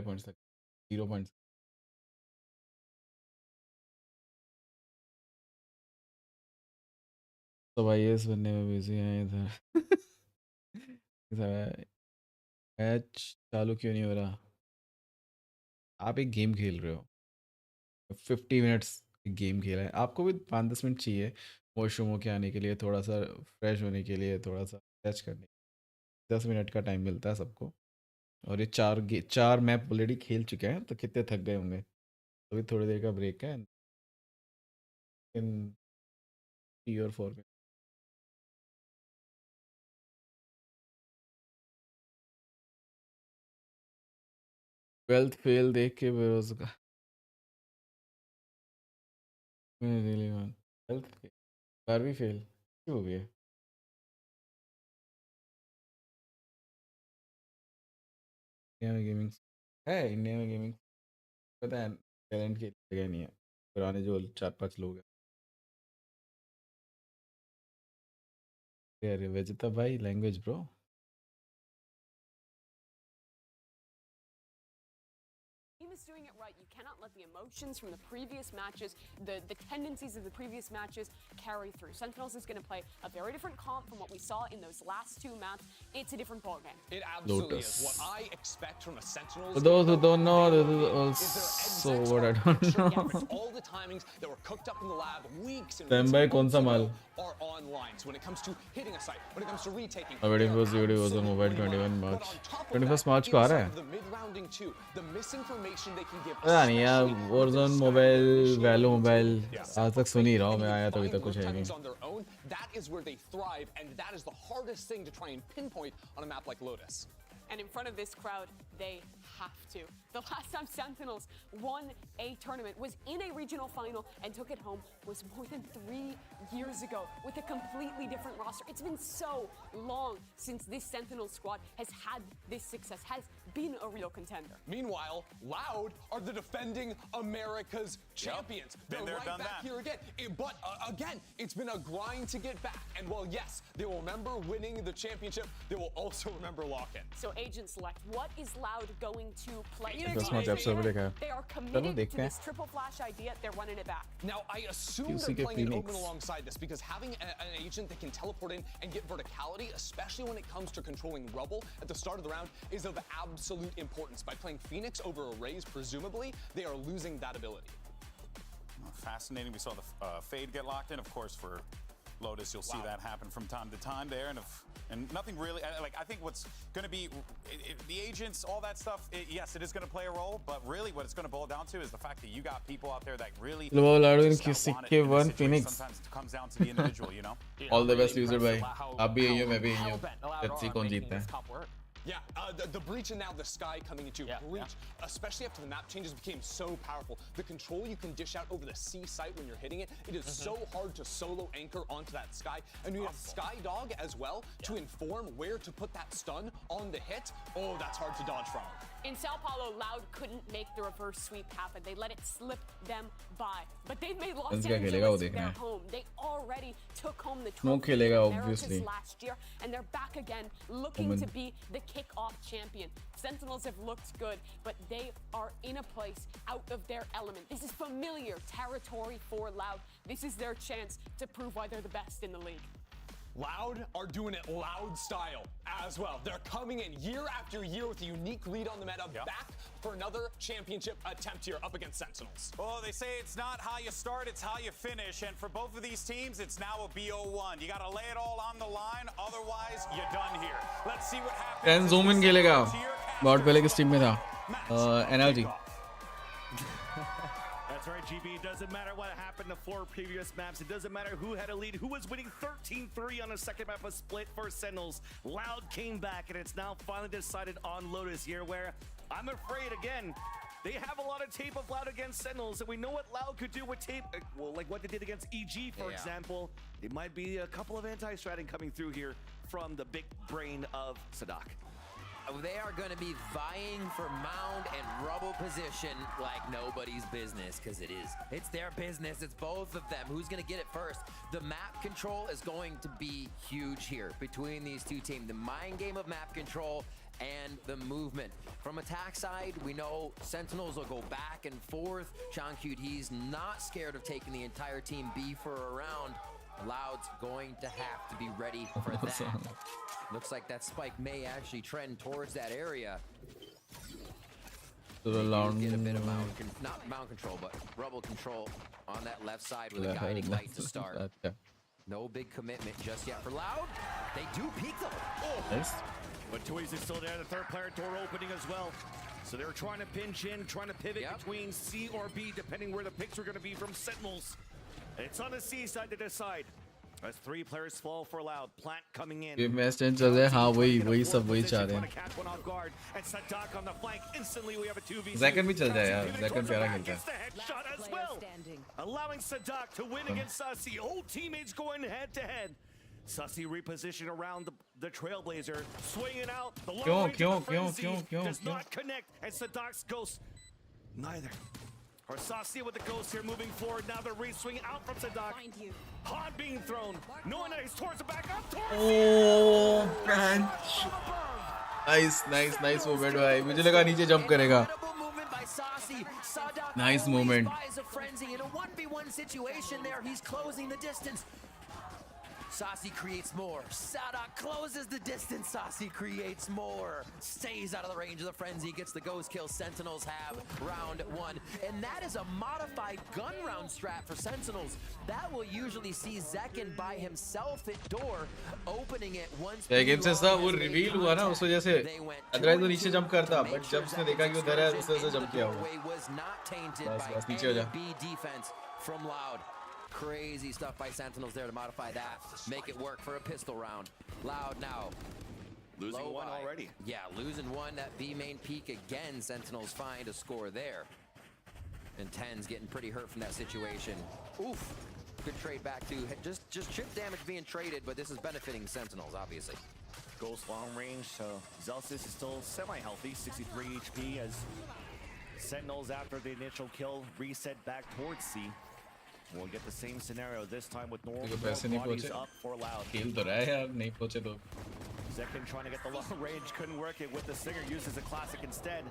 पॉइंट्स तक 0 पॉइंट्स तो भाई इस बनने में बिजी हैं इधर मैच चालू क्यों नहीं हो रहा? आप एक गेम खेल रहे हो 50 मिनट्स गेम खेला है, आपको भी 5-10 मिनट चाहिए वॉशरूम होके आने के लिए, थोड़ा सा फ्रेश होने के लिए, थोड़ा सा टच करने 10 मिनट का टाइम मिलता है सबको। और ये चार मैप ऑलरेडी खेल चुके हैं तो कितने थक गए होंगे, अभी थोड़ी देर का ब्रेक है इन 3 और 4 मिनट। ट्वेल्थ फेल देख के बेरोजगार रियली वन 12th 12वीं फेल क्यों हो गया? इंडिया में गेमिंग है, इंडिया में गेमिंग पता है टैलेंट की जगह नहीं है, पुराने जो 4-5 लोग हैं। अरे वेजिता भाई language bro. Team is doing it right. You cannot let the emotions from the previous matches, the tendencies of the previous matches carry through. Sentinels is going to play a very different comp from what we saw in those last 2 maps. It's a different ballgame. It absolutely Lotus. is. What I expect from a Sentinels. For those who don't know, this is also what I don't know. All the timings that were cooked up in the lab weeks and Sam bhai kaun sa mal? are online. So when it comes to hitting a site, when it comes to retaking, A wedding was on mobile 21 March. 21st March को आ रहा है? the mid-rounding too, the misinformation they can give. पता नहीं यार, Warzone mobile, Valo mobile आज तक सुन ही रहा हूँ मैं, आया तो अभी तक कुछ है नहीं। On their own, that is where they thrive, and that is the hardest thing to try and pinpoint on a map like Lotus. And in front of this crowd, they have to. The last time Sentinels won a tournament was in a regional final and took it home was more than 3 years ago with a completely different roster. It's been so long since this Sentinel squad has had this success, has been a real contender. Meanwhile, Loud are the defending America's champions. Been there, right done back that. here again. But again, it's been a grind to get back. And while yes, they will remember winning the championship, they will also remember lock-in. So agent select, what is Loud going to play? This much episode में देखा है। They are चलो committed to देखते हैं। this triple flash idea. They're running it back. Now, I assume QC they're के playing an Phoenix। open alongside this because having an agent that can teleport in and get verticality, especially when it comes to controlling rubble at the start of the round, is of absolute importance. By playing Phoenix over Arrays, presumably, they are losing that ability. Fascinating. We saw the fade get locked in, of course, for Lotus. You'll see that happen from time to time there, and nothing really. Like I think what's going to be the agents, all that stuff. Yes, it is going to play a role, but really, what it's going to boil down to is the fact that you got people out there that really. One Phoenix. Sometimes it comes down to the individual, you know. All the best user भाई, आप भी यही हो, मैं भी यही हूँ। Let's see कौन जीतता है। Yeah, the breach and now the sky coming into breach, especially after the map changes, became so powerful. The control you can dish out over the C site when you're hitting it, it is so hard to solo anchor onto that sky. And you have Sky Dog as well to inform where to put that stun on the hit. Oh, that's hard to dodge from. In Sao Paulo, Loud couldn't make the reverse sweep happen. They let it slip them by. But they've made Los Angeles their home. They already took home the trophy in Americas last year, and they're back again looking to be the kickoff champion. Sentinels have looked good, but they are in a place out of their element. This is familiar territory for Loud. This is their chance to prove why they're the best in the league. Loud are doing it Loud style as well. They're coming in year after year with a unique lead on the meta, back for another championship attempt here up against Sentinels. Well, they say it's not how you start, it's how you finish. And for both of these teams, it's now a BO1. You got to lay it all on the line, otherwise you're done here. Let's see what happens. 10 zoom in खेलेगा। बहुत पहले किस team में था? NLG. That's right, GB. It doesn't matter what happened to 4 previous maps. It doesn't matter who had a lead, who was winning 13-3 on a second map, a split for Sentinels. Loud came back, and it's now finally decided on Lotus here, where I'm afraid, again, they have a lot of tape of Loud against Sentinels, and we know what Loud could do with tape, well, like what they did against EG, for example. It might be a couple of anti-stratting coming through here from the big brain of Sadak. they are going to be vying for mound and rubble position like nobody's business, because it's their business. It's both of them. Who's going to get it first? The map control is going to be huge here between these two teams. The mind game of map control and the movement. From attack side, we know Sentinels will go back and forth. John Cute, he's not scared of taking the entire team B for a round. Loud's going to have to be ready for that. Looks like that spike may actually trend towards that area. So Loud get a bit of not mound control, but rubble control on that left side with a guiding light to start. No big commitment just yet for Loud. They do peek though. Oh. Nice. But Toys is still there. The third player door opening as well. So they're trying to pinch in, trying to pivot between C or B, depending where the picks are going to be from Sentinels. It's on the C side to decide. As 3 players fall for Loud. Plant coming in. ये match tense चल रहा है. हाँ वही सब वही चाह रहे हैं. And Sadak on the flank. Instantly we have a 2v2. Zakan भी चल जाए यार. Zakan प्यारा खेलता है. Headshot as well. Allowing Sadak to win against Sussy. Old teammates going head to head. Sussy reposition around the Trailblazer, swinging out. The long range does not connect, and Sadak's ghost neither. Or Sussy with the ghost here moving forward. Now the re-swing out from Sadak. Han being thrown. No one is towards the back up. Oh, bench. Nice movement भाई. मुझे लगा नीचे jump करेगा. Nice movement. In a 1v1 situation there, he's closing the distance. Saucy creates more. Sadak closes the distance. Saucy creates more. Stays out of the range of the frenzy. Gets the ghost kill. Sentinels have round 1. And that is a modified gun round strat for Sentinels. That will usually see Zekin by himself at door, opening it once. Game से ऐसा वो reveal हुआ ना, उस वजह से otherwise वो नीचे जंप करता, बट जब उसने देखा कि उधर है उसने ऐसे जंप किया हुआ. बस नीचे हो जा. Defense from Loud. Crazy stuff by Sentinels there to modify that. Make it work for a pistol round. Loud now. Losing one already. Yeah, losing one. That B main peak again. Sentinels find a score there. And 10's getting pretty hurt from that situation. Oof. Good trade back to just chip damage being traded, but this is benefiting Sentinels, obviously. Ghost long range, so Zelsis is still semi-healthy, 63 HP as Sentinels after the initial kill reset back towards C. We'll get the same scenario this time with normal bodies up for Loud. Zekin trying to get the long range, couldn't work it with the Singer, uses a classic instead.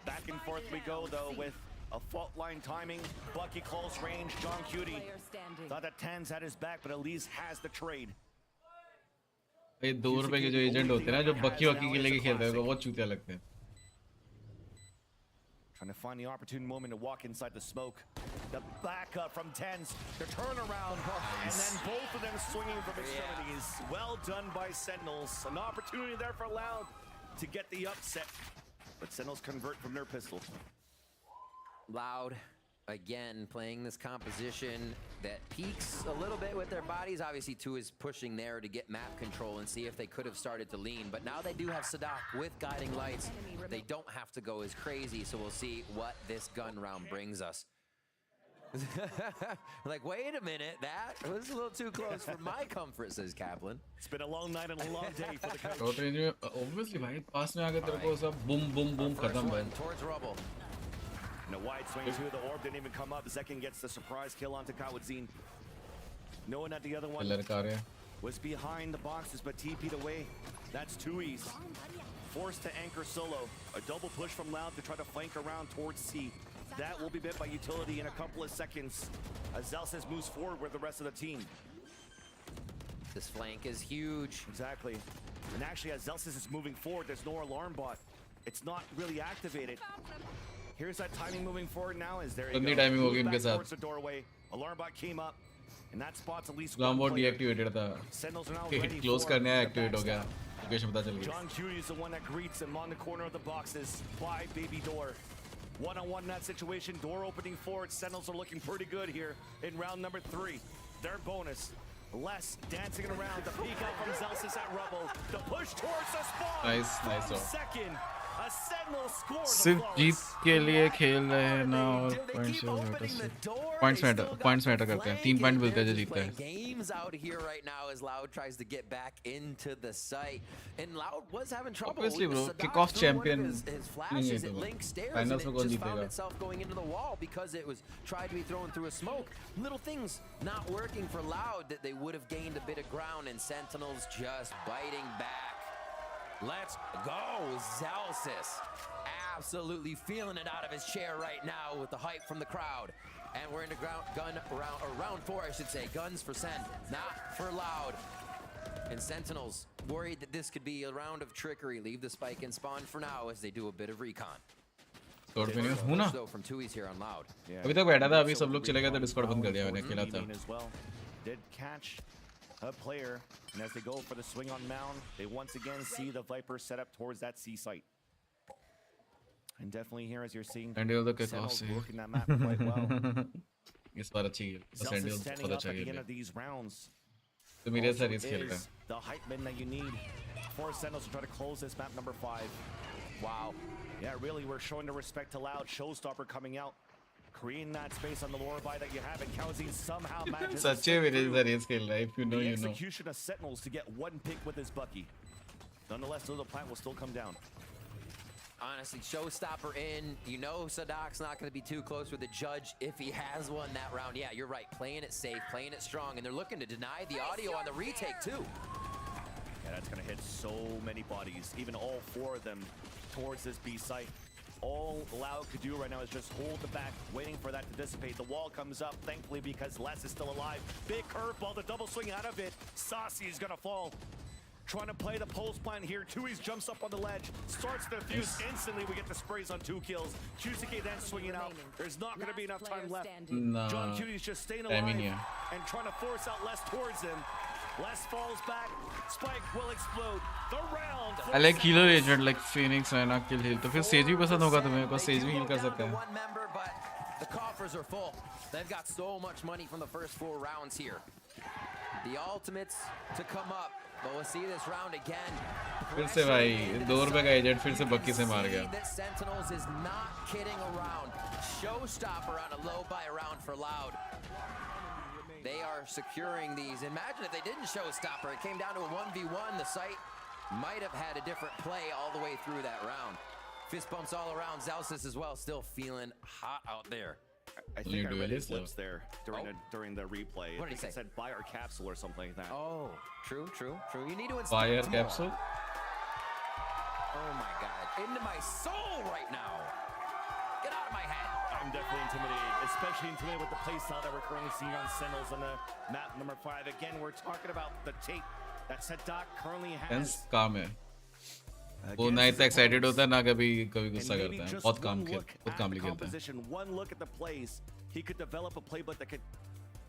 Back and forth we go though with a fault line timing, Bucky close range, John Cutie. Thought that Tan's had his back, but Elise has the trade. ये 2 रुपए के जो agent होते हैं ना, जो बक्की के लेके खेलते हैं, वो बहुत चूतिया लगते हैं. Trying to find the opportune moment to walk inside the smoke. The backup from Tens, the turnaround, and then both of them swinging from extremities. Well done by Sentinels. An opportunity there for Loud to get the upset. But Sentinels convert from their pistol. Loud, again, playing this composition that peaks a little bit with their bodies. Obviously, 2 is pushing there to get map control and see if they could have started to lean. But now they do have Sadak with guiding lights. They don't have to go as crazy, so we'll see what this gun round brings us. Like, wait a minute, that was a little too close for my comfort, says Kaplan. It's been a long night and a long day for the coach. Obviously, भाई पास में आके तेरे को सब boom खत्म भाई. Towards rubble. And a wide swing too. The orb didn't even come up. Zekin gets the surprise kill onto Kawatzin. Knowing that the other one was behind the boxes, but TP'd away. That's 2Es. Forced to anchor solo. A double push from Loud to try to flank around towards C. That will be bit by utility in a couple of seconds as Zelsis moves forward with the rest of the team. This flank is huge. Exactly. And actually, as Zelsis is moving forward, there's no alarm bot. It's not really activated. Here's that timing moving forward now. Is there timing होगी इनके साथ. Towards the doorway. Alarm bot came up, and that spot's at least alarm bot deactivated था. Sentinels are now ready. Close करने आया activate हो गया. Location पता चल गया. John Cutie is the one that greets him on the corner of the boxes by Baby Door. One-on-one in that situation. Door opening forward. Sentinels are looking pretty good here in round number 3. Their bonus. Less dancing around. The peek out from Zelsis at Rubble. The push towards the spawn. Nice. Second. A Sentinel scores. सिर्फ जीत के लिए खेल रहे हैं ना और points matter करते हैं 3 पॉइंट मिलते हैं जो जीतता है Games out here right now as Loud tries to get back into the site, and Loud was having trouble. Obviously, bro, Sadat kickoff threw one of champion his flashes at Link stairs, and finals it में कौन just found जीतेगा itself going into the wall because it was tried to be thrown through a smoke. Little things not working for Loud that they would have gained a bit of ground, and Sentinels just biting back. Let's go, Zalsis. Absolutely feeling it out of his chair right now with the hype from the crowd. And we're into round 4, I should say. Guns for Sen, not for Loud. And Sentinels worried that this could be a round of trickery. Leave the spike and spawn for now as they do a bit of recon. Discord पे नहीं हूँ ना from Tui's here on Loud. अभी तक बैठा था अभी सब लोग चले गए तो Discord बंद कर दिया मैंने अकेला था Did catch a player, and as they go for the swing on mound, they once again see the Viper set up towards that C site. And definitely here, as you're seeing, Sentinels working that map quite well. इस बार अच्छी है Zelsis standing up at the end of these rounds. तो मेरे Also साथ इस खेल is the hype man that you need for Sentinels to try to close this map number 5. Wow. Yeah, really, we're showing the respect to Loud. Showstopper coming out, creating that space on the lower by that you have, and Kauzin somehow manages सच्चे मेरे साथ इस खेल रहा है if you know the you know execution of Sentinels to get one pick with his Bucky. Nonetheless, the plant will still come down. Honestly, Showstopper in. You know Sadak's not going to be too close with the judge if he has one that round. Yeah, you're right. Playing it safe, playing it strong, and they're looking to deny the audio on the retake too. Yeah, that's going to hit so many bodies, even all 4 of them towards this B site. All Loud could do right now is just hold the back, waiting for that to dissipate. The wall comes up, thankfully, because Les is still alive. Big curveball, the double swing out of it. Saucy is going to fall. Trying to play the pulse plant here. Tui's jumps up on the ledge, starts the fuse. Instantly, we get the sprays on 2 kills. QCK then swinging out. There's not going to be enough time left. No. John Cuty's just staying alive and trying to force out Les towards him. Les falls back. Spike will explode. The round. I like healer agent like Phoenix Reyna kill heal तो फिर says भी पसंद होगा तुम्हें को says भी heal कर सकते हैं The coffers are full. They've got so much money from the first 4 rounds here. The ultimates to come up. But we'll see this round again. फिर से भाई 2 रुपए का एजेंट फिर से बक्की से मार गया Sentinels is not kidding around. Showstopper on a low buy round for Loud. They are securing these. Imagine if they didn't Showstopper. It came down to a 1v1. The site might have had a different play all the way through that round. Fist bumps all around. Zalsis as well, still feeling hot out there. I think I read his lips there during the replay. What did he say? It said buy our capsule or something like that. Oh, true. You need to install buy our capsule? Oh my God. Into my soul right now. Get out of my head. I'm definitely intimidated, especially intimidated with the playstyle that we're currently seeing on Sentinels on the map number 5. Again, we're talking about the tape that Sadak currently has. काम है वो ना इतना excited होता है ना कभी गुस्सा करता है बहुत काम खेलता है One look at the plays, he could develop a playbook that could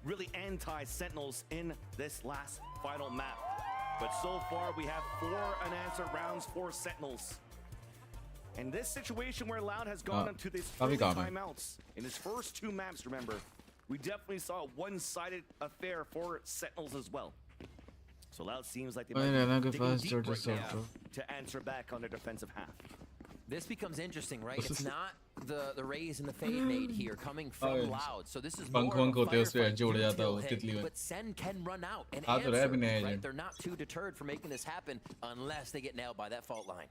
really anti Sentinels in this last final map. But so far we have 4 unanswered rounds for Sentinels. And this situation where Loud has gone into these early timeouts in his first 2 maps, remember, we definitely saw a one-sided affair for Sentinels as well. So Loud seems like they might be digging deep right now to answer back on their defensive half. This becomes interesting, right? It's not the raise and the fade nade here coming from Loud. So this is more of a firefight. But Sen can run out and answer, right? They're not too deterred from making this happen unless they get nailed by that fault line.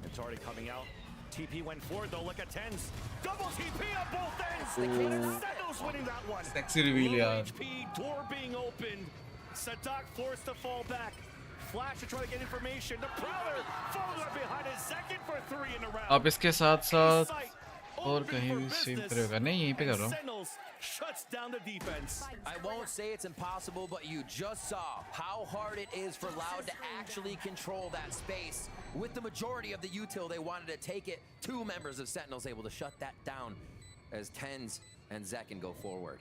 It's already coming out. TP went forward though. Look at Tens. Double TP on both ends. Sentinels winning that one. Sexy reveal, yaar. HP, door being opened. Sadak forced to fall back. Flash to try to get information. The Prowler falls up behind it. Second for 3 in a round. आप इसके साथ और कहीं भी stream करेगा नहीं यहीं पे कर रहा हूँ shuts down the defense. I won't say it's impossible, but you just saw how hard it is for Loud to actually control that space. With the majority of the util, they wanted to take it. 2 members of Sentinels able to shut that down as Tens and Zekin go forward.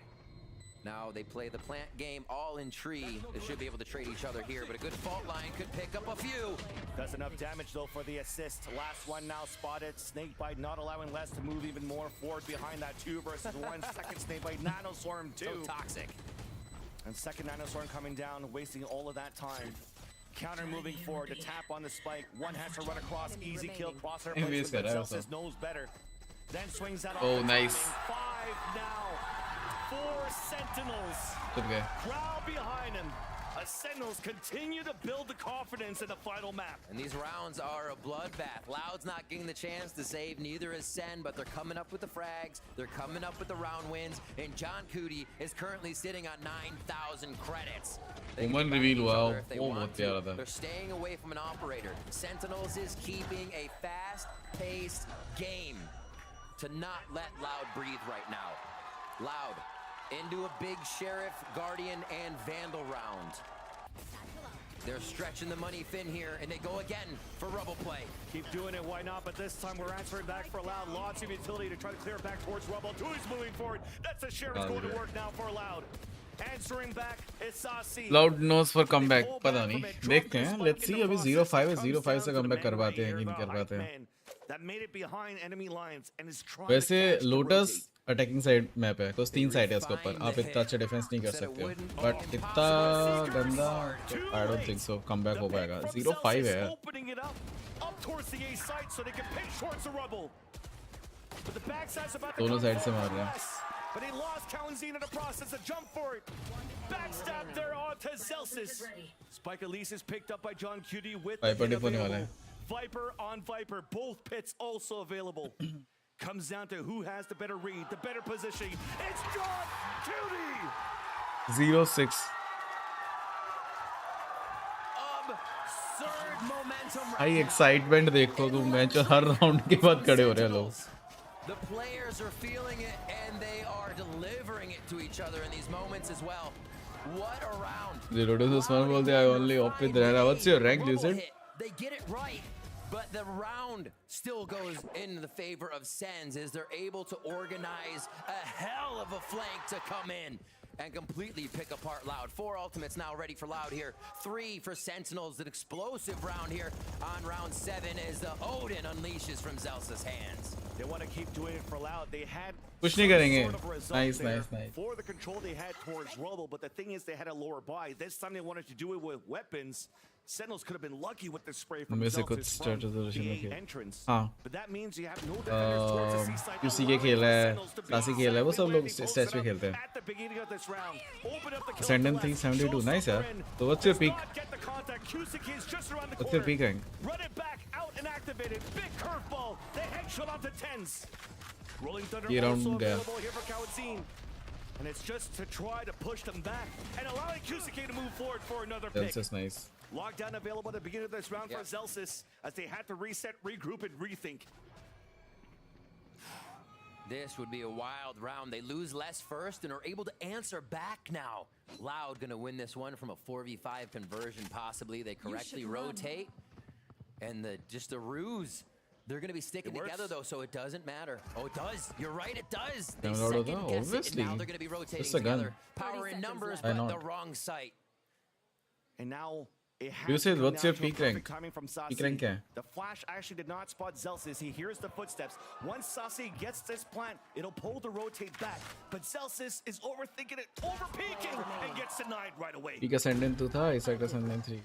Now they play the plant game all in tree. They should be able to trade each other here, but a good fault line could pick up a few. Does enough damage though for the assist. Last one now spotted. Snakebite not allowing Les to move even more forward behind that 2 versus 1. Second Snakebite. Nanoswarm 2. So toxic. And second Nanoswarm coming down, wasting all of that time. Counter moving forward to tap on the spike. One has to run across. Easy kill. Crosshair MVS placement, but कर रहा है Celsius knows better. Then swings that Oh, off. nice. 5 now. 4 Sentinels. Okay. Crowd behind him. Sentinels continue to build the confidence in the final map. And these rounds are a bloodbath. Loud's not getting the chance to save, neither is Sen, but they're coming up with the frags, they're coming up with the round wins, and John Cootie is currently sitting on 9,000 credits. Woman reveal, wow. They're staying away from an operator. Sentinels is keeping a fast-paced game to not let Loud breathe right now. Loud into a big Sheriff, Guardian, and Vandal round. They're stretching the money thin here, and they go again for Rubble play. Keep doing it, why not? But this time we're answering back for Loud. Lots of utility to try to clear back towards Rubble. Tui's moving forward. That's the Sheriff's going to work now for Loud. Answering back is Saucy. Loud knows for comeback. पता नहीं. देखते हैं. Let's see. अभी 0-5 है. 0-5 से comeback करवाते हैं कि नहीं करवाते हैं. That made it behind enemy lines and is trying वैसे to catch the Lotus rotate. Attacking side map है, कुछ 3 साइड है इसके ऊपर. आप इतना अच्छा डिफेंस नहीं कर सकते हो, बट इतना गंदा I don't think so comeback हो पाएगा. 0-5 है. Opening it up towards the A site so they can pick towards the Rubble. But the backside's about to दोनों साइड से मार रहे हैं. But he lost Kalanzine in the process. A jump for it. Backstab there onto Celsius. Spike Elise is picked up by John Cutie with the hit available. Viper on Viper. Both pits also available. Comes down to who has the better read, the better positioning. It's John Cutie! 0-6. Absurd momentum. High excitement देखो तुम. Match हर round के बाद खड़े हो रहे हैं लोग. The players are feeling it, and they are delivering it to each other in these moments as well. What a round! The Lotus Usman बोलते I only op with Rana. What's your rank, Lucid? They get it right, but the round still goes in the favor of Sens as they're able to organize a hell of a flank to come in and completely pick apart Loud. 4 ultimates now ready for Loud here. 3 for Sentinels. An explosive round here on round 7 as the Odin unleashes from Zelsa's hands. They want to keep doing it for Loud. They had कुछ नहीं करेंगे. nice. Nice. For the control they had towards Rubble, but the thing is they had a lower buy. This time they wanted to do it with weapons. Sentinels could have been lucky with the spray from Zelsa's from the entrance. हाँ. But that means you have no defenders towards the C side. QC के खेला है, सासी खेला है, वो सब लोग स्टेज पे खेलते हैं. At the beginning of this round, open up the kill. Ascendant 372, nice यार. So what's your peak? Get the contact. QC is just around the What's your corner. peak rank? Run it back out and activated. Big curveball. They headshot onto 10s. Rolling Thunder ये round also गया. available here for Kawadzine. And it's just to try to push them back and allowing Kusike to move forward for another pick. Zelsa's nice. Lockdown available at the beginning of this round for Zelsis as they had to reset, regroup, and rethink. This would be a wild round. They lose less first and are able to answer back now. Loud gonna win this one from a 4v5 conversion, possibly. They correctly rotate. And just the ruse. They're going to be sticking together, though, so it doesn't matter. Oh, it does. You're right, it does. They second guess it, and now they're going to be rotating together. Power in numbers, but the wrong site. And now it has You said, what's your to a peak rank? perfect timing from Sasi. Peak rank क्या है? The flash actually did not spot Zelsis. He hears the footsteps. Once Sasi gets this plant, it'll pull the rotate back. But Zelsis is overthinking it, over-peaking, and gets denied right away. Peak Ascendant 2 था, इस Ascendant 3.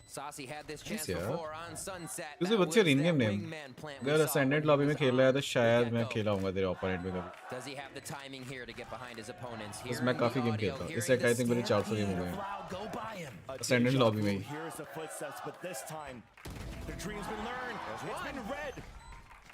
Saucy had this chance Yes, yeah. before on Sunset. You say, what's your in-game name? अगर Ascendant lobby में खेल रहा है तो शायद मैं खेला हूँगा तेरे opponent में कभी. Does he have the timing here to get behind his opponents here? बस मैं काफी गेम खेलता हूँ. इस सेट I think मेरे 400 गेम हो गए. Ascendant lobby में ही. Here's the footsteps, but this time the dream's been learned. It's been read.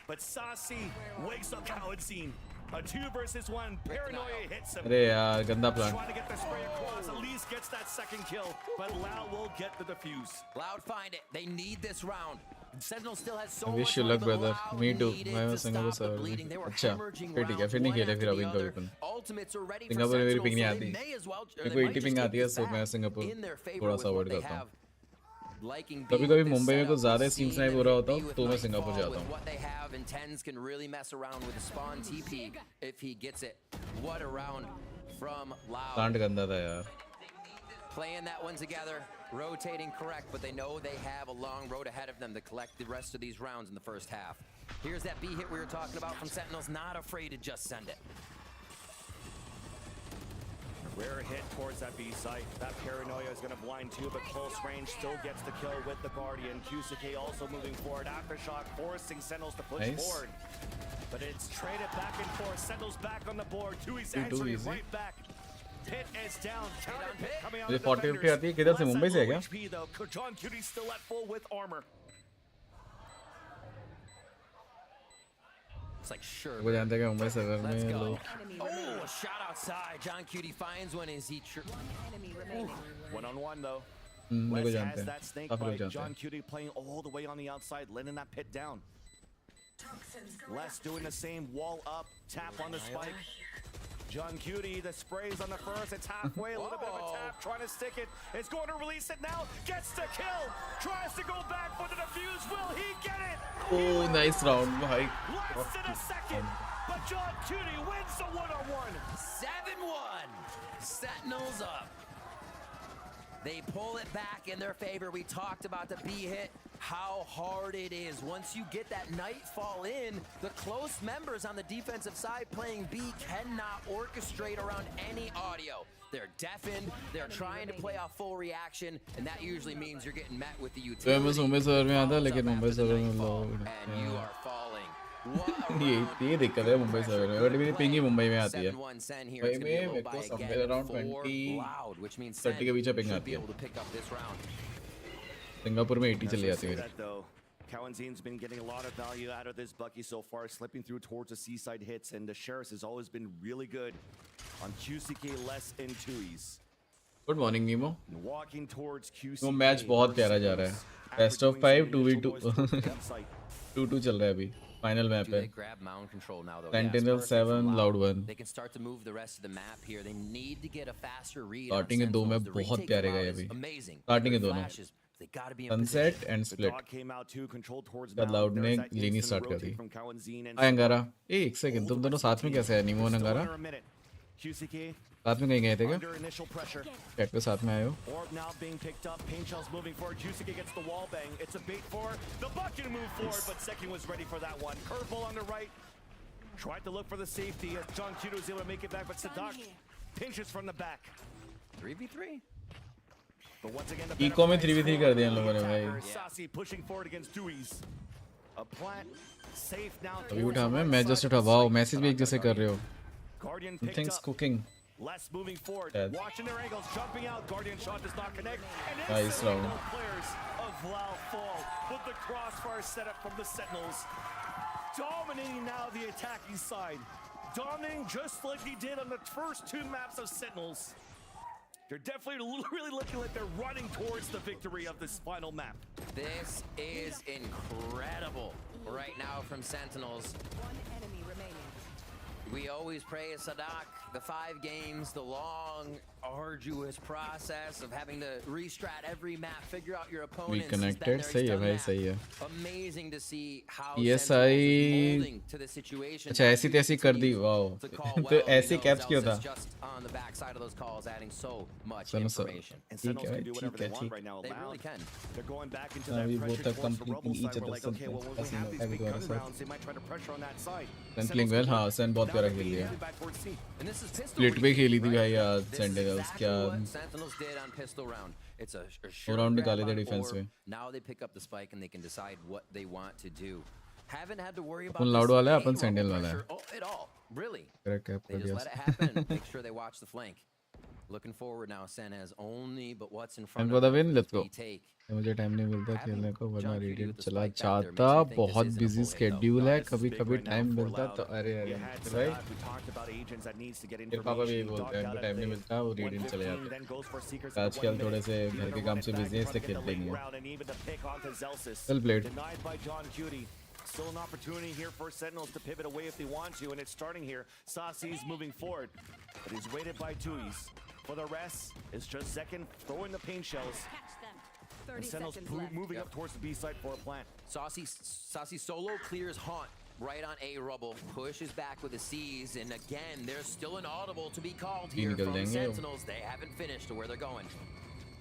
But Saucy wakes up Kawadzine. A 2 versus 1. Paranoia hits him. अरे यार गंदा plan. Trying to get the spray across. At least gets that second kill. But Loud will get the defuse. Loud find it. They need this round. Sentinel still has so I wish much you luck, on the brother. Loud Me too. needed मैं to Singapore stop the server bleeding. They में. were अच्छा. hemorrhaging फिर ठीक है. rounds फिर नहीं one खेले after फिर the अभी other. कभी. Ultimates are ready for Singapore में मेरी Sentinel, पिंग नहीं so आती. they may as well- मेरे they को might 80 just पिंग take आती है this तो मैं back Singapore in their favor थोड़ा with सा what अवॉइड they करता हूँ. have. Liking कभी being कभी with this मुंबई में कुछ setup, ज़्यादा we'll steam see snipe them हो रहा be होता हूँ with तो मैं Nightfall सिंगापुर जाता with हूँ. what they have, and Tens can really mess around with the spawn TP if he gets it. What a round from Loud. कांड गंदा था यार. Playing that one together, rotating correct, but they know they have a long road ahead of them to collect the rest of these rounds in the first half. Here's that B hit we were talking about from Sentinels, not afraid to just send it. Rare hit towards that B site. That paranoia is going to blind too, but close range still gets the kill with the Guardian. QCK also moving forward. Aftershock forcing Sentinels to push forward. But it's traded back and forth. Sentinels back on the board. Tui's answering right back. Pit is down. Counter pit coming out of the 40-50 आती है किधर से मुंबई से है क्या? HP though. John Cutie still at full with armor. It's like sure. वो जानते हैं कि मुंबई सर्वर में लोग Oh, a shot outside. John Cutie finds one. Is he true? One on one though. मेरे को Les जानते has हैं that snake काफी लोग bite. जानते John हैं Cutie playing all the way on the outside, letting that pit down. Les doing the same, wall up, tap on the spike. John Cutie, the sprays on the first, it's halfway, a little bit of a tap, trying to stick it. It's going to release it now, gets the kill, tries to go back for the defuse, will he get it? Oh, nice round, भाई. Less than a second, but John Cutie wins the one-on-one. 7-1. Sentinels up. They pull it back in their favor. We talked about the B hit, how hard it is. Once you get that nightfall in, the close members on the defensive side playing B cannot orchestrate around any audio. They're deafened, they're trying to play off full reaction, and that usually means you're getting met with the utility. Mumbai server में आता है लेकिन Mumbai server में लोग And you are falling. ये दिक्कत है Mumbai server में बट मेरी पिंग ही मुंबई में आती है मुंबई में मेरे को समवेयर अराउंड 30 के बीच पिंग आती है सिंगापुर में 80 चली जाती है Kawanzin's been getting a lot of value out of this Bucky so far, slipping through towards the seaside hits, and the Sheriff has always been really good on QCK less and Tui's. Good morning, Nemo. Walking towards QCK. वो match बहुत प्यारा जा रहा है best of 5 2v2 2-2 चल रहा है अभी फाइनल मैप है Sentinel 7 Loud 1 They can start to move the rest of the map here. They need to get a faster read. Starting के दो मैप बहुत प्यारे गए अभी स्टार्टिंग के दोनों सनसेट एंड स्प्लिट बाद लाउड ने लेनी स्टार्ट कर दी अंगारा एक सेकंड तुम दोनों साथ में कैसे है नीमो और अंगारा साथ में कहीं गए थे क्या कैट पे साथ में आए हो Tried to look for the safety as John Cutie was able to make it back, but Sadak pinches from the back. 3v3. But once again, eco में 3v3 कर दिया इन लोगों ने भाई Sasi pushing forward against Dewey's. A plant safe now. अभी उठा मैं just उठा वाओ मैसेज भी एक जैसे कर रहे हो Guardian things cooking Less moving forward, watching their angles, jumping out. Guardian shot does not connect. And nice round. Players of Lao fall with the crossfire setup from the Sentinels, dominating now the attacking side, dominating just like he did on the first two maps of Sentinels. They're definitely really looking like they're running towards the victory of this final map. This is incredible right now from Sentinels. One enemy remaining. We always praise Sadak, the 5 games, the long, arduous process of having to restrat every map, figure out your opponents. Reconnected, सही है भाई सही है Amazing to see how ESI molding to the situation. अच्छा ऐसी तैसी कर दी wow तो ऐसे कैप्स क्यों था on the back side of those calls, adding so much ठीक information. है ठीक है They really can. They're going back into that अभी वो pressure तक towards the rebel completely side. Each We're other like, okay, well, when we have these big gun rounds, they might try to pressure on that side. Sen playing well हां Sen बहुत प्यारा खेल लिया And this is pistol. Split पे खेली थी भाई यार सेंटिनल्स क्या Sentinels did on pistol round. It's a वो राउंड निकाले थे डिफेंस में Now they pick up the spike and they can decide what they want to do. Haven't had to worry about upon loud वाला है अपन sentinel वाला है at all. Really. Correct cap They कर just दिया let it happen and make sure they watch the flank. Looking forward now, Sen has only but what's in front and for the of win them let's go take. मुझे time नहीं मिलता खेलने को वरना radiate चला जाता बहुत busy schedule है कभी कभी टाइम मिलता तो अरे अरे भाई मेरे पापा भी बोलते हैं उनको टाइम नहीं मिलता वो रेडिएट चले जाते हैं आजकल थोड़े से घर के काम से बिजी हैं इसलिए खेलते नहीं हैं well played Still an opportunity here for Sentinels to pivot away if they want to, and it's starting here. Sasi's moving forward, but he's weighted by Tui's. For the rest, it's just Zekin throwing the paint shells. And Sentinels moving up towards the B side for a plant. Sasi solo clears Haunt right on A rubble, pushes back with the C's, and again, there's still an audible to be called here from Sentinels. They haven't finished to where they're going.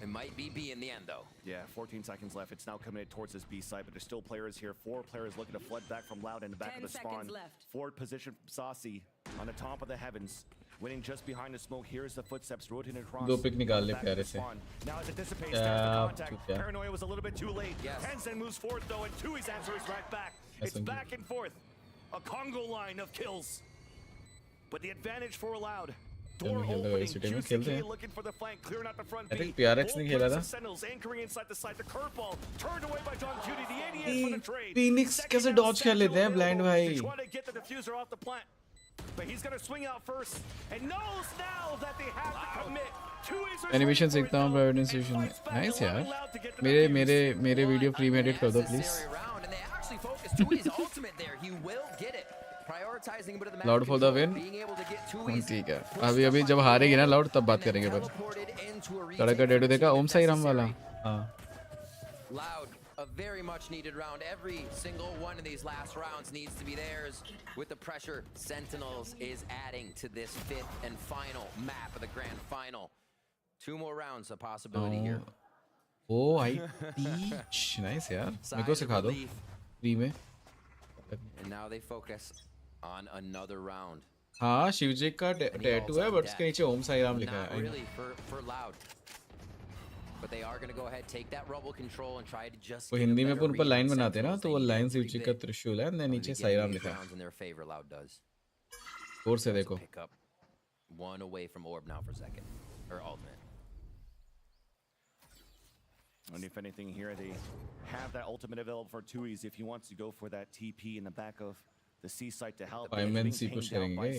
It might be B in the end, though. Yeah, 14 seconds left. It's now coming towards this B side, but there's still players here. 4 players looking to flood back from Loud in the back of the spawn. Forward position from Sasi on the top of the heavens. winning just behind the smoke. Here's the footsteps rotating across. दो pick निकाल ले the back of प्यारे the से. spawn. Now as it dissipates, there's the contact. क्या? Paranoia was a little bit too late. Yes. Tenzin moves forward though, and Tui's answer is right back. It's back and forth. A Congo line of kills. But the advantage for Loud. Door opening, QCK looking for the flank, clearing out the front I B. think PRX ने खेला था. Sentinels anchoring inside the side. The curveball turned away by John Cutie. The 88 for the trade. Phoenix कैसे dodge कर लेते हैं blind भाई? Trying to get the diffuser off the plant. But he's going to swing out first and knows now that they have to commit. Animation सीखता हूँ private institution में. Nice यार. मेरे वीडियो फ्री में एडिट कर दो please. Loud for the win. ठीक है. अभी जब हारेगी ना लाउड तब बात करेंगे पर. तड़का डेडो देखा ओम साई राम वाला. हाँ. A very much needed round. Every single one of these last rounds needs to be theirs. With the pressure, Sentinels is adding to this 5th and final map of the grand final. 2 more rounds a possibility here. Oh, I teach. Nice यार. मेरे को सिखा दो. Free में. And now they focus on another round. हाँ, शिवजी का tattoo है, but उसके नीचे ओम साई राम लिखा है. Not really for Loud. But they are going to go ahead, take that rubble control and try to just. वो हिंदी में उन पर लाइन बनाते हैं ना, तो वो लाइन शिवजी का त्रिशूल है, और नीचे साई राम लिखा है. in their favor, Loud does. और से देखो. Pick up one away from orb now for second or ultimate. And if anything here, they have that ultimate available for Tui's if he wants to go for that TP in the back of the C site to help. push करेंगे.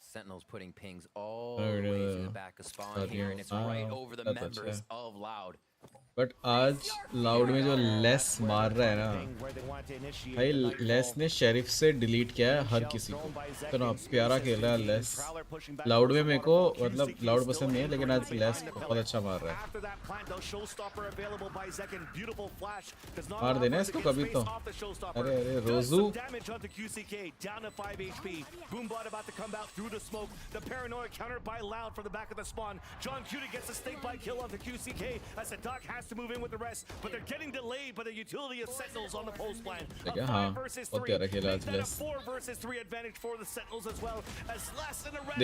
Sentinels putting pings all the way to the back of spawn here, and it's right over the members of Loud. But आज loud में जो less मार रहा है ना भाई, less ने शेरिफ से डिलीट किया है हर किसी को. तो ना प्यारा खेल रहा है लेस. लाउड में मेरे को मतलब लाउड पसंद नहीं है, लेकिन आज लेस बहुत अच्छा मार रहा है. मार देना इसको कभी तो. अरे अरे रोजू. to move in with the rest, but they're getting delayed by the utility of Sentinels on the post plan. A 5 versus 3. Make that a 4 versus 3 advantage for the Sentinels as well, as less than the rest.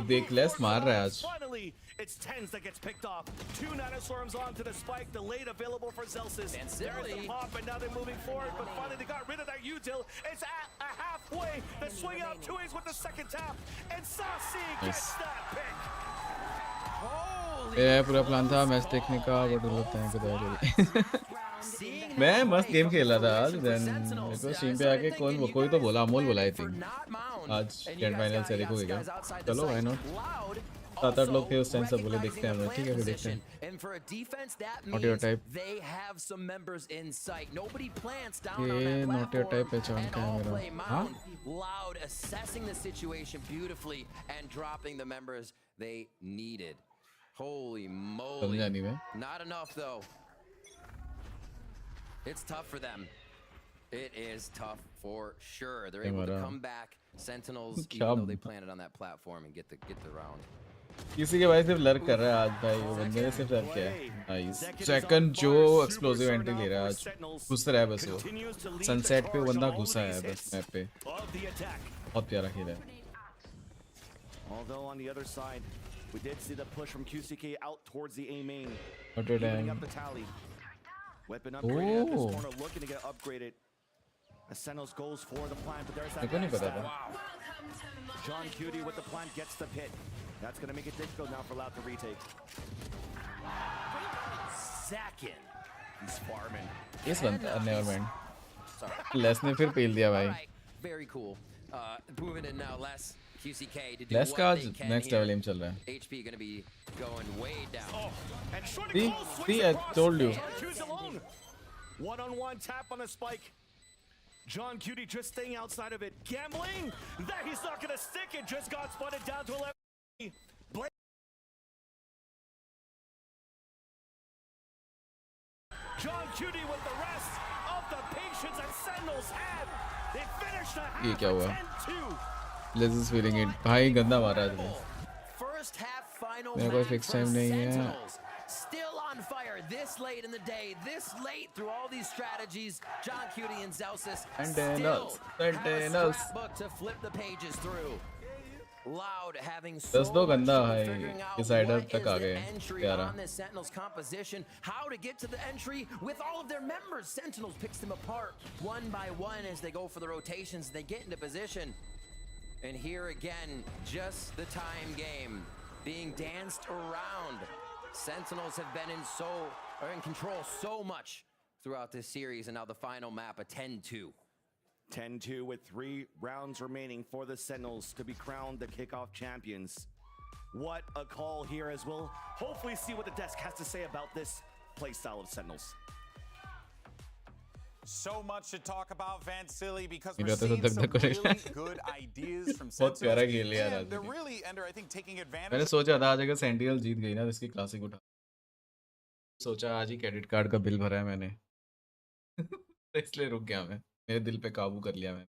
देख less मार रहा है आज. Finally, it's Tens that gets picked off. 2 Nanoswarms onto the spike, delayed available for Zelsis. There's the pop, and now they're moving forward, but finally they got rid of that util. It's at a halfway. The swing out Tui's with the second tap, and Sasi gets that pick. ये पूरा plan था match देखने का, but बोलते हैं कि मैं मस्त गेम खेल रहा था आज. देन मेरे को स्ट्रीम पे आके कोई तो बोला, अमोल बोला आई थिंक आज ग्रैंड फाइनल से देखोगे क्या. चलो व्हाई नॉट. 7-8 लोग थे उस टाइम, सब बोले देखते हैं. ठीक है फिर देखते हैं. Not your type. ये नॉट योर टाइप पहचान का है मेरा. हाँ Loud assessing the situation beautifully and dropping the members they needed. Holy moly. Not enough though. It's tough for them. It is tough for sure. They're able to come back. Sentinels, even though they planted on that platform and get the round. किसी के भाई सिर्फ lurk कर रहा है आज भाई. वो बंदे ने सिर्फ लर्क किया है. नाइस. सेकंड जो एक्सप्लोसिव एंट्री ले रहा है आज, घुस रहा है बस. वो सनसेट पे बंदा घुसा है बस मैप पे. बहुत प्यारा खेल है. Although on the other side, we did see the push from QCK out towards the A main. Building up the tally. Weapon upgraded at this corner, looking to get upgraded. As Sentinels goes for the plant, but there's that. Wow. John Cutie with the plant gets the pit. That's going to make it difficult now for Loud to retake. Second. He's farming. Yes, never mind. Les ने फिर पेल दिया भाई. Very cool. Moving in now, Les. QCK to do Les का what आज they can next level aim चल रहा है. HP going to be going way down. See, I told you. One-on-one tap on the spike. John Cutie just staying outside of it. Gambling! That he's not going to stick it. Just got spotted down to 11. John Cutie with the rest of the patience that Sentinels had. They finished a ये क्या हुआ? 10-2. Les is feeling it. भाई गंदा मारा है तुमने. First half final. मेरा कोई फिक्स टाइम नहीं है. Still on fire this late in the day, this late through all these strategies. John Cutie and Zelsis Sentinels. still have a scrapbook to flip the pages through. Loud having so दस दो much गंदा trouble है figuring out इस cider what तक is uh the गए entry 11 on this Sentinels composition, how to get to the entry with all of their members. Sentinels picks them apart one by one as they go for the rotations. They get into position. And here again, just the time game being danced around. Sentinels have been in control so much throughout this series, and now the final map, a 10-2. 10-2 with 3 rounds remaining for the Sentinels to be crowned the kickoff champions. What a call here, as we'll hopefully see what the desk has to say about this playstyle of Sentinels. So much to talk about Vansili because मेरा we're तो seeing धक some धक हो रही है। really good ideas from बहुत प्यारा Sentinels. खेल लिया And they're राजू ने। really under, I think, taking advantage. मैंने सोचा था आज अगर सेंटिनल जीत गई ना तो इसकी क्लासिक उठा सोचा आज ही क्रेडिट कार्ड का बिल भरा है मैंने तो इसलिए रुक गया मैं मेरे दिल पे काबू कर लिया मैंने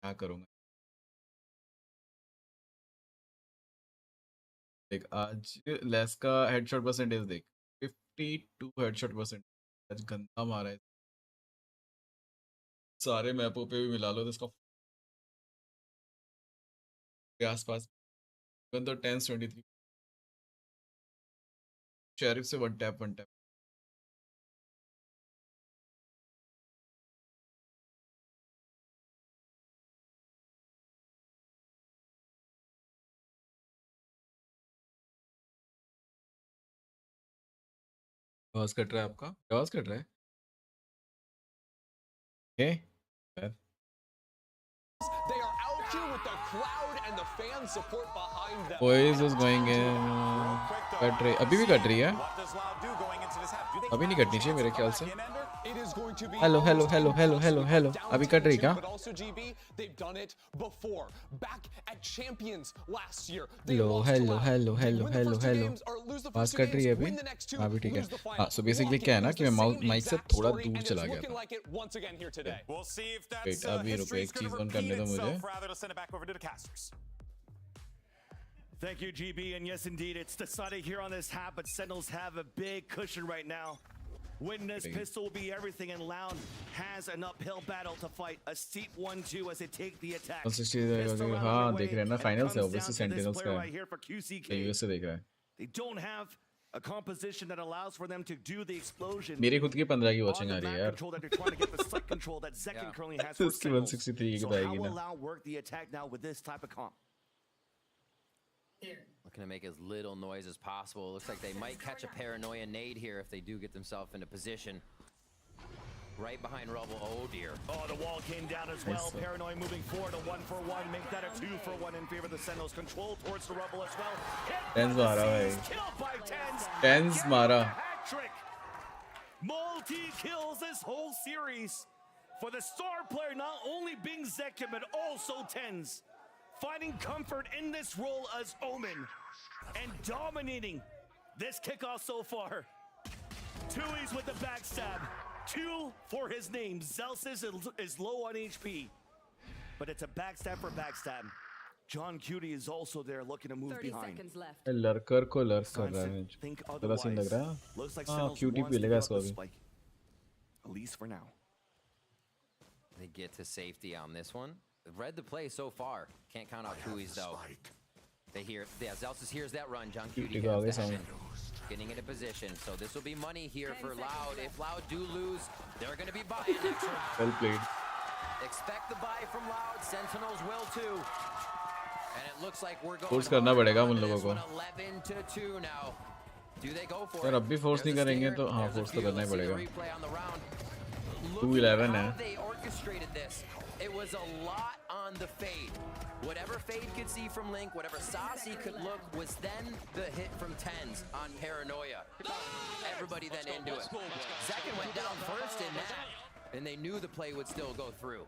क्या करूँगा देख आज लेस का हेडशॉट परसेंटेज देख 52 हेडशॉट परसेंट आज गंदा मारा है सारे मैपों पे भी मिला लो तो इसका के आसपास तो 10-23 शेरिफ से वन टैप आवाज कट रहा है आपका आवाज कट रहा है okay They are out here with the crowd and the fan support behind them. Boys is going in cut रही अभी भी कट रही है अभी नहीं कटनी चाहिए मेरे ख्याल से hello hello hello hello hello hello अभी कट रही क्या But also GB, they've done it before. Back at Champions last year. Hello hello hello hello hello hello आवाज कट रही है अभी हाँ भी ठीक है हाँ सो बेसिकली क्या है ना कि मैं माइक से थोड़ा दूर चला गया था वेट अभी रुको एक चीज ऑन करने दो मुझे Thank you, GB. And yes, indeed, it's decided here on this half, but Sentinels have a big cushion right now. Witness pistol will be everything, and Loud has an uphill battle to fight. A steep 1-2 as they take the attack. हाँ देख रहे हैं ना finals है obviously sentinels का है US से देख रहा है They don't have a composition that allows for them to do the explosion. मेरी खुद की 15 की वाचिंग आ रही है यार Control that they're trying to get the site control that Zekin currently has for इसकी Sentinels. 163 की So बताएगी how will ना Loud work the attack now with this type of comp? Looking to make as little noise as possible. Looks like they might catch a paranoia nade here if they do get themselves into position. Right behind Rubble. Oh dear. Oh, the wall came down as well. Paranoia moving forward. A 1-for-1. Make that a 2-for-1 in favor of the Sentinels. Control towards the Rubble as well. Tens मारा भाई Killed by Tens. Tens मारा Hat trick. Multi-kills this whole series. For the star player, not only being Zekin, but also Tens. Finding comfort in this role as Omen. And dominating this kickoff so far. Tui's with the backstab. 2 for his name. Zelsis is low on HP. But it's a backstab for backstab. John Cutie is also there looking to move 30 behind. seconds left. लड़कर को lurk कर रहा है ज़रा scene लग रहा है हाँ क्यूटी पी लेगा इसको अभी At least for now. They get to safety on this one. They've read the play so far. Can't count out Tui's though. They hear, yeah, Zelsis hears that run. John Cutie getting into position. So this will be money here for Loud. If Loud do lose, they're going to be buying next round. Well played. Expect the buy from Loud. Sentinels will too. And it looks like we're going force करना पड़ेगा उन लोगों को 11-2 now. Do they go for यार अब भी force नहीं करेंगे तो हाँ फोर्स तो करना ही पड़ेगा 2-11 है they orchestrated this. It was a lot on the fade. Whatever Fade could see from Link, whatever Saucy could look, was then the hit from Tens on Paranoia. Everybody then into it. Zekin went down first in that, and they knew the play would still go through.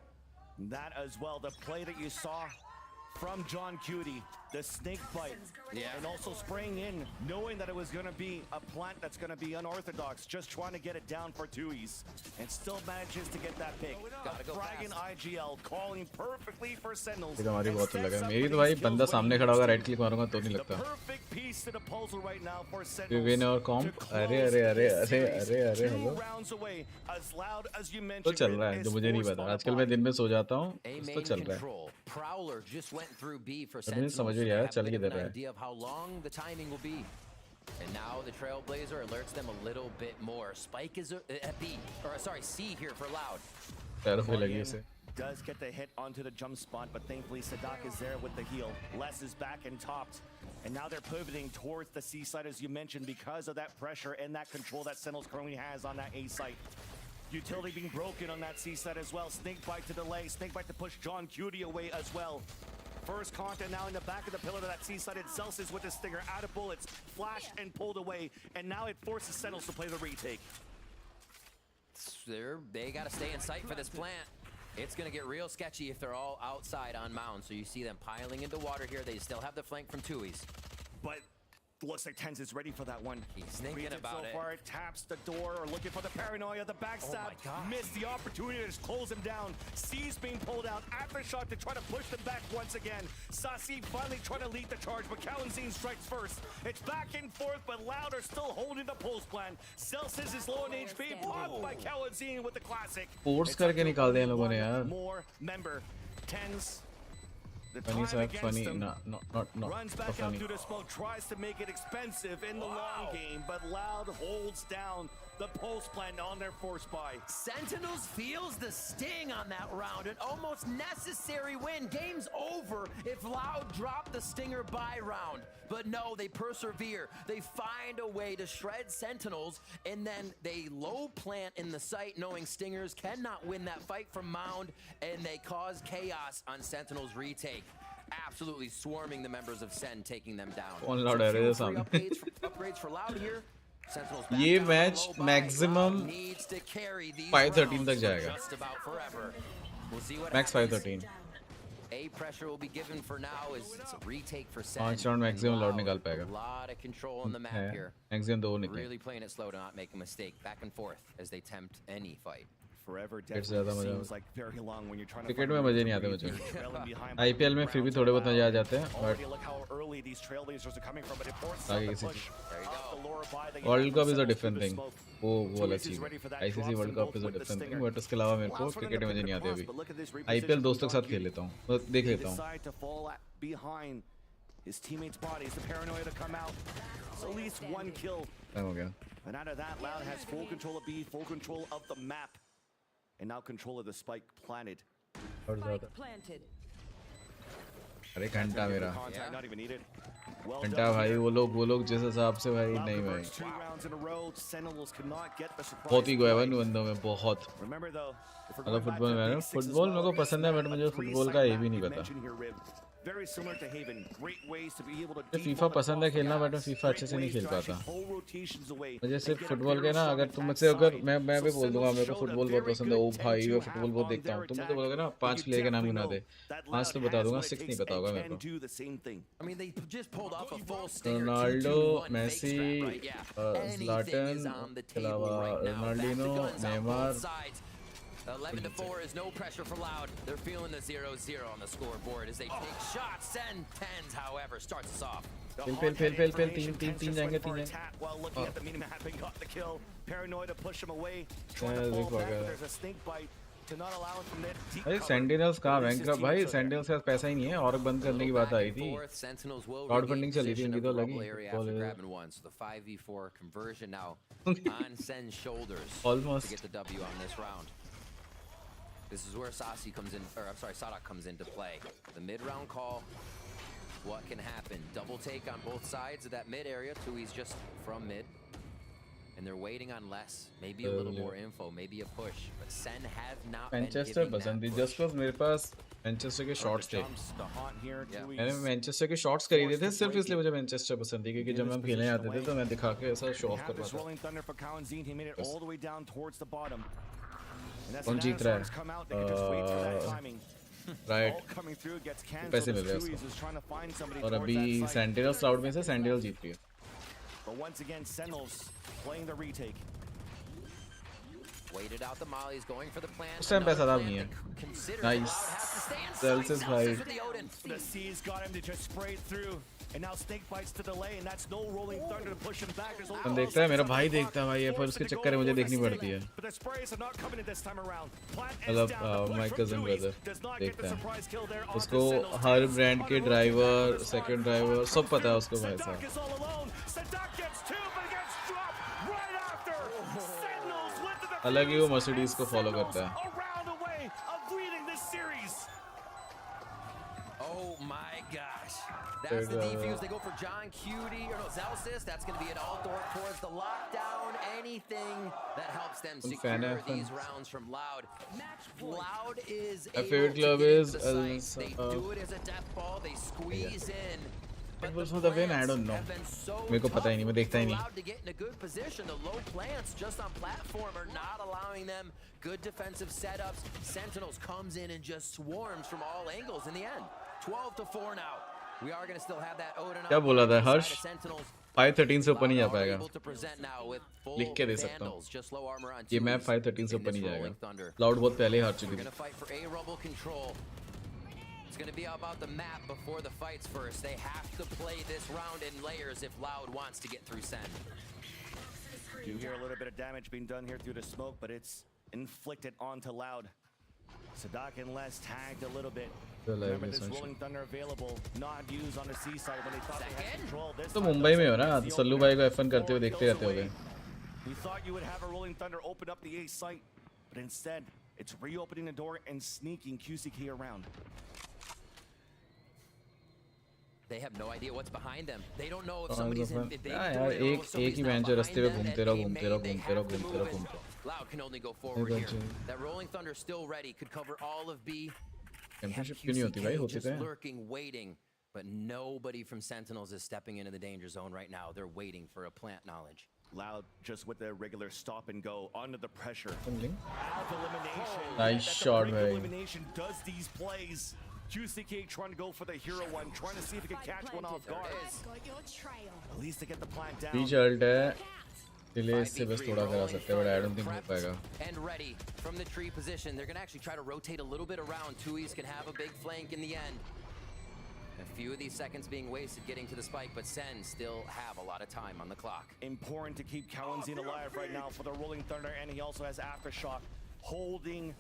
That as well, the play that you saw from John Cutie, the snake bite, and also spraying in, knowing that it was going to be a plant that's going to be unorthodox, just trying to get it down for Tui's, and still manages to get that pick. The Dragon IGL calling perfectly for Sentinels. हमारी बहुत लगा मेरी तो भाई बंदा सामने खड़ा होगा राइट क्लिक मारूंगा तो नहीं लगता Perfect piece to the puzzle right now for Sentinels. Win और कॉम्प अरे अरे अरे अरे अरे अरे hello Rounds away, as loud as you तो mentioned. चल रहा है जो मुझे नहीं पता आजकल मैं दिन में सो जाता हूँ तो चल रहा है Prowler just went through B for अभी Sentinels. समझ में They आया have चल a के bit दे of an रहा है. idea of how long the timing will be. And now the Trailblazer alerts them a little bit more. Spike is at B, or sorry, C here for Loud. पैरों पे लगी उसे. Does get the hit onto the jump spot, but thankfully Sadak is there with the heal. Les is back and topped. And now they're pivoting towards the C site, as you mentioned, because of that pressure and that control that Sentinels currently has on that A site. Utility being broken on that C site as well. Snakebite to delay, Snakebite to push John Cutie away as well. First contact now in the back of the pillar of that C site. It's Celsius with the stinger, out of bullets, flashed and pulled away, and now it forces Sentinels to play the retake. They got to stay in sight for this plant. It's going to get real sketchy if they're all outside on mound. So you see them piling into water here. They still have the flank from Tui's. But looks like Tens is ready for that one. He's thinking about it. So far, taps the door or looking for the paranoia, the backstab. Oh my God. Missed the opportunity to just close him down. C's being pulled out. Aftershock to try to push them back once again. Sasi finally trying to lead the charge, but Kalanzine strikes first. It's back and forth, but Loud are still holding the pulse plan. Celsius is low on HP, blocked by Kalanzine with the classic. Force करके निकाल दिया इन लोगों ने यार. More member Tens. Funny sir, funny, not Runs back funny. out through the smoke, tries to make it expensive in the long game, but Loud holds down the pulse plan on their force buy. Sentinels feels the sting on that round. An almost necessary win. Game's over if Loud drop the stinger buy round. But no, they persevere. They find a way to shred Sentinels, and then they low plant in the site, knowing Stingers cannot win that fight from Mound, and they cause chaos on Sentinels retake. Absolutely swarming the members of Sen, taking them down. One Loud है रे सामने. Upgrades for Loud here. Sentinels ये match maximum 513 तक जाएगा. Just about forever. We'll see what Max happens. 513. A pressure will be given for now as it's a retake for Sen. 5 round maximum Loud निकाल पाएगा. A lot of control on the map here. Maximum 2 निकले. Really playing it slow to not make a mistake. Back and forth as they tempt any fight. Forever ज़्यादा मजा seems like very long when you're trying to cricket में मजे नहीं आते मुझे. IPL में फिर भी थोड़े बहुत मजे आ जाते हैं. Already look how early these trailblazers are coming from, but it forces आगे them किसी to push off the lower by the World Cup is a different thing. वो अलग चीज़ है. ICC World Cup is a different thing. But उसके अलावा मेरे को cricket में मजे नहीं आते अभी. IPL दोस्तों के साथ खेल लेता हूँ. तो देख लेता हूँ. Decide to fall behind his teammates' bodies, the paranoia to come out. So at least one kill. हो गया. And out of that, Loud has full control of B, full control of the map, and now control of the spike planted. और ज़्यादा. Planted. अरे घंटा मेरा. Contact not even needed. घंटा भाई वो लोग जिस हिसाब से भाई नहीं भाई. 2 rounds in a row, Sentinels could not get the surprise. बहुत ही गोया इन बंदों में बहुत. Remember though, मतलब फुटबॉल में फुटबॉल मेरे को पसंद है बट मुझे फुटबॉल का ये भी नहीं पता. Very similar to Haven, great ways to be able to मुझे फीफा पसंद है खेलना बट मैं फीफा अच्छे से नहीं खेल पाता. मुझे सिर्फ फुटबॉल के ना अगर तुम मुझसे अगर मैं भी बोल दूंगा मेरे को फुटबॉल बहुत पसंद है. ओ भाई मैं फुटबॉल बहुत देखता हूँ. तुम मुझे बोलोगे ना 5 प्लेयर के नाम गिना दे. 5 तो बता दूंगा, 6 नहीं पता होगा मेरे को. रोनाल्डो, मेसी, ज़्लाटन, के अलावा Ronaldinho, Neymar. 11-4 is no pressure for Loud. They're feeling the 0-0 on the scoreboard as they take shots. Sen Tens, however, starts us off. Fail. 3 जाएंगे 3 जाएंगे. While looking at the minimap and got the kill. Paranoid to push him away. There's a snake bite to not allow him from there. भाई sentinels कहाँ bankrupt भाई. Sentinels के पास पैसा ही नहीं है और बंद करने की बात आई थी. क्राउड फंडिंग चली थी उनकी तो लगी. So the 5v4 conversion now on Sen's shoulders Almost. to get the W on this round. This is where Sasi comes in, or I'm sorry, Sadak comes into play. The mid-round call. What can happen? Double take on both sides of that mid area. Tui's just from mid. And they're waiting on less. Maybe a little more info, maybe a push. But Sen have not been Manchester giving पसंद थी that just because मेरे पास Manchester के shots थे. Yeah. मैंने Manchester के shots खरीदे थे सिर्फ इसलिए मुझे मैनचेस्टर पसंद थी क्योंकि जब हम खेलने आते थे तो मैं दिखा के ऐसा शो ऑफ कर पाता. कौन जीत रहा है? राइट. पैसे मिल रहे हैं उसको. और अभी सेंटिनल्स क्राउड में से सेंटिनल जीत रही है. But once again, Sentinels playing the retake. Waited out the mollies, going for the plant. उस टाइम पैसा था नहीं है. Nice. Celsius भाई. The C's got him to just spray through. And now snake bites to delay, and that's no rolling thunder to push him back. हम देखता है, मेरा भाई देखता है भाई, ये पर उसके चक्कर में मुझे देखनी पड़ती है. But the sprays are not coming in this time around. मतलब my cousin brother देखता है. उसको हर ब्रांड के ड्राइवर, सेकंड ड्राइवर सब पता है उसको भाई साहब. अलग ही वो मर्सिडीज को फॉलो करता है. Oh my gosh. That's the defuse. They go for John Cutie or no Zelsis. That's going to be an all door towards the lockdown. Anything that helps them secure these rounds from Loud. Loud is My favorite club is they do it as a death ball. They squeeze in. It was for the win. I don't know. मेरे को पता ही नहीं, मैं देखता ही नहीं. Allowed to get in a good position. The low plants just on platform are not allowing them good defensive setups. Sentinels comes in and just swarms from all angles in the end. 12-4 now. We are going to still have that Odin. क्या बोला था हर्ष? 513 से ऊपर नहीं जा पाएगा. लिख के दे सकता हूँ. ये मैप 513 से ऊपर नहीं जाएगा. Loud बहुत पहले ही हार चुकी थी. It's going to be about the map before the fights first. They have to play this round in layers if Loud wants to get through Sen. You hear a little bit of damage being done here through the smoke, but it's inflicted onto Loud. Sadak and Les tagged a little bit. Remember this rolling thunder available, not used on the seaside when they thought they had control. This तो मुंबई में हो ना, सल्लू भाई को F1 करते हुए देखते रहते होगे. We thought you would have a rolling thunder open up the A site, but instead it's reopening the door and sneaking QCK around. They have no idea what's behind them. They don't know if somebody's in. If they यार एक ही match रास्ते पे घूमते रहो. Loud can only go forward here. That rolling thunder still ready, could cover all of B. Championship क्यों नहीं होती भाई, होती तो है. Lurking, waiting, but nobody from Sentinels is stepping into the danger zone right now. They're waiting for a plant knowledge. Loud just with the regular stop and go under the pressure. Elimination. Nice shot, man. Elimination does these plays. QCK trying to go for the hero one, trying to see if he can catch one off guard. At least to get the plant down. Breach ult है, delay से बस थोड़ा करा सकते हैं, but I don't think हो पाएगा. And ready from the tree position. They're gonna actually try to rotate a little bit around. Tui's can have a big flank in the end. A few of these seconds being wasted getting to the spike, but Sen still have a lot of time on the clock. Important to keep Kalenzine alive right now for the Rolling Thunder, and he also has Aftershock holding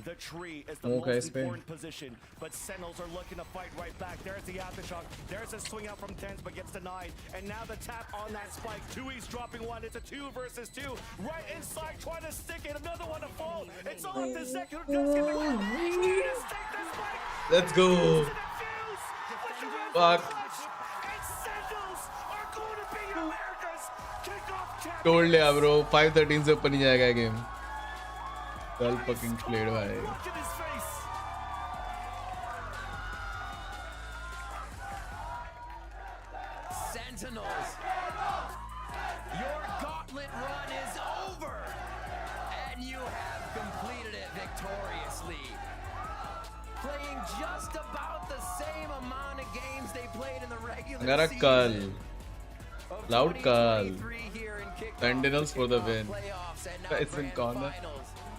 the tree is the most important position, but Sentinels are looking to fight right back. There's the Aftershock. There's a swing out from Tens, but gets denied. And now the tap on that spike. Tui's dropping one. It's a 2 versus 2. Right inside, trying to stick it. Another one to fall. It's all up to Zek, who does get the call. Trying to stick the spike. Let's go. Fuck. And Sentinels are going to be America's kickoff champions. Toll लिया bro. 513 से ऊपर नहीं जाएगा game. Well fucking played, bhai. Look at his face. Sentinels, your gauntlet run is over, and you have completed it victoriously. Playing just about the same amount of games they played in the regular season. Loud call. Sentinels for the win. It's in corner.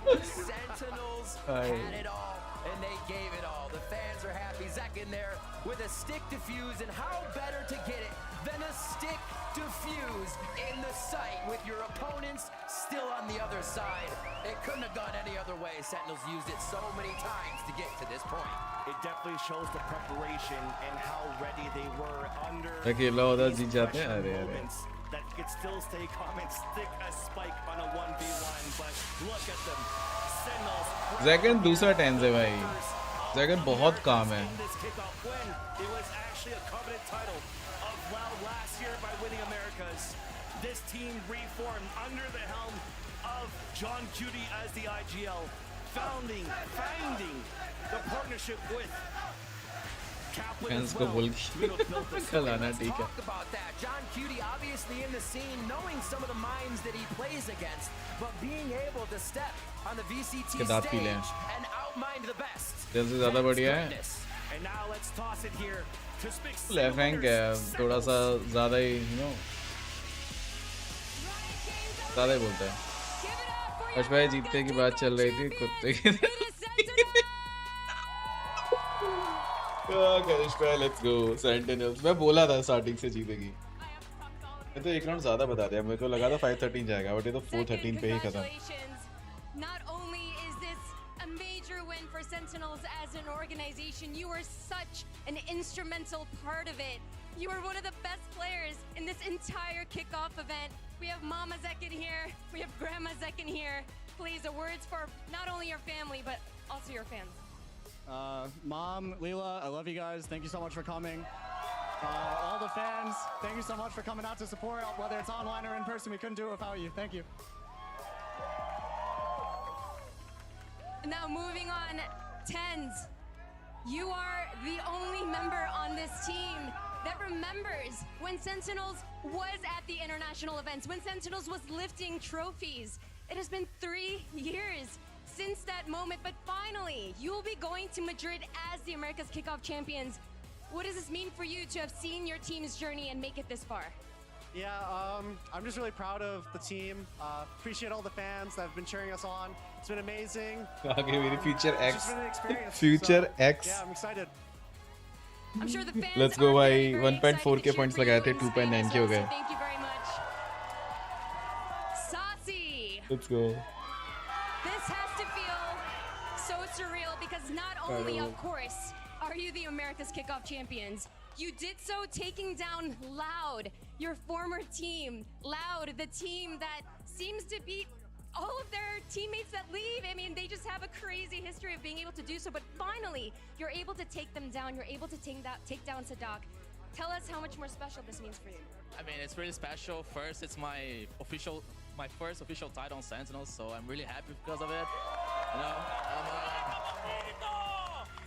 Sentinels had it all, and they gave it all. The fans are happy. Zek in there with a stick defuse, and how better to get it than a stick defuse in the sight with your opponents still on the other side. It couldn't have gone any other way. Sentinels used it so many times to get to this point. It definitely shows the preparation and how ready they were under moments that could still stay calm and stick a spike on a 1v1, but look at them. Sentinels. Second दूसरा tense है भाई. Second बहुत काम है. This kickoff win, it was actually a coveted title of Loud last year by winning Americas. This team reformed under the helm of John Cutie as the IGL, finding the partnership with Fans को बोल खिलाना ठीक है. Talk about that. John Cutie obviously in the scene, knowing some of the minds that he plays against, but being able to step on the VCT stage and outmind the best. जल्द से ज़्यादा बढ़िया है. And now let's toss it here to speak. Left hand है, थोड़ा सा ज़्यादा ही, ज़्यादा ही बोलता है. आज भाई जीतने की बात चल रही थी कुत्ते की लेट्स गो सेंटिनल्स। मैं बोला था स्टार्टिंग से जीतेगी। मैं तो एक राउंड ज्यादा बता दिया, मेरे को लगा था 5-13 जाएगा बट ये तो 4-13 पे ही खत्म। Not only is this a major win for Sentinels as an organization, you were such an instrumental part of it. You were one of the best players in this entire kickoff event. We have Mama Zekin here, we have Grandma Zekin here. Please, the words for not only your family, but also your fans. Mom, Leela, I love you guys. Thank you so much for coming. All the fans, thank you so much for coming out to support, whether it's online or in person. We couldn't do it without you. Thank you. Now moving on, Tens, you are the only member on this team that remembers when Sentinels was at the international events, when Sentinels was lifting trophies. It has been 3 years since that moment, but finally, you will be going to Madrid as the America's Kickoff Champions. What does this mean for you to have seen your team's journey and make it this far? Yeah, I'm just really proud of the team. Appreciate all the fans that have been cheering us on. It's been amazing. Okay, very future X. It's just been an experience. Future So, X. Yeah, I'm excited. I'm sure the fans Let's go are भाई very, very 1.4k points लगाए थे 2.9 के हो गए. Thank you very much. Saucy. Let's go. This has to feel so surreal because not only, of course, are you the America's Kickoff Champions, you did so taking down Loud, your former team. Loud, the team that seems to beat all of their teammates that leave. I mean, they just have a crazy history of being able to do so, but finally, you're able to take them down. You're able to take down Sadak. Tell us how much more special this means for you. I mean, it's really special. First, it's my first official title on Sentinels, so I'm really happy because of it.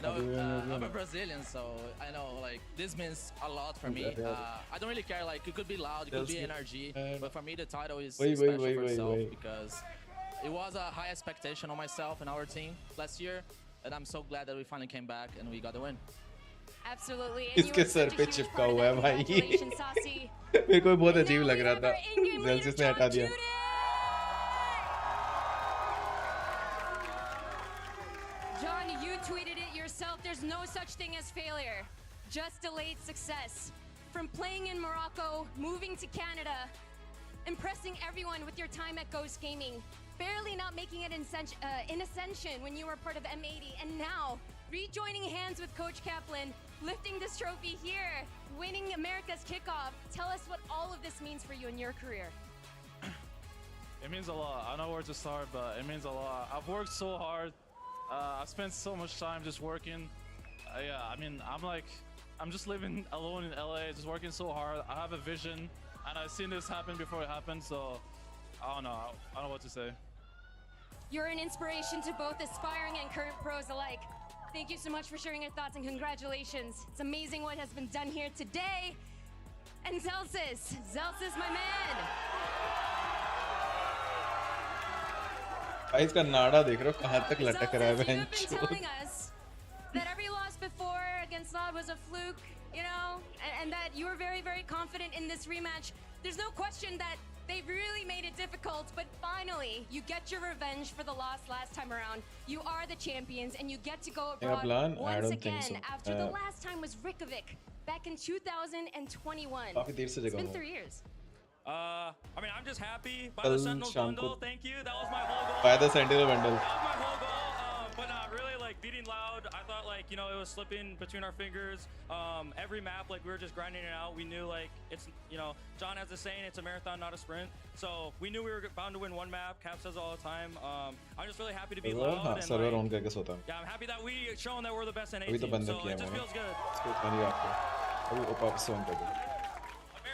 I'm a Brazilian, so I know like this means a lot for me. I don't really care. Like it could be Loud, it could be NRG, but for me the title is special for itself because it was a high expectation on myself and our team last year, and I'm so glad that we finally came back and we got the win. Absolutely. इसके sir पे चिपका हुआ है भाई. मेरे को बहुत अजीब लग रहा था. जेल्सिस ने हटा दिया. John, you tweeted it yourself. There's no such thing as failure, just delayed success. From playing in Morocco, moving to Canada, impressing everyone with your time at Ghost Gaming, barely not making it in Ascension when you were part of M80, and now rejoining hands with Coach Kaplan, lifting this trophy here, winning America's Kickoff. Tell us what all of this means for you in your career. It means a lot. I don't know where to start, but it means a lot. I've worked so hard. I've spent so much time just working. Yeah, I mean, I'm just living alone in LA, just working so hard. I have a vision, and I've seen this happen before it happened, so I don't know. I don't know what to say. You're an inspiration to both aspiring and current pros alike. Thank you so much for sharing your thoughts and congratulations. It's amazing what has been done here today. And Zelsis, my man. भाई इसका नाड़ा देख रहे हो कहाँ तक लटक रहा है bench. Telling us that every loss before against Loud was a fluke, you know, and that you were very, very confident in this rematch. There's no question that they really made it difficult, but finally, you get your revenge for the loss last time around. You are the champions, and you get to go abroad once again after the last time was Rikovic back in 2021. It's been 3 years. I mean, I'm just happy. Buy the Sentinel bundle, thank you. That was my whole goal. Buy the Sentinel bundle. That was my whole goal. But really, like, beating Loud, I thought, like, you know, it was slipping between our fingers. Every map, like, we were just grinding it out. We knew, like, it's, you know, John has a saying, it's a marathon, not a sprint. So we knew we were bound to win one map. Cap says all the time. I'm just really happy to be Loud. And, like, yeah, I'm happy that we shown that we're the best in 18. So it just feels good.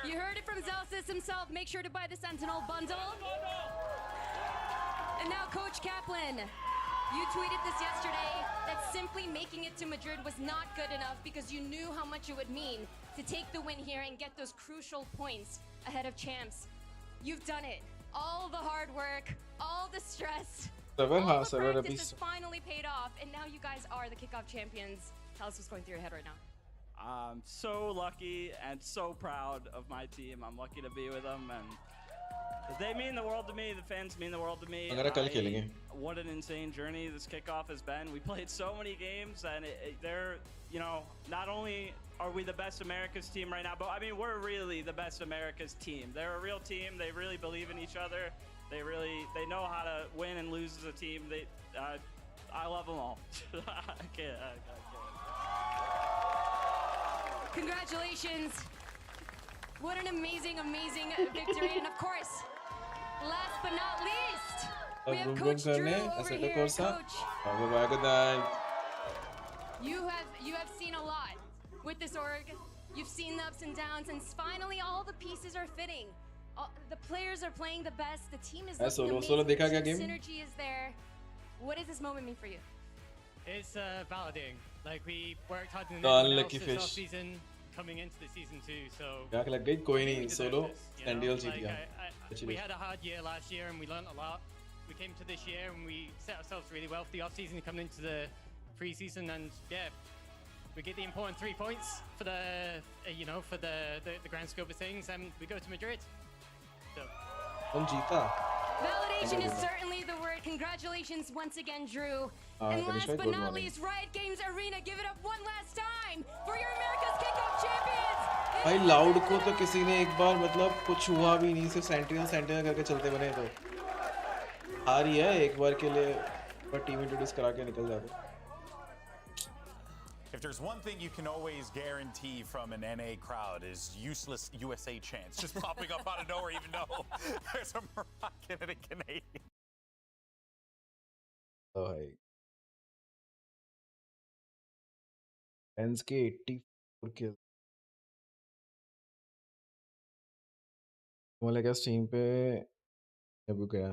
You heard it from Zelsis himself. Make sure to buy the Sentinel bundle. And now Coach Kaplan, you tweeted this yesterday that simply making it to Madrid was not good enough because you knew how much it would mean to take the win here and get those crucial points ahead of champs. You've done it. All the hard work, all the stress, all the practice has finally paid off, and now you guys are the kickoff champions. Tell us what's going through your head right now. I'm so lucky and so proud of my team. I'm lucky to be with them, and They mean the world to me. The fans mean the world to me. What an insane journey this kickoff has been. We played so many games, and they're, you know, not only are we the best America's team right now, but I mean, we're really the best America's team. They're a real team. They really believe in each other. They know how to win and lose as a team. I love them all. I can't. Congratulations. What an amazing, amazing victory. And of course, last but not least, we have Coach Drew over here. Coach, you have seen a lot with this org. You've seen the ups and downs, and finally all the pieces are fitting. The players are playing the best. The team is looking amazing. The synergy is there. What does this moment mean for you? It's validating. Like, we worked hard in the off season, coming into the season too. So we had a hard year last year, and we learned a lot. We came to this year, and we set ourselves really well for the off season, coming into the pre-season, and yeah, we get the important 3 points for the for the grand scope of things, and we go to Madrid. So. Validation is certainly the word. Congratulations once again, Drew. And last but not least, Riot Games Arena, give it up one last time for your America's Kickoff champions. भाई loud को तो किसी ने एक बार मतलब कुछ हुआ भी नहीं, सिर्फ सेंटिनल करके चलते बने, तो आ रही है एक बार के लिए पर टीम इंट्रोड्यूस करा के निकल जाते. If there's one thing you can always guarantee from an NA crowd is useless USA chants just popping up out of nowhere, even though there's a Moroccan and a Canadian. Oh, hey. Ends के 84 kills. मुझे लगा stream पे अब गया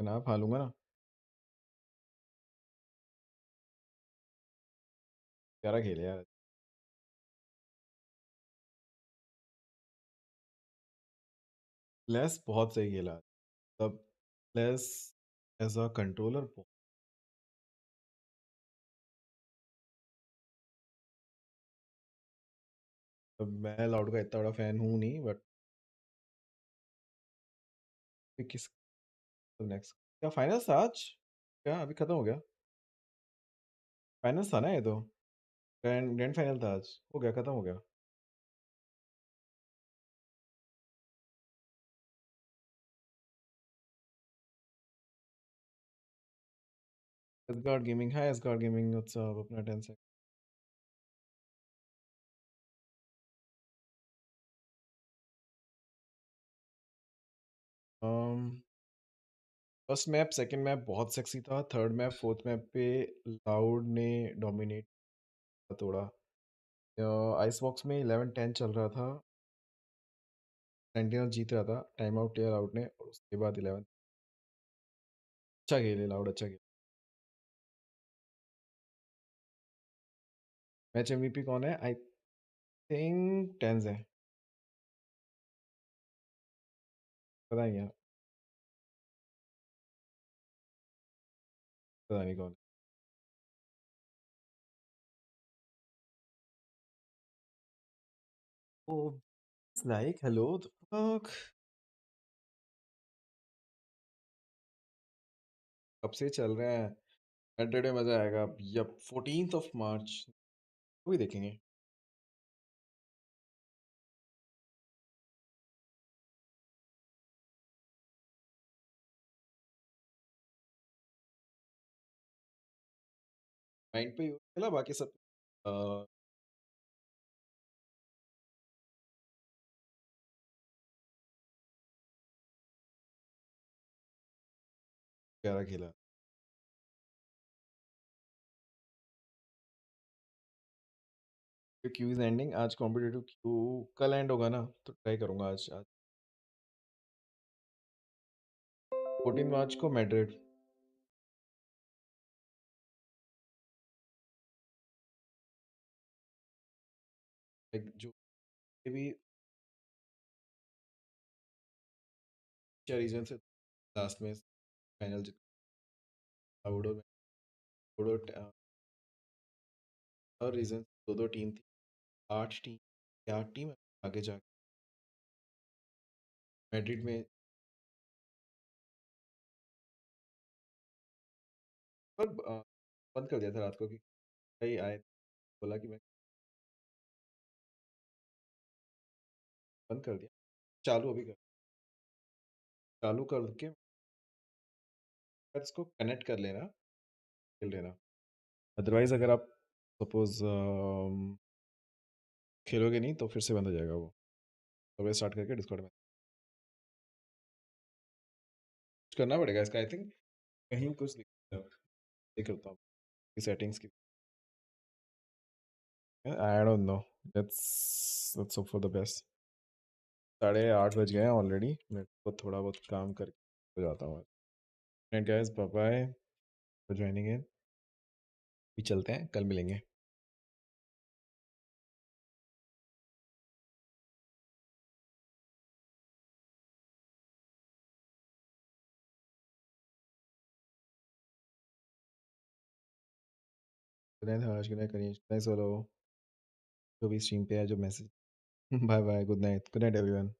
ना फालूंगा ना. प्यारा खेल यार. लेस बहुत सही खेला. तब लेस एज अ कंट्रोलर मैं लाउड का इतना बड़ा फैन हूँ नहीं, बट किस नेक्स्ट क्या फाइनल्स था आज? क्या अभी खत्म हो गया? फाइनल्स था ना ये तो. ग्रैंड फाइनल था आज. हो गया, खत्म हो गया. Asgard Gaming, hi Asgard Gaming, what's up? अपना 10 second. First map, second map बहुत सेक्सी था. थर्ड मैप, फोर्थ मैप पे लाउड ने डोमिनेट तोड़ा. आइस बॉक्स में 11-10 चल रहा था. सेंटिनल जीत रहा था. टाइम आउट लिया लाउड ने, और उसके बाद 11. अच्छा खेले लाउड, अच्छा खेले. मैच एमवीपी कौन है? आई थिंक टेंस है, पता नहीं यार, पता नहीं कौन. Oh, it's like hello the fuck. कब से चल रहे हैं? सैटरडे मजा आएगा. यप, 14th of March वही देखेंगे. माइंड पे चला, बाकी सब प्यारा खेला. Q is ending. आज कॉम्पिटिटिव क्यू कल एंड होगा ना, तो ट्राई करूंगा आज. 14 मार्च को मैड्रिड. जो भी रीजन से लास्ट में फाइनल जीत आउडो और रीजन दो टीम थी. 8 टीम आगे जाके मैड्रिड में पर बंद कर दिया था रात को कि भाई आए बोला कि मैं बंद कर दिया चालू अभी कर चालू करके इसको कनेक्ट कर लेना खेल लेना अदरवाइज अगर आप सपोज खेलोगे नहीं तो फिर से बंद हो जाएगा वो तो स्टार्ट करके डिस्कॉर्ड में कुछ करना पड़ेगा इसका आई थिंक कहीं कुछ नहीं करता हूँ सेटिंग्स की आई don't no let's hope for the best 8:30 बज गए हैं ऑलरेडी मेरे को थोड़ा बहुत काम करके हो जाता हूँ guys bye bye for joining in भी चलते हैं कल मिलेंगे good night Harsh good night Kanish good night solo जो भी स्ट्रीम पे है जो message bye bye good night everyone